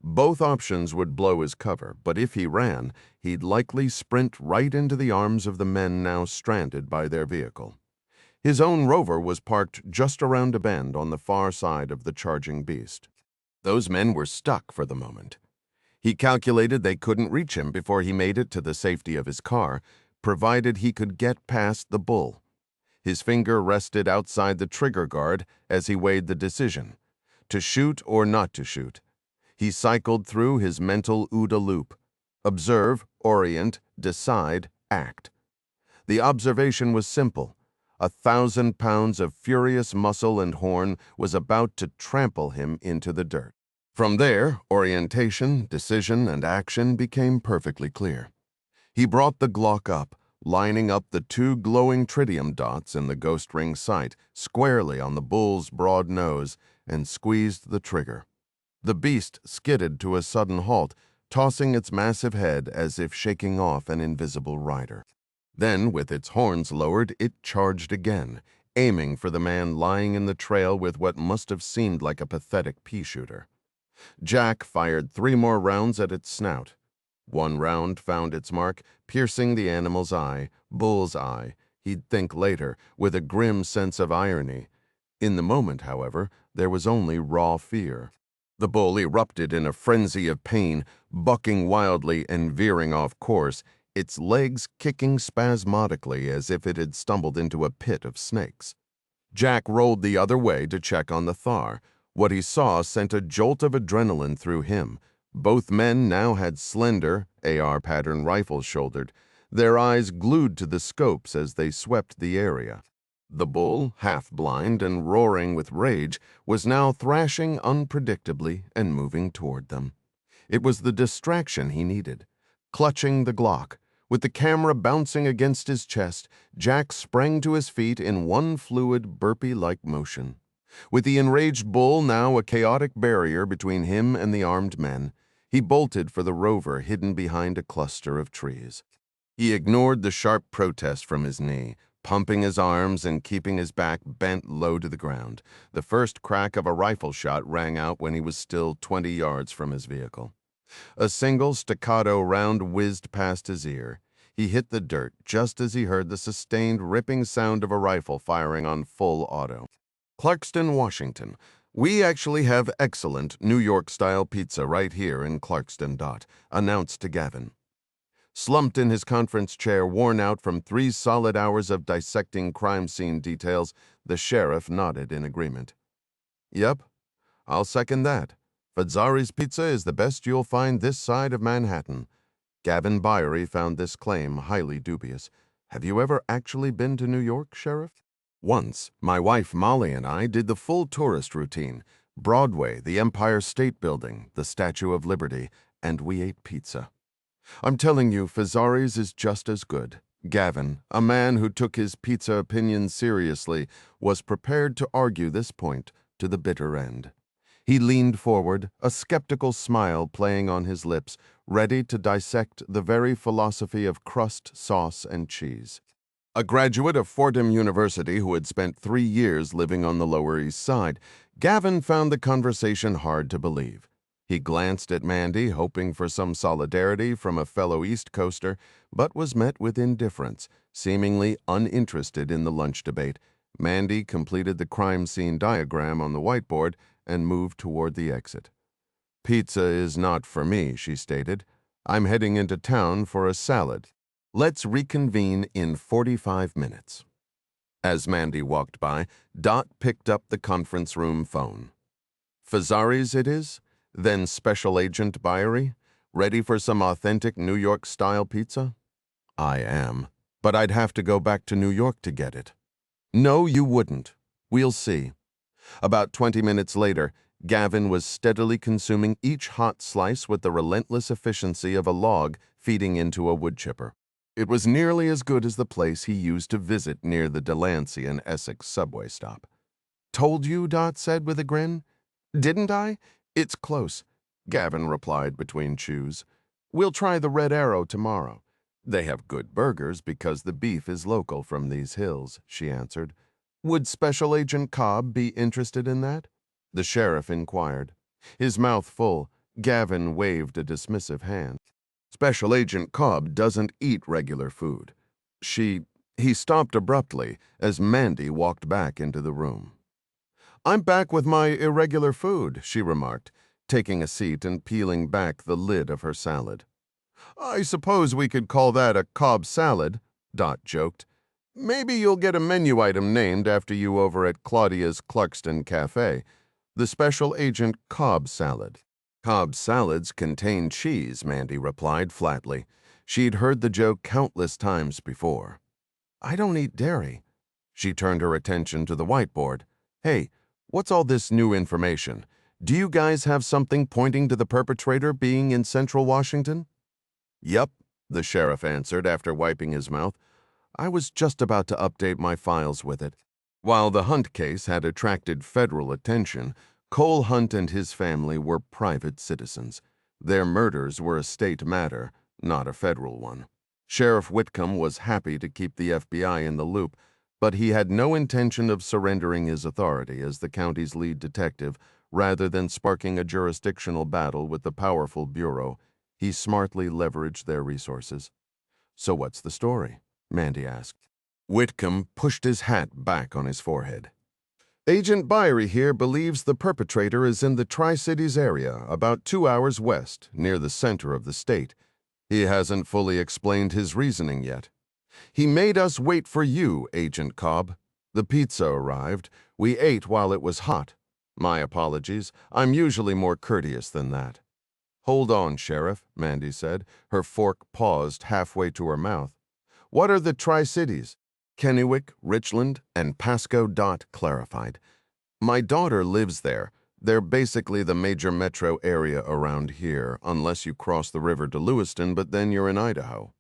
Both options would blow his cover, but if he ran, he'd likely sprint right into the arms of the men now stranded by their vehicle. His own Rover was parked just around a bend on the far side of the charging beast. Those men were stuck for the moment. He calculated they couldn't reach him before he made it to the safety of his car, provided he could get past the bull. His finger rested outside the trigger guard as he weighed the decision: to shoot or not to shoot. He cycled through his mental OODA loop: observe, orient, decide, act. The observation was simple. 1,000 pounds of furious muscle and horn was about to trample him into the dirt. From there, orientation, decision, and action became perfectly clear. He brought the Glock up, lining up the 2 glowing tritium dots in the ghost ring sight squarely on the bull's broad nose, and squeezed the trigger. The beast skidded to a sudden halt, tossing its massive head as if shaking off an invisible rider. Then, with its horns lowered, it charged again, aiming for the man lying in the trail with what must have seemed like a pathetic pea shooter. Jack fired 3 more rounds at its snout. One round found its mark, piercing the animal's eye, bull's eye, he'd think later, with a grim sense of irony. In the moment, however, there was only raw fear. The bull erupted in a frenzy of pain, bucking wildly and veering off course, its legs kicking spasmodically as if it had stumbled into a pit of snakes. Jack rolled the other way to check on the Thar. What he saw sent a jolt of adrenaline through him. Both men now had slender, AR-pattern rifles shouldered, their eyes glued to the scopes as they swept the area. The bull, half-blind and roaring with rage, was now thrashing unpredictably and moving toward them. It was the distraction he needed. Clutching the Glock, with the camera bouncing against his chest, Jack sprang to his feet in one fluid, burpee-like motion. With the enraged bull now a chaotic barrier between him and the armed men, he bolted for the Rover hidden behind a cluster of trees. He ignored the sharp protest from his knee, pumping his arms and keeping his back bent low to the ground. The first crack of a rifle shot rang out when he was still 20 yards from his vehicle. A single staccato round whizzed past his ear. He hit the dirt just as he heard the sustained ripping sound of a rifle firing on full auto. Clarkston, Washington. We actually have excellent New York-style pizza right here in Clarkston. Announced to Gavin. Slumped in his conference chair, worn out from 3 solid hours of dissecting crime scene details, the sheriff nodded in agreement. Yep, I'll second that. Fazzari's Pizza is the best you'll find this side of Manhattan. Gavin Byrie found this claim highly dubious. Have you ever actually been to New York, Sheriff? Once, my wife Molly and I did the full tourist routine. Broadway, the Empire State Building, the Statue of Liberty, and we ate pizza. I'm telling you, Fazzari's is just as good. Gavin, a man who took his pizza opinions seriously, was prepared to argue this point to the bitter end. He leaned forward, a skeptical smile playing on his lips, ready to dissect the very philosophy of crust, sauce, and cheese. A graduate of Fordham University who had spent 3 years living on the Lower East Side, Gavin found the conversation hard to believe. He glanced at Mandy, hoping for some solidarity from a fellow East Coaster, but was met with indifference, seemingly uninterested in the lunch debate. Mandy completed the crime scene diagram on the whiteboard and moved toward the exit. Pizza is not for me, she stated. I'm heading into town for a salad. Let's reconvene in 45 minutes. As Mandy walked by, Dot picked up the conference room phone. Fazzari's it is? Then Special Agent Byrie? Ready for some authentic New York-style pizza? I am, but I'd have to go back to New York to get it. No, you wouldn't. We'll see. About 20 minutes later, Gavin was steadily consuming each hot slice with the relentless efficiency of a log feeding into a wood chipper. It was nearly as good as the place he used to visit near the Delancey and Essex subway stop. Told you, Dot said with a grin. Didn't I? It's close, Gavin replied between chews. We'll try the Red Arrow tomorrow. They have good burgers because the beef is local from these hills, she answered. Would Special Agent Cobb be interested in that? The sheriff inquired. His mouth full, Gavin waved a dismissive hand. Special Agent Cobb doesn't eat regular food. He stopped abruptly as Mandy walked back into the room. I'm back with my irregular food, she remarked, taking a seat and peeling back the lid of her salad. I suppose we could call that a Cobb salad, Dot joked. Maybe you'll get a menu item named after you over at Claudia's Clarkston Cafe, the Special Agent Cobb salad. Cobb salads contain cheese, Mandy replied flatly. She'd heard the joke countless times before. I don't eat dairy. She turned her attention to the whiteboard. Hey, what's all this new information? Do you guys have something pointing to the perpetrator being in Central Washington? Yep, the sheriff answered after wiping his mouth. I was just about to update my files with it. While the Hunt case had attracted federal attention, Cole Hunt and his family were private citizens. Their murders were a state matter, not a federal one. Sheriff Whitcomb was happy to keep the FBI in the loop, but he had no intention of surrendering his authority as the county's lead detective. Rather than sparking a jurisdictional battle with the powerful bureau, he smartly leveraged their resources. So what's the story? Mandy asked. Whitcomb pushed his hat back on his forehead. Agent Byrie here believes the perpetrator is in the Tri-Cities area, about 2 hours west, near the center of the state. He hasn't fully explained his reasoning yet. He made us wait for you, Agent Cobb. The pizza arrived. We ate while it was hot. My apologies. I'm usually more courteous than that. Hold on, Sheriff, Mandy said. Her fork paused halfway to her mouth. What are the Tri-Cities? Kennewick, Richland, and Pasco. Dot clarified. My daughter lives there. They're basically the major metro area around here, unless you cross the river to Lewiston, but then you're in Idaho.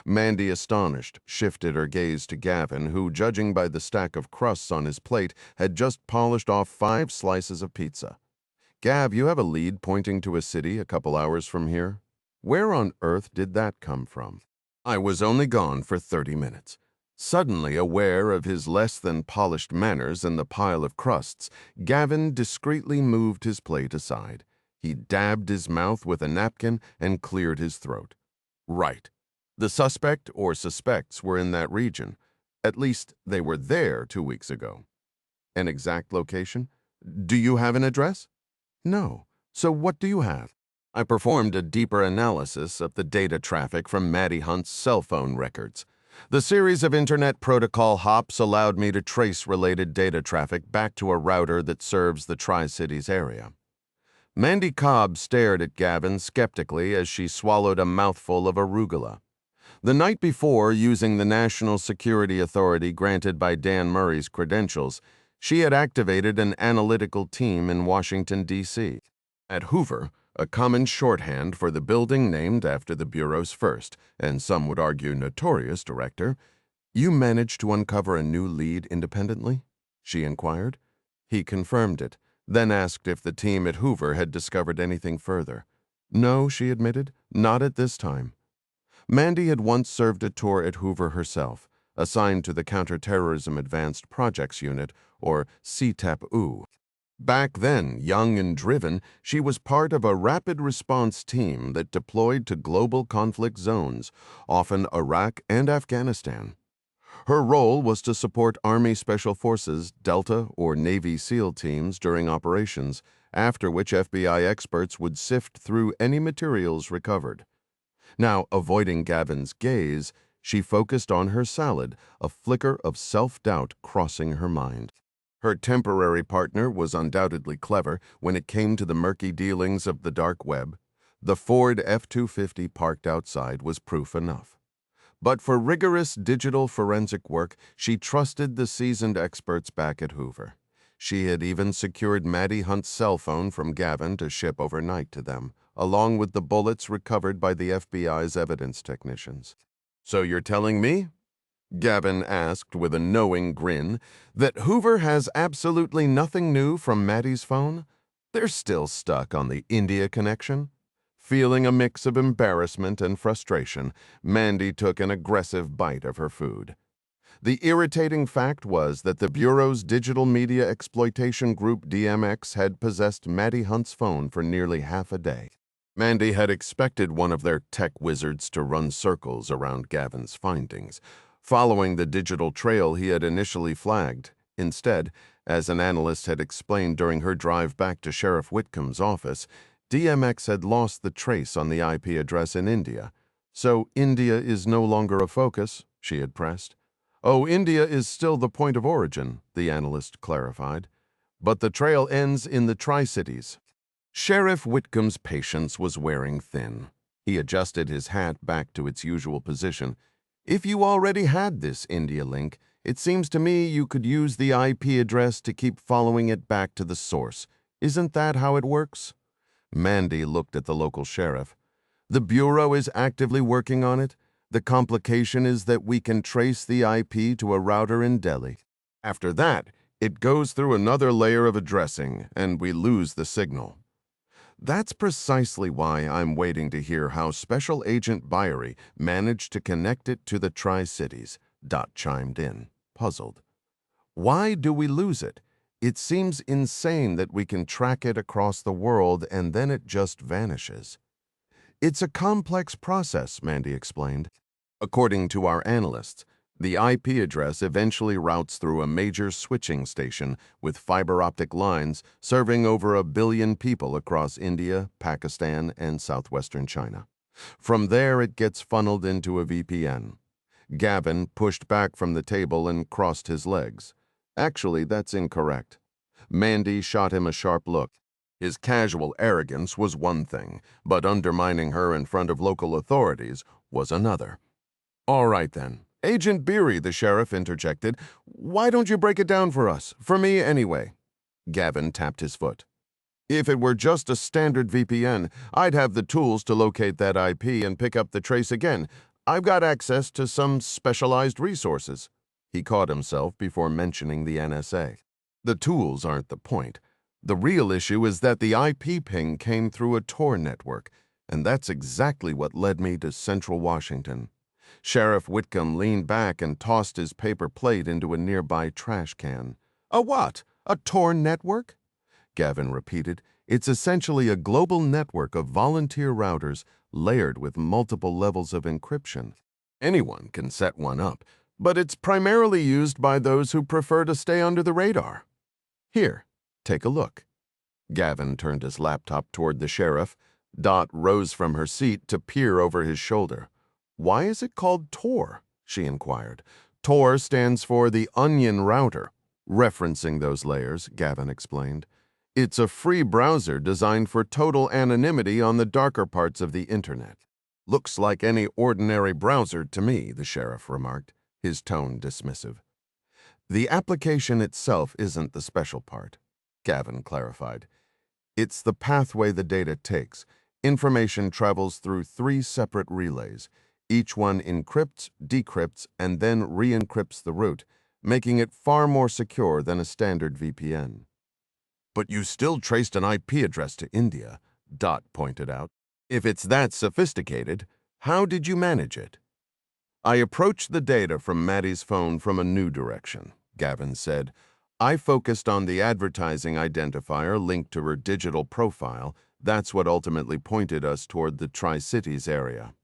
Mandy, astonished, shifted her gaze to Gavin, who, judging by the stack of crusts on his plate, had just polished off 5 slices of pizza. Gav, you have a lead pointing to a city a couple hours from here? Where on earth did that come from? I was only gone for 30 minutes. Suddenly aware of his less than polished manners and the pile of crusts, Gavin discreetly moved his plate aside. He dabbed his mouth with a napkin and cleared his throat. Right. The suspect or suspects were in that region. At least they were there 2 weeks ago. An exact location? Do you have an address? No. So what do you have? I performed a deeper analysis of the data traffic from Maddie Hunt's cell phone records. The series of Internet protocol hops allowed me to trace related data traffic back to a router that serves the Tri-Cities area. Mandy Cobb stared at Gavin skeptically as she swallowed a mouthful of arugula. The night before, using the National Security Authority granted by Dan Murray's credentials, she had activated an analytical team in Washington, D.C. At Hoover, a common shorthand for the building named after the Bureau's first, and some would argue notorious director, "You managed to uncover a new lead independently?" she inquired. He confirmed it, then asked if the team at Hoover had discovered anything further. "No," she admitted, "not at this time." Mandy had once served a tour at Hoover herself, assigned to the Counterterrorism Advanced Projects Unit, or CTAP-U. Back then, young and driven, she was part of a rapid response team that deployed to global conflict zones, often Iraq and Afghanistan. Her role was to support Army Special Forces, Delta, or Navy SEAL teams during operations, after which FBI experts would sift through any materials recovered. Now, avoiding Gavin's gaze, she focused on her salad, a flicker of self-doubt crossing her mind. Her temporary partner was undoubtedly clever when it came to the murky dealings of the dark web. The Ford F-250 parked outside was proof enough. But for rigorous digital forensic work, she trusted the seasoned experts back at Hoover. She had even secured Maddie Hunt's cell phone from Gavin to ship overnight to them, along with the bullets recovered by the FBI's evidence technicians. "So you're telling me," Gavin asked with a knowing grin, "that Hoover has absolutely nothing new from Maddie's phone? They're still stuck on the India connection?" Feeling a mix of embarrassment and frustration, Mandy took an aggressive bite of her food. The irritating fact was that the Bureau's digital media exploitation group DMX had possessed Maddie Hunt's phone for nearly half a day. Mandy had expected one of their tech wizards to run circles around Gavin's findings, following the digital trail he had initially flagged. Instead, as an analyst had explained during her drive back to Sheriff Whitcomb's office, DMX had lost the trace on the IP address in India. "So India is no longer a focus," she had pressed. "Oh, India is still the point of origin," the analyst clarified. "But the trail ends in the Tri-Cities." Sheriff Whitcomb's patience was wearing thin. He adjusted his hat back to its usual position. "If you already had this India link, it seems to me you could use the IP address to keep following it back to the source. Isn't that how it works?" Mandy looked at the local sheriff. "The Bureau is actively working on it. The complication is that we can trace the IP to a router in Delhi. After that, it goes through another layer of addressing, and we lose the signal." "That's precisely why I'm waiting to hear how Special Agent Byrie managed to connect it to the Tri-Cities," Dot chimed in, puzzled. "Why do we lose it? It seems insane that we can track it across the world and then it just vanishes." "It's a complex process," Mandy explained. "According to our analysts, the IP address eventually routes through a major switching station with fiber optic lines serving over 1 billion people across India, Pakistan, and southwestern China. From there, it gets funneled into a VPN. Gavin pushed back from the table and crossed his legs. "Actually, that's incorrect." Mandy shot him a sharp look. His casual arrogance was one thing, but undermining her in front of local authorities was another. "All right, then. Agent Beery," the sheriff interjected, "why don't you break it down for us? For me, anyway." Gavin tapped his foot. "If it were just a standard VPN, I'd have the tools to locate that IP and pick up the trace again. I've got access to some specialized resources." He caught himself before mentioning the NSA. "The tools aren't the point. The real issue is that the IP ping came through a Tor network, and that's exactly what led me to Central Washington." Sheriff Whitcomb leaned back and tossed his paper plate into a nearby trash can. "A what? A Tor network?" Gavin repeated. "It's essentially a global network of volunteer routers layered with multiple levels of encryption. Anyone can set one up, but it's primarily used by those who prefer to stay under the radar. Here, take a look." Gavin turned his laptop toward the sheriff. Dot rose from her seat to peer over his shoulder. "Why is it called Tor?" she inquired. "Tor stands for the Onion Router." Referencing those layers, Gavin explained. "It's a free browser designed for total anonymity on the darker parts of the internet." "Looks like any ordinary browser to me," the sheriff remarked, his tone dismissive. "The application itself isn't the special part," Gavin clarified. "It's the pathway the data takes. Information travels through 3 separate relays. Each one encrypts, decrypts, and then re-encrypts the route, making it far more secure than a standard VPN." "But you still traced an IP address to India," Dot pointed out. "If it's that sophisticated, how did you manage it?" "I approached the data from Maddie's phone from a new direction," Gavin said. "I focused on the advertising identifier linked to her digital profile. That's what ultimately pointed us toward the Tri-Cities area."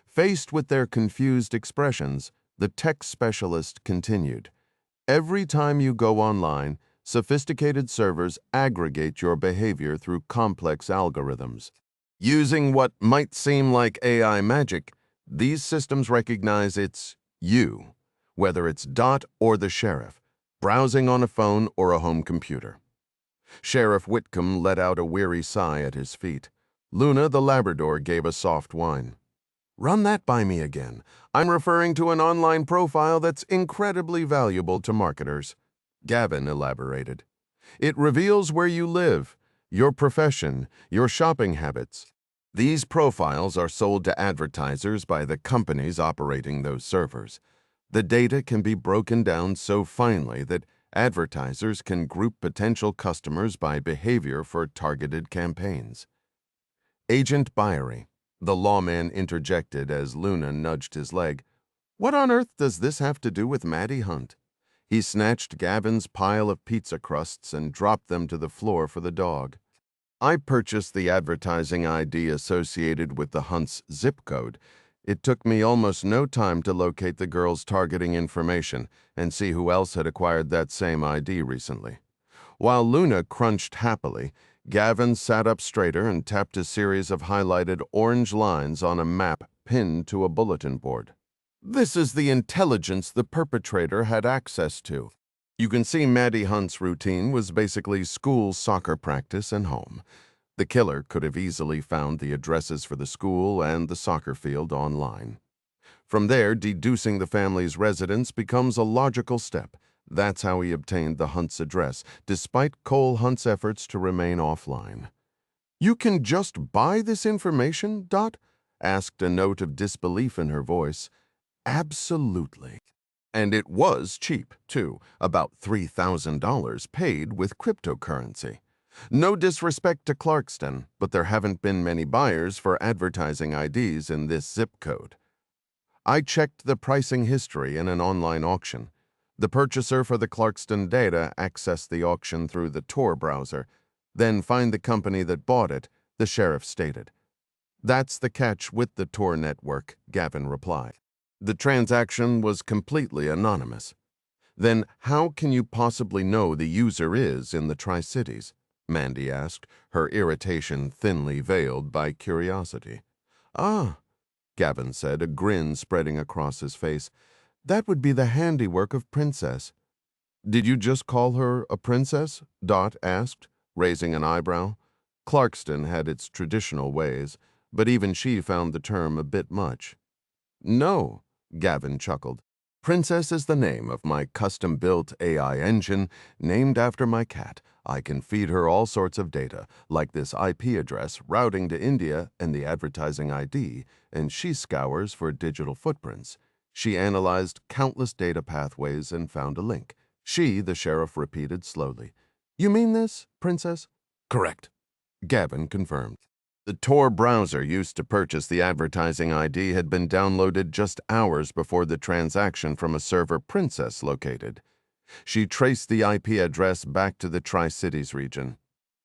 Faced with their confused expressions, the tech specialist continued. "Every time you go online, sophisticated servers aggregate your behavior through complex algorithms. Using what might seem like AI magic, these systems recognize it's you, whether it's Dot or the sheriff, browsing on a phone or a home computer." Sheriff Whitcomb let out a weary sigh at his feet. Luna, the Labrador, gave a soft whine. "Run that by me again. I'm referring to an online profile that's incredibly valuable to marketers." Gavin elaborated. "It reveals where you live, your profession, your shopping habits. These profiles are sold to advertisers by the companies operating those servers. The data can be broken down so finely that advertisers can group potential customers by behavior for targeted campaigns." Agent Byrie, the lawman, interjected as Luna nudged his leg. "What on earth does this have to do with Maddie Hunt?" He snatched Gavin's pile of pizza crusts and dropped them to the floor for the dog. "I purchased the advertising ID associated with the Hunt's zip code. It took me almost no time to locate the girl's targeting information and see who else had acquired that same ID recently." While Luna crunched happily, Gavin sat up straighter and tapped a series of highlighted orange lines on a map pinned to a bulletin board. "This is the intelligence the perpetrator had access to. You can see Maddie Hunt's routine was basically school, soccer practice, and home. The killer could have easily found the addresses for the school and the soccer field online. From there, deducing the family's residence becomes a logical step. That's how he obtained the Hunt's address, despite Cole Hunt's efforts to remain offline." "You can just buy this information, Dot?" asked a note of disbelief in her voice. "Absolutely. And it was cheap, too, about $3,000 paid with cryptocurrency. No disrespect to Clarkston, but there haven't been many buyers for advertising IDs in this zip code. I checked the pricing history in an online auction. The purchaser for the Clarkston data accessed the auction through the Tor browser, then find the company that bought it," the sheriff stated. "That's the catch with the Tor network," Gavin replied. "The transaction was completely anonymous." "Then how can you possibly know the user is in the Tri-Cities?" Mandy asked, her irritation thinly veiled by curiosity. "Ah," Gavin said, a grin spreading across his face. "That would be the handiwork of Princess." "Did you just call her a princess?" Dot asked, raising an eyebrow. Clarkston had its traditional ways, but even she found the term a bit much. "No," Gavin chuckled. "Princess is the name of my custom-built AI engine named after my cat. I can feed her all sorts of data, like this IP address, routing to India, and the advertising ID, and she scours for digital footprints. She analyzed countless data pathways and found a link." "She," the sheriff repeated slowly. "You mean this, Princess?" "Correct," Gavin confirmed. The Tor browser used to purchase the advertising ID had been downloaded just hours before the transaction from a server Princess located. She traced the IP address back to the Tri-Cities region.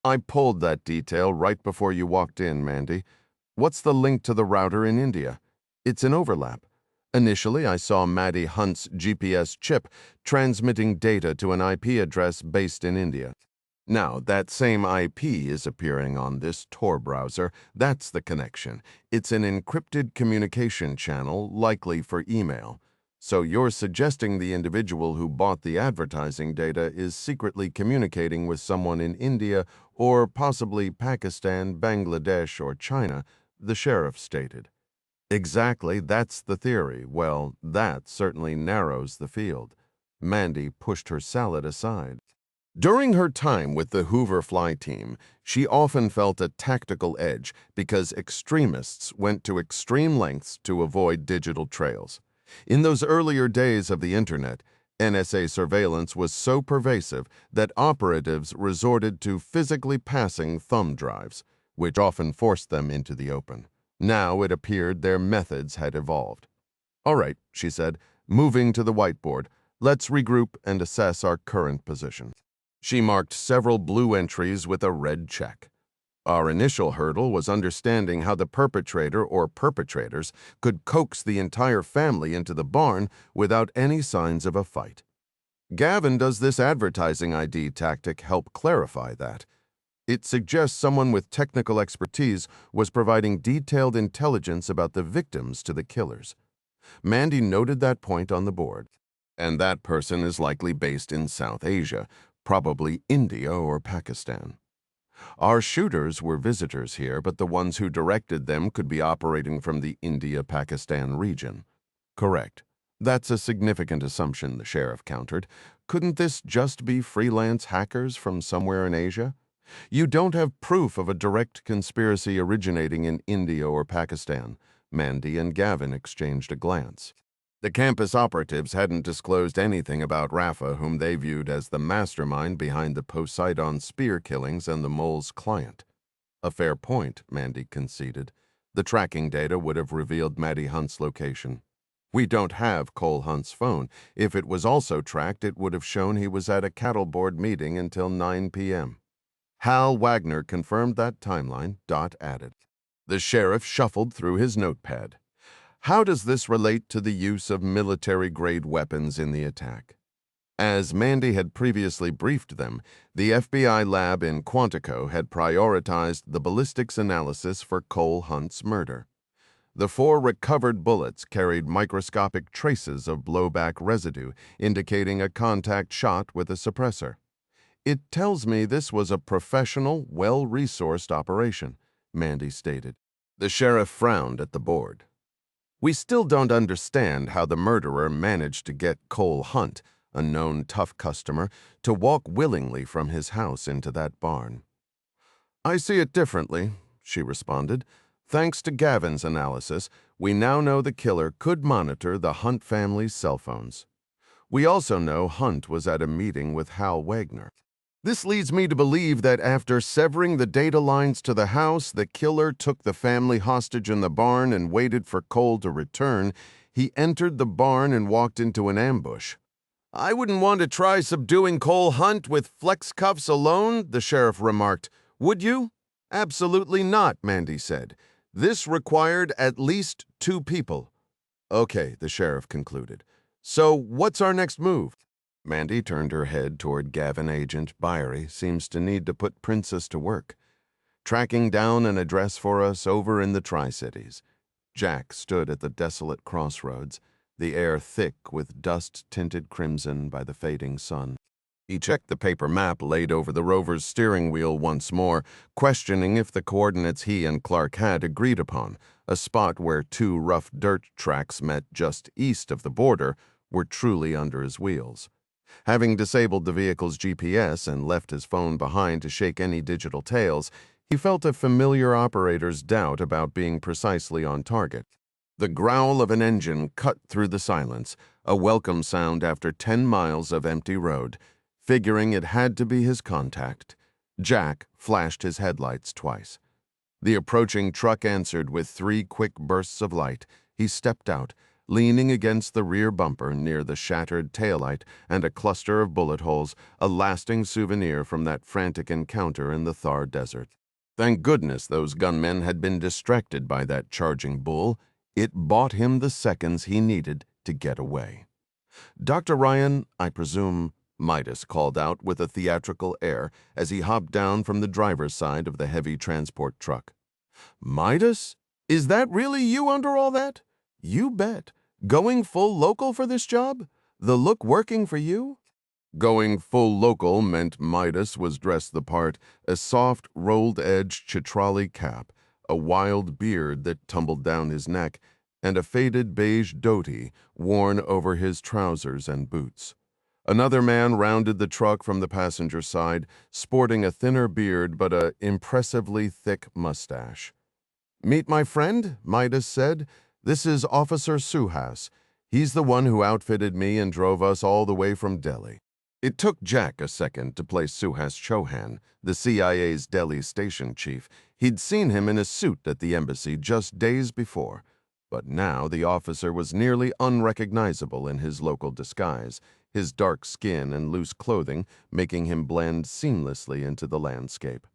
"I pulled that detail right before you walked in, Mandy. What's the link to the router in India?" "It's an overlap. Initially, I saw Maddie Hunt's GPS chip transmitting data to an IP address based in India. Now, that same IP is appearing on this Tor browser. That's the connection. It's an encrypted communication channel, likely for email. So you're suggesting the individual who bought the advertising data is secretly communicating with someone in India or possibly Pakistan, Bangladesh, or China, the sheriff stated. Exactly, that's the theory. Well, that certainly narrows the field. Mandy pushed her salad aside. During her time with the Hoover Fly team, she often felt a tactical edge because extremists went to extreme lengths to avoid digital trails. In those earlier days of the Internet, NSA surveillance was so pervasive that operatives resorted to physically passing thumb drives, which often forced them into the open. Now it appeared their methods had evolved. "All right," she said, moving to the whiteboard, "let's regroup and assess our current position." She marked several blue entries with a red check. Our initial hurdle was understanding how the perpetrator or perpetrators could coax the entire family into the barn without any signs of a fight. Gavin, does this advertising ID tactic help clarify that? It suggests someone with technical expertise was providing detailed intelligence about the victims to the killers. Mandy noted that point on the board. And that person is likely based in South Asia, probably India or Pakistan. Our shooters were visitors here, but the ones who directed them could be operating from the India-Pakistan region. Correct. That's a significant assumption, the sheriff countered. Couldn't this just be freelance hackers from somewhere in Asia? You don't have proof of a direct conspiracy originating in India or Pakistan. Mandy and Gavin exchanged a glance. The campus operatives hadn't disclosed anything about Rafa, whom they viewed as the mastermind behind the Poseidon spear killings and the mole's client. A fair point, Mandy conceded. The tracking data would have revealed Matty Hunt's location. We don't have Cole Hunt's phone. If it was also tracked, it would have shown he was at a cattle board meeting until 9 p.m. Hal Wagner confirmed that timeline, Dot added. The sheriff shuffled through his notepad. How does this relate to the use of military-grade weapons in the attack? As Mandy had previously briefed them, the FBI lab in Quantico had prioritized the ballistics analysis for Cole Hunt's murder. The 4 recovered bullets carried microscopic traces of blowback residue, indicating a contact shot with a suppressor. It tells me this was a professional, well-resourced operation, Mandy stated. The sheriff frowned at the board. We still don't understand how the murderer managed to get Cole Hunt, a known tough customer, to walk willingly from his house into that barn. I see it differently, she responded. Thanks to Gavin's analysis, we now know the killer could monitor the Hunt family's cell phones. We also know Hunt was at a meeting with Hal Wagner. This leads me to believe that after severing the data lines to the house, the killer took the family hostage in the barn and waited for Cole to return. He entered the barn and walked into an ambush. I wouldn't want to try subduing Cole Hunt with flex cuffs alone, the sheriff remarked. Would you? Absolutely not, Mandy said. This required at least 2 people. Okay, the sheriff concluded. So what's our next move? Mandy turned her head toward Gavin agent Byrie. Seems to need to put Princess to work. Tracking down an address for us over in the Tri-Cities. Jack stood at the desolate crossroads, the air thick with dust tinted crimson by the fading sun. He checked the paper map laid over the rover's steering wheel once more, questioning if the coordinates he and Clark had agreed upon, a spot where 2 rough dirt tracks met just east of the border, were truly under his wheels. Having disabled the vehicle's GPS and left his phone behind to shake any digital tails, he felt a familiar operator's doubt about being precisely on target. The growl of an engine cut through the silence, a welcome sound after 10 miles of empty road. Figuring it had to be his contact, Jack flashed his headlights twice. The approaching truck answered with 3 quick bursts of light. He stepped out, leaning against the rear bumper near the shattered taillight and a cluster of bullet holes, a lasting souvenir from that frantic encounter in the Thar Desert. Thank goodness those gunmen had been distracted by that charging bull. It bought him the seconds he needed to get away. Dr. Ryan, I presume, Midas called out with a theatrical air as he hopped down from the driver's side of the heavy transport truck. Midas? Is that really you under all that? You bet. Going full local for this job? The look working for you? Going full local meant Midas was dressed the part, a soft, rolled-edge chitrali cap, a wild beard that tumbled down his neck, and a faded beige dhoti worn over his trousers and boots. Another man rounded the truck from the passenger side, sporting a thinner beard but a impressively thick mustache. "Meet my friend," Midas said. "This is Officer Suhas. He's the one who outfitted me and drove us all the way from Delhi." It took Jack a second to place Suhas Chauhan, the CIA's Delhi station chief. He'd seen him in a suit at the embassy just days before, but now the officer was nearly unrecognizable in his local disguise, his dark skin and loose clothing making him blend seamlessly into the landscape.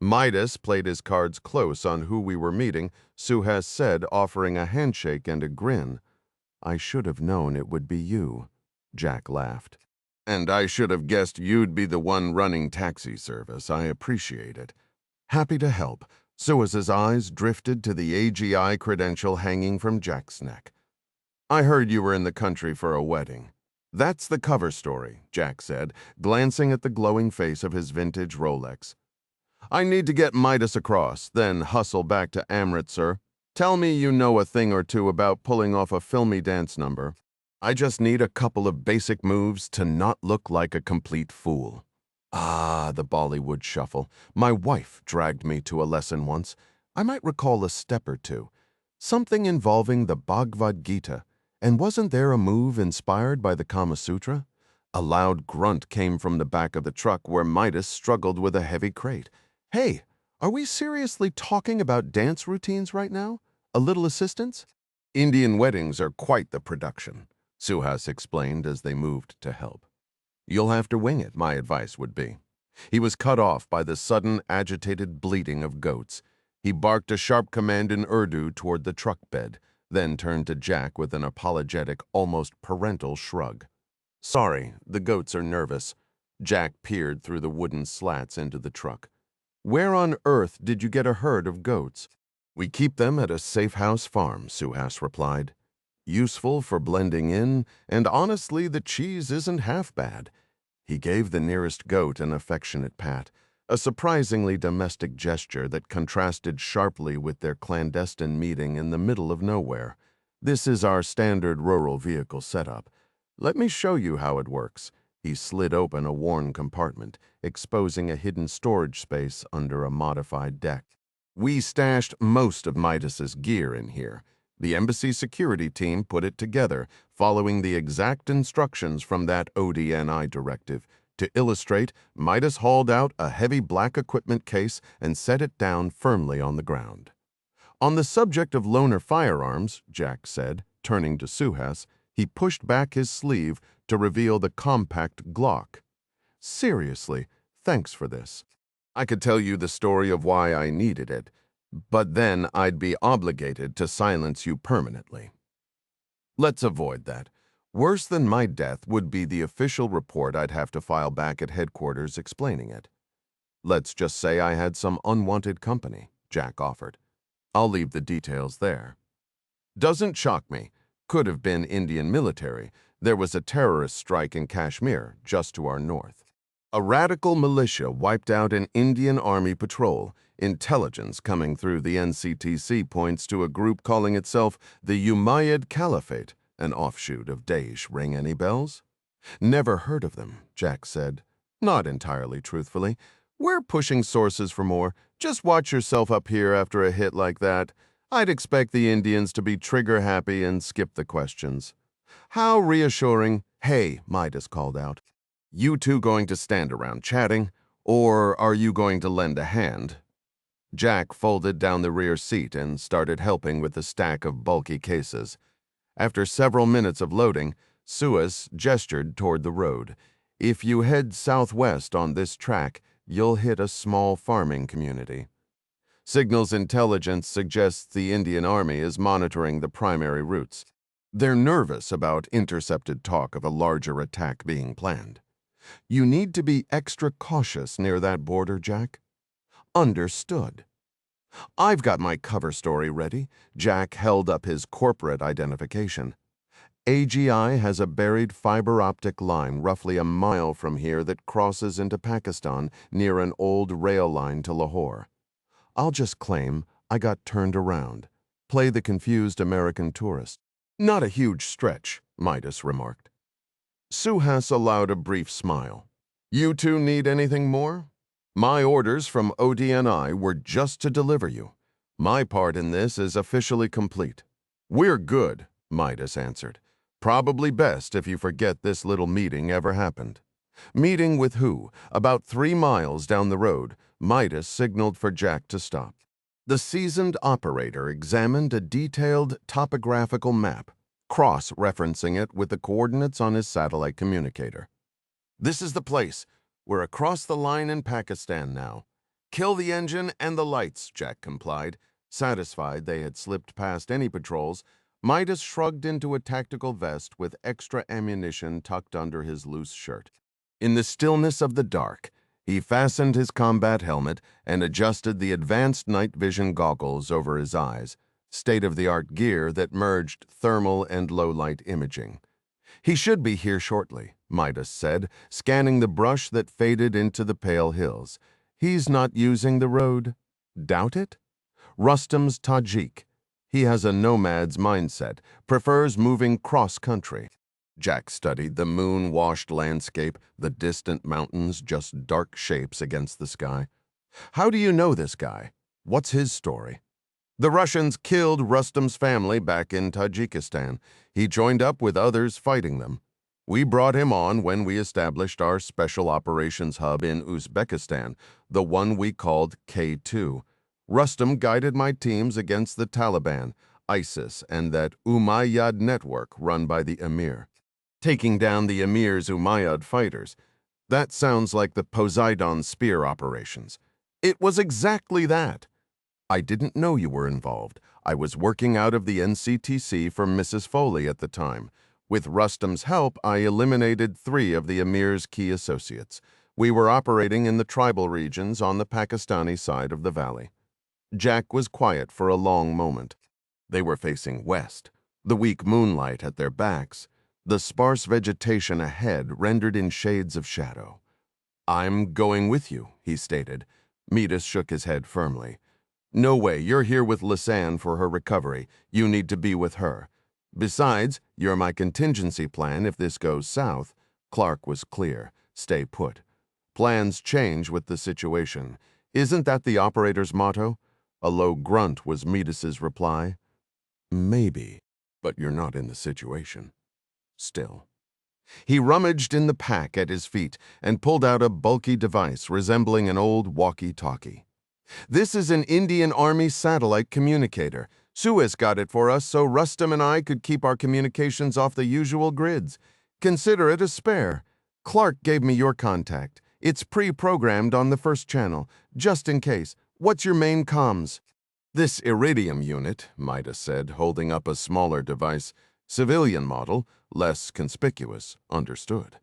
Midas played his cards close on who we were meeting, Suhas said, offering a handshake and a grin. "I should have known it would be you," Jack laughed. "And I should have guessed you'd be the one running taxi service. I appreciate it." "Happy to help." Suhas's eyes drifted to the AGI credential hanging from Jack's neck. "I heard you were in the country for a wedding." "That's the cover story," Jack said, glancing at the glowing face of his vintage Rolex. "I need to get Midas across, then hustle back to Amritsar. Tell me you know a thing or two about pulling off a filmy dance number. I just need a couple of basic moves to not look like a complete fool." Ah, the Bollywood shuffle. My wife dragged me to a lesson once. I might recall a step or two. Something involving the Bhagavad Gita. And wasn't there a move inspired by the Kama Sutra? A loud grunt came from the back of the truck where Midas struggled with a heavy crate. "Hey, are we seriously talking about dance routines right now? A little assistance?" "Indian weddings are quite the production," Suhas explained as they moved to help. "You'll have to wing it, my advice would be." He was cut off by the sudden, agitated bleating of goats. He barked a sharp command in Urdu toward the truck bed, then turned to Jack with an apologetic, almost parental shrug. "Sorry, the goats are nervous." Jack peered through the wooden slats into the truck. "Where on earth did you get a herd of goats?" "We keep them at a safe house farm," Suhas replied. "Useful for blending in, and honestly, the cheese isn't half bad." He gave the nearest goat an affectionate pat, a surprisingly domestic gesture that contrasted sharply with their clandestine meeting in the middle of nowhere. "This is our standard rural vehicle setup. Let me show you how it works." He slid open a worn compartment, exposing a hidden storage space under a modified deck. "We stashed most of Midas's gear in here. The embassy security team put it together, following the exact instructions from that ODNI directive. To illustrate, Midas hauled out a heavy black equipment case and set it down firmly on the ground. "On the subject of loaner firearms," Jack said, turning to Suhas, he pushed back his sleeve to reveal the compact Glock. "Seriously, thanks for this. I could tell you the story of why I needed it, but then I'd be obligated to silence you permanently. Let's avoid that. Worse than my death would be the official report I'd have to file back at headquarters explaining it. Let's just say I had some unwanted company," Jack offered. "I'll leave the details there." "Doesn't shock me. Could have been Indian military. There was a terrorist strike in Kashmir, just to our north. A radical militia wiped out an Indian Army patrol. Intelligence coming through the NCTC points to a group calling itself the Umayyad Caliphate, an offshoot of Daesh. Ring any bells?" "Never heard of them," Jack said. Not entirely truthfully. "We're pushing sources for more. Just watch yourself up here after a hit like that. I'd expect the Indians to be trigger-happy and skip the questions." "How reassuring." "Hey," Midas called out. "You two going to stand around chatting, or are you going to lend a hand?" Jack folded down the rear seat and started helping with the stack of bulky cases. After several minutes of loading, Suhas gestured toward the road. "If you head southwest on this track, you'll hit a small farming community. Signals intelligence suggests the Indian Army is monitoring the primary routes. They're nervous about intercepted talk of a larger attack being planned." You need to be extra cautious near that border, Jack. Understood. I've got my cover story ready. Jack held up his corporate identification. AGI has a buried fiber optic line roughly a mile from here that crosses into Pakistan near an old rail line to Lahore. I'll just claim I got turned around. Play the confused American tourist. Not a huge stretch, Midas remarked. Suhas allowed a brief smile. You two need anything more? My orders from ODNI were just to deliver you. My part in this is officially complete. We're good, Midas answered. Probably best if you forget this little meeting ever happened. Meeting with who? About 3 miles down the road, Midas signaled for Jack to stop. The seasoned operator examined a detailed topographical map, cross-referencing it with the coordinates on his satellite communicator. This is the place. We're across the line in Pakistan now. Kill the engine and the lights, Jack complied. Satisfied they had slipped past any patrols, Midas shrugged into a tactical vest with extra ammunition tucked under his loose shirt. In the stillness of the dark, he fastened his combat helmet and adjusted the advanced night vision goggles over his eyes, state-of-the-art gear that merged thermal and low-light imaging. He should be here shortly, Midas said, scanning the brush that faded into the pale hills. He's not using the road. Doubt it? Rustam's Tajik. He has a nomad's mindset, prefers moving cross-country. Jack studied the moon-washed landscape, the distant mountains just dark shapes against the sky. How do you know this guy? What's his story? The Russians killed Rustam's family back in Tajikistan. He joined up with others fighting them. We brought him on when we established our special operations hub in Uzbekistan, the one we called K2. Rustam guided my teams against the Taliban, ISIS, and that Umayyad network run by the Emir. Taking down the Emir's Umayyad fighters. That sounds like the Poseidon spear operations. It was exactly that. I didn't know you were involved. I was working out of the NCTC for Mrs. Foley at the time. With Rustam's help, I eliminated 3 of the Emir's key associates. We were operating in the tribal regions on the Pakistani side of the valley. Jack was quiet for a long moment. They were facing west, the weak moonlight at their backs, the sparse vegetation ahead rendered in shades of shadow. I'm going with you, he stated. Midas shook his head firmly. No way, you're here with Lisanne for her recovery. You need to be with her. Besides, you're my contingency plan if this goes south. Clark was clear. Stay put. Plans change with the situation. Isn't that the operator's motto? A low grunt was Midas's reply. Maybe, but you're not in the situation. Still. He rummaged in the pack at his feet and pulled out a bulky device resembling an old walkie-talkie. This is an Indian Army satellite communicator. Suez got it for us so Rustam and I could keep our communications off the usual grids. Consider it a spare. Clark gave me your contact. It's pre-programmed on the first channel, just in case. What's your main comms? This Iridium unit, Midas said, holding up a smaller device. Civilian model, less conspicuous, understood.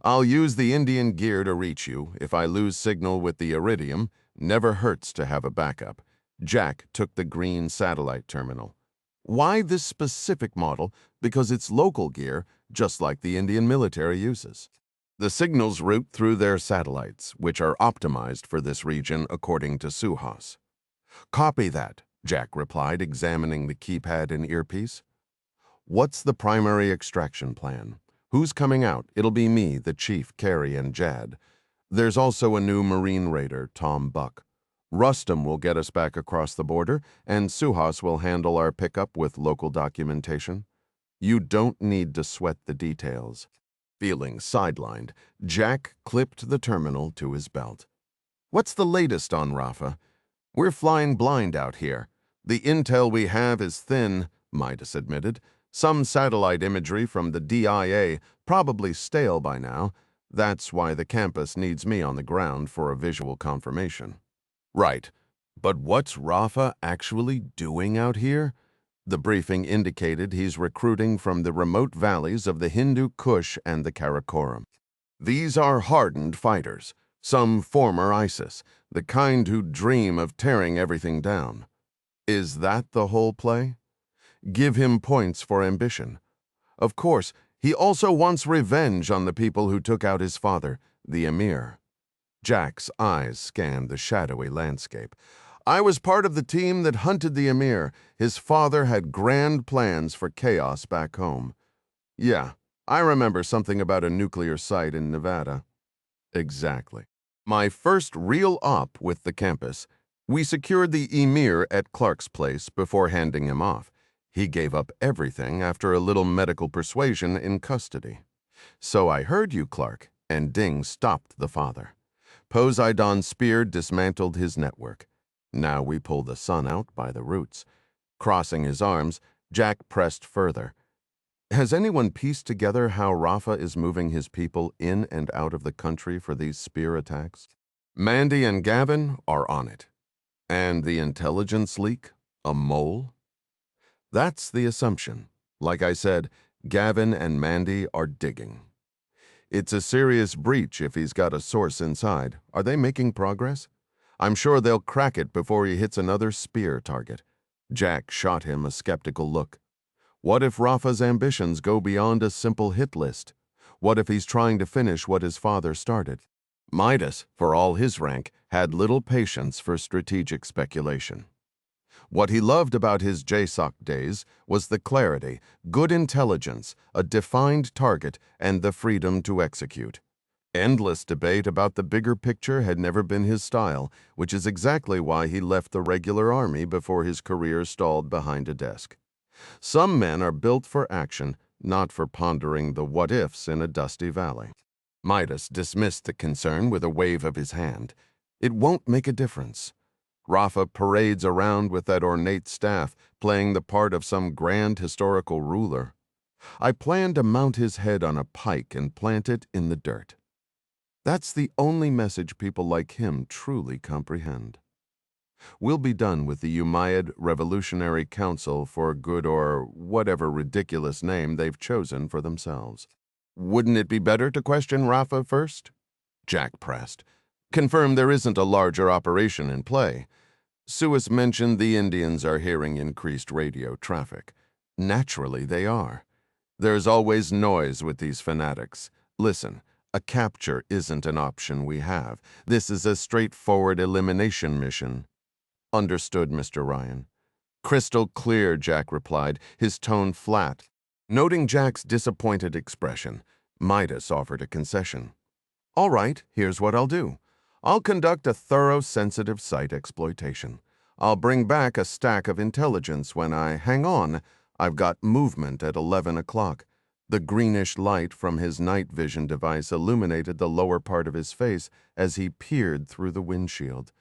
I'll use the Indian gear to reach you. If I lose signal with the Iridium, never hurts to have a backup. Jack took the green satellite terminal. Why this specific model? Because it's local gear, just like the Indian military uses. The signals route through their satellites, which are optimized for this region according to Suhas. Copy that, Jack replied, examining the keypad and earpiece. What's the primary extraction plan? Who's coming out? It'll be me, the chief, Carrie, and Jad. There's also a new Marine raider, Tom Buck. Rustam will get us back across the border, and Suhas will handle our pickup with local documentation. You don't need to sweat the details. Feeling sidelined, Jack clipped the terminal to his belt. What's the latest on Rafa? We're flying blind out here. The intel we have is thin, Midas admitted. Some satellite imagery from the DIA, probably stale by now. That's why the campus needs me on the ground for a visual confirmation. Right. But what's Rafa actually doing out here? The briefing indicated he's recruiting from the remote valleys of the Hindu Kush and the Karakoram. These are hardened fighters, some former ISIS, the kind who dream of tearing everything down. Is that the whole play? Give him points for ambition. Of course, he also wants revenge on the people who took out his father, the Emir. Jack's eyes scanned the shadowy landscape. I was part of the team that hunted the Emir. His father had grand plans for chaos back home. Yeah, I remember something about a nuclear site in Nevada. Exactly. My first real op with the campus. We secured the Emir at Clark's place before handing him off. He gave up everything after a little medical persuasion in custody. So I heard you, Clark, and Ding stopped the father. Poseidon's spear dismantled his network. Now we pull the sun out by the roots. Crossing his arms, Jack pressed further. Has anyone pieced together how Rafa is moving his people in and out of the country for these spear attacks? Mandy and Gavin are on it. And the intelligence leak? A mole? That's the assumption. Like I said, Gavin and Mandy are digging. It's a serious breach if he's got a source inside. Are they making progress? I'm sure they'll crack it before he hits another spear target. Jack shot him a skeptical look. What if Rafa's ambitions go beyond a simple hit list? What if he's trying to finish what his father started? Midas, for all his rank, had little patience for strategic speculation. What he loved about his JSOC days was the clarity, good intelligence, a defined target, and the freedom to execute. Endless debate about the bigger picture had never been his style, which is exactly why he left the regular army before his career stalled behind a desk. Some men are built for action, not for pondering the what-ifs in a dusty valley. Midas dismissed the concern with a wave of his hand. It won't make a difference. Rafa parades around with that ornate staff, playing the part of some grand historical ruler. I plan to mount his head on a pike and plant it in the dirt. That's the only message people like him truly comprehend. We'll be done with the Umayyad Revolutionary Council for good or whatever ridiculous name they've chosen for themselves. Wouldn't it be better to question Rafa first? Jack pressed. Confirm there isn't a larger operation in play. Suis mentioned the Indians are hearing increased radio traffic. Naturally they are. There's always noise with these fanatics. Listen, a capture isn't an option we have. This is a straightforward elimination mission. Understood, Mr. Ryan. Crystal clear, Jack replied, his tone flat. Noting Jack's disappointed expression, Midas offered a concession. All right, here's what I'll do. I'll conduct a thorough sensitive site exploitation. I'll bring back a stack of intelligence when hang on, I've got movement at 11 o'clock. The greenish light from his night vision device illuminated the lower part of his face as he peered through the windshield.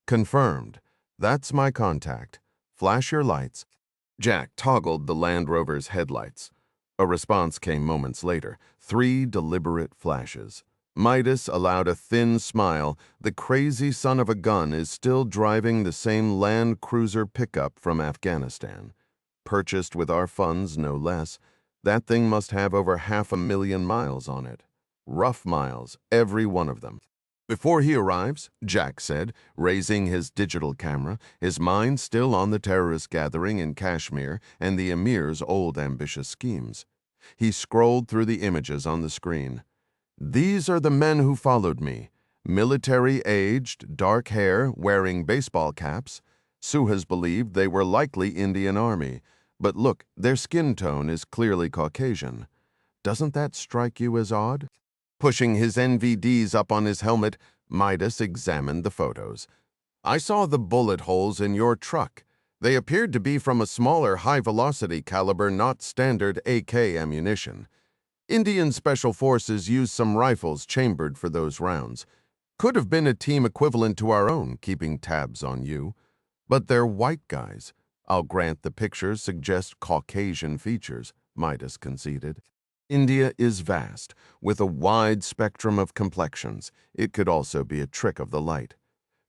Confirmed. That's my contact. Flash your lights. Jack toggled the Land Rover's headlights. A response came moments later, 3 deliberate flashes. Midas allowed a thin smile. The crazy son of a gun is still driving the same Land Cruiser pickup from Afghanistan. Purchased with our funds, no less. That thing must have over 500,000 miles on it. Rough miles, every one of them. Before he arrives, Jack said, raising his digital camera, his mind still on the terrorist gathering in Kashmir and the Emir's old ambitious schemes. He scrolled through the images on the screen. These are the men who followed me. Military-aged, dark hair, wearing baseball caps. Suhas believed they were likely Indian Army. But look, their skin tone is clearly Caucasian. Doesn't that strike you as odd? Pushing his NVDs up on his helmet, Midas examined the photos. I saw the bullet holes in your truck. They appeared to be from a smaller high-velocity caliber, not standard AK ammunition. Indian Special Forces used some rifles chambered for those rounds. Could have been a team equivalent to our own, keeping tabs on you. But they're white guys. I'll grant the pictures suggest Caucasian features, Midas conceded. India is vast, with a wide spectrum of complexions. It could also be a trick of the light.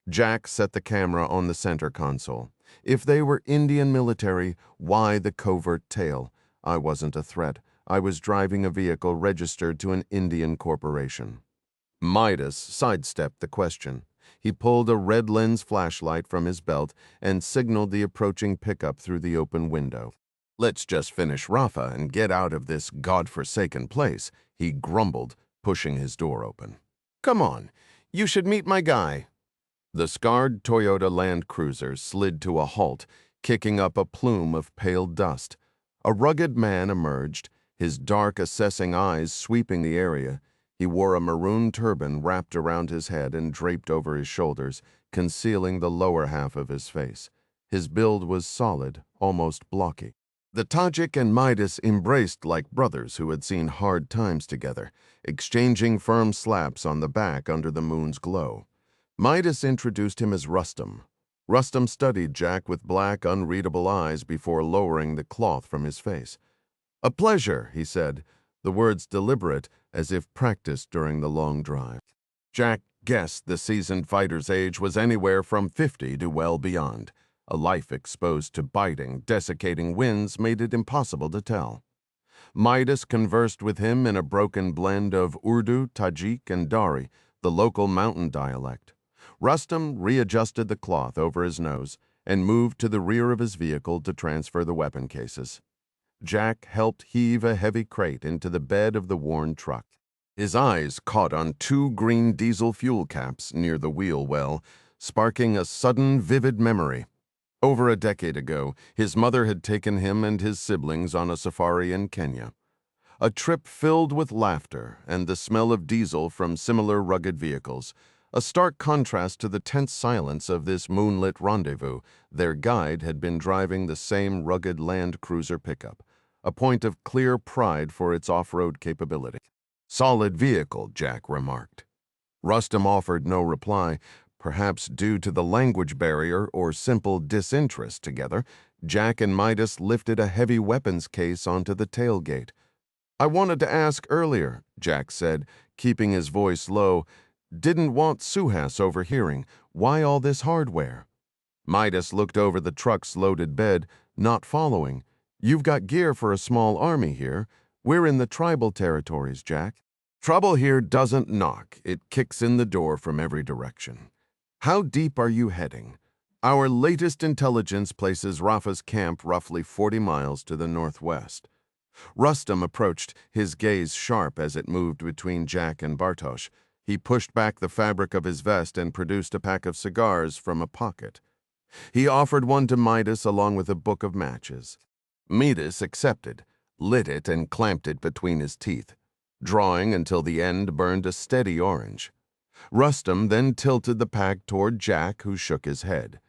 Jack set the camera on the center console. If they were Indian military, why the covert tail? I wasn't a threat. I was driving a vehicle registered to an Indian corporation. Midas sidestepped the question. He pulled a red lens flashlight from his belt and signaled the approaching pickup through the open window. "Let's just finish Rafa and get out of this godforsaken place," he grumbled, pushing his door open. "Come on, you should meet my guy." The scarred Toyota Land Cruiser slid to a halt, kicking up a plume of pale dust. A rugged man emerged, his dark, assessing eyes sweeping the area. He wore a maroon turban wrapped around his head and draped over his shoulders, concealing the lower half of his face. His build was solid, almost blocky. The Tajik and Midas embraced like brothers who had seen hard times together, exchanging firm slaps on the back under the moon's glow. Midas introduced him as Rustam. Rustam studied Jack with black, unreadable eyes before lowering the cloth from his face. "A pleasure," he said, the words deliberate as if practiced during the long drive. Jack guessed the seasoned fighter's age was anywhere from 50 to well beyond. A life exposed to biting, desiccating winds made it impossible to tell. Midas conversed with him in a broken blend of Urdu, Tajik, and Dari, the local mountain dialect. Rustam readjusted the cloth over his nose and moved to the rear of his vehicle to transfer the weapon cases. Jack helped heave a heavy crate into the bed of the worn truck. His eyes caught on 2 green diesel fuel caps near the wheel well, sparking a sudden, vivid memory. Over a decade ago, his mother had taken him and his siblings on a safari in Kenya. A trip filled with laughter and the smell of diesel from similar rugged vehicles, a stark contrast to the tense silence of this moonlit rendezvous. Their guide had been driving the same rugged Land Cruiser pickup, a point of clear pride for its off-road capability. "Solid vehicle," Jack remarked. Rustam offered no reply. Perhaps due to the language barrier or simple disinterest together, Jack and Midas lifted a heavy weapons case onto the tailgate. "I wanted to ask earlier," Jack said, keeping his voice low. "Didn't want Suhas overhearing. Why all this hardware?" Midas looked over the truck's loaded bed, not following. "You've got gear for a small army here. We're in the tribal territories, Jack." "Trouble here doesn't knock. It kicks in the door from every direction." "How deep are you heading?" "Our latest intelligence places Rafa's camp roughly 40 miles to the northwest." Rustam approached, his gaze sharp as it moved between Jack and Bartosz. He pushed back the fabric of his vest and produced a pack of cigars from a pocket. He offered one to Midas along with a book of matches. Midas accepted, lit it, and clamped it between his teeth, drawing until the end burned a steady orange. Rustam then tilted the pack toward Jack, who shook his head.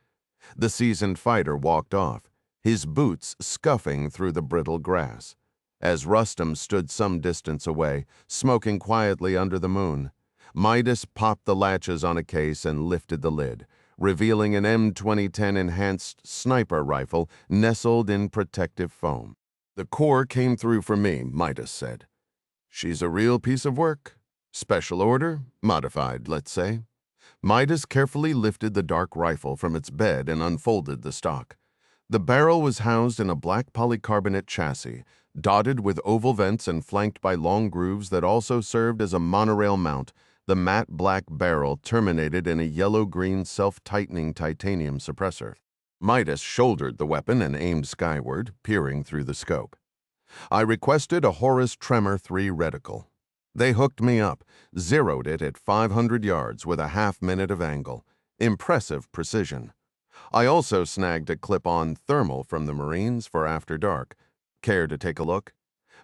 The seasoned fighter walked off, his boots scuffing through the brittle grass. As Rustam stood some distance away, smoking quietly under the moon, Midas popped the latches on a case and lifted the lid, revealing an M2010 enhanced sniper rifle nestled in protective foam. "The core came through for me," Midas said. "She's a real piece of work. Special order, modified, let's say." Midas carefully lifted the dark rifle from its bed and unfolded the stock. The barrel was housed in a black polycarbonate chassis, dotted with oval vents and flanked by long grooves that also served as a monorail mount. The matte black barrel terminated in a yellow-green self-tightening titanium suppressor. Midas shouldered the weapon and aimed skyward, peering through the scope. "I requested a Horus Tremor 3 reticle. They hooked me up, zeroed it at 500 yards with a half-minute of angle. Impressive precision. I also snagged a clip-on thermal from the Marines for after dark. Care to take a look?"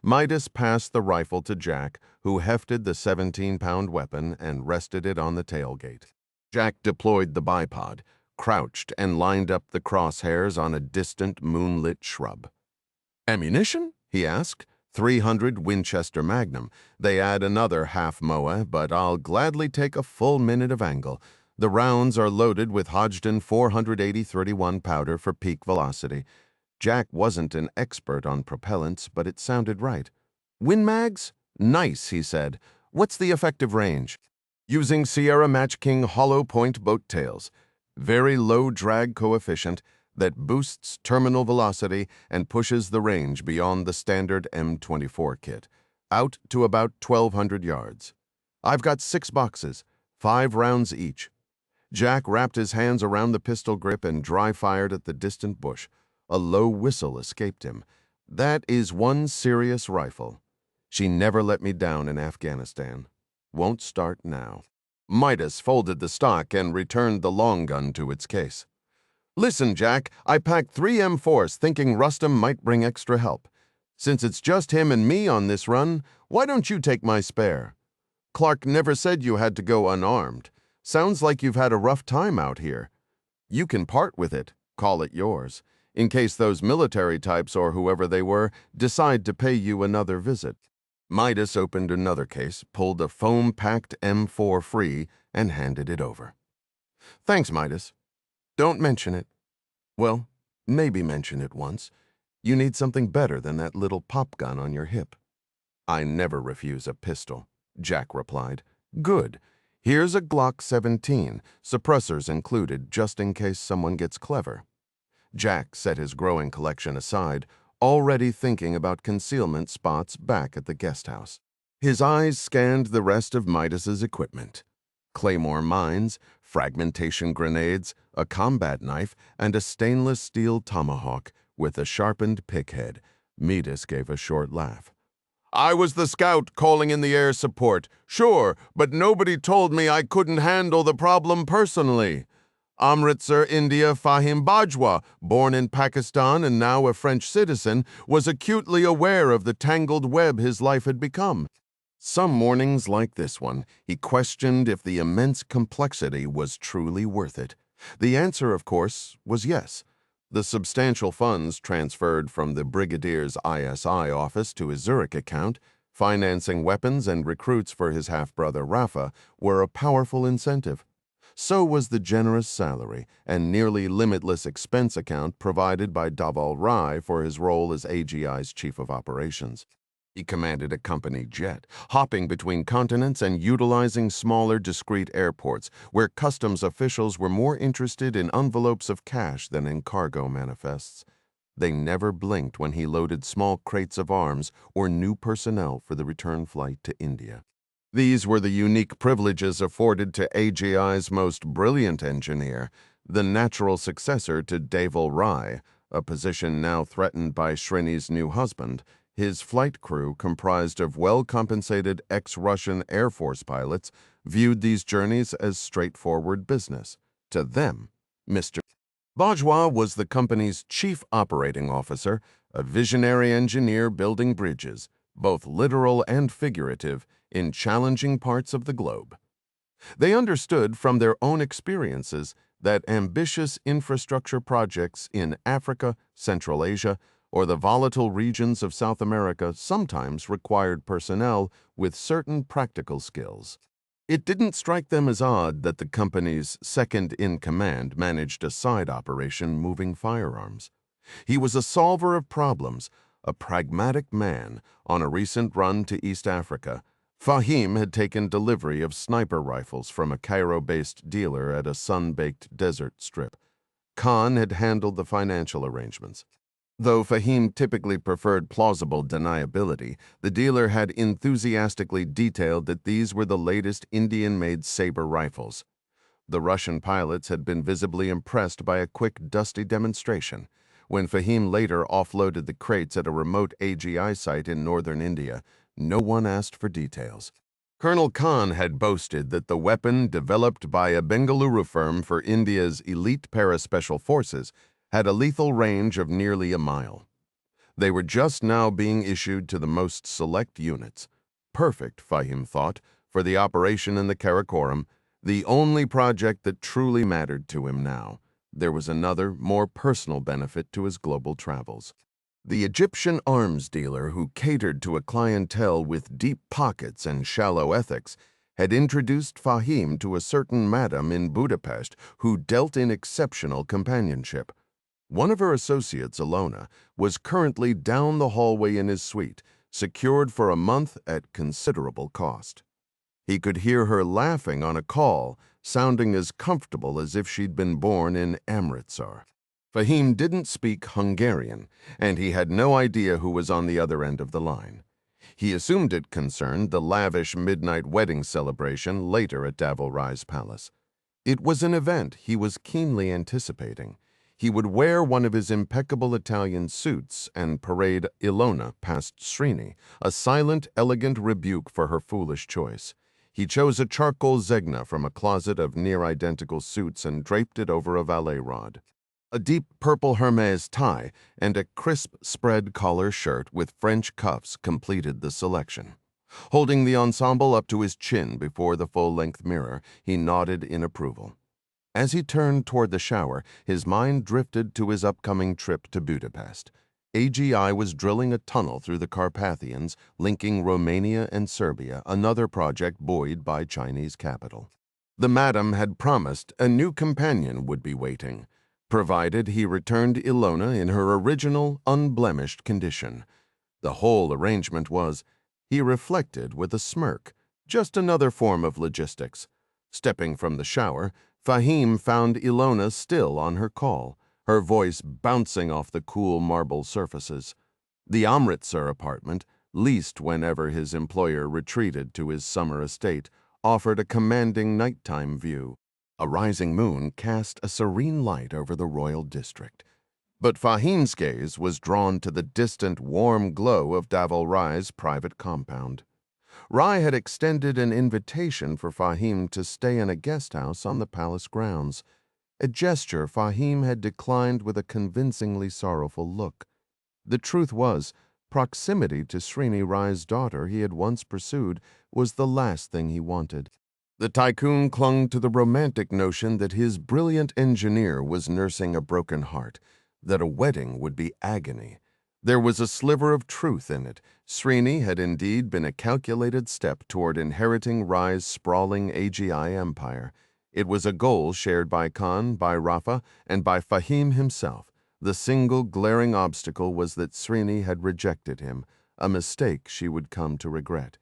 Midas passed the rifle to Jack, who hefted the 17-pound weapon and rested it on the tailgate. Jack deployed the bipod, crouched, and lined up the crosshairs on a distant moonlit shrub. "Ammunition?" he asked. 300 Winchester Magnum. They add another half MOA, but I'll gladly take a full minute of angle. The rounds are loaded with Hodgdon 480-31 powder for peak velocity. Jack wasn't an expert on propellants, but it sounded right. "Win mags? Nice," he said. "What's the effective range?" "Using Sierra Match King hollow point boat tails. Very low drag coefficient that boosts terminal velocity and pushes the range beyond the standard M24 kit, out to about 1,200 yards. I've got 6 boxes, 5 rounds each. Jack wrapped his hands around the pistol grip and dry-fired at the distant bush. A low whistle escaped him. That is one serious rifle. She never let me down in Afghanistan. Won't start now. Midas folded the stock and returned the long gun to its case. Listen, Jack, I packed 3 M4s thinking Rustam might bring extra help. Since it's just him and me on this run, why don't you take my spare? Clark never said you had to go unarmed. Sounds like you've had a rough time out here. You can part with it, call it yours, in case those military types or whoever they were decide to pay you another visit. Midas opened another case, pulled a foam-packed M4 free, and handed it over. Thanks, Midas. Don't mention it. Well, maybe mention it once. You need something better than that little pop gun on your hip. I never refuse a pistol, Jack replied. Good. Here's a Glock 17, suppressors included just in case someone gets clever. Jack set his growing collection aside, already thinking about concealment spots back at the guest house. His eyes scanned the rest of Midas's equipment. Claymore mines, fragmentation grenades, a combat knife, and a stainless steel tomahawk with a sharpened pick head. Midas gave a short laugh. I was the scout calling in the air support, sure, but nobody told me I couldn't handle the problem personally. Amritsar, India, Fahim Bajwa, born in Pakistan and now a French citizen, was acutely aware of the tangled web his life had become. Some mornings like this one, he questioned if the immense complexity was truly worth it. The answer, of course, was yes. The substantial funds transferred from the Brigadier's ISI office to his Zurich account, financing weapons and recruits for his half-brother Rafa, were a powerful incentive. So was the generous salary and nearly limitless expense account provided by Daval Rai for his role as AGI's chief of operations. He commanded a company jet, hopping between continents and utilizing smaller, discreet airports where customs officials were more interested in envelopes of cash than in cargo manifests. They never blinked when he loaded small crates of arms or new personnel for the return flight to India. These were the unique privileges afforded to AGI's most brilliant engineer, the natural successor to Daval Rai, a position now threatened by Srini's new husband. His flight crew, comprised of well-compensated ex-Russian Air Force pilots, viewed these journeys as straightforward business. To them, Mr. Bajwa was the company's chief operating officer, a visionary engineer building bridges, both literal and figurative, in challenging parts of the globe. They understood from their own experiences that ambitious infrastructure projects in Africa, Central Asia, or the volatile regions of South America sometimes required personnel with certain practical skills. It didn't strike them as odd that the company's second-in-command managed a side operation moving firearms. He was a solver of problems, a pragmatic man. On a recent run to East Africa, Fahim had taken delivery of sniper rifles from a Cairo-based dealer at a sun-baked desert strip. Khan had handled the financial arrangements. Though Fahim typically preferred plausible deniability, the dealer had enthusiastically detailed that these were the latest Indian-made saber rifles. The Russian pilots had been visibly impressed by a quick, dusty demonstration. When Fahim later offloaded the crates at a remote AGI site in northern India, no one asked for details. Colonel Khan had boasted that the weapon, developed by a Bengaluru firm for India's elite para-special forces, had a lethal range of nearly a mile. They were just now being issued to the most select units. Perfect, Fahim thought, for the operation in the Karakoram, the only project that truly mattered to him now. There was another, more personal benefit to his global travels. The Egyptian arms dealer who catered to a clientele with deep pockets and shallow ethics had introduced Fahim to a certain madam in Budapest who dealt in exceptional companionship. One of her associates, Alona, was currently down the hallway in his suite, secured for a month at considerable cost. He could hear her laughing on a call, sounding as comfortable as if she'd been born in Amritsar. Fahim didn't speak Hungarian, and he had no idea who was on the other end of the line. He assumed it concerned the lavish midnight wedding celebration later at Davilrai's palace. It was an event he was keenly anticipating. He would wear one of his impeccable Italian suits and parade Ilona past Srini, a silent, elegant rebuke for her foolish choice. He chose a charcoal zegna from a closet of near-identical suits and draped it over a valet rod. A deep purple Hermes tie and a crisp spread collar shirt with French cuffs completed the selection. Holding the ensemble up to his chin before the full-length mirror, he nodded in approval. As he turned toward the shower, his mind drifted to his upcoming trip to Budapest. AGI was drilling a tunnel through the Carpathians, linking Romania and Serbia, another project buoyed by Chinese capital. The madam had promised a new companion would be waiting, provided he returned Ilona in her original, unblemished condition. The whole arrangement was, he reflected with a smirk, just another form of logistics. Stepping from the shower, Fahim found Ilona still on her call, her voice bouncing off the cool marble surfaces. The Amritsar apartment, leased whenever his employer retreated to his summer estate, offered a commanding nighttime view. A rising moon cast a serene light over the royal district. But Fahim's gaze was drawn to the distant, warm glow of Davilrai's private compound. Rai had extended an invitation for Fahim to stay in a guest house on the palace grounds, a gesture Fahim had declined with a convincingly sorrowful look. The truth was, proximity to Srini Rai's daughter he had once pursued was the last thing he wanted. The tycoon clung to the romantic notion that his brilliant engineer was nursing a broken heart, that a wedding would be agony. There was a sliver of truth in it. Srini had indeed been a calculated step toward inheriting Rai's sprawling AGI empire. It was a goal shared by Khan, by Rafa, and by Fahim himself. The single glaring obstacle was that Srini had rejected him, a mistake she would come to regret.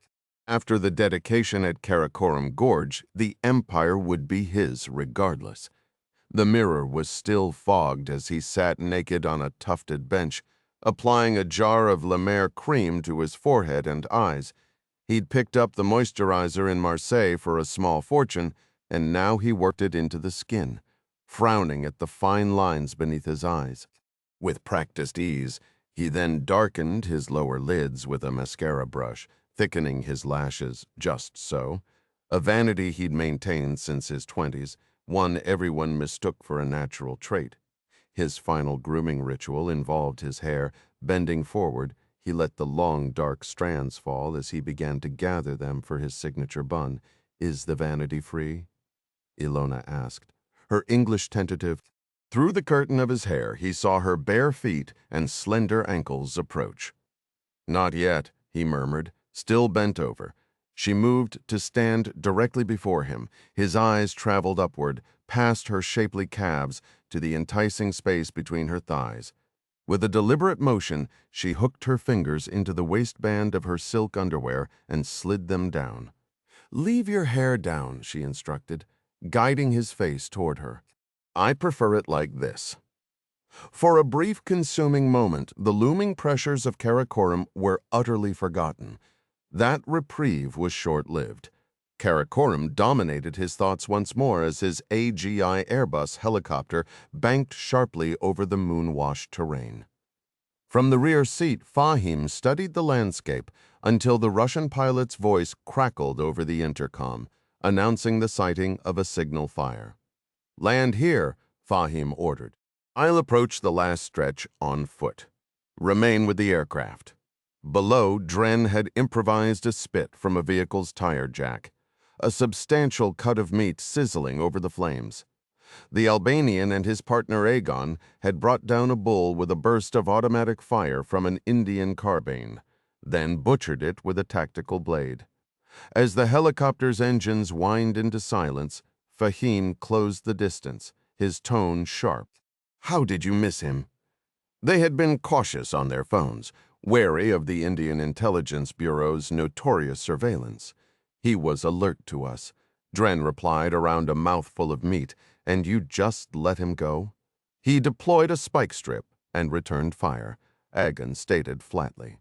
After the dedication at Karakoram Gorge, the empire would be his regardless. The mirror was still fogged as he sat naked on a tufted bench, applying a jar of La Mer cream to his forehead and eyes. He'd picked up the moisturizer in Marseille for a small fortune, and now he worked it into the skin, frowning at the fine lines beneath his eyes. With practiced ease, he then darkened his lower lids with a mascara brush, thickening his lashes just so, a vanity he'd maintained since his 20s, one everyone mistook for a natural trait. His final grooming ritual involved his hair. Bending forward, he let the long, dark strands fall as he began to gather them for his signature bun. "Is the vanity free?" Ilona asked, her English tentative. Through the curtain of his hair, he saw her bare feet and slender ankles approach. "Not yet," he murmured, still bent over. She moved to stand directly before him. His eyes traveled upward, past her shapely calves, to the enticing space between her thighs. With a deliberate motion, she hooked her fingers into the waistband of her silk underwear and slid them down. "Leave your hair down," she instructed, guiding his face toward her. "I prefer it like this." For a brief, consuming moment, the looming pressures of Karakoram were utterly forgotten. That reprieve was short-lived. Karakoram dominated his thoughts once more as his AGI Airbus helicopter banked sharply over the moon-washed terrain. From the rear seat, Fahim studied the landscape until the Russian pilot's voice crackled over the intercom, announcing the sighting of a signal fire. "Land here," Fahim ordered. "I'll approach the last stretch on foot. Remain with the aircraft." Below, Dren had improvised a spit from a vehicle's tire jack, a substantial cut of meat sizzling over the flames. The Albanian and his partner Aegon had brought down a bull with a burst of automatic fire from an Indian carbine, then butchered it with a tactical blade. As the helicopter's engines whined into silence, Fahim closed the distance, his tone sharp. "How did you miss him?" They had been cautious on their phones, wary of the Indian Intelligence Bureau's notorious surveillance. "He was alert to us," Dren replied around a mouthful of meat. "And you just let him go?" "He deployed a spike strip and returned fire," Aegon stated flatly.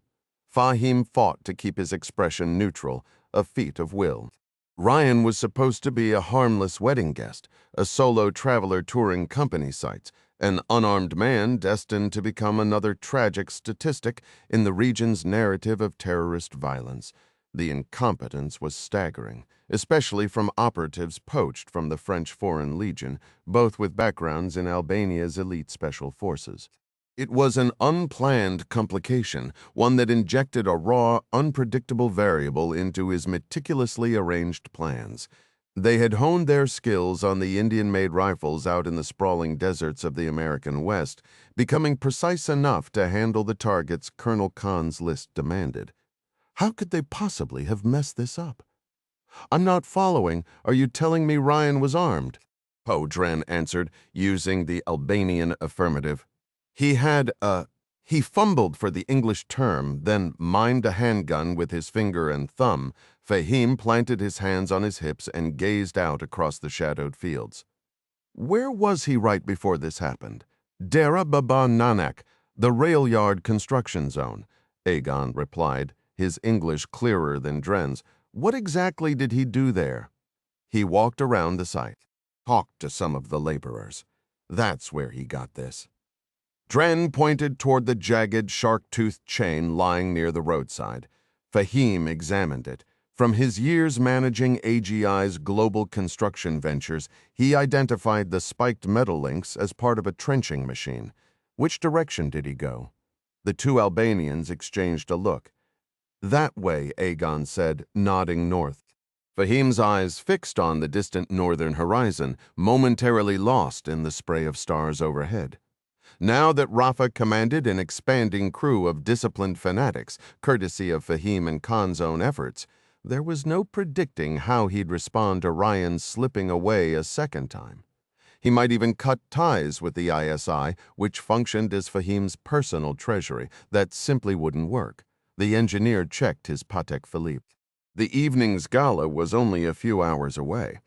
Fahim fought to keep his expression neutral, a feat of will. Ryan was supposed to be a harmless wedding guest, a solo traveler touring company sites, an unarmed man destined to become another tragic statistic in the region's narrative of terrorist violence. The incompetence was staggering, especially from operatives poached from the French Foreign Legion, both with backgrounds in Albania's elite special forces. It was an unplanned complication, one that injected a raw, unpredictable variable into his meticulously arranged plans. They had honed their skills on the Indian-made rifles out in the sprawling deserts of the American West, becoming precise enough to handle the targets Colonel Khan's list demanded. How could they possibly have messed this up? "I'm not following. Are you telling me Ryan was armed?" Dren answered, using the Albanian affirmative. He fumbled for the English term, then mimed a handgun with his finger and thumb. Fahim planted his hands on his hips and gazed out across the shadowed fields. "Where was he right before this happened?" "Dera Baba Nanak, the rail yard construction zone," Aegon replied, his English clearer than Dren's. "What exactly did he do there?" "He walked around the site, talked to some of the laborers. That's where he got this." Dren pointed toward the jagged, shark-toothed chain lying near the roadside. Fahim examined it. From his years managing AGI's global construction ventures, he identified the spiked metal links as part of a trenching machine. Which direction did he go? The two Albanians exchanged a look. "That way," Aegon said, nodding north. Fahim's eyes fixed on the distant northern horizon, momentarily lost in the spray of stars overhead. Now that Rafa commanded an expanding crew of disciplined fanatics, courtesy of Fahim and Khan's own efforts, there was no predicting how he'd respond to Ryan's slipping away a second time. He might even cut ties with the ISI, which functioned as Fahim's personal treasury. That simply wouldn't work. The engineer checked his Patek Philippe. The evening's gala was only a few hours away.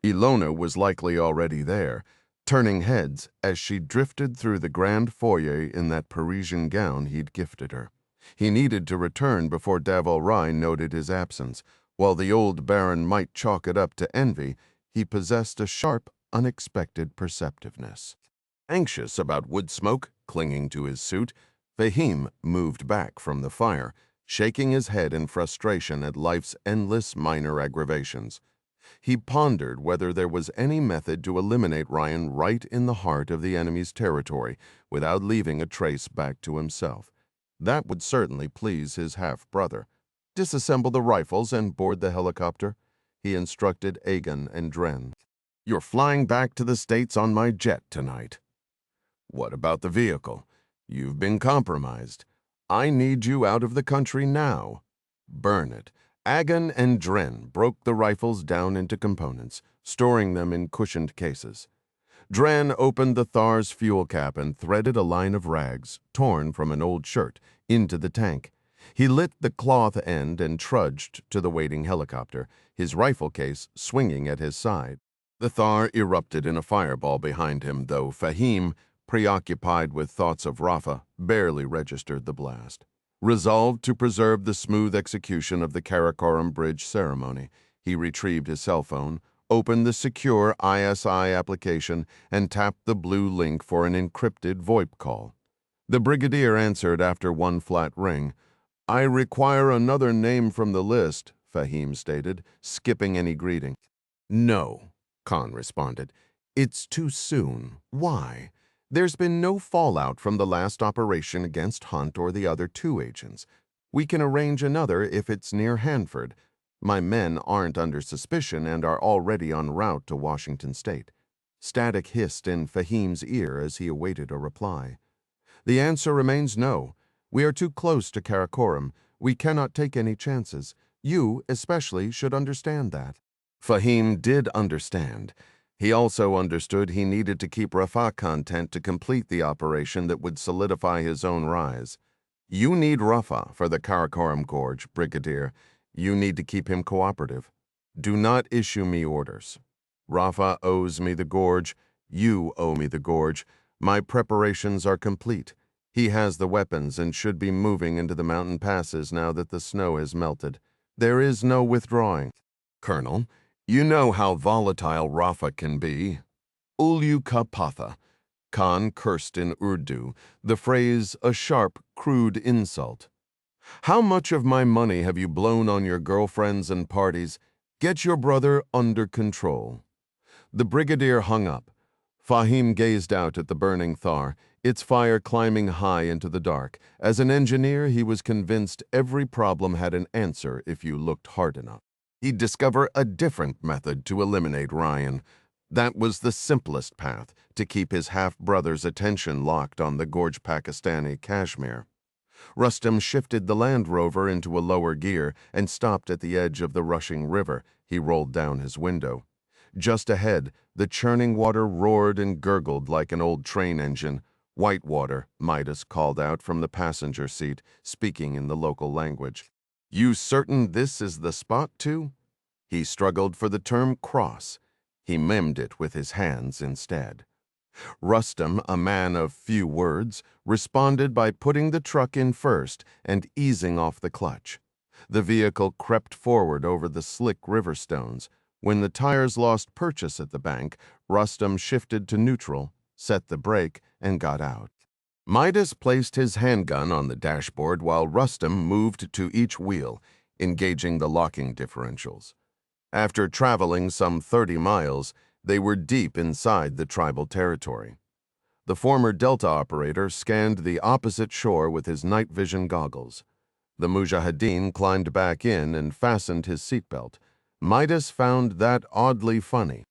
Ilona was likely already there, turning heads as she drifted through the grand foyer in that Parisian gown he'd gifted her. He needed to return before Davil Rai noted his absence. While the old baron might chalk it up to envy, he possessed a sharp, unexpected perceptiveness. Anxious about wood smoke clinging to his suit, Fahim moved back from the fire, shaking his head in frustration at life's endless minor aggravations. He pondered whether there was any method to eliminate Ryan right in the heart of the enemy's territory without leaving a trace back to himself. That would certainly please his half-brother. "Disassemble the rifles and board the helicopter," he instructed Aegon and Dren. "You're flying back to the States on my jet tonight." "What about the vehicle? You've been compromised. I need you out of the country now." "Burn it." Aegon and Dren broke the rifles down into components, storing them in cushioned cases. Dren opened the Thar's fuel cap and threaded a line of rags, torn from an old shirt, into the tank. He lit the cloth end and trudged to the waiting helicopter, his rifle case swinging at his side. The Thar erupted in a fireball behind him, though Fahim, preoccupied with thoughts of Rafa, barely registered the blast. Resolved to preserve the smooth execution of the Karakoram Bridge ceremony, he retrieved his cell phone, opened the secure ISI application, and tapped the blue link for an encrypted VoIP call. The brigadier answered after one flat ring. "I require another name from the list," Fahim stated, skipping any greeting. "No," Khan responded. "It's too soon. Why? There's been no fallout from the last operation against Hunt or the other two agents. We can arrange another if it's near Hanford. My men aren't under suspicion and are already en route to Washington State." Static hissed in Fahim's ear as he awaited a reply. "The answer remains no. We are too close to Karakoram. We cannot take any chances. You, especially, should understand that." Fahim did understand. He also understood he needed to keep Rafa content to complete the operation that would solidify his own rise. "You need Rafa for the Karakoram Gorge, Brigadier. You need to keep him cooperative. Do not issue me orders. Rafa owes me the gorge. You owe me the gorge. My preparations are complete. He has the weapons and should be moving into the mountain passes now that the snow has melted. There is no withdrawing. Colonel, you know how volatile Rafa can be. Ulyu ka patha. Khan cursed in Urdu, the phrase a sharp, crude insult. How much of my money have you blown on your girlfriends and parties? Get your brother under control. The brigadier hung up. Fahim gazed out at the burning Thar, its fire climbing high into the dark. As an engineer, he was convinced every problem had an answer if you looked hard enough. He'd discover a different method to eliminate Ryan. That was the simplest path to keep his half-brother's attention locked on the gorge Pakistani Kashmir. Rustam shifted the Land Rover into a lower gear and stopped at the edge of the rushing river. He rolled down his window. Just ahead, the churning water roared and gurgled like an old train engine. Whitewater, Midas called out from the passenger seat, speaking in the local language. You certain this is the spot, too? He struggled for the term cross. He mimed it with his hands instead. Rustam, a man of few words, responded by putting the truck in first and easing off the clutch. The vehicle crept forward over the slick river stones. When the tires lost purchase at the bank, Rustam shifted to neutral, set the brake, and got out. Midas placed his handgun on the dashboard while Rustam moved to each wheel, engaging the locking differentials. After traveling some 30 miles, they were deep inside the tribal territory. The former Delta operator scanned the opposite shore with his night vision goggles. The Mujahideen climbed back in and fastened his seatbelt. Midas found that oddly funny.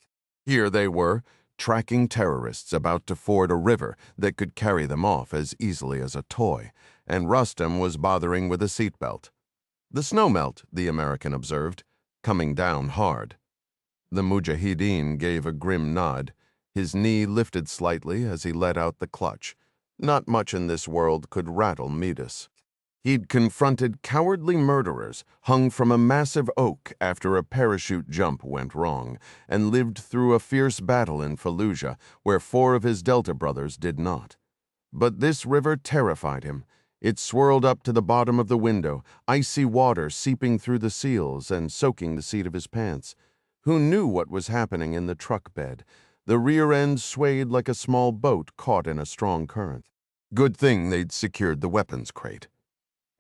Here they were, tracking terrorists about to ford a river that could carry them off as easily as a toy, and Rustam was bothering with a seatbelt. The snowmelt, the American observed, coming down hard. The Mujahideen gave a grim nod. His knee lifted slightly as he let out the clutch. Not much in this world could rattle Midas. He'd confronted cowardly murderers hung from a massive oak after a parachute jump went wrong, and lived through a fierce battle in Fallujah where 4 of his Delta brothers did not. But this river terrified him. It swirled up to the bottom of the window, icy water seeping through the seals and soaking the seat of his pants. Who knew what was happening in the truck bed? The rear end swayed like a small boat caught in a strong current. Good thing they'd secured the weapons crate.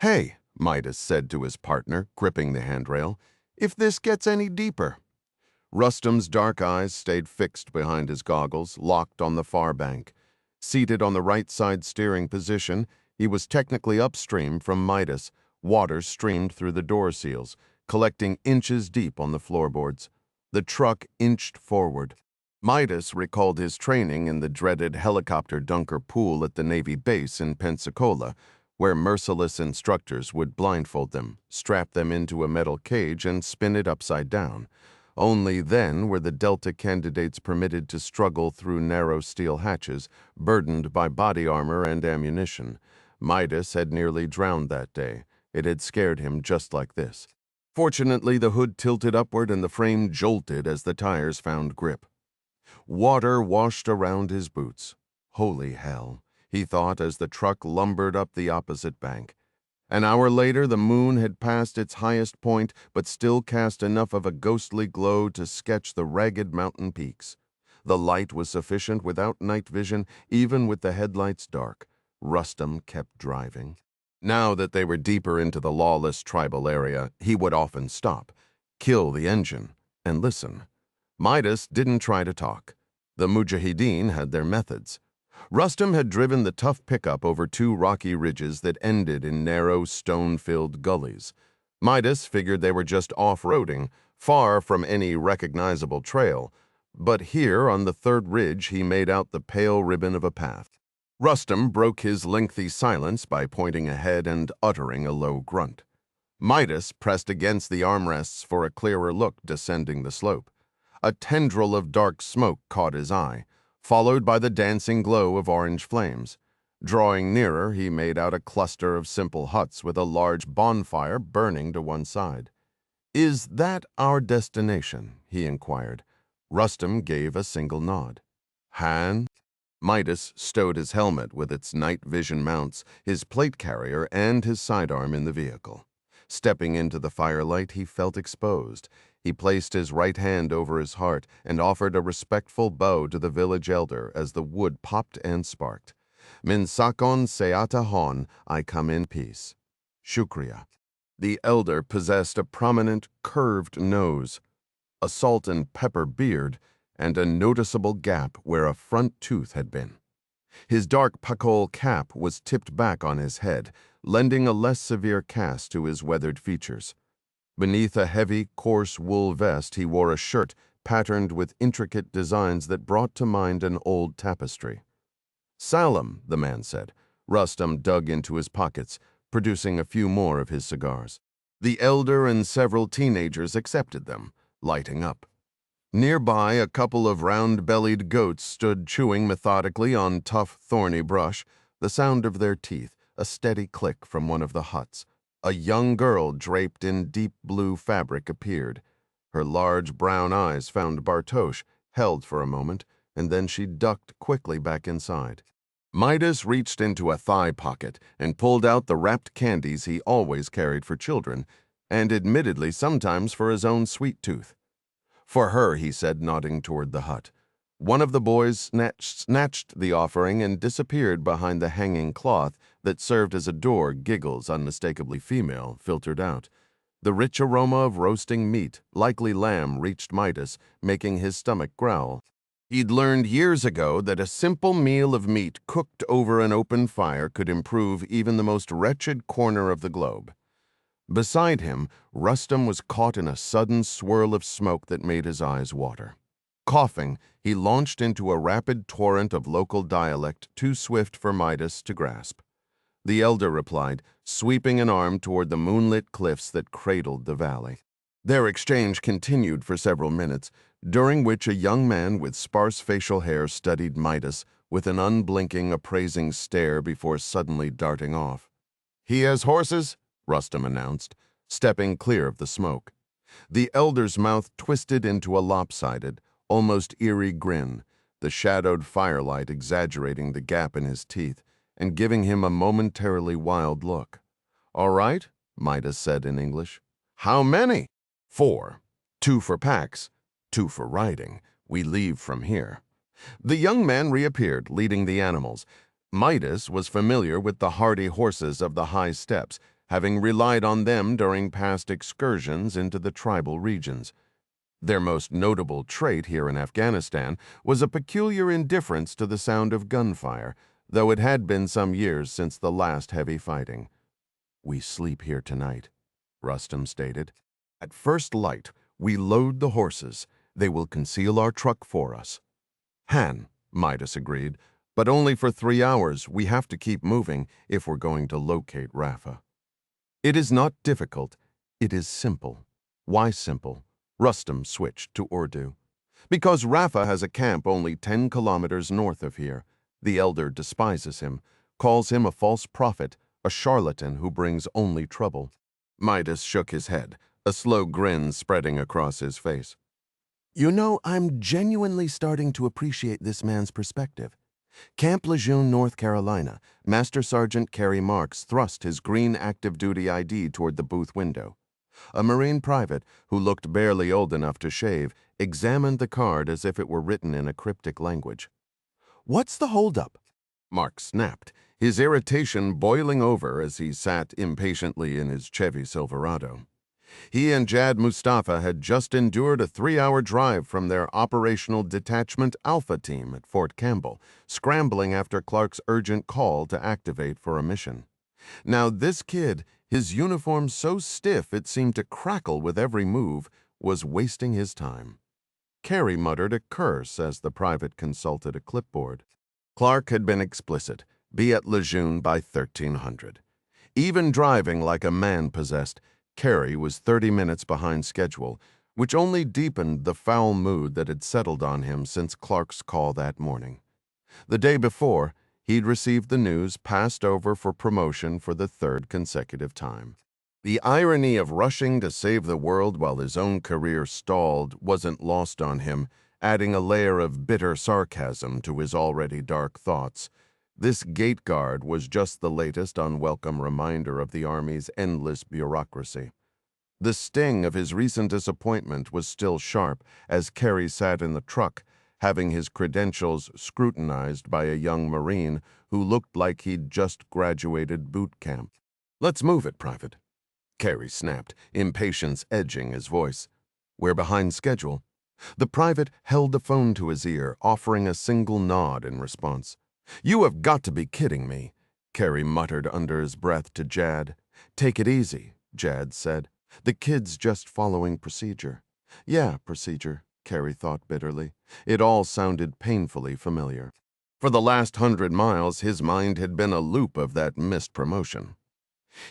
Hey, Midas said to his partner, gripping the handrail, if this gets any deeper. Rustam's dark eyes stayed fixed behind his goggles, locked on the far bank. Seated on the right side steering position, he was technically upstream from Midas. Water streamed through the door seals, collecting inches deep on the floorboards. The truck inched forward. Midas recalled his training in the dreaded helicopter dunker pool at the Navy base in Pensacola, where merciless instructors would blindfold them, strap them into a metal cage, and spin it upside down. Only then were the Delta candidates permitted to struggle through narrow steel hatches, burdened by body armor and ammunition. Midas had nearly drowned that day. It had scared him just like this. Fortunately, the hood tilted upward and the frame jolted as the tires found grip. Water washed around his boots. Holy hell, he thought as the truck lumbered up the opposite bank. An hour later, the moon had passed its highest point, but still cast enough of a ghostly glow to sketch the ragged mountain peaks. The light was sufficient without night vision, even with the headlights dark. Rustam kept driving. Now that they were deeper into the lawless tribal area, he would often stop, kill the engine, and listen. Midas didn't try to talk. The Mujahideen had their methods. Rustam had driven the tough pickup over 2 rocky ridges that ended in narrow, stone-filled gullies. Midas figured they were just off-roading, far from any recognizable trail. But here, on the 3rd ridge, he made out the pale ribbon of a path. Rustam broke his lengthy silence by pointing ahead and uttering a low grunt. Midas pressed against the armrests for a clearer look descending the slope. A tendril of dark smoke caught his eye, followed by the dancing glow of orange flames. Drawing nearer, he made out a cluster of simple huts with a large bonfire burning to one side. "Is that our destination?" he inquired. Rustam gave a single nod. "Han?" Midas stowed his helmet with its night vision mounts, his plate carrier, and his sidearm in the vehicle. Stepping into the firelight, he felt exposed. He placed his right hand over his heart and offered a respectful bow to the village elder as the wood popped and sparked. Min sakon seata hon, I come in peace. Shukriya. The elder possessed a prominent, curved nose, a salt and pepper beard, and a noticeable gap where a front tooth had been. His dark pakol cap was tipped back on his head, lending a less severe cast to his weathered features. Beneath a heavy, coarse wool vest, he wore a shirt patterned with intricate designs that brought to mind an old tapestry. Salam, the man said. Rustam dug into his pockets, producing a few more of his cigars. The elder and several teenagers accepted them, lighting up. Nearby, a couple of round-bellied goats stood chewing methodically on tough, thorny brush, the sound of their teeth, a steady click from one of the huts. A young girl draped in deep blue fabric appeared. Her large brown eyes found Bartosz, held for a moment, and then she ducked quickly back inside. Midas reached into a thigh pocket and pulled out the wrapped candies he always carried for children, and admittedly sometimes for his own sweet tooth. For her, he said, nodding toward the hut. One of the boys snatched the offering and disappeared behind the hanging cloth that served as a door. Giggles, unmistakably female, filtered out. The rich aroma of roasting meat, likely lamb, reached Midas, making his stomach growl. He'd learned years ago that a simple meal of meat cooked over an open fire could improve even the most wretched corner of the globe. Beside him, Rustam was caught in a sudden swirl of smoke that made his eyes water. Coughing, he launched into a rapid torrent of local dialect too swift for Midas to grasp. The elder replied, sweeping an arm toward the moonlit cliffs that cradled the valley. Their exchange continued for several minutes, during which a young man with sparse facial hair studied Midas with an unblinking, appraising stare before suddenly darting off. "He has horses," Rustam announced, stepping clear of the smoke. The elder's mouth twisted into a lopsided, almost eerie grin, the shadowed firelight exaggerating the gap in his teeth and giving him a momentarily wild look. "All right," Midas said in English. "How many?" "4. 2 for packs, 2 for riding. We leave from here." The young man reappeared, leading the animals. Midas was familiar with the hardy horses of the high steppes, having relied on them during past excursions into the tribal regions. Their most notable trait here in Afghanistan was a peculiar indifference to the sound of gunfire, though it had been some years since the last heavy fighting. "We sleep here tonight," Rustam stated. "At first light, we load the horses. They will conceal our truck for us." "Han," Midas agreed, "but only for 3 hours. We have to keep moving if we're going to locate Rafa." "It is not difficult. It is simple." "Why simple?" Rustam switched to Urdu. "Because Rafa has a camp only 10 kilometers north of here. The elder despises him, calls him a false prophet, a charlatan who brings only trouble." Midas shook his head, a slow grin spreading across his face. "You know, I'm genuinely starting to appreciate this man's perspective." Camp Lejeune, North Carolina. Master Sergeant Kerry Marks thrust his green active duty ID toward the booth window. A Marine private, who looked barely old enough to shave, examined the card as if it were written in a cryptic language. "What's the holdup?" Marks snapped, his irritation boiling over as he sat impatiently in his Chevy Silverado. He and Jad Mustafa had just endured a 3-hour drive from their Operational Detachment Alpha team at Fort Campbell, scrambling after Clark's urgent call to activate for a mission. Now this kid, his uniform so stiff it seemed to crackle with every move, was wasting his time. Kerry muttered a curse as the private consulted a clipboard. Clark had been explicit, be at Lejeune by 1300. Even driving like a man possessed, Kerry was 30 minutes behind schedule, which only deepened the foul mood that had settled on him since Clark's call that morning. The day before, he'd received the news passed over for promotion for the 3rd consecutive time. The irony of rushing to save the world while his own career stalled wasn't lost on him, adding a layer of bitter sarcasm to his already dark thoughts. This gate guard was just the latest unwelcome reminder of the Army's endless bureaucracy. The sting of his recent disappointment was still sharp as Carey sat in the truck, having his credentials scrutinized by a young Marine who looked like he'd just graduated boot camp. "Let's move it, Private," Carey snapped, impatience edging his voice. "We're behind schedule." The private held the phone to his ear, offering a single nod in response. "You have got to be kidding me," Carey muttered under his breath to Jad. "Take it easy," Jad said. "The kid's just following procedure." Yeah, procedure, Carey thought bitterly. It all sounded painfully familiar. For the last 100 miles, his mind had been a loop of that missed promotion.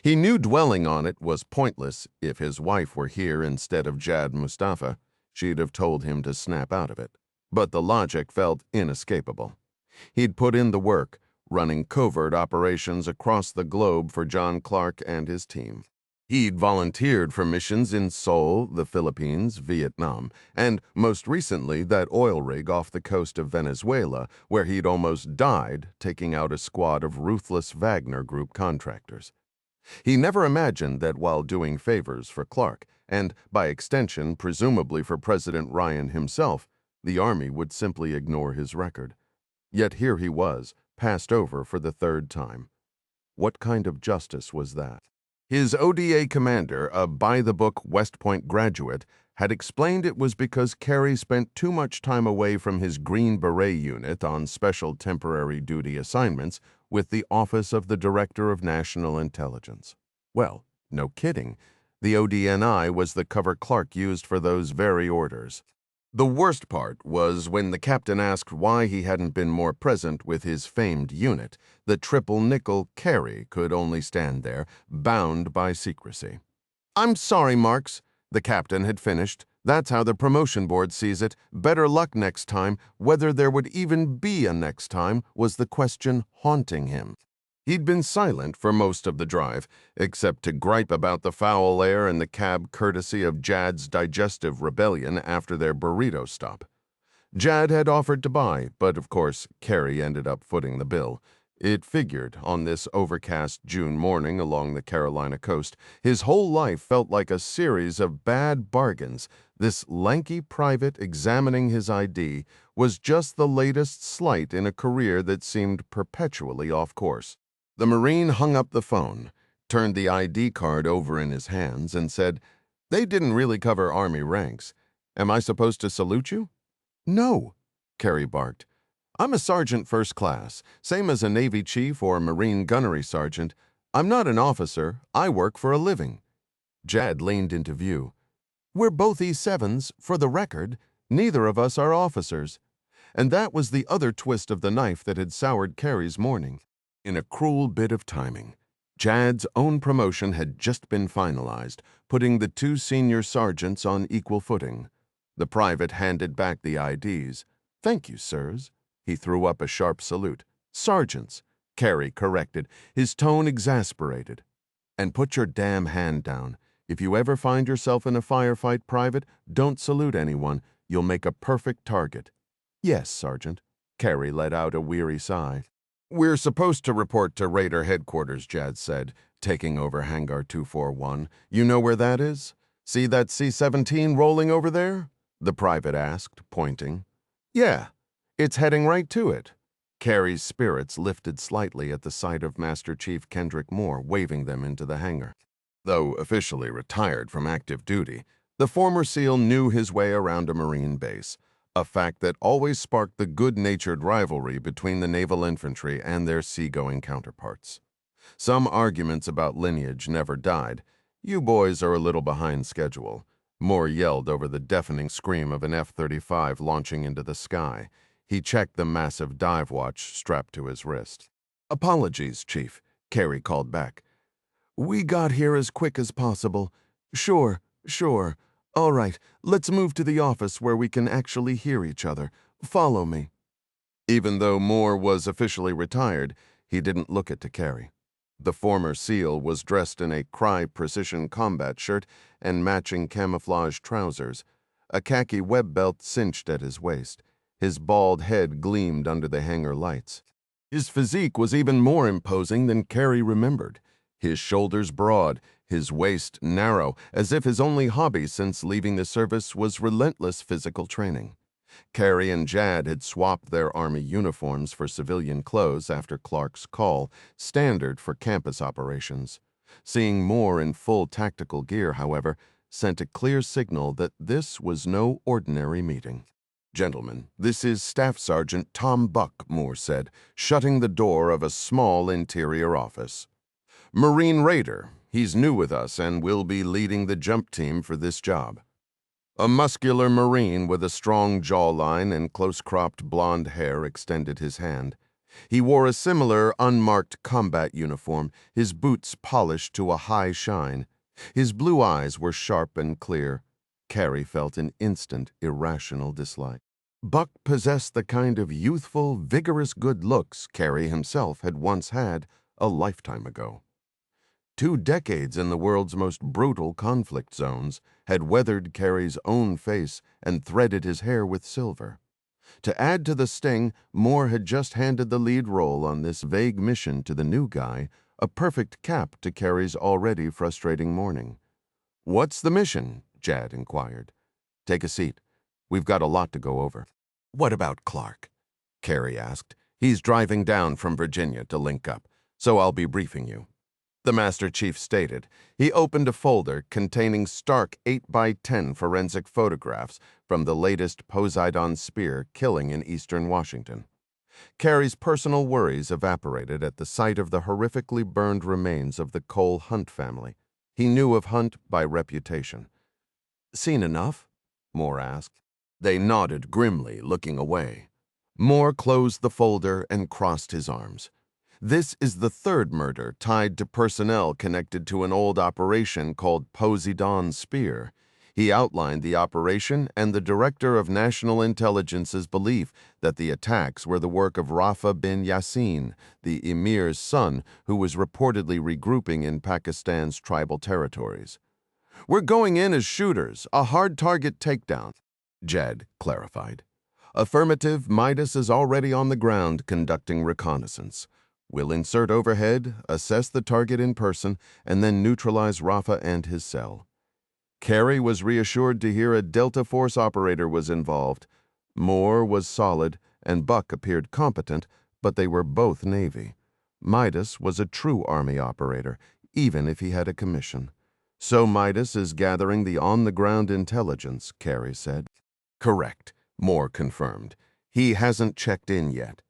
He knew dwelling on it was pointless. If his wife were here instead of Jad Mustafa, she'd have told him to snap out of it. But the logic felt inescapable. He'd put in the work, running covert operations across the globe for John Clark and his team. He'd volunteered for missions in Seoul, the Philippines, Vietnam, and most recently that oil rig off the coast of Venezuela, where he'd almost died taking out a squad of ruthless Wagner Group contractors. He never imagined that while doing favors for Clark, and by extension presumably for President Ryan himself, the Army would simply ignore his record. Yet here he was, passed over for the third time. What kind of justice was that? His ODA commander, a by-the-book West Point graduate, had explained it was because Carey spent too much time away from his Green Beret unit on special temporary duty assignments with the Office of the Director of National Intelligence. Well, no kidding. The ODNI was the cover Clark used for those very orders. The worst part was when the captain asked why he hadn't been more present with his famed unit. The triple-nickel Carey could only stand there, bound by secrecy. "I'm sorry, Marks," the captain had finished. "That's how the promotion board sees it. Better luck next time." Whether there would even be a next time was the question haunting him. He'd been silent for most of the drive, except to gripe about the foul air in the cab courtesy of Jad's digestive rebellion after their burrito stop. Jad had offered to buy, but of course Carey ended up footing the bill. It figured on this overcast June morning along the Carolina coast. His whole life felt like a series of bad bargains. This lanky private examining his ID was just the latest slight in a career that seemed perpetually off course. The Marine hung up the phone, turned the ID card over in his hands, and said, "They didn't really cover Army ranks. Am I supposed to salute you?" "No," Carey barked. "I'm a sergeant first class, same as a Navy chief or Marine gunnery sergeant. I'm not an officer. I work for a living." Jad leaned into view. "We're both E7s, for the record. Neither of us are officers." And that was the other twist of the knife that had soured Carey's morning. In a cruel bit of timing, Jad's own promotion had just been finalized, putting the two senior sergeants on equal footing. The private handed back the IDs. "Thank you, sirs." He threw up a sharp salute. "Sergeants," Carey corrected, his tone exasperated. "And put your damn hand down. If you ever find yourself in a firefight, Private, don't salute anyone. You'll make a perfect target." "Yes, Sergeant." Carey let out a weary sigh. "We're supposed to report to Raider headquarters," Jad said, taking over Hangar 241. "You know where that is? See that C-17 rolling over there?" the private asked, pointing. "Yeah, it's heading right to it." Carey's spirits lifted slightly at the sight of Master Chief Kendrick Moore waving them into the hangar. Though officially retired from active duty, the former SEAL knew his way around a Marine base, a fact that always sparked the good-natured rivalry between the naval infantry and their seagoing counterparts. Some arguments about lineage never died. "You boys are a little behind schedule," Moore yelled over the deafening scream of an F-35 launching into the sky. He checked the massive dive watch strapped to his wrist. "Apologies, Chief," Carey called back. "We got here as quick as possible." Sure. All right, let's move to the office where we can actually hear each other. Follow me." Even though Moore was officially retired, he didn't look it to Carey. The former SEAL was dressed in a Crye precision combat shirt and matching camouflage trousers. a khaki web belt cinched at his waist. His bald head gleamed under the hangar lights. His physique was even more imposing than Carey remembered. His shoulders broad, his waist narrow, as if his only hobby since leaving the service was relentless physical training. Carey and Jad had swapped their Army uniforms for civilian clothes after Clark's call, standard for campus operations. Seeing Moore in full tactical gear, however, sent a clear signal that this was no ordinary meeting. "Gentlemen, this is Staff Sergeant Tom Buck," Moore said, shutting the door of a small interior office. "Marine Raider. He's new with us and will be leading the jump team for this job." A muscular Marine with a strong jawline and close-cropped blonde hair extended his hand. He wore a similar unmarked combat uniform, his boots polished to a high shine. His blue eyes were sharp and clear. Carey felt an instant, irrational dislike. Buck possessed the kind of youthful, vigorous good looks Carey himself had once had a lifetime ago. 2 decades in the world's most brutal conflict zones had weathered Carey's own face and threaded his hair with silver. To add to the sting, Moore had just handed the lead role on this vague mission to the new guy, a perfect cap to Carey's already frustrating morning. "What's the mission?" Jad inquired. "Take a seat. We've got a lot to go over." "What about Clark?" Carey asked. "He's driving down from Virginia to link up, so I'll be briefing you." The Master Chief stated. He opened a folder containing stark 8x10 forensic photographs from the latest Poseidon spear killing in eastern Washington. Carey's personal worries evaporated at the sight of the horrifically burned remains of the Cole Hunt family. He knew of Hunt by reputation. "Seen enough?" Moore asked. They nodded grimly, looking away. Moore closed the folder and crossed his arms. "This is the 3rd murder tied to personnel connected to an old operation called Poseidon Spear." He outlined the operation and the Director of National Intelligence's belief that the attacks were the work of Rafa bin Yassin, the emir's son, who was reportedly regrouping in Pakistan's tribal territories. "We're going in as shooters, a hard target takedown," Jed clarified. "Affirmative, Midas is already on the ground conducting reconnaissance. We'll insert overhead, assess the target in person, and then neutralize Rafa and his cell." Carey was reassured to hear a Delta Force operator was involved. Moore was solid, and Buck appeared competent, but they were both Navy. Midas was a true Army operator, even if he had a commission. "So Midas is gathering the on-the-ground intelligence," Carey said. "Correct," Moore confirmed. "He hasn't checked in yet."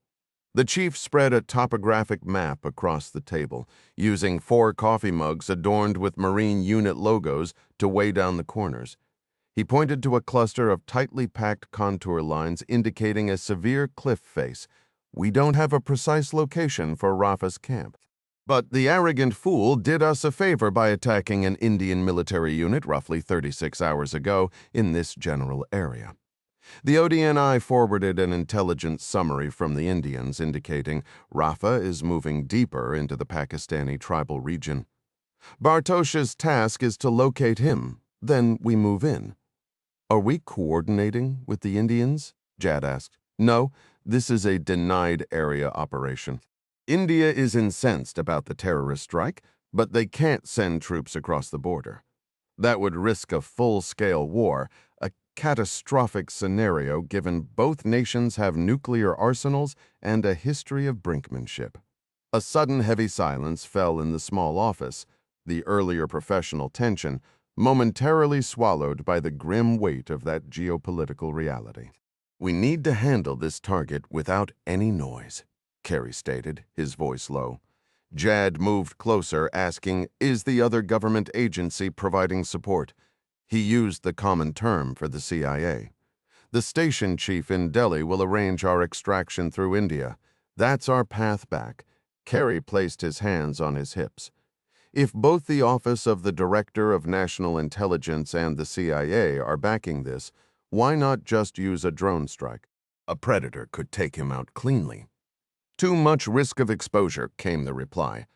The chief spread a topographic map across the table, using 4 coffee mugs adorned with Marine unit logos to weigh down the corners. He pointed to a cluster of tightly packed contour lines indicating a severe cliff face. "We don't have a precise location for Rafa's camp. But the arrogant fool did us a favor by attacking an Indian military unit roughly 36 hours ago in this general area." The ODNI forwarded an intelligence summary from the Indians indicating Rafa is moving deeper into the Pakistani tribal region. "Bartosh's task is to locate him, then we move in." "Are we coordinating with the Indians?" Jad asked. "No, this is a denied area operation. India is incensed about the terrorist strike, but they can't send troops across the border. That would risk a full-scale war, a catastrophic scenario given both nations have nuclear arsenals and a history of brinkmanship." A sudden heavy silence fell in the small office, the earlier professional tension momentarily swallowed by the grim weight of that geopolitical reality. "We need to handle this target without any noise," Carey stated, his voice low. Jad moved closer, asking, "Is the other government agency providing support?" He used the common term for the CIA. "The station chief in Delhi will arrange our extraction through India. That's our path back." Carey placed his hands on his hips. "If both the Office of the Director of National Intelligence and the CIA are backing this, why not just use a drone strike? A predator could take him out cleanly." "Too much risk of exposure," came the reply.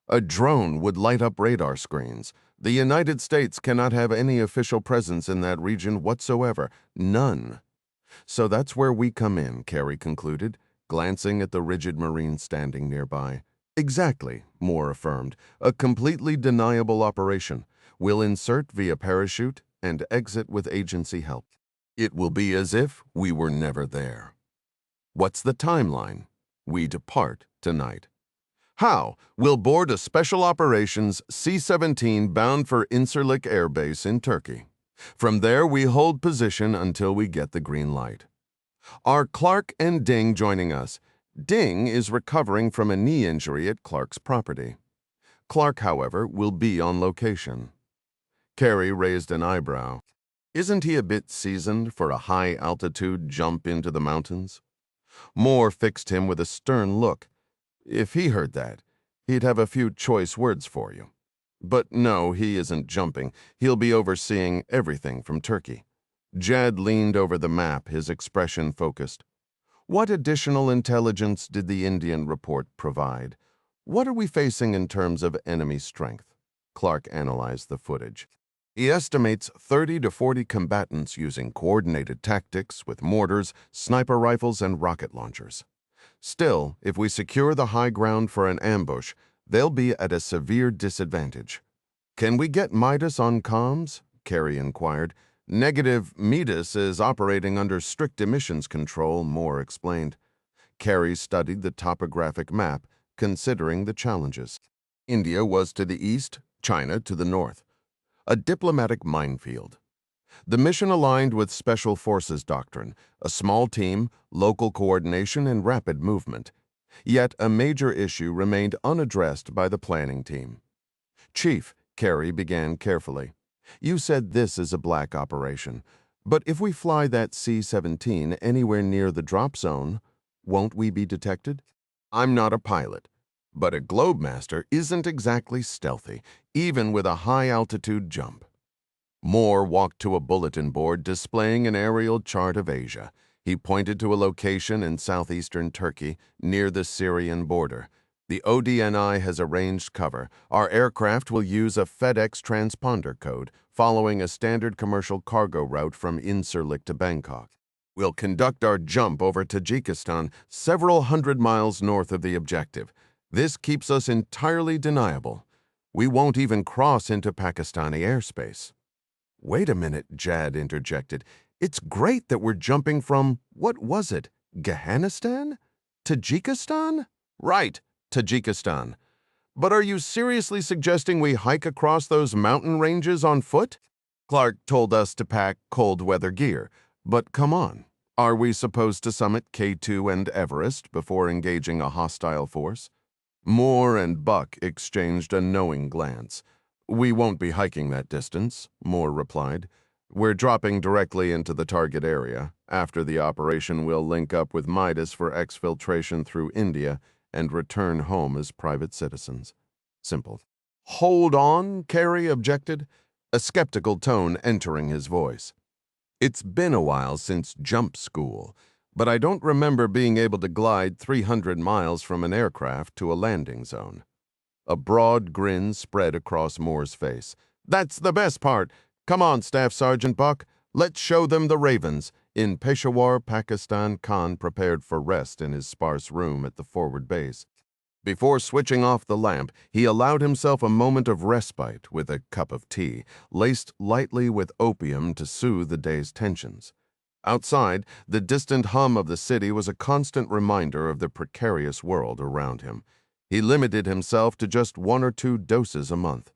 A drone would light up radar screens. The United States cannot have any official presence in that region whatsoever. None. So that's where we come in, Carey concluded, glancing at the rigid Marine standing nearby. Exactly, Moore affirmed. A completely deniable operation. We'll insert via parachute and exit with agency help. It will be as if we were never there. What's the timeline? We depart tonight. How? We'll board a Special Operations C-17 bound for Incirlik Air Base in Turkey. From there, we hold position until we get the green light. Are Clark and Ding joining us? Ding is recovering from a knee injury at Clark's property. Clark, however, will be on location. Carey raised an eyebrow. Isn't he a bit seasoned for a high-altitude jump into the mountains? Moore fixed him with a stern look. If he heard that, he'd have a few choice words for you. But no, he isn't jumping. He'll be overseeing everything from Turkey. Jad leaned over the map, his expression focused. What additional intelligence did the Indian report provide? What are we facing in terms of enemy strength? Clark analyzed the footage. He estimates 30 to 40 combatants using coordinated tactics with mortars, sniper rifles, and rocket launchers. Still, if we secure the high ground for an ambush, they'll be at a severe disadvantage. Can we get Midas on comms? Carey inquired. Negative. Midas is operating under strict emissions control, Moore explained. Carey studied the topographic map, considering the challenges. India was to the east, China to the north. A diplomatic minefield. The mission aligned with Special Forces doctrine, a small team, local coordination, and rapid movement. Yet a major issue remained unaddressed by the planning team. Chief, Carey began carefully, you said this is a black operation, but if we fly that C-17 anywhere near the drop zone, won't we be detected? I'm not a pilot, but a Globemaster isn't exactly stealthy, even with a high-altitude jump. Moore walked to a bulletin board displaying an aerial chart of Asia. He pointed to a location in southeastern Turkey, near the Syrian border. The ODNI has arranged cover. Our aircraft will use a FedEx transponder code, following a standard commercial cargo route from Incirlik to Bangkok. We'll conduct our jump over Tajikistan, several hundred miles north of the objective. This keeps us entirely deniable. We won't even cross into Pakistani airspace. Wait a minute, Jad interjected. It's great that we're jumping from, what was it, Ghanistan? Tajikistan? Right, Tajikistan. But are you seriously suggesting we hike across those mountain ranges on foot? Clark told us to pack cold weather gear. But come on, are we supposed to summit K2 and Everest before engaging a hostile force? Moore and Buck exchanged a knowing glance. We won't be hiking that distance, Moore replied. We're dropping directly into the target area. After the operation, we'll link up with Midas for exfiltration through India and return home as private citizens. Simple. Hold on, Carey objected, a skeptical tone entering his voice. It's been a while since jump school, but I don't remember being able to glide 300 miles from an aircraft to a landing zone. A broad grin spread across Moore's face. That's the best part. Come on, Staff Sergeant Buck. Let's show them the Ravens. In Peshawar, Pakistan, Khan prepared for rest in his sparse room at the forward base. Before switching off the lamp, he allowed himself a moment of respite with a cup of tea, laced lightly with opium to soothe the day's tensions. Outside, the distant hum of the city was a constant reminder of the precarious world around him. He limited himself to just 1 or 2 doses a month.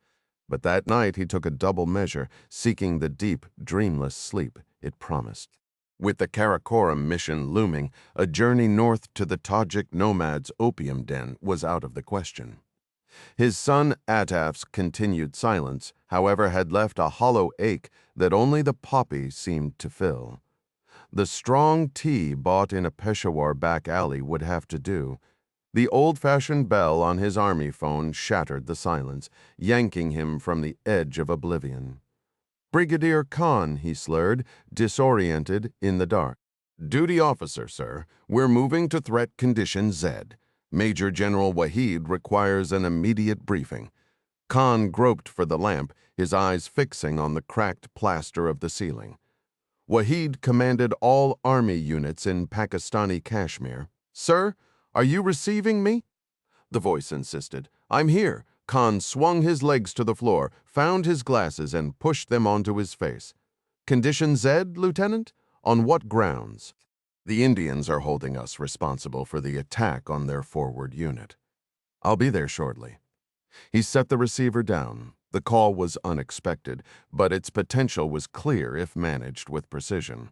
But that night he took a double measure, seeking the deep, dreamless sleep it promised. With the Karakoram mission looming, a journey north to the Tajik nomads' opium den was out of the question. His son Ataf's continued silence, however, had left a hollow ache that only the poppy seemed to fill. The strong tea bought in a Peshawar back alley would have to do. The old-fashioned bell on his army phone shattered the silence, yanking him from the edge of oblivion. Brigadier Khan, he slurred, disoriented in the dark. Duty officer, sir. We're moving to threat condition Z. Major General Wahid requires an immediate briefing. Khan groped for the lamp, his eyes fixing on the cracked plaster of the ceiling. Wahid commanded all army units in Pakistani Kashmir. "Sir, are you receiving me?" The voice insisted. "I'm here." Khan swung his legs to the floor, found his glasses, and pushed them onto his face. "Condition Z, Lieutenant? On what grounds?" "The Indians are holding us responsible for the attack on their forward unit." "I'll be there shortly." He set the receiver down. The call was unexpected, but its potential was clear if managed with precision.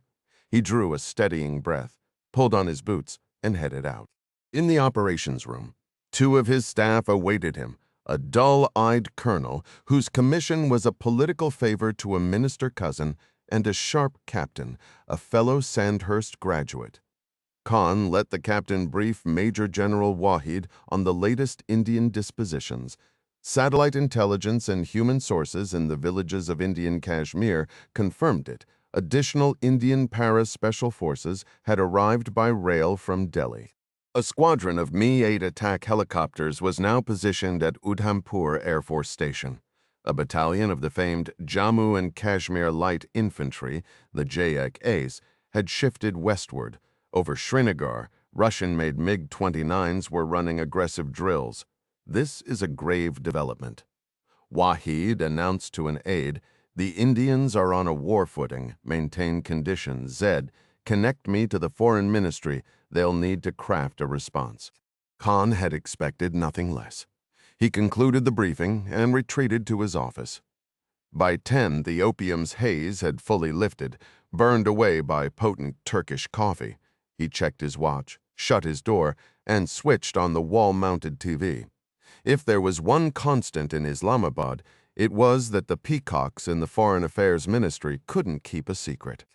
He drew a steadying breath, pulled on his boots, and headed out. In the operations room, two of his staff awaited him, a dull-eyed colonel whose commission was a political favor to a minister cousin, and a sharp captain, a fellow Sandhurst graduate. Khan let the captain brief Major General Wahid on the latest Indian dispositions. Satellite intelligence and human sources in the villages of Indian Kashmir confirmed it. Additional Indian para-special forces had arrived by rail from Delhi. A squadron of Mi-8 attack helicopters was now positioned at Udhampur Air Force Station. A battalion of the famed Jammu and Kashmir Light Infantry, the JAK-Ace, had shifted westward. Over Srinagar, Russian-made MiG-29s were running aggressive drills. "This is a grave development." Wahid announced to an aide, "The Indians are on a war footing. Maintain condition Z. Connect me to the Foreign Ministry. They'll need to craft a response." Khan had expected nothing less. He concluded the briefing and retreated to his office. By 10, the opium's haze had fully lifted, burned away by potent Turkish coffee. He checked his watch, shut his door, and switched on the wall-mounted TV. If there was one constant in Islamabad, it was that the peacocks in the Foreign Affairs Ministry couldn't keep a secret.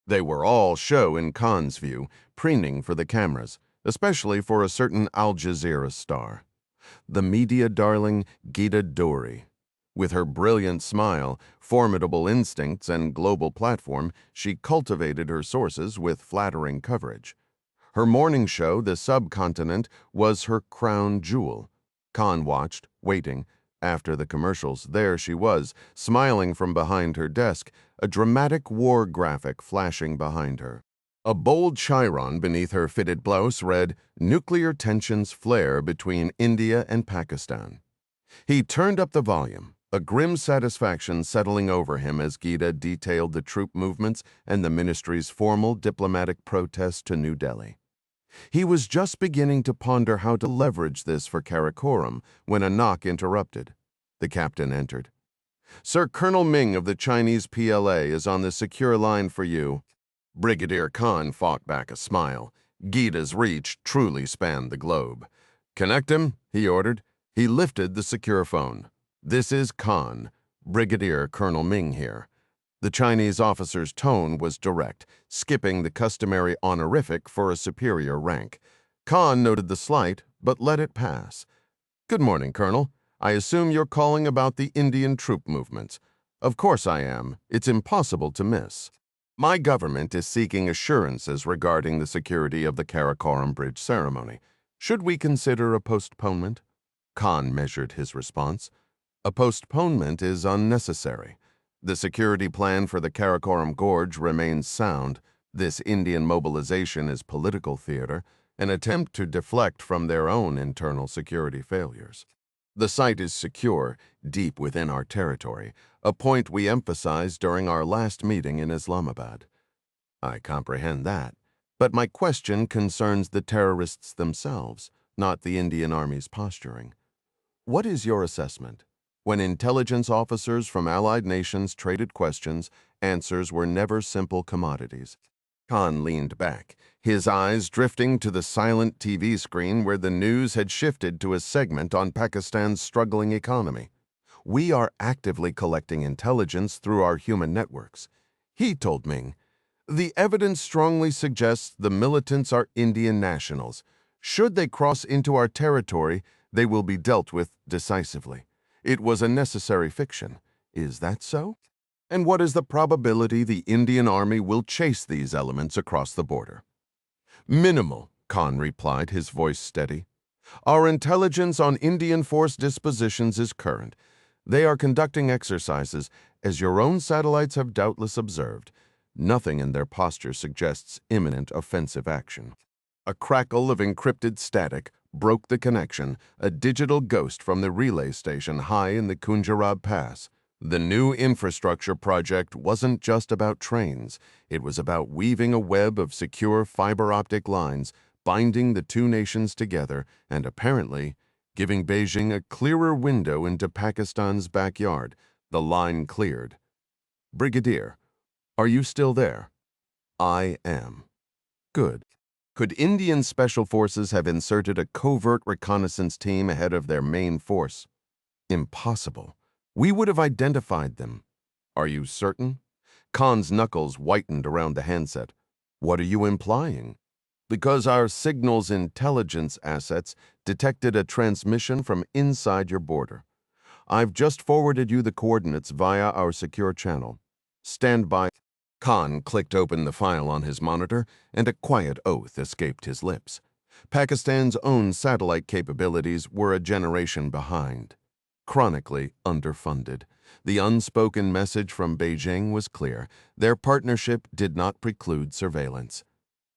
They were all show in Khan's view, preening for the cameras, especially for a certain Al Jazeera star. The media darling Geeta Dori. With her brilliant smile, formidable instincts, and global platform, she cultivated her sources with flattering coverage. Her morning show, The Subcontinent, was her crown jewel. Khan watched, waiting. After the commercials, there she was, smiling from behind her desk, a dramatic war graphic flashing behind her. A bold chiron beneath her fitted blouse read, "Nuclear tensions flare between India and Pakistan." He turned up the volume, a grim satisfaction settling over him as Geeta detailed the troop movements and the ministry's formal diplomatic protest to New Delhi. He was just beginning to ponder how to leverage this for Karakoram when a knock interrupted. The captain entered. "Sir Colonel Ming of the Chinese PLA is on the secure line for you." Brigadier Khan fought back a smile. Geeta's reach truly spanned the globe. "Connect him," he ordered. He lifted the secure phone. "This is Khan. Brigadier Colonel Ming here." The Chinese officer's tone was direct, skipping the customary honorific for a superior rank. Khan noted the slight, but let it pass. "Good morning, Colonel. I assume you're calling about the Indian troop movements." "Of course I am. It's impossible to miss." "My government is seeking assurances regarding the security of the Karakoram Bridge ceremony. Should we consider a postponement?" Khan measured his response. "A postponement is unnecessary. The security plan for the Karakoram Gorge remains sound. This Indian mobilization is political theater, an attempt to deflect from their own internal security failures. The site is secure, deep within our territory, a point we emphasized during our last meeting in Islamabad." "I comprehend that, but my question concerns the terrorists themselves, not the Indian Army's posturing. What is your assessment? When intelligence officers from allied nations traded questions, answers were never simple commodities." Khan leaned back, his eyes drifting to the silent TV screen where the news had shifted to a segment on Pakistan's struggling economy. "We are actively collecting intelligence through our human networks." He told Ming, "The evidence strongly suggests the militants are Indian nationals. Should they cross into our territory, they will be dealt with decisively. It was a necessary fiction. Is that so? And what is the probability the Indian Army will chase these elements across the border?" "Minimal," Khan replied, his voice steady. Our intelligence on Indian force dispositions is current. They are conducting exercises, as your own satellites have doubtless observed. Nothing in their posture suggests imminent offensive action. A crackle of encrypted static broke the connection, a digital ghost from the relay station high in the Kunjarab Pass. The new infrastructure project wasn't just about trains. It was about weaving a web of secure fiber optic lines, binding the two nations together, and apparently giving Beijing a clearer window into Pakistan's backyard. The line cleared. Brigadier, are you still there? I am. Good. Could Indian Special Forces have inserted a covert reconnaissance team ahead of their main force? Impossible. We would have identified them. Are you certain? Khan's knuckles whitened around the handset. What are you implying? Because our signals intelligence assets detected a transmission from inside your border. I've just forwarded you the coordinates via our secure channel. Stand by. Khan clicked open the file on his monitor, and a quiet oath escaped his lips. Pakistan's own satellite capabilities were a generation behind. Chronically underfunded. The unspoken message from Beijing was clear. Their partnership did not preclude surveillance.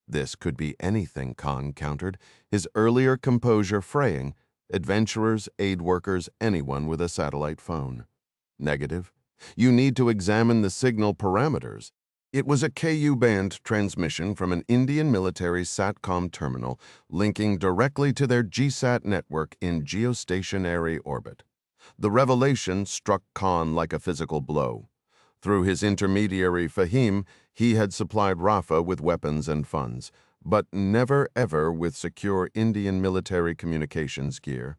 This could be anything, Khan countered, his earlier composure fraying. Adventurers, aid workers, anyone with a satellite phone. Negative. You need to examine the signal parameters. It was a Ku-band transmission from an Indian military SATCOM terminal linking directly to their GSAT network in geostationary orbit. The revelation struck Khan like a physical blow. Through his intermediary Fahim, he had supplied Rafa with weapons and funds, but never ever with secure Indian military communications gear.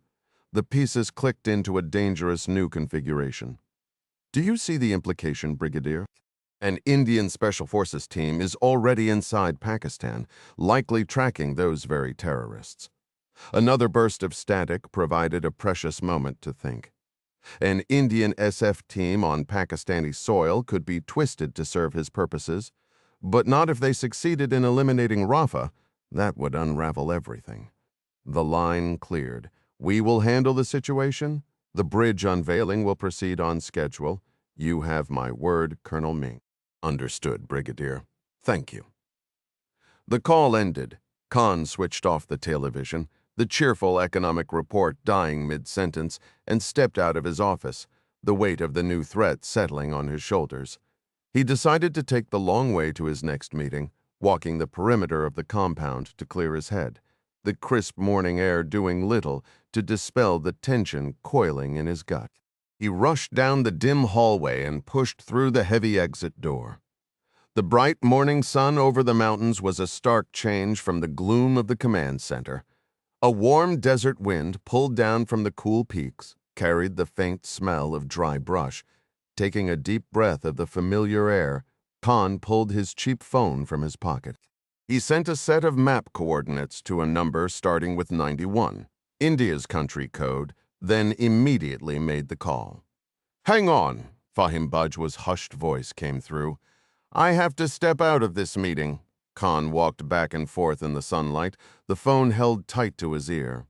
The pieces clicked into a dangerous new configuration. Do you see the implication, Brigadier? An Indian Special Forces team is already inside Pakistan, likely tracking those very terrorists. Another burst of static provided a precious moment to think. An Indian SF team on Pakistani soil could be twisted to serve his purposes, but not if they succeeded in eliminating Rafa. That would unravel everything. The line cleared. We will handle the situation. The bridge unveiling will proceed on schedule. You have my word, Colonel Ming. Understood, Brigadier. Thank you. The call ended. Khan switched off the television, the cheerful economic report dying mid-sentence, and stepped out of his office, the weight of the new threat settling on his shoulders. He decided to take the long way to his next meeting, walking the perimeter of the compound to clear his head, the crisp morning air doing little to dispel the tension coiling in his gut. He rushed down the dim hallway and pushed through the heavy exit door. The bright morning sun over the mountains was a stark change from the gloom of the command center. A warm desert wind pulled down from the cool peaks, carried the faint smell of dry brush. Taking a deep breath of the familiar air, Khan pulled his cheap phone from his pocket. He sent a set of map coordinates to a number starting with 91, India's country code, then immediately made the call. "Hang on," Fahim Bajwa's hushed voice came through. "I have to step out of this meeting." Khan walked back and forth in the sunlight, the phone held tight to his ear.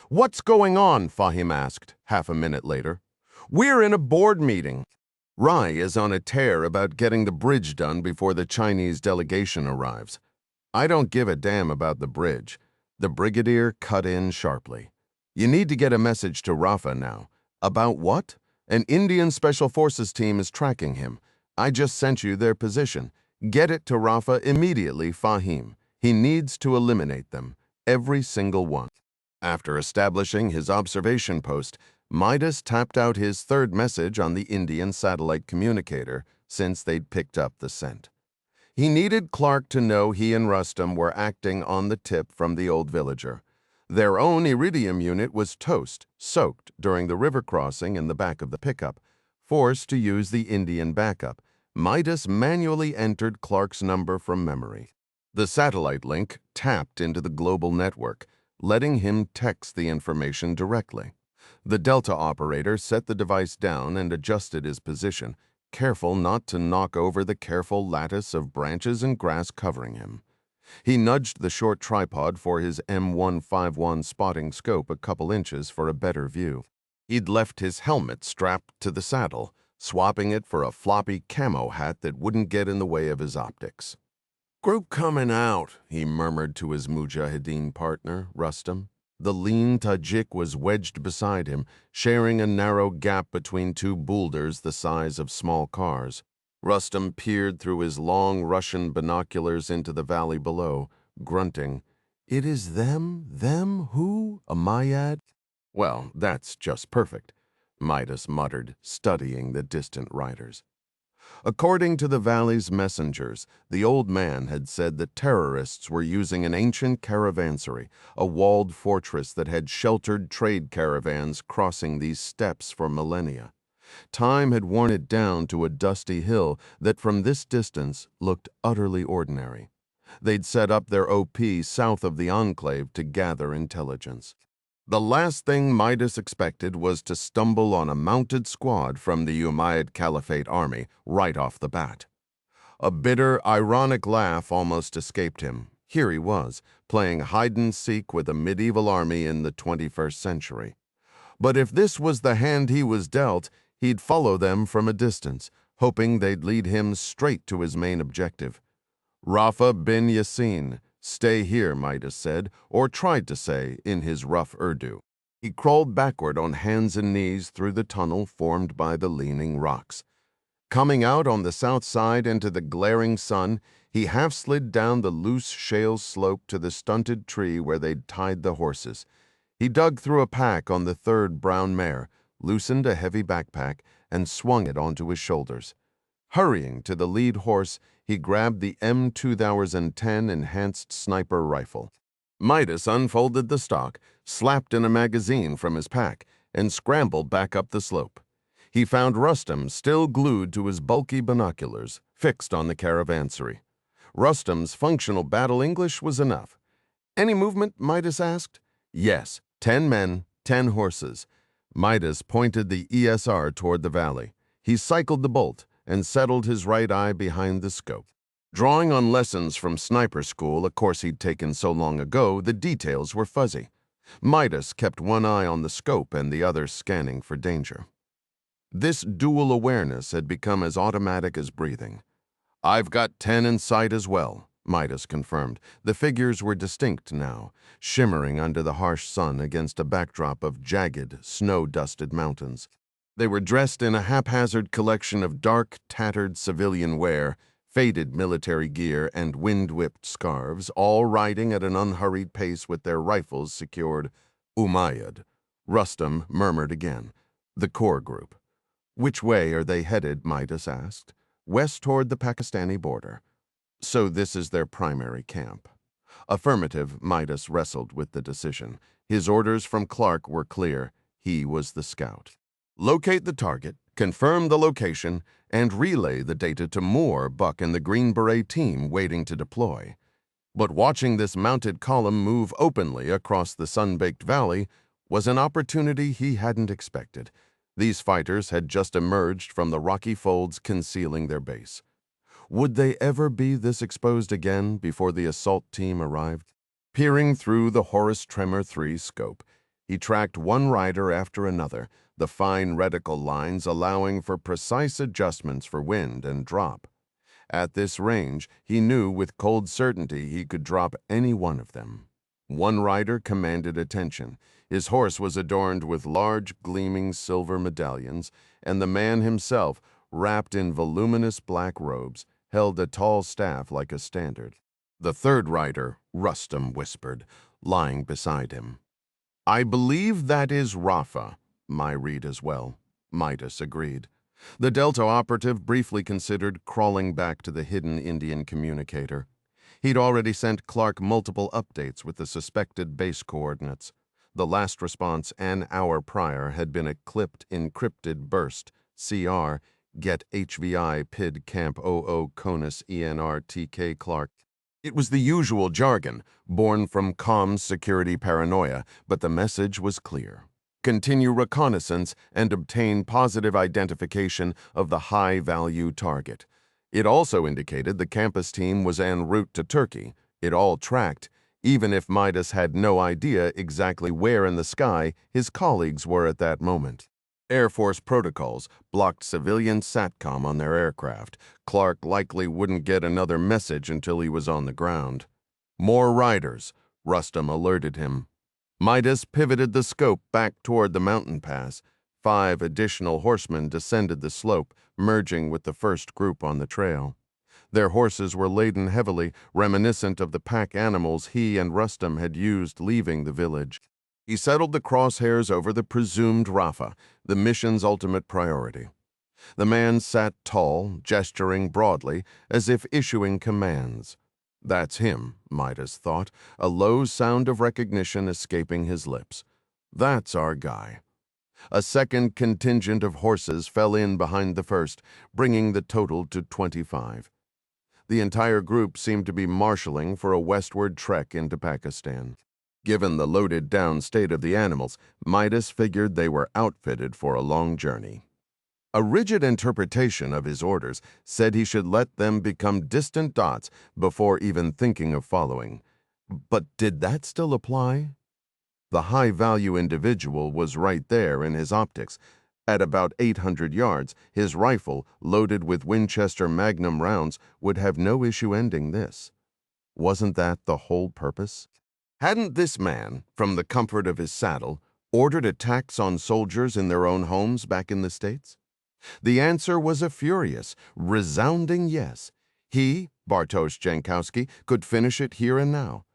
"What's going on?" Fahim asked, half a minute later. "We're in a board meeting. Rai is on a tear about getting the bridge done before the Chinese delegation arrives. I don't give a damn about the bridge." The brigadier cut in sharply. "You need to get a message to Rafa now." "About what?" "An Indian Special Forces team is tracking him. I just sent you their position. Get it to Rafa immediately, Fahim. He needs to eliminate them, every single one." After establishing his observation post, Midas tapped out his third message on the Indian satellite communicator since they'd picked up the scent. He needed Clark to know he and Rustam were acting on the tip from the old villager. Their own iridium unit was toast, soaked during the river crossing in the back of the pickup. Forced to use the Indian backup, Midas manually entered Clark's number from memory. The satellite link tapped into the global network, letting him text the information directly. The Delta operator set the device down and adjusted his position, careful not to knock over the careful lattice of branches and grass covering him. He nudged the short tripod for his M151 spotting scope a couple inches for a better view. He'd left his helmet strapped to the saddle, swapping it for a floppy camo hat that wouldn't get in the way of his optics. "Group coming out," he murmured to his mujahideen partner, Rustam. The lean Tajik was wedged beside him, sharing a narrow gap between two boulders the size of small cars. Rustam peered through his long Russian binoculars into the valley below, grunting, "It is them? Them who? A Mayad?" "Well, that's just perfect," Midas muttered, studying the distant riders. According to the valley's messengers, the old man had said that terrorists were using an ancient caravansary, a walled fortress that had sheltered trade caravans crossing these steppes for millennia. Time had worn it down to a dusty hill that from this distance looked utterly ordinary. They'd set up their OP south of the enclave to gather intelligence. The last thing Midas expected was to stumble on a mounted squad from the Umayyad Caliphate army right off the bat. A bitter, ironic laugh almost escaped him. Here he was, playing hide-and-seek with a medieval army in the 21st century. But if this was the hand he was dealt, he'd follow them from a distance, hoping they'd lead him straight to his main objective. "Rafa bin Yassin, stay here," Midas said, or tried to say in his rough Urdu. He crawled backward on hands and knees through the tunnel formed by the leaning rocks. Coming out on the south side into the glaring sun, he half slid down the loose shale slope to the stunted tree where they'd tied the horses. He dug through a pack on the third brown mare, loosened a heavy backpack, and swung it onto his shoulders. Hurrying to the lead horse, he grabbed the M2010 enhanced sniper rifle. Midas unfolded the stock, slapped in a magazine from his pack, and scrambled back up the slope. He found Rustam still glued to his bulky binoculars, fixed on the caravansary. Rustam's functional battle English was enough. "Any movement?" Midas asked. "Yes, 10 men, 10 horses." Midas pointed the ESR toward the valley. He cycled the bolt and settled his right eye behind the scope. Drawing on lessons from sniper school, a course he'd taken so long ago, the details were fuzzy. Midas kept one eye on the scope and the other scanning for danger. This dual awareness had become as automatic as breathing. "I've got 10 in sight as well," Midas confirmed. The figures were distinct now, shimmering under the harsh sun against a backdrop of jagged, snow-dusted mountains. They were dressed in a haphazard collection of dark, tattered civilian wear, faded military gear, and wind-whipped scarves, all riding at an unhurried pace with their rifles secured. "Umayyad," Rustam murmured again. "The core group." "Which way are they headed?" Midas asked. "West toward the Pakistani border." "So this is their primary camp." Affirmative, Midas wrestled with the decision. His orders from Clark were clear. He was the scout. Locate the target, confirm the location, and relay the data to Moore, Buck, and the Green Beret team waiting to deploy. But watching this mounted column move openly across the sun-baked valley was an opportunity he hadn't expected. These fighters had just emerged from the rocky folds concealing their base. Would they ever be this exposed again before the assault team arrived? Peering through the Horus Tremor 3 scope, he tracked one rider after another, the fine reticle lines allowing for precise adjustments for wind and drop. At this range, he knew with cold certainty he could drop any one of them. One rider commanded attention. His horse was adorned with large, gleaming silver medallions, and the man himself, wrapped in voluminous black robes, held a tall staff like a standard. The third rider, Rustam whispered, lying beside him. "I believe that is Rafa." "My read as well," Midas agreed. The Delta operative briefly considered crawling back to the hidden Indian communicator. He'd already sent Clark multiple updates with the suspected base coordinates. The last response an hour prior had been a clipped, encrypted burst, CR, get HVI PID Camp 00 CONUS ENR-TK Clark. It was the usual jargon, born from comms security paranoia, but the message was clear. Continue reconnaissance and obtain positive identification of the high-value target. It also indicated the campus team was en route to Turkey, It all tracked, even if Midas had no idea exactly where in the sky his colleagues were at that moment. Air Force protocols blocked civilian SATCOM on their aircraft. Clark likely wouldn't get another message until he was on the ground. More riders, Rustum alerted him. Midas pivoted the scope back toward the mountain pass. 5 additional horsemen descended the slope, merging with the first group on the trail. Their horses were laden heavily, reminiscent of the pack animals he and Rustum had used leaving the village. He settled the crosshairs over the presumed Rafa, the mission's ultimate priority. The man sat tall, gesturing broadly, as if issuing commands. That's him, Midas thought, a low sound of recognition escaping his lips. That's our guy. A second contingent of horses fell in behind the first, bringing the total to 25. The entire group seemed to be marshaling for a westward trek into Pakistan. Given the loaded-down state of the animals, Midas figured they were outfitted for a long journey. A rigid interpretation of his orders said he should let them become distant dots before even thinking of following. But did that still apply? The high-value individual was right there in his optics. At about 800 yards, his rifle, loaded with Winchester Magnum rounds, would have no issue ending this. Wasn't that the whole purpose? Hadn't this man, from the comfort of his saddle, ordered attacks on soldiers in their own homes back in the States? The answer was a furious, resounding yes. He, Bartosz Jankowski, could finish it here and now.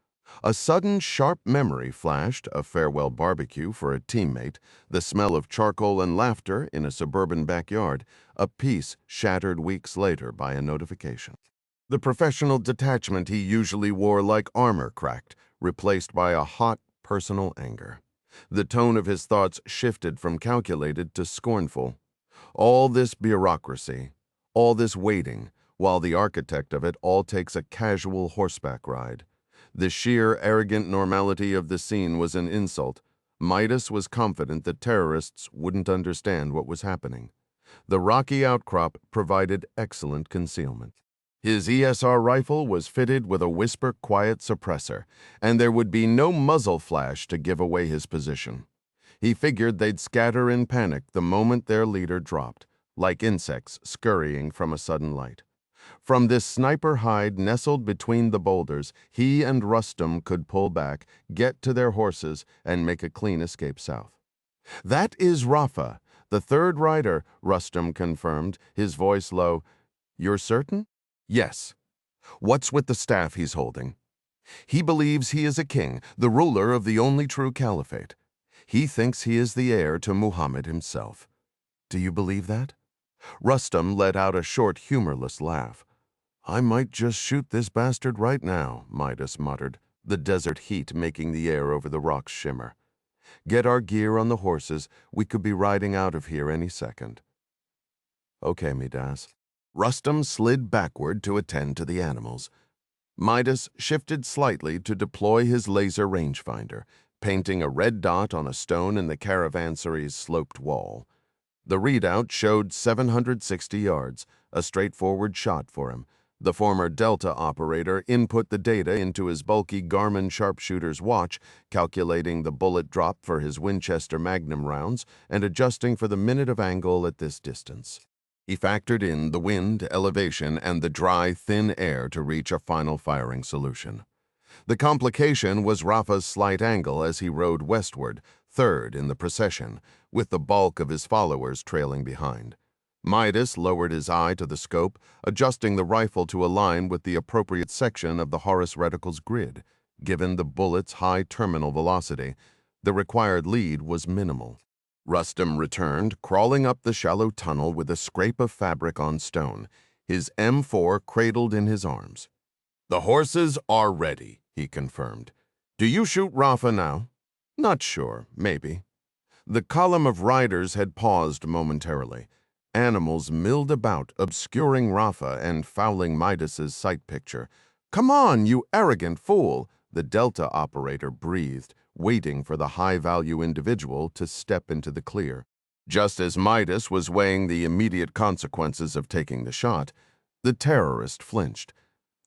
A sudden sharp memory flashed, a farewell barbecue for a teammate, the smell of charcoal and laughter in a suburban backyard, a peace shattered weeks later by a notification. The professional detachment he usually wore like armor cracked, replaced by a hot, personal anger. The tone of his thoughts shifted from calculated to scornful. All this bureaucracy, all this waiting, while the architect of it all takes a casual horseback ride. The sheer, arrogant normality of the scene was an insult. Midas was confident that terrorists wouldn't understand what was happening. The rocky outcrop provided excellent concealment. His ESR rifle was fitted with a whisper-quiet suppressor, and there would be no muzzle flash to give away his position. He figured they'd scatter in panic the moment their leader dropped, like insects scurrying from a sudden light. From this sniper hide nestled between the boulders, he and Rustum could pull back, get to their horses, and make a clean escape south. "That is Rafa, the third rider," Rustum confirmed, his voice low. "You're certain?" "Yes." "What's with the staff he's holding?" "He believes he is a king, the ruler of the only true caliphate. He thinks he is the heir to Muhammad himself." "Do you believe that?" Rustum let out a short, humorless laugh. "I might just shoot this bastard right now," Midas muttered, the desert heat making the air over the rocks shimmer. "Get our gear on the horses. We could be riding out of here any second." "Okay, Midas." Rustum slid backward to attend to the animals. Midas shifted slightly to deploy his laser rangefinder, painting a red dot on a stone in the caravanserais' sloped wall. The readout showed 760 yards, a straightforward shot for him. The former Delta operator input the data into his bulky Garmin sharpshooter's watch, calculating the bullet drop for his Winchester Magnum rounds and adjusting for the minute of angle at this distance. He factored in the wind, elevation, and the dry, thin air to reach a final firing solution. The complication was Rafa's slight angle as he rode westward, third in the procession, with the bulk of his followers trailing behind. Midas lowered his eye to the scope, adjusting the rifle to align with the appropriate section of the Horus reticle's grid. Given the bullet's high terminal velocity, the required lead was minimal. Rustum returned, crawling up the shallow tunnel with a scrape of fabric on stone, his M4 cradled in his arms. "The horses are ready," he confirmed. "Do you shoot Rafa now?" "Not sure, maybe." The column of riders had paused momentarily. Animals milled about, obscuring Rafa and fouling Midas's sight picture. "Come on, you arrogant fool," the Delta operator breathed, waiting for the high-value individual to step into the clear. Just as Midas was weighing the immediate consequences of taking the shot, the terrorist flinched.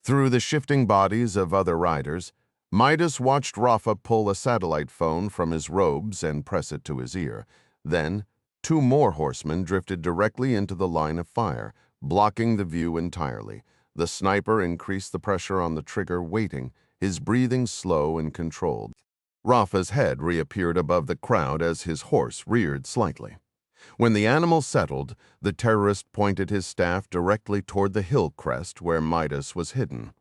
Through the shifting bodies of other riders, Midas watched Rafa pull a satellite phone from his robes and press it to his ear. Then, two more horsemen drifted directly into the line of fire, blocking the view entirely. The sniper increased the pressure on the trigger, waiting, his breathing slow and controlled. Rafa's head reappeared above the crowd as his horse reared slightly. When the animal settled, the terrorist pointed his staff directly toward the hill crest where Midas was hidden.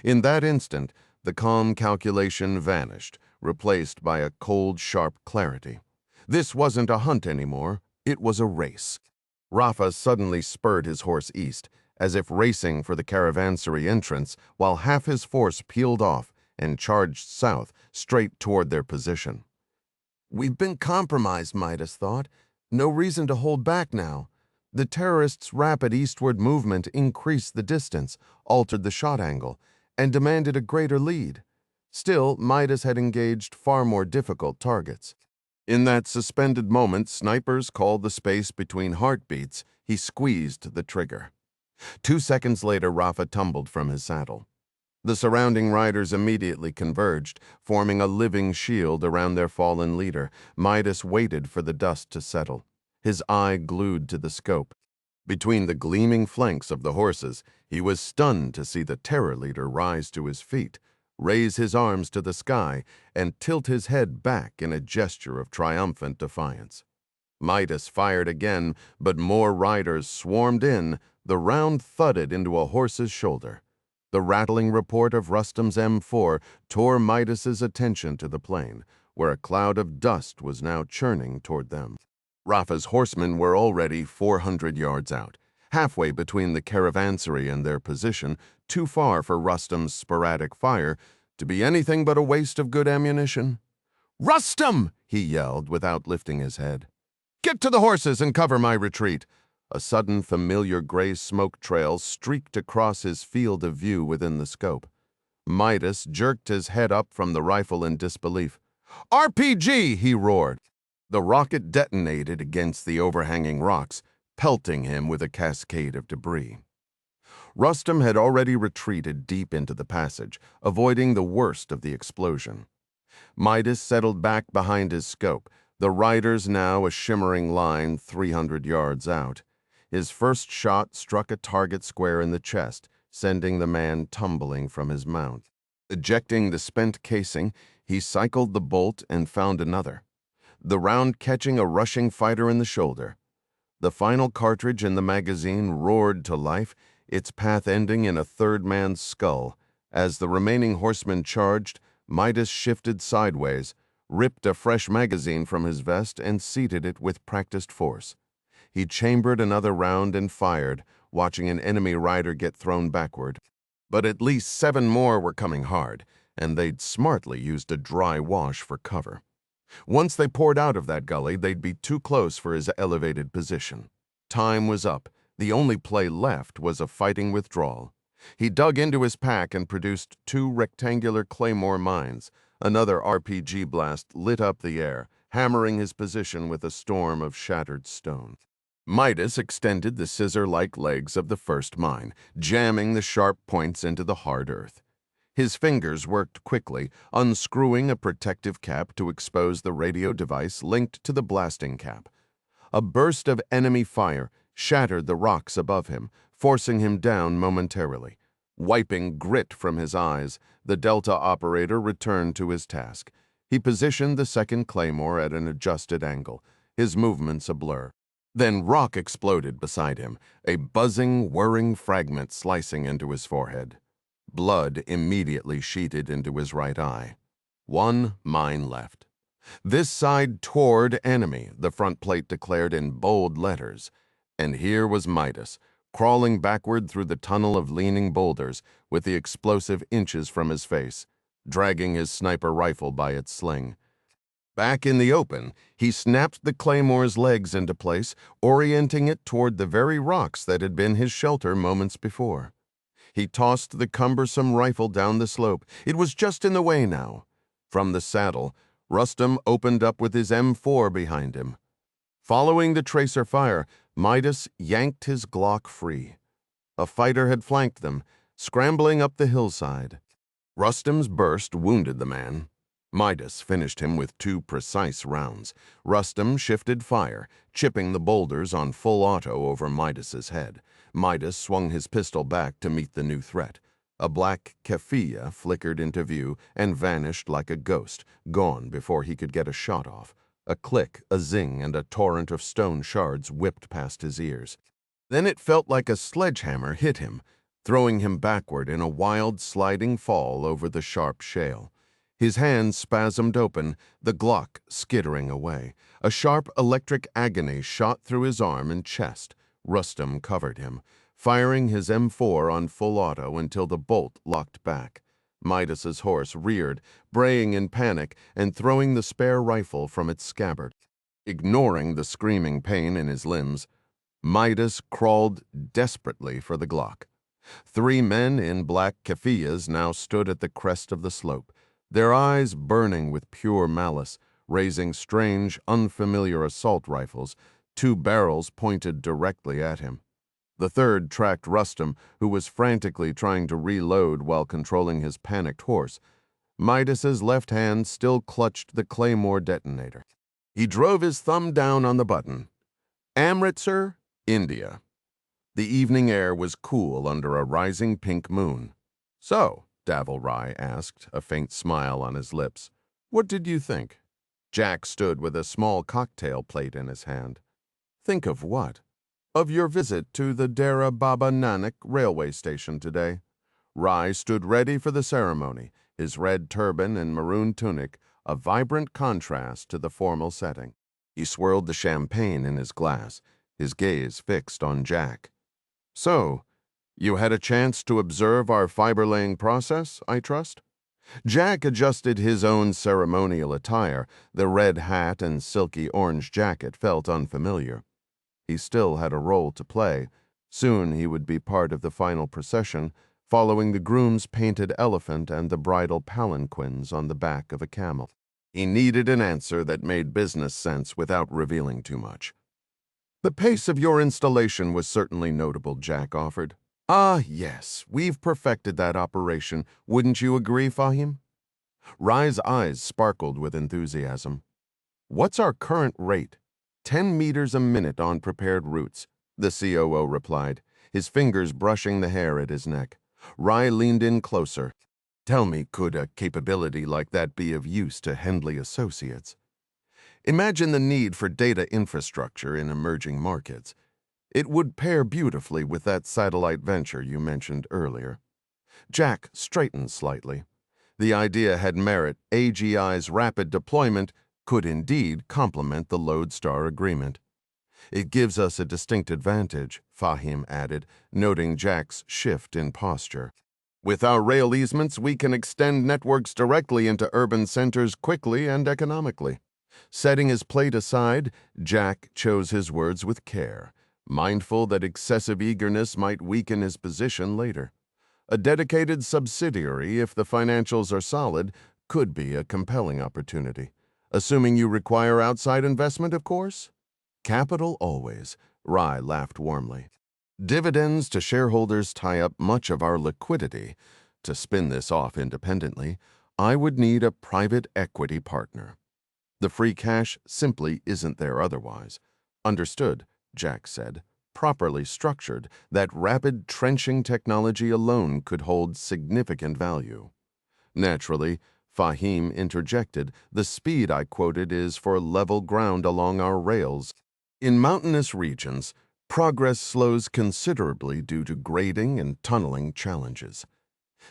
In that instant, the calm calculation vanished, replaced by a cold, sharp clarity. This wasn't a hunt anymore, it was a race. Rafa suddenly spurred his horse east, as if racing for the caravansary entrance, while half his force peeled off and charged south, straight toward their position. "We've been compromised," Midas thought. "No reason to hold back now." The terrorists' rapid eastward movement increased the distance, altered the shot angle, and demanded a greater lead. Still, Midas had engaged far more difficult targets. In that suspended moment snipers called the space between heartbeats, he squeezed the trigger. 2 seconds later, Rafa tumbled from his saddle. The surrounding riders immediately converged, forming a living shield around their fallen leader. Midas waited for the dust to settle, his eye glued to the scope. Between the gleaming flanks of the horses, he was stunned to see the terror leader rise to his feet, raise his arms to the sky, and tilt his head back in a gesture of triumphant defiance. Midas fired again, but more riders swarmed in. The round thudded into a horse's shoulder. The rattling report of Rustam's M4 tore Midas's attention to the plain, where a cloud of dust was now churning toward them. Rafa's horsemen were already 400 yards out, halfway between the caravansary and their position, too far for Rustam's sporadic fire to be anything but a waste of good ammunition. "Rustam!" he yelled without lifting his head. "Get to the horses and cover my retreat." A sudden familiar gray smoke trail streaked across his field of view within the scope. Midas jerked his head up from the rifle in disbelief. "RPG!" he roared. The rocket detonated against the overhanging rocks, pelting him with a cascade of debris. Rustam had already retreated deep into the passage, avoiding the worst of the explosion. Midas settled back behind his scope, the riders now a shimmering line 300 yards out. His first shot struck a target square in the chest, sending the man tumbling from his mount. Ejecting the spent casing, he cycled the bolt and found another, the round catching a rushing fighter in the shoulder. The final cartridge in the magazine roared to life, its path ending in a third man's skull. As the remaining horsemen charged, Midas shifted sideways, ripped a fresh magazine from his vest, and seated it with practiced force. He chambered another round and fired, watching an enemy rider get thrown backward. But at least 7 more were coming hard, and they'd smartly used a dry wash for cover. Once they poured out of that gully, they'd be too close for his elevated position. Time was up. The only play left was a fighting withdrawal. He dug into his pack and produced 2 rectangular claymore mines. Another RPG blast lit up the air, hammering his position with a storm of shattered stone. Midas extended the scissor-like legs of the first mine, jamming the sharp points into the hard earth. His fingers worked quickly, unscrewing a protective cap to expose the radio device linked to the blasting cap. A burst of enemy fire shattered the rocks above him, forcing him down momentarily. Wiping grit from his eyes, the Delta operator returned to his task. He positioned the second claymore at an adjusted angle, his movements a blur. Then rock exploded beside him, a buzzing, whirring fragment slicing into his forehead. Blood immediately sheeted into his right eye. 1 mine left. "This side toward enemy," the front plate declared in bold letters. And here was Midas, crawling backward through the tunnel of leaning boulders with the explosive inches from his face, dragging his sniper rifle by its sling. Back in the open, he snapped the claymore's legs into place, orienting it toward the very rocks that had been his shelter moments before. He tossed the cumbersome rifle down the slope. It was just in the way now. From the saddle, Rustam opened up with his M4 behind him. Following the tracer fire, Midas yanked his Glock free. A fighter had flanked them, scrambling up the hillside. Rustam's burst wounded the man. Midas finished him with 2 precise rounds. Rustam shifted fire, chipping the boulders on full auto over Midas's head. Midas swung his pistol back to meet the new threat. A black keffiyeh flickered into view and vanished like a ghost, gone before he could get a shot off. A click, a zing, and a torrent of stone shards whipped past his ears. Then it felt like a sledgehammer hit him, throwing him backward in a wild sliding fall over the sharp shale. His hands spasmed open, the Glock skittering away. A sharp electric agony shot through his arm and chest. Rustam covered him, firing his M4 on full auto until the bolt locked back. Midas's horse reared, braying in panic and throwing the spare rifle from its scabbard. Ignoring the screaming pain in his limbs, Midas crawled desperately for the Glock. 3 men in black keffiyehs now stood at the crest of the slope, their eyes burning with pure malice, raising strange, unfamiliar assault rifles, 2 barrels pointed directly at him. The third tracked Rustam, who was frantically trying to reload while controlling his panicked horse. Midas's left hand still clutched the claymore detonator. He drove his thumb down on the button. Amritsar, India. The evening air was cool under a rising pink moon. "So," Davil Rai asked, a faint smile on his lips, "what did you think?" Jack stood with a small cocktail plate in his hand. "Think of what?" "Of your visit to the Dera Baba Nanak railway station today." Rai stood ready for the ceremony, his red turban and maroon tunic a vibrant contrast to the formal setting. He swirled the champagne in his glass, his gaze fixed on Jack. "So, you had a chance to observe our fiber-laying process, I trust?" Jack adjusted his own ceremonial attire. The red hat and silky orange jacket felt unfamiliar. He still had a role to play. Soon he would be part of the final procession, following the groom's painted elephant and the bridal palanquins on the back of a camel. He needed an answer that made business sense without revealing too much. "The pace of your installation was certainly notable," Jack offered. "Ah, yes, we've perfected that operation. Wouldn't you agree, Fahim?" Rai's eyes sparkled with enthusiasm. "What's our current rate?" 10 meters a minute on prepared routes," the COO replied, his fingers brushing the hair at his neck. Rai leaned in closer. "Tell me, could a capability like that be of use to Hendley Associates? Imagine the need for data infrastructure in emerging markets. It would pair beautifully with that satellite venture you mentioned earlier." Jack straightened slightly. The idea had merit. AGI's rapid deployment could indeed complement the Lodestar agreement. "It gives us a distinct advantage," Fahim added, noting Jack's shift in posture. "With our rail easements, we can extend networks directly into urban centers quickly and economically." Setting his plate aside, Jack chose his words with care, mindful that excessive eagerness might weaken his position later. A dedicated subsidiary, if the financials are solid, could be a compelling opportunity. Assuming you require outside investment, of course? "Capital always," Rai laughed warmly. "Dividends to shareholders tie up much of our liquidity. To spin this off independently, I would need a private equity partner. The free cash simply isn't there otherwise." "Understood," Jack said. "Properly structured, that rapid trenching technology alone could hold significant value." Naturally, Fahim interjected, "The speed I quoted is for level ground along our rails. In mountainous regions, progress slows considerably due to grading and tunneling challenges."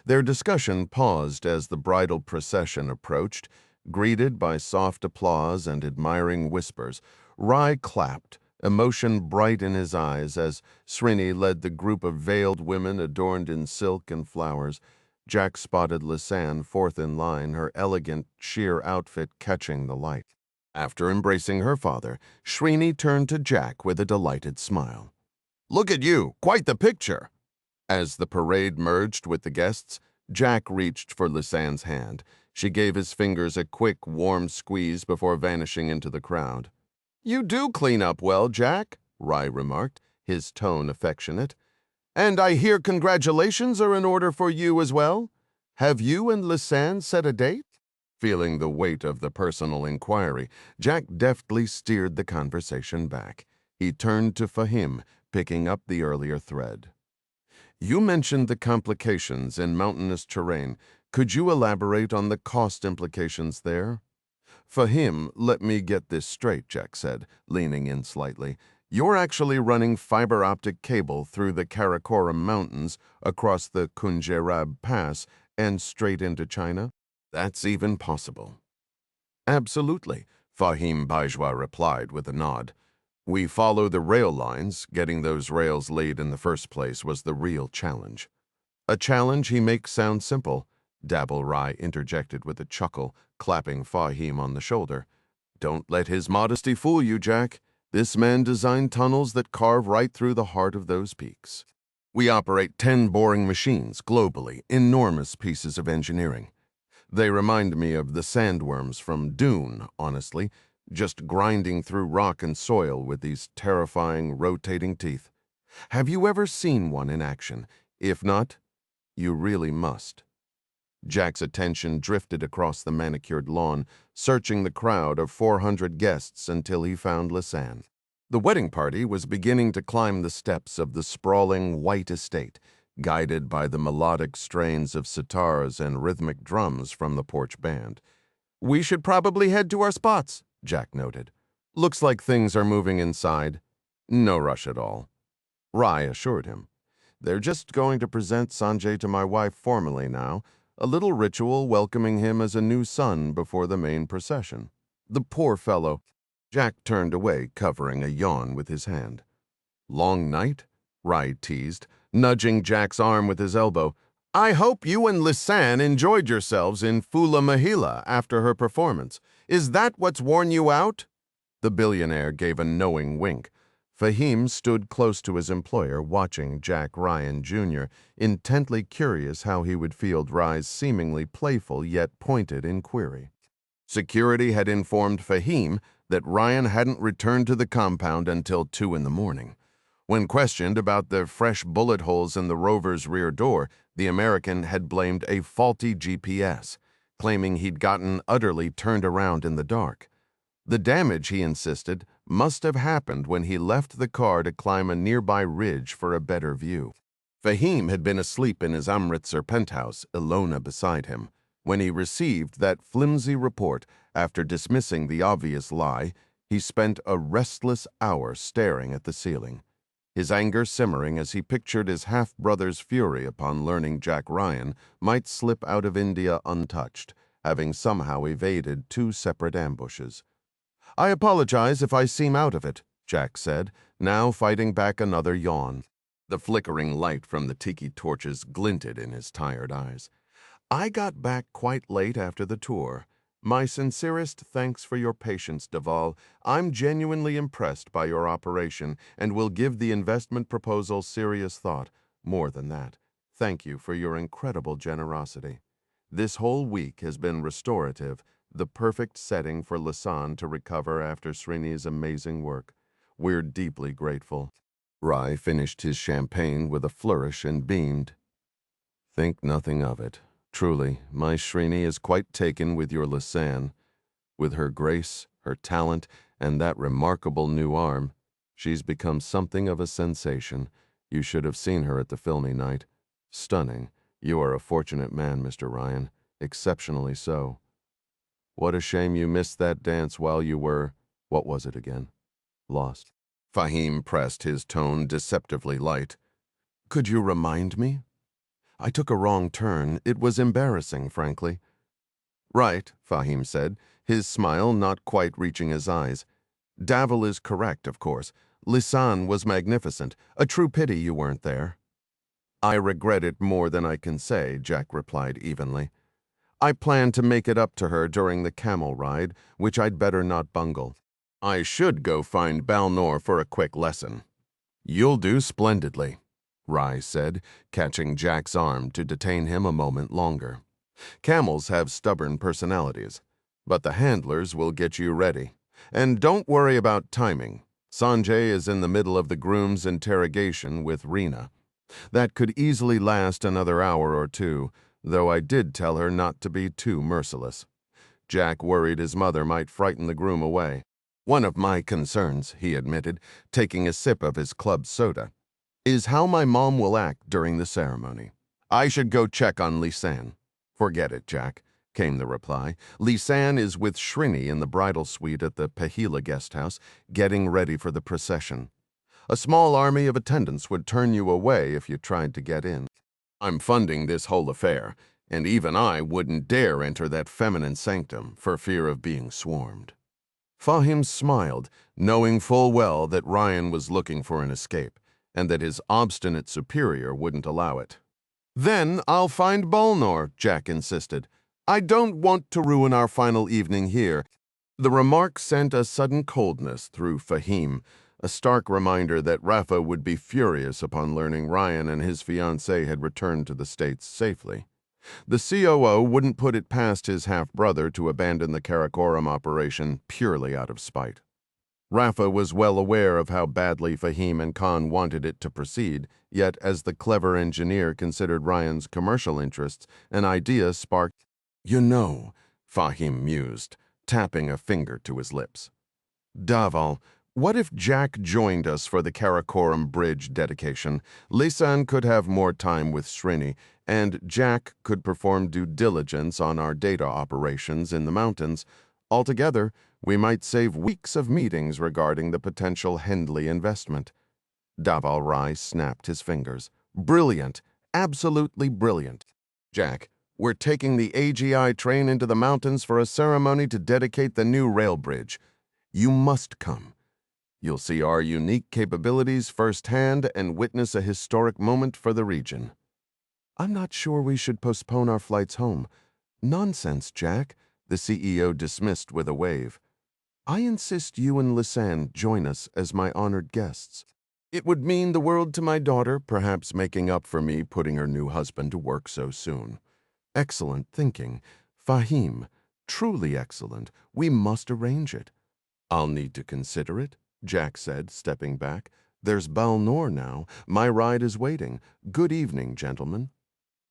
Their discussion paused as the bridal procession approached. Greeted by soft applause and admiring whispers, Rai clapped, emotion bright in his eyes as Srini led the group of veiled women adorned in silk and flowers. Jack spotted Lisanne fourth in line, her elegant, sheer outfit catching the light. After embracing her father, Srini turned to Jack with a delighted smile. "Look at you, quite the picture." As the parade merged with the guests, Jack reached for Lisanne's hand. She gave his fingers a quick, warm squeeze before vanishing into the crowd. "You do clean up well, Jack," Rai remarked, his tone affectionate. And I hear congratulations are in order for you as well? Have you and Lisanne set a date? Feeling the weight of the personal inquiry, Jack deftly steered the conversation back. He turned to Fahim, picking up the earlier thread. You mentioned the complications in mountainous terrain. Could you elaborate on the cost implications there? Fahim, let me get this straight, Jack said, leaning in slightly. You're actually running fiber optic cable through the Karakoram Mountains, across the Kunjerab Pass, and straight into China? That's even possible. Absolutely, Fahim Bajwa replied with a nod. We follow the rail lines. Getting those rails laid in the first place was the real challenge. A challenge he makes sound simple, Dabble Rai interjected with a chuckle, clapping Fahim on the shoulder. Don't let his modesty fool you, Jack. This man designed tunnels that carve right through the heart of those peaks. We operate 10 boring machines globally, enormous pieces of engineering. They remind me of the sandworms from Dune, honestly, just grinding through rock and soil with these terrifying, rotating teeth. Have you ever seen one in action? If not, you really must. Jack's attention drifted across the manicured lawn, searching the crowd of 400 guests until he found Lisanne. The wedding party was beginning to climb the steps of the sprawling white estate, guided by the melodic strains of sitars and rhythmic drums from the porch band. We should probably head to our spots, Jack noted. Looks like things are moving inside. No rush at all. Rai assured him. They're just going to present Sanjay to my wife formally now, a little ritual welcoming him as a new son before the main procession. The poor fellow. Jack turned away, covering a yawn with his hand. Long night? Rai teased, nudging Jack's arm with his elbow. I hope you and Lisanne enjoyed yourselves in Fula Mahila after her performance. Is that what's worn you out? The billionaire gave a knowing wink. Fahim stood close to his employer, watching Jack Ryan Jr., intently curious how he would field Rai's seemingly playful yet pointed inquiry. Security had informed Fahim that Ryan hadn't returned to the compound until 2 in the morning. When questioned about the fresh bullet holes in the rover's rear door, the American had blamed a faulty GPS, claiming he'd gotten utterly turned around in the dark. The damage, he insisted, must have happened when he left the car to climb a nearby ridge for a better view. Fahim had been asleep in his Amritsar penthouse, Ilona beside him. When he received that flimsy report, after dismissing the obvious lie, he spent a restless hour staring at the ceiling, his anger simmering as he pictured his half-brother's fury upon learning Jack Ryan might slip out of India untouched, having somehow evaded 2 separate ambushes. I apologize if I seem out of it, Jack said, now fighting back another yawn. The flickering light from the tiki torches glinted in his tired eyes. I got back quite late after the tour. My sincerest thanks for your patience, Deval. I'm genuinely impressed by your operation and will give the investment proposal serious thought. More than that, thank you for your incredible generosity. This whole week has been restorative, the perfect setting for Lisanne to recover after Srini's amazing work. We're deeply grateful. Rai finished his champagne with a flourish and beamed. Think nothing of it. Truly, my Srini is quite taken with your Lisanne. With her grace, her talent, and that remarkable new arm, she's become something of a sensation. You should have seen her at the filmy night. Stunning. You are a fortunate man, Mr. Ryan. Exceptionally so. What a shame you missed that dance while you were, what was it again? Lost. Fahim pressed, his tone deceptively light. Could you remind me? I took a wrong turn. It was embarrassing, frankly. Right, Fahim said, his smile not quite reaching his eyes. Davil is correct, of course. Lisanne was magnificent. A true pity you weren't there. I regret it more than I can say, Jack replied evenly. I plan to make it up to her during the camel ride, which I'd better not bungle. I should go find Balnor for a quick lesson. You'll do splendidly, Rai said, catching Jack's arm to detain him a moment longer. Camels have stubborn personalities, but the handlers will get you ready. And don't worry about timing. Sanjay is in the middle of the groom's interrogation with Reena. That could easily last another hour or two, though I did tell her not to be too merciless. Jack worried his mother might frighten the groom away. One of my concerns, he admitted, taking a sip of his club soda, is how my mom will act during the ceremony. I should go check on Lisanne. Forget it, Jack, came the reply. Lisanne is with Shrini in the bridal suite at the Pahila guest house, getting ready for the procession. A small army of attendants would turn you away if you tried to get in. I'm funding this whole affair, and even I wouldn't dare enter that feminine sanctum for fear of being swarmed. Fahim smiled, knowing full well that Ryan was looking for an escape, and that his obstinate superior wouldn't allow it. Then I'll find Balnor, Jack insisted. I don't want to ruin our final evening here. The remark sent a sudden coldness through Fahim, a stark reminder that Rafa would be furious upon learning Ryan and his fiancée had returned to the States safely. The COO wouldn't put it past his half-brother to abandon the Karakoram operation purely out of spite. Rafa was well aware of how badly Fahim and Khan wanted it to proceed, yet as the clever engineer considered Ryan's commercial interests, an idea sparked. You know, Fahim mused, tapping a finger to his lips. Daval, what if Jack joined us for the Karakoram Bridge dedication? Lisanne could have more time with Shrini, and Jack could perform due diligence on our data operations in the mountains. Altogether, we might save weeks of meetings regarding the potential Hendley investment. Daval Rai snapped his fingers. Brilliant. Absolutely brilliant. Jack, we're taking the AGI train into the mountains for a ceremony to dedicate the new rail bridge. You must come. You'll see our unique capabilities firsthand and witness a historic moment for the region. I'm not sure we should postpone our flights home. Nonsense, Jack, the CEO dismissed with a wave. I insist you and Lisanne join us as my honored guests. It would mean the world to my daughter, perhaps making up for me putting her new husband to work so soon. Excellent thinking. Fahim, truly excellent. We must arrange it. I'll need to consider it, Jack said, stepping back. There's Balnor now. My ride is waiting. Good evening, gentlemen.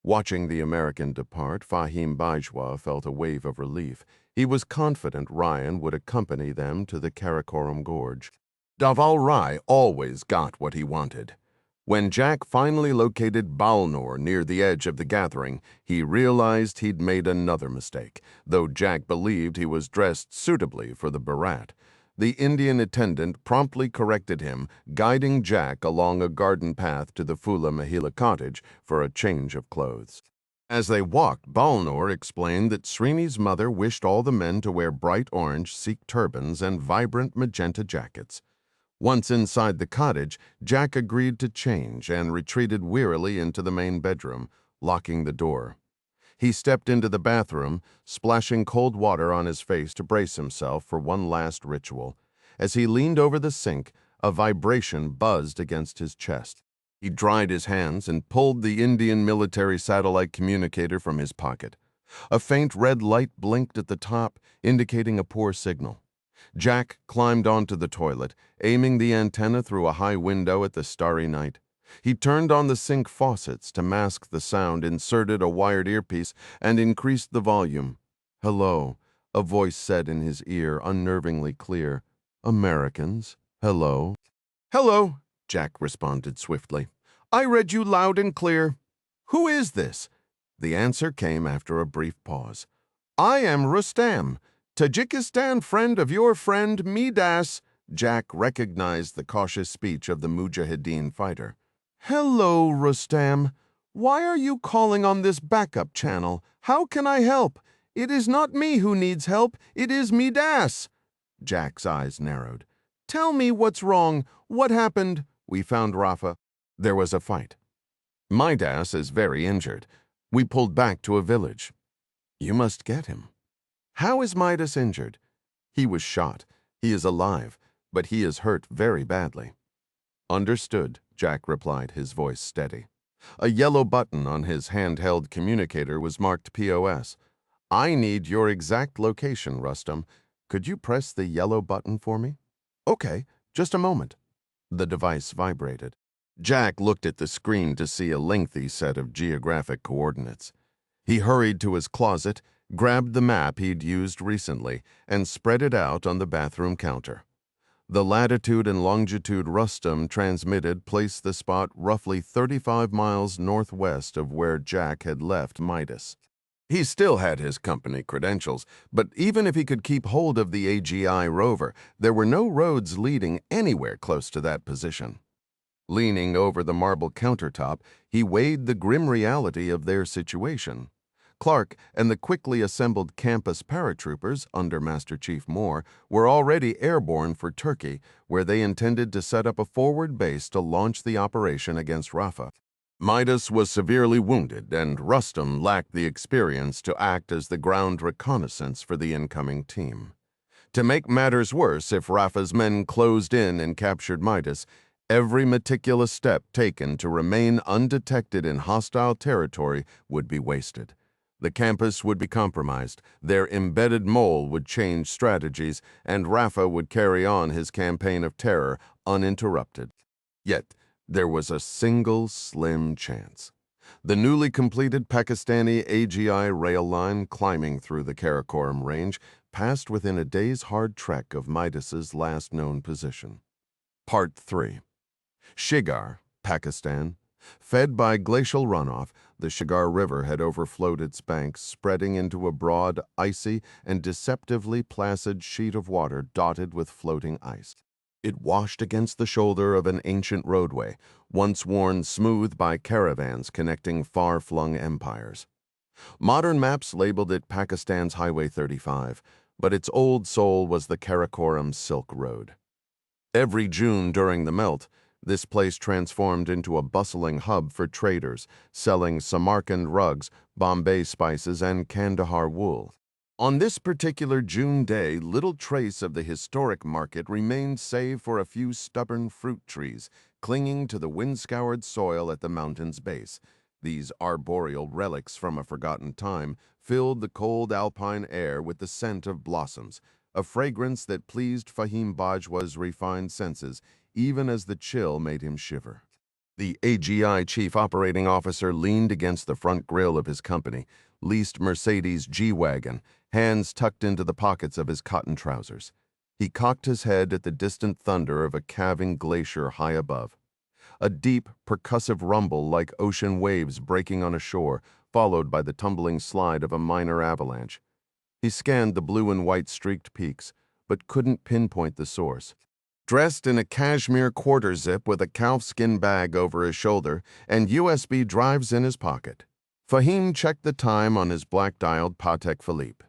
Watching the American depart, Fahim Bajwa felt a wave of relief. He was confident Ryan would accompany them to the Karakoram Gorge. Daval Rai always got what he wanted. When Jack finally located Balnor near the edge of the gathering, he realized he'd made another mistake, though Jack believed he was dressed suitably for the barat. The Indian attendant promptly corrected him, guiding Jack along a garden path to the Fula Mahila cottage for a change of clothes. As they walked, Balnor explained that Srini's mother wished all the men to wear bright orange Sikh turbans and vibrant magenta jackets. Once inside the cottage, Jack agreed to change and retreated wearily into the main bedroom, locking the door. He stepped into the bathroom, splashing cold water on his face to brace himself for one last ritual. As he leaned over the sink, a vibration buzzed against his chest. He dried his hands and pulled the Indian military satellite communicator from his pocket. A faint red light blinked at the top, indicating a poor signal. Jack climbed onto the toilet, aiming the antenna through a high window at the starry night. He turned on the sink faucets to mask the sound, inserted a wired earpiece, and increased the volume. "Hello," a voice said in his ear, unnervingly clear. "Americans, hello." "Hello," Jack responded swiftly. "I read you loud and clear. Who is this?" The answer came after a brief pause. "I am Rustam, Tajikistan friend of your friend Midas." Jack recognized the cautious speech of the Mujahideen fighter. "Hello, Rustam. Why are you calling on this backup channel? How can I help? It is not me who needs help. It is Midas." Jack's eyes narrowed. "Tell me what's wrong. What happened?" "We found Rafa. There was a fight. Midas is very injured. We pulled back to a village." "You must get him." "How is Midas injured?" "He was shot. He is alive, but he is hurt very badly." "Understood," Jack replied, his voice steady. A yellow button on his handheld communicator was marked POS. "I need your exact location, Rustam. Could you press the yellow button for me?" "Okay, just a moment." The device vibrated. Jack looked at the screen to see a lengthy set of geographic coordinates. He hurried to his closet, grabbed the map he'd used recently, and spread it out on the bathroom counter. The latitude and longitude Rustum transmitted placed the spot roughly 35 miles northwest of where Jack had left Midas. He still had his company credentials, but even if he could keep hold of the AGI rover, there were no roads leading anywhere close to that position. Leaning over the marble countertop, he weighed the grim reality of their situation. Clark and the quickly assembled campus paratroopers under Master Chief Moore were already airborne for Turkey, where they intended to set up a forward base to launch the operation against Rafa. Midas was severely wounded, and Rustum lacked the experience to act as the ground reconnaissance for the incoming team. To make matters worse, if Rafa's men closed in and captured Midas, every meticulous step taken to remain undetected in hostile territory would be wasted. The campus would be compromised, their embedded mole would change strategies, and Rafa would carry on his campaign of terror uninterrupted. Yet, there was a single slim chance. The newly completed Pakistani AGI rail line climbing through the Karakoram range passed within a day's hard trek of Midas's last known position. Part 3. Shigar, Pakistan. Fed by glacial runoff, the Shigar River had overflowed its banks, spreading into a broad, icy, and deceptively placid sheet of water dotted with floating ice. It washed against the shoulder of an ancient roadway, once worn smooth by caravans connecting far-flung empires. Modern maps labeled it Pakistan's Highway 35, but its old soul was the Karakoram Silk Road. Every June during the melt, this place transformed into a bustling hub for traders, selling Samarkand rugs, Bombay spices, and Kandahar wool. On this particular June day, little trace of the historic market remained save for a few stubborn fruit trees clinging to the wind-scoured soil at the mountain's base. These arboreal relics from a forgotten time filled the cold alpine air with the scent of blossoms, a fragrance that pleased Fahim Bajwa's refined senses, even as the chill made him shiver. The AGI chief operating officer leaned against the front grille of his company, leased Mercedes G-Wagon, hands tucked into the pockets of his cotton trousers. He cocked his head at the distant thunder of a calving glacier high above. A deep, percussive rumble like ocean waves breaking on a shore, followed by the tumbling slide of a minor avalanche. He scanned the blue and white streaked peaks, but couldn't pinpoint the source. Dressed in a cashmere quarter zip with a calfskin bag over his shoulder and USB drives in his pocket, Fahim checked the time on his black-dialed Patek Philippe.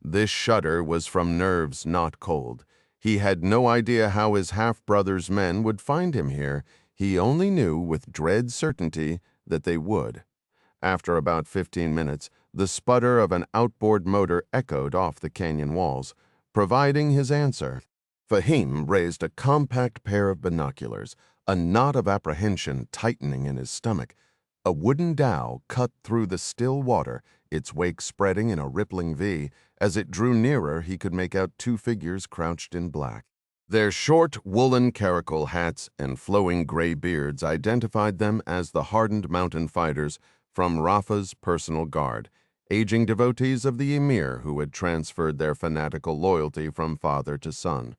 This shudder was from nerves, not cold. He had no idea how his half-brother's men would find him here. He only knew with dread certainty that they would. After about 15 minutes, the sputter of an outboard motor echoed off the canyon walls, providing his answer. Fahim raised a compact pair of binoculars, a knot of apprehension tightening in his stomach. A wooden dhow cut through the still water, its wake spreading in a rippling V. As it drew nearer, he could make out two figures crouched in black. Their short, woolen caracal hats and flowing gray beards identified them as the hardened mountain fighters from Rafa's personal guard, aging devotees of the emir who had transferred their fanatical loyalty from father to son.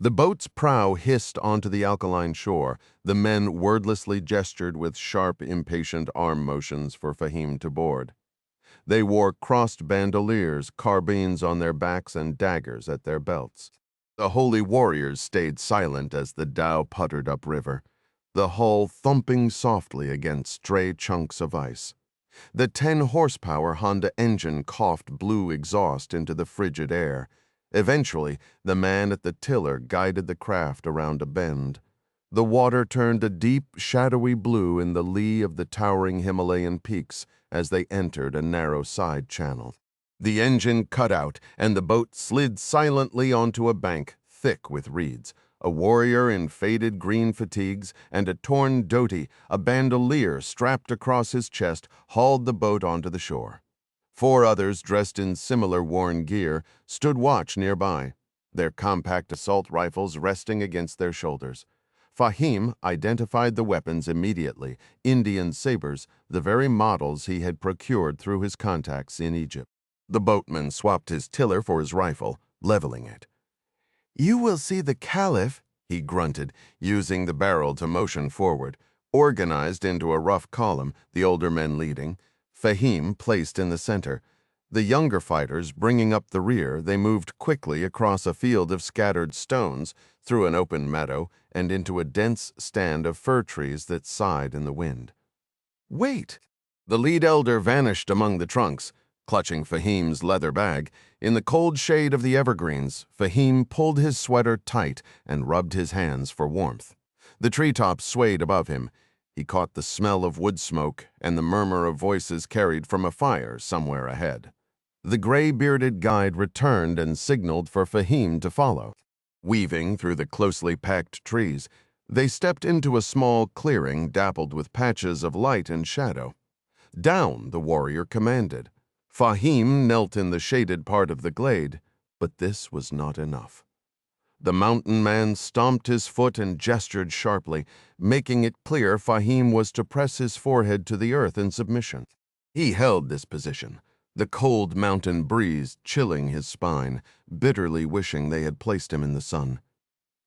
The boat's prow hissed onto the alkaline shore. The men wordlessly gestured with sharp, impatient arm motions for Fahim to board. They wore crossed bandoliers, carbines on their backs, and daggers at their belts. The holy warriors stayed silent as the dhow puttered upriver, the hull thumping softly against stray chunks of ice. The 10-horsepower Honda engine coughed blue exhaust into the frigid air. Eventually, the man at the tiller guided the craft around a bend. The water turned a deep, shadowy blue in the lee of the towering Himalayan peaks as they entered a narrow side channel. The engine cut out, and the boat slid silently onto a bank thick with reeds. A warrior in faded green fatigues and a torn dhoti, a bandolier strapped across his chest, hauled the boat onto the shore. 4 others, dressed in similar worn gear, stood watch nearby, their compact assault rifles resting against their shoulders. Fahim identified the weapons immediately, Indian sabers, the very models he had procured through his contacts in Egypt. The boatman swapped his tiller for his rifle, leveling it. "You will see the Caliph," he grunted, using the barrel to motion forward. Organized into a rough column, the older men leading, Fahim placed in the center. The younger fighters bringing up the rear, they moved quickly across a field of scattered stones, through an open meadow, and into a dense stand of fir trees that sighed in the wind. "Wait!" The lead elder vanished among the trunks, clutching Fahim's leather bag. In the cold shade of the evergreens, Fahim pulled his sweater tight and rubbed his hands for warmth. The treetops swayed above him. He caught the smell of wood smoke and the murmur of voices carried from a fire somewhere ahead. The gray-bearded guide returned and signaled for Fahim to follow. Weaving through the closely packed trees, they stepped into a small clearing dappled with patches of light and shadow. "Down," the warrior commanded. Fahim knelt in the shaded part of the glade, but this was not enough. The mountain man stomped his foot and gestured sharply, making it clear Fahim was to press his forehead to the earth in submission. He held this position, the cold mountain breeze chilling his spine, bitterly wishing they had placed him in the sun.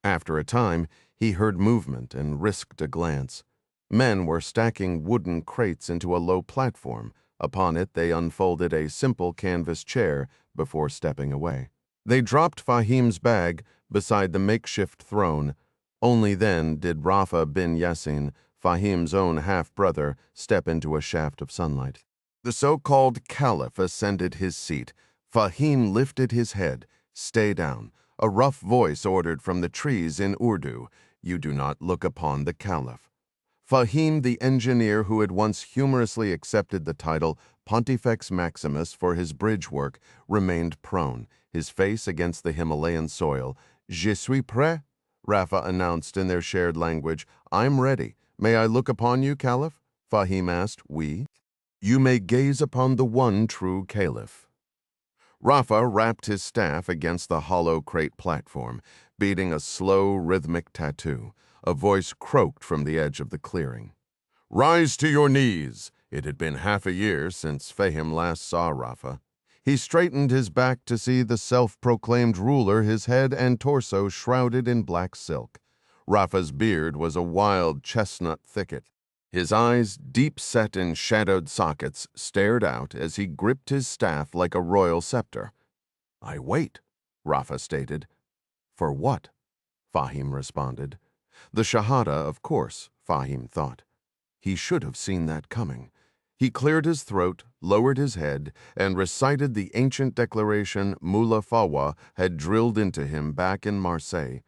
After a time, he heard movement and risked a glance. Men were stacking wooden crates into a low platform. Upon it, they unfolded a simple canvas chair before stepping away. They dropped Fahim's bag beside the makeshift throne. Only then did Rafa bin Yassin, Fahim's own half-brother, step into a shaft of sunlight. The so-called Caliph ascended his seat. Fahim lifted his head. "Stay down." A rough voice ordered from the trees in Urdu, "You do not look upon the Caliph." Fahim, the engineer who had once humorously accepted the title Pontifex Maximus for his bridge work, remained prone, his face against the Himalayan soil. "Je suis prêt," Rafa announced in their shared language. "I'm ready. May I look upon you, Caliph?" Fahim asked. "We." "You may gaze upon the one true Caliph." Rafa rapped his staff against the hollow crate platform, beating a slow, rhythmic tattoo. A voice croaked from the edge of the clearing. "Rise to your knees." It had been half a year since Fahim last saw Rafa. He straightened his back to see the self-proclaimed ruler, his head and torso shrouded in black silk. Rafa's beard was a wild chestnut thicket. His eyes, deep-set in shadowed sockets, stared out as he gripped his staff like a royal scepter. "I wait," Rafa stated. "For what?" Fahim responded. The Shahada, of course, Fahim thought. He should have seen that coming. He cleared his throat, lowered his head, and recited the ancient declaration Mullah Fawa had drilled into him back in Marseille.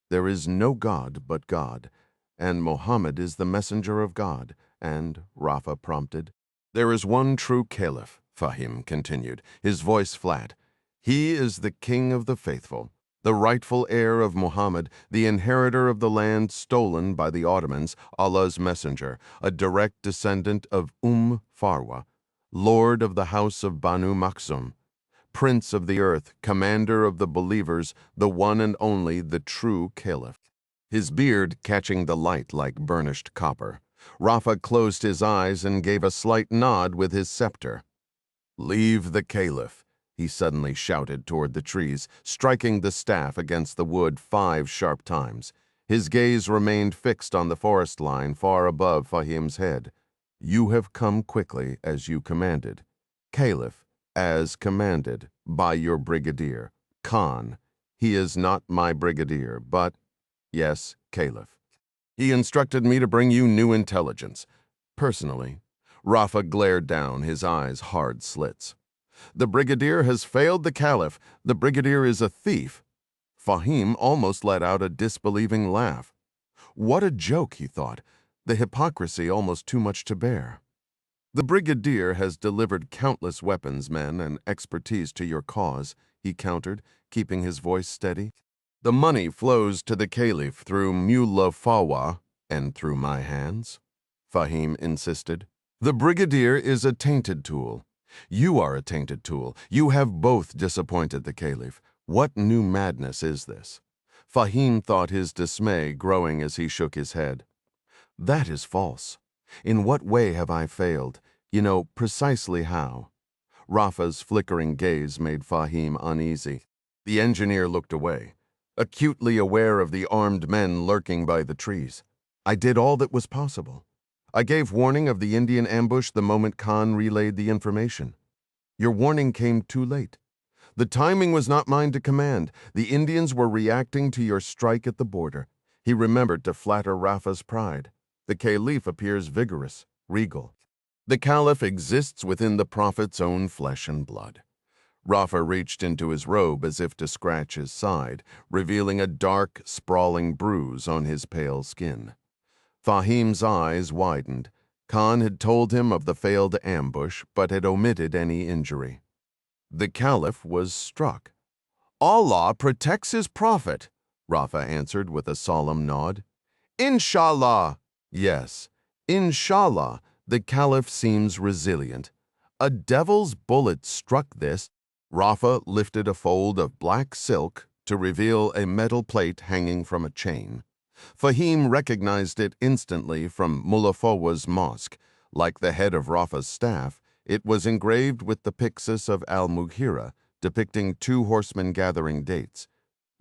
"There is no God but God, and Mohammed is the messenger of God," and, Rafa prompted. "There is one true Caliph," Fahim continued, his voice flat. "He is the king of the faithful, the rightful heir of Muhammad, the inheritor of the land stolen by the Ottomans, Allah's messenger, a direct descendant of Farwa, lord of the house of Banu Maksum, prince of the earth, commander of the believers, the one and only, the true Caliph." His beard catching the light like burnished copper, Rafa closed his eyes and gave a slight nod with his scepter. "Leave the Caliph," he suddenly shouted toward the trees, striking the staff against the wood 5 sharp times. His gaze remained fixed on the forest line far above Fahim's head. "You have come quickly as you commanded. Caliph, as commanded by your brigadier, Khan. He is not my brigadier, but, yes, Caliph. He instructed me to bring you new intelligence. Personally." Rafa glared down, his eyes hard slits. "The brigadier has failed the Caliph. The brigadier is a thief." Fahim almost let out a disbelieving laugh. What a joke, he thought. The hypocrisy almost too much to bear. "The brigadier has delivered countless weapons, men, and expertise to your cause," he countered, keeping his voice steady. "The money flows to the Caliph through Mullah Fawa and through my hands," Fahim insisted. "The brigadier is a tainted tool. You are a tainted tool. You have both disappointed the Caliph. What new madness is this?" Fahim thought his dismay growing as he shook his head. That is false. In what way have I failed? You know precisely how. Rafa's flickering gaze made Fahim uneasy. The engineer looked away, acutely aware of the armed men lurking by the trees. I did all that was possible. I gave warning of the Indian ambush the moment Khan relayed the information. Your warning came too late. The timing was not mine to command. The Indians were reacting to your strike at the border. He remembered to flatter Rafa's pride. The Caliph appears vigorous, regal. The Caliph exists within the Prophet's own flesh and blood. Rafa reached into his robe as if to scratch his side, revealing a dark, sprawling bruise on his pale skin. Fahim's eyes widened. Khan had told him of the failed ambush, but had omitted any injury. The Caliph was struck. Allah protects his prophet, Rafa answered with a solemn nod. Inshallah. Yes, inshallah, the Caliph seems resilient. A devil's bullet struck this. Rafa lifted a fold of black silk to reveal a metal plate hanging from a chain. Fahim recognized it instantly from Mullah Fawwah's mosque. Like the head of Rafa's staff, it was engraved with the pyxis of al-Mughira, depicting two horsemen gathering dates.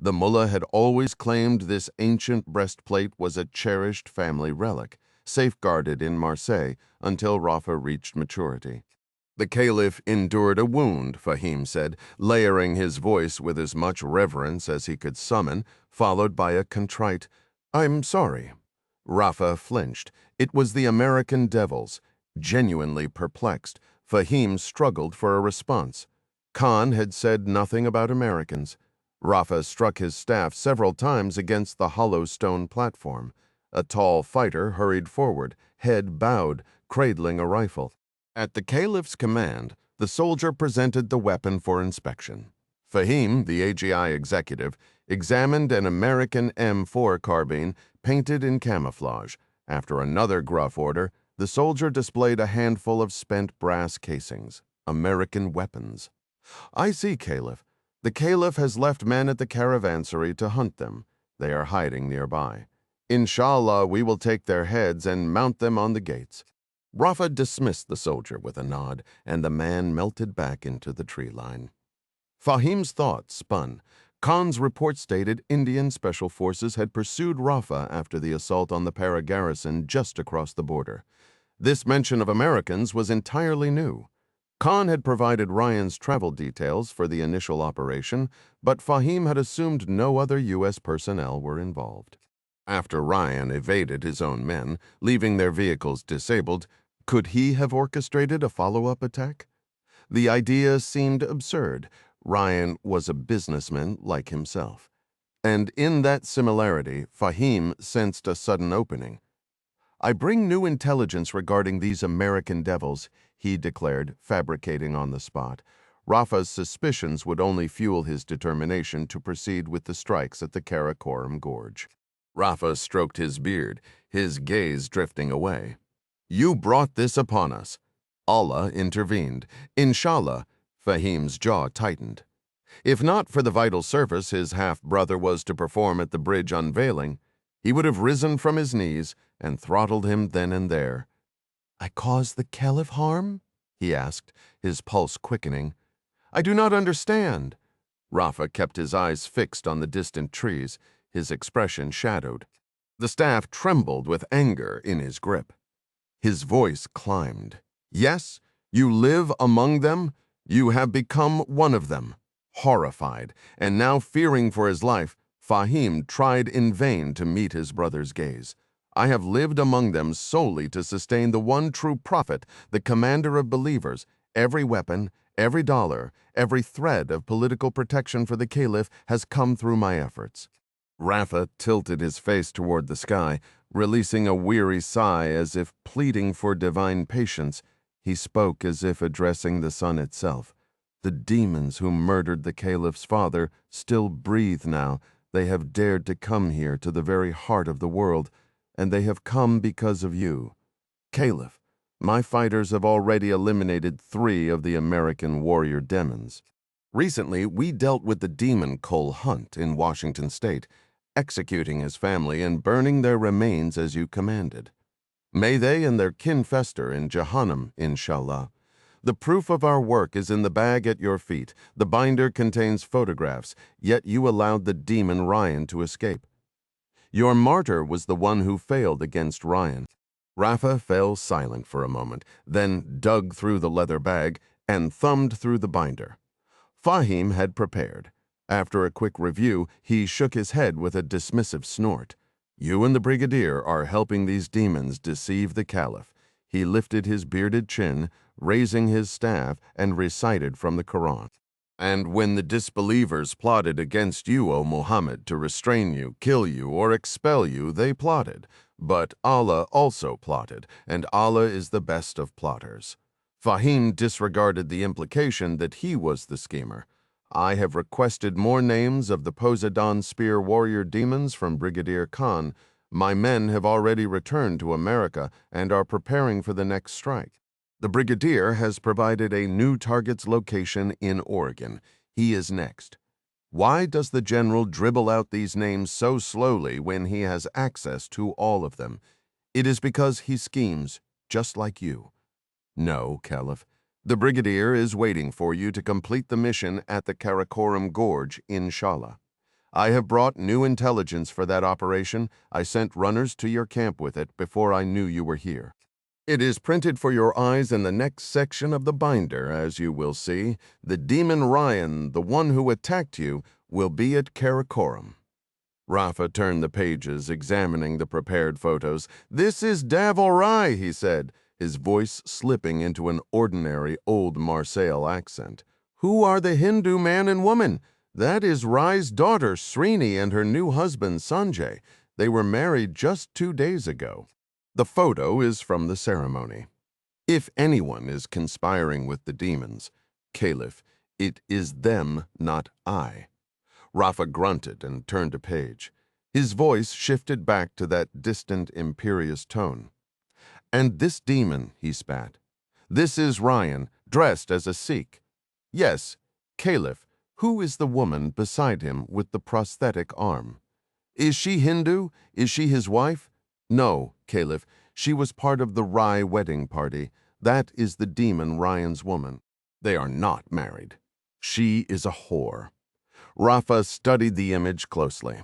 The mullah had always claimed this ancient breastplate was a cherished family relic, safeguarded in Marseille until Rafa reached maturity. The Caliph endured a wound, Fahim said, layering his voice with as much reverence as he could summon, followed by a contrite, I'm sorry. Rafa flinched. It was the American devils. Genuinely perplexed, Fahim struggled for a response. Khan had said nothing about Americans. Rafa struck his staff several times against the hollow stone platform. A tall fighter hurried forward, head bowed, cradling a rifle. At the Caliph's command, the soldier presented the weapon for inspection. Fahim, the AGI executive, examined an American M4 carbine painted in camouflage. After another gruff order, the soldier displayed a handful of spent brass casings, American weapons. I see, Caliph. The Caliph has left men at the caravansary to hunt them. They are hiding nearby. Inshallah, we will take their heads and mount them on the gates. Rafa dismissed the soldier with a nod, and the man melted back into the tree line. Fahim's thoughts spun. Khan's report stated Indian special forces had pursued Rafa after the assault on the Para garrison just across the border. This mention of Americans was entirely new. Khan had provided Ryan's travel details for the initial operation, but Fahim had assumed no other U.S. personnel were involved. After Ryan evaded his own men, leaving their vehicles disabled, could he have orchestrated a follow-up attack? The idea seemed absurd. Ryan was a businessman like himself. And in that similarity, Fahim sensed a sudden opening. I bring new intelligence regarding these American devils, he declared, fabricating on the spot. Rafa's suspicions would only fuel his determination to proceed with the strikes at the Karakoram Gorge. Rafa stroked his beard, his gaze drifting away. You brought this upon us. Allah intervened. Inshallah, Fahim's jaw tightened. If not for the vital service his half-brother was to perform at the bridge unveiling, he would have risen from his knees and throttled him then and there. I caused the Caliph harm? He asked, his pulse quickening. I do not understand. Rafa kept his eyes fixed on the distant trees, his expression shadowed. The staff trembled with anger in his grip. His voice climbed. Yes, you live among them. You have become one of them. Horrified, and now fearing for his life, Fahim tried in vain to meet his brother's gaze. I have lived among them solely to sustain the one true prophet, the commander of believers. Every weapon, every dollar, every thread of political protection for the Caliph has come through my efforts. Rafa tilted his face toward the sky, releasing a weary sigh as if pleading for divine patience. He spoke as if addressing the sun itself. The demons who murdered the Caliph's father still breathe now. They have dared to come here to the very heart of the world, and they have come because of you. Caliph, my fighters have already eliminated 3 of the American warrior demons. Recently, we dealt with the demon Cole Hunt in Washington State, executing his family and burning their remains as you commanded. May they and their kin fester in Jahannam, inshallah. The proof of our work is in the bag at your feet. The binder contains photographs, yet you allowed the demon Ryan to escape. Your martyr was the one who failed against Ryan. Rafa fell silent for a moment, then dug through the leather bag and thumbed through the binder. Fahim had prepared. After a quick review, he shook his head with a dismissive snort. You and the brigadier are helping these demons deceive the caliph. He lifted his bearded chin, raising his staff, and recited from the Quran. And when the disbelievers plotted against you, O Muhammad, to restrain you, kill you, or expel you, they plotted. But Allah also plotted, and Allah is the best of plotters. Fahim disregarded the implication that he was the schemer. I have requested more names of the Poseidon spear warrior demons from Brigadier Khan. My men have already returned to America and are preparing for the next strike. The brigadier has provided a new target's location in Oregon. He is next. Why does the general dribble out these names so slowly when he has access to all of them? It is because he schemes, just like you. No, Caliph. The brigadier is waiting for you to complete the mission at the Karakoram Gorge, inshallah. I have brought new intelligence for that operation. I sent runners to your camp with it before I knew you were here. It is printed for your eyes in the next section of the binder, as you will see. The demon Ryan, the one who attacked you, will be at Karakoram. Rafa turned the pages, examining the prepared photos. This is Davorai, he said, his voice slipping into an ordinary old Marseille accent. Who are the Hindu man and woman? That is Rai's daughter, Srini, and her new husband, Sanjay. They were married just 2 days ago. The photo is from the ceremony. If anyone is conspiring with the demons, Caliph, it is them, not I. Rafa grunted and turned a page. His voice shifted back to that distant, imperious tone. And this demon, he spat. This is Ryan, dressed as a Sikh. Yes, Caliph, who is the woman beside him with the prosthetic arm? Is she Hindu? Is she his wife? No, Caliph, she was part of the Rai wedding party. That is the demon Ryan's woman. They are not married. She is a whore. Rafa studied the image closely.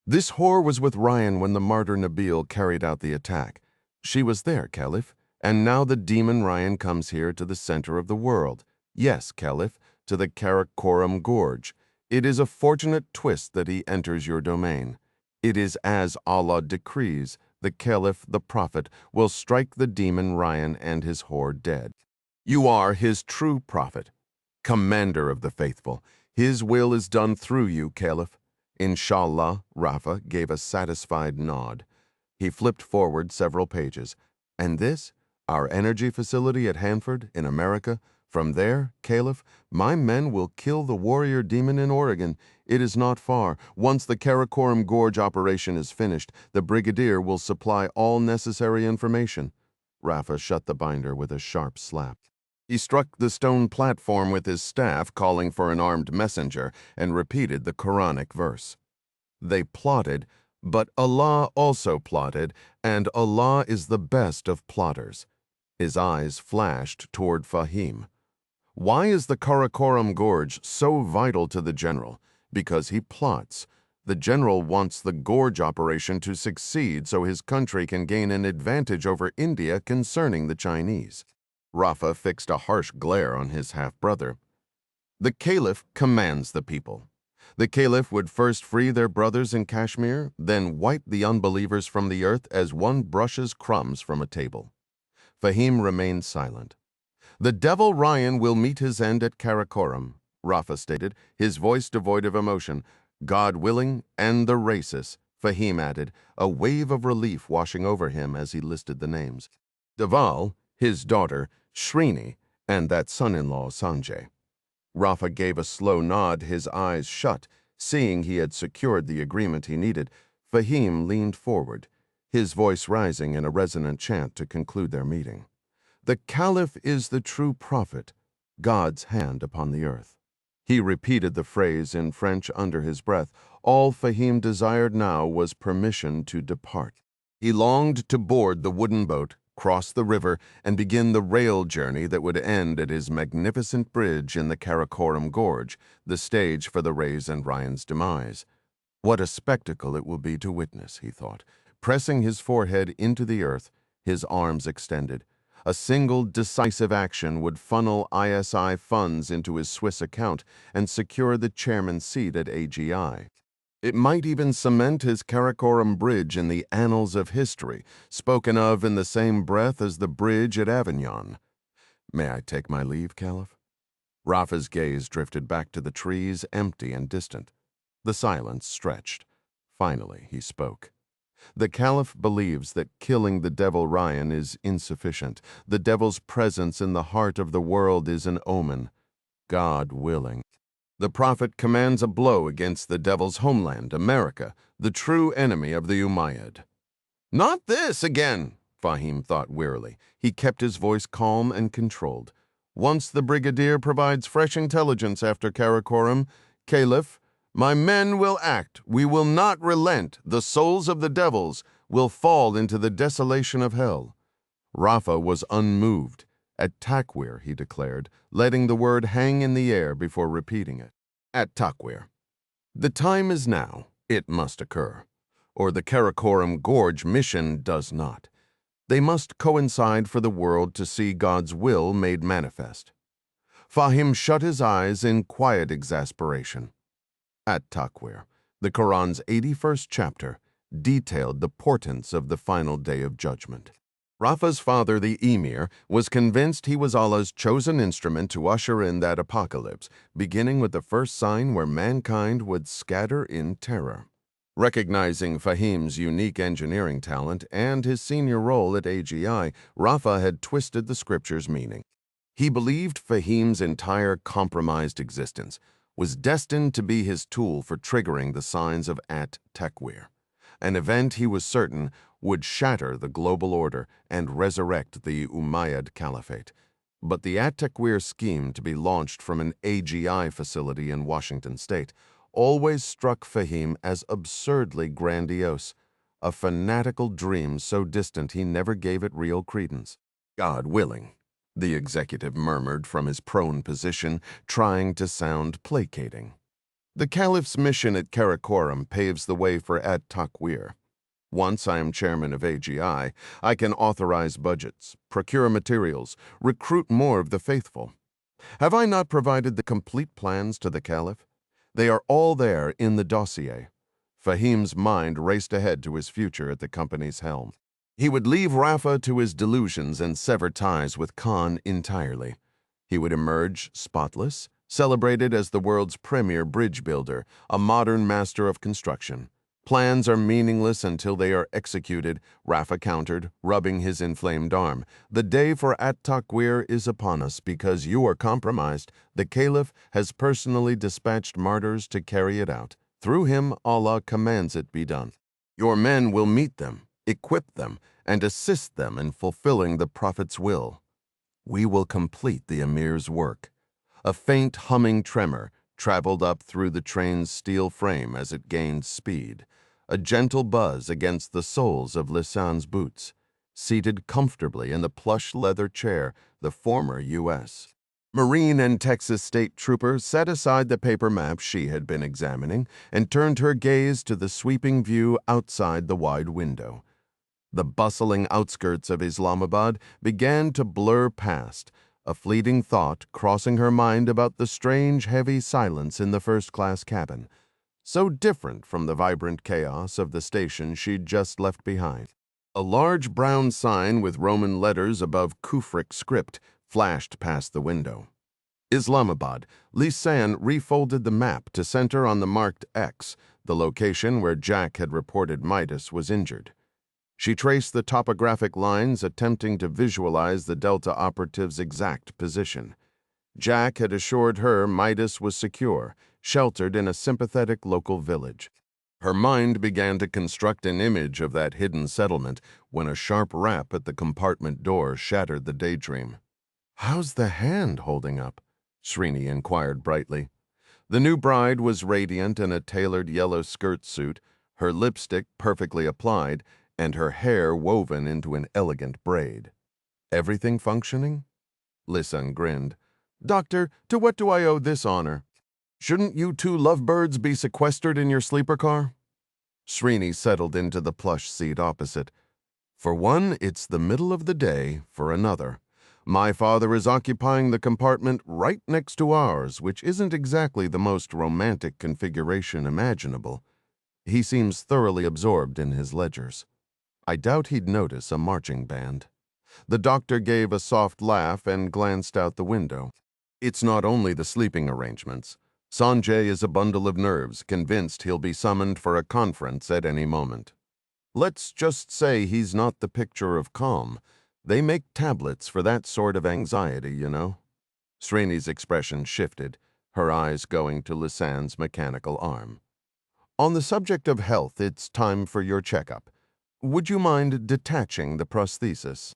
This whore was with Ryan when the martyr Nabil carried out the attack. She was there, Caliph, and now the demon Ryan comes here to the center of the world. Yes, Caliph, to the Karakoram Gorge. It is a fortunate twist that he enters your domain. It is as Allah decrees. The Caliph, the Prophet, will strike the demon Ryan and his whore dead. You are his true prophet, commander of the faithful. His will is done through you, Caliph. Inshallah, Rafa gave a satisfied nod. He flipped forward several pages. And this, our energy facility at Hanford, in America. From there, Caliph, my men will kill the warrior demon in Oregon. It is not far. Once the Karakoram Gorge operation is finished, the brigadier will supply all necessary information. Rafa shut the binder with a sharp slap. He struck the stone platform with his staff, calling for an armed messenger, and repeated the Quranic verse. They plotted, but Allah also plotted, and Allah is the best of plotters. His eyes flashed toward Fahim. Why is the Karakoram Gorge so vital to the general? Because he plots. The general wants the gorge operation to succeed so his country can gain an advantage over India concerning the Chinese. Rafa fixed a harsh glare on his half-brother. The Caliph commands the people. The Caliph would first free their brothers in Kashmir, then wipe the unbelievers from the earth as one brushes crumbs from a table. Fahim remained silent. The devil Ryan will meet his end at Karakoram, Rafa stated, his voice devoid of emotion. God willing, and the racists, Fahim added, a wave of relief washing over him as he listed the names. Deval, his daughter, Srini, and that son-in-law Sanjay. Rafa gave a slow nod, his eyes shut. Seeing he had secured the agreement he needed, Fahim leaned forward, his voice rising in a resonant chant to conclude their meeting. The Caliph is the true prophet, God's hand upon the earth. He repeated the phrase in French under his breath. All Fahim desired now was permission to depart. He longed to board the wooden boat, cross the river, and begin the rail journey that would end at his magnificent bridge in the Karakoram Gorge, the stage for the Rays and Ryan's demise. What a spectacle it will be to witness, he thought, pressing his forehead into the earth, his arms extended. A single decisive action would funnel ISI funds into his Swiss account and secure the chairman's seat at AGI. It might even cement his Karakoram Bridge in the annals of history, spoken of in the same breath as the bridge at Avignon. May I take my leave, Caliph? Rafa's gaze drifted back to the trees, empty and distant. The silence stretched. Finally, he spoke. The Caliph believes that killing the devil Ryan is insufficient. The devil's presence in the heart of the world is an omen. God willing. The Prophet commands a blow against the devil's homeland, America, the true enemy of the Umayyad. Not this again, Fahim thought wearily. He kept his voice calm and controlled. Once the brigadier provides fresh intelligence after Karakoram, Caliph, my men will act. We will not relent. The souls of the devils will fall into the desolation of hell. Rafa was unmoved. At Takwir, he declared, letting the word hang in the air before repeating it. At Takwir. The time is now. It must occur. Or the Karakoram Gorge mission does not. They must coincide for the world to see God's will made manifest. Fahim shut his eyes in quiet exasperation. At Takwir, the Quran's 81st chapter detailed the portents of the final day of judgment. Rafa's father, the emir, was convinced he was Allah's chosen instrument to usher in that apocalypse, beginning with the first sign where mankind would scatter in terror. Recognizing Fahim's unique engineering talent and his senior role at AGI, Rafa had twisted the scripture's meaning. He believed Fahim's entire compromised existence was destined to be his tool for triggering the signs of At Takwir, an event he was certain would shatter the global order and resurrect the Umayyad Caliphate. But the At Takwir scheme to be launched from an AGI facility in Washington state always struck Fahim as absurdly grandiose, a fanatical dream so distant he never gave it real credence. God willing, the executive murmured from his prone position, trying to sound placating. The Caliph's mission at Karakoram paves the way for At Takwir. Once I am chairman of AGI, I can authorize budgets, procure materials, recruit more of the faithful. Have I not provided the complete plans to the Caliph? They are all there in the dossier. Fahim's mind raced ahead to his future at the company's helm. He would leave Rafa to his delusions and sever ties with Khan entirely. He would emerge spotless, celebrated as the world's premier bridge builder, a modern master of construction. Plans are meaningless until they are executed, Rafa countered, rubbing his inflamed arm. The day for At Takwir is upon us because you are compromised. The Caliph has personally dispatched martyrs to carry it out. Through him, Allah commands it be done. Your men will meet them, equip them, and assist them in fulfilling the Prophet's will. We will complete the Emir's work. A faint humming tremor traveled up through the train's steel frame as it gained speed, a gentle buzz against the soles of Lisan's boots. Seated comfortably in the plush leather chair, the former U.S. Marine and Texas state trooper set aside the paper map she had been examining and turned her gaze to the sweeping view outside the wide window. The bustling outskirts of Islamabad began to blur past, a fleeting thought crossing her mind about the strange, heavy silence in the first-class cabin, so different from the vibrant chaos of the station she'd just left behind. A large brown sign with Roman letters above Kufric script flashed past the window. Islamabad. Lisan refolded the map to center on the marked X, the location where Jack had reported Midas was injured. She traced the topographic lines, attempting to visualize the Delta operative's exact position. Jack had assured her Midas was secure, sheltered in a sympathetic local village. Her mind began to construct an image of that hidden settlement when a sharp rap at the compartment door shattered the daydream. "How's the hand holding up?" Srini inquired brightly. The new bride was radiant in a tailored yellow skirt suit, her lipstick perfectly applied, and her hair woven into an elegant braid. Everything functioning? Lisan grinned. Doctor, to what do I owe this honor? Shouldn't you two lovebirds be sequestered in your sleeper car? Srini settled into the plush seat opposite. For one, it's the middle of the day. For another, my father is occupying the compartment right next to ours, which isn't exactly the most romantic configuration imaginable. He seems thoroughly absorbed in his ledgers. I doubt he'd notice a marching band. The doctor gave a soft laugh and glanced out the window. It's not only the sleeping arrangements. Sanjay is a bundle of nerves, convinced he'll be summoned for a conference at any moment. Let's just say he's not the picture of calm. They make tablets for that sort of anxiety, you know. Srini's expression shifted, her eyes going to Lisan's mechanical arm. On the subject of health, it's time for your checkup. Would you mind detaching the prosthesis?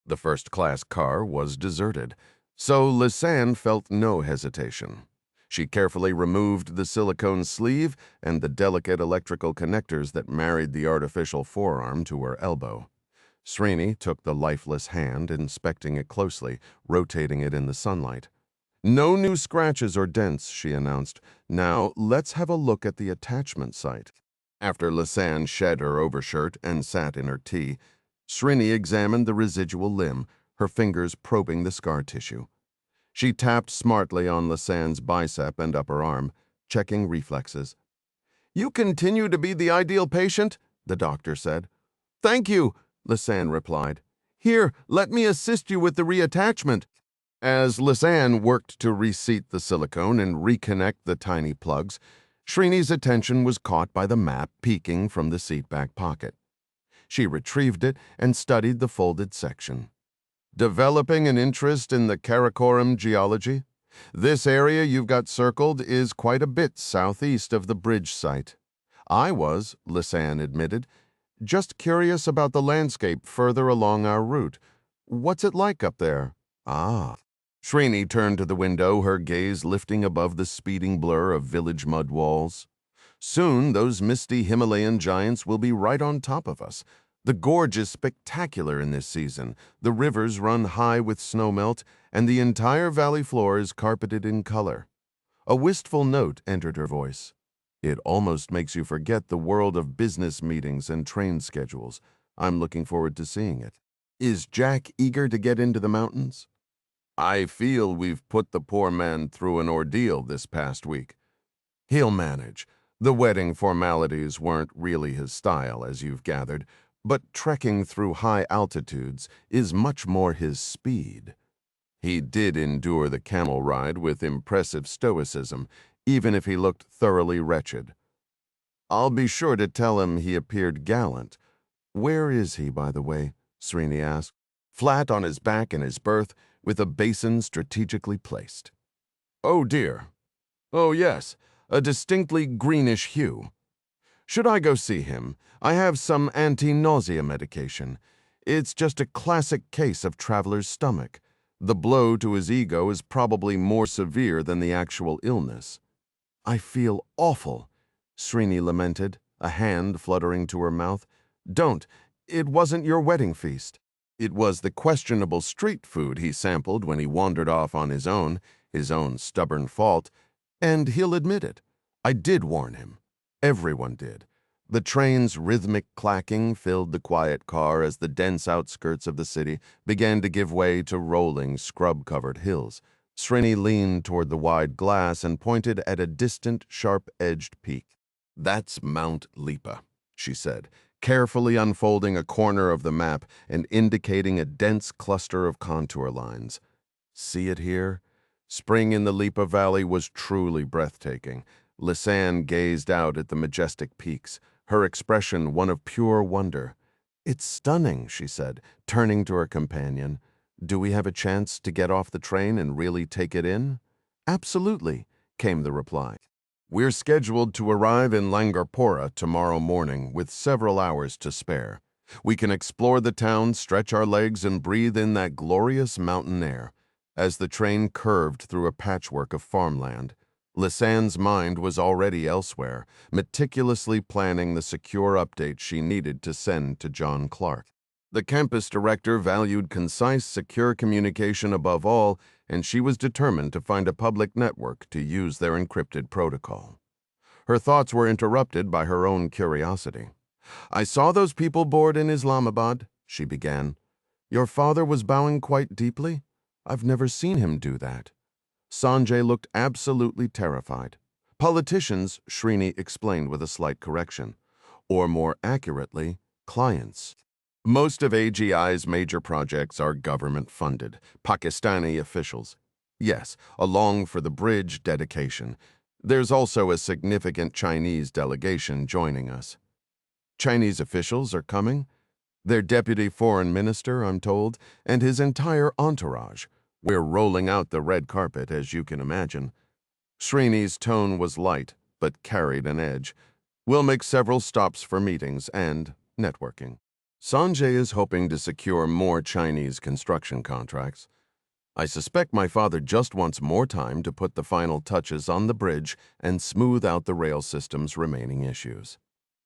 The first-class car was deserted, so Lisan felt no hesitation. She carefully removed the silicone sleeve and the delicate electrical connectors that married the artificial forearm to her elbow. Srini took the lifeless hand, inspecting it closely, rotating it in the sunlight. No new scratches or dents, she announced. Now, let's have a look at the attachment site. After Lisan shed her overshirt and sat in her tea, Srini examined the residual limb, her fingers probing the scar tissue. She tapped smartly on Lisan's bicep and upper arm, checking reflexes. You continue to be the ideal patient, the doctor said. Thank you, Lisan replied. Here, let me assist you with the reattachment. As Lisan worked to reseat the silicone and reconnect the tiny plugs, Srini's attention was caught by the map peeking from the seat back pocket. She retrieved it and studied the folded section. Developing an interest in the Karakoram geology? This area you've got circled is quite a bit southeast of the bridge site. I was, Lisan admitted, just curious about the landscape further along our route. What's it like up there? Ah. Srini turned to the window, her gaze lifting above the speeding blur of village mud walls. Soon those misty Himalayan giants will be right on top of us. The gorge is spectacular in this season. The rivers run high with snowmelt, and the entire valley floor is carpeted in color. A wistful note entered her voice. It almost makes you forget the world of business meetings and train schedules. I'm looking forward to seeing it. Is Jack eager to get into the mountains? I feel we've put the poor man through an ordeal this past week. He'll manage. The wedding formalities weren't really his style, as you've gathered, but trekking through high altitudes is much more his speed. He did endure the camel ride with impressive stoicism, even if he looked thoroughly wretched. I'll be sure to tell him he appeared gallant. Where is he, by the way? Srini asked. Flat on his back in his berth, with a basin strategically placed. Oh dear. Oh yes, a distinctly greenish hue. Should I go see him? I have some anti-nausea medication. It's just a classic case of traveler's stomach. The blow to his ego is probably more severe than the actual illness. I feel awful, Srini lamented, a hand fluttering to her mouth. Don't. It wasn't your wedding feast. It was the questionable street food he sampled when he wandered off on his own stubborn fault, and he'll admit it. I did warn him. Everyone did. The train's rhythmic clacking filled the quiet car as the dense outskirts of the city began to give way to rolling, scrub-covered hills. Srini leaned toward the wide glass and pointed at a distant, sharp-edged peak. That's Mount Lipa, she said, carefully unfolding a corner of the map and indicating a dense cluster of contour lines. See it here? Spring in the Lipa Valley was truly breathtaking. Lisan gazed out at the majestic peaks, her expression one of pure wonder. It's stunning, she said, turning to her companion. Do we have a chance to get off the train and really take it in? Absolutely, came the reply. We're scheduled to arrive in Langarpura tomorrow morning with several hours to spare. We can explore the town, stretch our legs, and breathe in that glorious mountain air. As the train curved through a patchwork of farmland, Lisanne's mind was already elsewhere, meticulously planning the secure updates she needed to send to John Clark. The campus director valued concise, secure communication above all, and she was determined to find a public network to use their encrypted protocol. Her thoughts were interrupted by her own curiosity. "I saw those people board in Islamabad," she began. "Your father was bowing quite deeply? I've never seen him do that." Sanjay looked absolutely terrified. "Politicians," Srini explained with a slight correction. "Or more accurately, clients. Most of AGI's major projects are government-funded, Pakistani officials. Yes, along for the bridge dedication. There's also a significant Chinese delegation joining us." "Chinese officials are coming?" "Their deputy foreign minister, I'm told, and his entire entourage. We're rolling out the red carpet, as you can imagine." Srini's tone was light, but carried an edge. "We'll make several stops for meetings and networking. Sanjay is hoping to secure more Chinese construction contracts. I suspect my father just wants more time to put the final touches on the bridge and smooth out the rail system's remaining issues."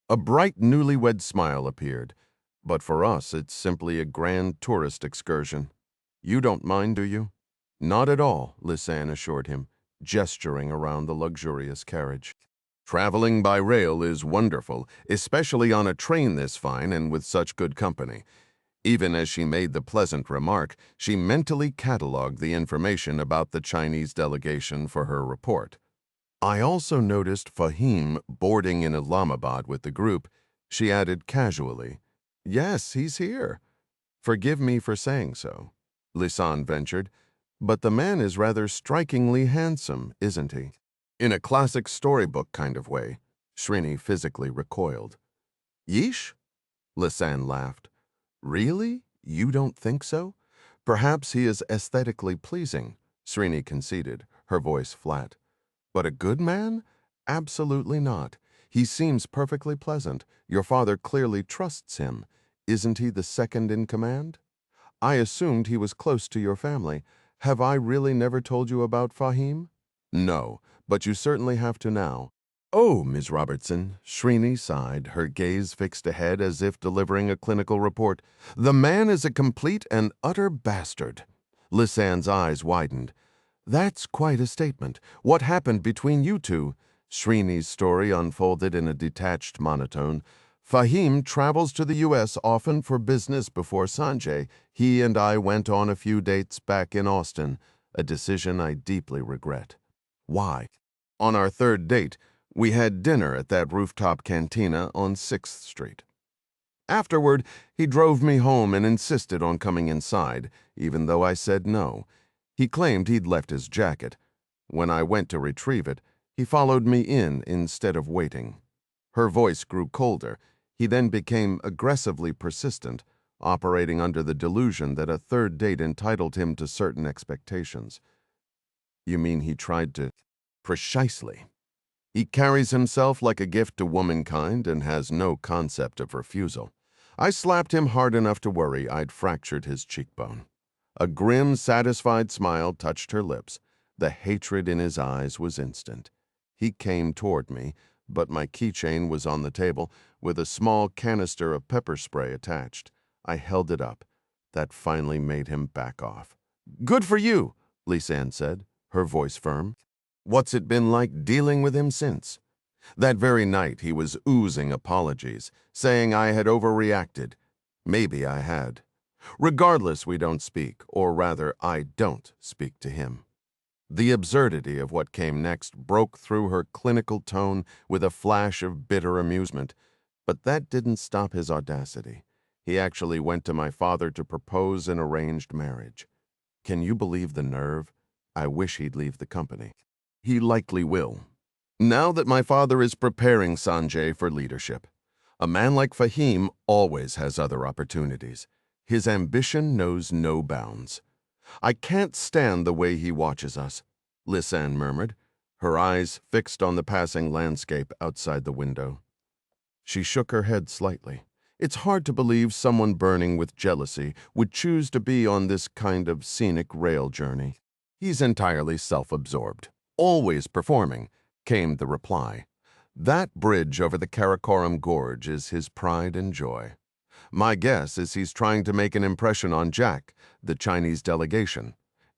A bright newlywed smile appeared. "But for us, it's simply a grand tourist excursion. You don't mind, do you?" "Not at all," Lisanne assured him, gesturing around the luxurious carriage. "Traveling by rail is wonderful, especially on a train this fine and with such good company." Even as she made the pleasant remark, she mentally catalogued the information about the Chinese delegation for her report. "I also noticed Fahim boarding in Islamabad with the group." She added casually, "Yes, he's here." "Forgive me for saying so," Lisanne ventured, "but the man is rather strikingly handsome, isn't he?" "In a classic storybook kind of way." Srini physically recoiled. "Yeesh?" Lisanne laughed. "Really? You don't think so?" "Perhaps he is aesthetically pleasing," Srini conceded, her voice flat. "But a good man? Absolutely not. He seems perfectly pleasant. Your father clearly trusts him. Isn't he the second in command?" "I assumed he was close to your family. Have I really never told you about Fahim?" "No, but you certainly have to now." "Oh, Ms. Robertson," Srini sighed, her gaze fixed ahead as if delivering a clinical report. "The man is a complete and utter bastard." Lisanne's eyes widened. "That's quite a statement. What happened between you two?" Srini's story unfolded in a detached monotone. "Fahim travels to the U.S. often for business before Sanjay. He and I went on a few dates back in Austin, a decision I deeply regret." "Why?" "On our third date, we had dinner at that rooftop cantina on 6th Street. Afterward, he drove me home and insisted on coming inside, even though I said no. He claimed he'd left his jacket. When I went to retrieve it, he followed me in instead of waiting." Her voice grew colder. He then became aggressively persistent, operating under the delusion that a third date entitled him to certain expectations. "You mean he tried to—" "Precisely. He carries himself like a gift to womankind and has no concept of refusal. I slapped him hard enough to worry I'd fractured his cheekbone." A grim, satisfied smile touched her lips. The hatred in his eyes was instant. He came toward me, but my keychain was on the table, with a small canister of pepper spray attached. I held it up. That finally made him back off. "Good for you," Lisanne said, her voice firm. "What's it been like dealing with him since?" "That very night he was oozing apologies, saying I had overreacted. Maybe I had. Regardless, we don't speak, or rather, I don't speak to him." The absurdity of what came next broke through her clinical tone with a flash of bitter amusement. But that didn't stop his audacity. He actually went to my father to propose an arranged marriage. Can you believe the nerve? I wish he'd leave the company. He likely will. Now that my father is preparing Sanjay for leadership. A man like Fahim always has other opportunities. His ambition knows no bounds. "I can't stand the way he watches us," Lisanne murmured, her eyes fixed on the passing landscape outside the window. She shook her head slightly. "It's hard to believe someone burning with jealousy would choose to be on this kind of scenic rail journey. He's entirely self-absorbed." Always performing, came the reply. That bridge over the Karakoram Gorge is his pride and joy. My guess is he's trying to make an impression on Jack, the Chinese delegation.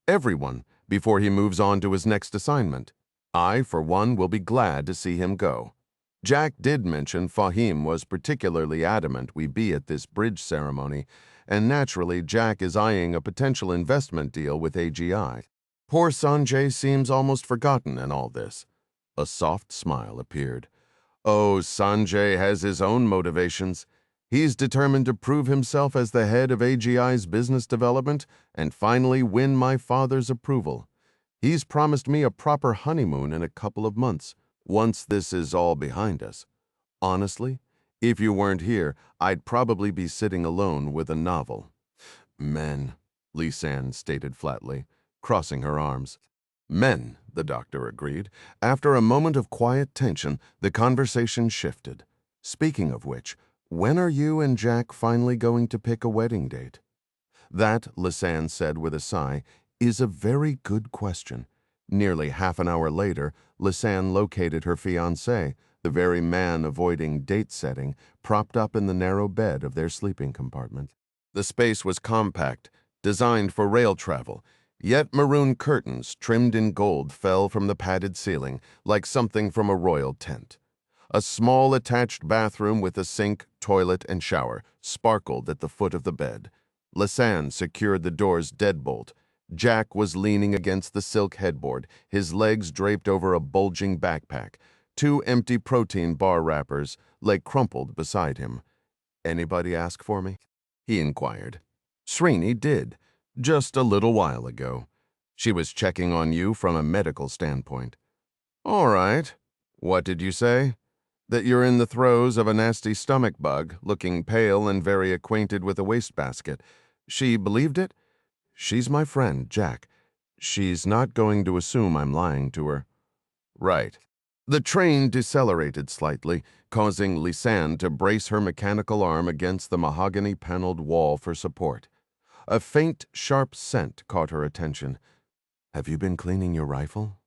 Everyone, before he moves on to his next assignment. I, for one, will be glad to see him go. Jack did mention Fahim was particularly adamant we be at this bridge ceremony, and naturally Jack is eyeing a potential investment deal with AGI. Poor Sanjay seems almost forgotten in all this. A soft smile appeared. Oh, Sanjay has his own motivations. He's determined to prove himself as the head of AGI's business development and finally win my father's approval. He's promised me a proper honeymoon in a couple of months, once this is all behind us. Honestly, if you weren't here, I'd probably be sitting alone with a novel. Men, Lisanne stated flatly, crossing her arms. Men, the doctor agreed. After a moment of quiet tension, the conversation shifted. Speaking of which, when are you and Jack finally going to pick a wedding date? That, Lisanne said with a sigh, is a very good question. Nearly half an hour later, Lisanne located her fiancé, the very man avoiding date setting, propped up in the narrow bed of their sleeping compartment. The space was compact, designed for rail travel, yet maroon curtains trimmed in gold fell from the padded ceiling like something from a royal tent. A small attached bathroom with a sink, toilet, and shower sparkled at the foot of the bed. Lisanne secured the door's deadbolt. Jack was leaning against the silk headboard, his legs draped over a bulging backpack. 2 empty protein bar wrappers lay crumpled beside him. "Anybody ask for me?" he inquired. "Srini did, just a little while ago. She was checking on you from a medical standpoint." "All right. What did you say?" "That you're in the throes of a nasty stomach bug, looking pale and very acquainted with a wastebasket. She believed it?" "She's my friend, Jack. She's not going to assume I'm lying to her." "Right." The train decelerated slightly, causing Lisanne to brace her mechanical arm against the mahogany-paneled wall for support. A faint, sharp scent caught her attention. "Have you been cleaning your rifle?"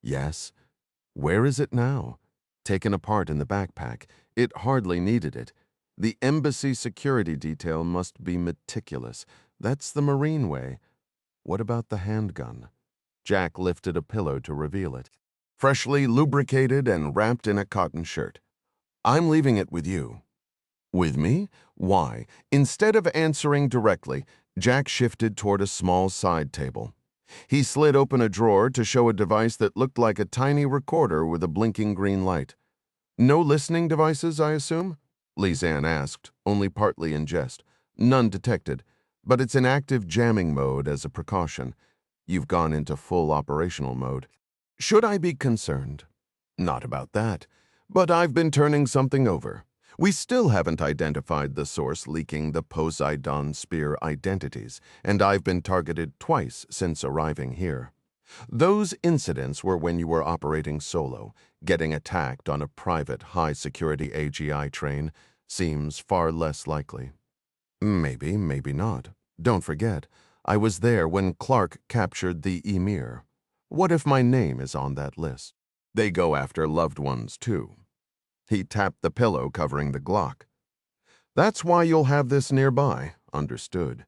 "Yes." "Where is it now?" "Taken apart in the backpack. It hardly needed it. The embassy security detail must be meticulous. That's the Marine way." "What about the handgun?" Jack lifted a pillow to reveal it. Freshly lubricated and wrapped in a cotton shirt. "I'm leaving it with you." "With me? Why?" Instead of answering directly, Jack shifted toward a small side table. He slid open a drawer to show a device that looked like a tiny recorder with a blinking green light. "No listening devices, I assume?" Lisanne asked, only partly in jest. "None detected, but it's in active jamming mode as a precaution. You've gone into full operational mode." "Should I be concerned?" "Not about that, but I've been turning something over. We still haven't identified the source leaking the Poseidon spear identities, and I've been targeted twice since arriving here. Those incidents were when you were operating solo. Getting attacked on a private, high-security AGI train seems far less likely." "Maybe, maybe not. Don't forget, I was there when Clark captured the Emir. What if my name is on that list? They go after loved ones, too." He tapped the pillow covering the Glock. "That's why you'll have this nearby." "Understood."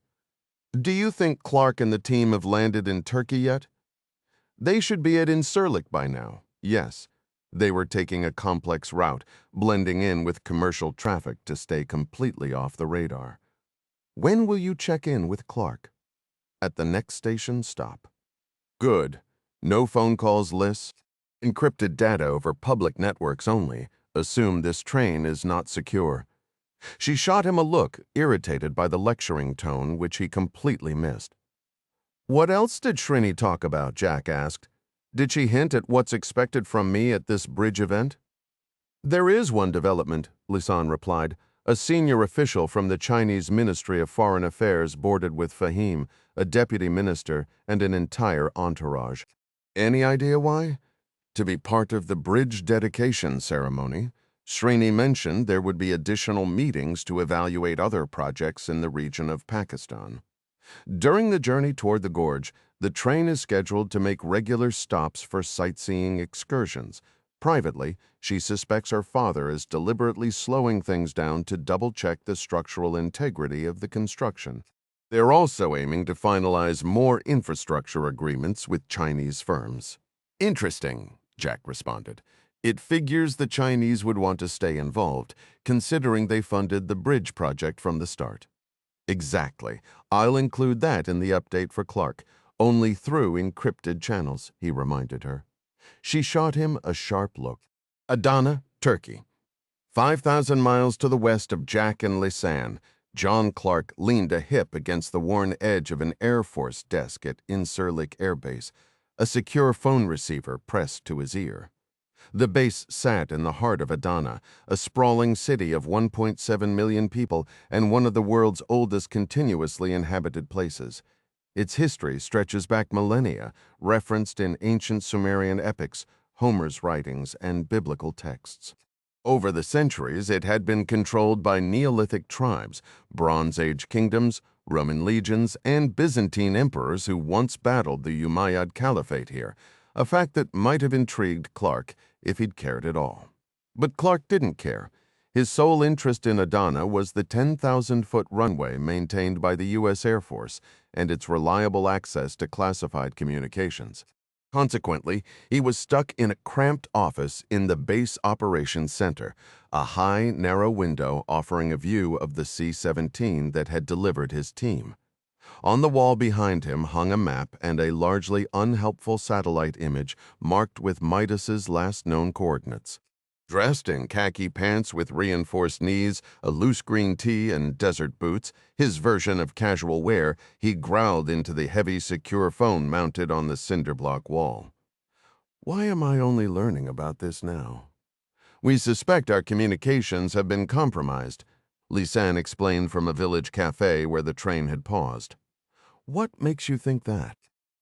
"Do you think Clark and the team have landed in Turkey yet?" "They should be at Incirlik by now." "Yes." They were taking a complex route, blending in with commercial traffic to stay completely off the radar. "When will you check in with Clark?" "At the next station stop." "Good. No phone calls, Liz? Encrypted data over public networks only. Assume this train is not secure." She shot him a look, irritated by the lecturing tone, which he completely missed. "What else did Srini talk about?" Jack asked. "Did she hint at what's expected from me at this bridge event?" "There is one development," Lisanne replied. "A senior official from the Chinese Ministry of Foreign Affairs boarded with Fahim, a deputy minister, and an entire entourage." "Any idea why?" "To be part of the bridge dedication ceremony. Srini mentioned there would be additional meetings to evaluate other projects in the region of Pakistan." During the journey toward the gorge, the train is scheduled to make regular stops for sightseeing excursions. Privately, she suspects her father is deliberately slowing things down to double-check the structural integrity of the construction. They're also aiming to finalize more infrastructure agreements with Chinese firms. Interesting, Jack responded. It figures the Chinese would want to stay involved, considering they funded the bridge project from the start. Exactly. I'll include that in the update for Clark, only through encrypted channels, he reminded her. She shot him a sharp look. Adana, Turkey. 5,000 miles to the west of Jack and Lisanne, John Clark leaned a hip against the worn edge of an Air Force desk at Incirlik Air Base, a secure phone receiver pressed to his ear. The base sat in the heart of Adana, a sprawling city of 1.7 million people and one of the world's oldest continuously inhabited places. Its history stretches back millennia, referenced in ancient Sumerian epics, Homer's writings, and biblical texts. Over the centuries, it had been controlled by Neolithic tribes, Bronze Age kingdoms, Roman legions, and Byzantine emperors who once battled the Umayyad Caliphate here, a fact that might have intrigued Clark if he'd cared at all. But Clark didn't care. His sole interest in Adana was the 10,000-foot runway maintained by the U.S. Air Force and its reliable access to classified communications. Consequently, he was stuck in a cramped office in the Base Operations Center, a high, narrow window offering a view of the C-17 that had delivered his team. On the wall behind him hung a map and a largely unhelpful satellite image marked with Midas's last known coordinates. Dressed in khaki pants with reinforced knees, a loose green tee, and desert boots, his version of casual wear, he growled into the heavy, secure phone mounted on the cinderblock wall. Why am I only learning about this now? We suspect our communications have been compromised, Lisanne explained from a village cafe where the train had paused. What makes you think that?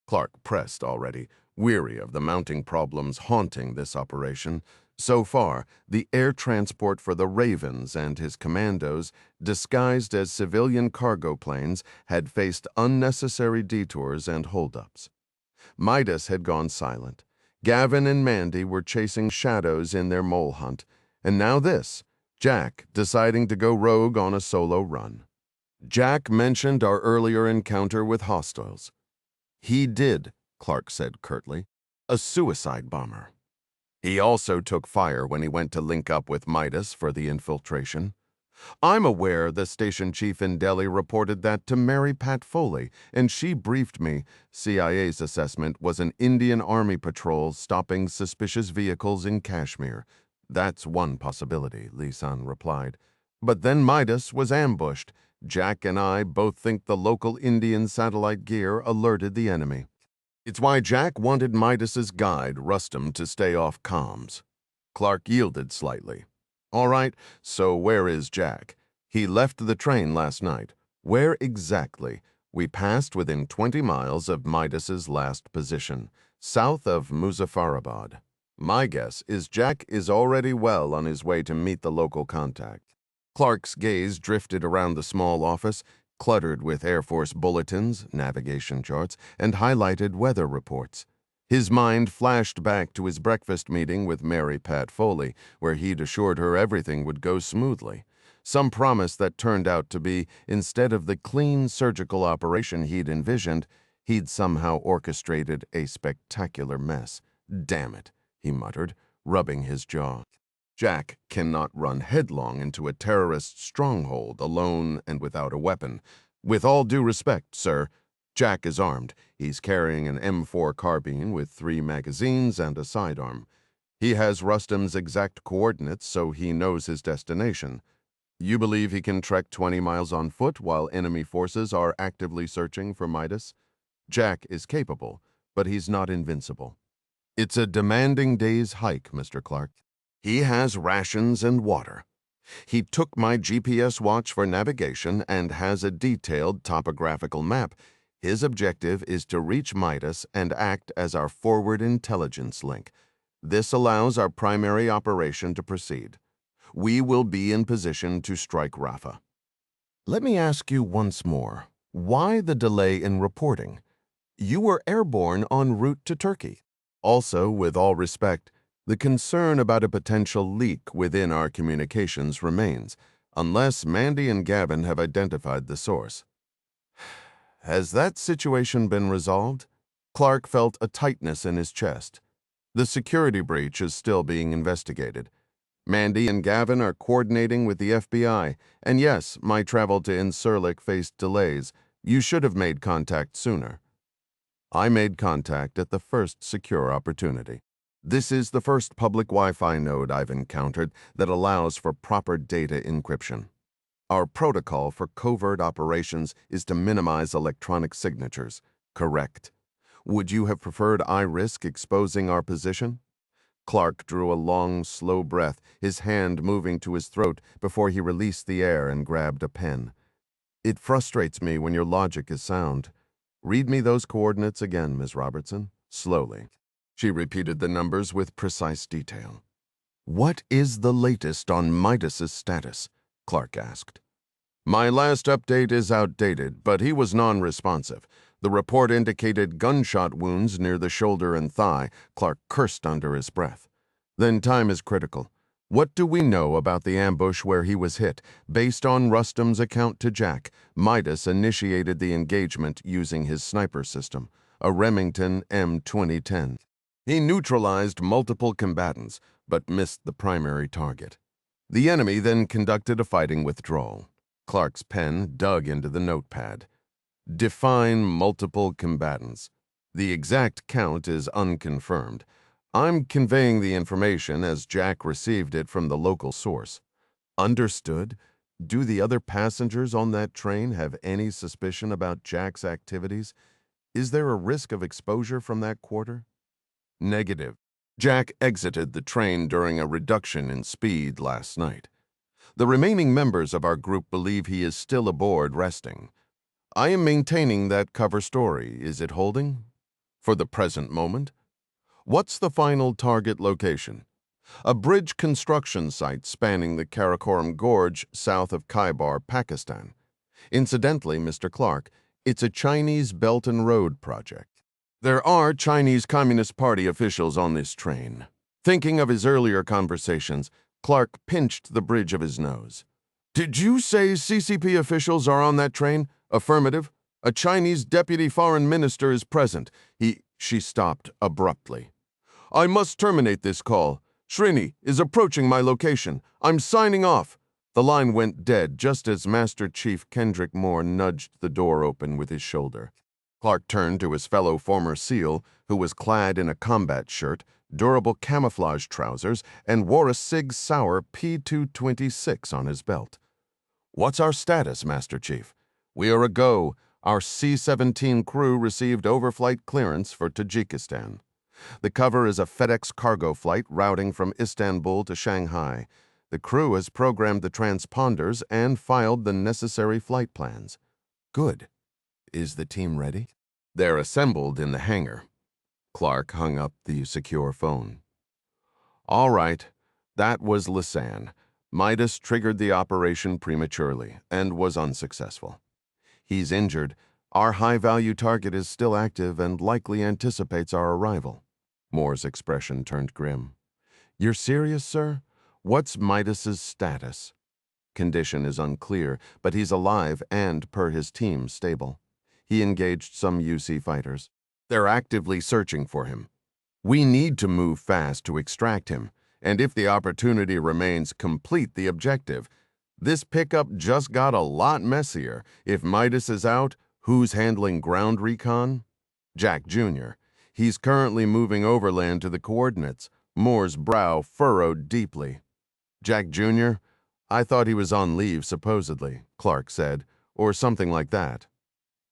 Clark pressed already, weary of the mounting problems haunting this operation. So far, the air transport for the Ravens and his commandos, disguised as civilian cargo planes, had faced unnecessary detours and holdups. Midas had gone silent. Gavin and Mandy were chasing shadows in their mole hunt. And now this, Jack deciding to go rogue on a solo run. Jack mentioned our earlier encounter with hostiles. He did, Clark said curtly. A suicide bomber. He also took fire when he went to link up with Midas for the infiltration. I'm aware the station chief in Delhi reported that to Mary Pat Foley, and she briefed me. CIA's assessment was an Indian Army patrol stopping suspicious vehicles in Kashmir. That's one possibility, Lisanne replied. But then Midas was ambushed. Jack and I both think the local Indian satellite gear alerted the enemy. It's why Jack wanted Midas's guide, Rustum, to stay off comms. Clark yielded slightly. All right, so where is Jack? He left the train last night. Where exactly? We passed within 20 miles of Midas's last position, south of Muzaffarabad. My guess is Jack is already well on his way to meet the local contact. Clark's gaze drifted around the small office, cluttered with Air Force bulletins, navigation charts, and highlighted weather reports. His mind flashed back to his breakfast meeting with Mary Pat Foley, where he'd assured her everything would go smoothly. Some promise that turned out to be, instead of the clean surgical operation he'd envisioned, he'd somehow orchestrated a spectacular mess. Damn it, he muttered, rubbing his jaw. Jack cannot run headlong into a terrorist stronghold alone and without a weapon. With all due respect, sir, Jack is armed. He's carrying an M4 carbine with 3 magazines and a sidearm. He has Rustum's exact coordinates, so he knows his destination. You believe he can trek 20 miles on foot while enemy forces are actively searching for Midas? Jack is capable, but he's not invincible. It's a demanding day's hike, Mr. Clark. He has rations and water. He took my GPS watch for navigation and has a detailed topographical map. His objective is to reach Midas and act as our forward intelligence link. This allows our primary operation to proceed. We will be in position to strike Rafa. Let me ask you once more, Why the delay in reporting? You were airborne en route to Turkey. Also, with all respect, the concern about a potential leak within our communications remains, unless Mandy and Gavin have identified the source. Has that situation been resolved? Clark felt a tightness in his chest. The security breach is still being investigated. Mandy and Gavin are coordinating with the FBI, and yes, my travel to Incirlik faced delays. You should have made contact sooner. I made contact at the first secure opportunity. This is the first public Wi-Fi node I've encountered that allows for proper data encryption. Our protocol for covert operations is to minimize electronic signatures. Correct. Would you have preferred I risk exposing our position? Clark drew a long, slow breath, his hand moving to his throat before he released the air and grabbed a pen. It frustrates me when your logic is sound. Read me those coordinates again, Ms. Robertson, slowly. She repeated the numbers with precise detail. What is the latest on Midas's status? Clark asked. My last update is outdated, but he was non-responsive. The report indicated gunshot wounds near the shoulder and thigh. Clark cursed under his breath. Then time is critical. What do we know about the ambush where he was hit? Based on Rustam's account to Jack, Midas initiated the engagement using his sniper system, a Remington M2010. He neutralized multiple combatants, but missed the primary target. The enemy then conducted a fighting withdrawal. Clark's pen dug into the notepad. Define multiple combatants. The exact count is unconfirmed. I'm conveying the information as Jack received it from the local source. Understood? Do the other passengers on that train have any suspicion about Jack's activities? Is there a risk of exposure from that quarter? Negative. Jack exited the train during a reduction in speed last night. The remaining members of our group believe he is still aboard resting. I am maintaining that cover story. Is it holding? For the present moment. What's the final target location? A bridge construction site spanning the Karakoram Gorge south of Khyber, Pakistan. Incidentally, Mr. Clark, it's a Chinese Belt and Road project. There are Chinese Communist Party officials on this train. Thinking of his earlier conversations, Clark pinched the bridge of his nose. Did you say CCP officials are on that train? Affirmative. A Chinese deputy foreign minister is present. She stopped abruptly. I must terminate this call. Srini is approaching my location. I'm signing off. The line went dead just as Master Chief Kendrick Moore nudged the door open with his shoulder. Clark turned to his fellow former SEAL, who was clad in a combat shirt, durable camouflage trousers, and wore a Sig Sauer P226 on his belt. What's our status, Master Chief? We are a go. Our C-17 crew received overflight clearance for Tajikistan. The cover is a FedEx cargo flight routing from Istanbul to Shanghai. The crew has programmed the transponders and filed the necessary flight plans. Good. Is the team ready? They're assembled in the hangar. Clark hung up the secure phone. All right. That was Lisanne. Midas triggered the operation prematurely and was unsuccessful. He's injured. Our high-value target is still active and likely anticipates our arrival. Moore's expression turned grim. You're serious, sir? What's Midas's status? Condition is unclear, but he's alive and, per his team, stable. He engaged some UC fighters. They're actively searching for him. We need to move fast to extract him, and if the opportunity remains, complete the objective. This pickup just got a lot messier. If Midas is out, who's handling ground recon? Jack Jr. He's currently moving overland to the coordinates. Moore's brow furrowed deeply. Jack Jr.? I thought he was on leave, supposedly, Clark said, or something like that.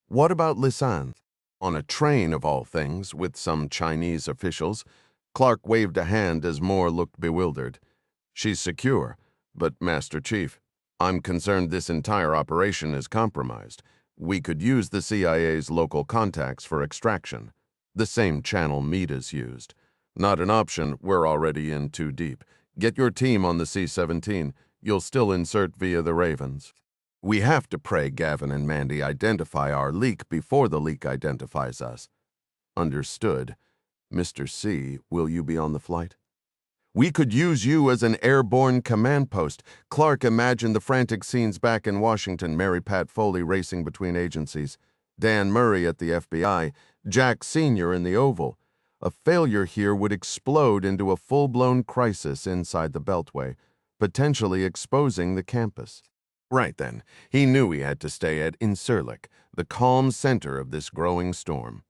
What about Lisanne? On a train, of all things, with some Chinese officials. Clark waved a hand as Moore looked bewildered. She's secure, but, Master Chief, I'm concerned this entire operation is compromised. We could use the CIA's local contacts for extraction. The same channel Midas used. Not an option, we're already in too deep. Get your team on the C-17. You'll still insert via the Ravens. We have to pray Gavin and Mandy identify our leak before the leak identifies us. Understood. Mr. C, will you be on the flight? We could use you as an airborne command post. Clark imagined the frantic scenes back in Washington, Mary Pat Foley racing between agencies, Dan Murray at the FBI, Jack Sr. in the Oval. A failure here would explode into a full-blown crisis inside the Beltway, potentially exposing the campus. Right then, he knew he had to stay at Incirlik, the calm center of this growing storm.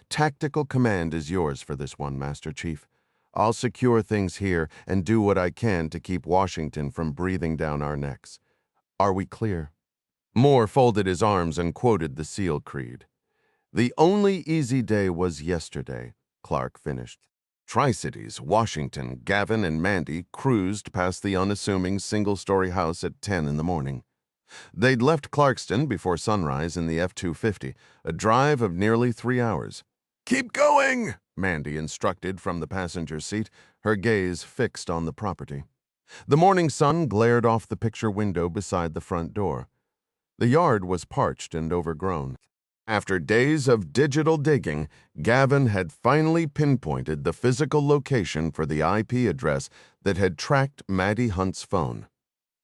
Tactical command is yours for this one, Master Chief. I'll secure things here and do what I can to keep Washington from breathing down our necks. Are we clear? Moore folded his arms and quoted the SEAL Creed. The only easy day was yesterday, Clark finished. Tri-Cities, Washington, Gavin, and Mandy cruised past the unassuming single-story house at 10 in the morning. They'd left Clarkston before sunrise in the F-250, a drive of nearly 3 hours. "Keep going," Mandy instructed from the passenger seat, her gaze fixed on the property. The morning sun glared off the picture window beside the front door. The yard was parched and overgrown. After days of digital digging, Gavin had finally pinpointed the physical location for the IP address that had tracked Maddie Hunt's phone.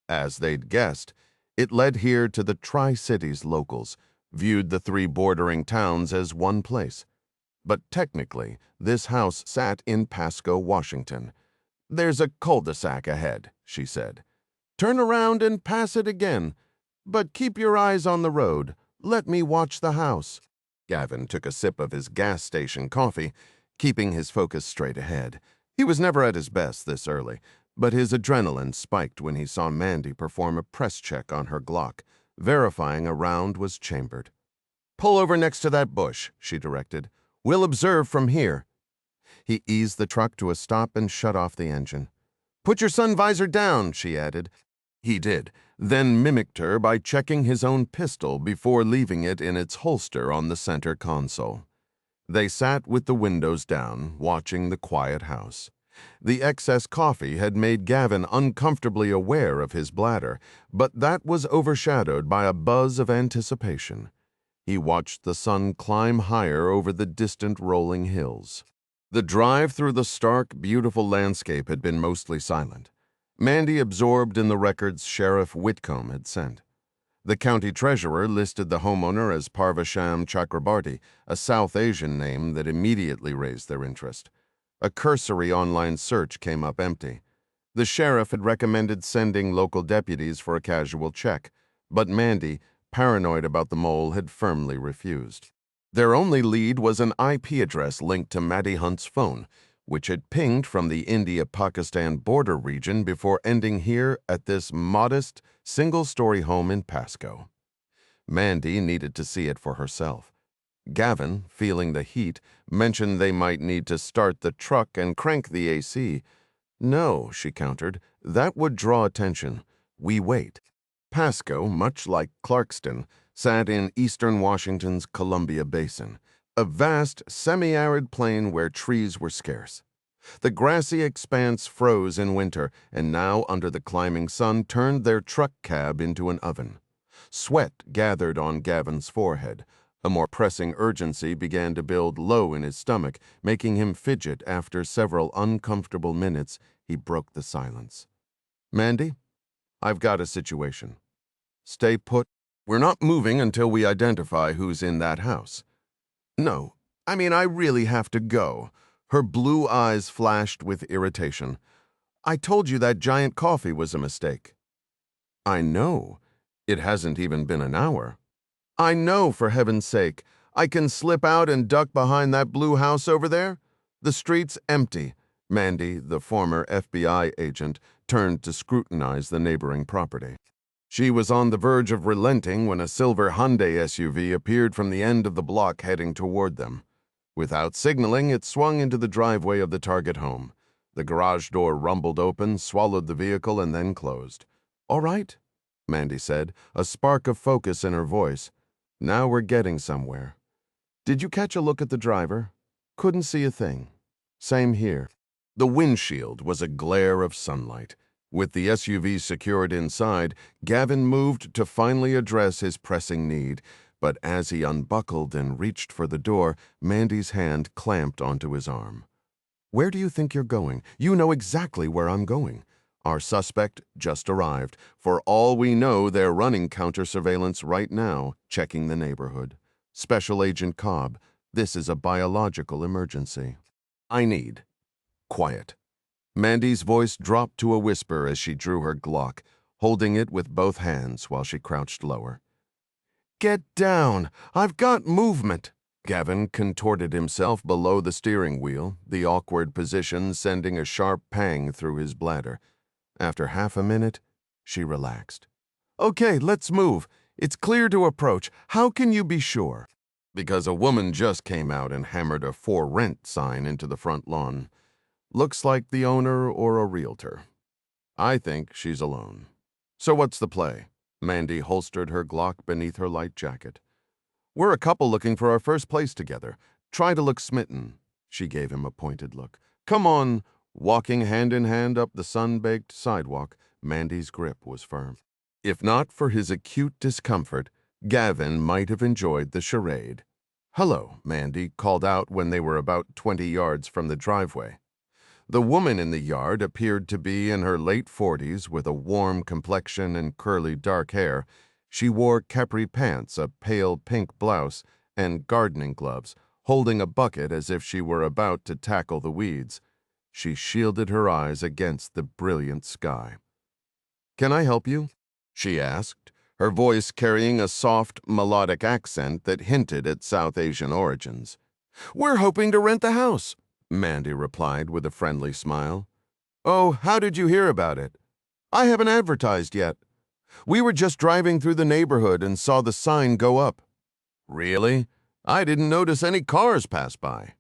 As they'd guessed, it led here to the Tri-Cities locals, viewed the 3 bordering towns as one place. But technically, this house sat in Pasco, Washington. "There's a cul-de-sac ahead," she said. "Turn around and pass it again. But keep your eyes on the road. Let me watch the house." Gavin took a sip of his gas station coffee, keeping his focus straight ahead. He was never at his best this early, but his adrenaline spiked when he saw Mandy perform a press check on her Glock, verifying a round was chambered. "Pull over next to that bush," she directed. "We'll observe from here." He eased the truck to a stop and shut off the engine. "Put your sun visor down," she added. He did, then mimicked her by checking his own pistol before leaving it in its holster on the center console. They sat with the windows down, watching the quiet house. The excess coffee had made Gavin uncomfortably aware of his bladder, but that was overshadowed by a buzz of anticipation. He watched the sun climb higher over the distant rolling hills. The drive through the stark, beautiful landscape had been mostly silent. Mandy absorbed in the records Sheriff Whitcomb had sent. The county treasurer listed the homeowner as Parvasham Chakrabarti, a South Asian name that immediately raised their interest. A cursory online search came up empty. The sheriff had recommended sending local deputies for a casual check, but Mandy, paranoid about the mole, had firmly refused. Their only lead was an IP address linked to Maddie Hunt's phone, which had pinged from the India-Pakistan border region before ending here at this modest, single-story home in Pasco. Mandy needed to see it for herself. Gavin, feeling the heat, mentioned they might need to start the truck and crank the AC. "No," she countered, "that would draw attention. We wait." Pasco, much like Clarkston, sat in eastern Washington's Columbia Basin, a vast, semi-arid plain where trees were scarce. The grassy expanse froze in winter, and now, under the climbing sun, turned their truck cab into an oven. Sweat gathered on Gavin's forehead. A more pressing urgency began to build low in his stomach, making him fidget. After several uncomfortable minutes, he broke the silence. "Mandy, I've got a situation. Stay put. We're not moving until we identify who's in that house." "No, I really have to go." Her blue eyes flashed with irritation. "I told you that giant coffee was a mistake." "I know. It hasn't even been an hour." "I know, for heaven's sake. I can slip out and duck behind that blue house over there. The street's empty." Mandy, the former FBI agent, turned to scrutinize the neighboring property. She was on the verge of relenting when a silver Hyundai SUV appeared from the end of the block heading toward them. Without signaling, it swung into the driveway of the target home. The garage door rumbled open, swallowed the vehicle, and then closed. "All right," Mandy said, a spark of focus in her voice. "Now we're getting somewhere. Did you catch a look at the driver?" "Couldn't see a thing." "Same here." The windshield was a glare of sunlight. With the SUV secured inside, Gavin moved to finally address his pressing need, but as he unbuckled and reached for the door, Mandy's hand clamped onto his arm. "Where do you think you're going? You know exactly where I'm going. Our suspect just arrived. For all we know, they're running counter-surveillance right now, checking the neighborhood. Special Agent Cobb, this is a biological emergency. I need quiet." Mandy's voice dropped to a whisper as she drew her Glock, holding it with both hands while she crouched lower. "Get down! I've got movement!" Gavin contorted himself below the steering wheel, the awkward position sending a sharp pang through his bladder. After half a minute, she relaxed. "Okay, let's move. It's clear to approach. How can you be sure?" "Because a woman just came out and hammered a for rent sign into the front lawn. Looks like the owner or a realtor. I think she's alone." "So what's the play?" Mandy holstered her Glock beneath her light jacket. "We're a couple looking for our first place together. Try to look smitten." She gave him a pointed look. "Come on." Walking hand in hand up the sun-baked sidewalk, Mandy's grip was firm. If not for his acute discomfort, Gavin might have enjoyed the charade. "Hello," Mandy called out when they were about 20 yards from the driveway. The woman in the yard appeared to be in her late 40s with a warm complexion and curly dark hair. She wore capri pants, a pale pink blouse, and gardening gloves, holding a bucket as if she were about to tackle the weeds. She shielded her eyes against the brilliant sky. "Can I help you?" she asked, her voice carrying a soft, melodic accent that hinted at South Asian origins. "We're hoping to rent the house," Mandy replied with a friendly smile. "Oh, how did you hear about it?" "I haven't advertised yet. We were just driving through the neighborhood and saw the sign go up." "Really? I didn't notice any cars pass by."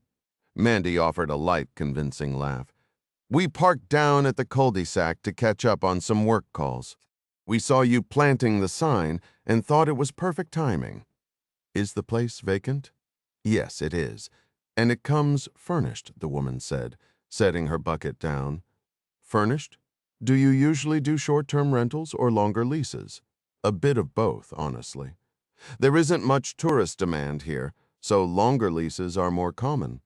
Mandy offered a light, convincing laugh. "We parked down at the cul-de-sac to catch up on some work calls. We saw you planting the sign and thought it was perfect timing." "Is the place vacant?" "Yes, it is. And it comes furnished," the woman said, setting her bucket down. "Furnished? Do you usually do short-term rentals or longer leases?" "A bit of both, honestly. There isn't much tourist demand here, so longer leases are more common.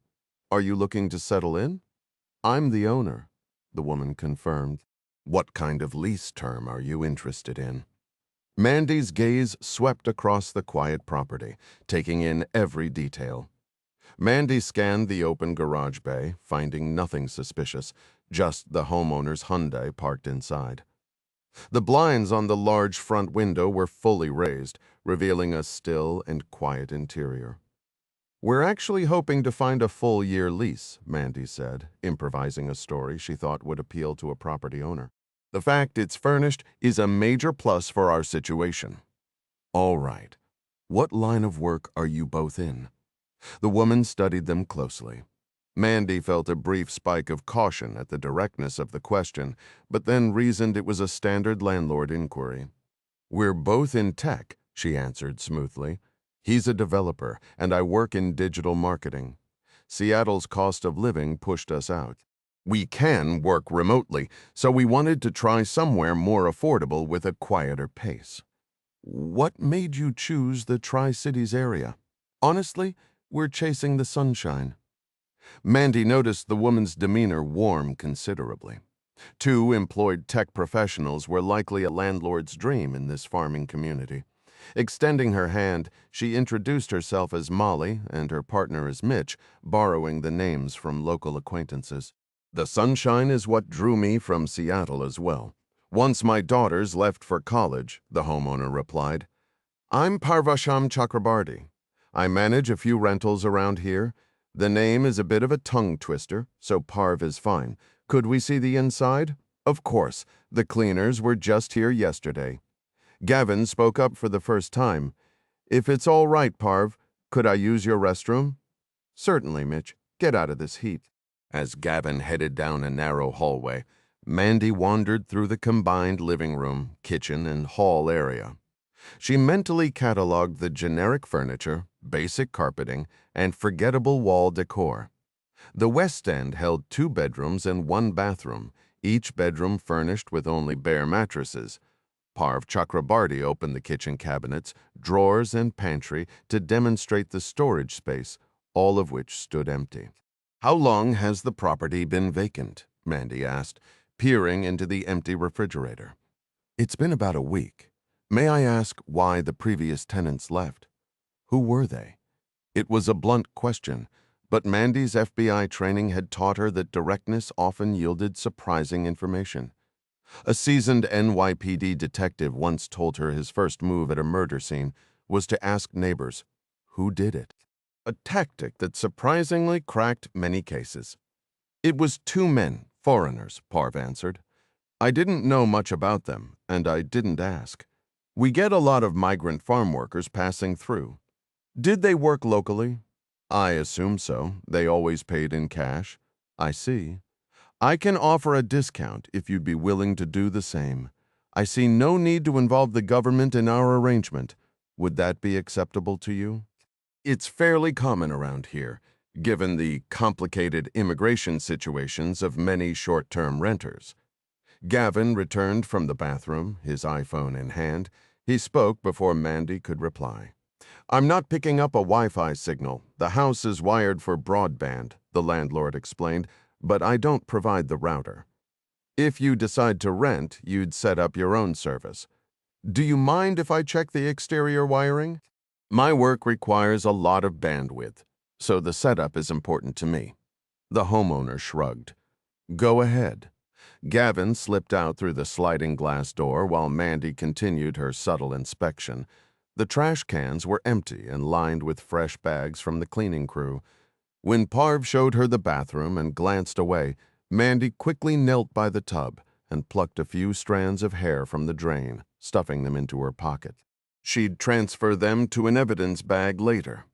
Are you looking to settle in?" "I'm the owner," the woman confirmed. "What kind of lease term are you interested in?" Mandy's gaze swept across the quiet property, taking in every detail. Mandy scanned the open garage bay, finding nothing suspicious, just the homeowner's Hyundai parked inside. The blinds on the large front window were fully raised, revealing a still and quiet interior. "We're actually hoping to find a full-year lease," Mandy said, improvising a story she thought would appeal to a property owner. "The fact it's furnished is a major plus for our situation." "All right. What line of work are you both in?" The woman studied them closely. Mandy felt a brief spike of caution at the directness of the question, but then reasoned it was a standard landlord inquiry. "We're both in tech," she answered smoothly. "He's a developer, and I work in digital marketing. Seattle's cost of living pushed us out. We can work remotely, so we wanted to try somewhere more affordable with a quieter pace." "What made you choose the Tri-Cities area?" "Honestly, we're chasing the sunshine." Mandy noticed the woman's demeanor warm considerably. Two employed tech professionals were likely a landlord's dream in this farming community. Extending her hand, she introduced herself as Molly and her partner as Mitch, borrowing the names from local acquaintances. "The sunshine is what drew me from Seattle as well. Once my daughters left for college," the homeowner replied. "I'm Parvasham Chakrabarty. I manage a few rentals around here. The name is a bit of a tongue twister, so Parv is fine. Could we see the inside?" "Of course. The cleaners were just here yesterday." Gavin spoke up for the first time. "If it's all right, Parv, could I use your restroom?" "Certainly, Mitch. Get out of this heat." As Gavin headed down a narrow hallway, Mandy wandered through the combined living room, kitchen, and hall area. She mentally cataloged the generic furniture, basic carpeting, and forgettable wall decor. The West End held 2 bedrooms and 1 bathroom, each bedroom furnished with only bare mattresses. Parv Chakrabarty opened the kitchen cabinets, drawers, and pantry to demonstrate the storage space, all of which stood empty. "How long has the property been vacant?" Mandy asked, peering into the empty refrigerator. "It's been about a week. May I ask why the previous tenants left? Who were they?" It was a blunt question, but Mandy's FBI training had taught her that directness often yielded surprising information. A seasoned NYPD detective once told her his first move at a murder scene was to ask neighbors, "Who did it?" A tactic that surprisingly cracked many cases. "It was two men, foreigners," Parv answered. "I didn't know much about them, and I didn't ask. We get a lot of migrant farm workers passing through." "Did they work locally?" "I assume so. They always paid in cash." "I see. I can offer a discount if you'd be willing to do the same. I see no need to involve the government in our arrangement. Would that be acceptable to you?" It's fairly common around here, given the complicated immigration situations of many short-term renters. Gavin returned from the bathroom, his iPhone in hand. He spoke before Mandy could reply. "I'm not picking up a Wi-Fi signal. The house is wired for broadband," the landlord explained, "but I don't provide the router. If you decide to rent, you'd set up your own service. Do you mind if I check the exterior wiring? My work requires a lot of bandwidth, so the setup is important to me." The homeowner shrugged. "Go ahead." Gavin slipped out through the sliding glass door while Mandy continued her subtle inspection. The trash cans were empty and lined with fresh bags from the cleaning crew. When Parv showed her the bathroom and glanced away, Mandy quickly knelt by the tub and plucked a few strands of hair from the drain, stuffing them into her pocket. She'd transfer them to an evidence bag later.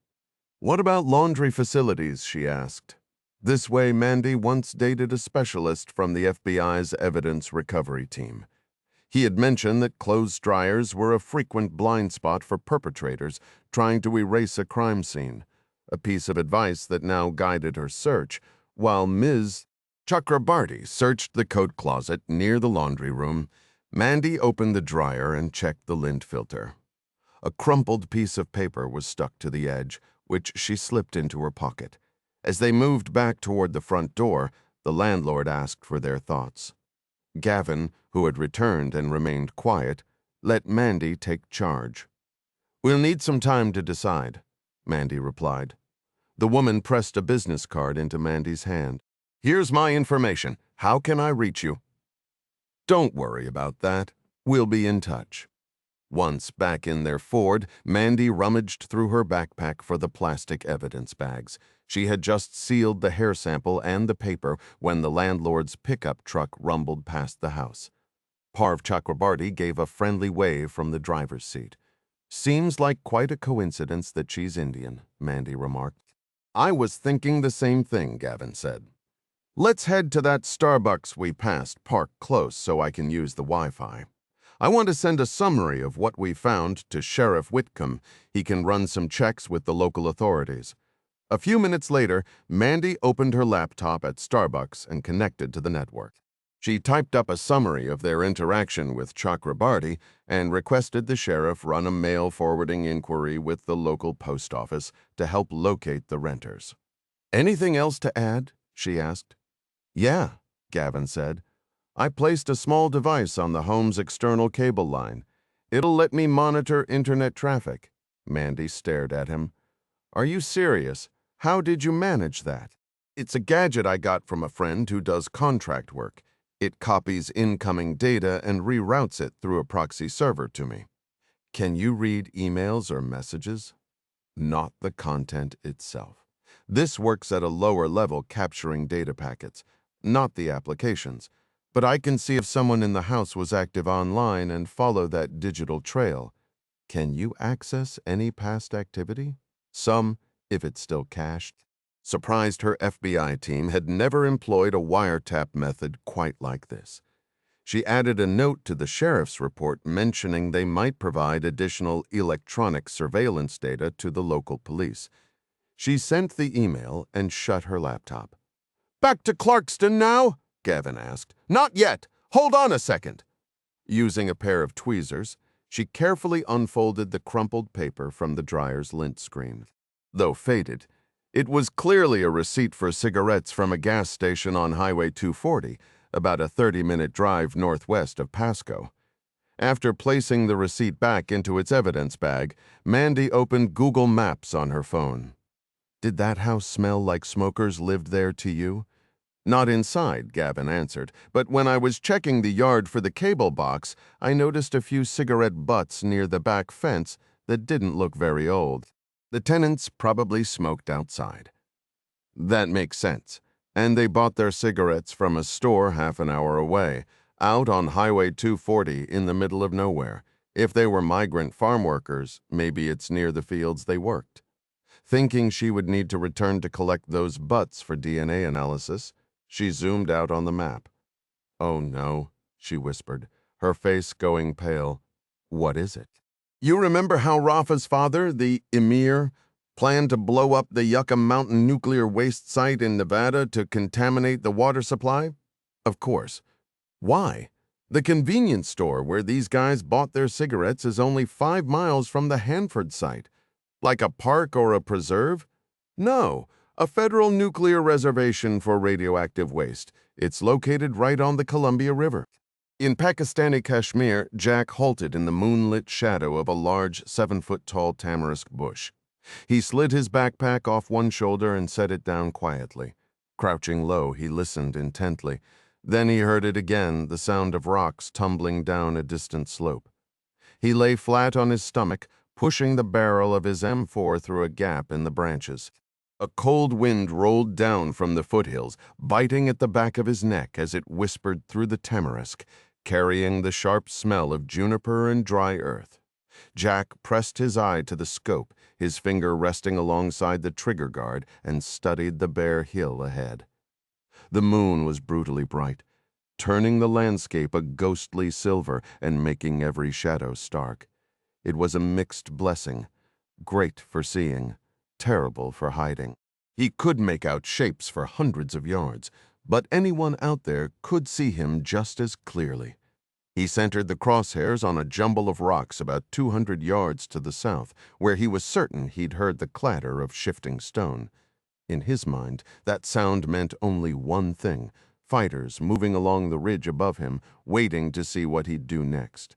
"What about laundry facilities?" she asked. This way, Mandy once dated a specialist from the FBI's evidence recovery team. He had mentioned that clothes dryers were a frequent blind spot for perpetrators trying to erase a crime scene, a piece of advice that now guided her search, while Ms. Chakrabarty searched the coat closet near the laundry room. Mandy opened the dryer and checked the lint filter. A crumpled piece of paper was stuck to the edge, which she slipped into her pocket. As they moved back toward the front door, the landlord asked for their thoughts. Gavin, who had returned and remained quiet, let Mandy take charge. "We'll need some time to decide," Mandy replied. The woman pressed a business card into Mandy's hand. "Here's my information. How can I reach you?" "Don't worry about that. We'll be in touch." Once back in their Ford, Mandy rummaged through her backpack for the plastic evidence bags. She had just sealed the hair sample and the paper when the landlord's pickup truck rumbled past the house. Parv Chakrabarty gave a friendly wave from the driver's seat. "Seems like quite a coincidence that she's Indian," Mandy remarked. "I was thinking the same thing," Gavin said. "Let's head to that Starbucks we passed parked close so I can use the Wi-Fi. I want to send a summary of what we found to Sheriff Whitcomb. He can run some checks with the local authorities." A few minutes later, Mandy opened her laptop at Starbucks and connected to the network. She typed up a summary of their interaction with Chakrabarty and requested the sheriff run a mail forwarding inquiry with the local post office to help locate the renters. "Anything else to add?" she asked. "Yeah," Gavin said. "I placed a small device on the home's external cable line. It'll let me monitor internet traffic." Mandy stared at him. "Are you serious? How did you manage that?" "It's a gadget I got from a friend who does contract work. It copies incoming data and reroutes it through a proxy server to me." "Can you read emails or messages?" "Not the content itself. This works at a lower level, capturing data packets, not the applications. But I can see if someone in the house was active online and follow that digital trail." "Can you access any past activity?" "Some, if it's still cached." Surprised her FBI team had never employed a wiretap method quite like this. She added a note to the sheriff's report mentioning they might provide additional electronic surveillance data to the local police. She sent the email and shut her laptop. "Back to Clarkston now?" Gavin asked. "Not yet! Hold on a second!" Using a pair of tweezers, she carefully unfolded the crumpled paper from the dryer's lint screen. Though faded, it was clearly a receipt for cigarettes from a gas station on Highway 240, about a 30-minute drive northwest of Pasco. After placing the receipt back into its evidence bag, Mandy opened Google Maps on her phone. "Did that house smell like smokers lived there to you?" "Not inside," Gavin answered, "but when I was checking the yard for the cable box, I noticed a few cigarette butts near the back fence that didn't look very old. The tenants probably smoked outside." "That makes sense. And they bought their cigarettes from a store half an hour away, out on Highway 240 in the middle of nowhere. If they were migrant farm workers, maybe it's near the fields they worked." Thinking she would need to return to collect those butts for DNA analysis, she zoomed out on the map. "Oh no," she whispered, her face going pale. "What is it?" "You remember how Rafa's father, the emir, planned to blow up the Yucca Mountain nuclear waste site in Nevada to contaminate the water supply?" "Of course. Why? The convenience store where these guys bought their cigarettes is only 5 miles from the Hanford site. Like a park or a preserve?" "No, a federal nuclear reservation for radioactive waste. It's located right on the Columbia River." In Pakistani Kashmir, Jack halted in the moonlit shadow of a large 7-foot-tall tamarisk bush. He slid his backpack off one shoulder and set it down quietly. Crouching low, he listened intently. Then he heard it again, the sound of rocks tumbling down a distant slope. He lay flat on his stomach, pushing the barrel of his M4 through a gap in the branches. A cold wind rolled down from the foothills, biting at the back of his neck as it whispered through the tamarisk, carrying the sharp smell of juniper and dry earth. Jack pressed his eye to the scope, his finger resting alongside the trigger guard, and studied the bare hill ahead. The moon was brutally bright, turning the landscape a ghostly silver and making every shadow stark. It was a mixed blessing, great for seeing, terrible for hiding. He could make out shapes for hundreds of yards, but anyone out there could see him just as clearly. He centered the crosshairs on a jumble of rocks about 200 yards to the south, where he was certain he'd heard the clatter of shifting stone. In his mind, that sound meant only one thing: fighters moving along the ridge above him, waiting to see what he'd do next.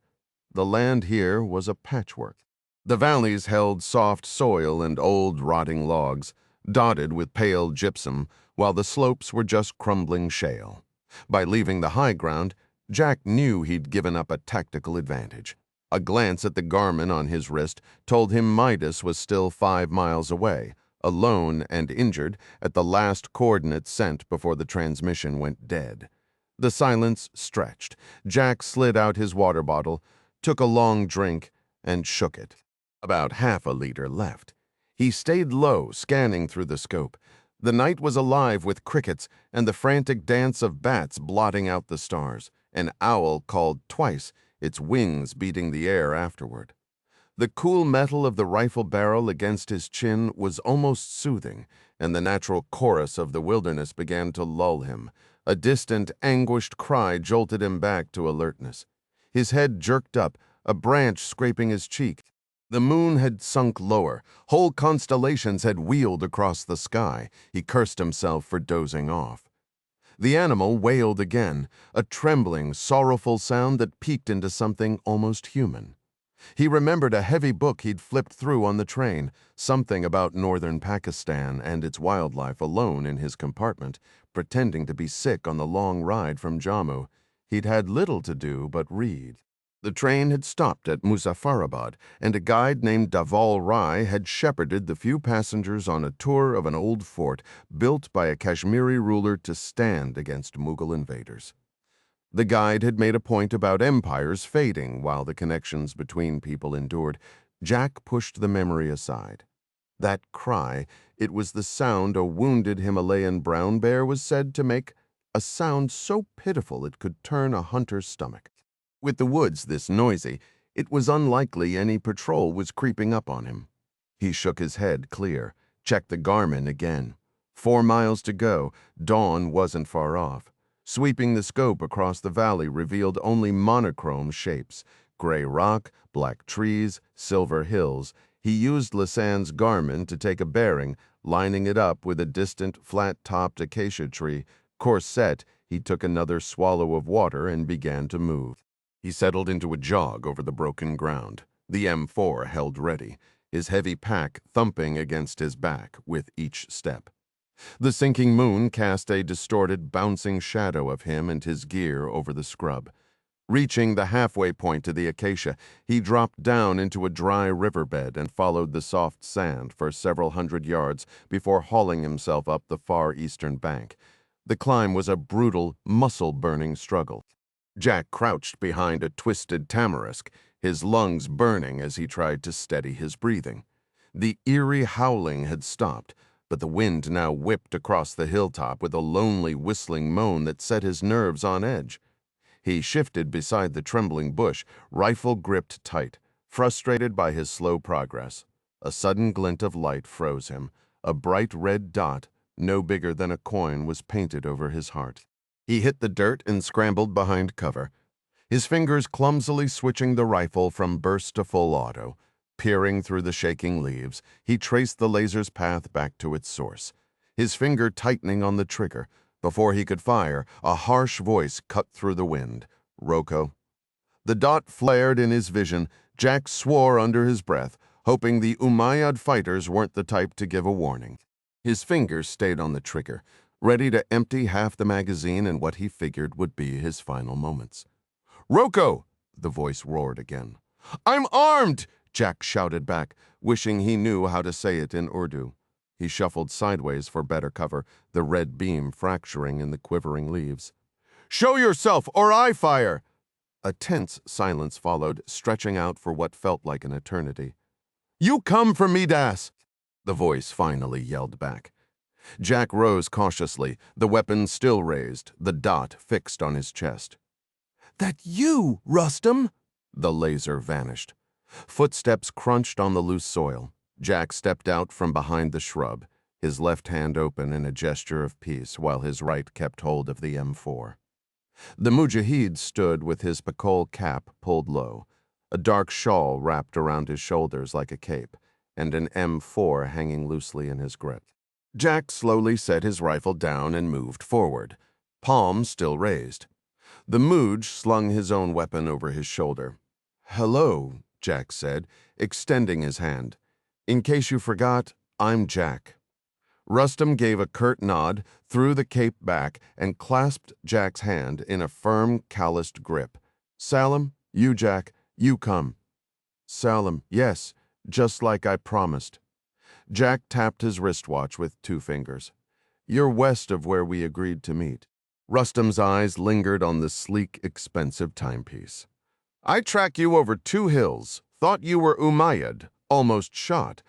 The land here was a patchwork. The valleys held soft soil and old rotting logs, dotted with pale gypsum, while the slopes were just crumbling shale. By leaving the high ground, Jack knew he'd given up a tactical advantage. A glance at the Garmin on his wrist told him Midas was still 5 miles away, alone and injured at the last coordinate sent before the transmission went dead. The silence stretched. Jack slid out his water bottle, took a long drink, and shook it. About half a liter left. He stayed low, scanning through the scope. The night was alive with crickets and the frantic dance of bats blotting out the stars. An owl called twice, its wings beating the air afterward. The cool metal of the rifle barrel against his chin was almost soothing, and the natural chorus of the wilderness began to lull him. A distant, anguished cry jolted him back to alertness. His head jerked up, a branch scraping his cheek. The moon had sunk lower. Whole constellations had wheeled across the sky. He cursed himself for dozing off. The animal wailed again, a trembling, sorrowful sound that peaked into something almost human. He remembered a heavy book he'd flipped through on the train, something about northern Pakistan and its wildlife, alone in his compartment, pretending to be sick on the long ride from Jammu. He'd had little to do but read. The train had stopped at Muzaffarabad, and a guide named Daval Rai had shepherded the few passengers on a tour of an old fort built by a Kashmiri ruler to stand against Mughal invaders. The guide had made a point about empires fading while the connections between people endured. Jack pushed the memory aside. That cry, it was the sound a wounded Himalayan brown bear was said to make, a sound so pitiful it could turn a hunter's stomach. With the woods this noisy, it was unlikely any patrol was creeping up on him. He shook his head clear, checked the Garmin again. 4 miles to go, dawn wasn't far off. Sweeping the scope across the valley revealed only monochrome shapes: gray rock, black trees, silver hills. He used Lisanne's Garmin to take a bearing, lining it up with a distant, flat-topped acacia tree. Course set, he took another swallow of water and began to move. He settled into a jog over the broken ground. The M4 held ready, his heavy pack thumping against his back with each step. The sinking moon cast a distorted, bouncing shadow of him and his gear over the scrub. Reaching the halfway point to the acacia, he dropped down into a dry riverbed and followed the soft sand for several hundred yards before hauling himself up the far eastern bank. The climb was a brutal, muscle-burning struggle. Jack crouched behind a twisted tamarisk, his lungs burning as he tried to steady his breathing. The eerie howling had stopped, but the wind now whipped across the hilltop with a lonely, whistling moan that set his nerves on edge. He shifted beside the trembling bush, rifle gripped tight, frustrated by his slow progress. A sudden glint of light froze him. A bright red dot, no bigger than a coin, was painted over his heart. He hit the dirt and scrambled behind cover, his fingers clumsily switching the rifle from burst to full auto. Peering through the shaking leaves, he traced the laser's path back to its source, his finger tightening on the trigger. Before he could fire, a harsh voice cut through the wind. "Rocco." The dot flared in his vision. Jack swore under his breath, hoping the Umayyad fighters weren't the type to give a warning. His fingers stayed on the trigger, ready to empty half the magazine in what he figured would be his final moments. "Rocco!" the voice roared again. "I'm armed!" Jack shouted back, wishing he knew how to say it in Urdu. He shuffled sideways for better cover, the red beam fracturing in the quivering leaves. "Show yourself, or I fire!" A tense silence followed, stretching out for what felt like an eternity. "You come for me, Das!" the voice finally yelled back. Jack rose cautiously, the weapon still raised, the dot fixed on his chest. "That you, Rustam?" The laser vanished. Footsteps crunched on the loose soil. Jack stepped out from behind the shrub, his left hand open in a gesture of peace while his right kept hold of the M4. The mujahid stood with his pakol cap pulled low, a dark shawl wrapped around his shoulders like a cape, and an M4 hanging loosely in his grip. Jack slowly set his rifle down and moved forward, palm still raised. The Muj slung his own weapon over his shoulder. "Hello," Jack said, extending his hand. "In case you forgot, I'm Jack." Rustam gave a curt nod, threw the cape back, and clasped Jack's hand in a firm, calloused grip. "Salam, you Jack, you come." "Salam, yes, just like I promised." Jack tapped his wristwatch with 2 fingers. "You're west of where we agreed to meet." Rustam's eyes lingered on the sleek, expensive timepiece. "I track you over 2 hills. Thought you were Umayyad. Almost shot."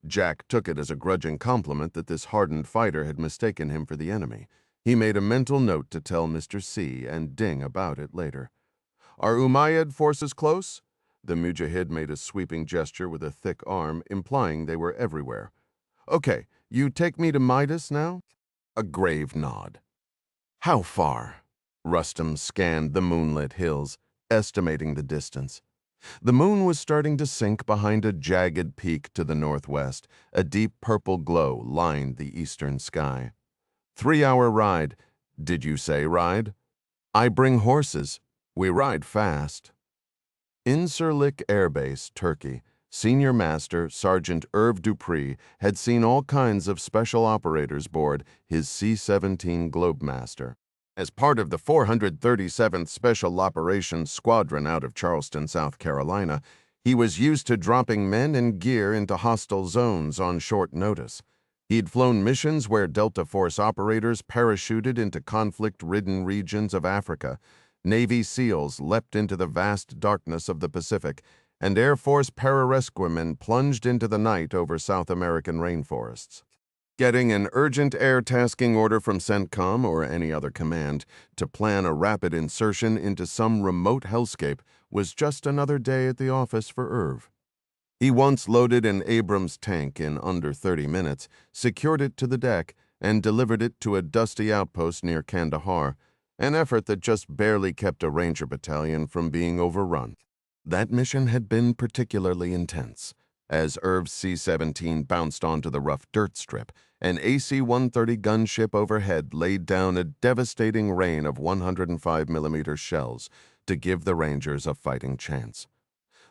Jack took it as a grudging compliment that this hardened fighter had mistaken him for the enemy. He made a mental note to tell Mr. C and Ding about it later. "Are Umayyad forces close?" The mujahid made a sweeping gesture with a thick arm, implying they were everywhere. "Okay, you take me to Midas now?" A grave nod. "How far?" Rustam scanned the moonlit hills, estimating the distance. The moon was starting to sink behind a jagged peak to the northwest. A deep purple glow lined the eastern sky. 3-hour ride. Did you say ride? I bring horses. We ride fast. Incirlik Air Base, Turkey, Senior Master Sergeant Irv Dupree had seen all kinds of special operators board his C-17 Globemaster. As part of the 437th Special Operations Squadron out of Charleston, South Carolina, he was used to dropping men and gear into hostile zones on short notice. He'd flown missions where Delta Force operators parachuted into conflict-ridden regions of Africa, Navy SEALs leapt into the vast darkness of the Pacific, and Air Force pararescuemen plunged into the night over South American rainforests. Getting an urgent air tasking order from CENTCOM or any other command to plan a rapid insertion into some remote hellscape was just another day at the office for Irv. He once loaded an Abrams tank in under 30 minutes, secured it to the deck, and delivered it to a dusty outpost near Kandahar. an effort that just barely kept a Ranger battalion from being overrun. That mission had been particularly intense. As Irv's C-17 bounced onto the rough dirt strip, an AC-130 gunship overhead laid down a devastating rain of 105mm shells to give the Rangers a fighting chance.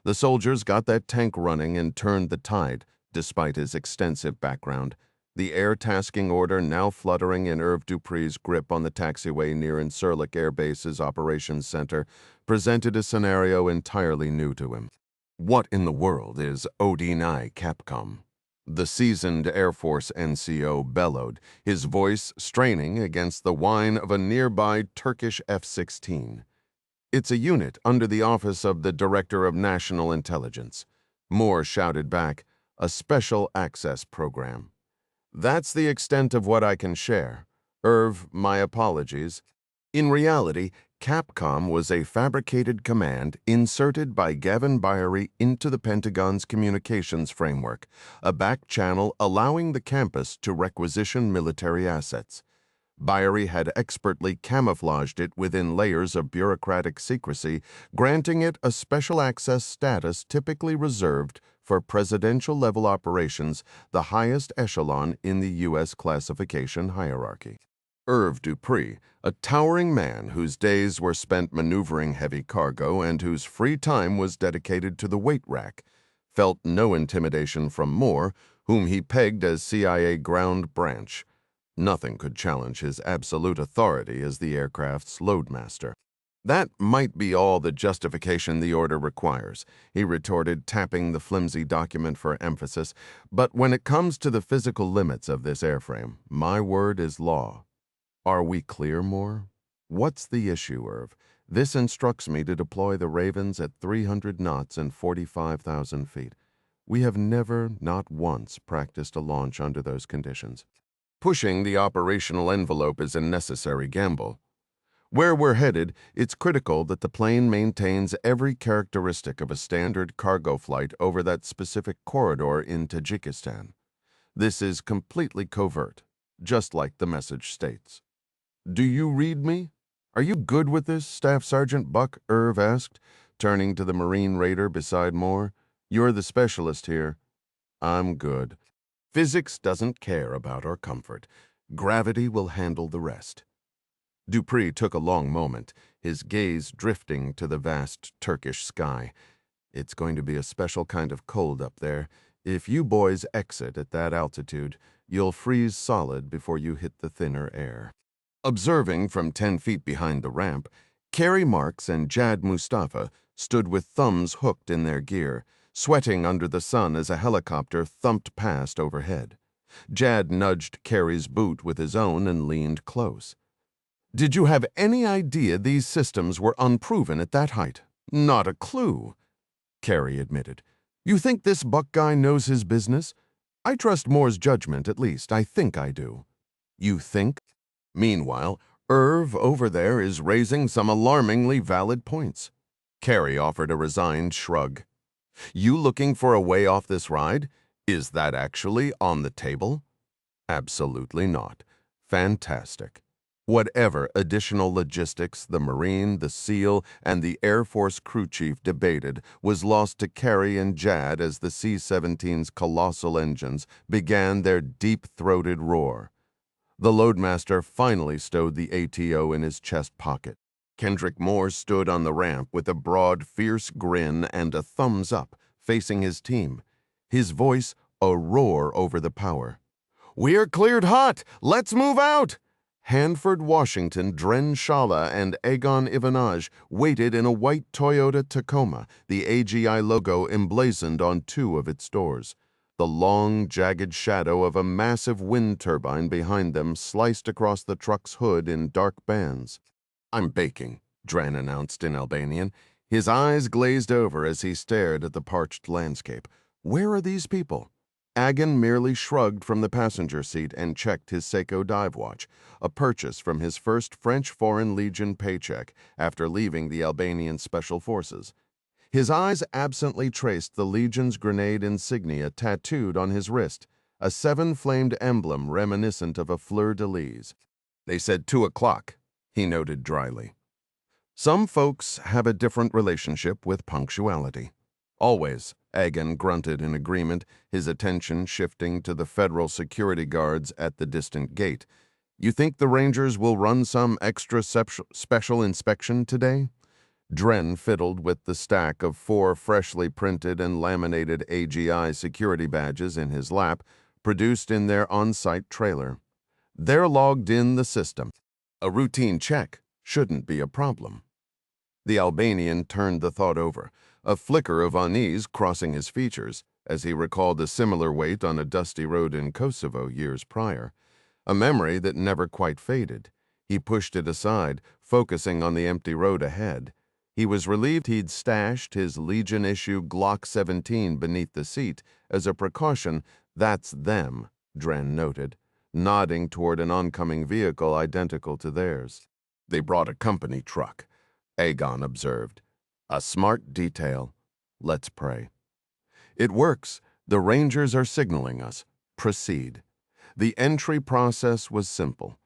The soldiers got that tank running and turned the tide, despite his extensive background. The air tasking order now fluttering in Irv Dupree's grip on the taxiway near Incirlik Air Base's operations center presented a scenario entirely new to him. What in the world is OD9 Capcom? The seasoned Air Force NCO bellowed, his voice straining against the whine of a nearby Turkish F-16. It's a unit under the Office of the Director of National Intelligence. Moore shouted back, a special access program. That's the extent of what I can share. Irv, my apologies. In reality, Capcom was a fabricated command inserted by Gavin into the Pentagon's communications framework, a back channel allowing the campus to requisition military assets. Byrie had expertly camouflaged it within layers of bureaucratic secrecy, granting it a special access status typically reserved for presidential-level operations, the highest echelon in the U.S. classification hierarchy. Irv Dupree, a towering man whose days were spent maneuvering heavy cargo and whose free time was dedicated to the weight rack, felt no intimidation from Moore, whom he pegged as CIA ground branch. Nothing could challenge his absolute authority as the aircraft's loadmaster. That might be all the justification the order requires, he retorted, tapping the flimsy document for emphasis. But when it comes to the physical limits of this airframe, my word is law. Are we clear, Moore? What's the issue, Irv? This instructs me to deploy the Ravens at 300 knots and 45,000 feet. We have never, not once, practiced a launch under those conditions. Pushing the operational envelope is a necessary gamble. Where we're headed, it's critical that the plane maintains every characteristic of a standard cargo flight over that specific corridor in Tajikistan. This is completely covert, just like the message states. Do you read me? Are you good with this, Staff Sergeant Buck? Irv asked, turning to the Marine Raider beside Moore. You're the specialist here. I'm good. Physics doesn't care about our comfort. Gravity will handle the rest. Dupree took a long moment, his gaze drifting to the vast Turkish sky. It's going to be a special kind of cold up there. If you boys exit at that altitude, you'll freeze solid before you hit the thinner air. Observing from 10 feet behind the ramp, Carrie Marks and Jad Mustafa stood with thumbs hooked in their gear, sweating under the sun as a helicopter thumped past overhead. Jad nudged Carrie's boot with his own and leaned close. Did you have any idea these systems were unproven at that height? Not a clue, Carrie admitted. You think this Buck guy knows his business? I trust Moore's judgment, at least. I think I do. You think? Meanwhile, Irv over there is raising some alarmingly valid points. Carrie offered a resigned shrug. You looking for a way off this ride? Is that actually on the table? Absolutely not. Fantastic. Whatever additional logistics the Marine, the SEAL, and the Air Force crew chief debated was lost to Carrie and Jad as the C-17's colossal engines began their deep-throated roar. The loadmaster finally stowed the ATO in his chest pocket. Kendrick Moore stood on the ramp with a broad, fierce grin and a thumbs up, facing his team. His voice a roar over the power. "We're cleared hot! Let's move out!" Hanford Washington, Dren Shala, and Egon Ivanaj waited in a white Toyota Tacoma, the AGI logo emblazoned on 2 of its doors. The long, jagged shadow of a massive wind turbine behind them sliced across the truck's hood in dark bands. "I'm baking," Dren announced in Albanian. His eyes glazed over as he stared at the parched landscape. Where are these people? Agan merely shrugged from the passenger seat and checked his Seiko dive watch, a purchase from his first French Foreign Legion paycheck after leaving the Albanian Special Forces. His eyes absently traced the Legion's grenade insignia tattooed on his wrist, a 7-flamed emblem reminiscent of a fleur-de-lis. They said 2 o'clock. he noted dryly. Some folks have a different relationship with punctuality. Always, Agan grunted in agreement, his attention shifting to the federal security guards at the distant gate. You think the Rangers will run some extra special inspection today? Dren fiddled with the stack of 4 freshly printed and laminated AGI security badges in his lap, produced in their on-site trailer. They're logged in the system. A routine check shouldn't be a problem. The Albanian turned the thought over, a flicker of unease crossing his features as he recalled a similar wait on a dusty road in Kosovo years prior, a memory that never quite faded. He pushed it aside, focusing on the empty road ahead. He was relieved he'd stashed his Legion-issue Glock 17 beneath the seat as a precaution. That's them, Dren noted, nodding toward an oncoming vehicle identical to theirs. They brought a company truck, Agon observed. A smart detail. Let's pray. It works. The Rangers are signaling us. Proceed. The entry process was simple.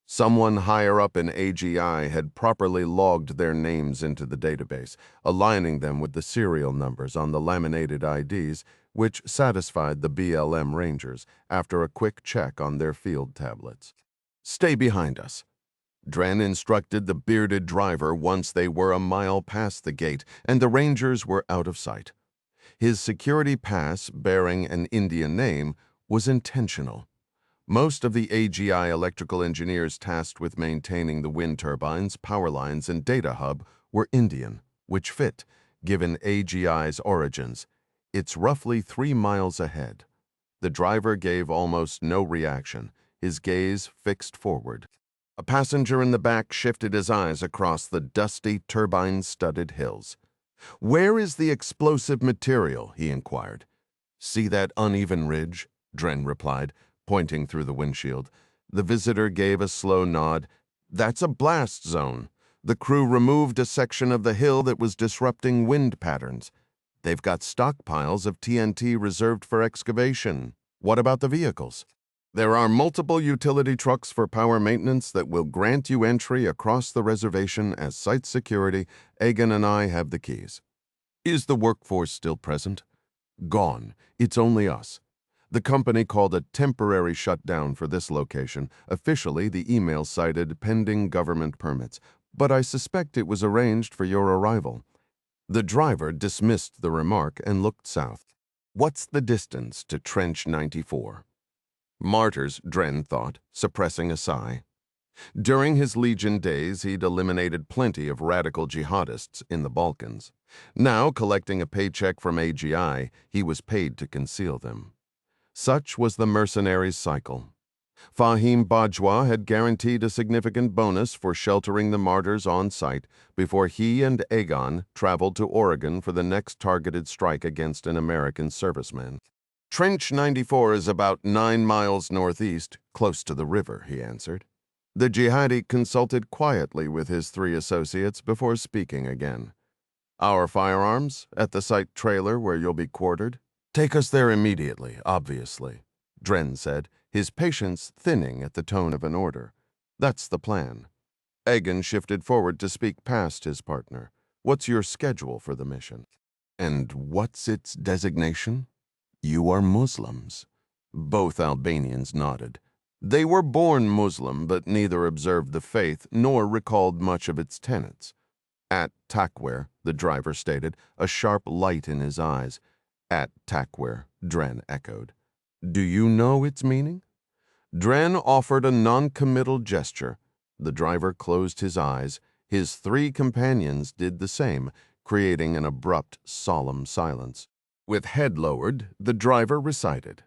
Someone higher up in AGI had properly logged their names into the database, aligning them with the serial numbers on the laminated IDs, which satisfied the BLM Rangers after a quick check on their field tablets. Stay behind us. Dren instructed the bearded driver once they were a mile past the gate and the Rangers were out of sight. His security pass, bearing an Indian name, was intentional. Most of the AGI electrical engineers tasked with maintaining the wind turbines, power lines, and data hub were Indian, which fit, given AGI's origins. It's roughly 3 miles ahead. The driver gave almost no reaction, his gaze fixed forward. A passenger in the back shifted his eyes across the dusty, turbine-studded hills. Where is the explosive material? He inquired. See that uneven ridge? Dren replied, pointing through the windshield. The visitor gave a slow nod. That's a blast zone. The crew removed a section of the hill that was disrupting wind patterns. They've got stockpiles of TNT reserved for excavation. What about the vehicles? There are multiple utility trucks for power maintenance that will grant you entry across the reservation as site security. Agan and I have the keys. Is the workforce still present? Gone. It's only us. The company called a temporary shutdown for this location. Officially, the email cited pending government permits, but I suspect it was arranged for your arrival. The driver dismissed the remark and looked south. What's the distance to Trench 94? Martyrs, Dren thought, suppressing a sigh. During his Legion days, he'd eliminated plenty of radical jihadists in the Balkans. Now, collecting a paycheck from AGI, he was paid to conceal them. Such was the mercenaries' cycle. Fahim Bajwa had guaranteed a significant bonus for sheltering the martyrs on site before he and Agon traveled to Oregon for the next targeted strike against an American serviceman. Trench 94 is about 9 miles northeast, close to the river, he answered. The jihadi consulted quietly with his 3 associates before speaking again. Our firearms at the site trailer where you'll be quartered? Take us there immediately, obviously, Dren said, his patience thinning at the tone of an order. That's the plan. Agan shifted forward to speak past his partner. What's your schedule for the mission? And what's its designation? You are Muslims. Both Albanians nodded. They were born Muslim, but neither observed the faith nor recalled much of its tenets. At Takware, the driver stated, a sharp light in his eyes. At Takware, Dren echoed. Do you know its meaning? Dren offered a non-committal gesture. The driver closed his eyes. His 3 companions did the same, creating an abrupt, solemn silence. With head lowered, the driver recited,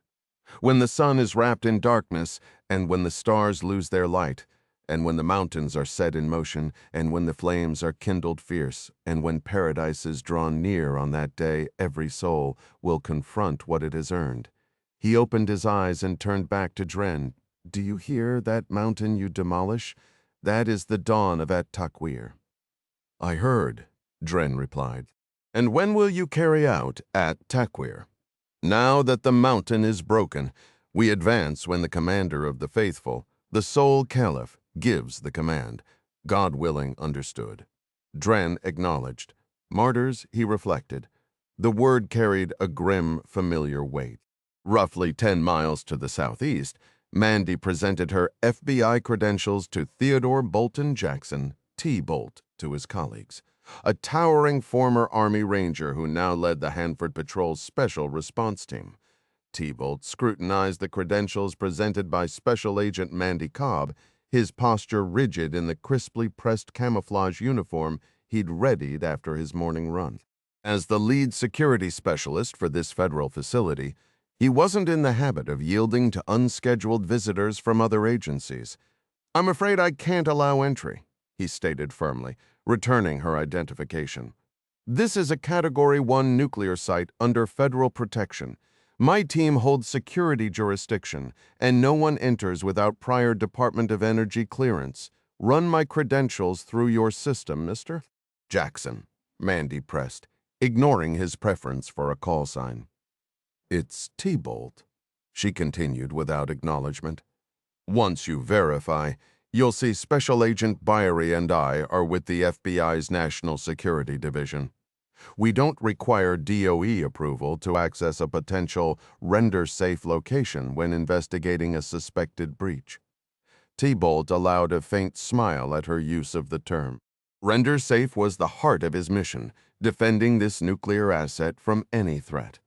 when the sun is wrapped in darkness, and when the stars lose their light, and when the mountains are set in motion, and when the flames are kindled fierce, and when paradise is drawn near on that day, every soul will confront what it has earned. He opened his eyes and turned back to Dren. Do you hear that mountain you demolish? That is the dawn of At Takwir. I heard, Dren replied. And when will you carry out At Takwir? Now that the mountain is broken, we advance when the commander of the faithful, the sole caliph, gives the command. God willing, understood. Dren acknowledged. Martyrs, he reflected. The word carried a grim, familiar weight. Roughly 10 miles to the southeast, Mandy presented her FBI credentials to Theodore Bolton Jackson, T. Bolt, to his colleagues, a towering former Army Ranger who now led the Hanford Patrol's Special Response Team. T. Bolt scrutinized the credentials presented by Special Agent Mandy Cobb, his posture rigid in the crisply pressed camouflage uniform he'd readied after his morning run. As the lead security specialist for this federal facility, he wasn't in the habit of yielding to unscheduled visitors from other agencies. "I'm afraid I can't allow entry," he stated firmly, returning her identification. "This is a Category 1 nuclear site under federal protection. My team holds security jurisdiction, and no one enters without prior Department of Energy clearance. Run my credentials through your system, mister." "Jackson," Mandy pressed, ignoring his preference for a call sign. "It's T-Bolt," she continued without acknowledgement. "Once you verify, you'll see Special Agent Byrie and I are with the FBI's National Security Division. We don't require DOE approval to access a potential render-safe location when investigating a suspected breach." T-Bolt allowed a faint smile at her use of the term. Render-safe was the heart of his mission, defending this nuclear asset from any threat.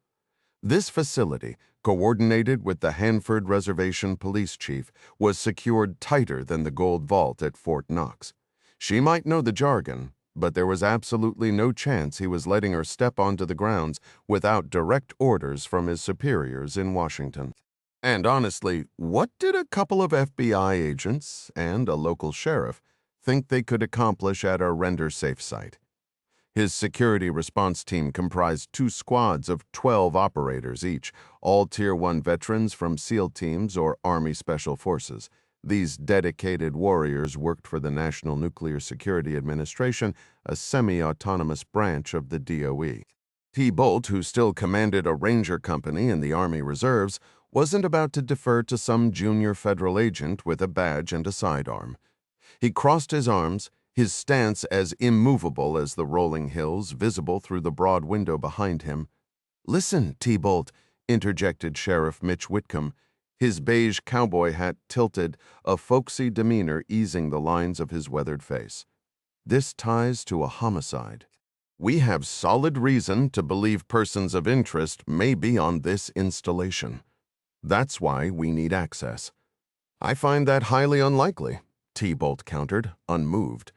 This facility, coordinated with the Hanford Reservation Police Chief, was secured tighter than the Gold Vault at Fort Knox. She might know the jargon, but there was absolutely no chance he was letting her step onto the grounds without direct orders from his superiors in Washington. And honestly, what did a couple of FBI agents and a local sheriff think they could accomplish at a render-safe site? His security response team comprised 2 squads of 12 operators each, all Tier 1 veterans from SEAL teams or Army Special Forces. These dedicated warriors worked for the National Nuclear Security Administration, a semi-autonomous branch of the DOE. T-Bolt, who still commanded a ranger company in the Army Reserves, wasn't about to defer to some junior federal agent with a badge and a sidearm. He crossed his arms, his stance as immovable as the rolling hills visible through the broad window behind him. "Listen, T-Bolt," interjected Sheriff Mitch Whitcomb, his beige cowboy hat tilted, a folksy demeanor easing the lines of his weathered face. "This ties to a homicide. We have solid reason to believe persons of interest may be on this installation. That's why we need access." "I find that highly unlikely," T-Bolt countered, unmoved.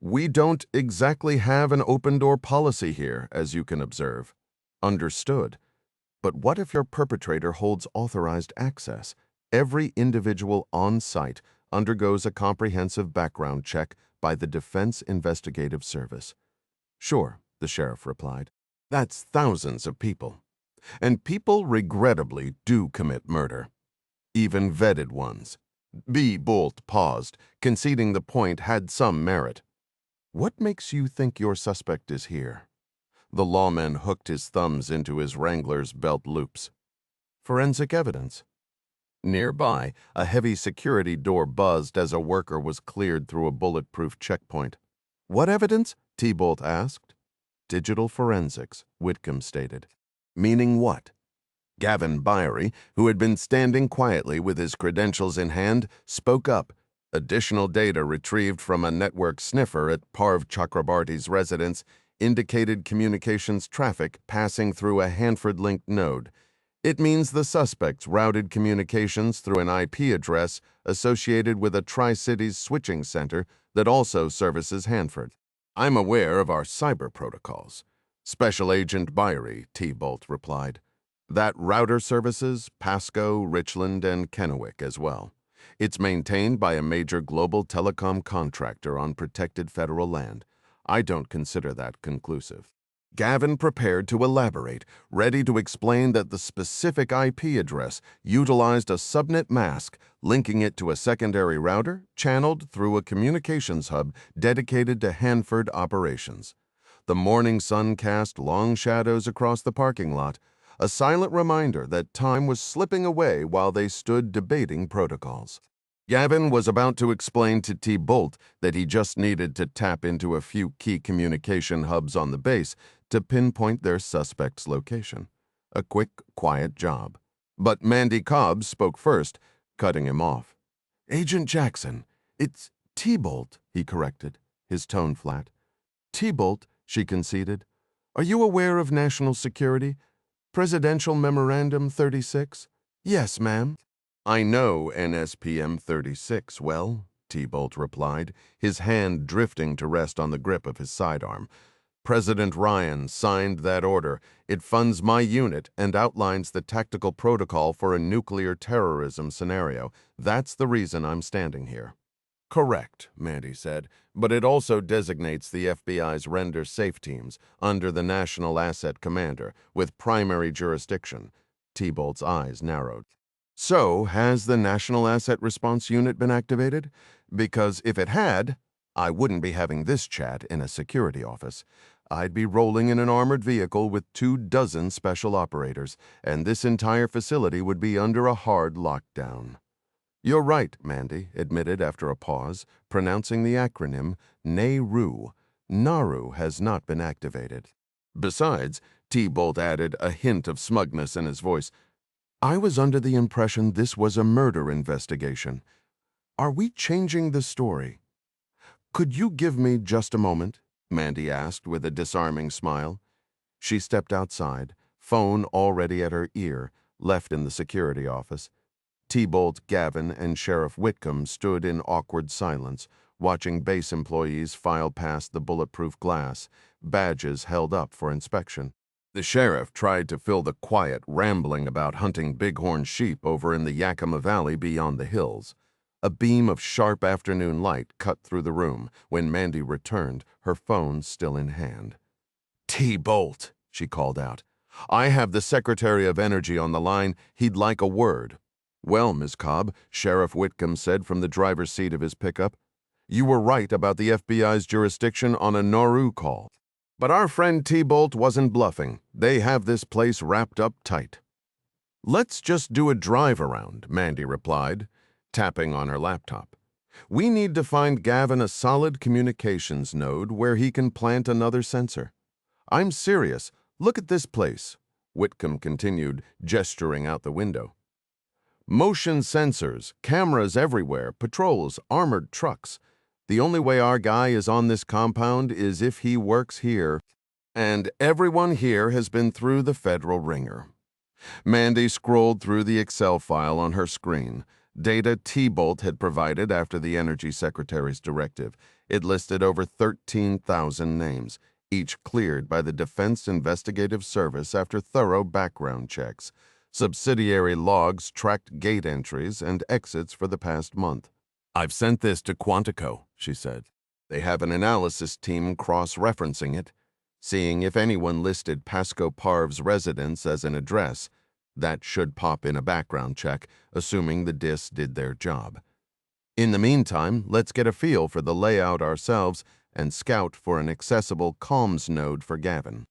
"We don't exactly have an open-door policy here, as you can observe." "Understood. But what if your perpetrator holds authorized access? Every individual on site undergoes a comprehensive background check by the Defense Investigative Service." "Sure," the sheriff replied. "That's thousands of people. And people regrettably do commit murder. Even vetted ones." B. Bolt paused, conceding the point had some merit. "What makes you think your suspect is here?" The lawman hooked his thumbs into his Wrangler's belt loops. "Forensic evidence." Nearby, a heavy security door buzzed as a worker was cleared through a bulletproof checkpoint. "What evidence?" T-Bolt asked. "Digital forensics," Whitcomb stated. "Meaning what?" Gavin Byrie, who had been standing quietly with his credentials in hand, spoke up. Additional data retrieved from a network sniffer at Parv Chakrabarty's residence indicated communications traffic passing through a Hanford-linked node. It means the suspects routed communications through an IP address associated with a Tri-Cities switching center that also services Hanford. "I'm aware of our cyber protocols." Special Agent Byrie, T-Bolt replied. "That router services Pasco, Richland, and Kennewick as well. It's maintained by a major global telecom contractor on protected federal land. I don't consider that conclusive." Gavin prepared to elaborate, ready to explain that the specific IP address utilized a subnet mask, linking it to a secondary router channeled through a communications hub dedicated to Hanford operations. The morning sun cast long shadows across the parking lot, a silent reminder that time was slipping away while they stood debating protocols. Gavin was about to explain to T-Bolt that he just needed to tap into a few key communication hubs on the base to pinpoint their suspect's location. A quick, quiet job. But Mandy Cobb spoke first, cutting him off. "Agent Jackson, it's T-Bolt," he corrected, his tone flat. "T-Bolt," she conceded. "Are you aware of national security? Presidential Memorandum 36? "Yes, ma'am." "I know NSPM 36 well," T-Bolt replied, his hand drifting to rest on the grip of his sidearm. "President Ryan signed that order. It funds my unit and outlines the tactical protocol for a nuclear terrorism scenario. That's the reason I'm standing here." "Correct," Mandy said, "but it also designates the FBI's render safe teams under the National Asset Commander with primary jurisdiction." T-Bolt's eyes narrowed. "So, has the National Asset Response Unit been activated? Because if it had, I wouldn't be having this chat in a security office. I'd be rolling in an armored vehicle with 24 special operators, and this entire facility would be under a hard lockdown." "You're right," Mandy admitted after a pause, pronouncing the acronym NARU. NARU has not been activated. Besides, T-Bolt added, a hint of smugness in his voice, "I was under the impression this was a murder investigation. Are we changing the story?" "Could you give me just a moment?" Mandy asked with a disarming smile. She stepped outside, phone already at her ear, left in the security office. T-Bolt, Gavin, and Sheriff Whitcomb stood in awkward silence, watching base employees file past the bulletproof glass, badges held up for inspection. The sheriff tried to fill the quiet, rambling about hunting bighorn sheep over in the Yakima Valley beyond the hills. A beam of sharp afternoon light cut through the room when Mandy returned, her phone still in hand. "T-Bolt," she called out. "I have the Secretary of Energy on the line. He'd like a word." "Well, Ms. Cobb," Sheriff Whitcomb said from the driver's seat of his pickup, "you were right about the FBI's jurisdiction on a Nauru call. But our friend T-Bolt wasn't bluffing. They have this place wrapped up tight." "Let's just do a drive around," Mandy replied, tapping on her laptop. "We need to find Gavin a solid communications node where he can plant another sensor. I'm serious. Look at this place," Whitcomb continued, gesturing out the window. "Motion sensors, cameras everywhere, patrols, armored trucks. The only way our guy is on this compound is if he works here. And everyone here has been through the federal ringer." Mandy scrolled through the Excel file on her screen, data T-Bolt had provided after the Energy Secretary's directive. It listed over 13,000 names, each cleared by the Defense Investigative Service after thorough background checks. Subsidiary logs tracked gate entries and exits for the past month. "I've sent this to Quantico," she said. "They have an analysis team cross-referencing it, seeing if anyone listed Pasco Parv's residence as an address. That should pop in a background check, assuming the DIS did their job. In the meantime, let's get a feel for the layout ourselves and scout for an accessible comms node for Gavin."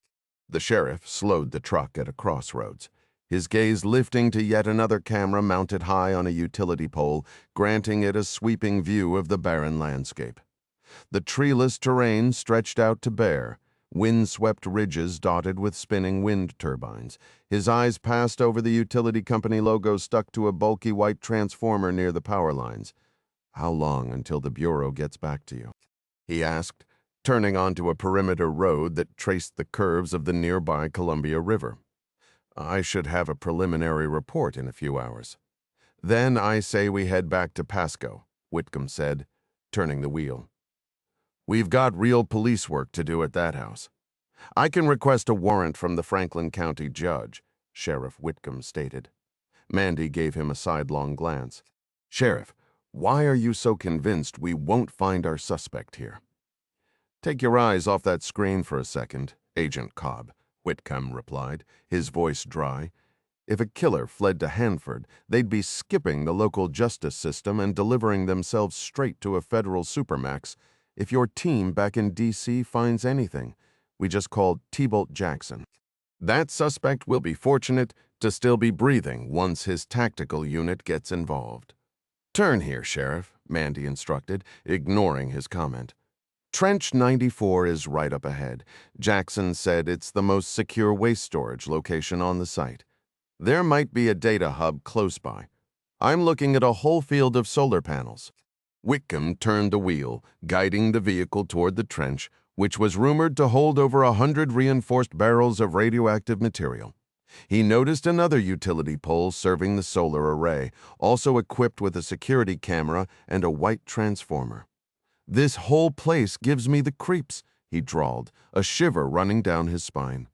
The sheriff slowed the truck at a crossroads, his gaze lifting to yet another camera mounted high on a utility pole, granting it a sweeping view of the barren landscape. The treeless terrain stretched out to bare, wind-swept ridges dotted with spinning wind turbines. His eyes passed over the utility company logo stuck to a bulky white transformer near the power lines. "How long until the Bureau gets back to you?" he asked, turning onto a perimeter road that traced the curves of the nearby Columbia River. "I should have a preliminary report in a few hours." "Then I say we head back to Pasco," Whitcomb said, turning the wheel. "We've got real police work to do at that house." "I can request a warrant from the Franklin County judge," Sheriff Whitcomb stated. Mandy gave him a sidelong glance. "Sheriff, why are you so convinced we won't find our suspect here?" "Take your eyes off that screen for a second, Agent Cobb," Whitcomb replied, his voice dry. "If a killer fled to Hanford, they'd be skipping the local justice system and delivering themselves straight to a federal supermax. If your team back in D.C. finds anything, we just called T-Bolt Jackson. That suspect will be fortunate to still be breathing once his tactical unit gets involved." "Turn here, Sheriff," Mandy instructed, ignoring his comment. "Trench 94 is right up ahead. Jackson said it's the most secure waste storage location on the site. There might be a data hub close by. I'm looking at a whole field of solar panels." Whitcomb turned the wheel, guiding the vehicle toward the trench, which was rumored to hold over 100 reinforced barrels of radioactive material. He noticed another utility pole serving the solar array, also equipped with a security camera and a white transformer. "This whole place gives me the creeps," he drawled, a shiver running down his spine.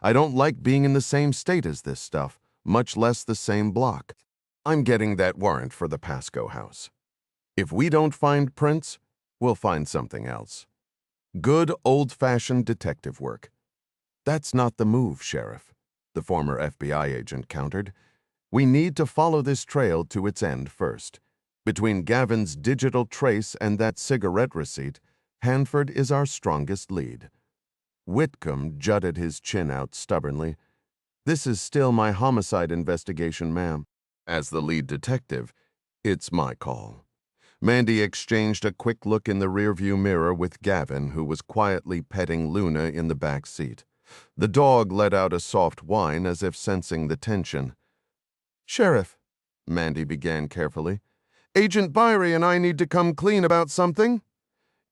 "I don't like being in the same state as this stuff, much less the same block. I'm getting that warrant for the Pasco house. If we don't find Prince, we'll find something else. Good old-fashioned detective work." "That's not the move, Sheriff," the former FBI agent countered. "We need to follow this trail to its end first. Between Gavin's digital trace and that cigarette receipt, Hanford is our strongest lead." Whitcomb jutted his chin out stubbornly. "This is still my homicide investigation, ma'am. As the lead detective, it's my call." Mandy exchanged a quick look in the rearview mirror with Gavin, who was quietly petting Luna in the back seat. The dog let out a soft whine as if sensing the tension. "Sheriff," Mandy began carefully, "Agent Byrie and I need to come clean about something.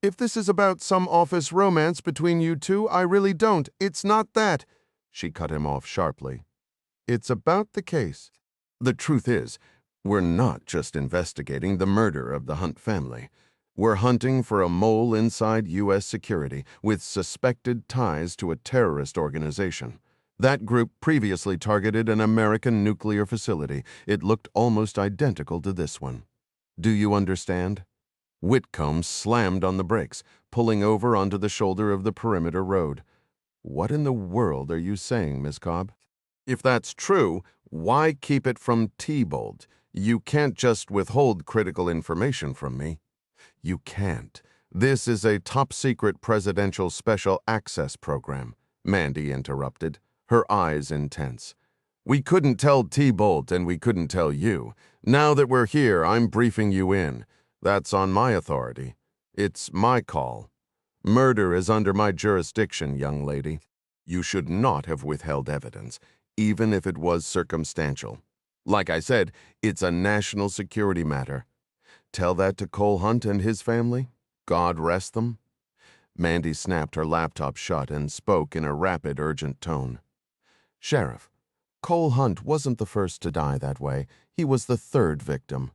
If this is about some office romance between you two, I really don't. It's not that." She cut him off sharply. "It's about the case. The truth is, we're not just investigating the murder of the Hunt family. We're hunting for a mole inside U.S. security with suspected ties to a terrorist organization. That group previously targeted an American nuclear facility. It looked almost identical to this one. Do you understand?" Whitcomb slammed on the brakes, pulling over onto the shoulder of the perimeter road. "What in the world are you saying, Miss Cobb? If that's true, why keep it from T-Bolt? You can't just withhold critical information from me." "You can't. This is a top-secret presidential special access program," Mandy interrupted, her eyes intense. "We couldn't tell T-Bolt and we couldn't tell you. Now that we're here, I'm briefing you in. That's on my authority. It's my call. Murder is under my jurisdiction, young lady. You should not have withheld evidence, even if it was circumstantial. Like I said, it's a national security matter. Tell that to Cole Hunt and his family? God rest them." Mandy snapped her laptop shut and spoke in a rapid, urgent tone. "Sheriff, Cole Hunt wasn't the first to die that way. He was the third victim.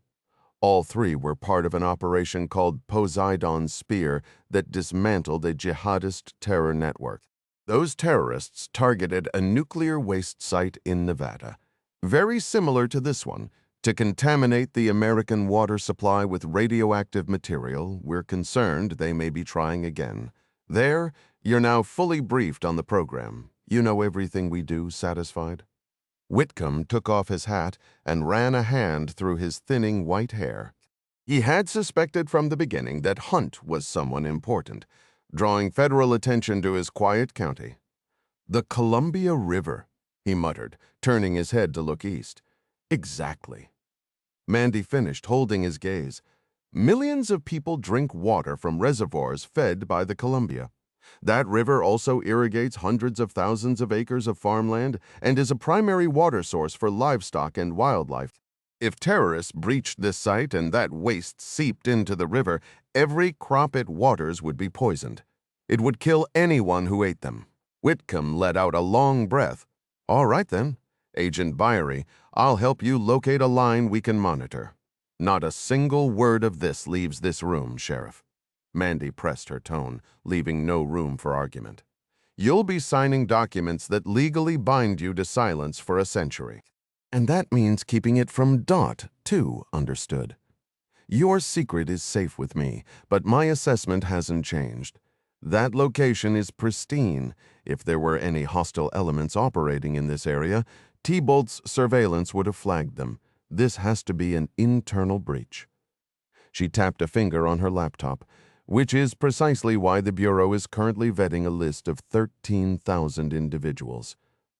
All three were part of an operation called Poseidon's Spear that dismantled a jihadist terror network. Those terrorists targeted a nuclear waste site in Nevada, very similar to this one, to contaminate the American water supply with radioactive material. We're concerned they may be trying again. There, you're now fully briefed on the program. You know everything we do, satisfied?" Whitcomb took off his hat and ran a hand through his thinning white hair. He had suspected from the beginning that Hunt was someone important, drawing federal attention to his quiet county. "The Columbia River," he muttered, turning his head to look east. "Exactly." Mandy finished, holding his gaze. "Millions of people drink water from reservoirs fed by the Columbia. That river also irrigates hundreds of thousands of acres of farmland and is a primary water source for livestock and wildlife. If terrorists breached this site and that waste seeped into the river, every crop it waters would be poisoned. It would kill anyone who ate them." Whitcomb let out a long breath. "All right then, Agent Byrie, I'll help you locate a line we can monitor. Not a single word of this leaves this room, Sheriff." Mandy pressed her tone, leaving no room for argument. "You'll be signing documents that legally bind you to silence for a century. And that means keeping it from Dot, too, understood? Your secret is safe with me, but my assessment hasn't changed. That location is pristine. If there were any hostile elements operating in this area, T-Bolt's surveillance would have flagged them. This has to be an internal breach." She tapped a finger on her laptop, which is precisely why the Bureau is currently vetting a list of 13,000 individuals.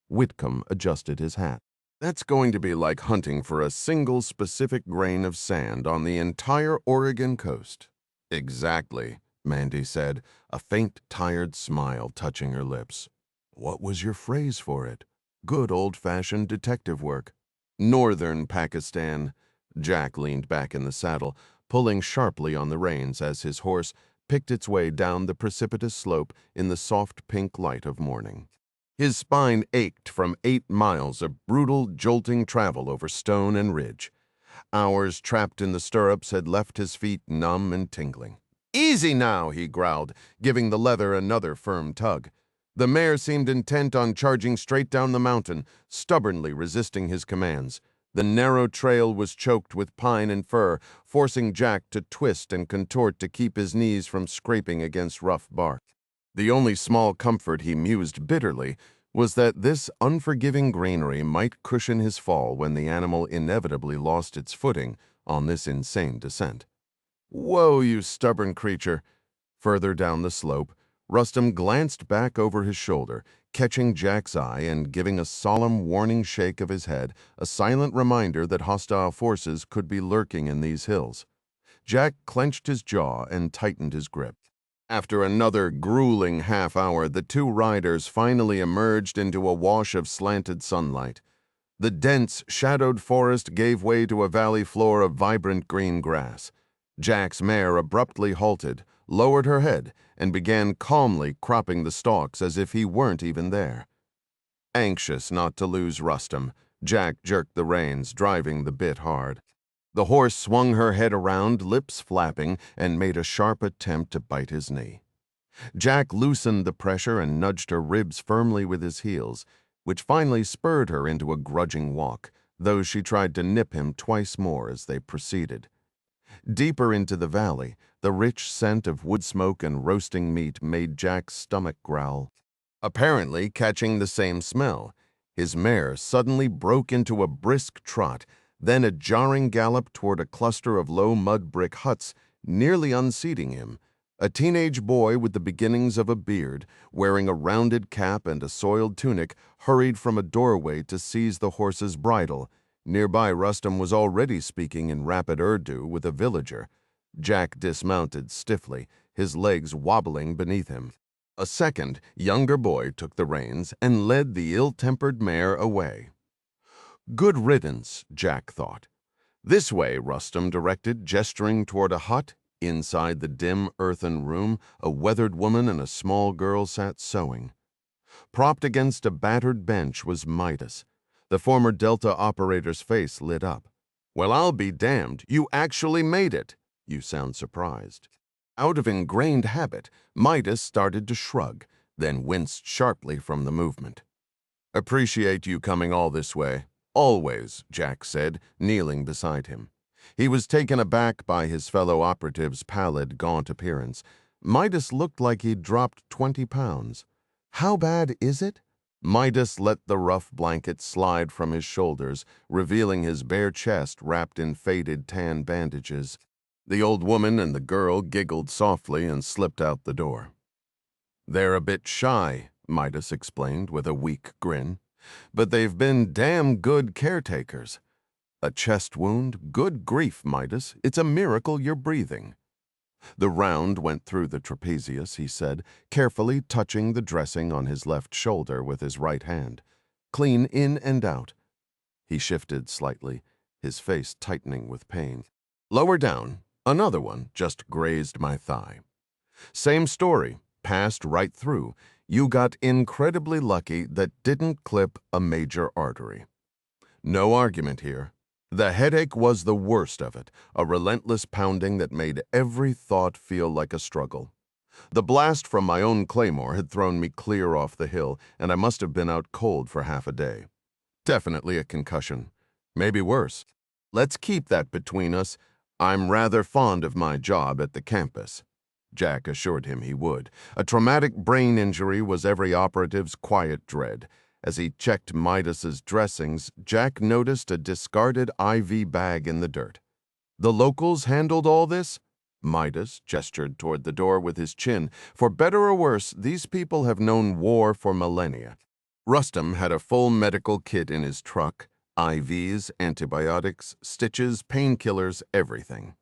Whitcomb adjusted his hat. That's going to be like hunting for a single specific grain of sand on the entire Oregon coast. Exactly, Mandy said, a faint, tired smile touching her lips. What was your phrase for it? Good old-fashioned detective work. Northern Pakistan. Jack leaned back in the saddle, pulling sharply on the reins as his horse picked its way down the precipitous slope in the soft pink light of morning. His spine ached from 8 miles of brutal, jolting travel over stone and ridge. Hours trapped in the stirrups had left his feet numb and tingling. "Easy now," he growled, giving the leather another firm tug. The mare seemed intent on charging straight down the mountain, stubbornly resisting his commands. The narrow trail was choked with pine and fir, forcing Jack to twist and contort to keep his knees from scraping against rough bark. The only small comfort, he mused bitterly, was that this unforgiving greenery might cushion his fall when the animal inevitably lost its footing on this insane descent. "Whoa, you stubborn creature!" Further down the slope, Rustum glanced back over his shoulder, catching Jack's eye and giving a solemn warning shake of his head, a silent reminder that hostile forces could be lurking in these hills. Jack clenched his jaw and tightened his grip. After another grueling half-hour, the two riders finally emerged into a wash of slanted sunlight. The dense, shadowed forest gave way to a valley floor of vibrant green grass. Jack's mare abruptly halted, lowered her head, and began calmly cropping the stalks as if he weren't even there. Anxious not to lose Rustum, Jack jerked the reins, driving the bit hard. The horse swung her head around, lips flapping, and made a sharp attempt to bite his knee. Jack loosened the pressure and nudged her ribs firmly with his heels, which finally spurred her into a grudging walk, though she tried to nip him twice more as they proceeded. Deeper into the valley, the rich scent of wood smoke and roasting meat made Jack's stomach growl. Apparently catching the same smell, his mare suddenly broke into a brisk trot, then a jarring gallop toward a cluster of low mud brick huts, nearly unseating him. A teenage boy with the beginnings of a beard, wearing a rounded cap and a soiled tunic, hurried from a doorway to seize the horse's bridle. Nearby, Rustum was already speaking in rapid Urdu with a villager. Jack dismounted stiffly, his legs wobbling beneath him. A second, younger boy took the reins and led the ill-tempered mare away. Good riddance, Jack thought. This way, Rustum directed, gesturing toward a hut. Inside the dim earthen room, a weathered woman and a small girl sat sewing. Propped against a battered bench was Midas. The former Delta operator's face lit up. "Well, I'll be damned. You actually made it." "You sound surprised." Out of ingrained habit, Midas started to shrug, then winced sharply from the movement. "Appreciate you coming all this way." "Always," Jack said, kneeling beside him. He was taken aback by his fellow operative's pallid, gaunt appearance. Midas looked like he'd dropped 20 pounds. "How bad is it?" Midas let the rough blanket slide from his shoulders, revealing his bare chest wrapped in faded tan bandages. The old woman and the girl giggled softly and slipped out the door. "They're a bit shy," Midas explained with a weak grin. "But they've been damn good caretakers." "A chest wound? Good grief, Midas. It's a miracle you're breathing." The round went through the trapezius, he said, carefully touching the dressing on his left shoulder with his right hand. "Clean in and out." He shifted slightly, his face tightening with pain. "Lower down. Another one just grazed my thigh." "Same story. Passed right through. You got incredibly lucky that didn't clip a major artery." No argument here. The headache was the worst of it, a relentless pounding that made every thought feel like a struggle. The blast from my own claymore had thrown me clear off the hill, and I must have been out cold for half a day. Definitely a concussion. Maybe worse. Let's keep that between us. I'm rather fond of my job at the campus. Jack assured him he would. A traumatic brain injury was every operative's quiet dread. As he checked Midas's dressings, Jack noticed a discarded IV bag in the dirt. "The locals handled all this?" Midas gestured toward the door with his chin. "For better or worse, these people have known war for millennia." Rustum had a full medical kit in his truck, IVs, antibiotics, stitches, painkillers, everything.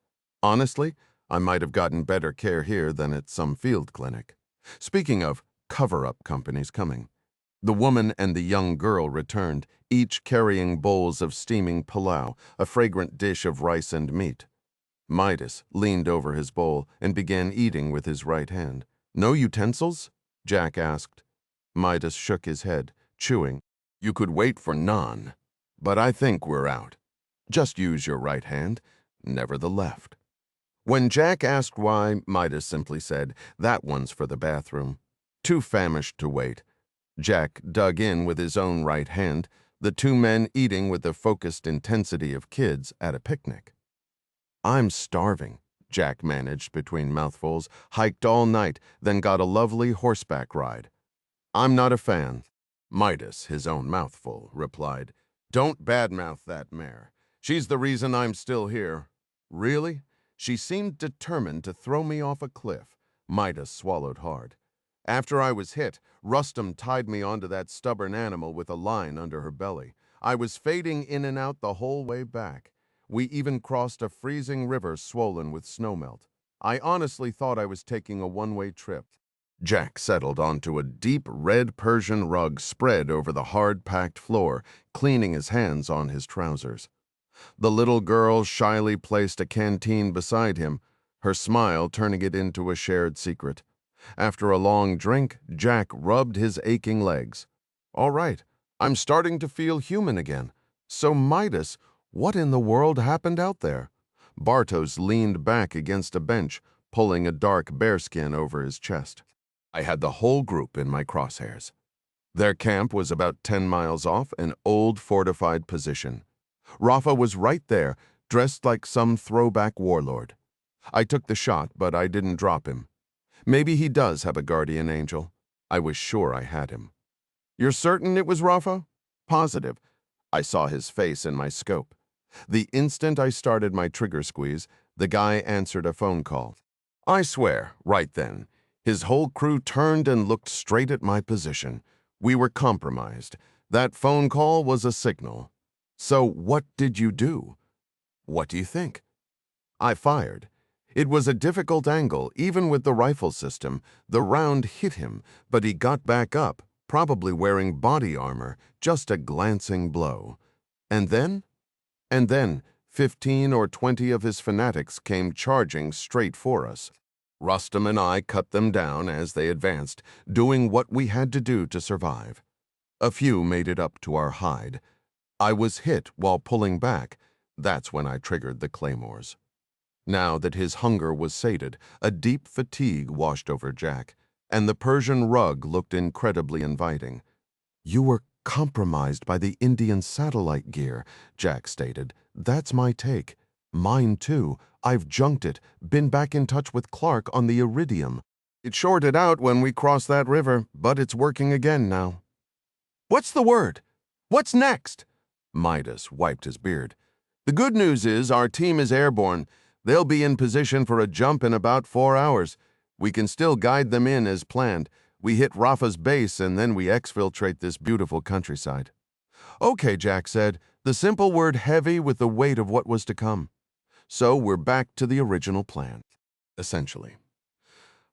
Honestly, I might have gotten better care here than at some field clinic. Speaking of cover-up companies coming, the woman and the young girl returned, each carrying bowls of steaming pilau, a fragrant dish of rice and meat. Midas leaned over his bowl and began eating with his right hand. "No utensils?" Jack asked. Midas shook his head, chewing. "You could wait for naan, but I think we're out. Just use your right hand, never the left." When Jack asked why, Midas simply said, "That one's for the bathroom." Too famished to wait, Jack dug in with his own right hand, the two men eating with the focused intensity of kids at a picnic. "I'm starving," Jack managed between mouthfuls, hiked all night, then got a lovely horseback ride. "I'm not a fan." Midas, his own mouthful, replied, "Don't badmouth that mare. She's the reason I'm still here." "Really?" She seemed determined to throw me off a cliff. Midas swallowed hard. "After I was hit, Rustum tied me onto that stubborn animal with a line under her belly. I was fading in and out the whole way back. We even crossed a freezing river swollen with snowmelt. I honestly thought I was taking a one-way trip." Jack settled onto a deep red Persian rug spread over the hard-packed floor, cleaning his hands on his trousers. The little girl shyly placed a canteen beside him, her smile turning it into a shared secret. After a long drink, Jack rubbed his aching legs. "All right, I'm starting to feel human again. So, Midas, what in the world happened out there?" Bartos leaned back against a bench, pulling a dark bearskin over his chest. "I had the whole group in my crosshairs. Their camp was about 10 miles off, an old fortified position. Rafa was right there, dressed like some throwback warlord. I took the shot, but I didn't drop him. Maybe he does have a guardian angel. I was sure I had him." "You're certain it was Rafa?" "Positive. I saw his face in my scope. The instant I started my trigger squeeze, the guy answered a phone call. I swear, right then, his whole crew turned and looked straight at my position. We were compromised. That phone call was a signal. So what did you do?" "What do you think?" "I fired. It was a difficult angle, even with the rifle system. The round hit him, but he got back up, probably wearing body armor, just a glancing blow. And then? And then 15 or 20 of his fanatics came charging straight for us. Rustum and I cut them down as they advanced, doing what we had to do to survive. A few made it up to our hide. I was hit while pulling back. That's when I triggered the claymores." Now that his hunger was sated, a deep fatigue washed over Jack, and the Persian rug looked incredibly inviting. "You were compromised by the Indian satellite gear," Jack stated. "That's my take. Mine too. I've junked it, been back in touch with Clark on the Iridium. It shorted out when we crossed that river, but it's working again now." "What's the word? What's next?" Midas wiped his beard. "The good news is our team is airborne. They'll be in position for a jump in about 4 hours. We can still guide them in as planned. We hit Rafa's base and then we exfiltrate this beautiful countryside." "Okay," Jack said, the simple word heavy with the weight of what was to come. "So we're back to the original plan." Essentially.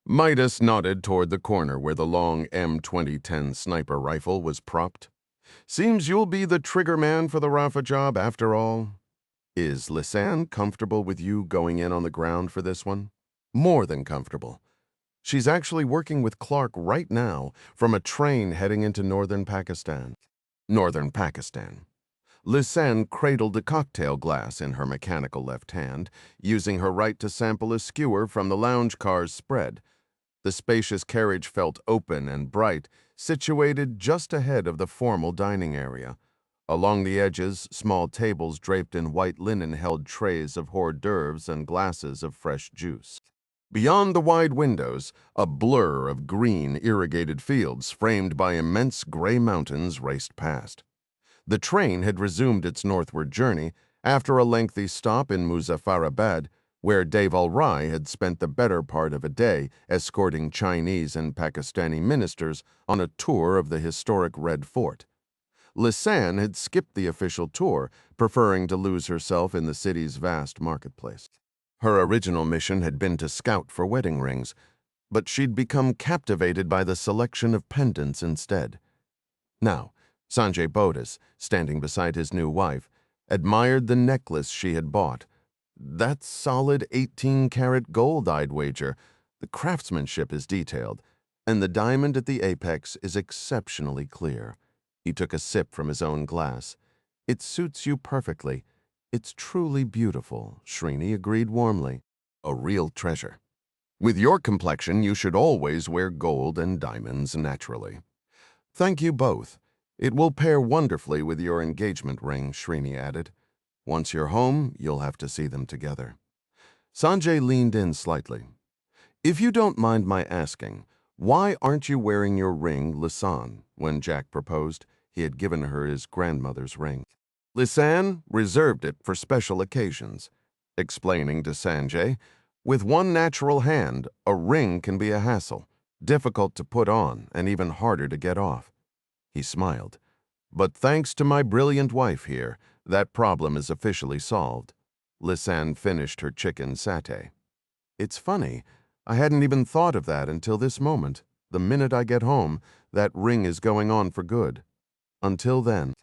Midas nodded toward the corner where the long M2010 sniper rifle was propped. "Seems you'll be the trigger man for the Rafa job after all. Is Lisanne comfortable with you going in on the ground for this one?" "More than comfortable. She's actually working with Clark right now from a train heading into northern Pakistan." Northern Pakistan. Lisanne cradled a cocktail glass in her mechanical left hand, using her right to sample a skewer from the lounge car's spread. The spacious carriage felt open and bright, situated just ahead of the formal dining area. Along the edges, small tables draped in white linen held trays of hors d'oeuvres and glasses of fresh juice. Beyond the wide windows, a blur of green, irrigated fields framed by immense gray mountains raced past. The train had resumed its northward journey after a lengthy stop in Muzaffarabad, where Deval Rai had spent the better part of a day escorting Chinese and Pakistani ministers on a tour of the historic Red Fort. Lisanne had skipped the official tour, preferring to lose herself in the city's vast marketplace. Her original mission had been to scout for wedding rings, but she'd become captivated by the selection of pendants instead. Now, Sanjay Bodis, standing beside his new wife, admired the necklace she had bought. That's solid 18-karat gold, I'd wager. The craftsmanship is detailed, and the diamond at the apex is exceptionally clear. He took a sip from his own glass. It suits you perfectly. It's truly beautiful, Srini agreed warmly. A real treasure. With your complexion, you should always wear gold and diamonds naturally. Thank you both. It will pair wonderfully with your engagement ring, Srini added. Once you're home, you'll have to see them together. Sanjay leaned in slightly. If you don't mind my asking, why aren't you wearing your ring, Lisanne? When Jack proposed, he had given her his grandmother's ring. Lisanne reserved it for special occasions. Explaining to Sanjay, with one natural hand, a ring can be a hassle, difficult to put on and even harder to get off. He smiled. But thanks to my brilliant wife here, that problem is officially solved. Lisanne finished her chicken satay. It's funny, I hadn't even thought of that until this moment. The minute I get home, that ring is going on for good. Until then,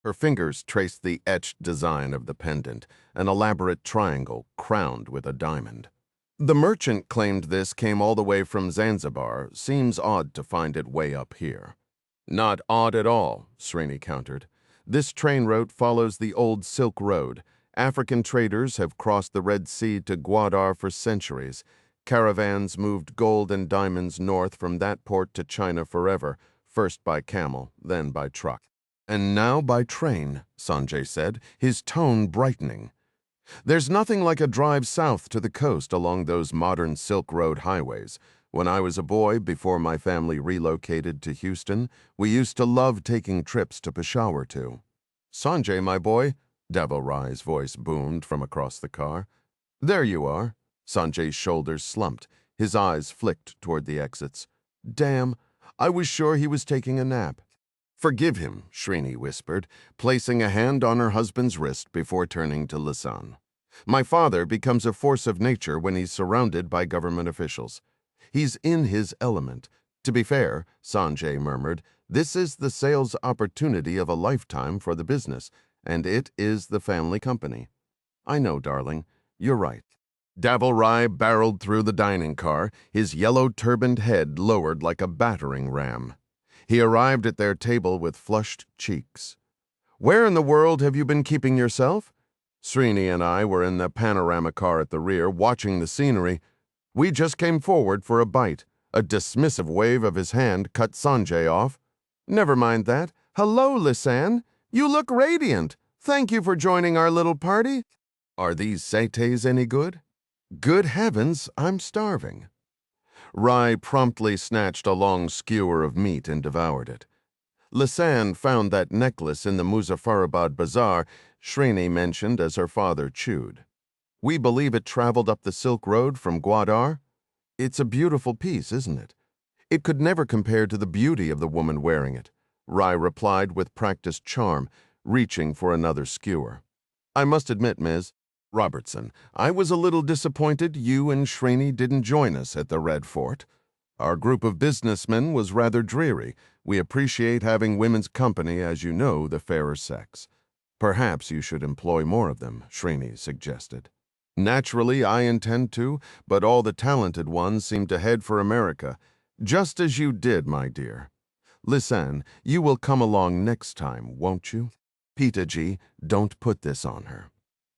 her fingers traced the etched design of the pendant, an elaborate triangle crowned with a diamond. The merchant claimed this came all the way from Zanzibar. Seems odd to find it way up here. Not odd at all, Srini countered. This train route follows the old Silk Road. African traders have crossed the Red Sea to Gwadar for centuries. Caravans moved gold and diamonds north from that port to China forever, first by camel, then by truck. And now by train, Sanjay said, his tone brightening. There's nothing like a drive south to the coast along those modern Silk Road highways. When I was a boy, before my family relocated to Houston, we used to love taking trips to Peshawar too. Sanjay, my boy, Devil Rai's voice boomed from across the car. There you are. Sanjay's shoulders slumped. His eyes flicked toward the exits. Damn, I was sure he was taking a nap. Forgive him, Srini whispered, placing a hand on her husband's wrist before turning to Lisanne. My father becomes a force of nature when he's surrounded by government officials. He's in his element. To be fair, Sanjay murmured, this is the sales opportunity of a lifetime for the business, and it is the family company. I know, darling. You're right. Devil Rai barreled through the dining car, his yellow-turbaned head lowered like a battering ram. He arrived at their table with flushed cheeks. Where in the world have you been keeping yourself? Srini and I were in the panorama car at the rear, watching the scenery. We just came forward for a bite. A dismissive wave of his hand cut Sanjay off. Never mind that. Hello, Lisanne. You look radiant. Thank you for joining our little party. Are these satays any good? Good heavens, I'm starving. Rai promptly snatched a long skewer of meat and devoured it. Lisanne found that necklace in the Muzaffarabad bazaar Srini mentioned as her father chewed. We believe it traveled up the Silk Road from Gwadar. It's a beautiful piece, isn't it? It could never compare to the beauty of the woman wearing it, Rai replied with practiced charm, reaching for another skewer. I must admit, Ms. Robertson, I was a little disappointed you and Srini didn't join us at the Red Fort. Our group of businessmen was rather dreary. We appreciate having women's company, as you know, the fairer sex. Perhaps you should employ more of them, Srini suggested. Naturally, I intend to, but all the talented ones seem to head for America, just as you did, my dear. Lisanne, you will come along next time, won't you? Pitaji, don't put this on her.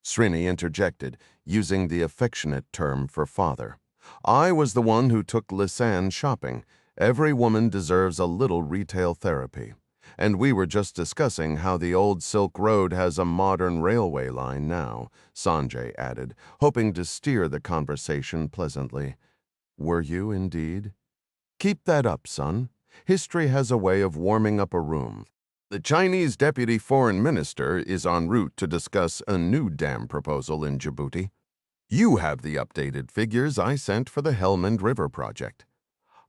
Srini interjected, using the affectionate term for father. I was the one who took Lisanne shopping. Every woman deserves a little retail therapy. And we were just discussing how the old Silk Road has a modern railway line now, Sanjay added, hoping to steer the conversation pleasantly. Were you indeed? Keep that up, son. History has a way of warming up a room. The Chinese deputy foreign minister is en route to discuss a new dam proposal in Djibouti. You have the updated figures I sent for the Helmand River project.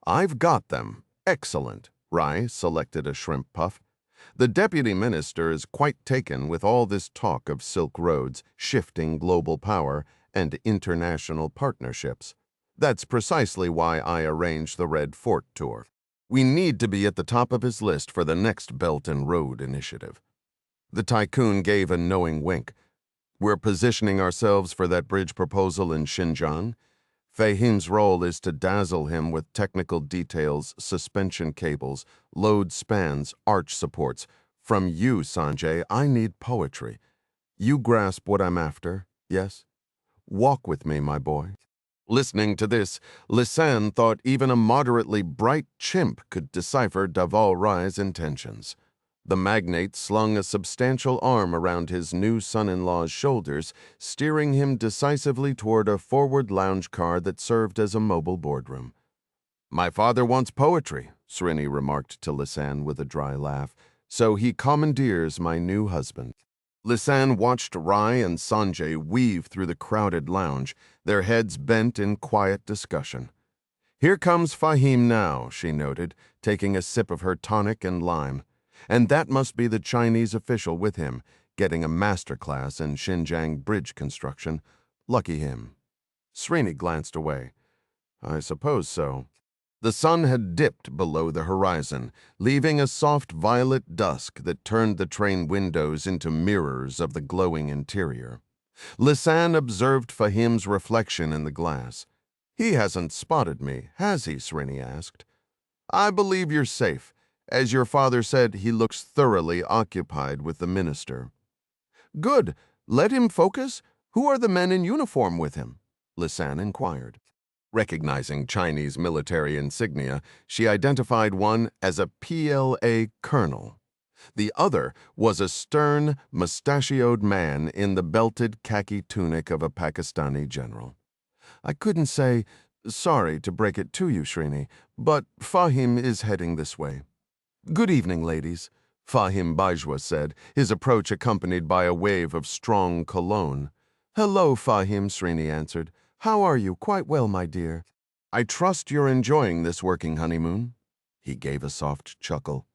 I've got them. Excellent. Rai selected a shrimp puff. The deputy minister is quite taken with all this talk of Silk Roads, shifting global power, and international partnerships. That's precisely why I arranged the Red Fort tour. We need to be at the top of his list for the next Belt and Road initiative. The tycoon gave a knowing wink. We're positioning ourselves for that bridge proposal in Xinjiang. Fahim's role is to dazzle him with technical details, suspension cables, load spans, arch supports. From you, Sanjay, I need poetry. You grasp what I'm after, yes? Walk with me, my boy. Listening to this, Lisanne thought even a moderately bright chimp could decipher Daval Rai's intentions. The magnate slung a substantial arm around his new son-in-law's shoulders, steering him decisively toward a forward lounge car that served as a mobile boardroom. "My father wants poetry," Srini remarked to Lisanne with a dry laugh, "so he commandeers my new husband." Lisanne watched Rai and Sanjay weave through the crowded lounge, their heads bent in quiet discussion. "Here comes Fahim now," she noted, taking a sip of her tonic and lime. "And that must be the Chinese official with him, getting a master class in Xinjiang bridge construction. Lucky him." Srini glanced away. "I suppose so." The sun had dipped below the horizon, leaving a soft violet dusk that turned the train windows into mirrors of the glowing interior. Lisanne observed Fahim's reflection in the glass. "He hasn't spotted me, has he?" Srini asked. "I believe you're safe. As your father said, he looks thoroughly occupied with the minister." "Good. Let him focus. Who are the men in uniform with him?" Lisanne inquired. Recognizing Chinese military insignia, she identified one as a PLA colonel. The other was a stern, mustachioed man in the belted khaki tunic of a Pakistani general. "I couldn't say, 'Sorry to break it to you, Srini, but Fahim is heading this way.'" "Good evening, ladies," Fahim Bajwa said, his approach accompanied by a wave of strong cologne. "Hello, Fahim," Srini answered. "How are you? Quite well, my dear." "I trust you're enjoying this working honeymoon." He gave a soft chuckle.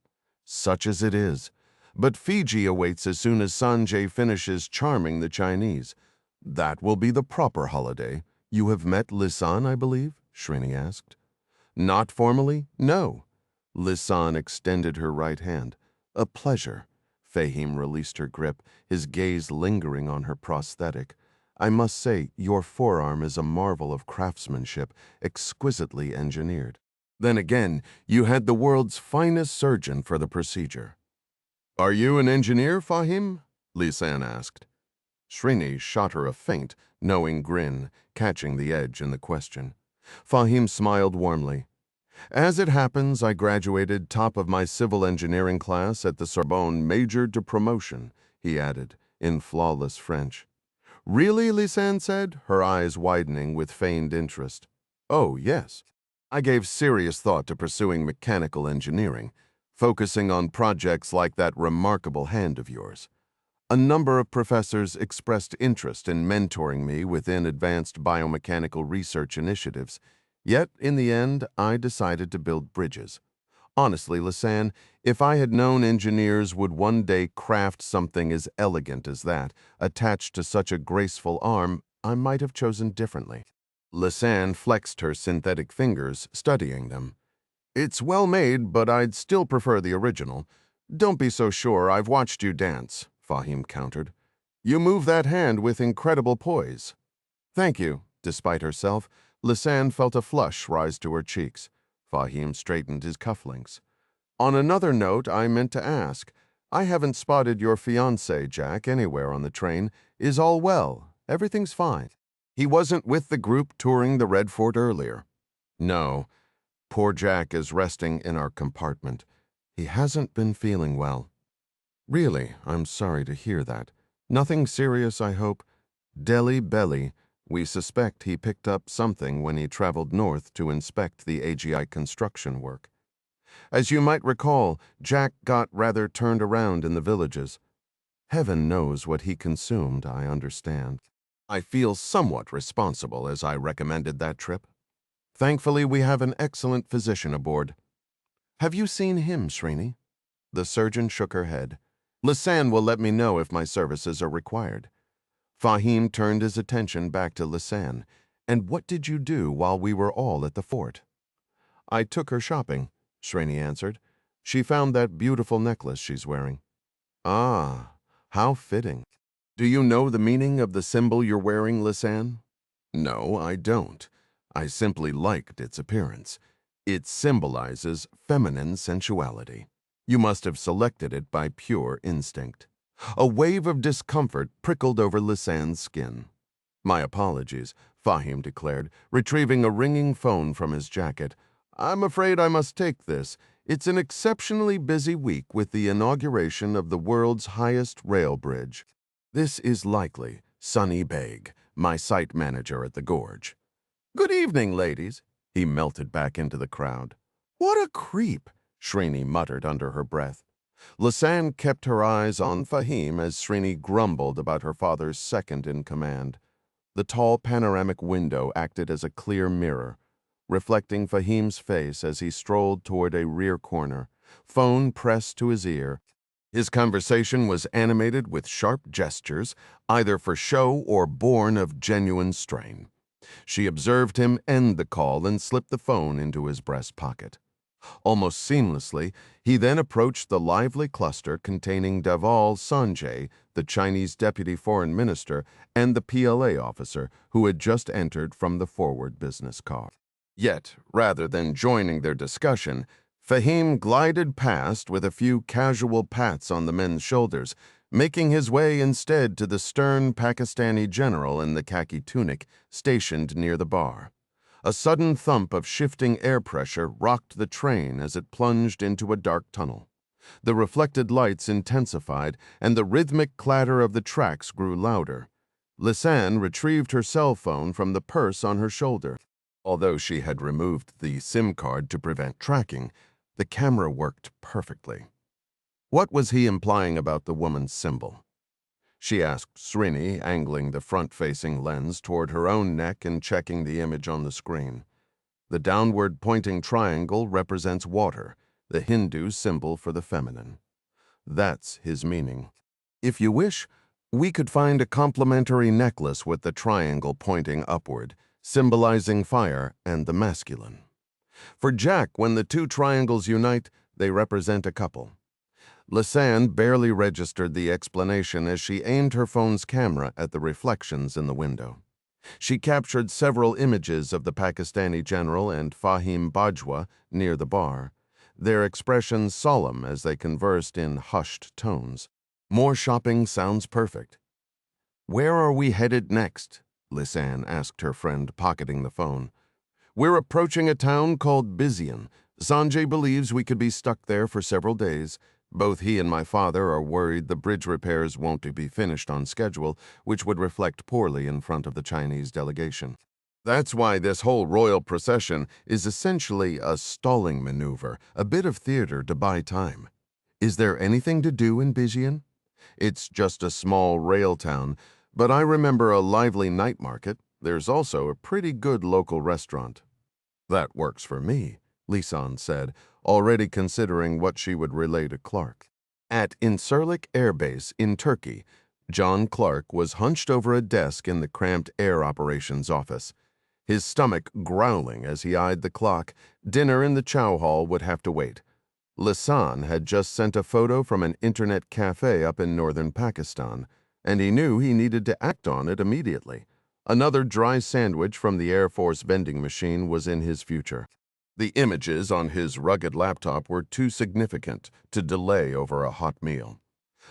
"Such as it is. But Fiji awaits as soon as Sanjay finishes charming the Chinese. That will be the proper holiday. You have met Lisanne, I believe?" Srini asked. "Not formally, no." Lisanne extended her right hand. "A pleasure." Fahim released her grip, his gaze lingering on her prosthetic. "I must say, your forearm is a marvel of craftsmanship, exquisitely engineered. Then again, you had the world's finest surgeon for the procedure." "Are you an engineer, Fahim?" Lisanne asked. Srini shot her a faint, knowing grin, catching the edge in the question. Fahim smiled warmly. "As it happens, I graduated top of my civil engineering class at the Sorbonne, majored to promotion," he added, in flawless French. "Really?" Lisanne said, her eyes widening with feigned interest. "Oh, yes. I gave serious thought to pursuing mechanical engineering, focusing on projects like that remarkable hand of yours. A number of professors expressed interest in mentoring me within advanced biomechanical research initiatives. Yet, in the end, I decided to build bridges. Honestly, Lisanne, if I had known engineers would one day craft something as elegant as that, attached to such a graceful arm, I might have chosen differently." Lisanne flexed her synthetic fingers, studying them. "It's well made, but I'd still prefer the original. Don't be so sure. I've watched you dance," Fahim countered. "You move that hand with incredible poise." "Thank you." Despite herself, Lisanne felt a flush rise to her cheeks. Fahim straightened his cufflinks. "On another note, I meant to ask. I haven't spotted your fiancé, Jack, anywhere on the train. Is all well? Everything's fine." "He wasn't with the group touring the Red Fort earlier." "No. Poor Jack is resting in our compartment. He hasn't been feeling well." "Really, I'm sorry to hear that. Nothing serious, I hope?" "Delhi belly. We suspect he picked up something when he traveled north to inspect the AGI construction work. As you might recall, Jack got rather turned around in the villages. Heaven knows what he consumed, I understand. I feel somewhat responsible as I recommended that trip. Thankfully, we have an excellent physician aboard." "Have you seen him, Srini?" The surgeon shook her head. Lisanne will let me know if my services are required. Fahim turned his attention back to Lisanne. And what did you do while we were all at the fort? I took her shopping, Srini answered. She found that beautiful necklace she's wearing. Ah, how fitting. Do you know the meaning of the symbol you're wearing, Lisanne? No, I don't. I simply liked its appearance. It symbolizes feminine sensuality. You must have selected it by pure instinct. A wave of discomfort prickled over Lisanne's skin. My apologies, Fahim declared, retrieving a ringing phone from his jacket. I'm afraid I must take this. It's an exceptionally busy week with the inauguration of the world's highest rail bridge. This is likely Sunny Beg, my site manager at the Gorge. Good evening, ladies. He melted back into the crowd. What a creep, Srini muttered under her breath. Lisanne kept her eyes on Fahim as Srini grumbled about her father's second-in-command. The tall panoramic window acted as a clear mirror, reflecting Fahim's face as he strolled toward a rear corner, phone pressed to his ear. His conversation was animated with sharp gestures, either for show or born of genuine strain. She observed him end the call and slip the phone into his breast pocket. Almost seamlessly, he then approached the lively cluster containing Daval Sanjay, the Chinese deputy foreign minister, and the PLA officer who had just entered from the forward business car. Yet, rather than joining their discussion, Fahim glided past with a few casual pats on the men's shoulders, making his way instead to the stern Pakistani general in the khaki tunic stationed near the bar. A sudden thump of shifting air pressure rocked the train as it plunged into a dark tunnel. The reflected lights intensified, and the rhythmic clatter of the tracks grew louder. Lisanne retrieved her cell phone from the purse on her shoulder. Although she had removed the SIM card to prevent tracking, the camera worked perfectly. What was he implying about the woman's symbol? She asked Srini, angling the front-facing lens toward her own neck and checking the image on the screen. The downward-pointing triangle represents water, the Hindu symbol for the feminine. That's his meaning. If you wish, we could find a complementary necklace with the triangle pointing upward, symbolizing fire and the masculine. For Jack, when the two triangles unite, they represent a couple. Lisanne barely registered the explanation as she aimed her phone's camera at the reflections in the window. She captured several images of the Pakistani general and Fahim Bajwa near the bar, their expressions solemn as they conversed in hushed tones. More shopping sounds perfect. Where are we headed next? Lisanne asked her friend, pocketing the phone. We're approaching a town called Bizian. Sanjay believes we could be stuck there for several days. Both he and my father are worried the bridge repairs won't be finished on schedule, which would reflect poorly in front of the Chinese delegation. That's why this whole royal procession is essentially a stalling maneuver, a bit of theater to buy time. Is there anything to do in Bizian? It's just a small rail town, but I remember a lively night market. There's also a pretty good local restaurant. That works for me, Lisanne said, already considering what she would relay to Clark. At Incirlik Air Base in Turkey, John Clark was hunched over a desk in the cramped air operations office. His stomach growling as he eyed the clock. Dinner in the chow hall would have to wait. Lisanne had just sent a photo from an internet cafe up in northern Pakistan, and he knew he needed to act on it immediately. Another dry sandwich from the Air Force vending machine was in his future. The images on his rugged laptop were too significant to delay over a hot meal.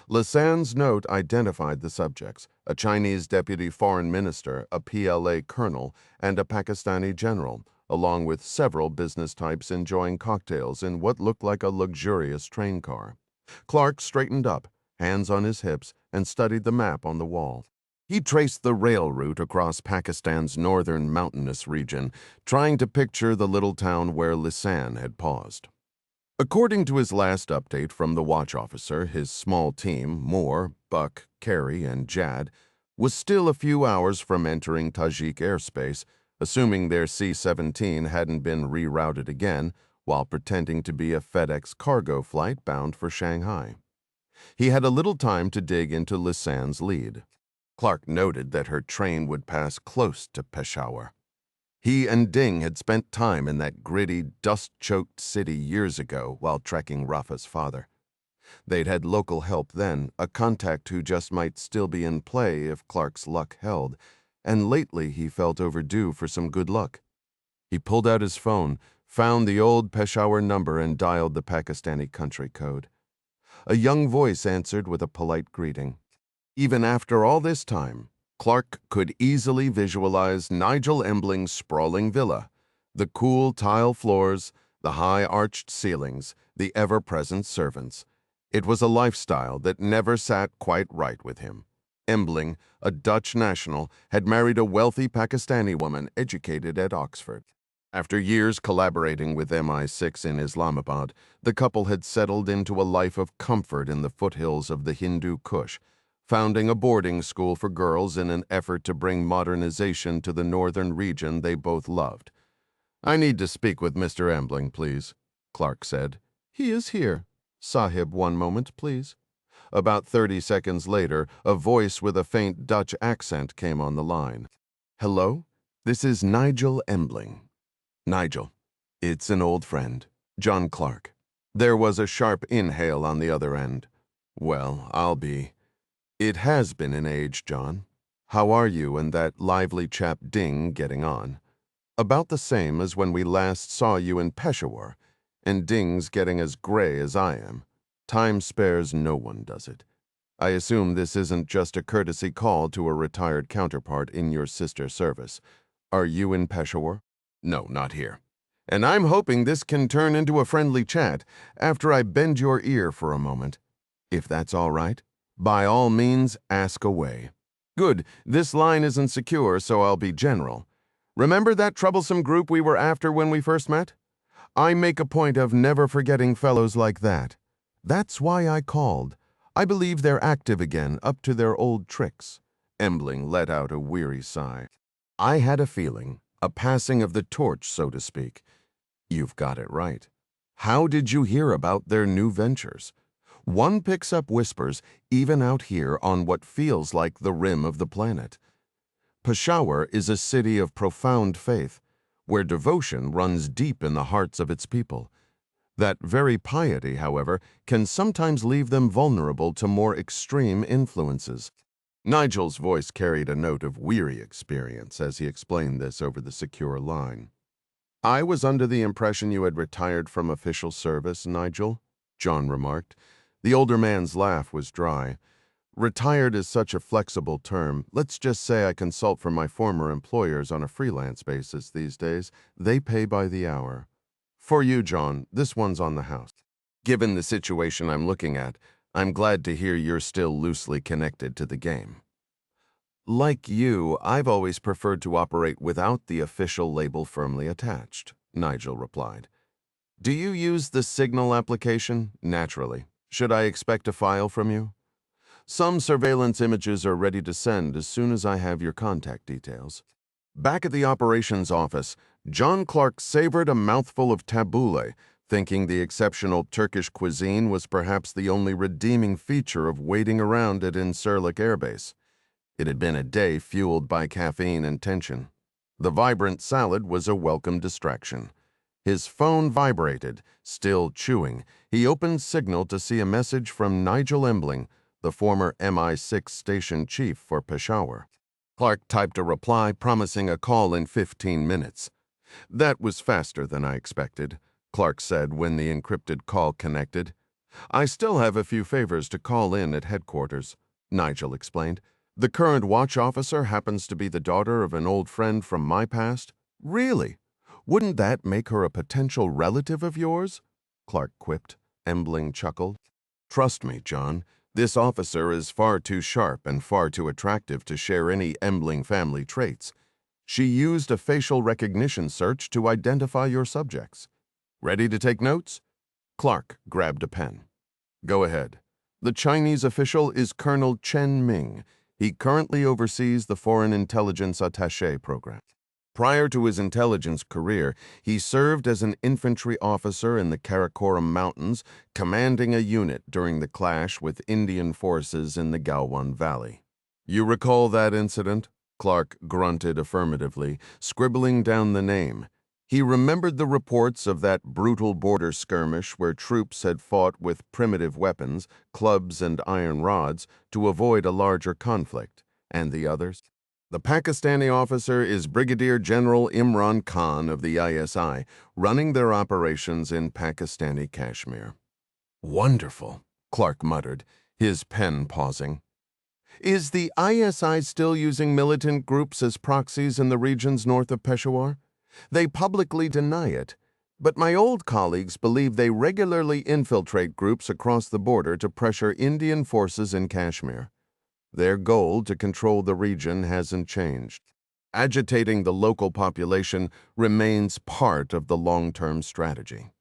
Lisanne's note identified the subjects: a Chinese deputy foreign minister, a PLA colonel, and a Pakistani general, along with several business types enjoying cocktails in what looked like a luxurious train car. Clark straightened up, hands on his hips, and studied the map on the wall. He traced the rail route across Pakistan's northern mountainous region, trying to picture the little town where Lisanne had paused. According to his last update from the watch officer, his small team, Moore, Buck, Carey, and Jad, was still a few hours from entering Tajik airspace, assuming their C-17 hadn't been rerouted again, while pretending to be a FedEx cargo flight bound for Shanghai. He had a little time to dig into Lisanne's lead. Clark noted that her train would pass close to Peshawar. He and Ding had spent time in that gritty, dust-choked city years ago while tracking Rafa's father. They'd had local help then, a contact who just might still be in play if Clark's luck held, and lately he felt overdue for some good luck. He pulled out his phone, found the old Peshawar number, and dialed the Pakistani country code. A young voice answered with a polite greeting. Even after all this time, Clark could easily visualize Nigel Embling's sprawling villa, the cool tile floors, the high arched ceilings, the ever-present servants. It was a lifestyle that never sat quite right with him. Embling, a Dutch national, had married a wealthy Pakistani woman educated at Oxford. After years collaborating with MI6 in Islamabad, the couple had settled into a life of comfort in the foothills of the Hindu Kush, founding a boarding school for girls in an effort to bring modernization to the northern region they both loved. "I need to speak with Mr. Embling, please," Clark said. "He is here. Sahib, one moment, please." About 30 seconds later, a voice with a faint Dutch accent came on the line. "Hello? This is Nigel Embling." "Nigel, it's an old friend, John Clark." There was a sharp inhale on the other end. "Well, It has been an age, John. How are you and that lively chap Ding getting on?" "About the same as when we last saw you in Peshawar, and Ding's getting as gray as I am. Time spares no one, does it? I assume this isn't just a courtesy call to a retired counterpart in your sister service. Are you in Peshawar?" "No, not here. And I'm hoping this can turn into a friendly chat after I bend your ear for a moment. If that's all right, by all means, ask away." "Good. This line isn't secure, so I'll be general. Remember that troublesome group we were after when we first met? I make a point of never forgetting fellows like that. That's why I called. I believe they're active again, up to their old tricks." Embling let out a weary sigh. "I had a feeling, a passing of the torch, so to speak." "You've got it right. How did you hear about their new ventures? One picks up whispers even out here on what feels like the rim of the planet. Peshawar is a city of profound faith, where devotion runs deep in the hearts of its people. That very piety, however, can sometimes leave them vulnerable to more extreme influences." Nigel's voice carried a note of weary experience as he explained this over the secure line. "I was under the impression you had retired from official service, Nigel," John remarked. The older man's laugh was dry. "Retired is such a flexible term. Let's just say I consult for my former employers on a freelance basis these days. They pay by the hour. For you, John, this one's on the house. Given the situation I'm looking at, I'm glad to hear you're still loosely connected to the game." "Like you, I've always preferred to operate without the official label firmly attached," Nigel replied. "Do you use the Signal application?" "Naturally. Should I expect a file from you?" "Some surveillance images are ready to send as soon as I have your contact details." Back at the operations office, John Clark savored a mouthful of tabbouleh, thinking the exceptional Turkish cuisine was perhaps the only redeeming feature of waiting around at Incirlik Air Base. It had been a day fueled by caffeine and tension. The vibrant salad was a welcome distraction. His phone vibrated. Still chewing, he opened Signal to see a message from Nigel Embling, the former MI6 station chief for Peshawar. Clark typed a reply promising a call in 15 minutes. "That was faster than I expected," Clark said when the encrypted call connected. "I still have a few favors to call in at headquarters," Nigel explained. "The current watch officer happens to be the daughter of an old friend from my past." "Really? Wouldn't that make her a potential relative of yours?" Clark quipped. Embling chuckled. "Trust me, John. This officer is far too sharp and far too attractive to share any Embling family traits. She used a facial recognition search to identify your subjects. Ready to take notes?" Clark grabbed a pen. "Go ahead. The Chinese official is Colonel Chen Ming. He currently oversees the Foreign Intelligence Attaché program." Prior to his intelligence career, he served as an infantry officer in the Karakoram Mountains, commanding a unit during the clash with Indian forces in the Galwan Valley. You recall that incident? Clark grunted affirmatively, scribbling down the name. He remembered the reports of that brutal border skirmish where troops had fought with primitive weapons, clubs and iron rods, to avoid a larger conflict. And the others? The Pakistani officer is Brigadier General Imran Khan of the ISI, running their operations in Pakistani Kashmir. Wonderful, Clark muttered, his pen pausing. Is the ISI still using militant groups as proxies in the regions north of Peshawar? They publicly deny it, but my old colleagues believe they regularly infiltrate groups across the border to pressure Indian forces in Kashmir. Their goal to control the region hasn't changed. Agitating the local population remains part of the long-term strategy.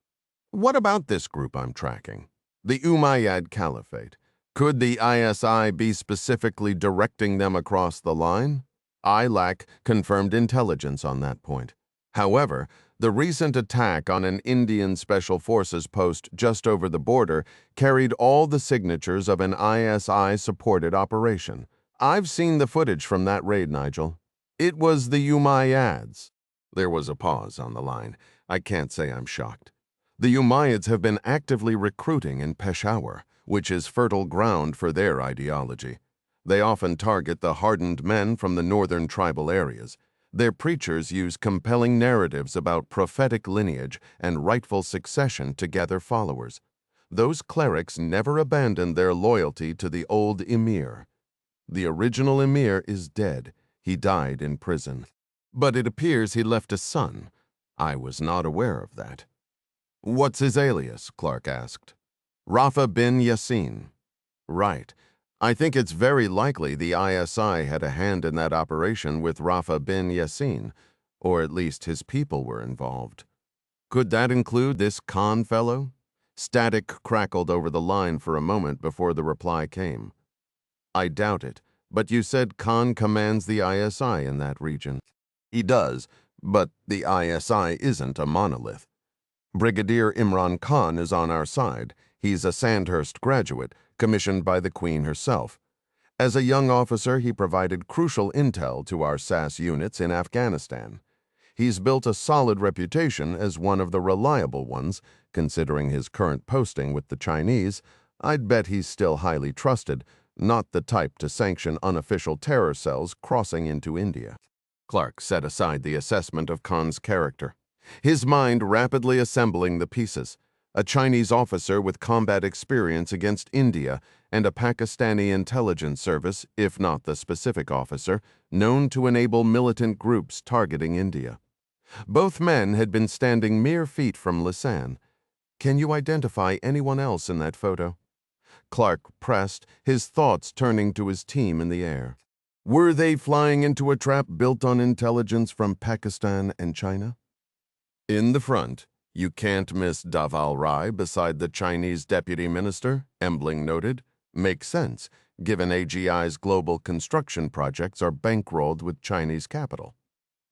What about this group I'm tracking? The Umayyad Caliphate. Could the ISI be specifically directing them across the line? I lack confirmed intelligence on that point. However, the recent attack on an Indian Special Forces post just over the border carried all the signatures of an ISI-supported operation. I've seen the footage from that raid, Nigel. It was the Umayyads. There was a pause on the line. I can't say I'm shocked. The Umayyads have been actively recruiting in Peshawar, which is fertile ground for their ideology. They often target the hardened men from the northern tribal areas. Their preachers use compelling narratives about prophetic lineage and rightful succession to gather followers. Those clerics never abandoned their loyalty to the old emir. The original emir is dead. He died in prison. But it appears he left a son. I was not aware of that. What's his alias? Clark asked. Rafa bin Yassin. Right. I think it's very likely the ISI had a hand in that operation with Rafa bin Yassin, or at least his people were involved. Could that include this Khan fellow? Static crackled over the line for a moment before the reply came. I doubt it, but you said Khan commands the ISI in that region. He does, but the ISI isn't a monolith. Brigadier Imran Khan is on our side. He's a Sandhurst graduate, commissioned by the Queen herself. As a young officer, he provided crucial intel to our SAS units in Afghanistan. He's built a solid reputation as one of the reliable ones, considering his current posting with the Chinese. I'd bet he's still highly trusted, not the type to sanction unofficial terror cells crossing into India. Clark set aside the assessment of Khan's character, his mind rapidly assembling the pieces. A Chinese officer with combat experience against India and a Pakistani intelligence service, if not the specific officer, known to enable militant groups targeting India. Both men had been standing mere feet from Lisan. Can you identify anyone else in that photo? Clark pressed, his thoughts turning to his team in the air. Were they flying into a trap built on intelligence from Pakistan and China? In the front, you can't miss Daval Rai beside the Chinese deputy minister, Embling noted. Makes sense, given AGI's global construction projects are bankrolled with Chinese capital.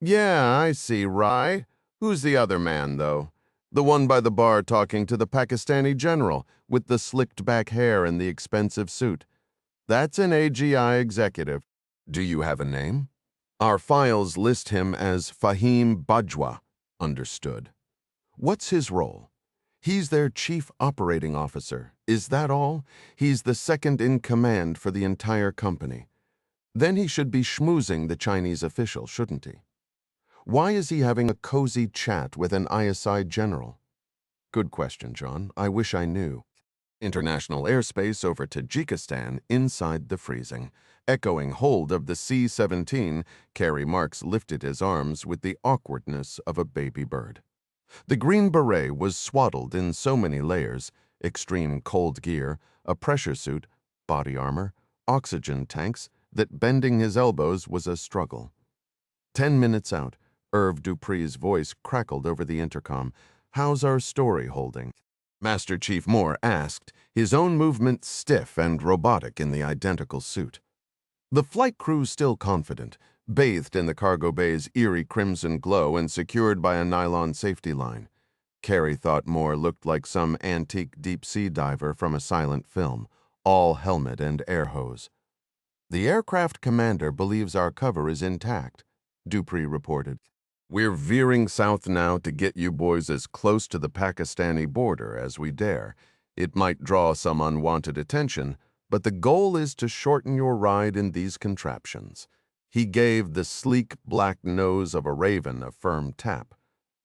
Yeah, I see Rai. Who's the other man, though? The one by the bar talking to the Pakistani general with the slicked-back hair and the expensive suit. That's an AGI executive. Do you have a name? Our files list him as Fahim Bajwa. Understood. What's his role? He's their chief operating officer. Is that all? He's the second in command for the entire company. Then he should be schmoozing the Chinese official, shouldn't he? Why is he having a cozy chat with an ISI general? Good question, John. I wish I knew. International airspace over Tajikistan inside the freezing. Echoing hold of the C-17, Carrie Marks lifted his arms with the awkwardness of a baby bird. The Green Beret was swaddled in so many layers: extreme cold gear, a pressure suit, body armor, oxygen tanks, that bending his elbows was a struggle. 10 minutes out, Irv Dupree's voice crackled over the intercom. How's our story holding? Master Chief Moore asked, his own movement stiff and robotic in the identical suit. The flight crew's still confident. bathed in the cargo bay's eerie crimson glow and secured by a nylon safety line. Carrie thought Moore looked like some antique deep-sea diver from a silent film, all helmet and air hose. "The aircraft commander believes our cover is intact," Dupree reported. "We're veering south now to get you boys as close to the Pakistani border as we dare. It might draw some unwanted attention, but the goal is to shorten your ride in these contraptions." He gave the sleek black nose of a raven a firm tap.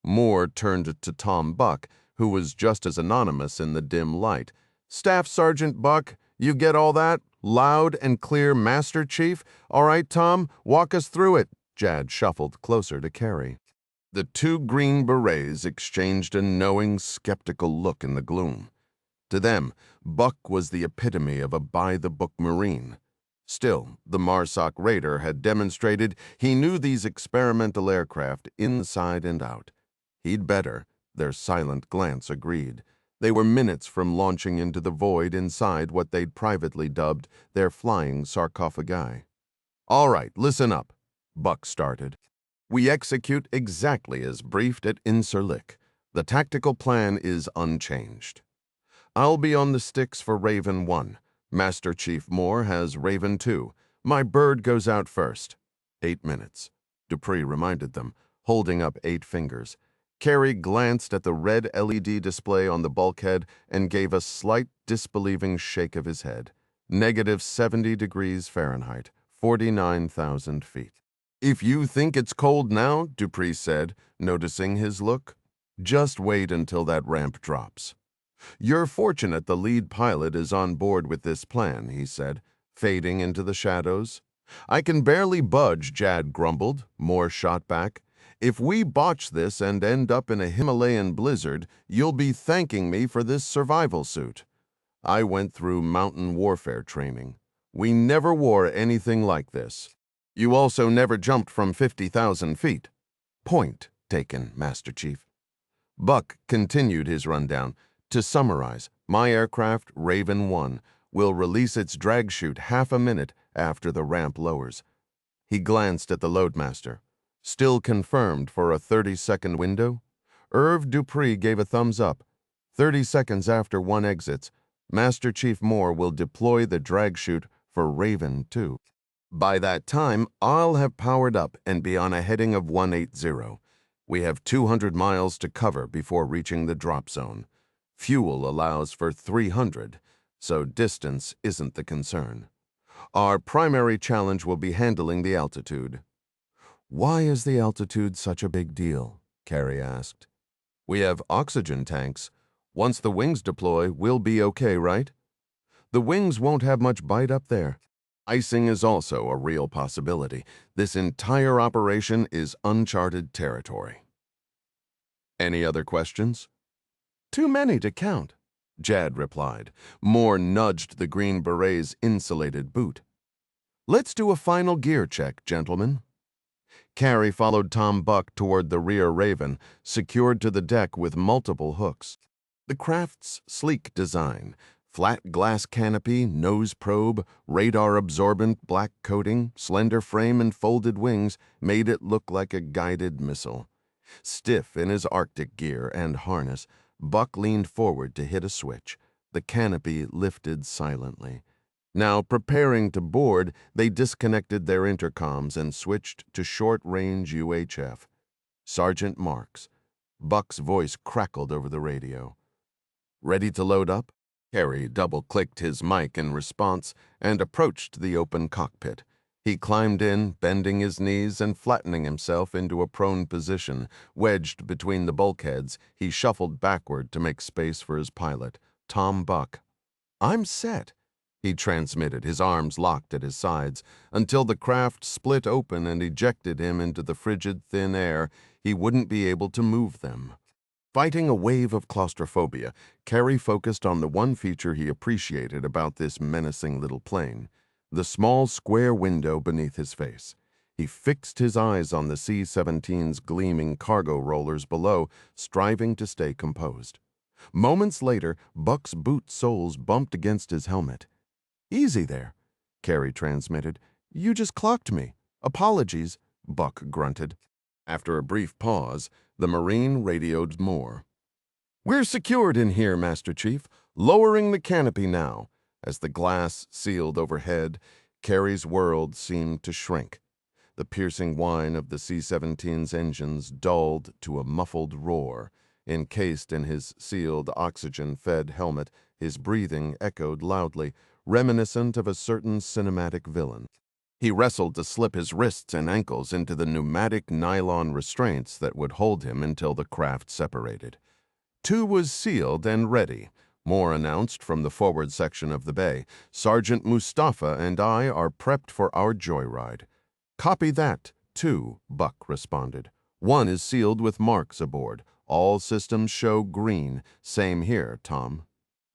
Moore turned to Tom Buck, who was just as anonymous in the dim light. "Staff Sergeant Buck, you get all that? Loud and clear, Master Chief? All right, Tom, walk us through it." Jad shuffled closer to Carrie. The two green berets exchanged a knowing, skeptical look in the gloom. To them, Buck was the epitome of a by-the-book Marine. Still, the MARSOC raider had demonstrated he knew these experimental aircraft inside and out. He'd better, their silent glance agreed. They were minutes from launching into the void inside what they'd privately dubbed their flying sarcophagi. "All right, listen up," Buck started. "We execute exactly as briefed at Incirlik. The tactical plan is unchanged. I'll be on the sticks for Raven 1. Master Chief Moore has Raven 2. My bird goes out first." 8 minutes, Dupree reminded them, holding up 8 fingers. Carrie glanced at the red LED display on the bulkhead and gave a slight, disbelieving shake of his head. -70 degrees Fahrenheit, 49,000 feet. "If you think it's cold now," Dupree said, noticing his look, "just wait until that ramp drops." "You're fortunate the lead pilot is on board with this plan," he said, fading into the shadows. "I can barely budge," Jad grumbled. Moore shot back. "If we botch this and end up in a Himalayan blizzard, you'll be thanking me for this survival suit. I went through mountain warfare training. We never wore anything like this. You also never jumped from 50,000 feet. Point taken, Master Chief." Buck continued his rundown. "To summarize, my aircraft, Raven 1, will release its drag chute half a minute after the ramp lowers." He glanced at the loadmaster. "Still confirmed for a 30-second window?" Irv Dupree gave a thumbs up. 30 seconds after one exits, Master Chief Moore will deploy the drag chute for Raven 2. By that time, I'll have powered up and be on a heading of 180. We have 200 miles to cover before reaching the drop zone. Fuel allows for 300, so distance isn't the concern. Our primary challenge will be handling the altitude." "Why is the altitude such a big deal?" Carrie asked. "We have oxygen tanks. Once the wings deploy, we'll be okay, right?" "The wings won't have much bite up there. Icing is also a real possibility. This entire operation is uncharted territory." "Any other questions?" "Too many to count," Jad replied. Moore nudged the Green Beret's insulated boot. "Let's do a final gear check, gentlemen." Carrie followed Tom Buck toward the rear Raven, secured to the deck with multiple hooks. The craft's sleek design, flat glass canopy, nose probe, radar-absorbent black coating, slender frame, and folded wings made it look like a guided missile. Stiff in his Arctic gear and harness, Buck leaned forward to hit a switch. The canopy lifted silently. Now, preparing to board, they disconnected their intercoms and switched to short-range UHF. "Sergeant Marks." Buck's voice crackled over the radio. "Ready to load up?" Harry double-clicked his mic in response and approached the open cockpit. He climbed in, bending his knees and flattening himself into a prone position. Wedged between the bulkheads, he shuffled backward to make space for his pilot, Tom Buck. "I'm set," he transmitted, his arms locked at his sides. Until the craft split open and ejected him into the frigid, thin air, he wouldn't be able to move them. Fighting a wave of claustrophobia, Carrie focused on the one feature he appreciated about this menacing little plane, the small square window beneath his face. He fixed his eyes on the C-17's gleaming cargo rollers below, striving to stay composed. Moments later, Buck's boot soles bumped against his helmet. "Easy there," Carrie transmitted. "You just clocked me." "Apologies," Buck grunted. After a brief pause, the Marine radioed more. "We're secured in here, Master Chief. Lowering the canopy now." As the glass sealed overhead, Carey's world seemed to shrink. The piercing whine of the C-17's engines dulled to a muffled roar. Encased in his sealed, oxygen-fed helmet, his breathing echoed loudly, reminiscent of a certain cinematic villain. He wrestled to slip his wrists and ankles into the pneumatic nylon restraints that would hold him until the craft separated. 2 was sealed and ready. More announced from the forward section of the bay. "Sergeant Mustafa and I are prepped for our joyride." "Copy that, 2, Buck responded. "1 is sealed with marks aboard. All systems show green. Same here, Tom."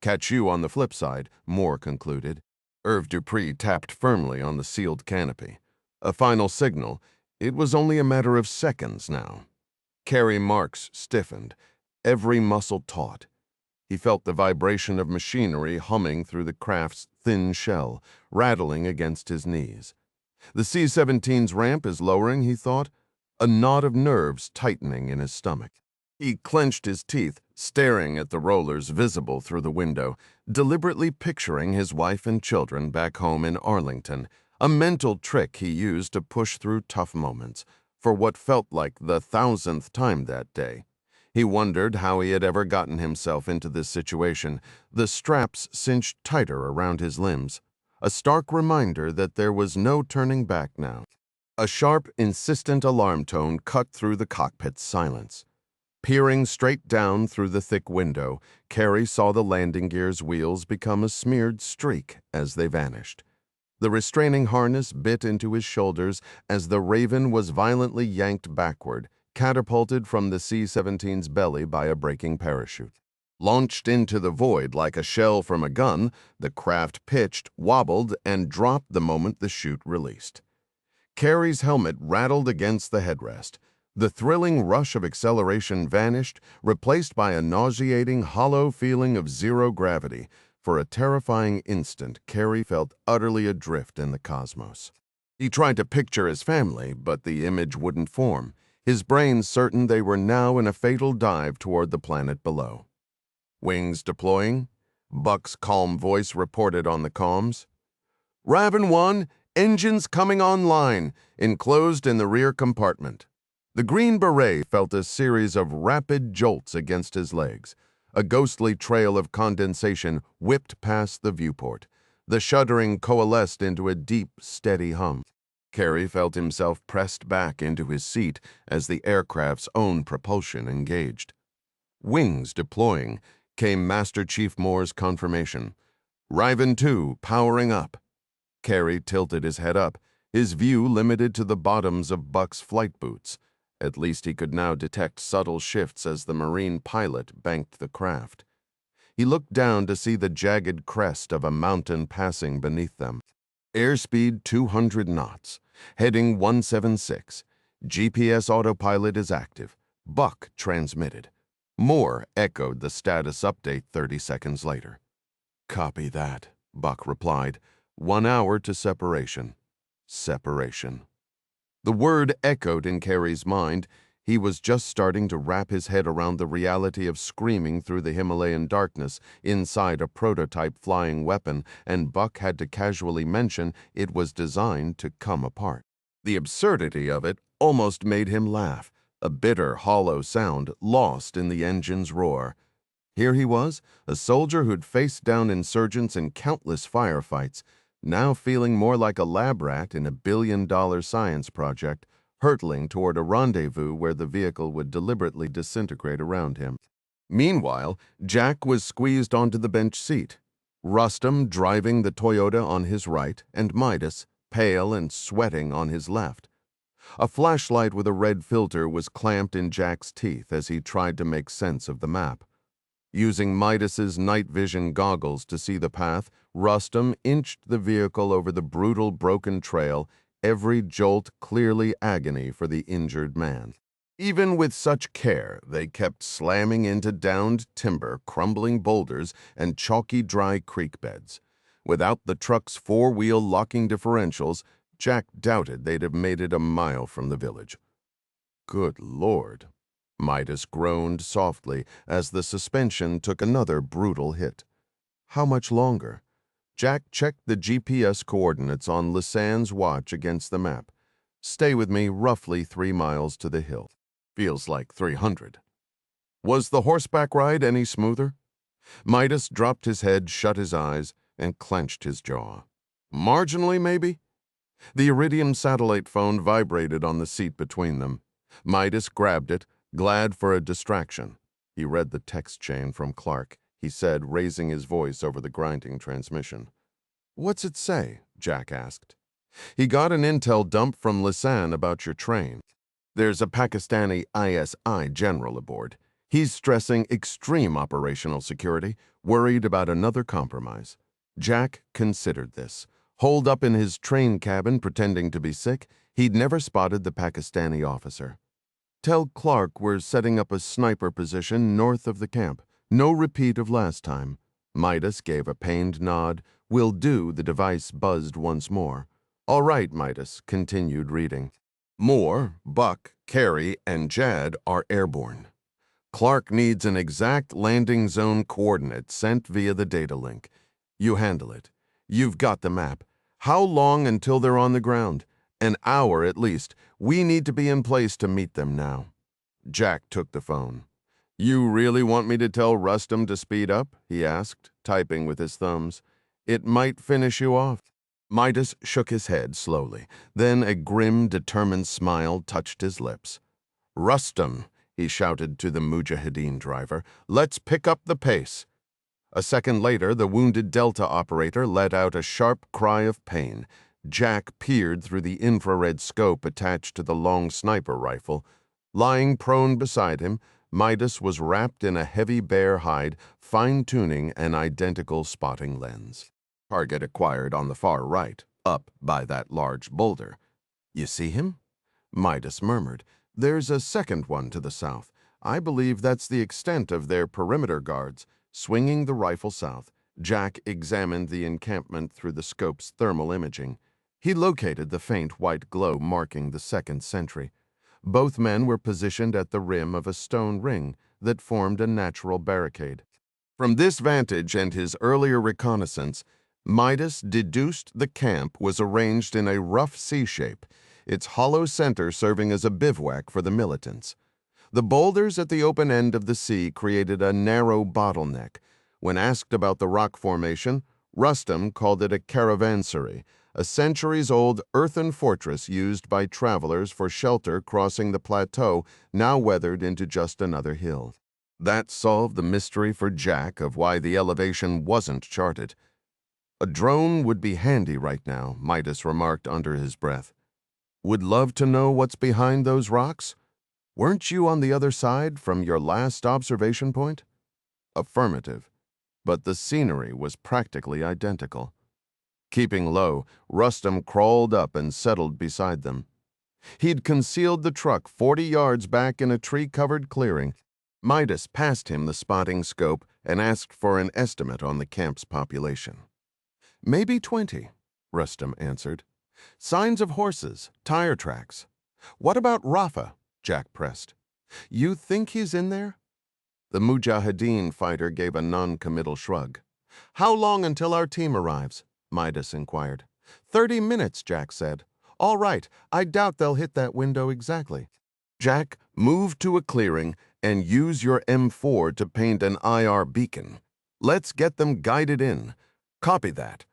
"Catch you on the flip side," Moore concluded. Irv Dupree tapped firmly on the sealed canopy. A final signal. It was only a matter of seconds now. Carey Marks stiffened, every muscle taut. He felt the vibration of machinery humming through the craft's thin shell, rattling against his knees. The C-17's ramp is lowering, he thought, a knot of nerves tightening in his stomach. He clenched his teeth, staring at the rollers visible through the window, deliberately picturing his wife and children back home in Arlington, a mental trick he used to push through tough moments, for what felt like the 1,000th time that day. He wondered how he had ever gotten himself into this situation, the straps cinched tighter around his limbs, a stark reminder that there was no turning back now. A sharp, insistent alarm tone cut through the cockpit's silence. Peering straight down through the thick window, Carey saw the landing gear's wheels become a smeared streak as they vanished. The restraining harness bit into his shoulders as the Raven was violently yanked backward, catapulted from the C-17's belly by a braking parachute. Launched into the void like a shell from a gun, the craft pitched, wobbled, and dropped the moment the chute released. Carey's helmet rattled against the headrest. The thrilling rush of acceleration vanished, replaced by a nauseating, hollow feeling of zero gravity. For a terrifying instant, Carey felt utterly adrift in the cosmos. He tried to picture his family, but the image wouldn't form, his brain certain they were now in a fatal dive toward the planet below. "Wings deploying," Buck's calm voice reported on the comms. "Raven 1, engines coming online, enclosed in the rear compartment." The Green Beret felt a series of rapid jolts against his legs. A ghostly trail of condensation whipped past the viewport. The shuddering coalesced into a deep, steady hum. Carey felt himself pressed back into his seat as the aircraft's own propulsion engaged. "Wings deploying," came Master Chief Moore's confirmation. "Raven 2 powering up." Carey tilted his head up, his view limited to the bottoms of Buck's flight boots. At least he could now detect subtle shifts as the Marine pilot banked the craft. He looked down to see the jagged crest of a mountain passing beneath them. Airspeed 200 knots. Heading 176. GPS autopilot is active. Buck transmitted. Moore echoed the status update 30 seconds later. "Copy that," Buck replied. 1 hour to separation. Separation. The word echoed in Carey's mind. He was just starting to wrap his head around the reality of screaming through the Himalayan darkness inside a prototype flying weapon, and Buck had to casually mention it was designed to come apart. The absurdity of it almost made him laugh, a bitter, hollow sound lost in the engine's roar. Here he was, a soldier who'd faced down insurgents in countless firefights, now feeling more like a lab rat in a billion-dollar science project, hurtling toward a rendezvous where the vehicle would deliberately disintegrate around him. Meanwhile, Jack was squeezed onto the bench seat, Rustam driving the Toyota on his right, and Midas, pale and sweating, on his left. A flashlight with a red filter was clamped in Jack's teeth as he tried to make sense of the map. Using Midas's night vision goggles to see the path, Rustam inched the vehicle over the brutal, broken trail, every jolt clearly agony for the injured man. Even with such care, they kept slamming into downed timber, crumbling boulders, and chalky, dry creek beds. Without the truck's four-wheel locking differentials, Jack doubted they'd have made it a mile from the village. Good Lord. Midas groaned softly as the suspension took another brutal hit. How much longer? Jack checked the GPS coordinates on Lisanne's watch against the map. Stay with me roughly 3 miles to the hill. Feels like 300. Was the horseback ride any smoother? Midas dropped his head, shut his eyes, and clenched his jaw. Marginally, maybe? The iridium satellite phone vibrated on the seat between them. Midas grabbed it, glad for a distraction. He read the text chain from Clark. He said, raising his voice over the grinding transmission. "What's it say?" Jack asked. "He got an intel dump from Lisanne about your train. There's a Pakistani ISI general aboard. He's stressing extreme operational security, worried about another compromise." Jack considered this. Holed up in his train cabin pretending to be sick, he'd never spotted the Pakistani officer. "Tell Clark we're setting up a sniper position north of the camp. No repeat of last time." Midas gave a pained nod. "Will do," the device buzzed once more. "All right," Midas continued reading. "Moore, Buck, Carey, and Jad are airborne. Clark needs an exact landing zone coordinate sent via the data link. You handle it. You've got the map. How long until they're on the ground? An hour at least. We need to be in place to meet them now." Jack took the phone. "You really want me to tell Rustam to speed up?" he asked, typing with his thumbs. "It might finish you off." Midas shook his head slowly. Then a grim, determined smile touched his lips. "Rustam," he shouted to the Mujahideen driver, "let's pick up the pace." A second later, the wounded Delta operator let out a sharp cry of pain. Jack peered through the infrared scope attached to the long sniper rifle. Lying prone beside him, Midas was wrapped in a heavy bear hide, fine-tuning an identical spotting lens. Target acquired on the far right, up by that large boulder. "You see him?" Midas murmured. "There's a second one to the south. I believe that's the extent of their perimeter guards." Swinging the rifle south, Jack examined the encampment through the scope's thermal imaging. He located the faint white glow marking the second sentry. Both men were positioned at the rim of a stone ring that formed a natural barricade. From this vantage and his earlier reconnaissance, Midas deduced the camp was arranged in a rough C-shape, its hollow center serving as a bivouac for the militants. The boulders at the open end of the sea created a narrow bottleneck. When asked about the rock formation, Rustam called it a caravanserai, a centuries-old earthen fortress used by travelers for shelter crossing the plateau, now weathered into just another hill. That solved the mystery for Jack of why the elevation wasn't charted. "A drone would be handy right now," Midas remarked under his breath. "Would love to know what's behind those rocks? Weren't you on the other side from your last observation point?" Affirmative, but the scenery was practically identical. Keeping low, Rustam crawled up and settled beside them. He'd concealed the truck 40 yards back in a tree-covered clearing. Midas passed him the spotting scope and asked for an estimate on the camp's population. "Maybe 20, Rustam answered. "Signs of horses, tire tracks." "What about Rafa?" Jack pressed. "You think he's in there?" The Mujahideen fighter gave a non-committal shrug. "How long until our team arrives?" Midas inquired. 30 minutes, Jack said. "All right, I doubt they'll hit that window exactly." "Jack, move to a clearing and use your M4 to paint an IR beacon. Let's get them guided in." "Copy that."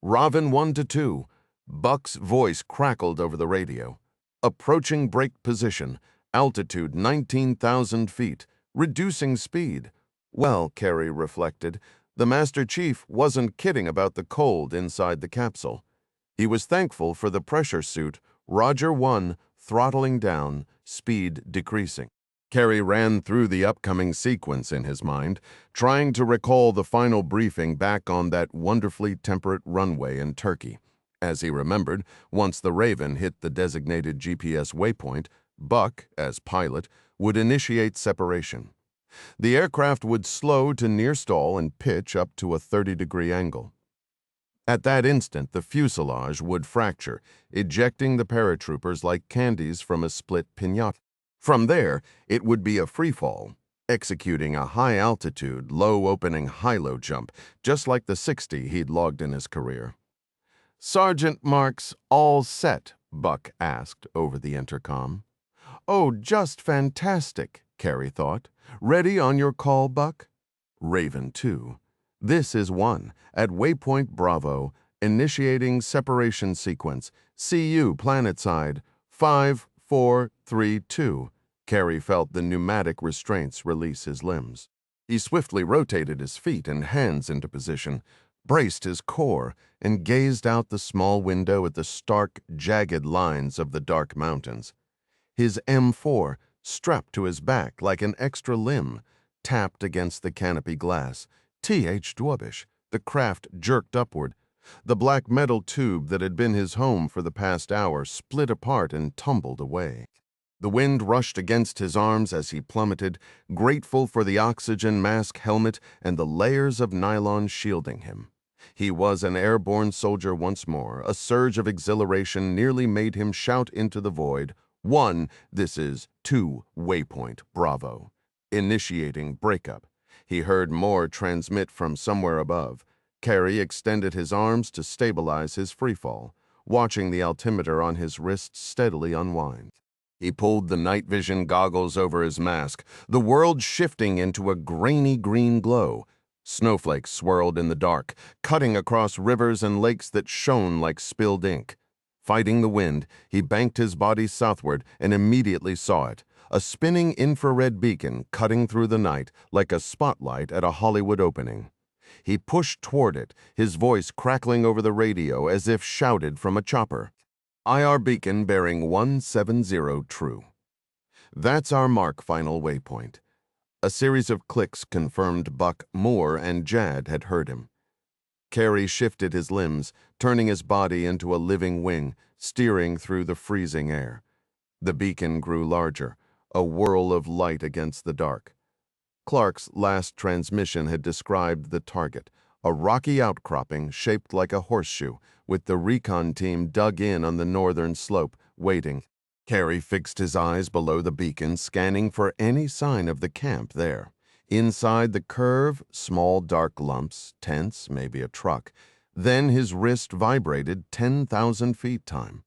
"Raven 1 to 2. Buck's voice crackled over the radio. "Approaching break position. Altitude 19,000 feet. Reducing speed." Well, Carey reflected, the Master Chief wasn't kidding about the cold inside the capsule. He was thankful for the pressure suit. Roger 1, throttling down, speed decreasing. Carey ran through the upcoming sequence in his mind, trying to recall the final briefing back on that wonderfully temperate runway in Turkey. As he remembered, once the Raven hit the designated GPS waypoint, Buck, as pilot, would initiate separation. The aircraft would slow to near stall and pitch up to a 30-degree angle. At that instant, the fuselage would fracture, ejecting the paratroopers like candies from a split piñata. From there, it would be a freefall, executing a high-altitude, low-opening high-low jump, just like the 60 he'd logged in his career. "Sergeant Marks all set?" Buck asked over the intercom. "Oh, just fantastic," Carrie thought. "Ready on your call, Buck?" Raven 2. "This is 1, at waypoint Bravo, initiating separation sequence. See you, planetside. 5, 4, 3, 2. Carrie felt the pneumatic restraints release his limbs. He swiftly rotated his feet and hands into position, braced his core, and gazed out the small window at the stark, jagged lines of the dark mountains. His M4, strapped to his back like an extra limb, tapped against the canopy glass. Th Dwarbish. The craft jerked upward. The black metal tube that had been his home for the past hour split apart and tumbled away. The wind rushed against his arms as he plummeted, grateful for the oxygen mask helmet and the layers of nylon shielding him. He was an airborne soldier once more. A surge of exhilaration nearly made him shout into the void, 1, this is 2, waypoint, Bravo. Initiating breakup. He heard more transmit from somewhere above. Carrie extended his arms to stabilize his freefall, watching the altimeter on his wrist steadily unwind. He pulled the night vision goggles over his mask, the world shifting into a grainy green glow. Snowflakes swirled in the dark, cutting across rivers and lakes that shone like spilled ink. Fighting the wind, he banked his body southward and immediately saw it, a spinning infrared beacon cutting through the night like a spotlight at a Hollywood opening. He pushed toward it, his voice crackling over the radio as if shouted from a chopper. "IR beacon bearing 170 true." "That's our mark final waypoint." A series of clicks confirmed Buck, Moore, and Jad had heard him. Carrie shifted his limbs, turning his body into a living wing, steering through the freezing air. The beacon grew larger, a whirl of light against the dark. Clark's last transmission had described the target, a rocky outcropping shaped like a horseshoe, with the recon team dug in on the northern slope, waiting. Carrie fixed his eyes below the beacon, scanning for any sign of the camp there. Inside the curve, small dark lumps, tents, maybe a truck. Then his wrist vibrated 10,000 feet time.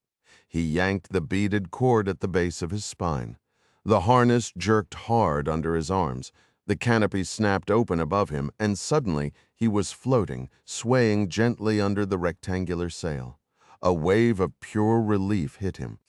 He yanked the beaded cord at the base of his spine. The harness jerked hard under his arms. The canopy snapped open above him, and suddenly he was floating, swaying gently under the rectangular sail. A wave of pure relief hit him.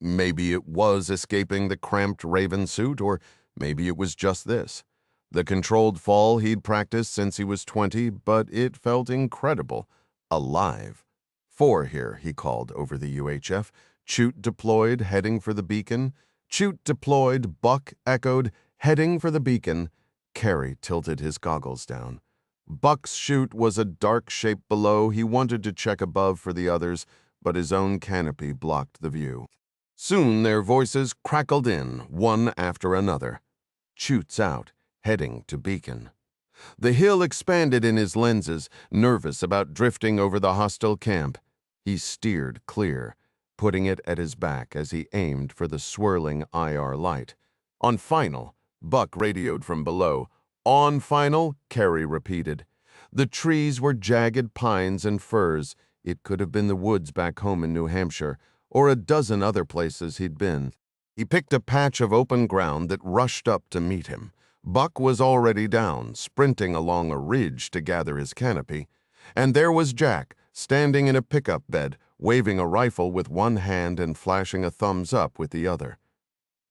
Maybe it was escaping the cramped Raven suit, or maybe it was just this. The controlled fall he'd practiced since he was 20, but it felt incredible. Alive. 4 here, he called over the UHF. Chute deployed, heading for the beacon. Chute deployed, Buck echoed, heading for the beacon. Carrie tilted his goggles down. Buck's chute was a dark shape below. He wanted to check above for the others, but his own canopy blocked the view. Soon their voices crackled in, one after another. Chute's out, heading to beacon. The hill expanded in his lenses, nervous about drifting over the hostile camp. He steered clear, putting it at his back as he aimed for the swirling IR light. On final, Buck radioed from below. "On final," Carrie repeated. The trees were jagged pines and firs. It could have been the woods back home in New Hampshire, or a dozen other places he'd been. He picked a patch of open ground that rushed up to meet him. Buck was already down, sprinting along a ridge to gather his canopy. And there was Jack, standing in a pickup bed, waving a rifle with one hand and flashing a thumbs up with the other.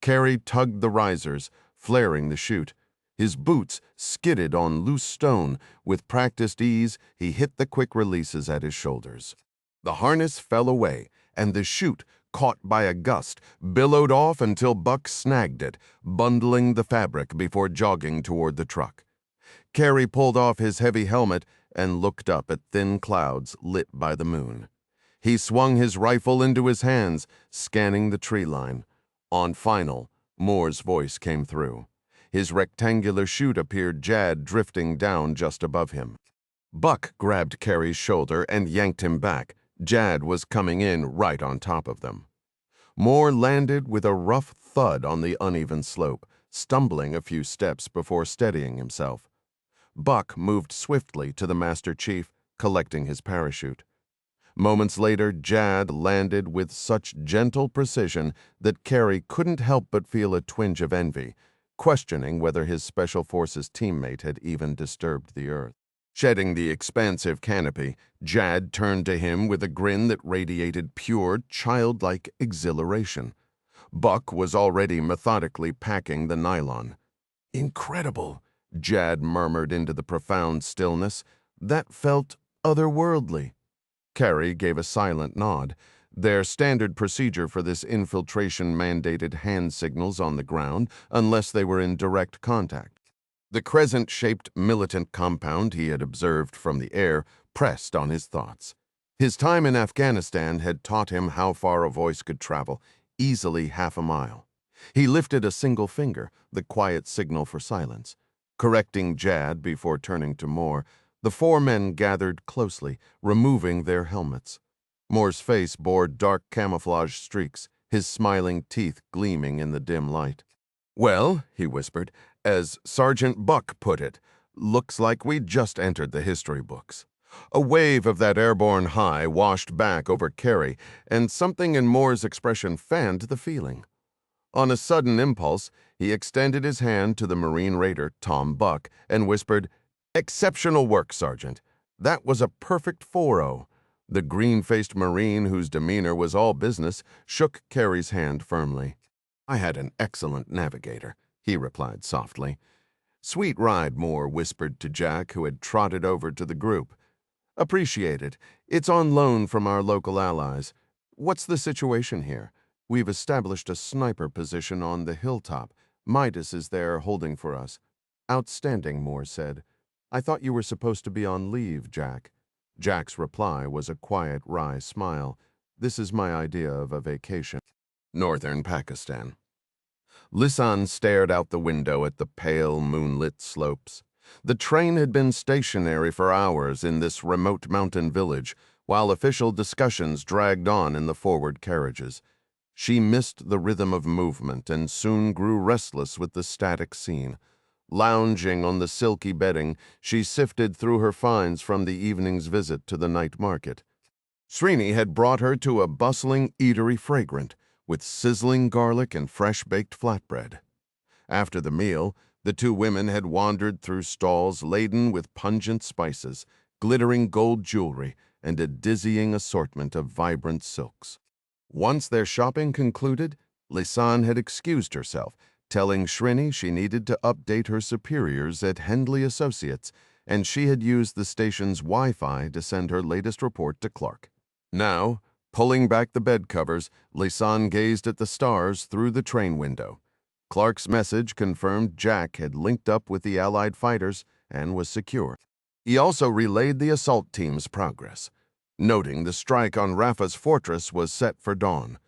Carrie tugged the risers, flaring the chute. His boots skidded on loose stone. With practiced ease, he hit the quick releases at his shoulders. The harness fell away, and the chute, caught by a gust, billowed off until Buck snagged it, bundling the fabric before jogging toward the truck. Carrie pulled off his heavy helmet and looked up at thin clouds lit by the moon. He swung his rifle into his hands, scanning the tree line. On final, Moore's voice came through. His rectangular chute appeared Jad drifting down just above him. Buck grabbed Carrie's shoulder and yanked him back. Jad was coming in right on top of them. Moore landed with a rough thud on the uneven slope, stumbling a few steps before steadying himself. Buck moved swiftly to the Master Chief, collecting his parachute. Moments later, Jad landed with such gentle precision that Carrie couldn't help but feel a twinge of envy, questioning whether his Special Forces teammate had even disturbed the Earth. Shedding the expansive canopy, Jad turned to him with a grin that radiated pure, childlike exhilaration. Buck was already methodically packing the nylon. "Incredible," Jad murmured into the profound stillness. "That felt otherworldly." Carrie gave a silent nod. Their standard procedure for this infiltration mandated hand signals on the ground unless they were in direct contact. The crescent-shaped militant compound he had observed from the air pressed on his thoughts. His time in Afghanistan had taught him how far a voice could travel, easily half a mile. He lifted a single finger, the quiet signal for silence. Correcting Jad before turning to Moore, the four men gathered closely, removing their helmets. Moore's face bore dark camouflage streaks, his smiling teeth gleaming in the dim light. "Well," he whispered, "as Sergeant Buck put it, looks like we just entered the history books." A wave of that airborne high washed back over Carrie, and something in Moore's expression fanned the feeling. On a sudden impulse, he extended his hand to the Marine Raider, Tom Buck, and whispered, "Exceptional work, Sergeant. That was a perfect 4-0. The green-faced Marine, whose demeanor was all business, shook Carrie's hand firmly. "I had an excellent navigator," he replied softly. "Sweet ride," Moore whispered to Jack, who had trotted over to the group. "Appreciate it. It's on loan from our local allies. What's the situation here? We've established a sniper position on the hilltop. Midas is there holding for us." "Outstanding," Moore said. "I thought you were supposed to be on leave, Jack." Jack's reply was a quiet, wry smile. "This is my idea of a vacation." Northern Pakistan. Lisan stared out the window at the pale, moonlit slopes. The train had been stationary for hours in this remote mountain village, while official discussions dragged on in the forward carriages. She missed the rhythm of movement and soon grew restless with the static scene. Lounging on the silky bedding, she sifted through her finds from the evening's visit to the night market. Srini had brought her to a bustling eatery fragrant, with sizzling garlic and fresh-baked flatbread. After the meal, the two women had wandered through stalls laden with pungent spices, glittering gold jewelry, and a dizzying assortment of vibrant silks. Once their shopping concluded, Lisan had excused herself, telling Srini she needed to update her superiors at Hendley Associates, and she had used the station's Wi-Fi to send her latest report to Clark. Now, pulling back the bed covers, Lisan gazed at the stars through the train window. Clark's message confirmed Jack had linked up with the Allied fighters and was secure. He also relayed the assault team's progress, noting the strike on Rafa's fortress was set for dawn.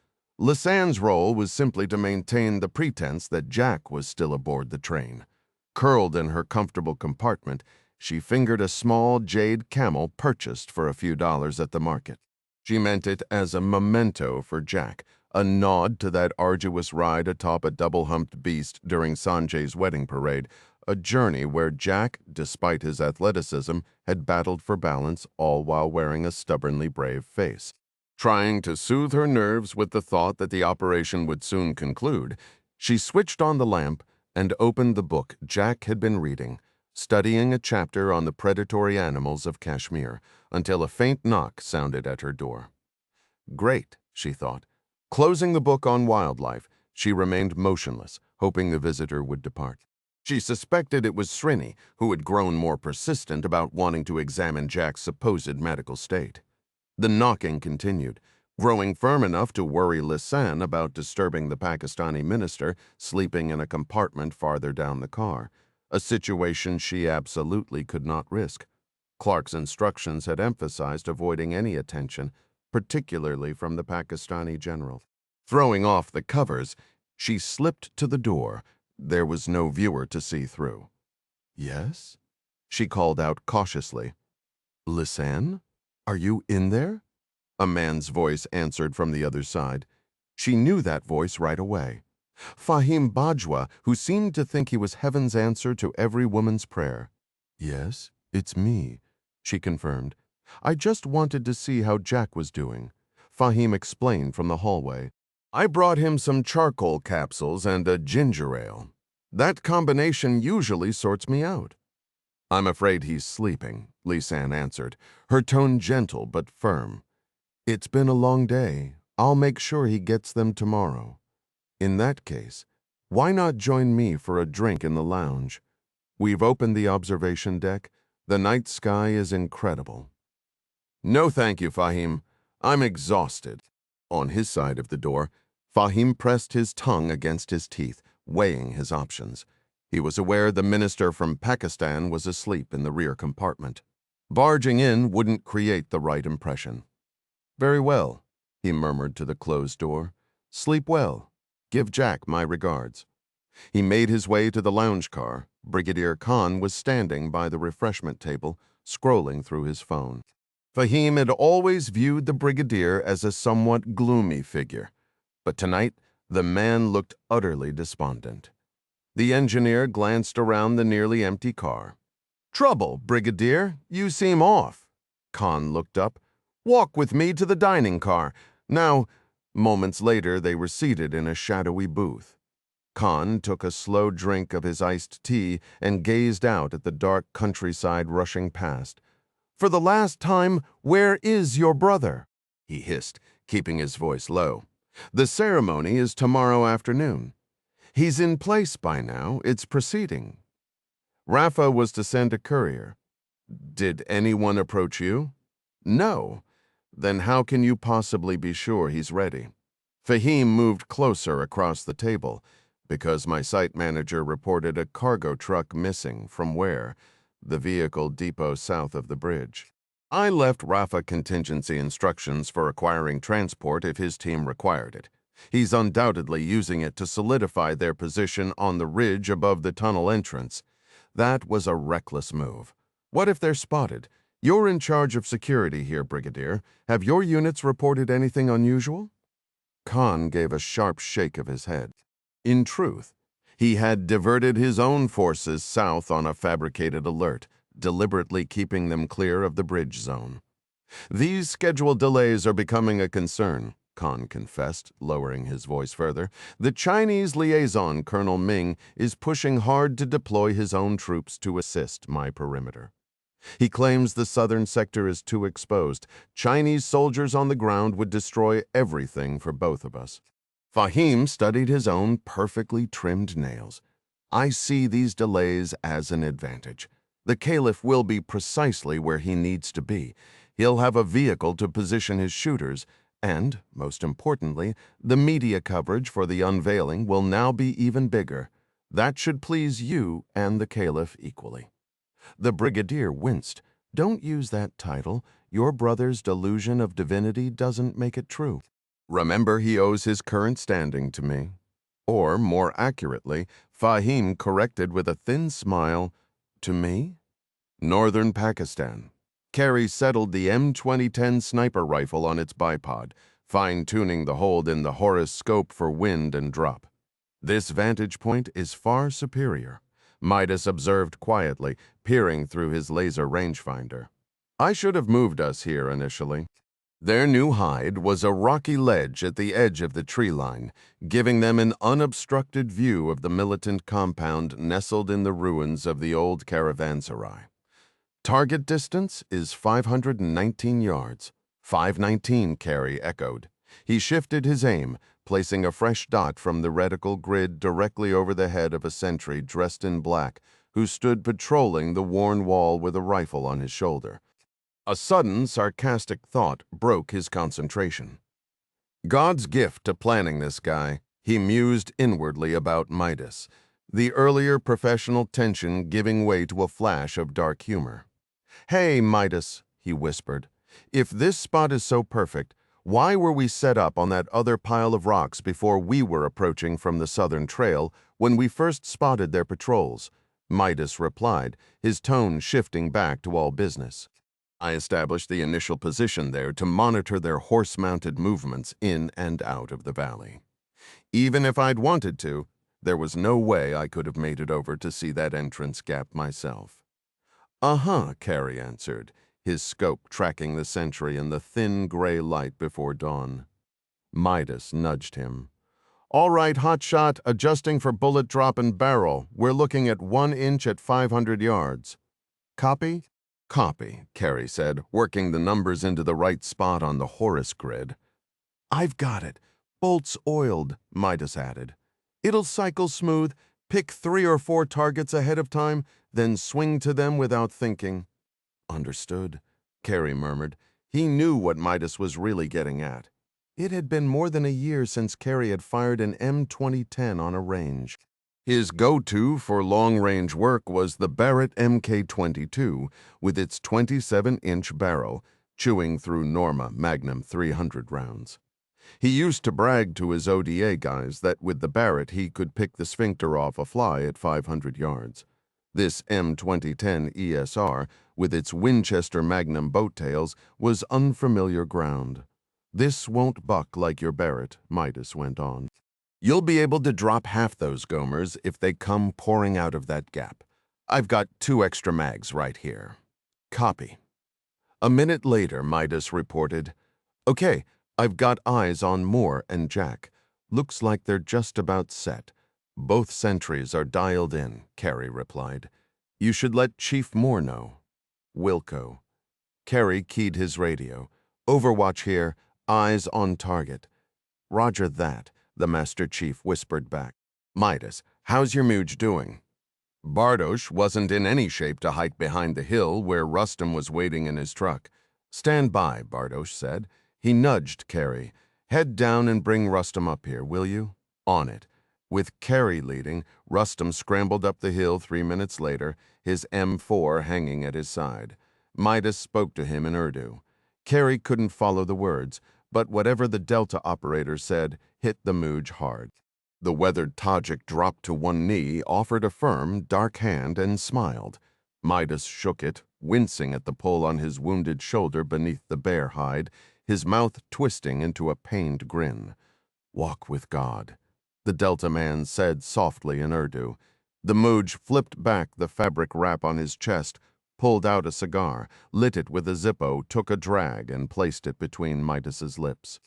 Lisan's role was simply to maintain the pretense that Jack was still aboard the train. Curled in her comfortable compartment, she fingered a small jade camel purchased for a few dollars at the market. She meant it as a memento for Jack, a nod to that arduous ride atop a double-humped beast during Sanjay's wedding parade, a journey where Jack, despite his athleticism, had battled for balance, all while wearing a stubbornly brave face. Trying to soothe her nerves with the thought that the operation would soon conclude, she switched on the lamp and opened the book Jack had been reading, studying a chapter on the predatory animals of Kashmir, until a faint knock sounded at her door. Great, she thought. Closing the book on wildlife, she remained motionless, hoping the visitor would depart. She suspected it was Srini, who had grown more persistent about wanting to examine Jack's supposed medical state. The knocking continued, growing firm enough to worry Lisan about disturbing the Pakistani minister sleeping in a compartment farther down the car, a situation she absolutely could not risk. Clark's instructions had emphasized avoiding any attention, particularly from the Pakistani general. Throwing off the covers, she slipped to the door. There was no viewer to see through. "Yes?" she called out cautiously. Lisanne? Are you in there? A man's voice answered from the other side. She knew that voice right away. Fahim Bajwa, who seemed to think he was heaven's answer to every woman's prayer. Yes, it's me, she confirmed. I just wanted to see how Jack was doing. Fahim explained from the hallway. I brought him some charcoal capsules and a ginger ale. That combination usually sorts me out. I'm afraid he's sleeping, Lisanne answered, her tone gentle but firm. It's been a long day. I'll make sure he gets them tomorrow. In that case, why not join me for a drink in the lounge? We've opened the observation deck. The night sky is incredible. No thank you, Fahim. I'm exhausted. On his side of the door, Fahim pressed his tongue against his teeth, weighing his options. He was aware the minister from Pakistan was asleep in the rear compartment. Barging in wouldn't create the right impression. Very well, he murmured to the closed door. Sleep well. Give Jack my regards. He made his way to the lounge car. Brigadier Khan was standing by the refreshment table, scrolling through his phone. Fahim had always viewed the brigadier as a somewhat gloomy figure, but tonight the man looked utterly despondent. The engineer glanced around the nearly empty car. Trouble, Brigadier, you seem off. Khan looked up. Walk with me to the dining car. Now, moments later they were seated in a shadowy booth. Khan took a slow drink of his iced tea and gazed out at the dark countryside rushing past. For the last time, where is your brother? He hissed, keeping his voice low. The ceremony is tomorrow afternoon. He's in place by now. It's proceeding. Rafa was to send a courier. Did anyone approach you? No. Then how can you possibly be sure he's ready? Fahim moved closer across the table, because my site manager reported a cargo truck missing from where? The vehicle depot south of the bridge. I left Rafa contingency instructions for acquiring transport if his team required it. He's undoubtedly using it to solidify their position on the ridge above the tunnel entrance. That was a reckless move. What if they're spotted? You're in charge of security here, Brigadier. Have your units reported anything unusual? Khan gave a sharp shake of his head. In truth, he had diverted his own forces south on a fabricated alert, deliberately keeping them clear of the bridge zone. These scheduled delays are becoming a concern, Khan confessed, lowering his voice further. The Chinese liaison, Colonel Ming, is pushing hard to deploy his own troops to assist my perimeter. He claims the southern sector is too exposed. Chinese soldiers on the ground would destroy everything for both of us. Fahim studied his own perfectly trimmed nails. I see these delays as an advantage. The Caliph will be precisely where he needs to be. He'll have a vehicle to position his shooters, and, most importantly, the media coverage for the unveiling will now be even bigger. That should please you and the Caliph equally. The brigadier winced. Don't use that title. Your brother's delusion of divinity doesn't make it true. Remember, he owes his current standing to me. Or, more accurately, Fahim corrected with a thin smile, to me? Northern Pakistan. Carey settled the M2010 sniper rifle on its bipod, fine-tuning the hold in the Horus scope for wind and drop. This vantage point is far superior, Midas observed quietly, peering through his laser rangefinder. I should have moved us here initially. Their new hide was a rocky ledge at the edge of the tree line, giving them an unobstructed view of the militant compound nestled in the ruins of the old caravanserai. Target distance is 519 yards. 519, Carey echoed. He shifted his aim, placing a fresh dot from the reticle grid directly over the head of a sentry dressed in black, who stood patrolling the worn wall with a rifle on his shoulder. A sudden, sarcastic thought broke his concentration. God's gift to planning this guy, he mused inwardly about Midas, the earlier professional tension giving way to a flash of dark humor. Hey, Midas, he whispered, if this spot is so perfect, why were we set up on that other pile of rocks before we were approaching from the southern trail when we first spotted their patrols? Midas replied, his tone shifting back to all business. I established the initial position there to monitor their horse-mounted movements in and out of the valley. Even if I'd wanted to, there was no way I could have made it over to see that entrance gap myself. "Uh-huh," Carey answered, his scope tracking the sentry in the thin gray light before dawn. Midas nudged him. "All right, hotshot, adjusting for bullet drop and barrel. We're looking at 1 inch at 500 yards. Copy?" "Copy," Carey said, working the numbers into the right spot on the Horus grid. "I've got it. Bolts oiled," Midas added. "It'll cycle smooth, pick 3 or 4 targets ahead of time, then swing to them without thinking." "Understood," Carey murmured. He knew what Midas was really getting at. It had been more than a year since Carey had fired an M2010 on a range. His go-to for long-range work was the Barrett Mk22 with its 27-inch barrel, chewing through Norma Magnum 300 rounds. He used to brag to his ODA guys that with the Barrett he could pick the sphincter off a fly at 500 yards. This M2010 ESR, with its Winchester Magnum boat tails, was unfamiliar ground. "This won't buck like your Barrett," Midas went on. "You'll be able to drop half those Gomers if they come pouring out of that gap. I've got 2 extra mags right here." "Copy." A minute later, Midas reported, "Okay, I've got eyes on Moore and Jack. Looks like they're just about set. Both sentries are dialed in," Carey replied. "You should let Chief Moore know." "Wilco." Carey keyed his radio. "Overwatch here. Eyes on target." "Roger that," the Master Chief whispered back. "Midas, how's your Muge doing?" Bardosh wasn't in any shape to hike behind the hill where Rustam was waiting in his truck. "Stand by," Bardosh said. He nudged Carey. "Head down and bring Rustam up here, will you?" "On it." With Carey leading, Rustam scrambled up the hill 3 minutes later, his M4 hanging at his side. Midas spoke to him in Urdu. Carey couldn't follow the words, but whatever the Delta operator said hit the Muge hard. The weathered Tajik dropped to one knee, offered a firm, dark hand, and smiled. Midas shook it, wincing at the pull on his wounded shoulder beneath the bear hide, his mouth twisting into a pained grin. "Walk with God," the Delta man said softly in Urdu. The Muge flipped back the fabric wrap on his chest, pulled out a cigar, lit it with a Zippo, took a drag, and placed it between Midas's lips.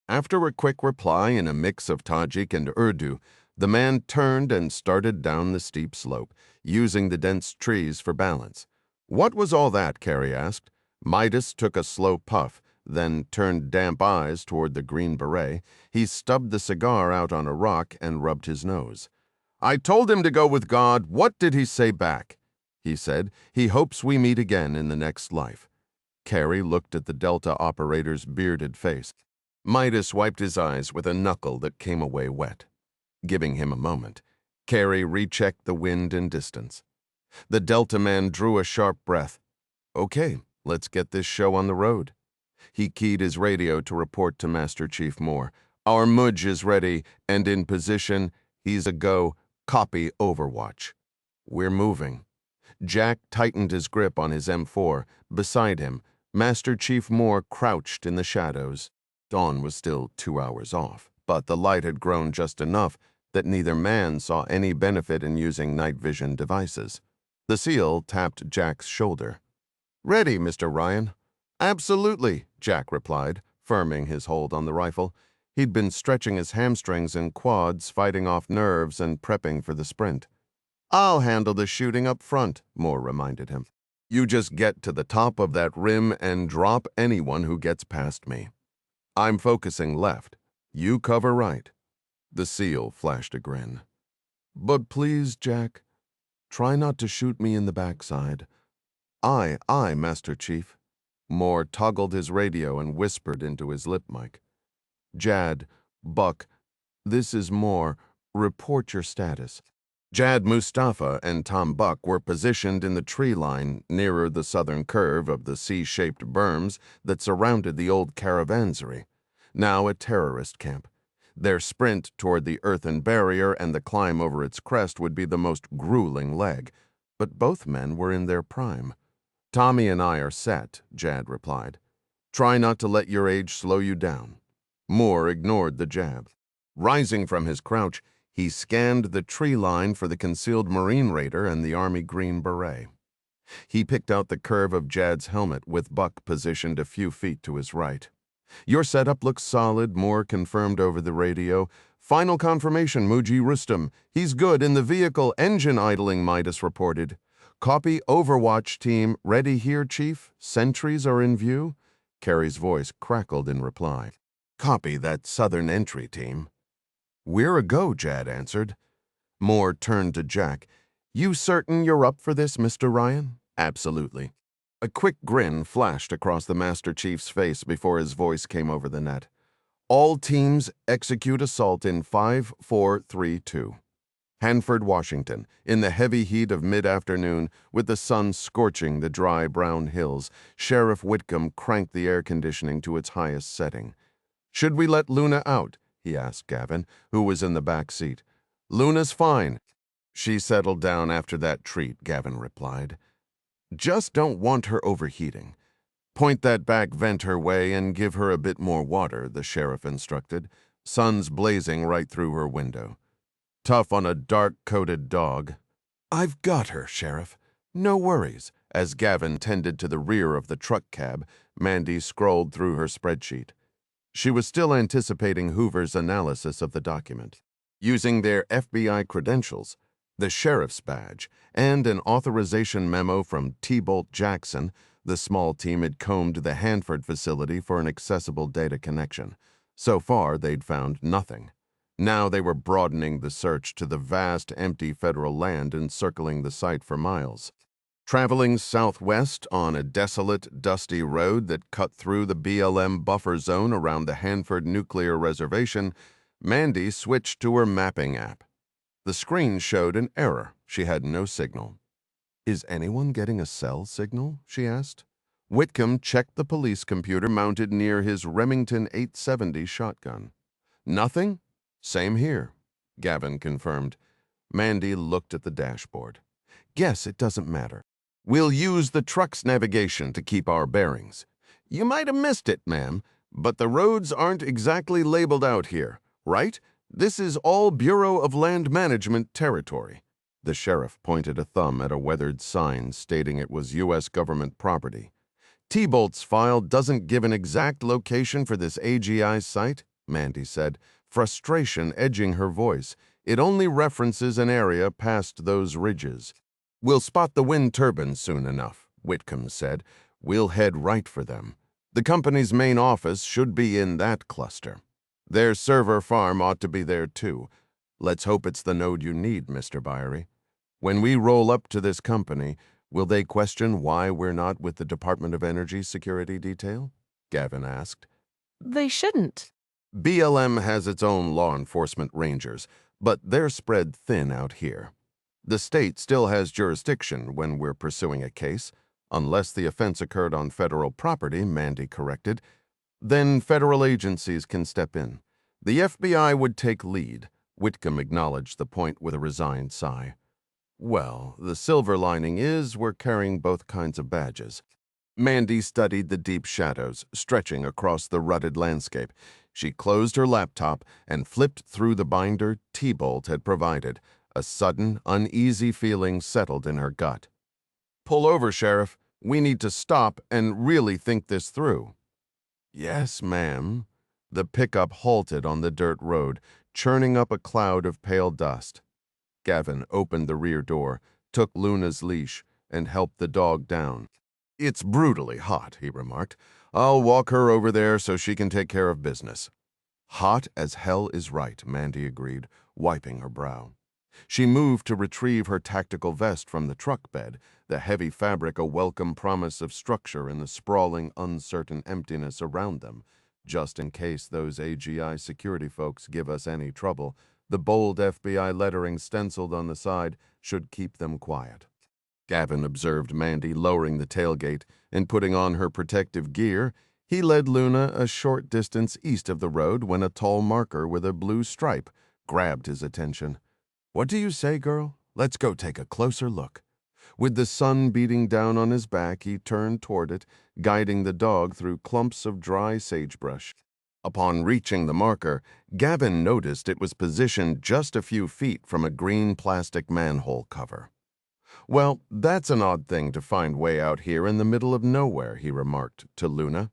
After a quick reply in a mix of Tajik and Urdu, the man turned and started down the steep slope, using the dense trees for balance. "What was all that?" Carey asked. Midas took a slow puff, then turned damp eyes toward the green beret. He stubbed the cigar out on a rock and rubbed his nose. "I told him to go with God. What did he say back?" He said, "He hopes we meet again in the next life." Carey looked at the Delta operator's bearded face. Midas wiped his eyes with a knuckle that came away wet. Giving him a moment, Carey rechecked the wind and distance. The Delta man drew a sharp breath. "Okay, let's get this show on the road." He keyed his radio to report to Master Chief Moore. "Our Muge is ready and in position. He's a go. Copy Overwatch." "We're moving." Jack tightened his grip on his M4. Beside him, Master Chief Moore crouched in the shadows. Dawn was still 2 hours off, but the light had grown just enough that neither man saw any benefit in using night vision devices. The SEAL tapped Jack's shoulder. "Ready, Mr. Ryan?" "Absolutely," Jack replied, firming his hold on the rifle. He'd been stretching his hamstrings and quads, fighting off nerves and prepping for the sprint. "I'll handle the shooting up front," Moore reminded him. "You just get to the top of that rim and drop anyone who gets past me. I'm focusing left. You cover right." The SEAL flashed a grin. "But please, Jack, try not to shoot me in the backside." Aye, Master Chief." Moore toggled his radio and whispered into his lip mic. "Jad, Buck, this is Moore. Report your status." Jad Mustafa and Tom Buck were positioned in the tree line nearer the southern curve of the C-shaped berms that surrounded the old caravansary, now a terrorist camp. Their sprint toward the earthen barrier and the climb over its crest would be the most grueling leg, but both men were in their prime. "Tommy and I are set," Jad replied. "Try not to let your age slow you down." Moore ignored the jab. Rising from his crouch, he scanned the tree line for the concealed Marine Raider and the Army Green Beret. He picked out the curve of Jad's helmet with Buck positioned a few feet to his right. "Your setup looks solid," Moore confirmed over the radio. "Final confirmation, Muji Rustam. He's good in the vehicle, engine idling," Midas reported. "Copy, Overwatch team. Ready here, Chief? Sentries are in view?" Carey's voice crackled in reply. "Copy that southern entry team." "We're a go," Jad answered. Moore turned to Jack. "You certain you're up for this, Mr. Ryan?" "Absolutely." A quick grin flashed across the Master Chief's face before his voice came over the net. "All teams execute assault in 5, 4, 3, 2. Hanford, Washington, in the heavy heat of mid-afternoon, with the sun scorching the dry brown hills, Sheriff Whitcomb cranked the air conditioning to its highest setting. "Should we let Luna out?" he asked Gavin, who was in the back seat. "Luna's fine." "She settled down after that treat," Gavin replied. "Just don't want her overheating. Point that back vent her way and give her a bit more water," the sheriff instructed, sun's blazing right through her window. "Tough on a dark-coated dog." "I've got her, Sheriff. No worries." As Gavin tended to the rear of the truck cab, Mandy scrolled through her spreadsheet. She was still anticipating Hoover's analysis of the document. Using their FBI credentials, the sheriff's badge, and an authorization memo from T-Bolt Jackson, the small team had combed the Hanford facility for an accessible data connection. So far, they'd found nothing. Now they were broadening the search to the vast, empty federal land encircling the site for miles. Traveling southwest on a desolate, dusty road that cut through the BLM buffer zone around the Hanford Nuclear Reservation, Mandy switched to her mapping app. The screen showed an error. She had no signal. "Is anyone getting a cell signal?" she asked. Whitcomb checked the police computer mounted near his Remington 870 shotgun. "Nothing? Same here," Gavin confirmed. Mandy looked at the dashboard. "Guess it doesn't matter. We'll use the truck's navigation to keep our bearings. You might have missed it, ma'am, but the roads aren't exactly labeled out here, right? This is all Bureau of Land Management territory." The sheriff pointed a thumb at a weathered sign stating it was U.S. government property. "T-Bolt's file doesn't give an exact location for this AGI site," Mandy said, frustration edging her voice. "It only references an area past those ridges." "We'll spot the wind turbines soon enough," Whitcomb said. "We'll head right for them. The company's main office should be in that cluster. Their server farm ought to be there too. Let's hope it's the node you need, Mr. Byrie. When we roll up to this company, will they question why we're not with the Department of Energy security detail?" Gavin asked. They shouldn't. BLM has its own law enforcement rangers, but they're spread thin out here. The state still has jurisdiction when we're pursuing a case, unless the offense occurred on federal property, Mandy corrected. Then federal agencies can step in. The FBI would take lead. Whitcomb acknowledged the point with a resigned sigh. "Well, the silver lining is we're carrying both kinds of badges." Mandy studied the deep shadows stretching across the rutted landscape. She closed her laptop and flipped through the binder T-Bolt had provided. A sudden, uneasy feeling settled in her gut. "Pull over, Sheriff. We need to stop and really think this through." "Yes, ma'am." The pickup halted on the dirt road, churning up a cloud of pale dust. Gavin opened the rear door, took Luna's leash, and helped the dog down. "It's brutally hot," he remarked. "I'll walk her over there so she can take care of business." "Hot as hell is right," Mandy agreed, wiping her brow. She moved to retrieve her tactical vest from the truck bed, the heavy fabric a welcome promise of structure in the sprawling, uncertain emptiness around them. Just in case those AGI security folks give us any trouble, the bold FBI lettering stenciled on the side should keep them quiet. Gavin observed Mandy lowering the tailgate and putting on her protective gear. He led Luna a short distance east of the road when a tall marker with a blue stripe grabbed his attention. "What do you say, girl? Let's go take a closer look." With the sun beating down on his back, he turned toward it, guiding the dog through clumps of dry sagebrush. Upon reaching the marker, Gavin noticed it was positioned just a few feet from a green plastic manhole cover. "Well, that's an odd thing to find way out here in the middle of nowhere," he remarked to Luna.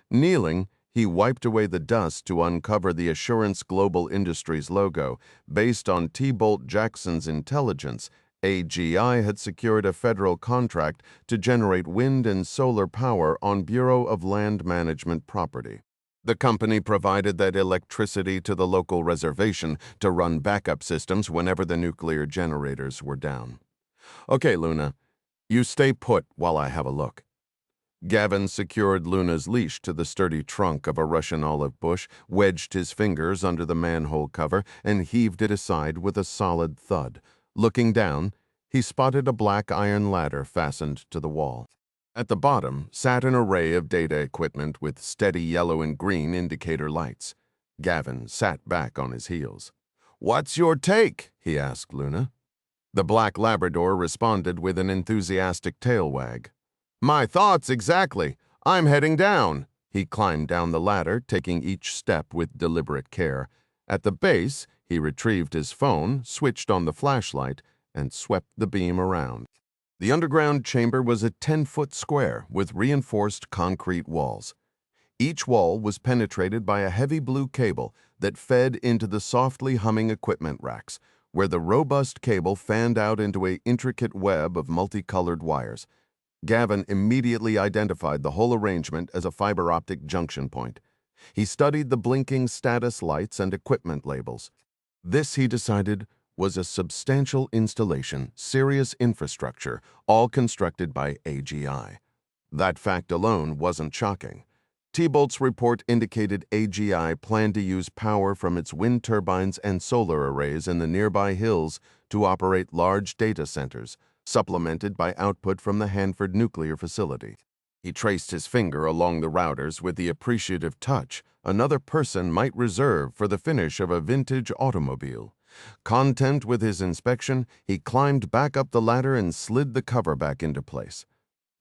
Kneeling, he wiped away the dust to uncover the Assurance Global Industries logo. Based on T-Bolt Jackson's intelligence, AGI had secured a federal contract to generate wind and solar power on Bureau of Land Management property. The company provided that electricity to the local reservation to run backup systems whenever the nuclear generators were down. "Okay, Luna, you stay put while I have a look." Gavin secured Luna's leash to the sturdy trunk of a Russian olive bush, wedged his fingers under the manhole cover, and heaved it aside with a solid thud. Looking down, he spotted a black iron ladder fastened to the wall. At the bottom sat an array of data equipment with steady yellow and green indicator lights. Gavin sat back on his heels. "What's your take?" he asked Luna. The black Labrador responded with an enthusiastic tail wag. "My thoughts exactly. I'm heading down." He climbed down the ladder, taking each step with deliberate care. At the base, he retrieved his phone, switched on the flashlight, and swept the beam around. The underground chamber was a 10-foot square with reinforced concrete walls. Each wall was penetrated by a heavy blue cable that fed into the softly humming equipment racks, where the robust cable fanned out into an intricate web of multicolored wires. Gavin immediately identified the whole arrangement as a fiber optic junction point. He studied the blinking status lights and equipment labels. This, he decided, was a substantial installation, serious infrastructure, all constructed by AGI. That fact alone wasn't shocking. T-Bolt's report indicated AGI planned to use power from its wind turbines and solar arrays in the nearby hills to operate large data centers, supplemented by output from the Hanford nuclear facility. He traced his finger along the routers with the appreciative touch another person might reserve for the finish of a vintage automobile. Content with his inspection, he climbed back up the ladder and slid the cover back into place.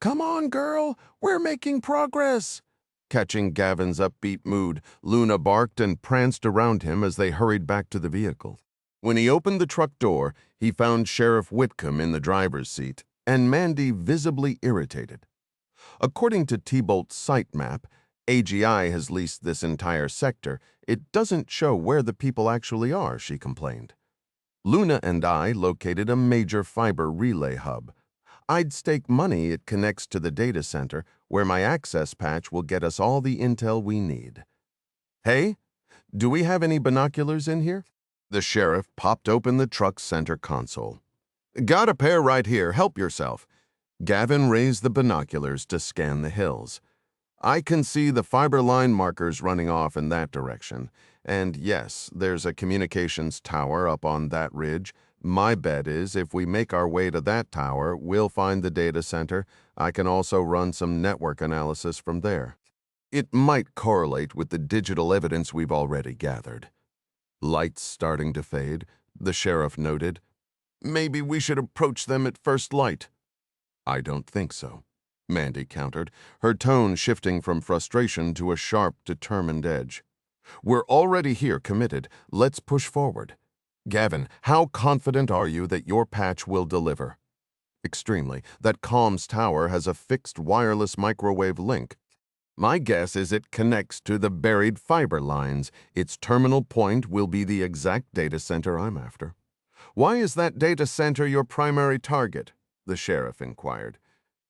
"Come on, girl, we're making progress." Catching Gavin's upbeat mood, Luna barked and pranced around him as they hurried back to the vehicle. When he opened the truck door, he found Sheriff Whitcomb in the driver's seat and Mandy visibly irritated. According to T-Bolt's site map, AGI has leased this entire sector. It doesn't show where the people actually are, she complained. Luna and I located a major fiber relay hub. I'd stake money it connects to the data center, where my access patch will get us all the intel we need. "Hey, do we have any binoculars in here?" The sheriff popped open the truck's center console. "Got a pair right here. Help yourself." Gavin raised the binoculars to scan the hills. "I can see the fiber line markers running off in that direction. And yes, there's a communications tower up on that ridge. My bet is if we make our way to that tower, we'll find the data center. I can also run some network analysis from there. It might correlate with the digital evidence we've already gathered." Lights starting to fade, the sheriff noted. "Maybe we should approach them at first light." "I don't think so," Mandy countered, her tone shifting from frustration to a sharp, determined edge. "We're already here, committed. Let's push forward. Gavin, how confident are you that your patch will deliver?" "Extremely. That comms tower has a fixed wireless microwave link. My guess is it connects to the buried fiber lines. Its terminal point will be the exact data center I'm after." "Why is that data center your primary target?" the sheriff inquired.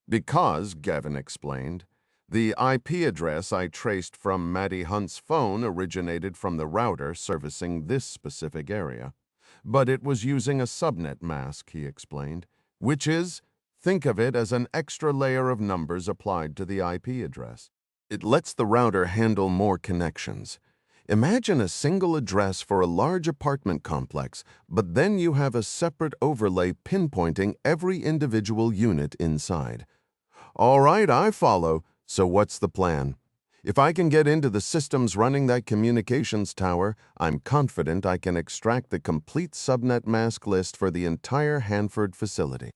"Because," Gavin explained, "the IP address I traced from Maddie Hunt's phone originated from the router servicing this specific area. But it was using a subnet mask," he explained, "which is, think of it as an extra layer of numbers applied to the IP address. It lets the router handle more connections. Imagine a single address for a large apartment complex, but then you have a separate overlay pinpointing every individual unit inside." "All right, I follow. So what's the plan?" "If I can get into the systems running that communications tower, I'm confident I can extract the complete subnet mask list for the entire Hanford facility."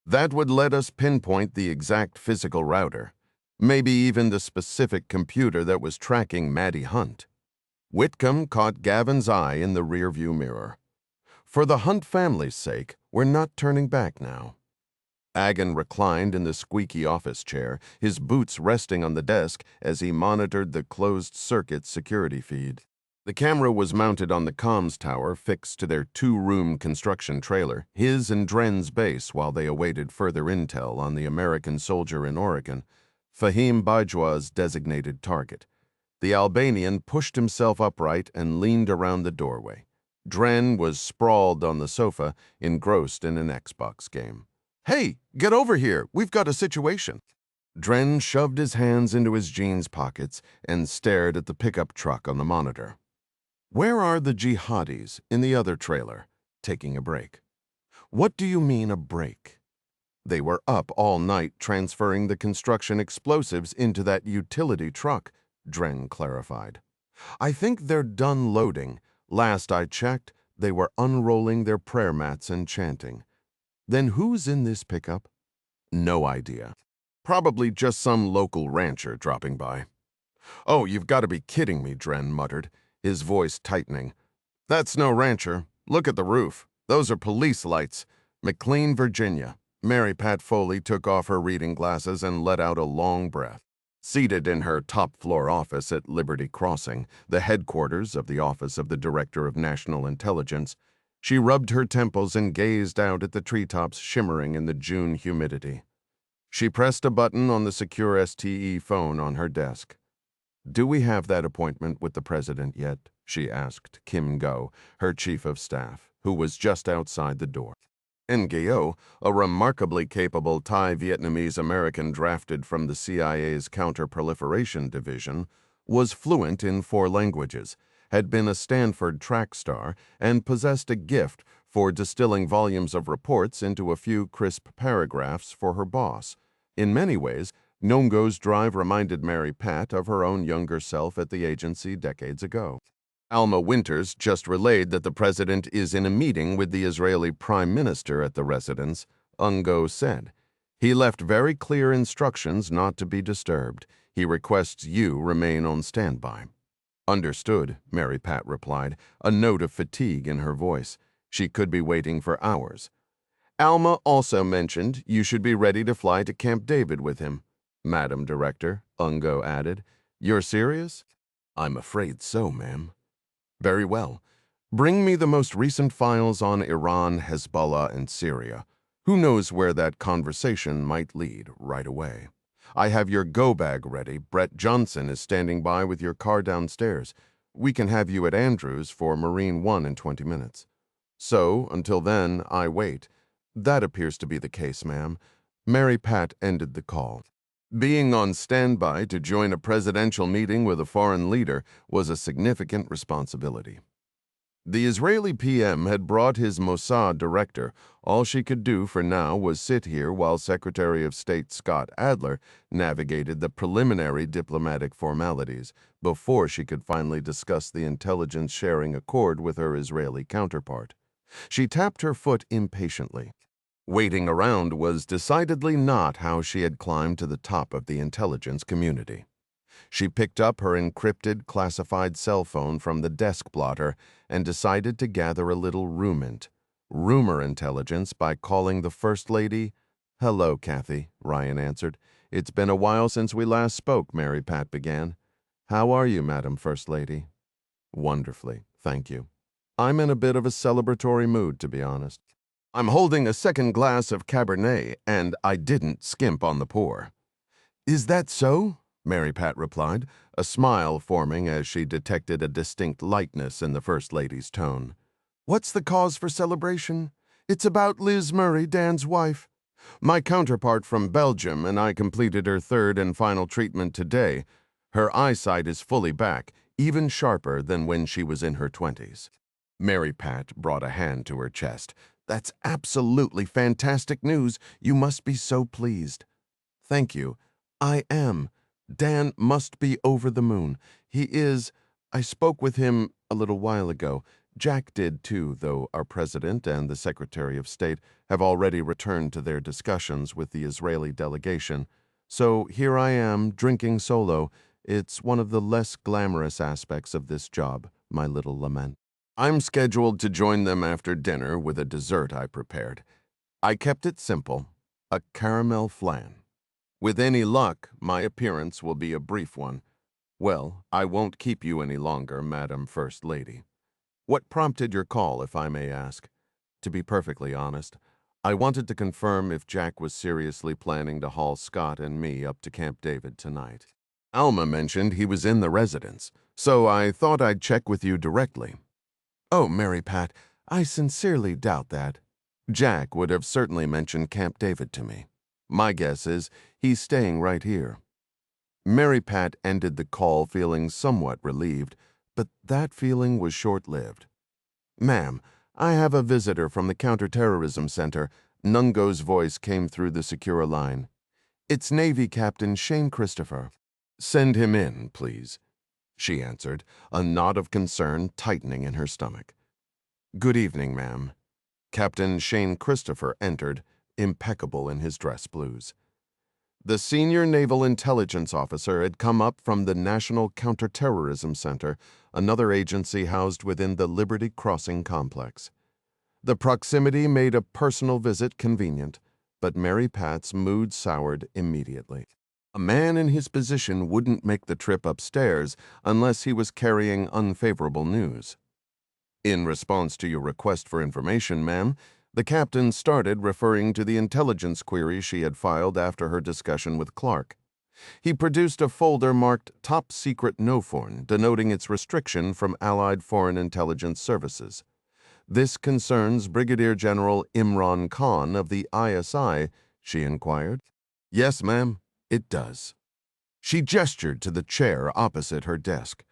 That would let us pinpoint the exact physical router, maybe even the specific computer that was tracking Maddie Hunt. Whitcomb caught Gavin's eye in the rearview mirror. For the Hunt family's sake, we're not turning back now. Agan reclined in the squeaky office chair, his boots resting on the desk as he monitored the closed-circuit security feed. The camera was mounted on the comms tower fixed to their two-room construction trailer, his and Dren's base while they awaited further intel on the American soldier in Oregon, Fahim Bajwa's designated target. The Albanian pushed himself upright and leaned around the doorway. Dren was sprawled on the sofa, engrossed in an Xbox game. "Hey, get over here! We've got a situation!" Dren shoved his hands into his jeans pockets and stared at the pickup truck on the monitor. "Where are the jihadis in the other trailer?" Taking a break. "What do you mean a break?" "They were up all night transferring the construction explosives into that utility truck," Dren clarified. "I think they're done loading. Last I checked, they were unrolling their prayer mats and chanting." "Then who's in this pickup?" "No idea. Probably just some local rancher dropping by." "Oh, you've got to be kidding me," Dren muttered, his voice tightening. "That's no rancher. Look at the roof. Those are police lights. McLean, Virginia." Mary Pat Foley took off her reading glasses and let out a long breath. Seated in her top-floor office at Liberty Crossing, the headquarters of the Office of the Director of National Intelligence, she rubbed her temples and gazed out at the treetops shimmering in the June humidity. She pressed a button on the secure STE phone on her desk. "Do we have that appointment with the president yet?" she asked Kim Go, her chief of staff, who was just outside the door. Ngo, a remarkably capable Thai-Vietnamese American drafted from the CIA's Counterproliferation Division, was fluent in 4 languages, had been a Stanford track star, and possessed a gift for distilling volumes of reports into a few crisp paragraphs for her boss. In many ways, Nongo's drive reminded Mary Pat of her own younger self at the agency decades ago. Alma Winters just relayed that the president is in a meeting with the Israeli prime minister at the residence, Ngo said. "He left very clear instructions not to be disturbed. He requests you remain on standby." "Understood," Mary Pat replied, a note of fatigue in her voice. She could be waiting for hours. "Alma also mentioned you should be ready to fly to Camp David with him." "Madam Director," Ngo added. "You're serious?" "I'm afraid so, ma'am." "Very well. Bring me the most recent files on Iran, Hezbollah, and Syria. Who knows where that conversation might lead right away. I have your go bag ready. Brett Johnson is standing by with your car downstairs. We can have you at Andrews for Marine One in 20 minutes. So, until then, I wait." "That appears to be the case, ma'am." Mary Pat ended the call. Being on standby to join a presidential meeting with a foreign leader was a significant responsibility. The Israeli PM had brought his Mossad director. All she could do for now was sit here while Secretary of State Scott Adler navigated the preliminary diplomatic formalities before she could finally discuss the intelligence sharing accord with her Israeli counterpart. She tapped her foot impatiently. Waiting around was decidedly not how she had climbed to the top of the intelligence community. She picked up her encrypted, classified cell phone from the desk blotter and decided to gather a little rumor intelligence by calling the First Lady. "Hello, Kathy," Ryan answered. "It's been a while since we last spoke," Mary Pat began. "How are you, Madam First Lady?" "Wonderfully, thank you. I'm in a bit of a celebratory mood, to be honest. I'm holding a second glass of Cabernet, and I didn't skimp on the pour." "Is that so?" Mary Pat replied, a smile forming as she detected a distinct lightness in the First Lady's tone. "What's the cause for celebration?" "It's about Liz Murray, Dan's wife. My counterpart from Belgium and I completed her 3rd and final treatment today. Her eyesight is fully back, even sharper than when she was in her 20s. Mary Pat brought a hand to her chest. "That's absolutely fantastic news. You must be so pleased." "Thank you. I am. Dan must be over the moon. He is. I spoke with him a little while ago. Jack did too, though our president and the Secretary of State have already returned to their discussions with the Israeli delegation, so here I am, drinking solo. It's one of the less glamorous aspects of this job, my little lament. I'm scheduled to join them after dinner with a dessert I prepared. I kept it simple, a caramel flan. With any luck, my appearance will be a brief one. Well, I won't keep you any longer, Madam First Lady. What prompted your call, if I may ask? To be perfectly honest, I wanted to confirm if Jack was seriously planning to haul Scott and me up to Camp David tonight. Alma mentioned he was in the residence, so I thought I'd check with you directly. Oh, Mary Pat, I sincerely doubt that. Jack would have certainly mentioned Camp David to me. My guess is he's staying right here. Mary Pat ended the call feeling somewhat relieved, but that feeling was short-lived. Ma'am, I have a visitor from the Counterterrorism Center. Nungo's voice came through the secure line. It's Navy Captain Shane Christopher. Send him in, please, she answered, a knot of concern tightening in her stomach. Good evening, ma'am. Captain Shane Christopher entered, impeccable in his dress blues. The senior naval intelligence officer had come up from the National Counterterrorism Center, another agency housed within the Liberty Crossing complex. The proximity made a personal visit convenient, but Mary Pat's mood soured immediately. A man in his position wouldn't make the trip upstairs unless he was carrying unfavorable news. In response to your request for information, ma'am, the captain started referring to the intelligence query she had filed after her discussion with Clark. He produced a folder marked Top Secret NOFORN, denoting its restriction from Allied Foreign Intelligence Services. This concerns Brigadier General Imran Khan of the ISI, she inquired. Yes, ma'am, it does. She gestured to the chair opposite her desk.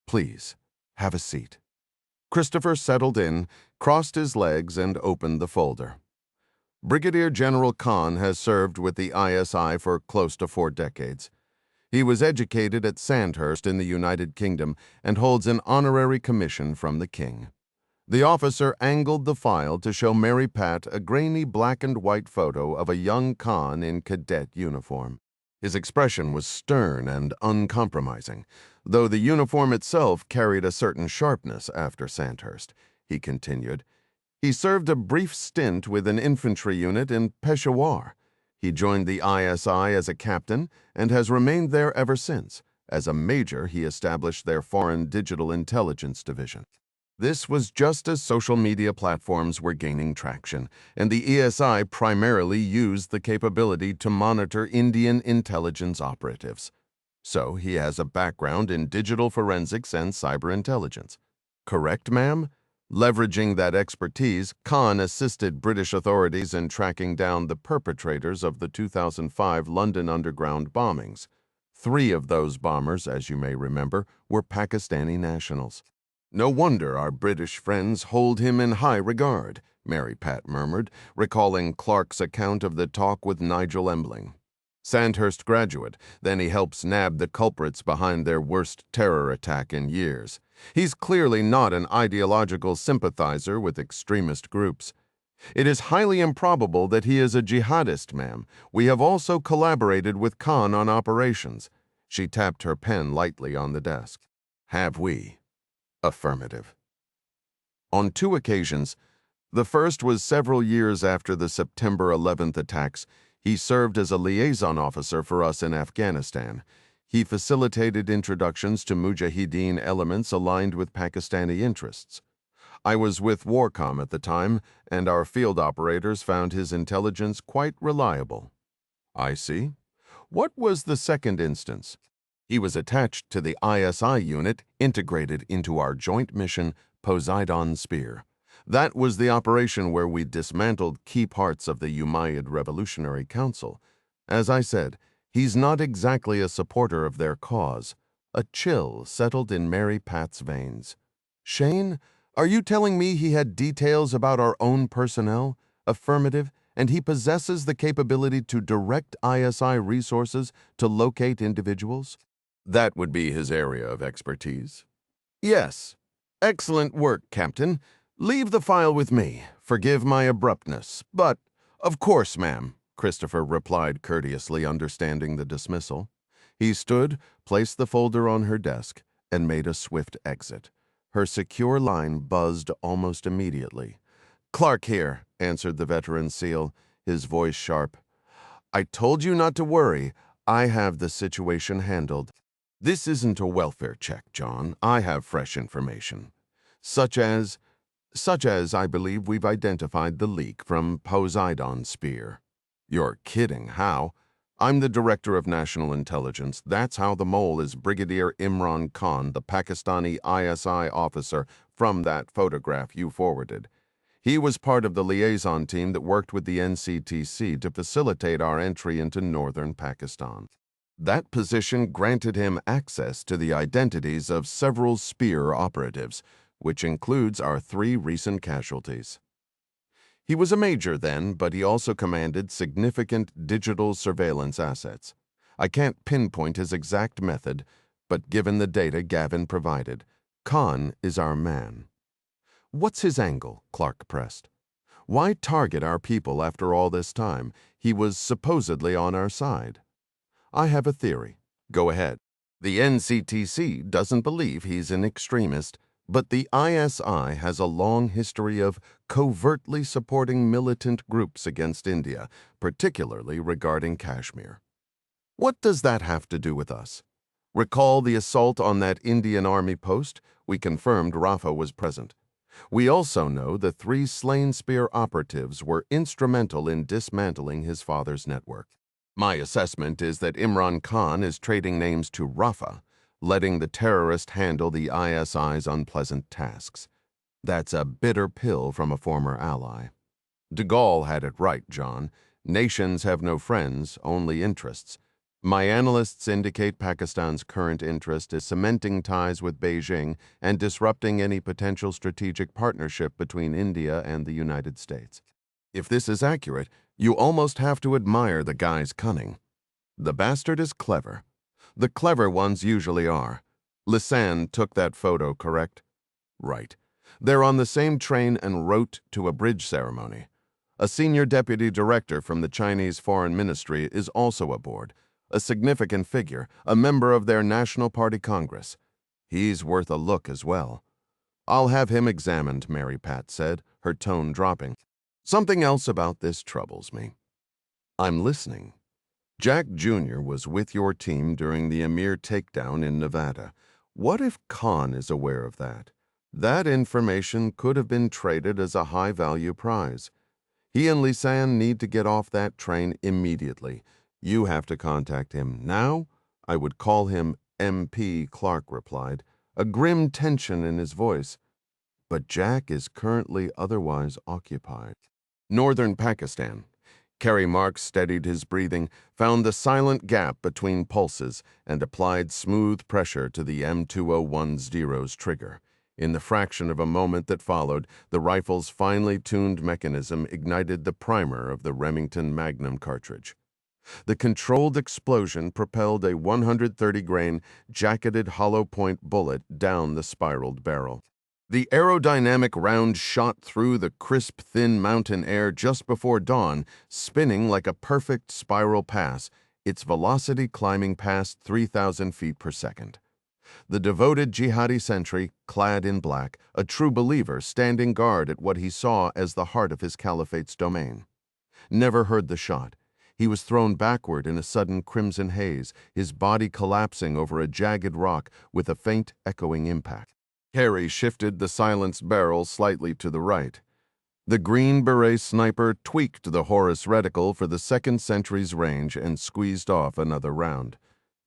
Please, have a seat. Christopher settled in, crossed his legs, and opened the folder. Brigadier General Khan has served with the ISI for close to 4 decades. He was educated at Sandhurst in the United Kingdom and holds an honorary commission from the King. The officer angled the file to show Mary Pat a grainy black and white photo of a young Khan in cadet uniform. His expression was stern and uncompromising, though the uniform itself carried a certain sharpness after Sandhurst, he continued. He served a brief stint with an infantry unit in Peshawar. He joined the ISI as a captain and has remained there ever since. As a major, he established their Foreign Digital Intelligence Division. This was just as social media platforms were gaining traction, and the ESI primarily used the capability to monitor Indian intelligence operatives. So he has a background in digital forensics and cyber intelligence. Correct, ma'am? Leveraging that expertise, Khan assisted British authorities in tracking down the perpetrators of the 2005 London Underground bombings. 3 of those bombers, as you may remember, were Pakistani nationals. No wonder our British friends hold him in high regard, Mary Pat murmured, recalling Clark's account of the talk with Nigel Embling. Sandhurst graduate, then he helps nab the culprits behind their worst terror attack in years. He's clearly not an ideological sympathizer with extremist groups. It is highly improbable that he is a jihadist, ma'am. We have also collaborated with Khan on operations. She tapped her pen lightly on the desk. Have we? Affirmative. On 2 occasions, the first was several years after the September 11th attacks, he served as a liaison officer for us in Afghanistan. He facilitated introductions to Mujahideen elements aligned with Pakistani interests. I was with Warcom at the time, and our field operators found his intelligence quite reliable. I see. What was the second instance? He was attached to the ISI unit integrated into our joint mission, Poseidon Spear. That was the operation where we dismantled key parts of the Umayyad Revolutionary Council. As I said, he's not exactly a supporter of their cause. A chill settled in Mary Pat's veins. Shane, are you telling me he had details about our own personnel? Affirmative, and he possesses the capability to direct ISI resources to locate individuals? That would be his area of expertise. Yes. Excellent work, Captain. Leave the file with me. Forgive my abruptness. But, of course, ma'am, Christopher replied courteously, understanding the dismissal. He stood, placed the folder on her desk, and made a swift exit. Her secure line buzzed almost immediately. "Clark here," answered the veteran SEAL, his voice sharp. "I told you not to worry. I have the situation handled. This isn't a welfare check, John. I have fresh information. Such as I believe we've identified the leak from Poseidon's spear." "You're kidding. How?" "I'm the Director of National Intelligence. That's how the mole is Brigadier Imran Khan, the Pakistani ISI officer from that photograph you forwarded. He was part of the liaison team that worked with the NCTC to facilitate our entry into northern Pakistan. That position granted him access to the identities of several spear operatives, which includes our 3 recent casualties. He was a major then, but he also commanded significant digital surveillance assets. I can't pinpoint his exact method, but given the data Gavin provided, Khan is our man." "What's his angle?" Clark pressed. "Why target our people after all this time? He was supposedly on our side." "I have a theory." "Go ahead." "The NCTC doesn't believe he's an extremist, but the ISI has a long history of covertly supporting militant groups against India, particularly regarding Kashmir." "What does that have to do with us?" "Recall the assault on that Indian Army post? We confirmed Rafa was present. We also know the 3 slain spear operatives were instrumental in dismantling his father's network. My assessment is that Imran Khan is trading names to Rafa, letting the terrorist handle the ISI's unpleasant tasks. That's a bitter pill from a former ally. De Gaulle had it right, John. Nations have no friends, only interests. My analysts indicate Pakistan's current interest is cementing ties with Beijing and disrupting any potential strategic partnership between India and the United States. If this is accurate, you almost have to admire the guy's cunning. The bastard is clever. The clever ones usually are. Lisanne took that photo, correct? Right. They're on the same train en route to a bridge ceremony. A senior deputy director from the Chinese Foreign Ministry is also aboard, a significant figure, a member of their National Party Congress. He's worth a look as well. "I'll have him examined," Mary Pat said, her tone dropping. "Something else about this troubles me." "I'm listening." "Jack Jr. was with your team during the Emir takedown in Nevada. What if Khan is aware of that? That information could have been traded as a high-value prize. He and Lisanne need to get off that train immediately. You have to contact him now." "I would call him MP," Clark replied, a grim tension in his voice. "But Jack is currently otherwise occupied." "Northern Pakistan." Kerry Marks steadied his breathing, found the silent gap between pulses, and applied smooth pressure to the M2010's trigger. In the fraction of a moment that followed, the rifle's finely tuned mechanism ignited the primer of the Remington Magnum cartridge. The controlled explosion propelled a 130-grain, jacketed hollow-point bullet down the spiraled barrel. The aerodynamic round shot through the crisp, thin mountain air just before dawn, spinning like a perfect spiral pass, its velocity climbing past 3,000 feet per second. The devoted jihadi sentry, clad in black, a true believer standing guard at what he saw as the heart of his caliphate's domain. Never heard the shot. He was thrown backward in a sudden crimson haze, his body collapsing over a jagged rock with a faint, echoing impact. Harry shifted the silenced barrel slightly to the right. The Green Beret sniper tweaked the Horus reticle for the second sentry's range and squeezed off another round.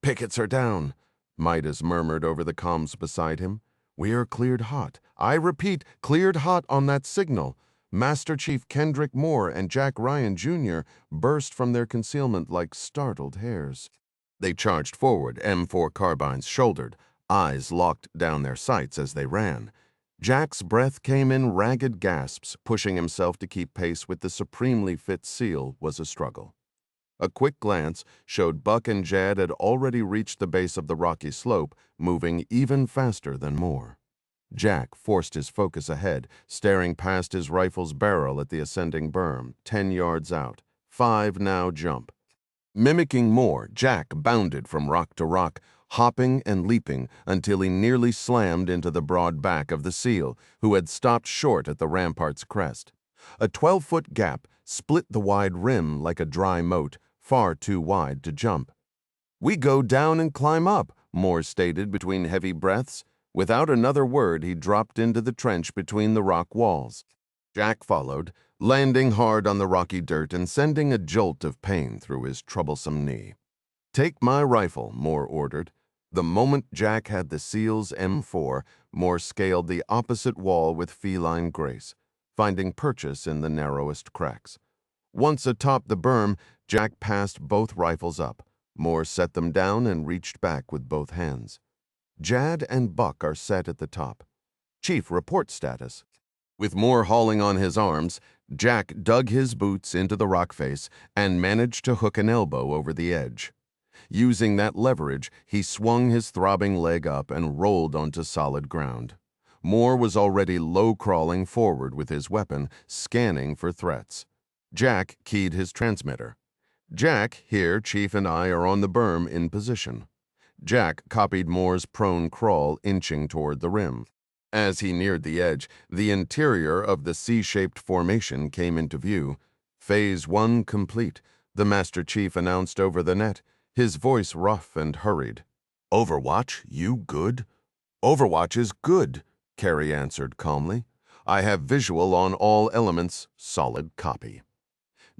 "Pickets are down," Midas murmured over the comms beside him. "We are cleared hot. I repeat, cleared hot on that signal." Master Chief Kendrick Moore and Jack Ryan Jr. burst from their concealment like startled hares. They charged forward, M4 carbines shouldered, eyes locked down their sights as they ran. Jack's breath came in ragged gasps, pushing himself to keep pace with the supremely fit SEAL was a struggle. A quick glance showed Buck and Jad had already reached the base of the rocky slope, moving even faster than Moore. Jack forced his focus ahead, staring past his rifle's barrel at the ascending berm, 10 yards out. 5 now jump. Mimicking more, Jack bounded from rock to rock, hopping and leaping until he nearly slammed into the broad back of the seal, who had stopped short at the rampart's crest. A 12-foot gap split the wide rim like a dry moat, far too wide to jump. "We go down and climb up," Moore stated between heavy breaths. Without another word, he dropped into the trench between the rock walls. Jack followed, landing hard on the rocky dirt and sending a jolt of pain through his troublesome knee. "Take my rifle," Moore ordered. The moment Jack had the SEAL's M4, Moore scaled the opposite wall with feline grace, finding purchase in the narrowest cracks. Once atop the berm, Jack passed both rifles up. Moore set them down and reached back with both hands. Jad and Buck are set at the top. "Chief, report status." With Moore hauling on his arms, Jack dug his boots into the rock face and managed to hook an elbow over the edge. Using that leverage, he swung his throbbing leg up and rolled onto solid ground. Moore was already low-crawling forward with his weapon, scanning for threats. Jack keyed his transmitter. "Jack, here, Chief and I are on the berm in position." Jack copied Moore's prone crawl, inching toward the rim. As he neared the edge, the interior of the C-shaped formation came into view. "Phase 1 complete," the Master Chief announced over the net, his voice rough and hurried. "Overwatch, you good?" "Overwatch is good," Carey answered calmly. "I have visual on all elements, solid copy."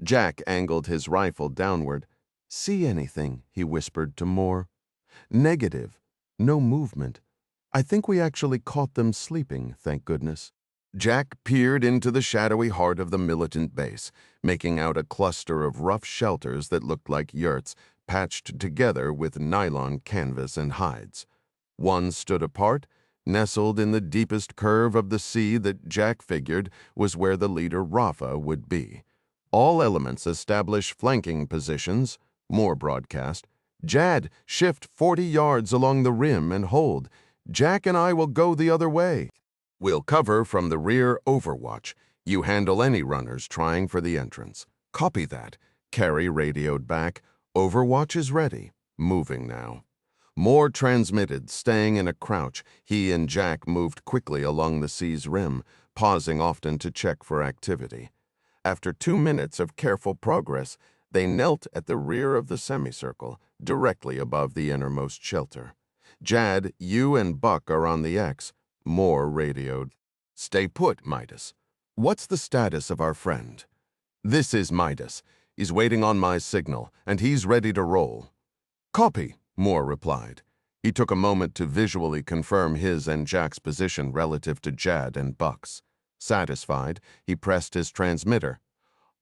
Jack angled his rifle downward. "See anything?" he whispered to Moore. "Negative. No movement. I think we actually caught them sleeping, thank goodness." Jack peered into the shadowy heart of the militant base, making out a cluster of rough shelters that looked like yurts, patched together with nylon canvas and hides. One stood apart, nestled in the deepest curve of the sea that Jack figured was where the leader Rafa would be. "All elements establish flanking positions," Moore broadcast. "Jad, shift 40 yards along the rim and hold. Jack and I will go the other way. We'll cover from the rear Overwatch. You handle any runners trying for the entrance." "Copy that," Carey radioed back. "Overwatch is ready. Moving now." Moore transmitted, staying in a crouch. He and Jack moved quickly along the sea's rim, pausing often to check for activity. After 2 minutes of careful progress, they knelt at the rear of the semicircle, directly above the innermost shelter. "Jad, you and Buck are on the X," Moore radioed. "Stay put, Midas." "What's the status of our friend?" "This is Midas. He's waiting on my signal, and he's ready to roll." "Copy," Moore replied. He took a moment to visually confirm his and Jack's position relative to Jad and Buck's. Satisfied, he pressed his transmitter.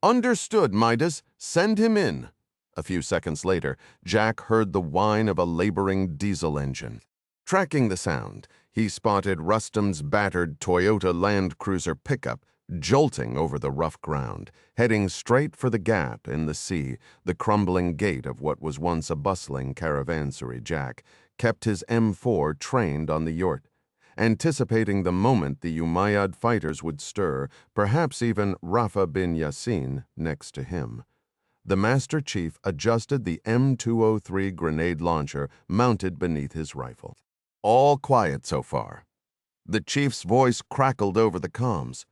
"Understood, Midas. Send him in." A few seconds later, Jack heard the whine of a laboring diesel engine. Tracking the sound, he spotted Rustam's battered Toyota Land Cruiser pickup jolting over the rough ground, heading straight for the gap in the sea. The crumbling gate of what was once a bustling caravanserai. Jack kept his M4 trained on the yurt, anticipating the moment the Umayyad fighters would stir, perhaps even Rafa bin Yassin next to him. The Master Chief adjusted the M203 grenade launcher mounted beneath his rifle. "All quiet so far." The Chief's voice crackled over the comms.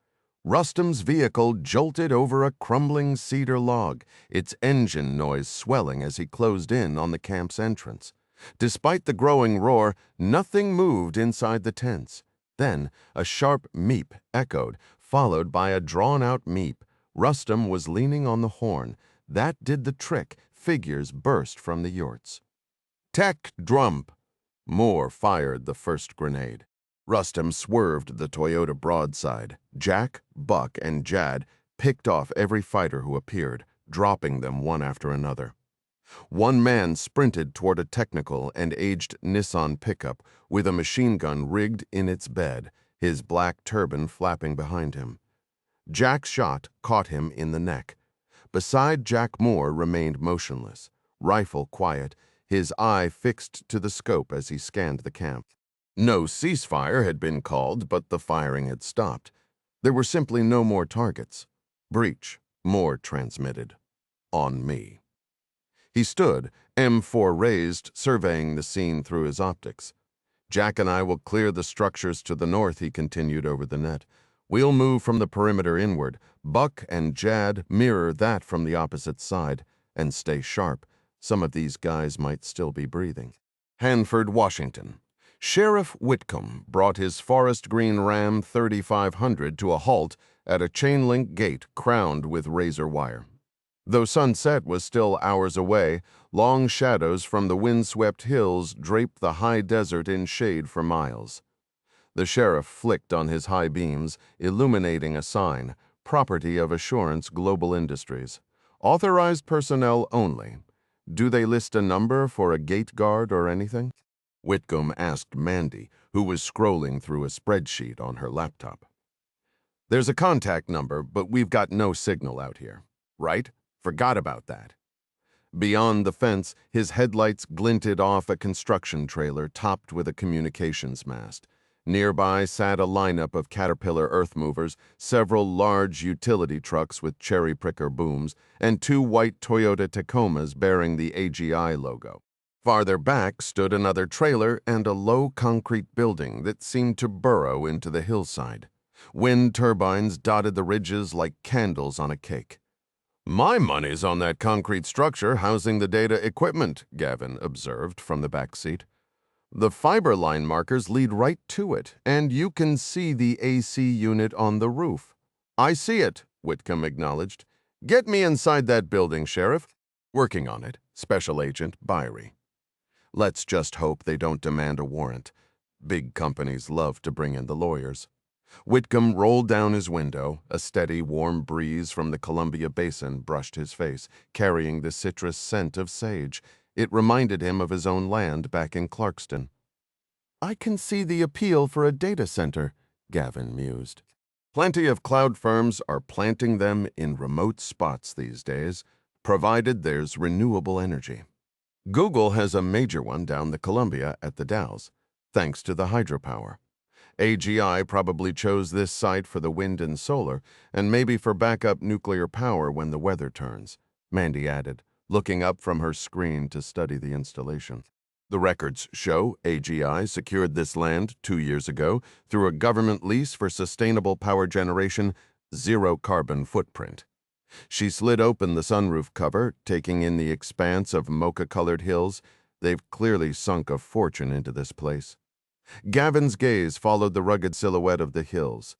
Rustam's vehicle jolted over a crumbling cedar log, its engine noise swelling as he closed in on the camp's entrance. Despite the growing roar, nothing moved inside the tents. Then a sharp meep echoed, followed by a drawn-out meep. Rustam was leaning on the horn. That did the trick. Figures burst from the yurts. "Tech Drump!" Moore fired the first grenade. Rustam swerved the Toyota broadside. Jack, Buck, and Jad picked off every fighter who appeared, dropping them one after another. One man sprinted toward a technical and aged Nissan pickup with a machine gun rigged in its bed, his black turban flapping behind him. Jack's shot caught him in the neck. Beside Jack, Moore remained motionless, rifle quiet, his eye fixed to the scope as he scanned the camp. No ceasefire had been called, but the firing had stopped. There were simply no more targets. Breach, more transmitted. On me. He stood, M4 raised, surveying the scene through his optics. Jack and I will clear the structures to the north, he continued over the net. We'll move from the perimeter inward. Buck and Jad mirror that from the opposite side. And stay sharp. Some of these guys might still be breathing. Hanford, Washington. Sheriff Whitcomb brought his forest green Ram 3500 to a halt at a chain-link gate crowned with razor wire. Though sunset was still hours away, long shadows from the wind-swept hills draped the high desert in shade for miles. The sheriff flicked on his high beams, illuminating a sign, Property of Assurance Global Industries. Authorized personnel only. Do they list a number for a gate guard or anything? Whitcomb asked Mandy, who was scrolling through a spreadsheet on her laptop. There's a contact number, but we've got no signal out here. Right? Forgot about that. Beyond the fence, his headlights glinted off a construction trailer topped with a communications mast. Nearby sat a lineup of Caterpillar earth movers, several large utility trucks with cherry pricker booms, and two white Toyota Tacomas bearing the AGI logo. Farther back stood another trailer and a low concrete building that seemed to burrow into the hillside. Wind turbines dotted the ridges like candles on a cake. My money's on that concrete structure housing the data equipment, Gavin observed from the back seat. The fiber line markers lead right to it, and you can see the AC unit on the roof. I see it, Whitcomb acknowledged. Get me inside that building, Sheriff. Working on it, Special Agent Byrie. Let's just hope they don't demand a warrant. Big companies love to bring in the lawyers. Whitcomb rolled down his window. A steady, warm breeze from the Columbia Basin brushed his face, carrying the citrus scent of sage. It reminded him of his own land back in Clarkston. I can see the appeal for a data center, Gavin mused. Plenty of cloud firms are planting them in remote spots these days, provided there's renewable energy. Google has a major one down the Columbia at the Dalles, thanks to the hydropower. AGI probably chose this site for the wind and solar, and maybe for backup nuclear power when the weather turns, Mandy added, looking up from her screen to study the installation. The records show AGI secured this land 2 years ago through a government lease for sustainable power generation, zero carbon footprint. She slid open the sunroof cover, taking in the expanse of mocha-colored hills. They've clearly sunk a fortune into this place. Gavin's gaze followed the rugged silhouette of the hills.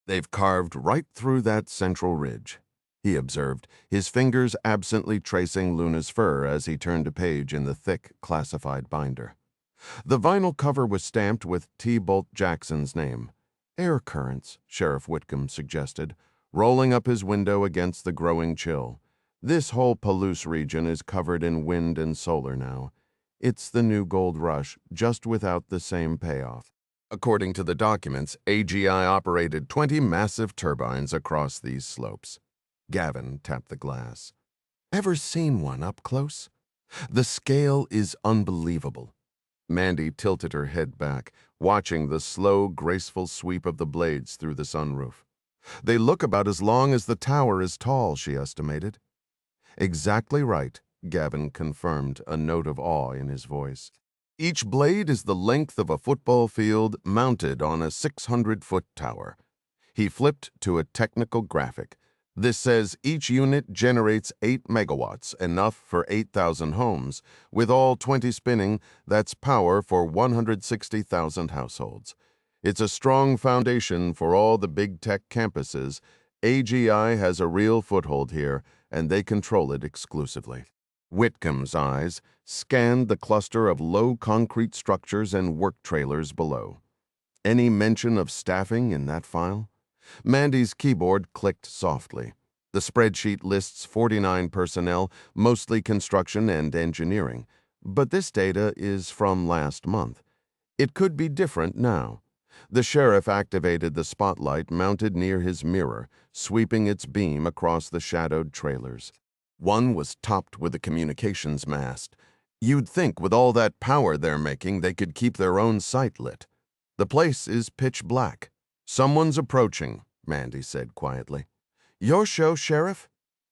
They've carved right through that central ridge, he observed, his fingers absently tracing Luna's fur as he turned a page in the thick, classified binder. The vinyl cover was stamped with T. Bolt Jackson's name. Air currents, Sheriff Whitcomb suggested, rolling up his window against the growing chill. This whole Palouse region is covered in wind and solar now. It's the new gold rush, just without the same payoff. According to the documents, AGI operated 20 massive turbines across these slopes. Gavin tapped the glass. Ever seen one up close? The scale is unbelievable. Mandy tilted her head back, watching the slow, graceful sweep of the blades through the sunroof. They look about as long as the tower is tall, she estimated. Exactly right, Gavin confirmed, a note of awe in his voice. Each blade is the length of a football field mounted on a 600-foot tower. He flipped to a technical graphic. This says each unit generates 8 megawatts, enough for 8,000 homes. With all 20 spinning, that's power for 160,000 households. It's a strong foundation for all the big tech campuses. AGI has a real foothold here, and they control it exclusively. Whitcomb's eyes scanned the cluster of low concrete structures and work trailers below. Any mention of staffing in that file? Mandy's keyboard clicked softly. The spreadsheet lists 49 personnel, mostly construction and engineering. But this data is from last month. It could be different now. The sheriff activated the spotlight mounted near his mirror, sweeping its beam across the shadowed trailers. One was topped with a communications mast. You'd think with all that power they're making, they could keep their own site lit. The place is pitch black. Someone's approaching, Mandy said quietly. Your show, Sheriff?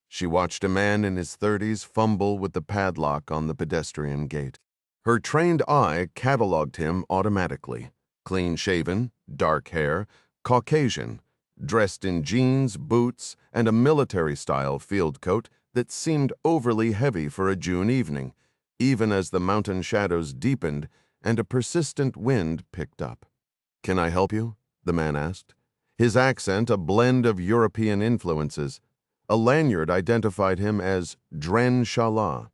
She watched a man in his 30s fumble with the padlock on the pedestrian gate. Her trained eye cataloged him automatically. Clean-shaven, dark hair, Caucasian, dressed in jeans, boots, and a military-style field coat that seemed overly heavy for a June evening, even as the mountain shadows deepened and a persistent wind picked up. Can I help you? The man asked. His accent a blend of European influences. A lanyard identified him as Dren Shala.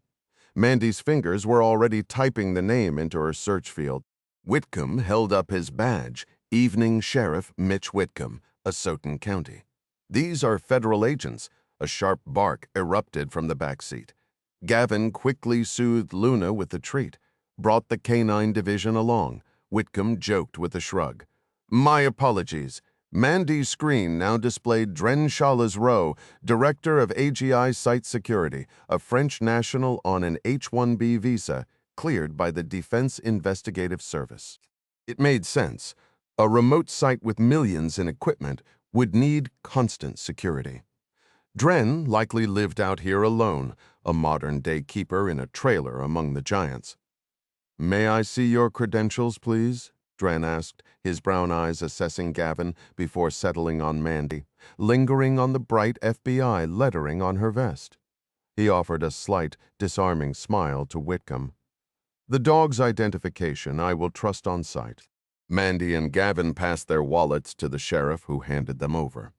Mandy's fingers were already typing the name into her search field. Whitcomb held up his badge, Evening Sheriff Mitch Whitcomb, Asotin County. These are federal agents. A sharp bark erupted from the back seat. Gavin quickly soothed Luna with the treat, brought the canine division along. Whitcomb joked with a shrug. My apologies. Mandy's screen now displayed Dren Shala's Rowe, Director of AGI Site Security, a French national on an H-1B visa, cleared by the Defense Investigative Service. It made sense. A remote site with millions in equipment would need constant security. Dren likely lived out here alone, a modern-day keeper in a trailer among the giants. May I see your credentials, please? Dren asked, his brown eyes assessing Gavin before settling on Mandy, lingering on the bright FBI lettering on her vest. He offered a slight, disarming smile to Whitcomb. The dog's identification I will trust on sight. Mandy and Gavin passed their wallets to the sheriff, who handed them over.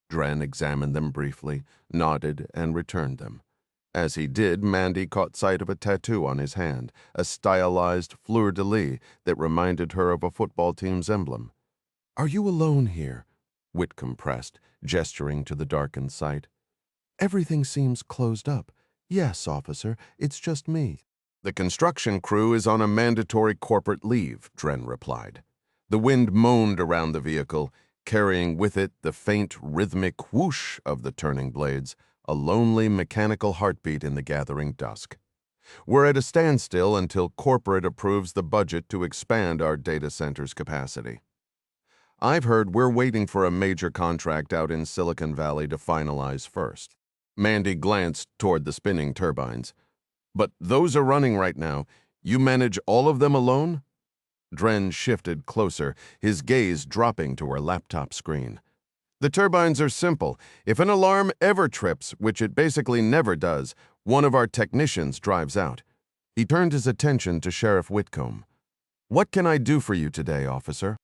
Dren examined them briefly, nodded, and returned them. As he did, Mandy caught sight of a tattoo on his hand, a stylized fleur-de-lis that reminded her of a football team's emblem. Are you alone here? Whitcomb pressed, gesturing to the darkened site. Everything seems closed up. Yes, officer, it's just me. The construction crew is on a mandatory corporate leave, Dren replied. The wind moaned around the vehicle, carrying with it the faint, rhythmic whoosh of the turning blades, a lonely mechanical heartbeat in the gathering dusk. We're at a standstill until corporate approves the budget to expand our data center's capacity. I've heard we're waiting for a major contract out in Silicon Valley to finalize first. Mandy glanced toward the spinning turbines. But those are running right now. You manage all of them alone? Dren shifted closer, his gaze dropping to her laptop screen. The turbines are simple. If an alarm ever trips, which it basically never does, one of our technicians drives out. He turned his attention to Sheriff Whitcomb. What can I do for you today, officer?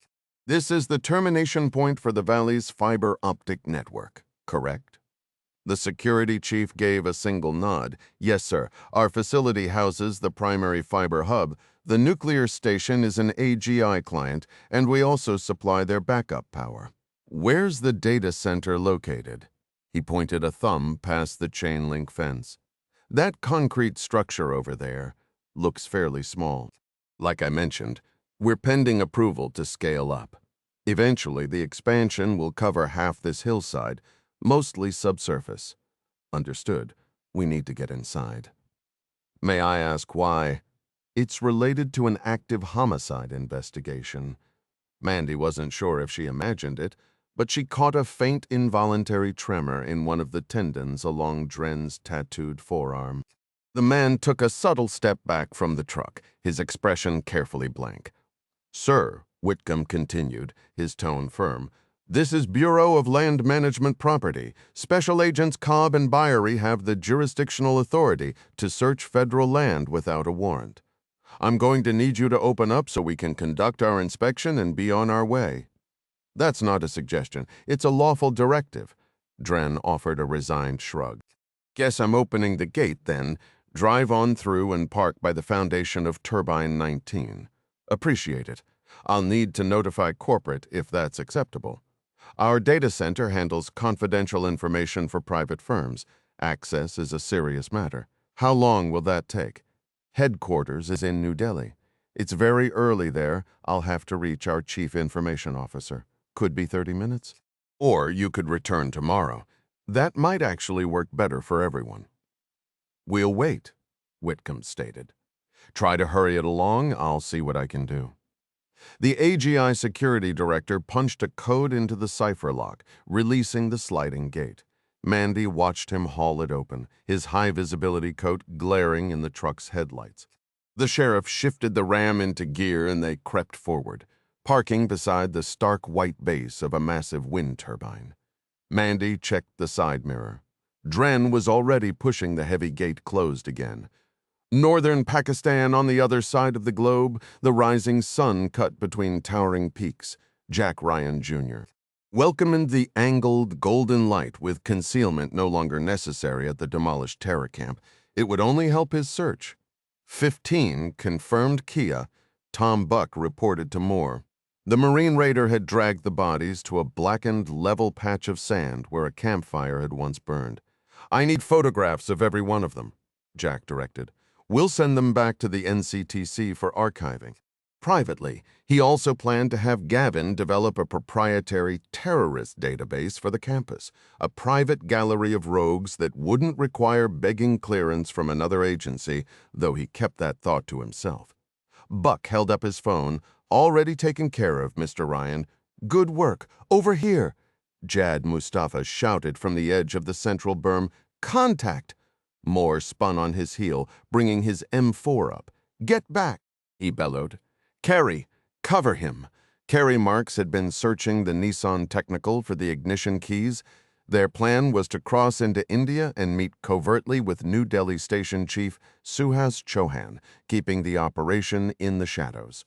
This is the termination point for the Valley's fiber optic network, correct? The security chief gave a single nod. Yes, sir. Our facility houses the primary fiber hub. The nuclear station is an AGI client, and we also supply their backup power. Where's the data center located? He pointed a thumb past the chain-link fence. That concrete structure over there looks fairly small. Like I mentioned, we're pending approval to scale up. Eventually, the expansion will cover half this hillside, mostly subsurface. Understood. We need to get inside. May I ask why? It's related to an active homicide investigation. Mandy wasn't sure if she imagined it, but she caught a faint involuntary tremor in one of the tendons along Dren's tattooed forearm. The man took a subtle step back from the truck, his expression carefully blank. Sir, Whitcomb continued, his tone firm, this is Bureau of Land Management Property. Special Agents Cobb and Byery have the jurisdictional authority to search federal land without a warrant. I'm going to need you to open up so we can conduct our inspection and be on our way. That's not a suggestion. It's a lawful directive. Dren offered a resigned shrug. Guess I'm opening the gate then. Drive on through and park by the foundation of Turbine 19. Appreciate it. I'll need to notify corporate if that's acceptable. Our data center handles confidential information for private firms. Access is a serious matter. How long will that take? Headquarters is in New Delhi. It's very early there. I'll have to reach our chief information officer. Could be 30 minutes. Or you could return tomorrow. That might actually work better for everyone. We'll wait, Whitcomb stated. Try to hurry it along. I'll see what I can do. The AGI security director punched a code into the cipher lock, releasing the sliding gate. Mandy watched him haul it open, his high-visibility coat glaring in the truck's headlights. The sheriff shifted the ram into gear and they crept forward, parking beside the stark white base of a massive wind turbine. Mandy checked the side mirror. Dren was already pushing the heavy gate closed again. Northern Pakistan on the other side of the globe, the rising sun cut between towering peaks. Jack Ryan, Jr. welcomed the angled golden light with concealment no longer necessary at the demolished terror camp. It would only help his search. 15 confirmed Kia, Tom Buck reported to Moore. The Marine Raider had dragged the bodies to a blackened, level patch of sand where a campfire had once burned. "I need photographs of every one of them," Jack directed. "We'll send them back to the NCTC for archiving." Privately, he also planned to have Gavin develop a proprietary terrorist database for the campus, a private gallery of rogues that wouldn't require begging clearance from another agency, though he kept that thought to himself. Buck held up his phone. "Already taken care of, Mr. Ryan." "Good work. Over here." Jad Mustafa shouted from the edge of the central berm. "Contact!" Moore spun on his heel, bringing his M4 up. "Get back," he bellowed. "Carey, cover him." Carey Marks had been searching the Nissan Technical for the ignition keys. Their plan was to cross into India and meet covertly with New Delhi Station Chief Suhas Chauhan, keeping the operation in the shadows.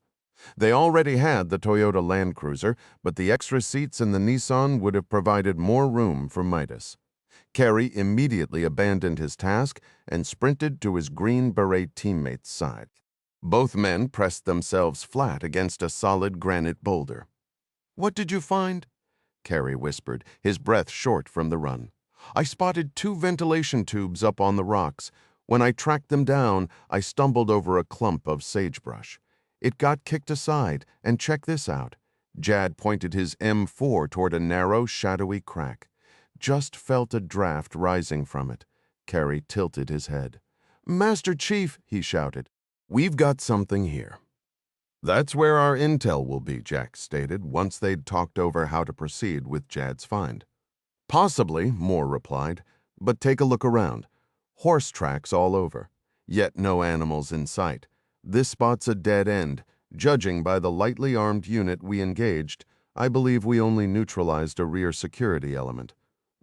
They already had the Toyota Land Cruiser, but the extra seats in the Nissan would have provided more room for Midas. Carey immediately abandoned his task and sprinted to his Green Beret teammate's side. Both men pressed themselves flat against a solid granite boulder. "What did you find?" Carey whispered, his breath short from the run. "I spotted 2 ventilation tubes up on the rocks. When I tracked them down, I stumbled over a clump of sagebrush. It got kicked aside, and check this out." Jad pointed his M4 toward a narrow, shadowy crack. "Just felt a draft rising from it." Carey tilted his head. "Master Chief," he shouted, "we've got something here." "That's where our intel will be," Jack stated, once they'd talked over how to proceed with Jad's find. "Possibly," Moore replied, "but take a look around. Horse tracks all over, yet no animals in sight. This spot's a dead end. Judging by the lightly armed unit we engaged, I believe we only neutralized a rear security element.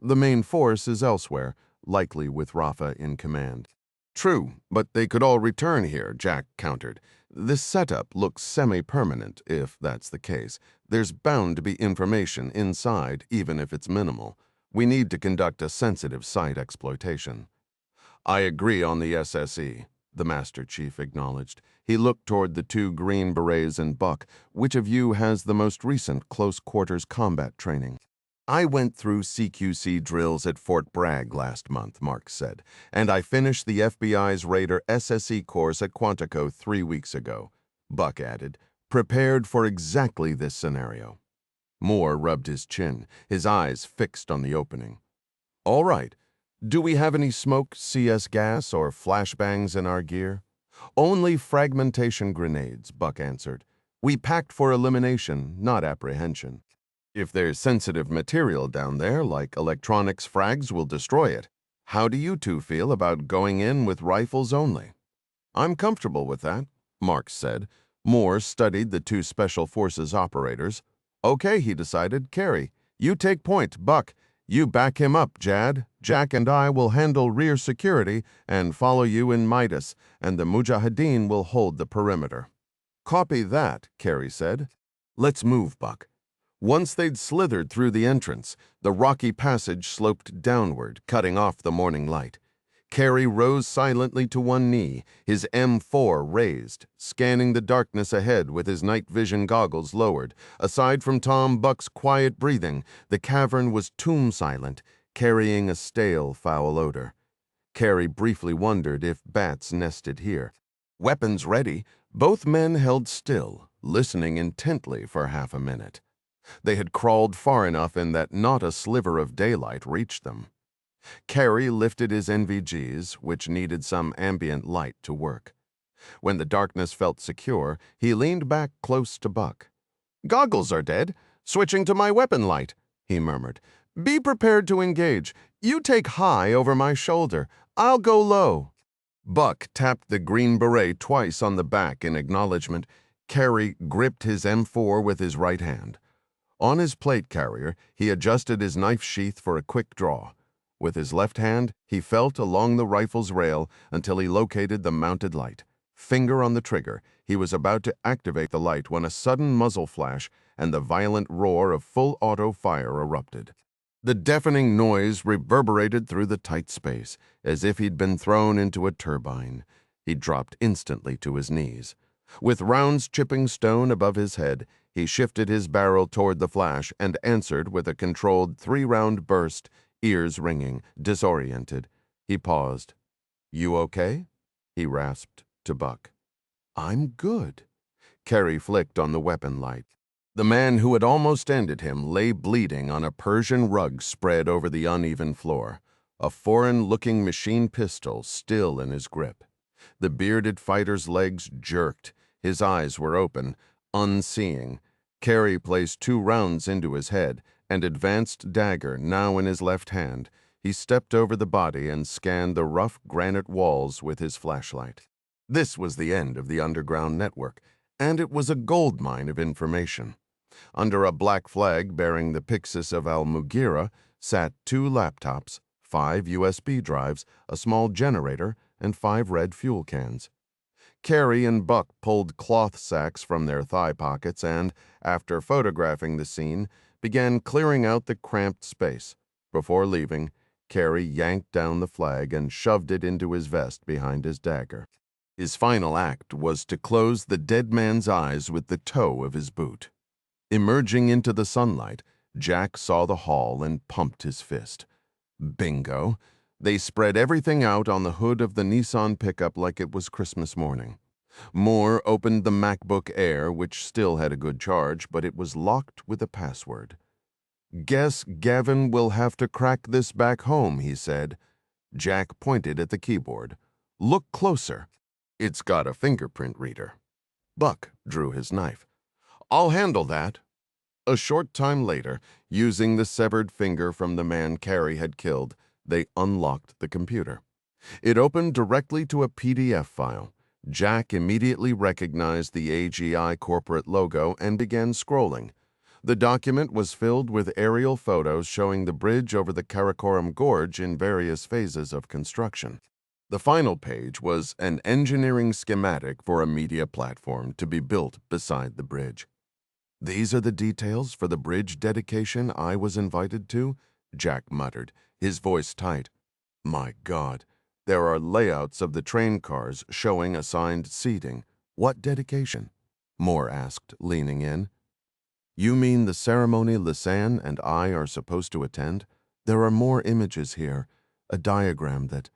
The main force is elsewhere, likely with Rafa in command." "True, but they could all return here," Jack countered. "This setup looks semi-permanent, if that's the case. There's bound to be information inside, even if it's minimal. We need to conduct a sensitive site exploitation." "I agree on the SSE," the Master Chief acknowledged. He looked toward the 2 Green Berets and Buck. "Which of you has the most recent close-quarters combat training?" "I went through CQC drills at Fort Bragg last month," Mark said, "and I finished the FBI's Raider SSE course at Quantico 3 weeks ago." Buck added, "Prepared for exactly this scenario." Moore rubbed his chin, his eyes fixed on the opening. "All right. Do we have any smoke, CS gas, or flashbangs in our gear?" "Only fragmentation grenades," Buck answered. "We packed for elimination, not apprehension. If there's sensitive material down there, like electronics frags, will destroy it. How do you 2 feel about going in with rifles only?" "I'm comfortable with that," Marks said. Moore studied the 2 Special Forces operators. "Okay," he decided. "Carey, you take point. Buck, you back him up, Jad. Jack and I will handle rear security and follow you in Midas, and the Mujahideen will hold the perimeter." "Copy that," Carey said. "Let's move, Buck." Once they'd slithered through the entrance, the rocky passage sloped downward, cutting off the morning light. Carey rose silently to one knee, his M4 raised, scanning the darkness ahead with his night vision goggles lowered. Aside from Tom Buck's quiet breathing, the cavern was tomb-silent, carrying a stale, foul odor. Carey briefly wondered if bats nested here. Weapons ready, both men held still, listening intently for half a minute. They had crawled far enough in that not a sliver of daylight reached them. Carey lifted his NVGs, which needed some ambient light to work. When the darkness felt secure, he leaned back close to Buck. "Goggles are dead. Switching to my weapon light," he murmured. "Be prepared to engage. You take high over my shoulder. I'll go low." Buck tapped the green beret twice on the back in acknowledgement. Carey gripped his M4 with his right hand. On his plate carrier, he adjusted his knife sheath for a quick draw. With his left hand, he felt along the rifle's rail until he located the mounted light. Finger on the trigger, he was about to activate the light when a sudden muzzle flash and the violent roar of full auto fire erupted. The deafening noise reverberated through the tight space, as if he'd been thrown into a turbine. He dropped instantly to his knees. With rounds chipping stone above his head, he shifted his barrel toward the flash and answered with a controlled 3-round burst, ears ringing, disoriented. He paused. "You okay?" he rasped to Buck. "I'm good." Carey flicked on the weapon light. The man who had almost ended him lay bleeding on a Persian rug spread over the uneven floor, a foreign-looking machine pistol still in his grip. The bearded fighter's legs jerked. His eyes were open, unseeing. Carey placed 2 rounds into his head, and advanced dagger now in his left hand. He stepped over the body and scanned the rough granite walls with his flashlight. This was the end of the underground network, and it was a goldmine of information. Under a black flag bearing the Pyxis of Al-Mughira sat 2 laptops, 5 USB drives, a small generator, and 5 red fuel cans. Carey and Buck pulled cloth sacks from their thigh pockets and, after photographing the scene, began clearing out the cramped space. Before leaving, Carey yanked down the flag and shoved it into his vest behind his dagger. His final act was to close the dead man's eyes with the toe of his boot. Emerging into the sunlight, Jack saw the hall and pumped his fist. Bingo! They spread everything out on the hood of the Nissan pickup like it was Christmas morning. Moore opened the MacBook Air, which still had a good charge, but it was locked with a password. "Guess Gavin will have to crack this back home," he said. Jack pointed at the keyboard. "Look closer. It's got a fingerprint reader." Buck drew his knife. "I'll handle that." A short time later, using the severed finger from the man Carey had killed, they unlocked the computer. It opened directly to a PDF file. Jack immediately recognized the AGI corporate logo and began scrolling. The document was filled with aerial photos showing the bridge over the Karakoram Gorge in various phases of construction. The final page was an engineering schematic for a media platform to be built beside the bridge. "These are the details for the bridge dedication I was invited to," Jack muttered, his voice tight. "My God, there are layouts of the train cars showing assigned seating. What dedication?" Moore asked, leaning in. "You mean the ceremony Lisanne and I are supposed to attend? There are more images here, a diagram that—"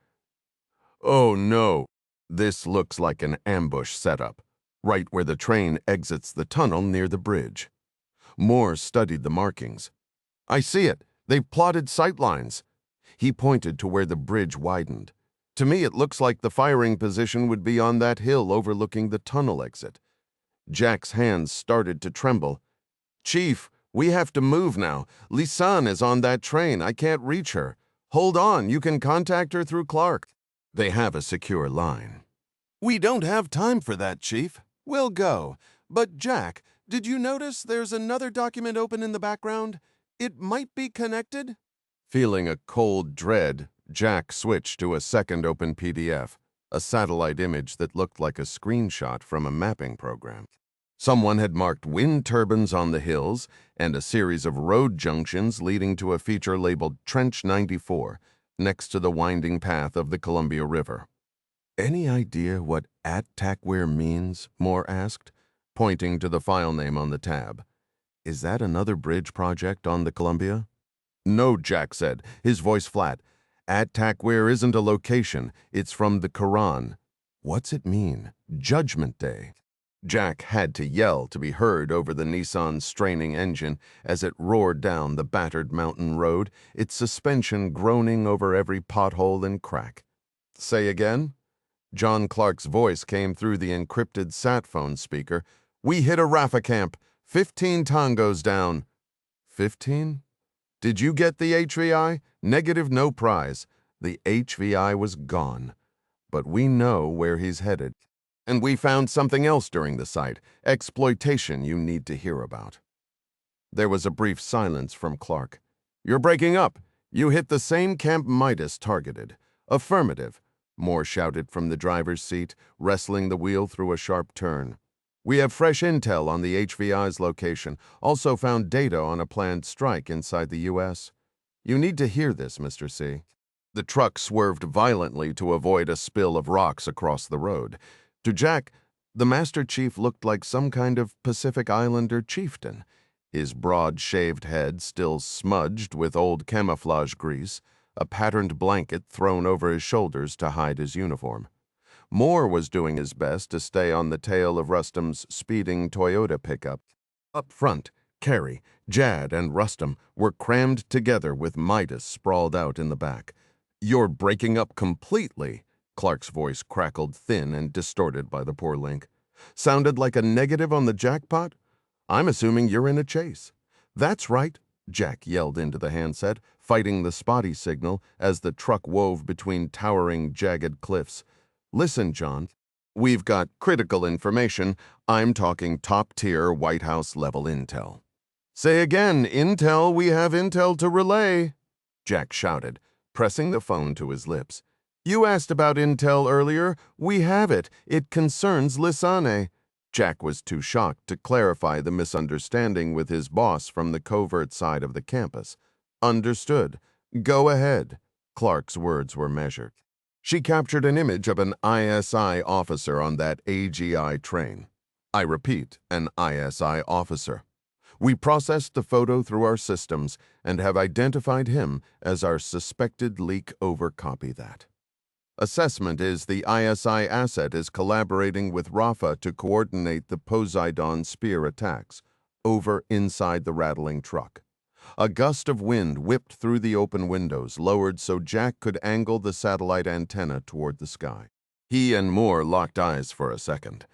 "Oh no, this looks like an ambush setup, right where the train exits the tunnel near the bridge." Moore studied the markings. "I see it. They've plotted sightlines." He pointed to where the bridge widened. "To me, it looks like the firing position would be on that hill overlooking the tunnel exit." Jack's hands started to tremble. "Chief, we have to move now. Lisanne is on that train. I can't reach her. Hold on, you can contact her through Clark. They have a secure line." "We don't have time for that, Chief. We'll go. But Jack, did you notice there's another document open in the background? It might be connected?" Feeling a cold dread, Jack switched to a second open PDF, a satellite image that looked like a screenshot from a mapping program. Someone had marked wind turbines on the hills and a series of road junctions leading to a feature labeled Trench 94, next to the winding path of the Columbia River. "Any idea what @TACWare means?" Moore asked, pointing to the file name on the tab. "Is that another bridge project on the Columbia?" "No," Jack said, his voice flat. "@TACWare isn't a location. It's from the Quran." "What's it mean? Judgment Day?" Jack had to yell to be heard over the Nissan's straining engine as it roared down the battered mountain road, its suspension groaning over every pothole and crack. "Say again?" John Clark's voice came through the encrypted sat phone speaker. "We hit a Rafa camp. 15 tangos down." 15? Did you get the HVI? Negative, no prize. The HVI was gone. But we know where he's headed. And we found something else during the sight. Exploitation you need to hear about. There was a brief silence from Clark. "You're breaking up. You hit the same camp Midas targeted." "Affirmative," Moore shouted from the driver's seat, wrestling the wheel through a sharp turn. "We have fresh intel on the HVI's location, also found data on a planned strike inside the U.S. You need to hear this, Mr. C." The truck swerved violently to avoid a spill of rocks across the road. To Jack, the Master Chief looked like some kind of Pacific Islander chieftain, his broad-shaved head still smudged with old camouflage grease, a patterned blanket thrown over his shoulders to hide his uniform. Moore was doing his best to stay on the tail of Rustam's speeding Toyota pickup. Up front, Carey, Jad, and Rustam were crammed together with Midas sprawled out in the back. "You're breaking up completely," Clark's voice crackled thin and distorted by the poor link. "Sounded like a negative on the jackpot? I'm assuming you're in a chase." "That's right," Jack yelled into the handset, fighting the spotty signal as the truck wove between towering, jagged cliffs. "Listen, John, we've got critical information. I'm talking top-tier White House-level intel." "Say again, intel, we have intel to relay," Jack shouted, pressing the phone to his lips. "You asked about intel earlier. We have it. It concerns Lisane." Jack was too shocked to clarify the misunderstanding with his boss from the covert side of the campus. "Understood. Go ahead." Clark's words were measured. "She captured an image of an ISI officer on that AGI train. I repeat, an ISI officer. We processed the photo through our systems and have identified him as our suspected leak over. Copy that. Assessment is the ISI asset is collaborating with Rafa to coordinate the Poseidon spear attacks. Over inside the rattling truck. A gust of wind whipped through the open windows, lowered so Jack could angle the satellite antenna toward the sky. He and Moore locked eyes for a second.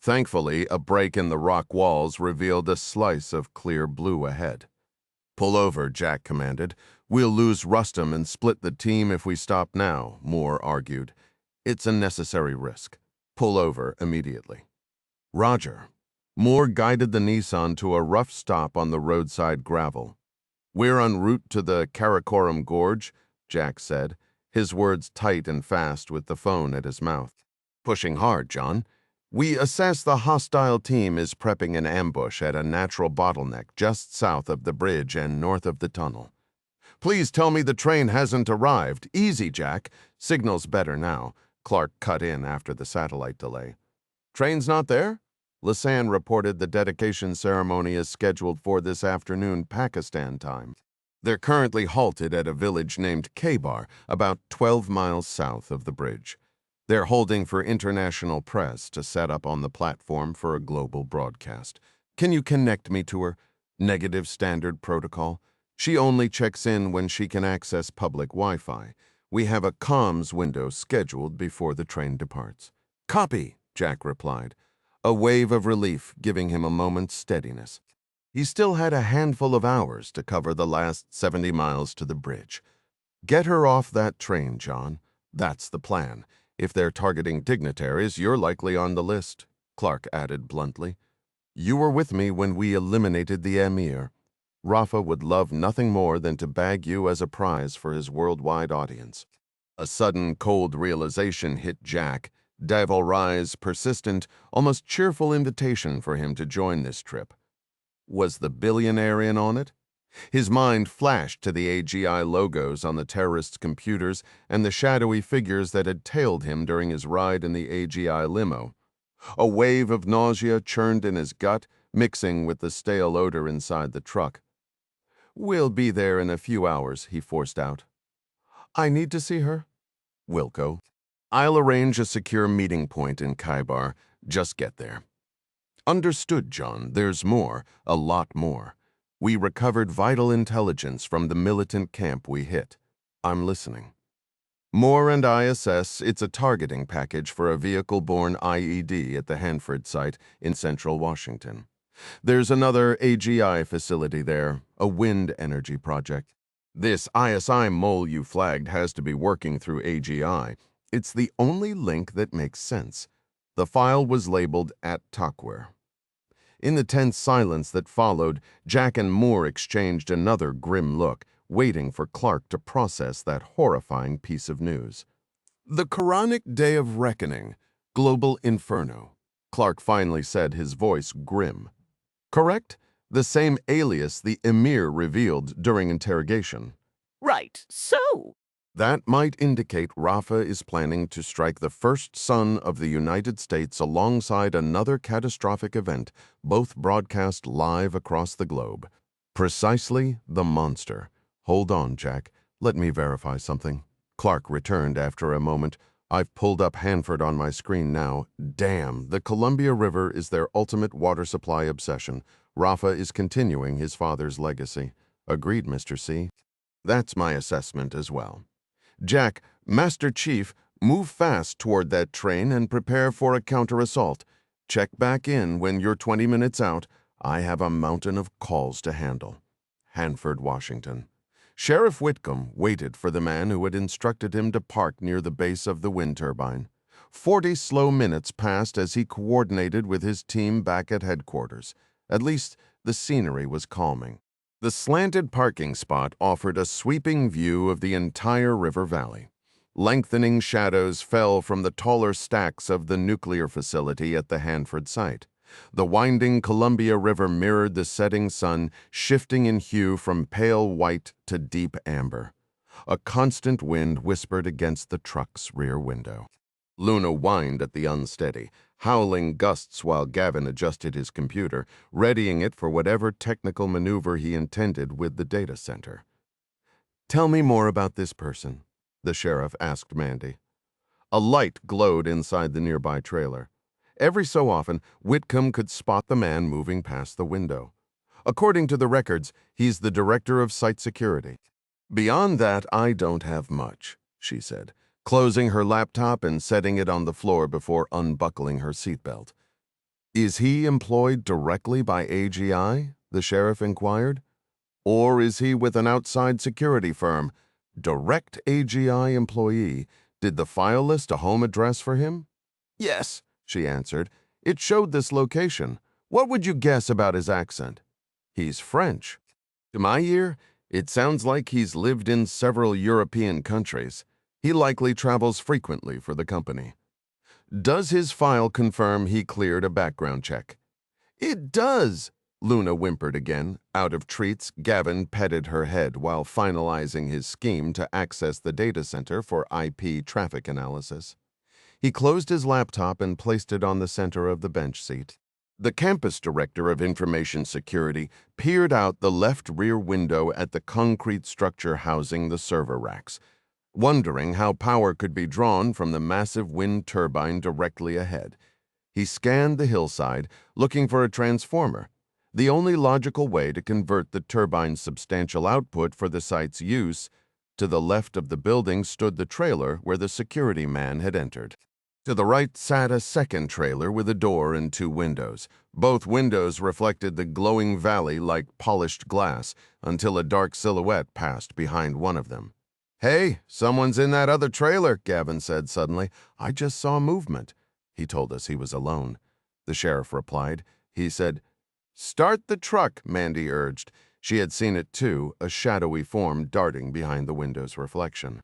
Thankfully, a break in the rock walls revealed a slice of clear blue ahead. "Pull over," Jack commanded. "We'll lose Rustam and split the team if we stop now," Moore argued. "It's a necessary risk. Pull over immediately." "Roger." Moore guided the Nissan to a rough stop on the roadside gravel. "We're en route to the Karakoram Gorge," Jack said, his words tight and fast with the phone at his mouth. "Pushing hard, John. We assess the hostile team is prepping an ambush at a natural bottleneck just south of the bridge and north of the tunnel. Please tell me the train hasn't arrived. Easy, Jack. Signal's better now." Clark cut in after the satellite delay. "Train's not there?" Lisanne reported the dedication ceremony is scheduled for this afternoon Pakistan time. They're currently halted at a village named Kbar, about 12 miles south of the bridge. They're holding for international press to set up on the platform for a global broadcast. Can you connect me to her? Negative standard protocol. She only checks in when she can access public Wi-Fi. We have a comms window scheduled before the train departs. "Copy," Jack replied, a wave of relief giving him a moment's steadiness. He still had a handful of hours to cover the last 70 miles to the bridge. "Get her off that train, John. That's the plan. If they're targeting dignitaries, you're likely on the list," Clark added bluntly. "You were with me when we eliminated the Emir. Rafa would love nothing more than to bag you as a prize for his worldwide audience." A sudden cold realization hit Jack, Devil Rye's persistent, almost cheerful invitation for him to join this trip. Was the billionaire in on it? His mind flashed to the AGI logos on the terrorists' computers and the shadowy figures that had tailed him during his ride in the AGI limo. A wave of nausea churned in his gut, mixing with the stale odor inside the truck. "We'll be there in a few hours," he forced out. "I need to see her?" "Wilco. I'll arrange a secure meeting point in Khybar. Just get there." "Understood, John. There's more, a lot more. We recovered vital intelligence from the militant camp we hit. I'm listening." Moore and I assess it's a targeting package for a vehicle-borne IED at the Hanford site in central Washington. There's another AGI facility there, a wind energy project. This ISI mole you flagged has to be working through AGI. It's the only link that makes sense. The file was labeled at Takware. In the tense silence that followed, Jack and Moore exchanged another grim look, waiting for Clark to process that horrifying piece of news. The Quranic Day of Reckoning, Global Inferno. Clark finally said, his voice grim. Correct? The same alias the Emir revealed during interrogation. Right, so? That might indicate Rafa is planning to strike the first sun of the United States alongside another catastrophic event, both broadcast live across the globe. Precisely the monster. Hold on, Jack. Let me verify something. Clark returned after a moment. I've pulled up Hanford on my screen now. Damn, the Columbia River is their ultimate water supply obsession. Rafa is continuing his father's legacy. Agreed, Mr. C. That's my assessment as well. Jack, Master Chief, move fast toward that train and prepare for a counter-assault. Check back in when you're 20 minutes out. I have a mountain of calls to handle. Hanford, Washington. Sheriff Whitcomb waited for the man who had instructed him to park near the base of the wind turbine. 40 slow minutes passed as he coordinated with his team back at headquarters. At least, the scenery was calming. The slanted parking spot offered a sweeping view of the entire river valley. Lengthening shadows fell from the taller stacks of the nuclear facility at the Hanford site. The winding Columbia River mirrored the setting sun, shifting in hue from pale white to deep amber. A constant wind whispered against the truck's rear window. Luna whined at the unsteady, howling gusts while Gavin adjusted his computer, readying it for whatever technical maneuver he intended with the data center. "Tell me more about this person," the sheriff asked Mandy. A light glowed inside the nearby trailer. Every so often, Whitcomb could spot the man moving past the window. According to the records, he's the director of site security. "Beyond that, I don't have much," she said, closing her laptop and setting it on the floor before unbuckling her seatbelt. "Is he employed directly by AGI?" the sheriff inquired. "Or is he with an outside security firm? Direct AGI employee. Did the file list a home address for him?" "Yes," she answered. "It showed this location. What would you guess about his accent?" "He's French. To my ear, it sounds like he's lived in several European countries. He likely travels frequently for the company." "Does his file confirm he cleared a background check?" "It does," Luna whimpered again. Out of treats, Gavin petted her head while finalizing his scheme to access the data center for IP traffic analysis. He closed his laptop and placed it on the center of the bench seat. The campus director of information security peered out the left rear window at the concrete structure housing the server racks, wondering how power could be drawn from the massive wind turbine directly ahead. He scanned the hillside, looking for a transformer, the only logical way to convert the turbine's substantial output for the site's use. To the left of the building stood the trailer where the security man had entered. To the right sat a second trailer with a door and 2 windows. Both windows reflected the glowing valley like polished glass until a dark silhouette passed behind one of them. "Hey, someone's in that other trailer," Gavin said suddenly. "I just saw movement." He told us he was alone. The sheriff replied. He said, "Start the truck," Mandy urged. She had seen it too, a shadowy form darting behind the window's reflection.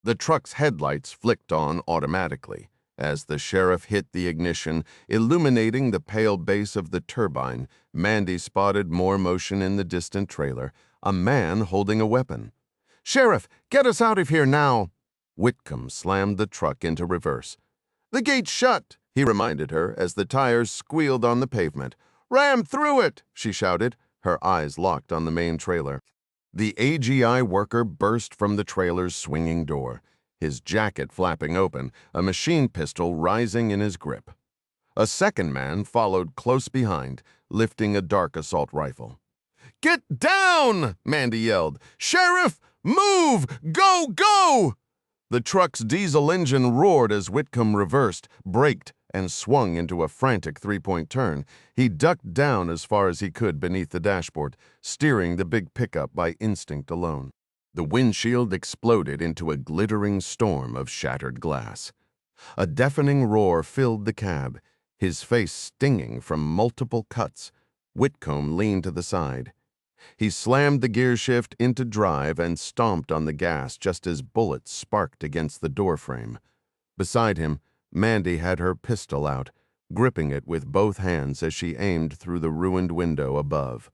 The truck's headlights flicked on automatically. As the sheriff hit the ignition, illuminating the pale base of the turbine, Mandy spotted more motion in the distant trailer, a man holding a weapon. "Sheriff, get us out of here now!" Whitcomb slammed the truck into reverse. "The gate's shut," he reminded her as the tires squealed on the pavement. "Ram through it," she shouted, her eyes locked on the main trailer. The AGI worker burst from the trailer's swinging door, his jacket flapping open, a machine pistol rising in his grip. A second man followed close behind, lifting a dark assault rifle. "Get down!" Mandy yelled. "Sheriff, move! Go, go!" The truck's diesel engine roared as Whitcomb reversed, braked, and swung into a frantic three-point turn. He ducked down as far as he could beneath the dashboard, steering the big pickup by instinct alone. The windshield exploded into a glittering storm of shattered glass. A deafening roar filled the cab, his face stinging from multiple cuts. Whitcomb leaned to the side. He slammed the gear shift into drive and stomped on the gas just as bullets sparked against the doorframe. Beside him, Mandy had her pistol out, gripping it with both hands as she aimed through the ruined window above.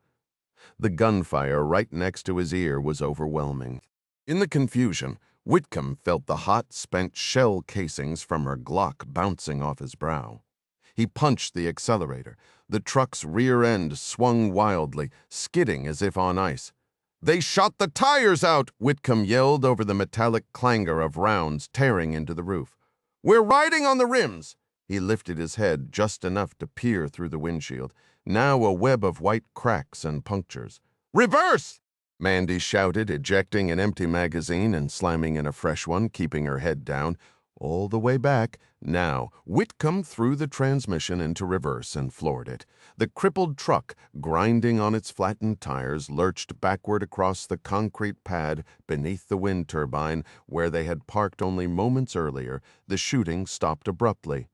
The gunfire right next to his ear was overwhelming. In the confusion, Whitcomb felt the hot, spent shell casings from her Glock bouncing off his brow. He punched the accelerator. The truck's rear end swung wildly, skidding as if on ice. "They shot the tires out!" Whitcomb yelled over the metallic clangor of rounds tearing into the roof. "We're riding on the rims!" He lifted his head just enough to peer through the windshield, now a web of white cracks and punctures. "Reverse!" Mandy shouted, ejecting an empty magazine and slamming in a fresh one, keeping her head down. All the way back. Now, Whitcomb threw the transmission into reverse and floored it. The crippled truck, grinding on its flattened tires, lurched backward across the concrete pad beneath the wind turbine where they had parked only moments earlier. The shooting stopped abruptly.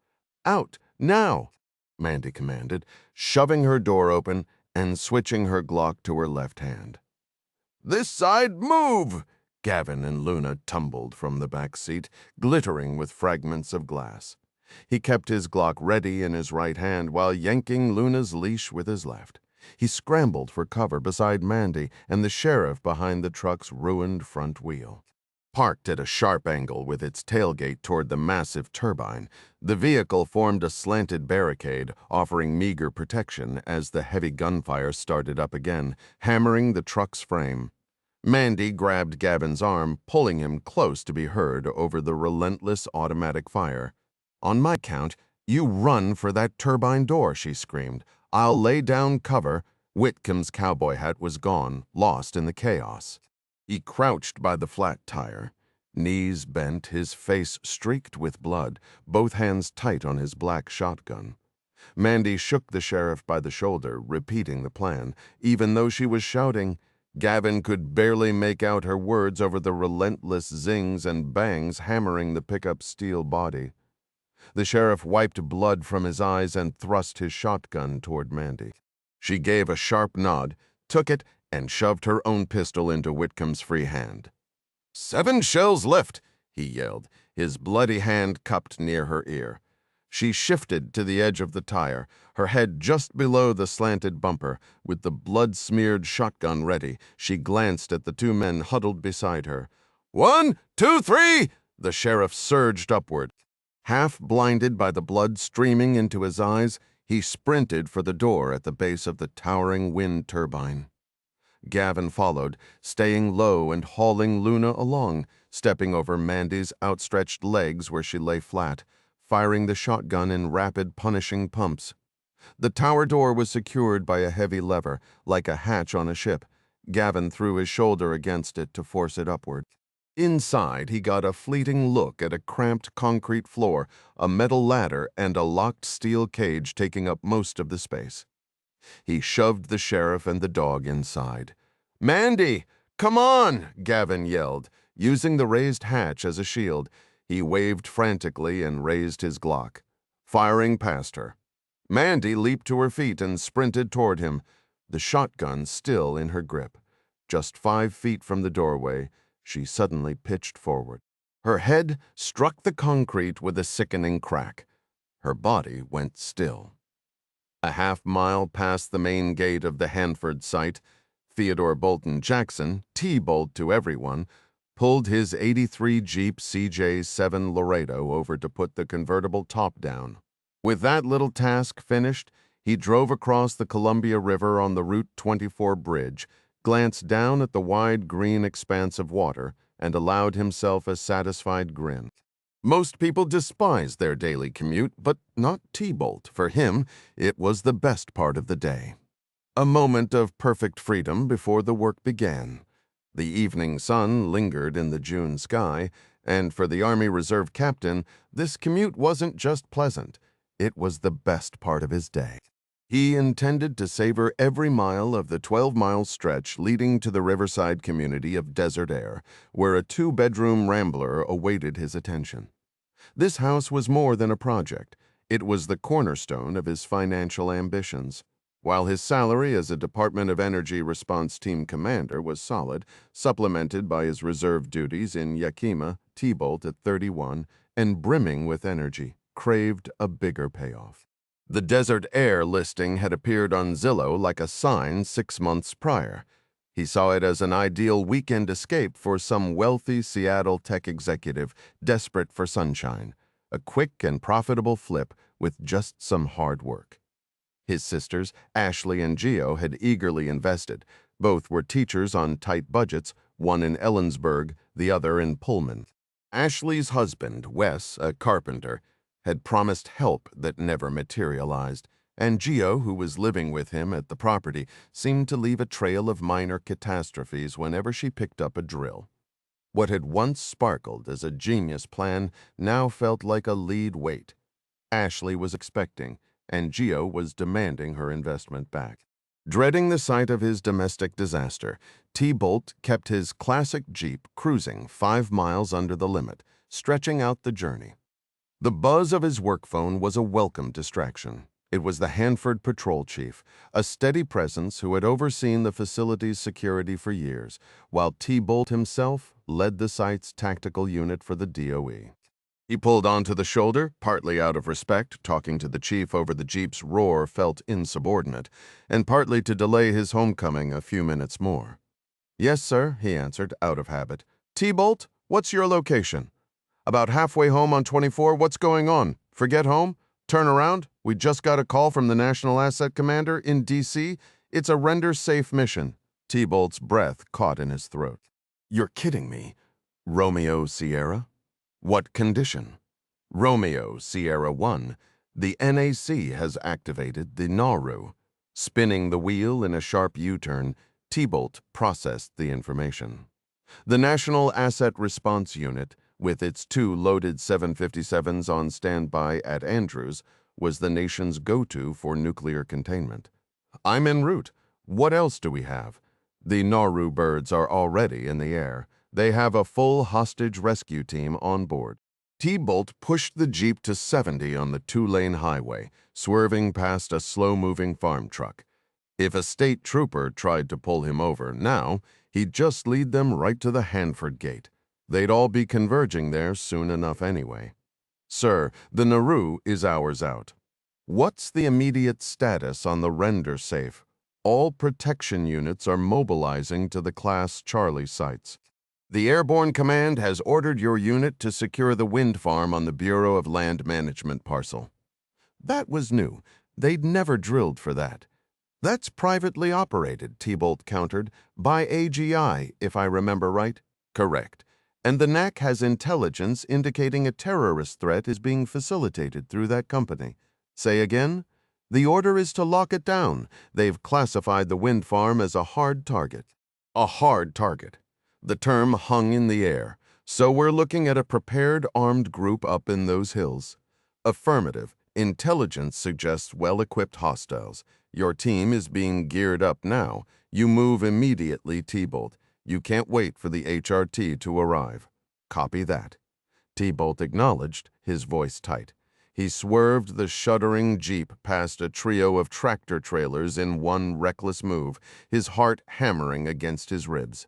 "Out, now!" Mandy commanded, shoving her door open and switching her Glock to her left hand. "This side, move!" Gavin and Luna tumbled from the back seat, glittering with fragments of glass. He kept his Glock ready in his right hand while yanking Luna's leash with his left. He scrambled for cover beside Mandy and the sheriff behind the truck's ruined front wheel. Parked at a sharp angle with its tailgate toward the massive turbine, the vehicle formed a slanted barricade, offering meager protection as the heavy gunfire started up again, hammering the truck's frame. Mandy grabbed Gavin's arm, pulling him close to be heard over the relentless automatic fire. "On my count, you run for that turbine door," she screamed. "I'll lay down cover." Whitcomb's cowboy hat was gone, lost in the chaos. He crouched by the flat tire, knees bent, his face streaked with blood, both hands tight on his black shotgun. Mandy shook the sheriff by the shoulder, repeating the plan, even though she was shouting. Gavin could barely make out her words over the relentless zings and bangs hammering the pickup's steel body. The sheriff wiped blood from his eyes and thrust his shotgun toward Mandy. She gave a sharp nod, took it, and shoved her own pistol into Whitcomb's free hand. "7 shells left," he yelled, his bloody hand cupped near her ear. She shifted to the edge of the tire, her head just below the slanted bumper. With the blood-smeared shotgun ready, she glanced at the 2 men huddled beside her. 1, 2, 3! The sheriff surged upward. Half blinded by the blood streaming into his eyes, he sprinted for the door at the base of the towering wind turbine. Gavin followed, staying low and hauling Luna along, stepping over Mandy's outstretched legs where she lay flat, firing the shotgun in rapid, punishing pumps. The tower door was secured by a heavy lever, like a hatch on a ship. Gavin threw his shoulder against it to force it upward. Inside, he got a fleeting look at a cramped concrete floor, a metal ladder, and a locked steel cage taking up most of the space. He shoved the sheriff and the dog inside. "Mandy, come on!" Gavin yelled, using the raised hatch as a shield. He waved frantically and raised his Glock, firing past her. Mandy leaped to her feet and sprinted toward him, the shotgun still in her grip. Just 5 feet from the doorway, she suddenly pitched forward. Her head struck the concrete with a sickening crack. Her body went still. A half-mile past the main gate of the Hanford site, Theodore Bolton Jackson, T-Bolt to everyone, pulled his '83 Jeep CJ7 Laredo over to put the convertible top down. With that little task finished, he drove across the Columbia River on the Route 24 bridge, glanced down at the wide green expanse of water, and allowed himself a satisfied grin. Most people despise their daily commute, but not T-Bolt. For him, it was the best part of the day. A moment of perfect freedom before the work began. The evening sun lingered in the June sky, and for the Army Reserve captain, this commute wasn't just pleasant. It was the best part of his day. He intended to savor every mile of the 12-mile stretch leading to the riverside community of Desert Air, where a 2-bedroom rambler awaited his attention. This house was more than a project. It was the cornerstone of his financial ambitions. While his salary as a Department of Energy Response Team commander was solid, supplemented by his reserve duties in Yakima, T-Bolt at 31, and brimming with energy, craved a bigger payoff. The Desert Air listing had appeared on Zillow like a sign 6 months prior. He saw it as an ideal weekend escape for some wealthy Seattle tech executive desperate for sunshine, a quick and profitable flip with just some hard work. His sisters, Ashley and Geo, had eagerly invested. Both were teachers on tight budgets, one in Ellensburg, the other in Pullman. Ashley's husband, Wes, a carpenter, had promised help that never materialized, and Geo, who was living with him at the property, seemed to leave a trail of minor catastrophes whenever she picked up a drill. What had once sparkled as a genius plan now felt like a lead weight. Ashley was expecting, and Geo was demanding her investment back. Dreading the sight of his domestic disaster, T-Bolt kept his classic Jeep cruising 5 miles under the limit, stretching out the journey. The buzz of his work phone was a welcome distraction. It was the Hanford patrol chief, a steady presence who had overseen the facility's security for years, while T-Bolt himself led the site's tactical unit for the DOE. He pulled onto the shoulder, partly out of respect, talking to the chief over the Jeep's roar felt insubordinate, and partly to delay his homecoming a few minutes more. "Yes, sir," he answered, out of habit. "T-Bolt, what's your location?" "About halfway home on 24, what's going on? Forget home? Turn around? We just got a call from the National Asset Commander in D.C. It's a render-safe mission." T-Bolt's breath caught in his throat. "You're kidding me. Romeo Sierra? What condition?" "Romeo Sierra 1. The NAC has activated the Nauru." Spinning the wheel in a sharp U-turn, T-Bolt processed the information. The National Asset Response Unit, with its 2 loaded 757s on standby at Andrews, was the nation's go-to for nuclear containment. "I'm en route. What else do we have?" "The Nauru birds are already in the air. They have a full hostage rescue team on board." T-Bolt pushed the Jeep to 70 on the 2-lane highway, swerving past a slow-moving farm truck. If a state trooper tried to pull him over now, he'd just lead them right to the Hanford gate. They'd all be converging there soon enough anyway. "Sir, the Nauru is hours out." "What's the immediate status on the render safe?" "All protection units are mobilizing to the Class Charlie sites." "The Airborne Command has ordered your unit to secure the wind farm on the Bureau of Land Management parcel." That was new. They'd never drilled for that. "That's privately operated," T-Bolt countered, "by AGI, if I remember right." "Correct. And the NAC has intelligence indicating a terrorist threat is being facilitated through that company." "Say again?" "The order is to lock it down. They've classified the wind farm as a hard target." A hard target. The term hung in the air. "So we're looking at a prepared armed group up in those hills." "Affirmative. Intelligence suggests well-equipped hostiles. Your team is being geared up now. You move immediately, T-Bolt. You can't wait for the HRT to arrive." "Copy that." T-Bolt acknowledged, his voice tight. He swerved the shuddering Jeep past a trio of tractor-trailers in one reckless move, his heart hammering against his ribs.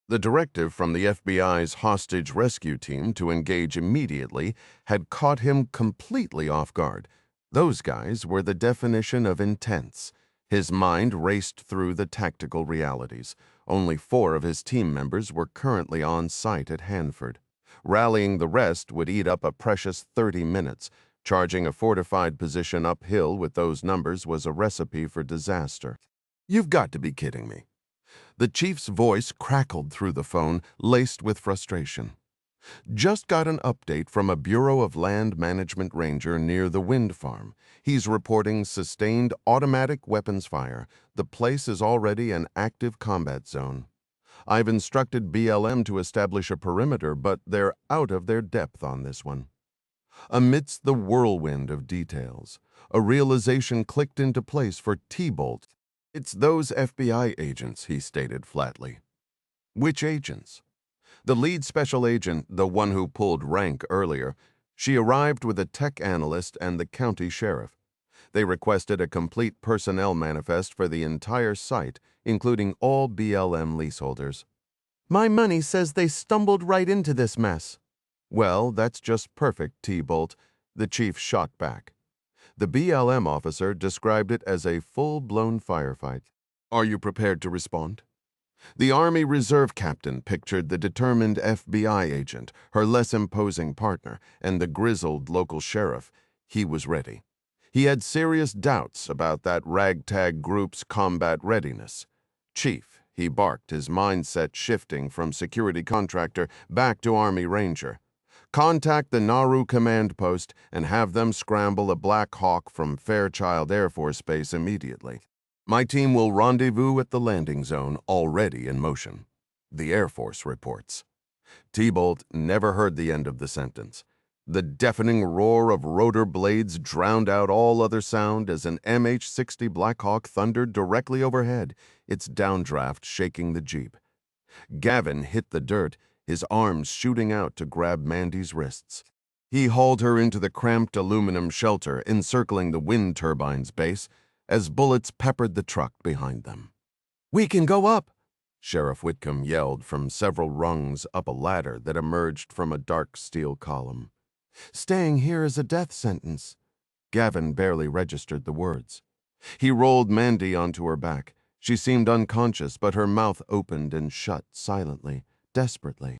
The directive from the FBI's hostage rescue team to engage immediately had caught him completely off guard. Those guys were the definition of intense. His mind raced through the tactical realities. Only 4 of his team members were currently on site at Hanford. Rallying the rest would eat up a precious 30 minutes. Charging a fortified position uphill with those numbers was a recipe for disaster. "You've got to be kidding me." The chief's voice crackled through the phone, laced with frustration. "Just got an update from a Bureau of Land Management ranger near the wind farm. He's reporting sustained automatic weapons fire. The place is already an active combat zone." I've instructed BLM to establish a perimeter, but they're out of their depth on this one. Amidst the whirlwind of details, a realization clicked into place for T-Bolt. It's those FBI agents, he stated flatly. Which agents? The lead special agent, the one who pulled rank earlier, she arrived with a tech analyst and the county sheriff. They requested a complete personnel manifest for the entire site, including all BLM leaseholders. My money says they stumbled right into this mess. Well, that's just perfect, T-Bolt, the chief shot back. The BLM officer described it as a full-blown firefight. Are you prepared to respond? The Army Reserve captain pictured the determined FBI agent, her less imposing partner, and the grizzled local sheriff. He was ready. He had serious doubts about that ragtag group's combat readiness. Chief, he barked, his mindset shifting from security contractor back to Army Ranger. Contact the Nauru command post and have them scramble a Black Hawk from Fairchild Air Force Base immediately. My team will rendezvous at the landing zone, already in motion. The Air Force reports. T-Bolt never heard the end of the sentence. The deafening roar of rotor blades drowned out all other sound as an MH-60 Black Hawk thundered directly overhead, its downdraft shaking the Jeep. Gavin hit the dirt, his arms shooting out to grab Mandy's wrists. He hauled her into the cramped aluminum shelter encircling the wind turbine's base as bullets peppered the truck behind them. We can go up, Sheriff Whitcomb yelled from several rungs up a ladder that emerged from a dark steel column. Staying here is a death sentence. Gavin barely registered the words. He rolled Mandy onto her back. She seemed unconscious, but her mouth opened and shut silently, desperately.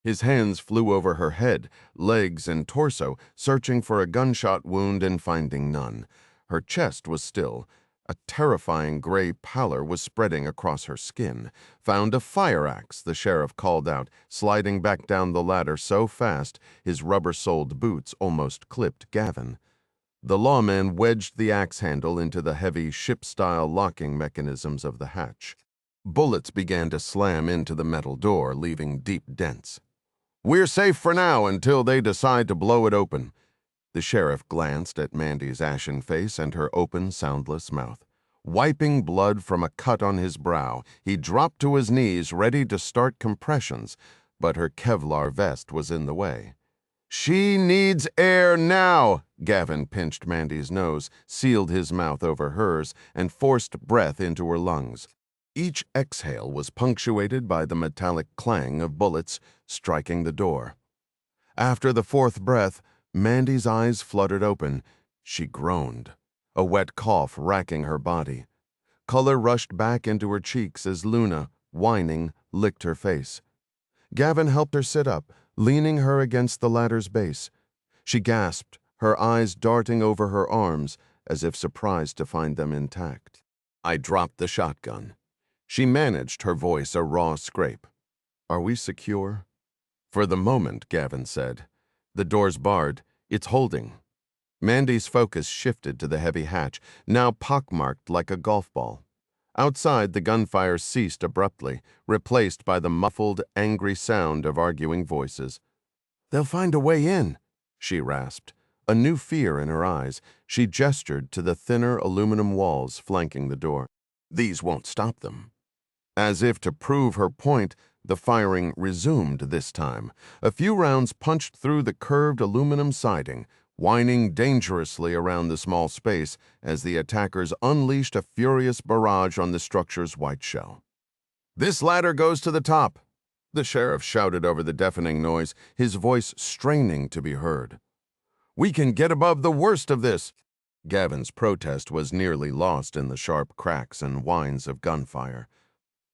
His hands flew over her head, legs, and torso, searching for a gunshot wound and finding none. Her chest was still. A terrifying gray pallor was spreading across her skin. Found a fire axe, the sheriff called out, sliding back down the ladder so fast his rubber-soled boots almost clipped Gavin. The lawman wedged the axe handle into the heavy ship-style locking mechanisms of the hatch. Bullets began to slam into the metal door, leaving deep dents. We're safe for now until they decide to blow it open. The sheriff glanced at Mandy's ashen face and her open, soundless mouth. Wiping blood from a cut on his brow, he dropped to his knees, ready to start compressions, but her Kevlar vest was in the way. She needs air now! Gavin pinched Mandy's nose, sealed his mouth over hers, and forced breath into her lungs. Each exhale was punctuated by the metallic clang of bullets striking the door. After the fourth breath, Mandy's eyes fluttered open. She groaned, a wet cough racking her body. Color rushed back into her cheeks as Luna, whining, licked her face. Gavin helped her sit up, leaning her against the ladder's base. She gasped, her eyes darting over her arms, as if surprised to find them intact. I dropped the shotgun. She managed, her voice a raw scrape. Are we secure? For the moment, Gavin said. The door's barred. It's holding. Mandy's focus shifted to the heavy hatch, now pockmarked like a golf ball. Outside, the gunfire ceased abruptly, replaced by the muffled, angry sound of arguing voices. They'll find a way in, she rasped. A new fear in her eyes, she gestured to the thinner aluminum walls flanking the door. These won't stop them. As if to prove her point, the firing resumed this time. A few rounds punched through the curved aluminum siding, whining dangerously around the small space as the attackers unleashed a furious barrage on the structure's white shell. This ladder goes to the top, the sheriff shouted over the deafening noise, his voice straining to be heard. We can get above the worst of this. Gavin's protest was nearly lost in the sharp cracks and whines of gunfire.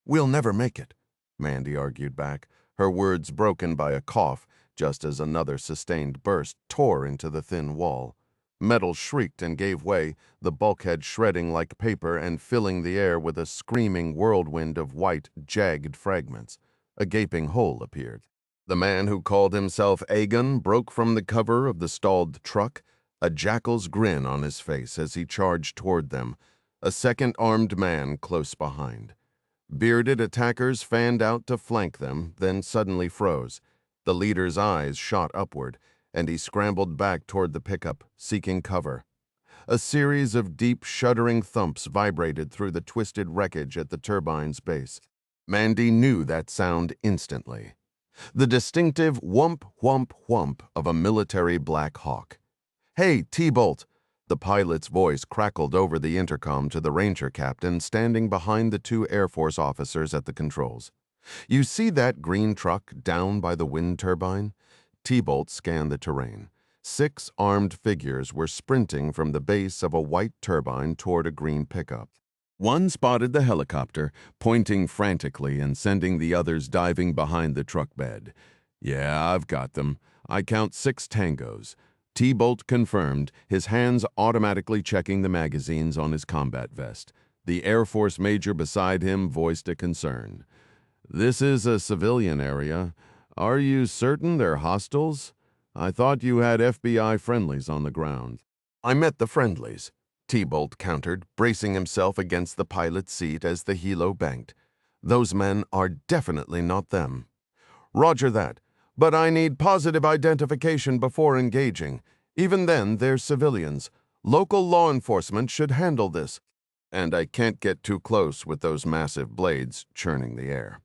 We'll never make it, Mandy argued back, her words broken by a cough, just as another sustained burst tore into the thin wall. Metal shrieked and gave way, the bulkhead shredding like paper and filling the air with a screaming whirlwind of white, jagged fragments. A gaping hole appeared. The man who called himself Aegon broke from the cover of the stalled truck, a jackal's grin on his face as he charged toward them, a second armed man close behind. Bearded attackers fanned out to flank them, then suddenly froze. The leader's eyes shot upward, and he scrambled back toward the pickup, seeking cover. A series of deep, shuddering thumps vibrated through the twisted wreckage at the turbine's base. Mandy knew that sound instantly. The distinctive whump, whump, whump of a military Black Hawk. "Hey, T-Bolt!" The pilot's voice crackled over the intercom to the Ranger captain standing behind the two Air Force officers at the controls. "You see that green truck down by the wind turbine?" T-Bolt scanned the terrain. 6 armed figures were sprinting from the base of a white turbine toward a green pickup. One spotted the helicopter, pointing frantically and sending the others diving behind the truck bed. "Yeah, I've got them. I count 6 tangos." T-Bolt confirmed, his hands automatically checking the magazines on his combat vest. The Air Force major beside him voiced a concern. "This is a civilian area. Are you certain they're hostiles? I thought you had FBI friendlies on the ground." "I met the friendlies," T-Bolt countered, bracing himself against the pilot's seat as the helo banked. "Those men are definitely not them." "Roger that, but I need positive identification before engaging. Even then, they're civilians. Local law enforcement should handle this. And I can't get too close with those massive blades churning the air."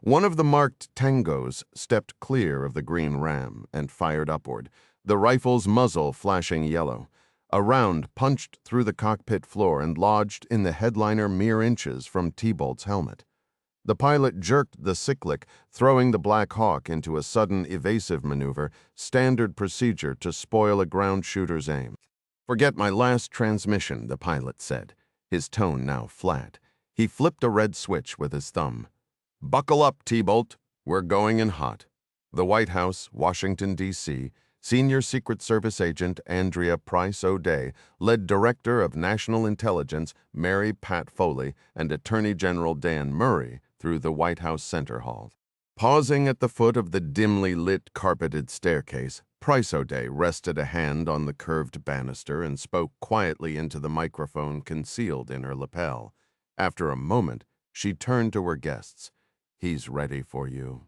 One of the marked tangos stepped clear of the green ram and fired upward, the rifle's muzzle flashing yellow. A round punched through the cockpit floor and lodged in the headliner mere inches from T-Bolt's helmet. The pilot jerked the cyclic, throwing the Black Hawk into a sudden evasive maneuver, standard procedure to spoil a ground shooter's aim. "Forget my last transmission," the pilot said, his tone now flat. He flipped a red switch with his thumb. "Buckle up, T-Bolt. We're going in hot." The White House, Washington, D.C., Senior Secret Service Agent Andrea Price O'Day led Director of National Intelligence Mary Pat Foley and Attorney General Dan Murray through the White House Center Hall. Pausing at the foot of the dimly lit carpeted staircase, Price O'Day rested a hand on the curved banister and spoke quietly into the microphone concealed in her lapel. After a moment, she turned to her guests. "He's ready for you."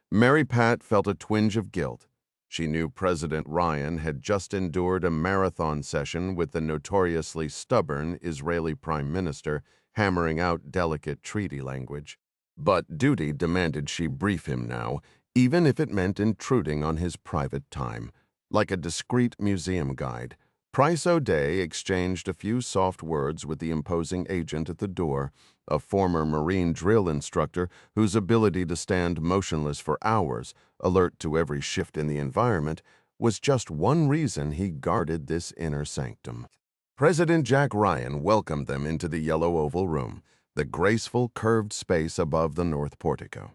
Mary Pat felt a twinge of guilt. She knew President Ryan had just endured a marathon session with the notoriously stubborn Israeli Prime Minister, hammering out delicate treaty language. But duty demanded she brief him now, even if it meant intruding on his private time. Like a discreet museum guide, Price O'Day exchanged a few soft words with the imposing agent at the door, a former Marine drill instructor whose ability to stand motionless for hours, alert to every shift in the environment, was just one reason he guarded this inner sanctum. President Jack Ryan welcomed them into the yellow oval room, the graceful curved space above the north portico.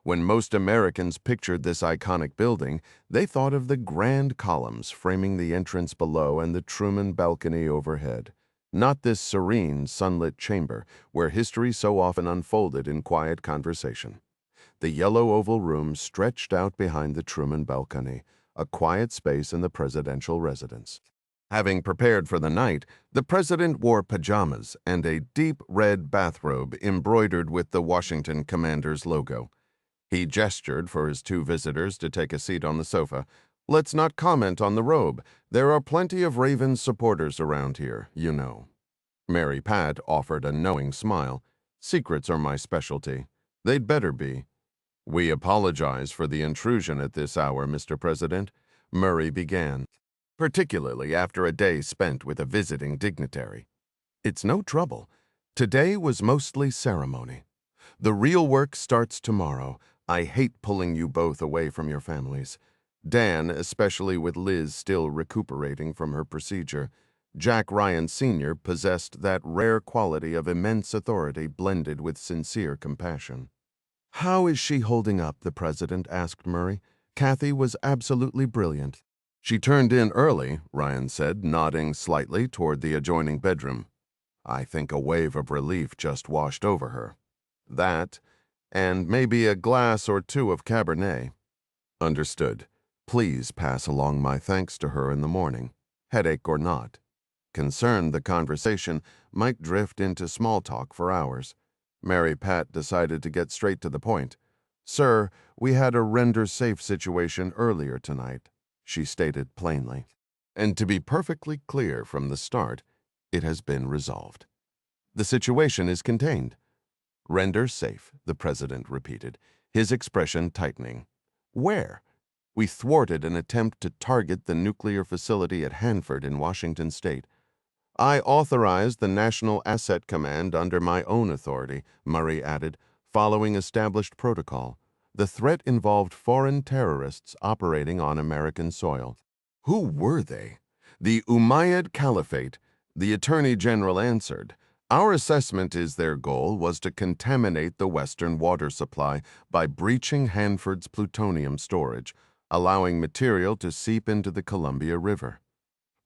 When most Americans pictured this iconic building, they thought of the grand columns framing the entrance below and the Truman balcony overhead. Not this serene, sunlit chamber where history so often unfolded in quiet conversation. The yellow oval room stretched out behind the Truman balcony, a quiet space in the presidential residence. Having prepared for the night, the president wore pajamas and a deep red bathrobe embroidered with the Washington commander's logo. He gestured for his two visitors to take a seat on the sofa. "Let's not comment on the robe. There are plenty of Ravens supporters around here, you know." Mary Pat offered a knowing smile. "Secrets are my specialty. They'd better be." "We apologize for the intrusion at this hour, Mr. President," Murray began, "particularly after a day spent with a visiting dignitary." "It's no trouble. Today was mostly ceremony. The real work starts tomorrow. I hate pulling you both away from your families. Dan, especially with Liz still recuperating from her procedure. Jack Ryan Sr. possessed that rare quality of immense authority blended with sincere compassion." "How is she holding up?" the president asked Murray. "Kathy was absolutely brilliant." "She turned in early," Ryan said, nodding slightly toward the adjoining bedroom. "I think a wave of relief just washed over her. That, and maybe a glass or two of Cabernet." "Understood. Please pass along my thanks to her in the morning, headache or not." Concerned the conversation might drift into small talk for hours. Mary Pat decided to get straight to the point. "Sir, we had a render-safe situation earlier tonight," she stated plainly. "And to be perfectly clear from the start, it has been resolved. The situation is contained." "Render safe," the president repeated, his expression tightening. "Where?" "We thwarted an attempt to target the nuclear facility at Hanford in Washington state. I authorized the National Asset Command under my own authority," Murray added, "following established protocol. The threat involved foreign terrorists operating on American soil." "Who were they?" "The Umayyad Caliphate," the Attorney General answered. "Our assessment is their goal was to contaminate the Western water supply by breaching Hanford's plutonium storage, allowing material to seep into the Columbia River."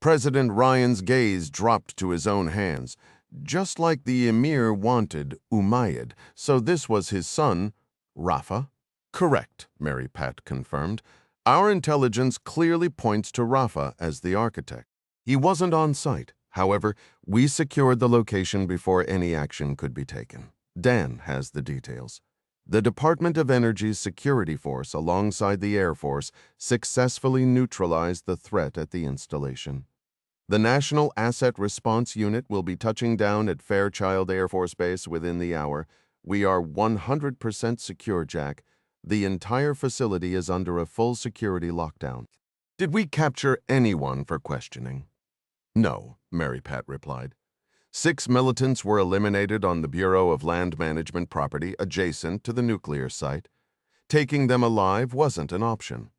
President Ryan's gaze dropped to his own hands. "Just like the emir wanted Umayyad, so this was his son, Rafa?" "Correct," Mary Pat confirmed. "Our intelligence clearly points to Rafa as the architect. He wasn't on site. However, we secured the location before any action could be taken. Dan has the details. The Department of Energy's security force alongside the Air Force successfully neutralized the threat at the installation. The National Asset Response Unit will be touching down at Fairchild Air Force Base within the hour. We are 100% secure, Jack. The entire facility is under a full security lockdown." "Did we capture anyone for questioning?" "No," Mary Pat replied. 6 militants were eliminated on the Bureau of Land Management property adjacent to the nuclear site. Taking them alive wasn't an option.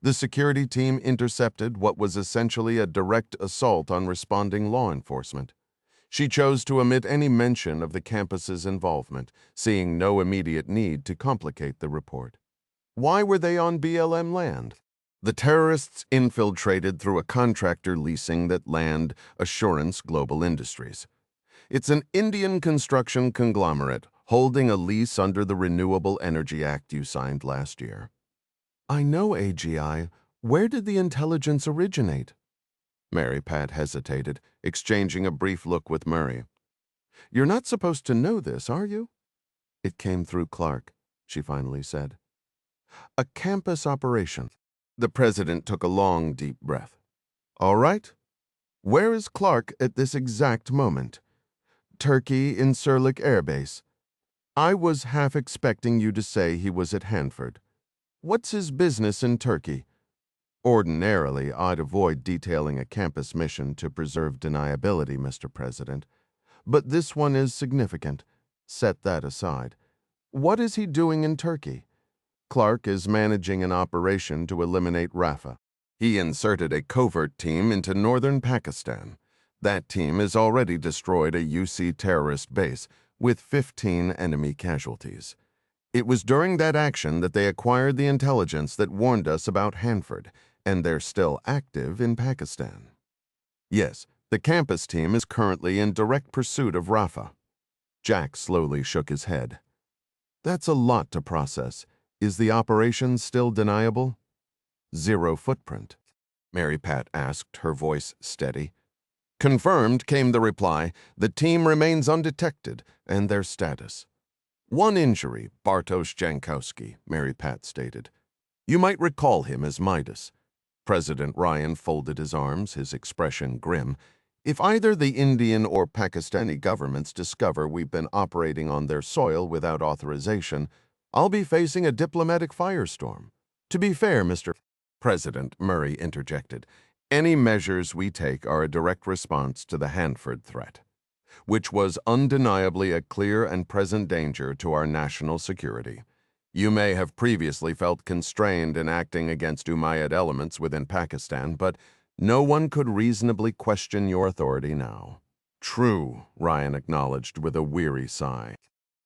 The security team intercepted what was essentially a direct assault on responding law enforcement. She chose to omit any mention of the campus's involvement, seeing no immediate need to complicate the report. Why were they on BLM land? The terrorists infiltrated through a contractor leasing that land, Assurance Global Industries. It's an Indian construction conglomerate holding a lease under the Renewable Energy Act you signed last year. "I know, AGI. Where did the intelligence originate?" Mary Pat hesitated, exchanging a brief look with Murray. "You're not supposed to know this, are you?" "It came through Clark," she finally said. "A campus operation." The president took a long, deep breath. "All right. Where is Clark at this exact moment?" "Turkey in Sirlik Air Base." "I was half expecting you to say he was at Hanford. What's his business in Turkey?" "Ordinarily, I'd avoid detailing a campus mission to preserve deniability, Mr. President. But this one is significant. Set that aside. What is he doing in Turkey?" "Clark is managing an operation to eliminate Rafa. He inserted a covert team into northern Pakistan. That team has already destroyed a UC terrorist base with 15 enemy casualties. It was during that action that they acquired the intelligence that warned us about Hanford, and they're still active in Pakistan." "Yes, the campus team is currently in direct pursuit of Rafa." Jack slowly shook his head. "That's a lot to process. Is the operation still deniable?" "Zero footprint," Mary Pat asked, her voice steady. "Confirmed," came the reply. "The team remains undetected, and their status." "One injury, Bartosz Jankowski," Mary Pat stated. "You might recall him as Midas." President Ryan folded his arms, his expression grim. "If either the Indian or Pakistani governments discover we've been operating on their soil without authorization, I'll be facing a diplomatic firestorm." "To be fair, Mr. President," Murray interjected, "any measures we take are a direct response to the Hanford threat, which was undeniably a clear and present danger to our national security. You may have previously felt constrained in acting against Umayyad elements within Pakistan, but no one could reasonably question your authority now." "True," Ryan acknowledged with a weary sigh.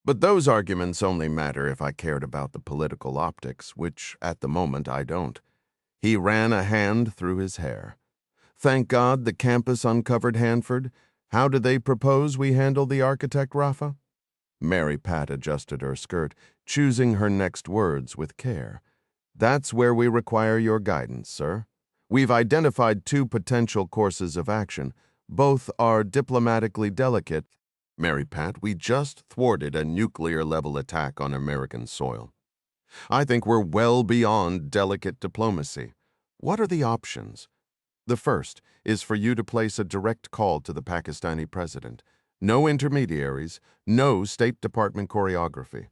"But those arguments only matter if I cared about the political optics, which, at the moment, I don't." He ran a hand through his hair. "Thank God the campus uncovered Hanford. How do they propose we handle the architect, Rafa?" Mary Pat adjusted her skirt, choosing her next words with care. "That's where we require your guidance, sir. We've identified 2 potential courses of action. Both are diplomatically delicate." Mary Pat, we just thwarted a nuclear-level attack on American soil. I think we're well beyond delicate diplomacy. What are the options? The first is for you to place a direct call to the Pakistani president. No intermediaries, no State Department choreography.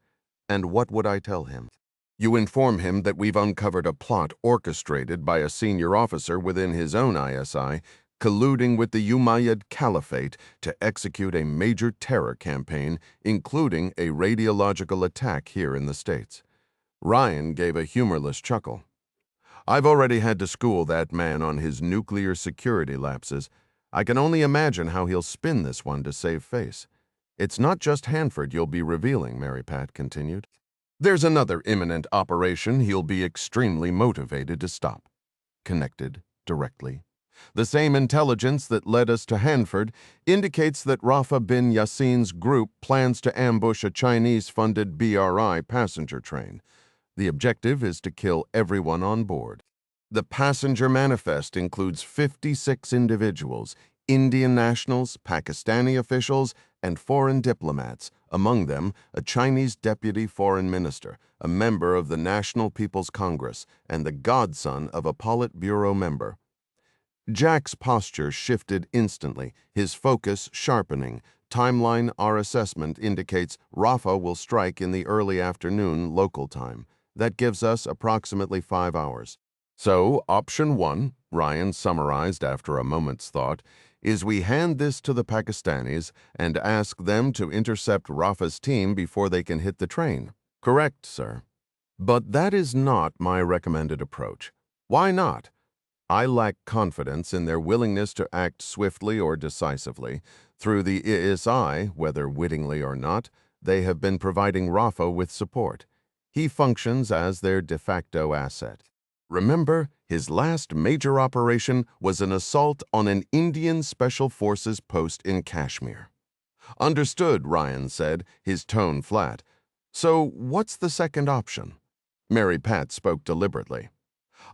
And what would I tell him? You inform him that we've uncovered a plot orchestrated by a senior officer within his own ISI, colluding with the Umayyad Caliphate to execute a major terror campaign, including a radiological attack here in the States. Ryan gave a humorless chuckle. I've already had to school that man on his nuclear security lapses. I can only imagine how he'll spin this one to save face. It's not just Hanford you'll be revealing, Mary Pat continued. There's another imminent operation he'll be extremely motivated to stop. Connected directly. The same intelligence that led us to Hanford indicates that Rafa bin Yassin's group plans to ambush a Chinese-funded BRI passenger train. The objective is to kill everyone on board. The passenger manifest includes 56 individuals, Indian nationals, Pakistani officials, and foreign diplomats, among them a Chinese deputy foreign minister, a member of the National People's Congress, and the godson of a Politburo member. Jack's posture shifted instantly, his focus sharpening. Timeline our assessment indicates Rafa will strike in the early afternoon local time. That gives us approximately 5 hours. So, option 1, Ryan summarized after a moment's thought, is we hand this to the Pakistanis and ask them to intercept Rafa's team before they can hit the train. Correct, sir. But that is not my recommended approach. Why not? I lack confidence in their willingness to act swiftly or decisively. Through the ISI, whether wittingly or not, they have been providing Rafa with support. He functions as their de facto asset. Remember, his last major operation was an assault on an Indian Special Forces post in Kashmir. Understood, Ryan said, his tone flat. So what's the second option? Mary Pat spoke deliberately.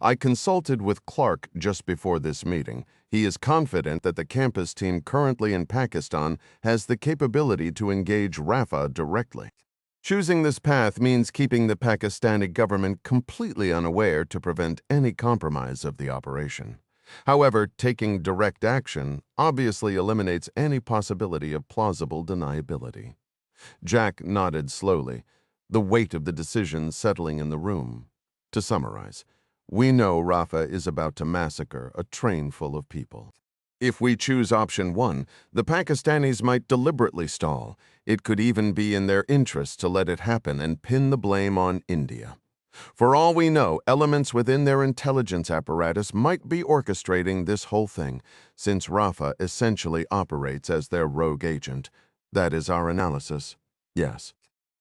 I consulted with Clark just before this meeting. He is confident that the campus team currently in Pakistan has the capability to engage Rafa directly. Choosing this path means keeping the Pakistani government completely unaware to prevent any compromise of the operation. However, taking direct action obviously eliminates any possibility of plausible deniability. Jack nodded slowly, the weight of the decision settling in the room. To summarize, we know Rafa is about to massacre a train full of people. If we choose option 1, the Pakistanis might deliberately stall. It could even be in their interest to let it happen and pin the blame on India. For all we know, elements within their intelligence apparatus might be orchestrating this whole thing, since Rafa essentially operates as their rogue agent. That is our analysis. Yes.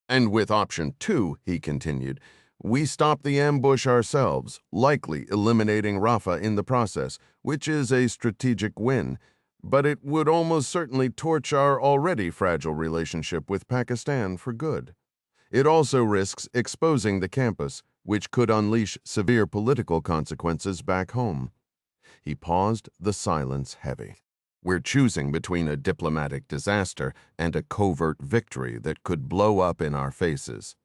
And with option 2, he continued, we stop the ambush ourselves, likely eliminating Rafa in the process, which is a strategic win, but it would almost certainly torch our already fragile relationship with Pakistan for good. It also risks exposing the campus, which could unleash severe political consequences back home. He paused, the silence heavy. We're choosing between a diplomatic disaster and a covert victory that could blow up in our faces.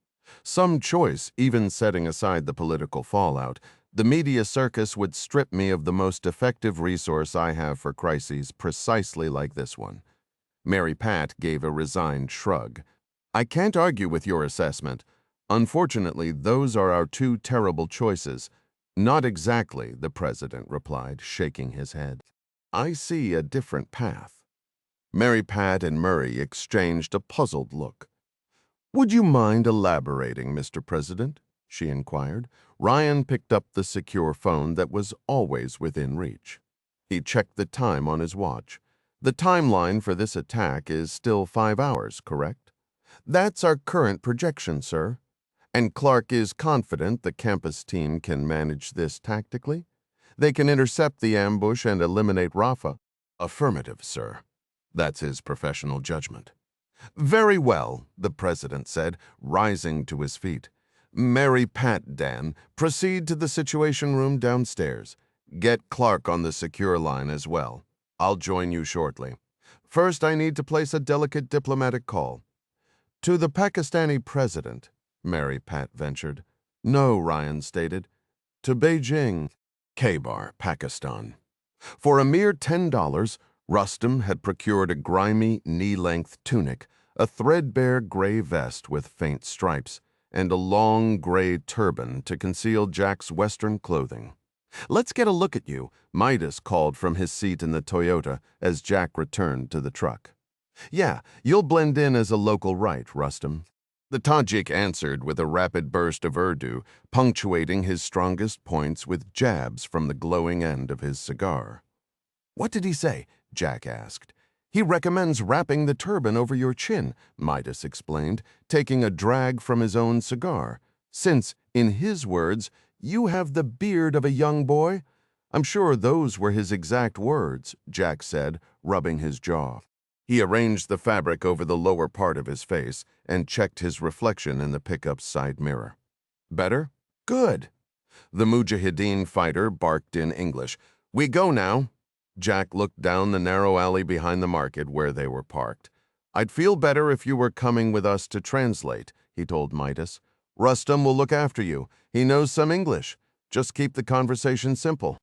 Some choice, even setting aside the political fallout, the media circus would strip me of the most effective resource I have for crises precisely like this one. Mary Pat gave a resigned shrug. I can't argue with your assessment. Unfortunately, those are our two terrible choices. Not exactly, the president replied, shaking his head. I see a different path. Mary Pat and Murray exchanged a puzzled look. Would you mind elaborating, Mr. President? She inquired. Ryan picked up the secure phone that was always within reach. He checked the time on his watch. The timeline for this attack is still 5 hours, correct? That's our current projection, sir. And Clark is confident the campus team can manage this tactically? They can intercept the ambush and eliminate Rafa? Affirmative, sir. That's his professional judgment. Very well, the president said, rising to his feet. Mary Pat, Dan, proceed to the Situation Room downstairs. Get Clark on the secure line as well. I'll join you shortly. First, I need to place a delicate diplomatic call. To the Pakistani president, Mary Pat ventured. No, Ryan stated. To Beijing, K-Bar, Pakistan. For a mere $10, Rustam had procured a grimy, knee-length tunic, a threadbare gray vest with faint stripes, and a long gray turban to conceal Jack's Western clothing. "Let's get a look at you," Midas called from his seat in the Toyota as Jack returned to the truck. "Yeah, you'll blend in as a local right, Rustam." The Tajik answered with a rapid burst of Urdu, punctuating his strongest points with jabs from the glowing end of his cigar. "What did he say?" Jack asked. "He recommends wrapping the turban over your chin," Midas explained, taking a drag from his own cigar, "since, in his words, you have the beard of a young boy." "I'm sure those were his exact words," Jack said, rubbing his jaw. He arranged the fabric over the lower part of his face and checked his reflection in the pickup's side mirror. "Better? Good." The Mujahideen fighter barked in English. "We go now." Jack looked down the narrow alley behind the market where they were parked. "I'd feel better if you were coming with us to translate," he told Midas. "Rustam will look after you. He knows some English. Just keep the conversation simple."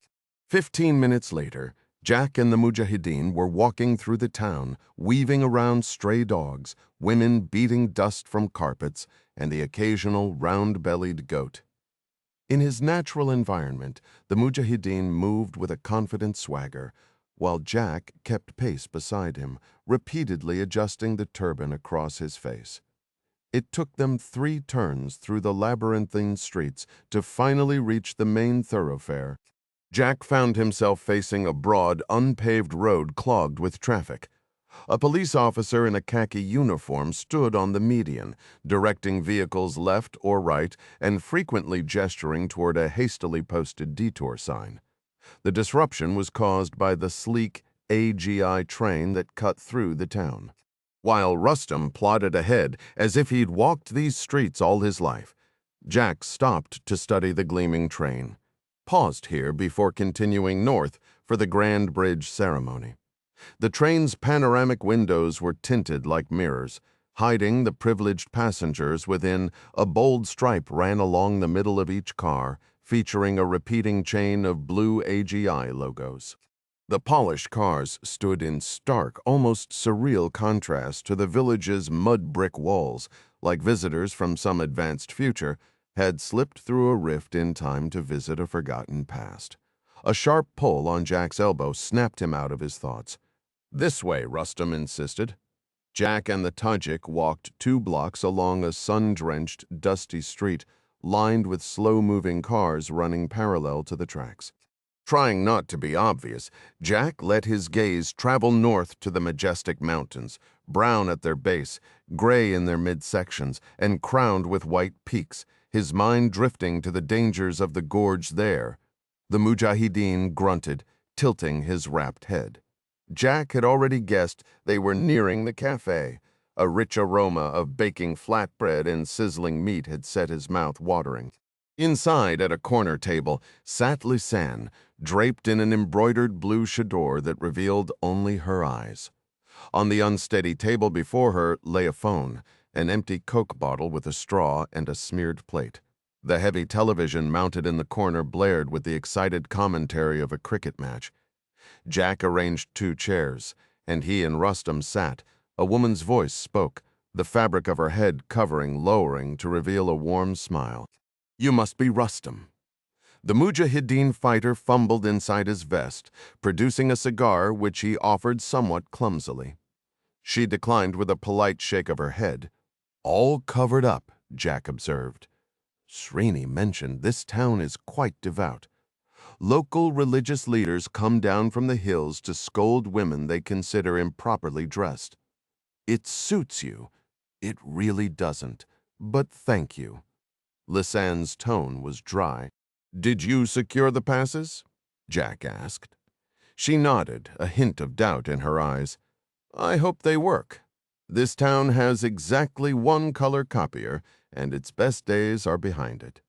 15 minutes later, Jack and the Mujahideen were walking through the town, weaving around stray dogs, women beating dust from carpets, and the occasional round-bellied goat. In his natural environment, the Mujahideen moved with a confident swagger, while Jack kept pace beside him, repeatedly adjusting the turban across his face. It took them 3 turns through the labyrinthine streets to finally reach the main thoroughfare. Jack found himself facing a broad, unpaved road clogged with traffic. A police officer in a khaki uniform stood on the median, directing vehicles left or right and frequently gesturing toward a hastily posted detour sign. The disruption was caused by the sleek AGI train that cut through the town. While Rustam plodded ahead as if he'd walked these streets all his life, Jack stopped to study the gleaming train, paused here before continuing north for the Grand Bridge ceremony. The train's panoramic windows were tinted like mirrors, hiding the privileged passengers within. A bold stripe ran along the middle of each car, featuring a repeating chain of blue AGI logos. The polished cars stood in stark, almost surreal contrast to the village's mud brick walls, like visitors from some advanced future had slipped through a rift in time to visit a forgotten past. A sharp pull on Jack's elbow snapped him out of his thoughts. "This way," Rustam insisted. Jack and the Tajik walked 2 blocks along a sun-drenched, dusty street, lined with slow-moving cars running parallel to the tracks. Trying not to be obvious, Jack let his gaze travel north to the majestic mountains, brown at their base, gray in their midsections, and crowned with white peaks, his mind drifting to the dangers of the gorge there. The Mujahideen grunted, tilting his wrapped head. Jack had already guessed they were nearing the cafe. A rich aroma of baking flatbread and sizzling meat had set his mouth watering. Inside, at a corner table, sat Lisanne, draped in an embroidered blue chador that revealed only her eyes. On the unsteady table before her lay a phone, an empty Coke bottle with a straw and a smeared plate. The heavy television mounted in the corner blared with the excited commentary of a cricket match. Jack arranged 2 chairs, and he and Rustam sat. A woman's voice spoke, the fabric of her head covering, lowering to reveal a warm smile. "You must be Rustam." The Mujahideen fighter fumbled inside his vest, producing a cigar which he offered somewhat clumsily. She declined with a polite shake of her head. "All covered up," Jack observed. Srini mentioned this town is quite devout. Local religious leaders come down from the hills to scold women they consider improperly dressed. "It suits you." "It really doesn't. But thank you." Lisanne's tone was dry. "Did you secure the passes?" Jack asked. She nodded, a hint of doubt in her eyes. "I hope they work. This town has exactly 1 color copier, and its best days are behind it."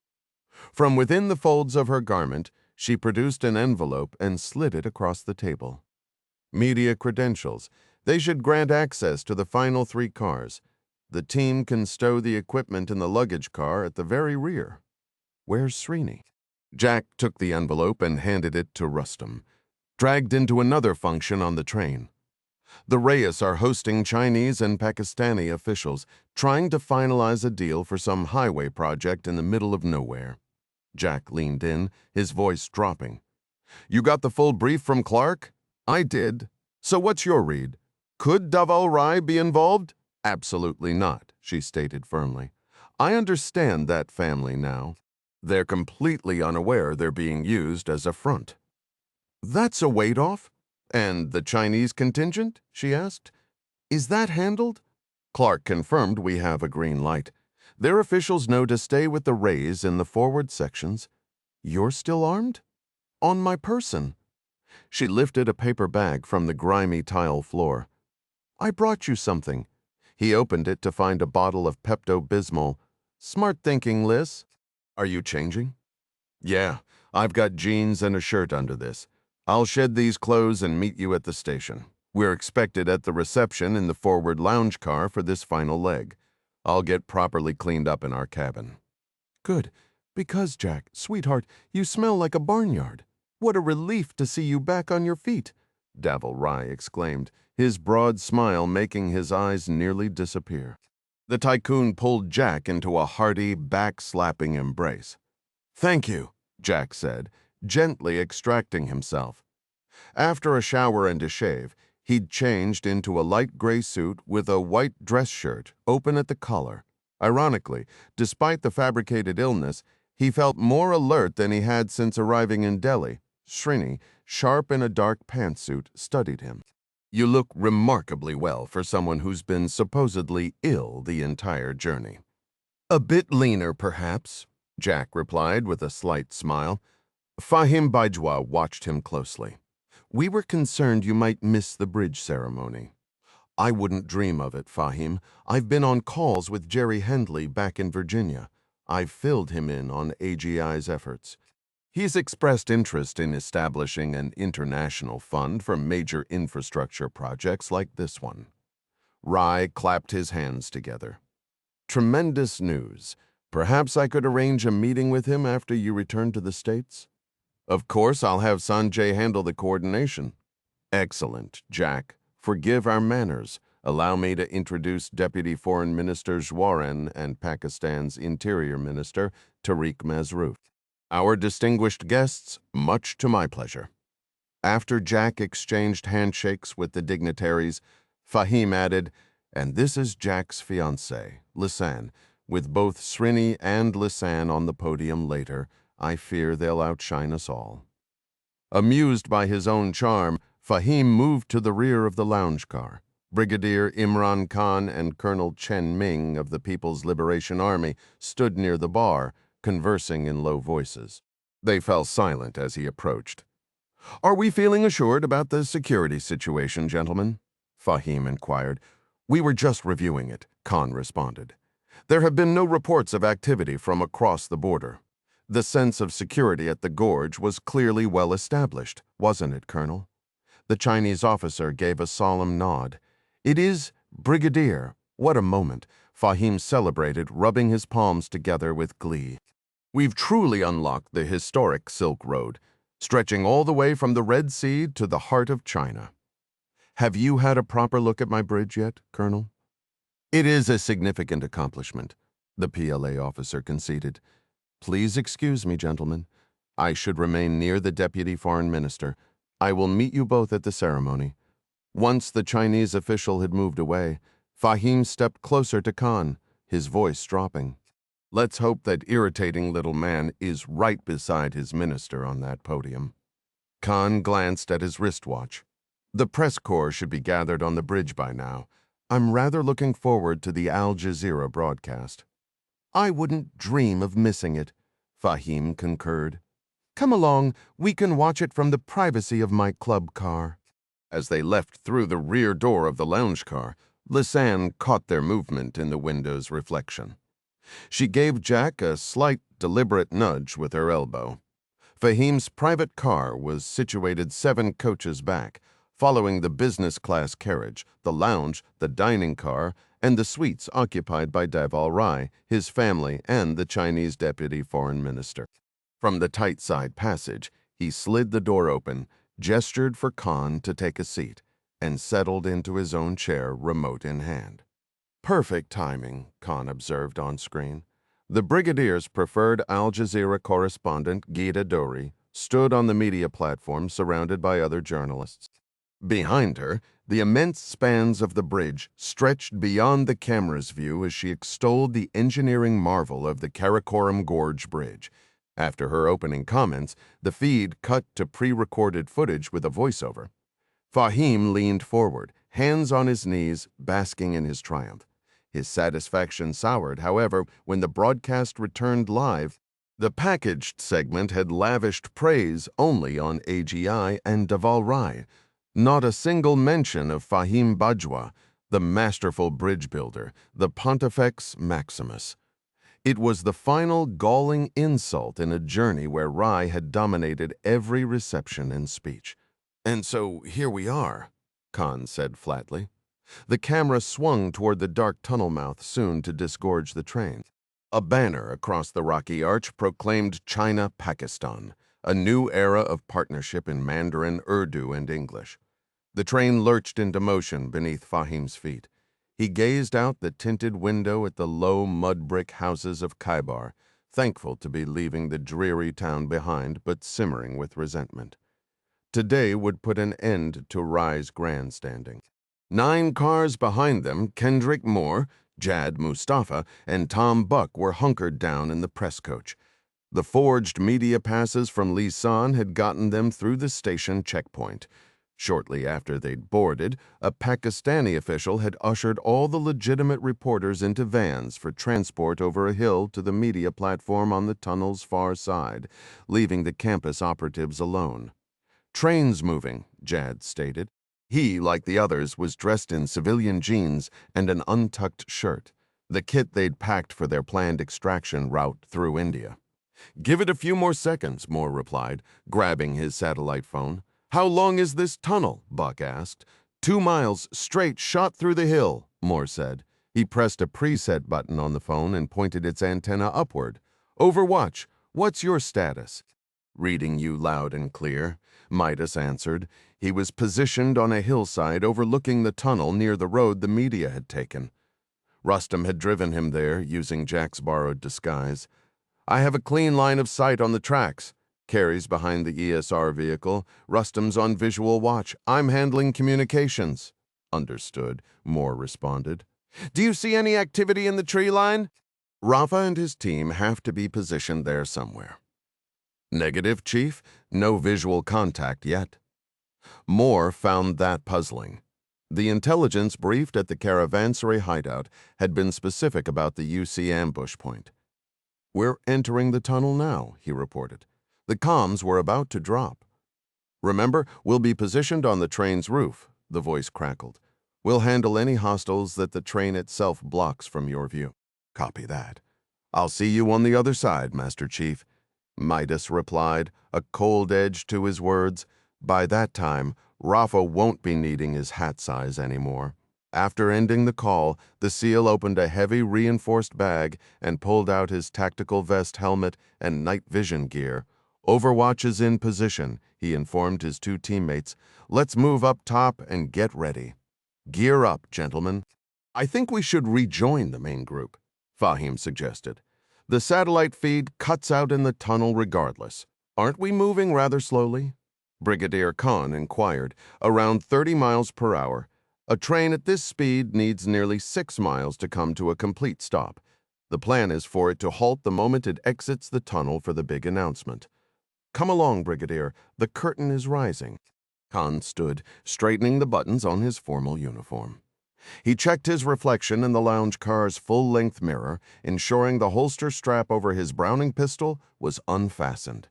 From within the folds of her garment, she produced an envelope and slid it across the table. "Media credentials. They should grant access to the final 3 cars. The team can stow the equipment in the luggage car at the very rear. Where's Srini? Jack took the envelope and handed it to Rustam, dragged into another function on the train. The Reyes are hosting Chinese and Pakistani officials, trying to finalize a deal for some highway project in the middle of nowhere. Jack leaned in, his voice dropping. You got the full brief from Clark? I did. So what's your read? Could Daval Rai be involved? Absolutely not, she stated firmly. I understand that family now. They're completely unaware they're being used as a front. That's a weight off? And the Chinese contingent? She asked. Is that handled? Clark confirmed we have a green light. Their officials know to stay with the Rays in the forward sections. You're still armed? On my person. She lifted a paper bag from the grimy tile floor. I brought you something. He opened it to find a bottle of Pepto-Bismol. Smart thinking, Liz. Are you changing? Yeah, I've got jeans and a shirt under this. I'll shed these clothes and meet you at the station. We're expected at the reception in the forward lounge car for this final leg. I'll get properly cleaned up in our cabin. Good, because, Jack, sweetheart, you smell like a barnyard. What a relief to see you back on your feet, Daval Rai exclaimed, his broad smile making his eyes nearly disappear. The tycoon pulled Jack into a hearty, back-slapping embrace. Thank you, Jack said, gently extracting himself. After a shower and a shave, he'd changed into a light gray suit with a white dress shirt open at the collar. Ironically, despite the fabricated illness, he felt more alert than he had since arriving in Delhi. Srini, sharp in a dark pantsuit, studied him. You look remarkably well for someone who's been supposedly ill the entire journey. A bit leaner, perhaps, Jack replied with a slight smile. Fahim Bajwa watched him closely. We were concerned you might miss the bridge ceremony. I wouldn't dream of it, Fahim. I've been on calls with Jerry Hendley back in Virginia. I've filled him in on AGI's efforts. He's expressed interest in establishing an international fund for major infrastructure projects like this one. Rai clapped his hands together. Tremendous news. Perhaps I could arrange a meeting with him after you return to the States? Of course, I'll have Sanjay handle the coordination. Excellent, Jack. Forgive our manners. Allow me to introduce Deputy Foreign Minister Jwaran and Pakistan's Interior Minister Tariq Masrouf. Our distinguished guests, much to my pleasure. After Jack exchanged handshakes with the dignitaries, Fahim added, and this is Jack's fiancée, Lisanne. With both Srini and Lisanne on the podium later, I fear they'll outshine us all. Amused by his own charm, Fahim moved to the rear of the lounge car. Brigadier Imran Khan and Colonel Chen Ming of the People's Liberation Army stood near the bar, conversing in low voices. They fell silent as he approached. Are we feeling assured about the security situation, gentlemen? Fahim inquired. We were just reviewing it, Khan responded. There have been no reports of activity from across the border. The sense of security at the gorge was clearly well established, wasn't it, Colonel? The Chinese officer gave a solemn nod. It is, Brigadier. What a moment, Fahim celebrated, rubbing his palms together with glee. We've truly unlocked the historic Silk Road, stretching all the way from the Red Sea to the heart of China. Have you had a proper look at my bridge yet, Colonel? It is a significant accomplishment, the PLA officer conceded. Please excuse me, gentlemen. I should remain near the Deputy Foreign Minister. I will meet you both at the ceremony. Once the Chinese official had moved away, Fahim stepped closer to Khan, his voice dropping. Let's hope that irritating little man is right beside his minister on that podium. Khan glanced at his wristwatch. The press corps should be gathered on the bridge by now. I'm rather looking forward to the Al Jazeera broadcast. I wouldn't dream of missing it, Fahim concurred. Come along, we can watch it from the privacy of my club car. As they left through the rear door of the lounge car, Lisanne caught their movement in the window's reflection. She gave Jack a slight, deliberate nudge with her elbow. Fahim's private car was situated 7 coaches back, following the business-class carriage, the lounge, the dining car, and the suites occupied by Daval Rai, his family, and the Chinese deputy foreign minister. From the tight side passage, he slid the door open, gestured for Khan to take a seat, and settled into his own chair, remote in hand. Perfect timing, Khan observed on screen. The Brigadier's preferred Al Jazeera correspondent, Gita Dori, stood on the media platform surrounded by other journalists. Behind her, the immense spans of the bridge stretched beyond the camera's view as she extolled the engineering marvel of the Karakoram Gorge Bridge. After her opening comments, the feed cut to pre-recorded footage with a voiceover. Fahim leaned forward, hands on his knees, basking in his triumph. His satisfaction soured, however, when the broadcast returned live. The packaged segment had lavished praise only on AGI and Daval Rai. Not a single mention of Fahim Bajwa, the masterful bridge builder, the Pontifex Maximus. It was the final galling insult in a journey where Rai had dominated every reception and speech. "And so here we are," Khan said flatly. The camera swung toward the dark tunnel mouth soon to disgorge the train. A banner across the rocky arch proclaimed China-Pakistan, a new era of partnership in Mandarin, Urdu, and English. The train lurched into motion beneath Fahim's feet. He gazed out the tinted window at the low mud-brick houses of Khaibar, thankful to be leaving the dreary town behind, but simmering with resentment. Today would put an end to Rai's grandstanding. 9 cars behind them, Kendrick Moore, Jad Mustafa, and Tom Buck were hunkered down in the press coach. The forged media passes from Lisan had gotten them through the station checkpoint. Shortly after they'd boarded, a Pakistani official had ushered all the legitimate reporters into vans for transport over a hill to the media platform on the tunnel's far side, leaving the campus operatives alone. "Train's moving," Jad stated. He, like the others, was dressed in civilian jeans and an untucked shirt, the kit they'd packed for their planned extraction route through India. "Give it a few more seconds," Moore replied, grabbing his satellite phone. "How long is this tunnel?" Buck asked. 2 miles straight shot through the hill," Moore said. He pressed a preset button on the phone and pointed its antenna upward. "Overwatch, what's your status?" "Reading you loud and clear," Midas answered. He was positioned on a hillside overlooking the tunnel near the road the media had taken. Rustam had driven him there, using Jack's borrowed disguise. "I have a clean line of sight on the tracks." Carrie's behind the ESR vehicle. "Rustam's on visual watch. I'm handling communications." "Understood," Moore responded. "Do you see any activity in the tree line?" "Rafa and his team have to be positioned there somewhere." "Negative, Chief. No visual contact yet." Moore found that puzzling. The intelligence briefed at the Caravanserai hideout had been specific about the UC ambush point. "We're entering the tunnel now," he reported. "The comms were about to drop." "Remember, we'll be positioned on the train's roof," the voice crackled. "We'll handle any hostiles that the train itself blocks from your view." "Copy that." "I'll see you on the other side, Master Chief," Midas replied, a cold edge to his words. By that time, Rafa won't be needing his hat size anymore. After ending the call, the SEAL opened a heavy reinforced bag and pulled out his tactical vest helmet and night vision gear. "Overwatch is in position," he informed his 2 teammates. "Let's move up top and get ready. Gear up, gentlemen." "I think we should rejoin the main group," Fahim suggested. "The satellite feed cuts out in the tunnel regardless. Aren't we moving rather slowly?" Brigadier Khan inquired. "Around 30 miles per hour. A train at this speed needs nearly 6 miles to come to a complete stop. The plan is for it to halt the moment it exits the tunnel for the big announcement." "Come along, Brigadier. The curtain is rising." Khan stood, straightening the buttons on his formal uniform. He checked his reflection in the lounge car's full-length mirror, ensuring the holster strap over his Browning pistol was unfastened.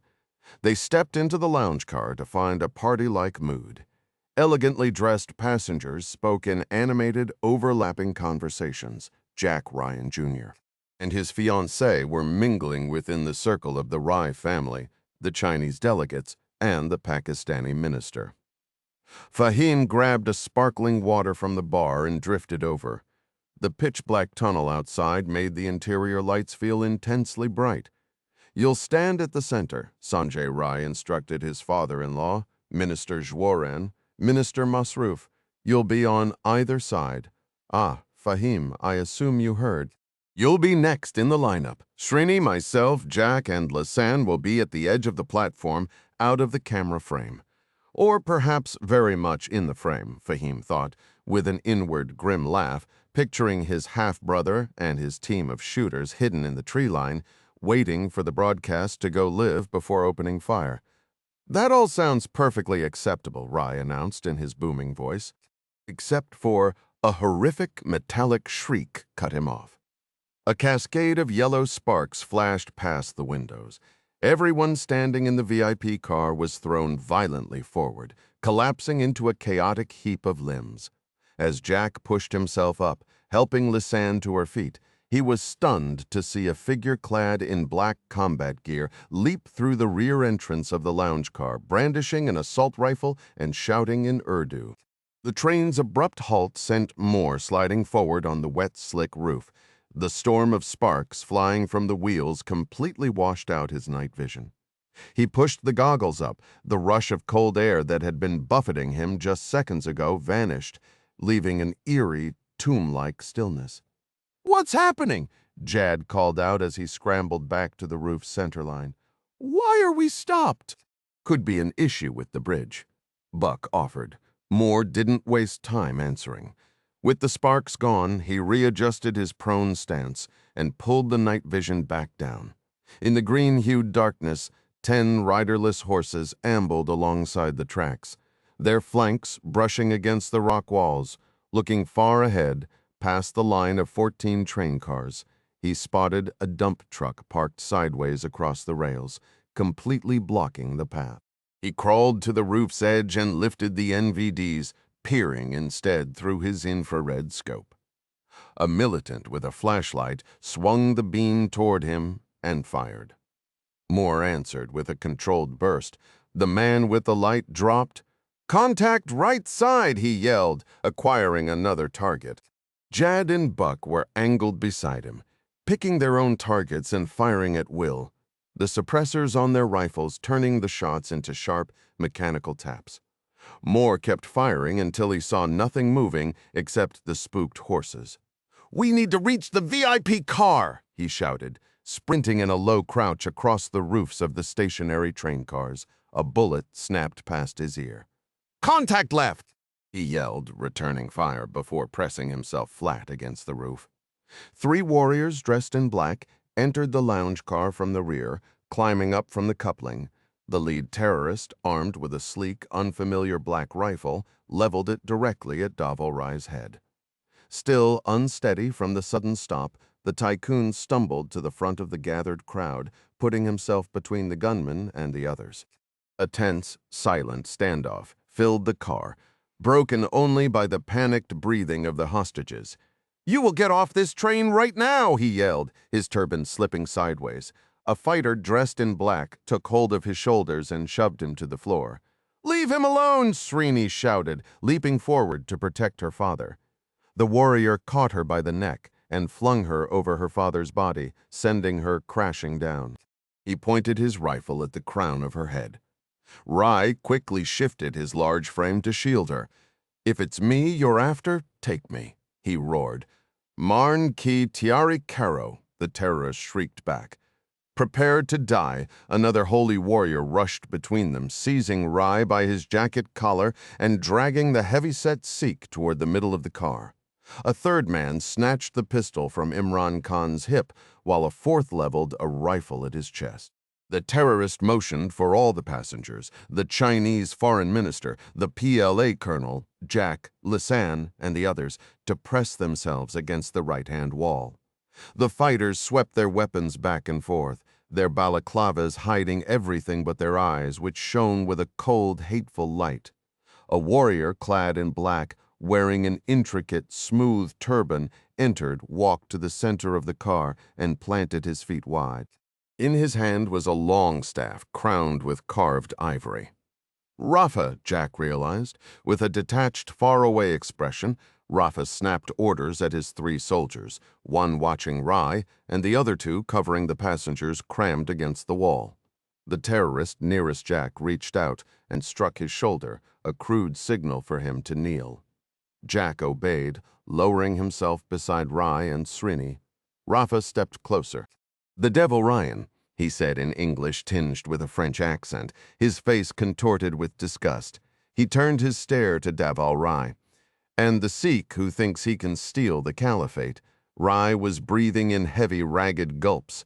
They stepped into the lounge car to find a party-like mood. Elegantly dressed passengers spoke in animated, overlapping conversations. Jack Ryan, Jr. and his fiancée were mingling within the circle of the Rai family, the Chinese delegates, and the Pakistani minister. Fahim grabbed a sparkling water from the bar and drifted over. The pitch-black tunnel outside made the interior lights feel intensely bright. "You'll stand at the center," Sanjay Rai instructed his father-in-law, Minister Zhuoren, Minister Masruf. "You'll be on either side." "Ah, Fahim, I assume you heard." "You'll be next in the lineup. Srini, myself, Jack, and Lisanne will be at the edge of the platform, out of the camera frame." Or perhaps very much in the frame, Fahim thought, with an inward grim laugh, picturing his half-brother and his team of shooters hidden in the tree line, waiting for the broadcast to go live before opening fire. "That all sounds perfectly acceptable," Rai announced in his booming voice, except for a horrific metallic shriek cut him off. A cascade of yellow sparks flashed past the windows. Everyone standing in the VIP car was thrown violently forward, collapsing into a chaotic heap of limbs. As Jack pushed himself up, helping Lisanne to her feet, he was stunned to see a figure clad in black combat gear leap through the rear entrance of the lounge car, brandishing an assault rifle and shouting in Urdu. The train's abrupt halt sent more sliding forward on the wet, slick roof. The storm of sparks flying from the wheels completely washed out his night vision. He pushed the goggles up. The rush of cold air that had been buffeting him just seconds ago vanished, leaving an eerie, tomb-like stillness. "What's happening?" Jad called out as he scrambled back to the roof's centerline. "Why are we stopped?" "Could be an issue with the bridge," Buck offered. Moore didn't waste time answering. With the sparks gone, he readjusted his prone stance and pulled the night vision back down. In the green-hued darkness, 10 riderless horses ambled alongside the tracks, their flanks brushing against the rock walls. Looking far ahead, past the line of 14 train cars, he spotted a dump truck parked sideways across the rails, completely blocking the path. He crawled to the roof's edge and lifted the NVDs, peering instead through his infrared scope. A militant with a flashlight swung the beam toward him and fired. Moore answered with a controlled burst. The man with the light dropped. "Contact right side," he yelled, acquiring another target. Jad and Buck were angled beside him, picking their own targets and firing at will, the suppressors on their rifles turning the shots into sharp, mechanical taps. Moore kept firing until he saw nothing moving except the spooked horses. "We need to reach the VIP car," he shouted, sprinting in a low crouch across the roofs of the stationary train cars. A bullet snapped past his ear. "Contact left," he yelled, returning fire before pressing himself flat against the roof. 3 warriors dressed in black entered the lounge car from the rear, climbing up from the coupling. The lead terrorist, armed with a sleek, unfamiliar black rifle, leveled it directly at Davul Rai's head. Still unsteady from the sudden stop, the tycoon stumbled to the front of the gathered crowd, putting himself between the gunman and the others. A tense, silent standoff filled the car, broken only by the panicked breathing of the hostages. "You will get off this train right now," he yelled, his turban slipping sideways. A fighter dressed in black took hold of his shoulders and shoved him to the floor. "Leave him alone," Srini shouted, leaping forward to protect her father. The warrior caught her by the neck and flung her over her father's body, sending her crashing down. He pointed his rifle at the crown of her head. Rai quickly shifted his large frame to shield her. "If it's me you're after, take me," he roared. "Marn ki tiari karo," the terrorist shrieked back. Prepared to die, another holy warrior rushed between them, seizing Rai by his jacket collar and dragging the heavy-set Sikh toward the middle of the car. A third man snatched the pistol from Imran Khan's hip, while a fourth leveled a rifle at his chest. The terrorist motioned for all the passengers, the Chinese foreign minister, the PLA colonel, Jack, Lisanne, and the others, to press themselves against the right-hand wall. The fighters swept their weapons back and forth, their balaclavas hiding everything but their eyes, which shone with a cold, hateful light. A warrior clad in black, wearing an intricate, smooth turban, entered, walked to the center of the car, and planted his feet wide. In his hand was a long staff crowned with carved ivory. Rafa, Jack realized. With a detached, faraway expression, Rafa snapped orders at his 3 soldiers, one watching Rai and the other 2 covering the passengers crammed against the wall. The terrorist nearest Jack reached out and struck his shoulder, a crude signal for him to kneel. Jack obeyed, lowering himself beside Rai and Srini. Rafa stepped closer. "The devil Ryan," he said in English tinged with a French accent, his face contorted with disgust. He turned his stare to Daval Rai. "And the Sikh who thinks he can steal the caliphate." Rai was breathing in heavy, ragged gulps.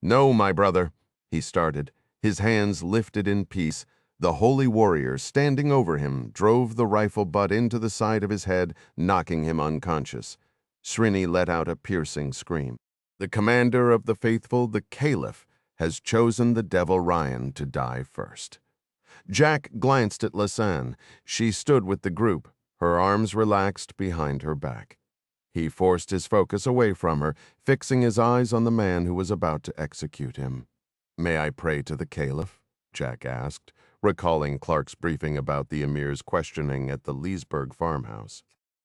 "No, my brother," he started, his hands lifted in peace. The holy warrior, standing over him, drove the rifle butt into the side of his head, knocking him unconscious. Srini let out a piercing scream. "The commander of the faithful, the Caliph, has chosen the devil Ryan to die first." Jack glanced at Lisanne. She stood with the group, her arms relaxed behind her back. He forced his focus away from her, fixing his eyes on the man who was about to execute him. "May I pray to the Caliph?" Jack asked, recalling Clark's briefing about the emir's questioning at the Leesburg farmhouse.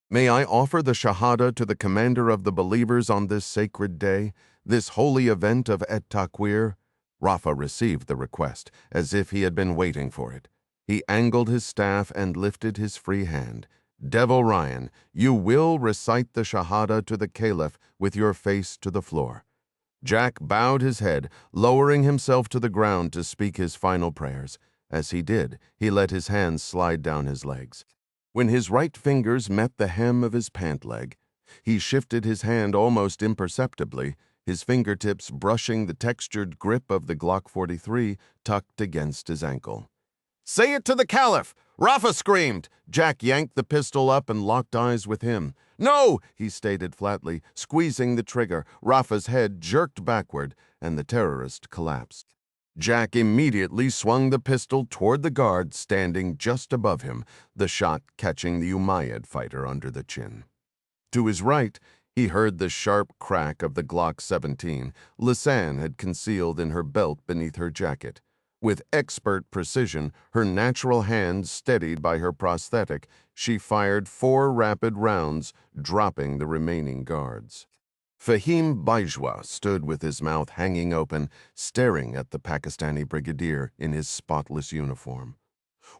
"May I offer the Shahada to the commander of the believers on this sacred day, this holy event of Et Takwir?" Rafa received the request, as if he had been waiting for it. He angled his staff and lifted his free hand. "Devil Ryan, you will recite the Shahada to the Caliph with your face to the floor." Jack bowed his head, lowering himself to the ground to speak his final prayers. As he did, he let his hands slide down his legs. When his right fingers met the hem of his pant leg, he shifted his hand almost imperceptibly, his fingertips brushing the textured grip of the Glock 43 tucked against his ankle. "Say it to the Caliph!" Rafa screamed. Jack yanked the pistol up and locked eyes with him. "No!" he stated flatly, squeezing the trigger. Rafa's head jerked backward, and the terrorist collapsed. Jack immediately swung the pistol toward the guard standing just above him, the shot catching the Umayyad fighter under the chin. To his right, he heard the sharp crack of the Glock 17 Lisanne had concealed in her belt beneath her jacket. With expert precision, her natural hand steadied by her prosthetic, she fired 4 rapid rounds, dropping the remaining guards. Fahim Bajwa stood with his mouth hanging open, staring at the Pakistani brigadier in his spotless uniform.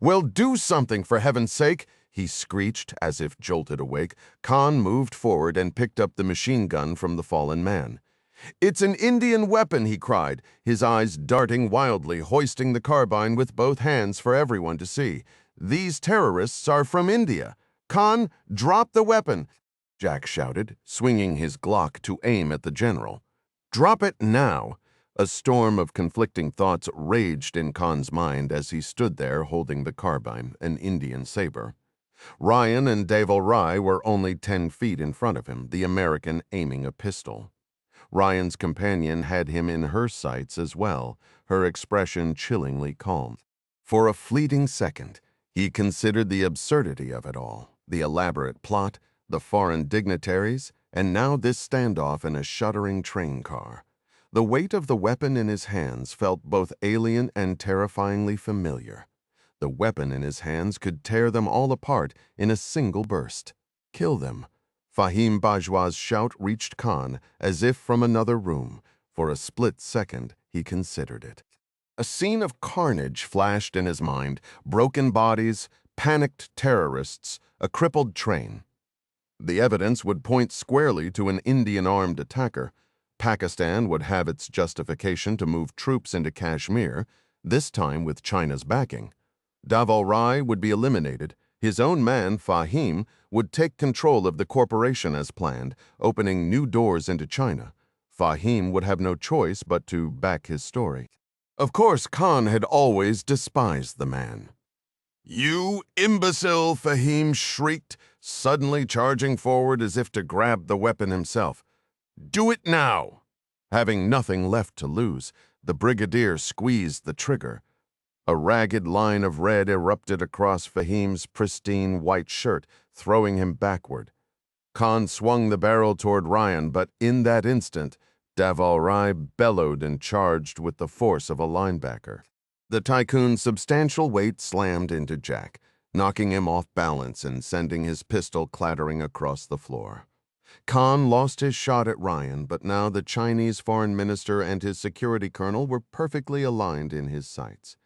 "Well, do something, for heaven's sake!" he screeched, as if jolted awake. Khan moved forward and picked up the machine gun from the fallen man. "It's an Indian weapon," he cried, his eyes darting wildly, hoisting the carbine with both hands for everyone to see. "These terrorists are from India. Khan, drop the weapon!" Jack shouted, swinging his Glock to aim at the general. "Drop it now!" A storm of conflicting thoughts raged in Khan's mind as he stood there holding the carbine, an Indian saber. Ryan and Daval Rai were only 10 feet in front of him, the American aiming a pistol. Ryan's companion had him in her sights as well, her expression chillingly calm. For a fleeting second, he considered the absurdity of it all, the elaborate plot, the foreign dignitaries, and now this standoff in a shuddering train car. The weight of the weapon in his hands felt both alien and terrifyingly familiar. The weapon in his hands could tear them all apart in a single burst. Kill them. Fahim Bajwa's shout reached Khan as if from another room. For a split second, he considered it. A scene of carnage flashed in his mind, broken bodies, panicked terrorists, a crippled train. The evidence would point squarely to an Indian armed attacker. Pakistan would have its justification to move troops into Kashmir, this time with China's backing. Daval Rai would be eliminated. His own man, Fahim, would take control of the corporation as planned, opening new doors into China. Fahim would have no choice but to back his story. Of course, Khan had always despised the man. "You imbecile!" Fahim shrieked, suddenly charging forward as if to grab the weapon himself. "Do it now!" Having nothing left to lose, the brigadier squeezed the trigger. A ragged line of red erupted across Fahim's pristine white shirt, throwing him backward. Khan swung the barrel toward Ryan, but in that instant, Daval Rai bellowed and charged with the force of a linebacker. The tycoon's substantial weight slammed into Jack, knocking him off balance and sending his pistol clattering across the floor. Khan lost his shot at Ryan, but now the Chinese foreign minister and his security colonel were perfectly aligned in his sights.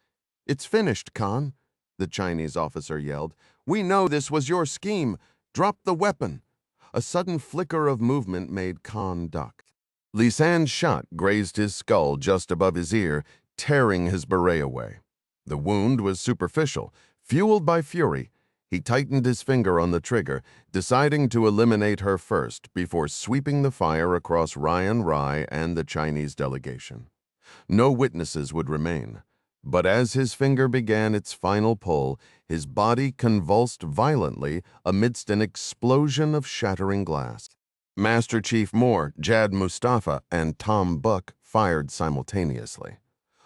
"It's finished, Khan," the Chinese officer yelled. "We know this was your scheme. Drop the weapon." A sudden flicker of movement made Khan duck. Lisan's shot grazed his skull just above his ear, tearing his beret away. The wound was superficial, fueled by fury. He tightened his finger on the trigger, deciding to eliminate her first before sweeping the fire across Ryan Rai and the Chinese delegation. No witnesses would remain, but as his finger began its final pull, his body convulsed violently amidst an explosion of shattering glass. Master Chief Moore, Jad Mustafa, and Tom Buck fired simultaneously.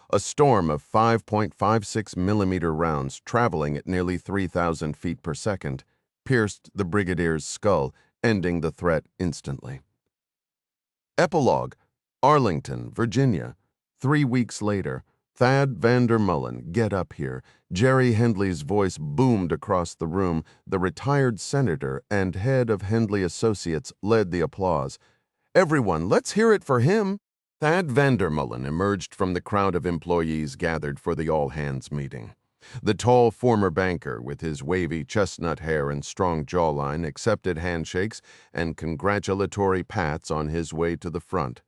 A storm of 5.56 millimeter rounds traveling at nearly 3,000 feet per second pierced the brigadier's skull, ending the threat instantly. Epilogue, Arlington, Virginia. 3 weeks later, Thad Vandermullen, get up here. Jerry Hendley's voice boomed across the room. The retired senator and head of Hendley Associates led the applause. "Everyone, let's hear it for him." Thad Vandermullen emerged from the crowd of employees gathered for the all-hands meeting. The tall former banker, with his wavy chestnut hair and strong jawline, accepted handshakes and congratulatory pats on his way to the front.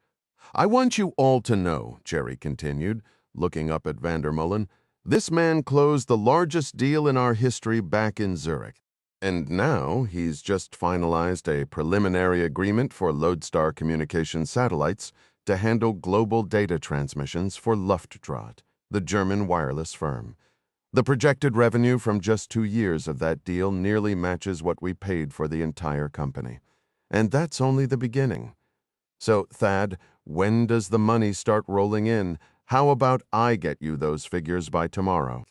"I want you all to know," Jerry continued, looking up at Vandermullen, "this man closed the largest deal in our history back in Zurich. And now he's just finalized a preliminary agreement for Lodestar Communications satellites to handle global data transmissions for Luftdraht, the German wireless firm. The projected revenue from just 2 years of that deal nearly matches what we paid for the entire company. And that's only the beginning. So, Thad, when does the money start rolling in? How about I get you those figures by tomorrow?"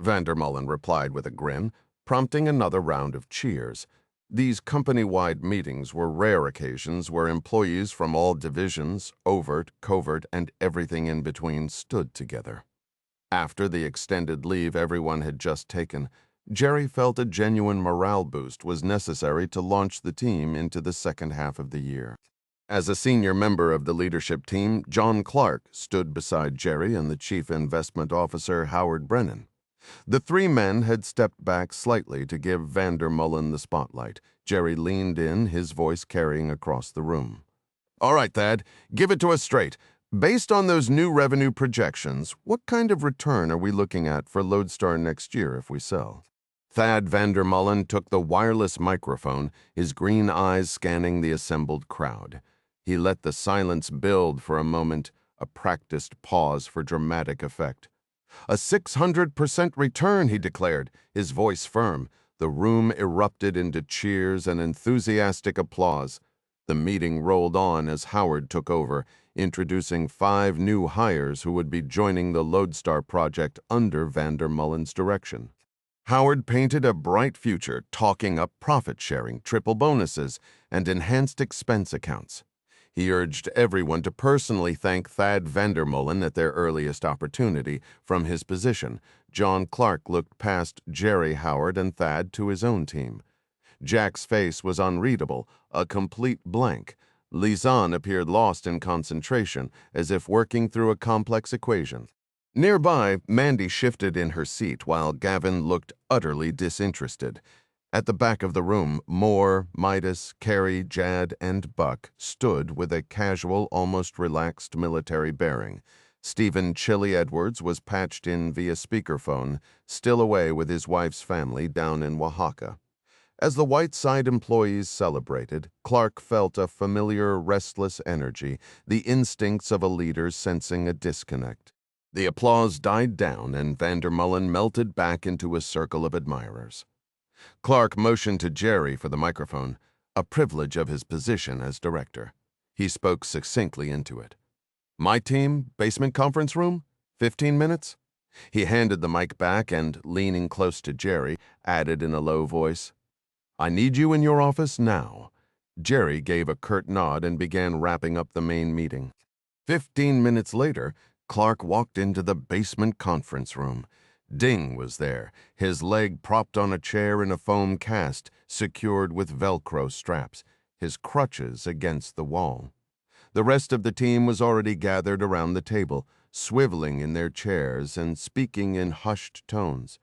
Vandermullen replied with a grin, prompting another round of cheers. These company-wide meetings were rare occasions where employees from all divisions, overt, covert, and everything in between stood together. After the extended leave everyone had just taken, Jerry felt a genuine morale boost was necessary to launch the team into the second half of the year. As a senior member of the leadership team, John Clark stood beside Jerry and the chief investment officer, Howard Brennan. The 3 men had stepped back slightly to give Vandermullen the spotlight. Jerry leaned in, his voice carrying across the room. "All right, Thad, give it to us straight. Based on those new revenue projections, what kind of return are we looking at for Lodestar next year if we sell?" Thad Vandermullen took the wireless microphone, his green eyes scanning the assembled crowd. He let the silence build for a moment, a practiced pause for dramatic effect. "A 600% return," he declared, his voice firm. The room erupted into cheers and enthusiastic applause. The meeting rolled on as Howard took over, introducing 5 new hires who would be joining the Lodestar project under Vandermullen's direction. Howard painted a bright future, talking up profit-sharing, triple bonuses, and enhanced expense accounts. He urged everyone to personally thank Thad Vandermullen at their earliest opportunity. From his position, John Clark looked past Jerry, Howard, and Thad to his own team. Jack's face was unreadable, a complete blank. Lisan appeared lost in concentration, as if working through a complex equation. Nearby, Mandy shifted in her seat while Gavin looked utterly disinterested. At the back of the room, Moore, Midas, Carey, Jad, and Buck stood with a casual, almost relaxed military bearing. Stephen Chili Edwards was patched in via speakerphone, still away with his wife's family down in Oaxaca. As the Whiteside employees celebrated, Clark felt a familiar, restless energy, the instincts of a leader sensing a disconnect. The applause died down, and Vandermullen melted back into a circle of admirers. Clark motioned to Jerry for the microphone, a privilege of his position as director. He spoke succinctly into it. "My team, basement conference room, 15 minutes?" He handed the mic back and, leaning close to Jerry, added in a low voice, "I need you in your office now." Jerry gave a curt nod and began wrapping up the main meeting. 15 minutes later, Clark walked into the basement conference room. Ding was there, his leg propped on a chair in a foam cast, secured with Velcro straps, his crutches against the wall. The rest of the team was already gathered around the table, swiveling in their chairs and speaking in hushed tones.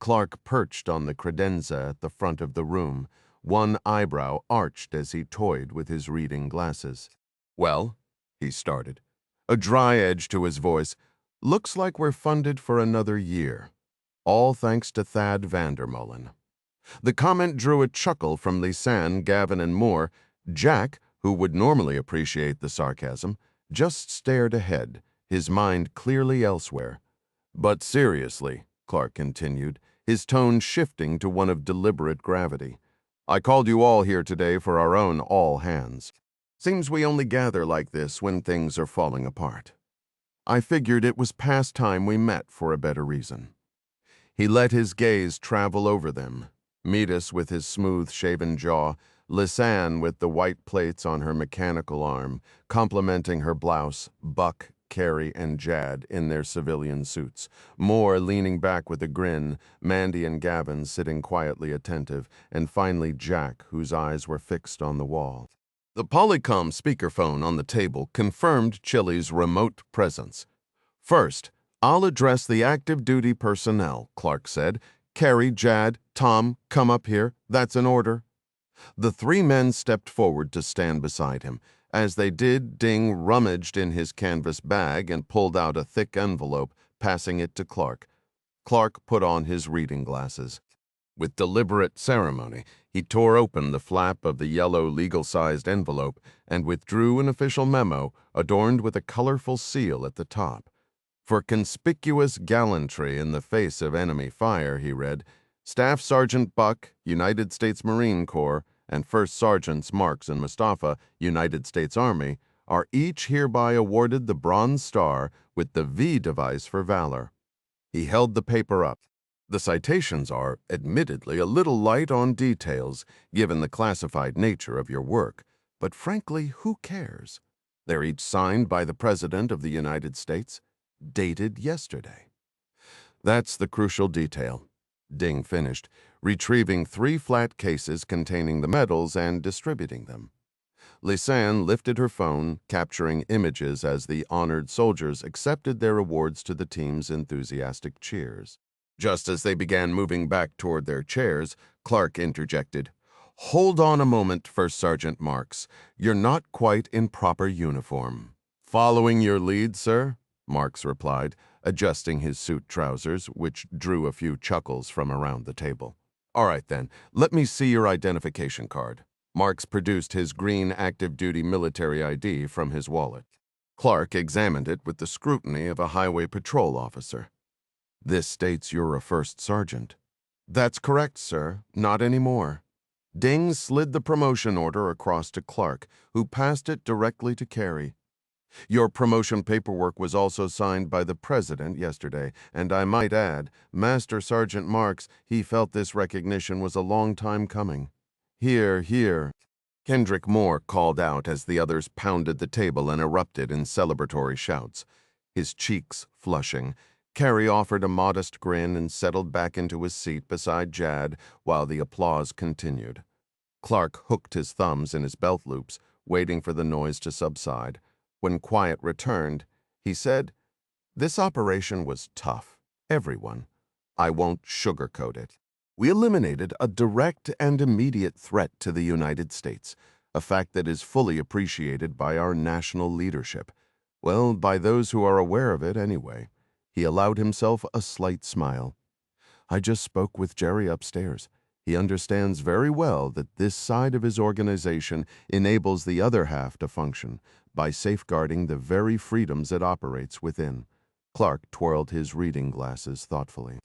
Clark perched on the credenza at the front of the room, one eyebrow arched as he toyed with his reading glasses. "Well," he started, a dry edge to his voice, "looks like we're funded for another year. All thanks to Thad Vandermullen." The comment drew a chuckle from Lisanne, Gavin, and Moore. Jack, who would normally appreciate the sarcasm, just stared ahead, his mind clearly elsewhere. "But seriously," Clark continued, his tone shifting to one of deliberate gravity, "I called you all here today for our own all-hands. Seems we only gather like this when things are falling apart. I figured it was past time we met for a better reason." He let his gaze travel over them. Metis with his smooth-shaven jaw, Lisanne with the white plates on her mechanical arm, complementing her blouse, Buck, Carrie, and Jad in their civilian suits, Moore leaning back with a grin, Mandy and Gavin sitting quietly attentive, and finally Jack, whose eyes were fixed on the wall. The Polycom speakerphone on the table confirmed Chili's remote presence. "First, I'll address the active duty personnel," Clark said. "Carrie, Jad, Tom, come up here. That's an order." The three men stepped forward to stand beside him. As they did, Ding rummaged in his canvas bag and pulled out a thick envelope, passing it to Clark. Clark put on his reading glasses. With deliberate ceremony, he tore open the flap of the yellow legal-sized envelope and withdrew an official memo adorned with a colorful seal at the top. "For conspicuous gallantry in the face of enemy fire," he read, "Staff Sergeant Buck, United States Marine Corps, and First Sergeants Marks and Mustafa, United States Army, are each hereby awarded the Bronze Star with the V device for valor." He held the paper up. "The citations are, admittedly, a little light on details, given the classified nature of your work, but frankly, who cares? They're each signed by the President of the United States, dated yesterday." "That's the crucial detail," Ding finished, retrieving 3 flat cases containing the medals and distributing them. Lisanne lifted her phone, capturing images as the honored soldiers accepted their awards to the team's enthusiastic cheers. Just as they began moving back toward their chairs, Clark interjected, "Hold on a moment, First Sergeant Marks. You're not quite in proper uniform." "Following your lead, sir," Marks replied, adjusting his suit trousers, which drew a few chuckles from around the table. "All right, then, let me see your identification card." Marks produced his green active-duty military ID from his wallet. Clark examined it with the scrutiny of a highway patrol officer. "This states you're a first sergeant." "That's correct, sir. Not anymore." Ding slid the promotion order across to Clark, who passed it directly to Carrie. "Your promotion paperwork was also signed by the President yesterday, and I might add, Master Sergeant Marks, he felt this recognition was a long time coming." "Here, here," Kendrick Moore called out as the others pounded the table and erupted in celebratory shouts. His cheeks flushing, Carrie offered a modest grin and settled back into his seat beside Jad while the applause continued. Clark hooked his thumbs in his belt loops, waiting for the noise to subside. When quiet returned, he said, "This operation was tough. Everyone. I won't sugarcoat it. We eliminated a direct and immediate threat to the United States, a fact that is fully appreciated by our national leadership. Well, by those who are aware of it anyway." He allowed himself a slight smile. "I just spoke with Jerry upstairs. He understands very well that this side of his organization enables the other half to function by safeguarding the very freedoms it operates within." Clark twirled his reading glasses thoughtfully.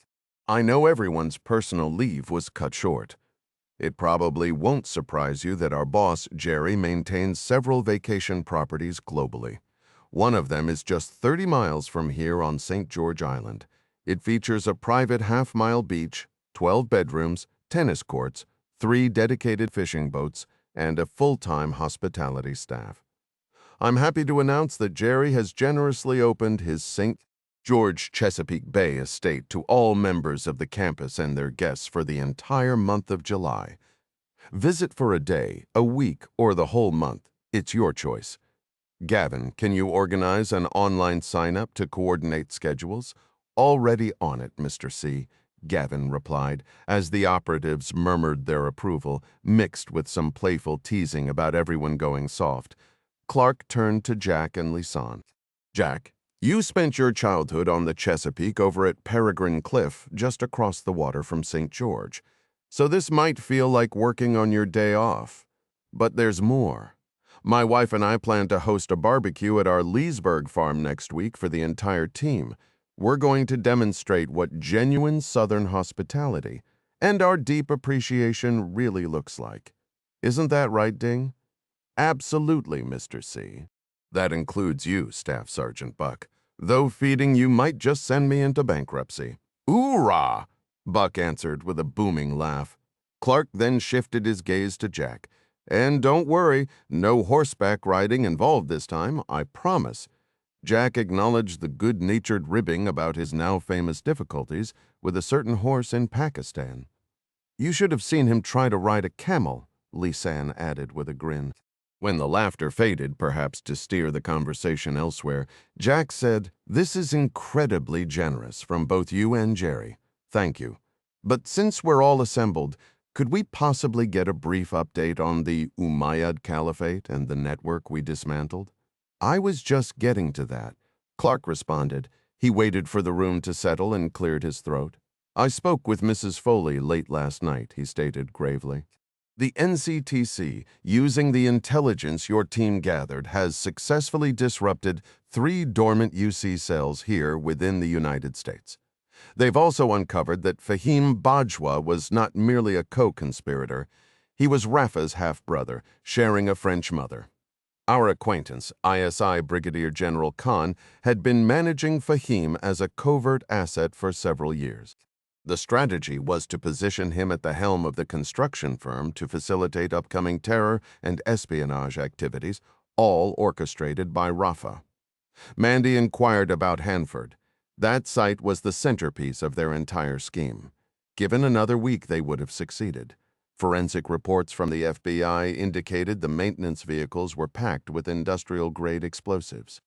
"I know everyone's personal leave was cut short. It probably won't surprise you that our boss, Jerry, maintains several vacation properties globally. One of them is just 30 miles from here on St. George Island. It features a private half-mile beach, 12 bedrooms, tennis courts, 3 dedicated fishing boats, and a full-time hospitality staff. I'm happy to announce that Jerry has generously opened his St. George Chesapeake Bay estate to all members of the campus and their guests for the entire month of July. Visit for a day, a week, or the whole month. It's your choice. Gavin, can you organize an online sign-up to coordinate schedules? Already on it, Mr. C., Gavin replied, as the operatives murmured their approval, mixed with some playful teasing about everyone going soft. Clark turned to Jack and Lisanne. Jack, you spent your childhood on the Chesapeake over at Peregrine Cliff, just across the water from St. George. So this might feel like working on your day off. But there's more. My wife and I plan to host a barbecue at our Leesburg farm next week for the entire team. We're going to demonstrate what genuine Southern hospitality and our deep appreciation really looks like. Isn't that right, Ding? Absolutely, Mr. C. That includes you, Staff Sergeant Buck, though feeding you might just send me into bankruptcy. Oorah! Buck answered with a booming laugh. Clark then shifted his gaze to Jack. And don't worry, no horseback riding involved this time, I promise. Jack acknowledged the good-natured ribbing about his now famous difficulties with a certain horse in Pakistan. You should have seen him try to ride a camel, Lisanne added with a grin. When the laughter faded, perhaps to steer the conversation elsewhere, Jack said, "This is incredibly generous from both you and Jerry. Thank you. But since we're all assembled, could we possibly get a brief update on the Umayyad Caliphate and the network we dismantled?" I was just getting to that, Clark responded. He waited for the room to settle and cleared his throat. I spoke with Mrs. Foley late last night, he stated gravely. The NCTC, using the intelligence your team gathered, has successfully disrupted 3 dormant UC cells here within the United States. They've also uncovered that Fahim Bajwa was not merely a co-conspirator. He was Rafa's half-brother, sharing a French mother. Our acquaintance, ISI Brigadier General Khan, had been managing Fahim as a covert asset for several years. The strategy was to position him at the helm of the construction firm to facilitate upcoming terror and espionage activities, all orchestrated by Rafa. Mandy inquired about Hanford. That site was the centerpiece of their entire scheme. Given another week, they would have succeeded. Forensic reports from the FBI indicated the maintenance vehicles were packed with industrial-grade explosives.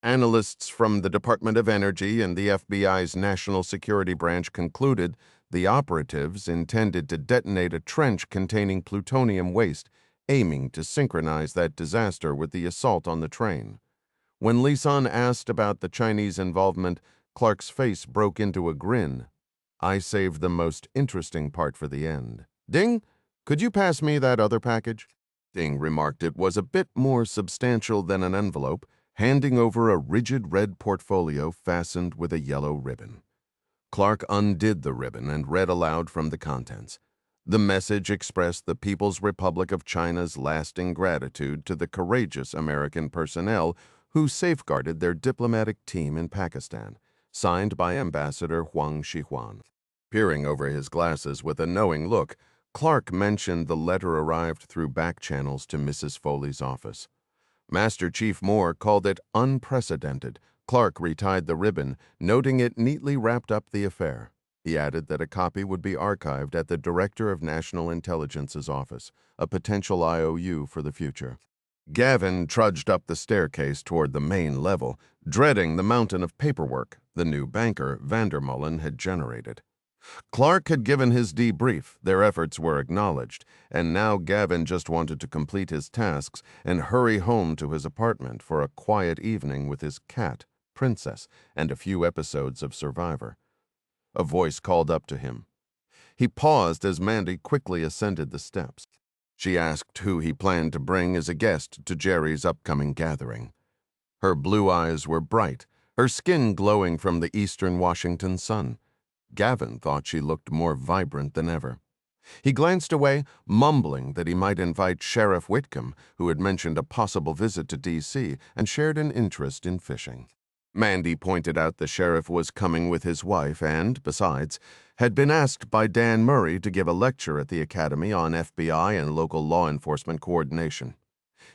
Analysts from the Department of Energy and the FBI's National Security Branch concluded the operatives intended to detonate a trench containing plutonium waste, aiming to synchronize that disaster with the assault on the train. When Lisanne asked about the Chinese involvement, Clark's face broke into a grin. I saved the most interesting part for the end. Ding, could you pass me that other package? Ding remarked it was a bit more substantial than an envelope, handing over a rigid red portfolio fastened with a yellow ribbon. Clark undid the ribbon and read aloud from the contents. The message expressed the People's Republic of China's lasting gratitude to the courageous American personnel who safeguarded their diplomatic team in Pakistan, signed by Ambassador Huang Shihuan. Peering over his glasses with a knowing look, Clark mentioned the letter arrived through back channels to Mrs. Foley's office. Master Chief Moore called it unprecedented. Clark retied the ribbon, noting it neatly wrapped up the affair. He added that a copy would be archived at the Director of National Intelligence's office, a potential IOU for the future. Gavin trudged up the staircase toward the main level, dreading the mountain of paperwork the new banker, Vandermullen, had generated. Clark had given his debrief, their efforts were acknowledged, and now Gavin just wanted to complete his tasks and hurry home to his apartment for a quiet evening with his cat, Princess, and a few episodes of Survivor. A voice called up to him. He paused as Mandy quickly ascended the steps. She asked who he planned to bring as a guest to Jerry's upcoming gathering. Her blue eyes were bright, her skin glowing from the eastern Washington sun. Gavin thought she looked more vibrant than ever. He glanced away, mumbling that he might invite Sheriff Whitcomb, who had mentioned a possible visit to D.C. and shared an interest in fishing. Mandy pointed out the sheriff was coming with his wife and, besides, had been asked by Dan Murray to give a lecture at the Academy on FBI and local law enforcement coordination.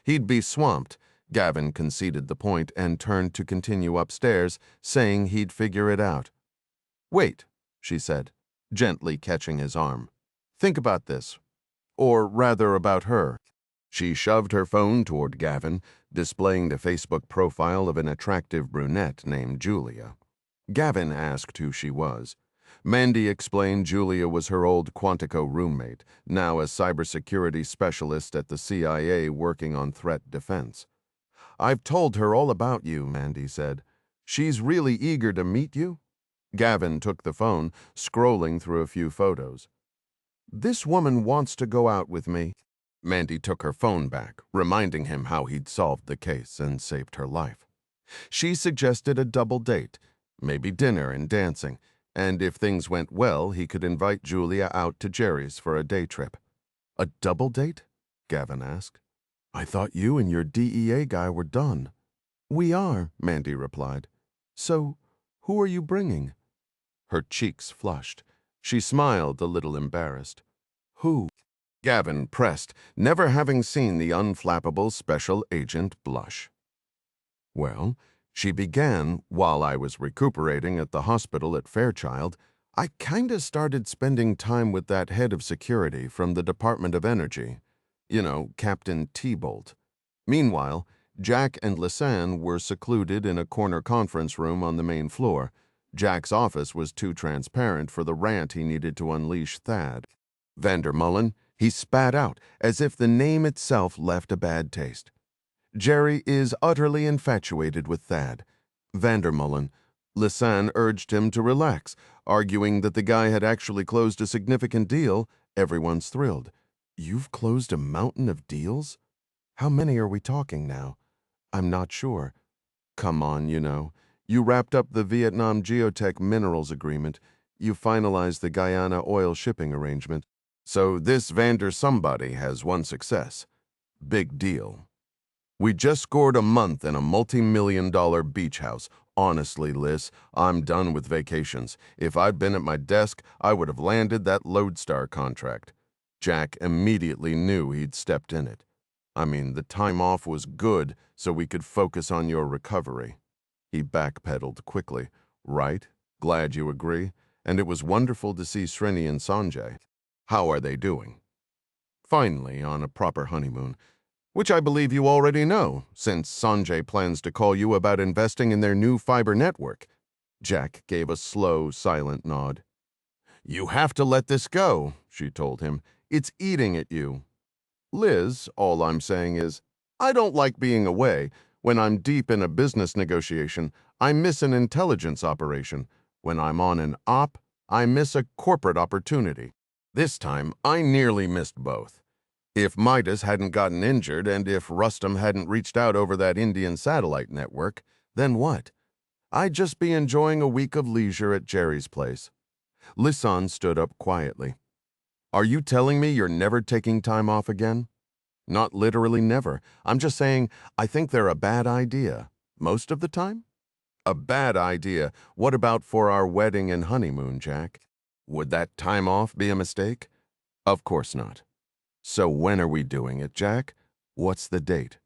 He'd be swamped, Gavin conceded the point and turned to continue upstairs, saying he'd figure it out. "Wait," she said, gently catching his arm. "Think about this. Or rather about her." She shoved her phone toward Gavin, displaying the Facebook profile of an attractive brunette named Julia. Gavin asked who she was. Mandy explained Julia was her old Quantico roommate, now a cybersecurity specialist at the CIA working on threat defense. "I've told her all about you," Mandy said. "She's really eager to meet you." Gavin took the phone, scrolling through a few photos. "This woman wants to go out with me." Mandy took her phone back, reminding him how he'd solved the case and saved her life. She suggested a double date, maybe dinner and dancing, and if things went well, he could invite Julia out to Jerry's for a day trip. "A double date?" Gavin asked. "I thought you and your DEA guy were done." "We are," Mandy replied. "So, who are you bringing?" Her cheeks flushed. She smiled, a little embarrassed. "Who?" Gavin pressed, never having seen the unflappable special agent blush. "Well, she began while I was recuperating at the hospital at Fairchild. I kinda started spending time with that head of security from the Department of Energy. You know, Captain T-Bolt. Meanwhile, Jack and Lisanne were secluded in a corner conference room on the main floor. Jack's office was too transparent for the rant he needed to unleash Thad. Vandermullen, he spat out, as if the name itself left a bad taste. Jerry is utterly infatuated with Thad. Vandermullen. Lisanne urged him to relax, arguing that the guy had actually closed a significant deal. Everyone's thrilled. "You've closed a mountain of deals? How many are we talking now?" "I'm not sure." "Come on, you know. You wrapped up the Vietnam Geotech Minerals Agreement. You finalized the Guyana oil shipping arrangement. So this Vander somebody has one success. Big deal. We just scored a month in a multi-million-dollar beach house. Honestly, Liz, I'm done with vacations. If I'd been at my desk, I would have landed that Lodestar contract." Jack immediately knew he'd stepped in it. "I mean, the time off was good, so we could focus on your recovery." He backpedaled quickly. "Right, glad you agree. And it was wonderful to see Srini and Sanjay. How are they doing?" "Finally, on a proper honeymoon. Which I believe you already know, since Sanjay plans to call you about investing in their new fiber network." Jack gave a slow, silent nod. "You have to let this go," she told him. "It's eating at you." "Liz, all I'm saying is, I don't like being away. When I'm deep in a business negotiation, I miss an intelligence operation. When I'm on an op, I miss a corporate opportunity. This time, I nearly missed both. If Midas hadn't gotten injured and if Rustam hadn't reached out over that Indian satellite network, then what? I'd just be enjoying a week of leisure at Jerry's place." Lisanne stood up quietly. "Are you telling me you're never taking time off again?" "Not literally never. I'm just saying I think they're a bad idea. Most of the time?" "A bad idea. What about for our wedding and honeymoon, Jack? Would that time off be a mistake?" "Of course not." "So when are we doing it, Jack? What's the date?"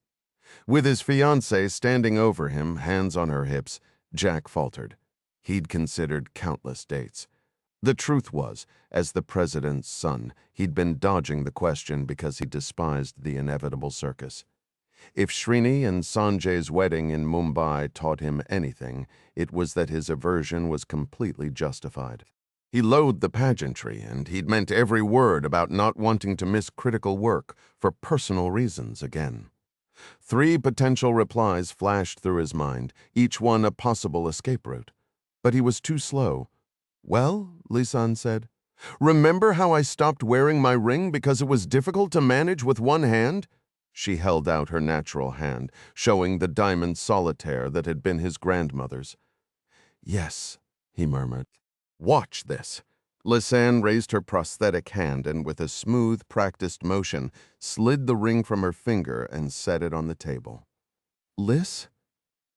With his fiancée standing over him, hands on her hips, Jack faltered. He'd considered countless dates. The truth was, as the president's son, he'd been dodging the question because he despised the inevitable circus. If Srini and Sanjay's wedding in Mumbai taught him anything, it was that his aversion was completely justified. He loathed the pageantry, and he'd meant every word about not wanting to miss critical work for personal reasons again. 3 potential replies flashed through his mind, each one a possible escape route. But he was too slow. "Well," Lisanne said, "remember how I stopped wearing my ring because it was difficult to manage with one hand?" She held out her natural hand, showing the diamond solitaire that had been his grandmother's. "Yes," he murmured. "Watch this." Lisanne raised her prosthetic hand and with a smooth, practiced motion, slid the ring from her finger and set it on the table. "Liz?"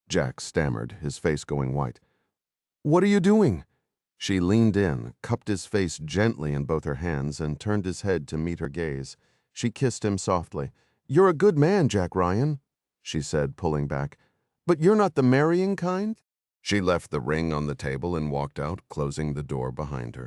Jack stammered, his face going white. "What are you doing?" She leaned in, cupped his face gently in both her hands, and turned his head to meet her gaze. She kissed him softly. "You're a good man, Jack Ryan." she said, pulling back. But you're not the marrying kind? She left the ring on the table and walked out, closing the door behind her.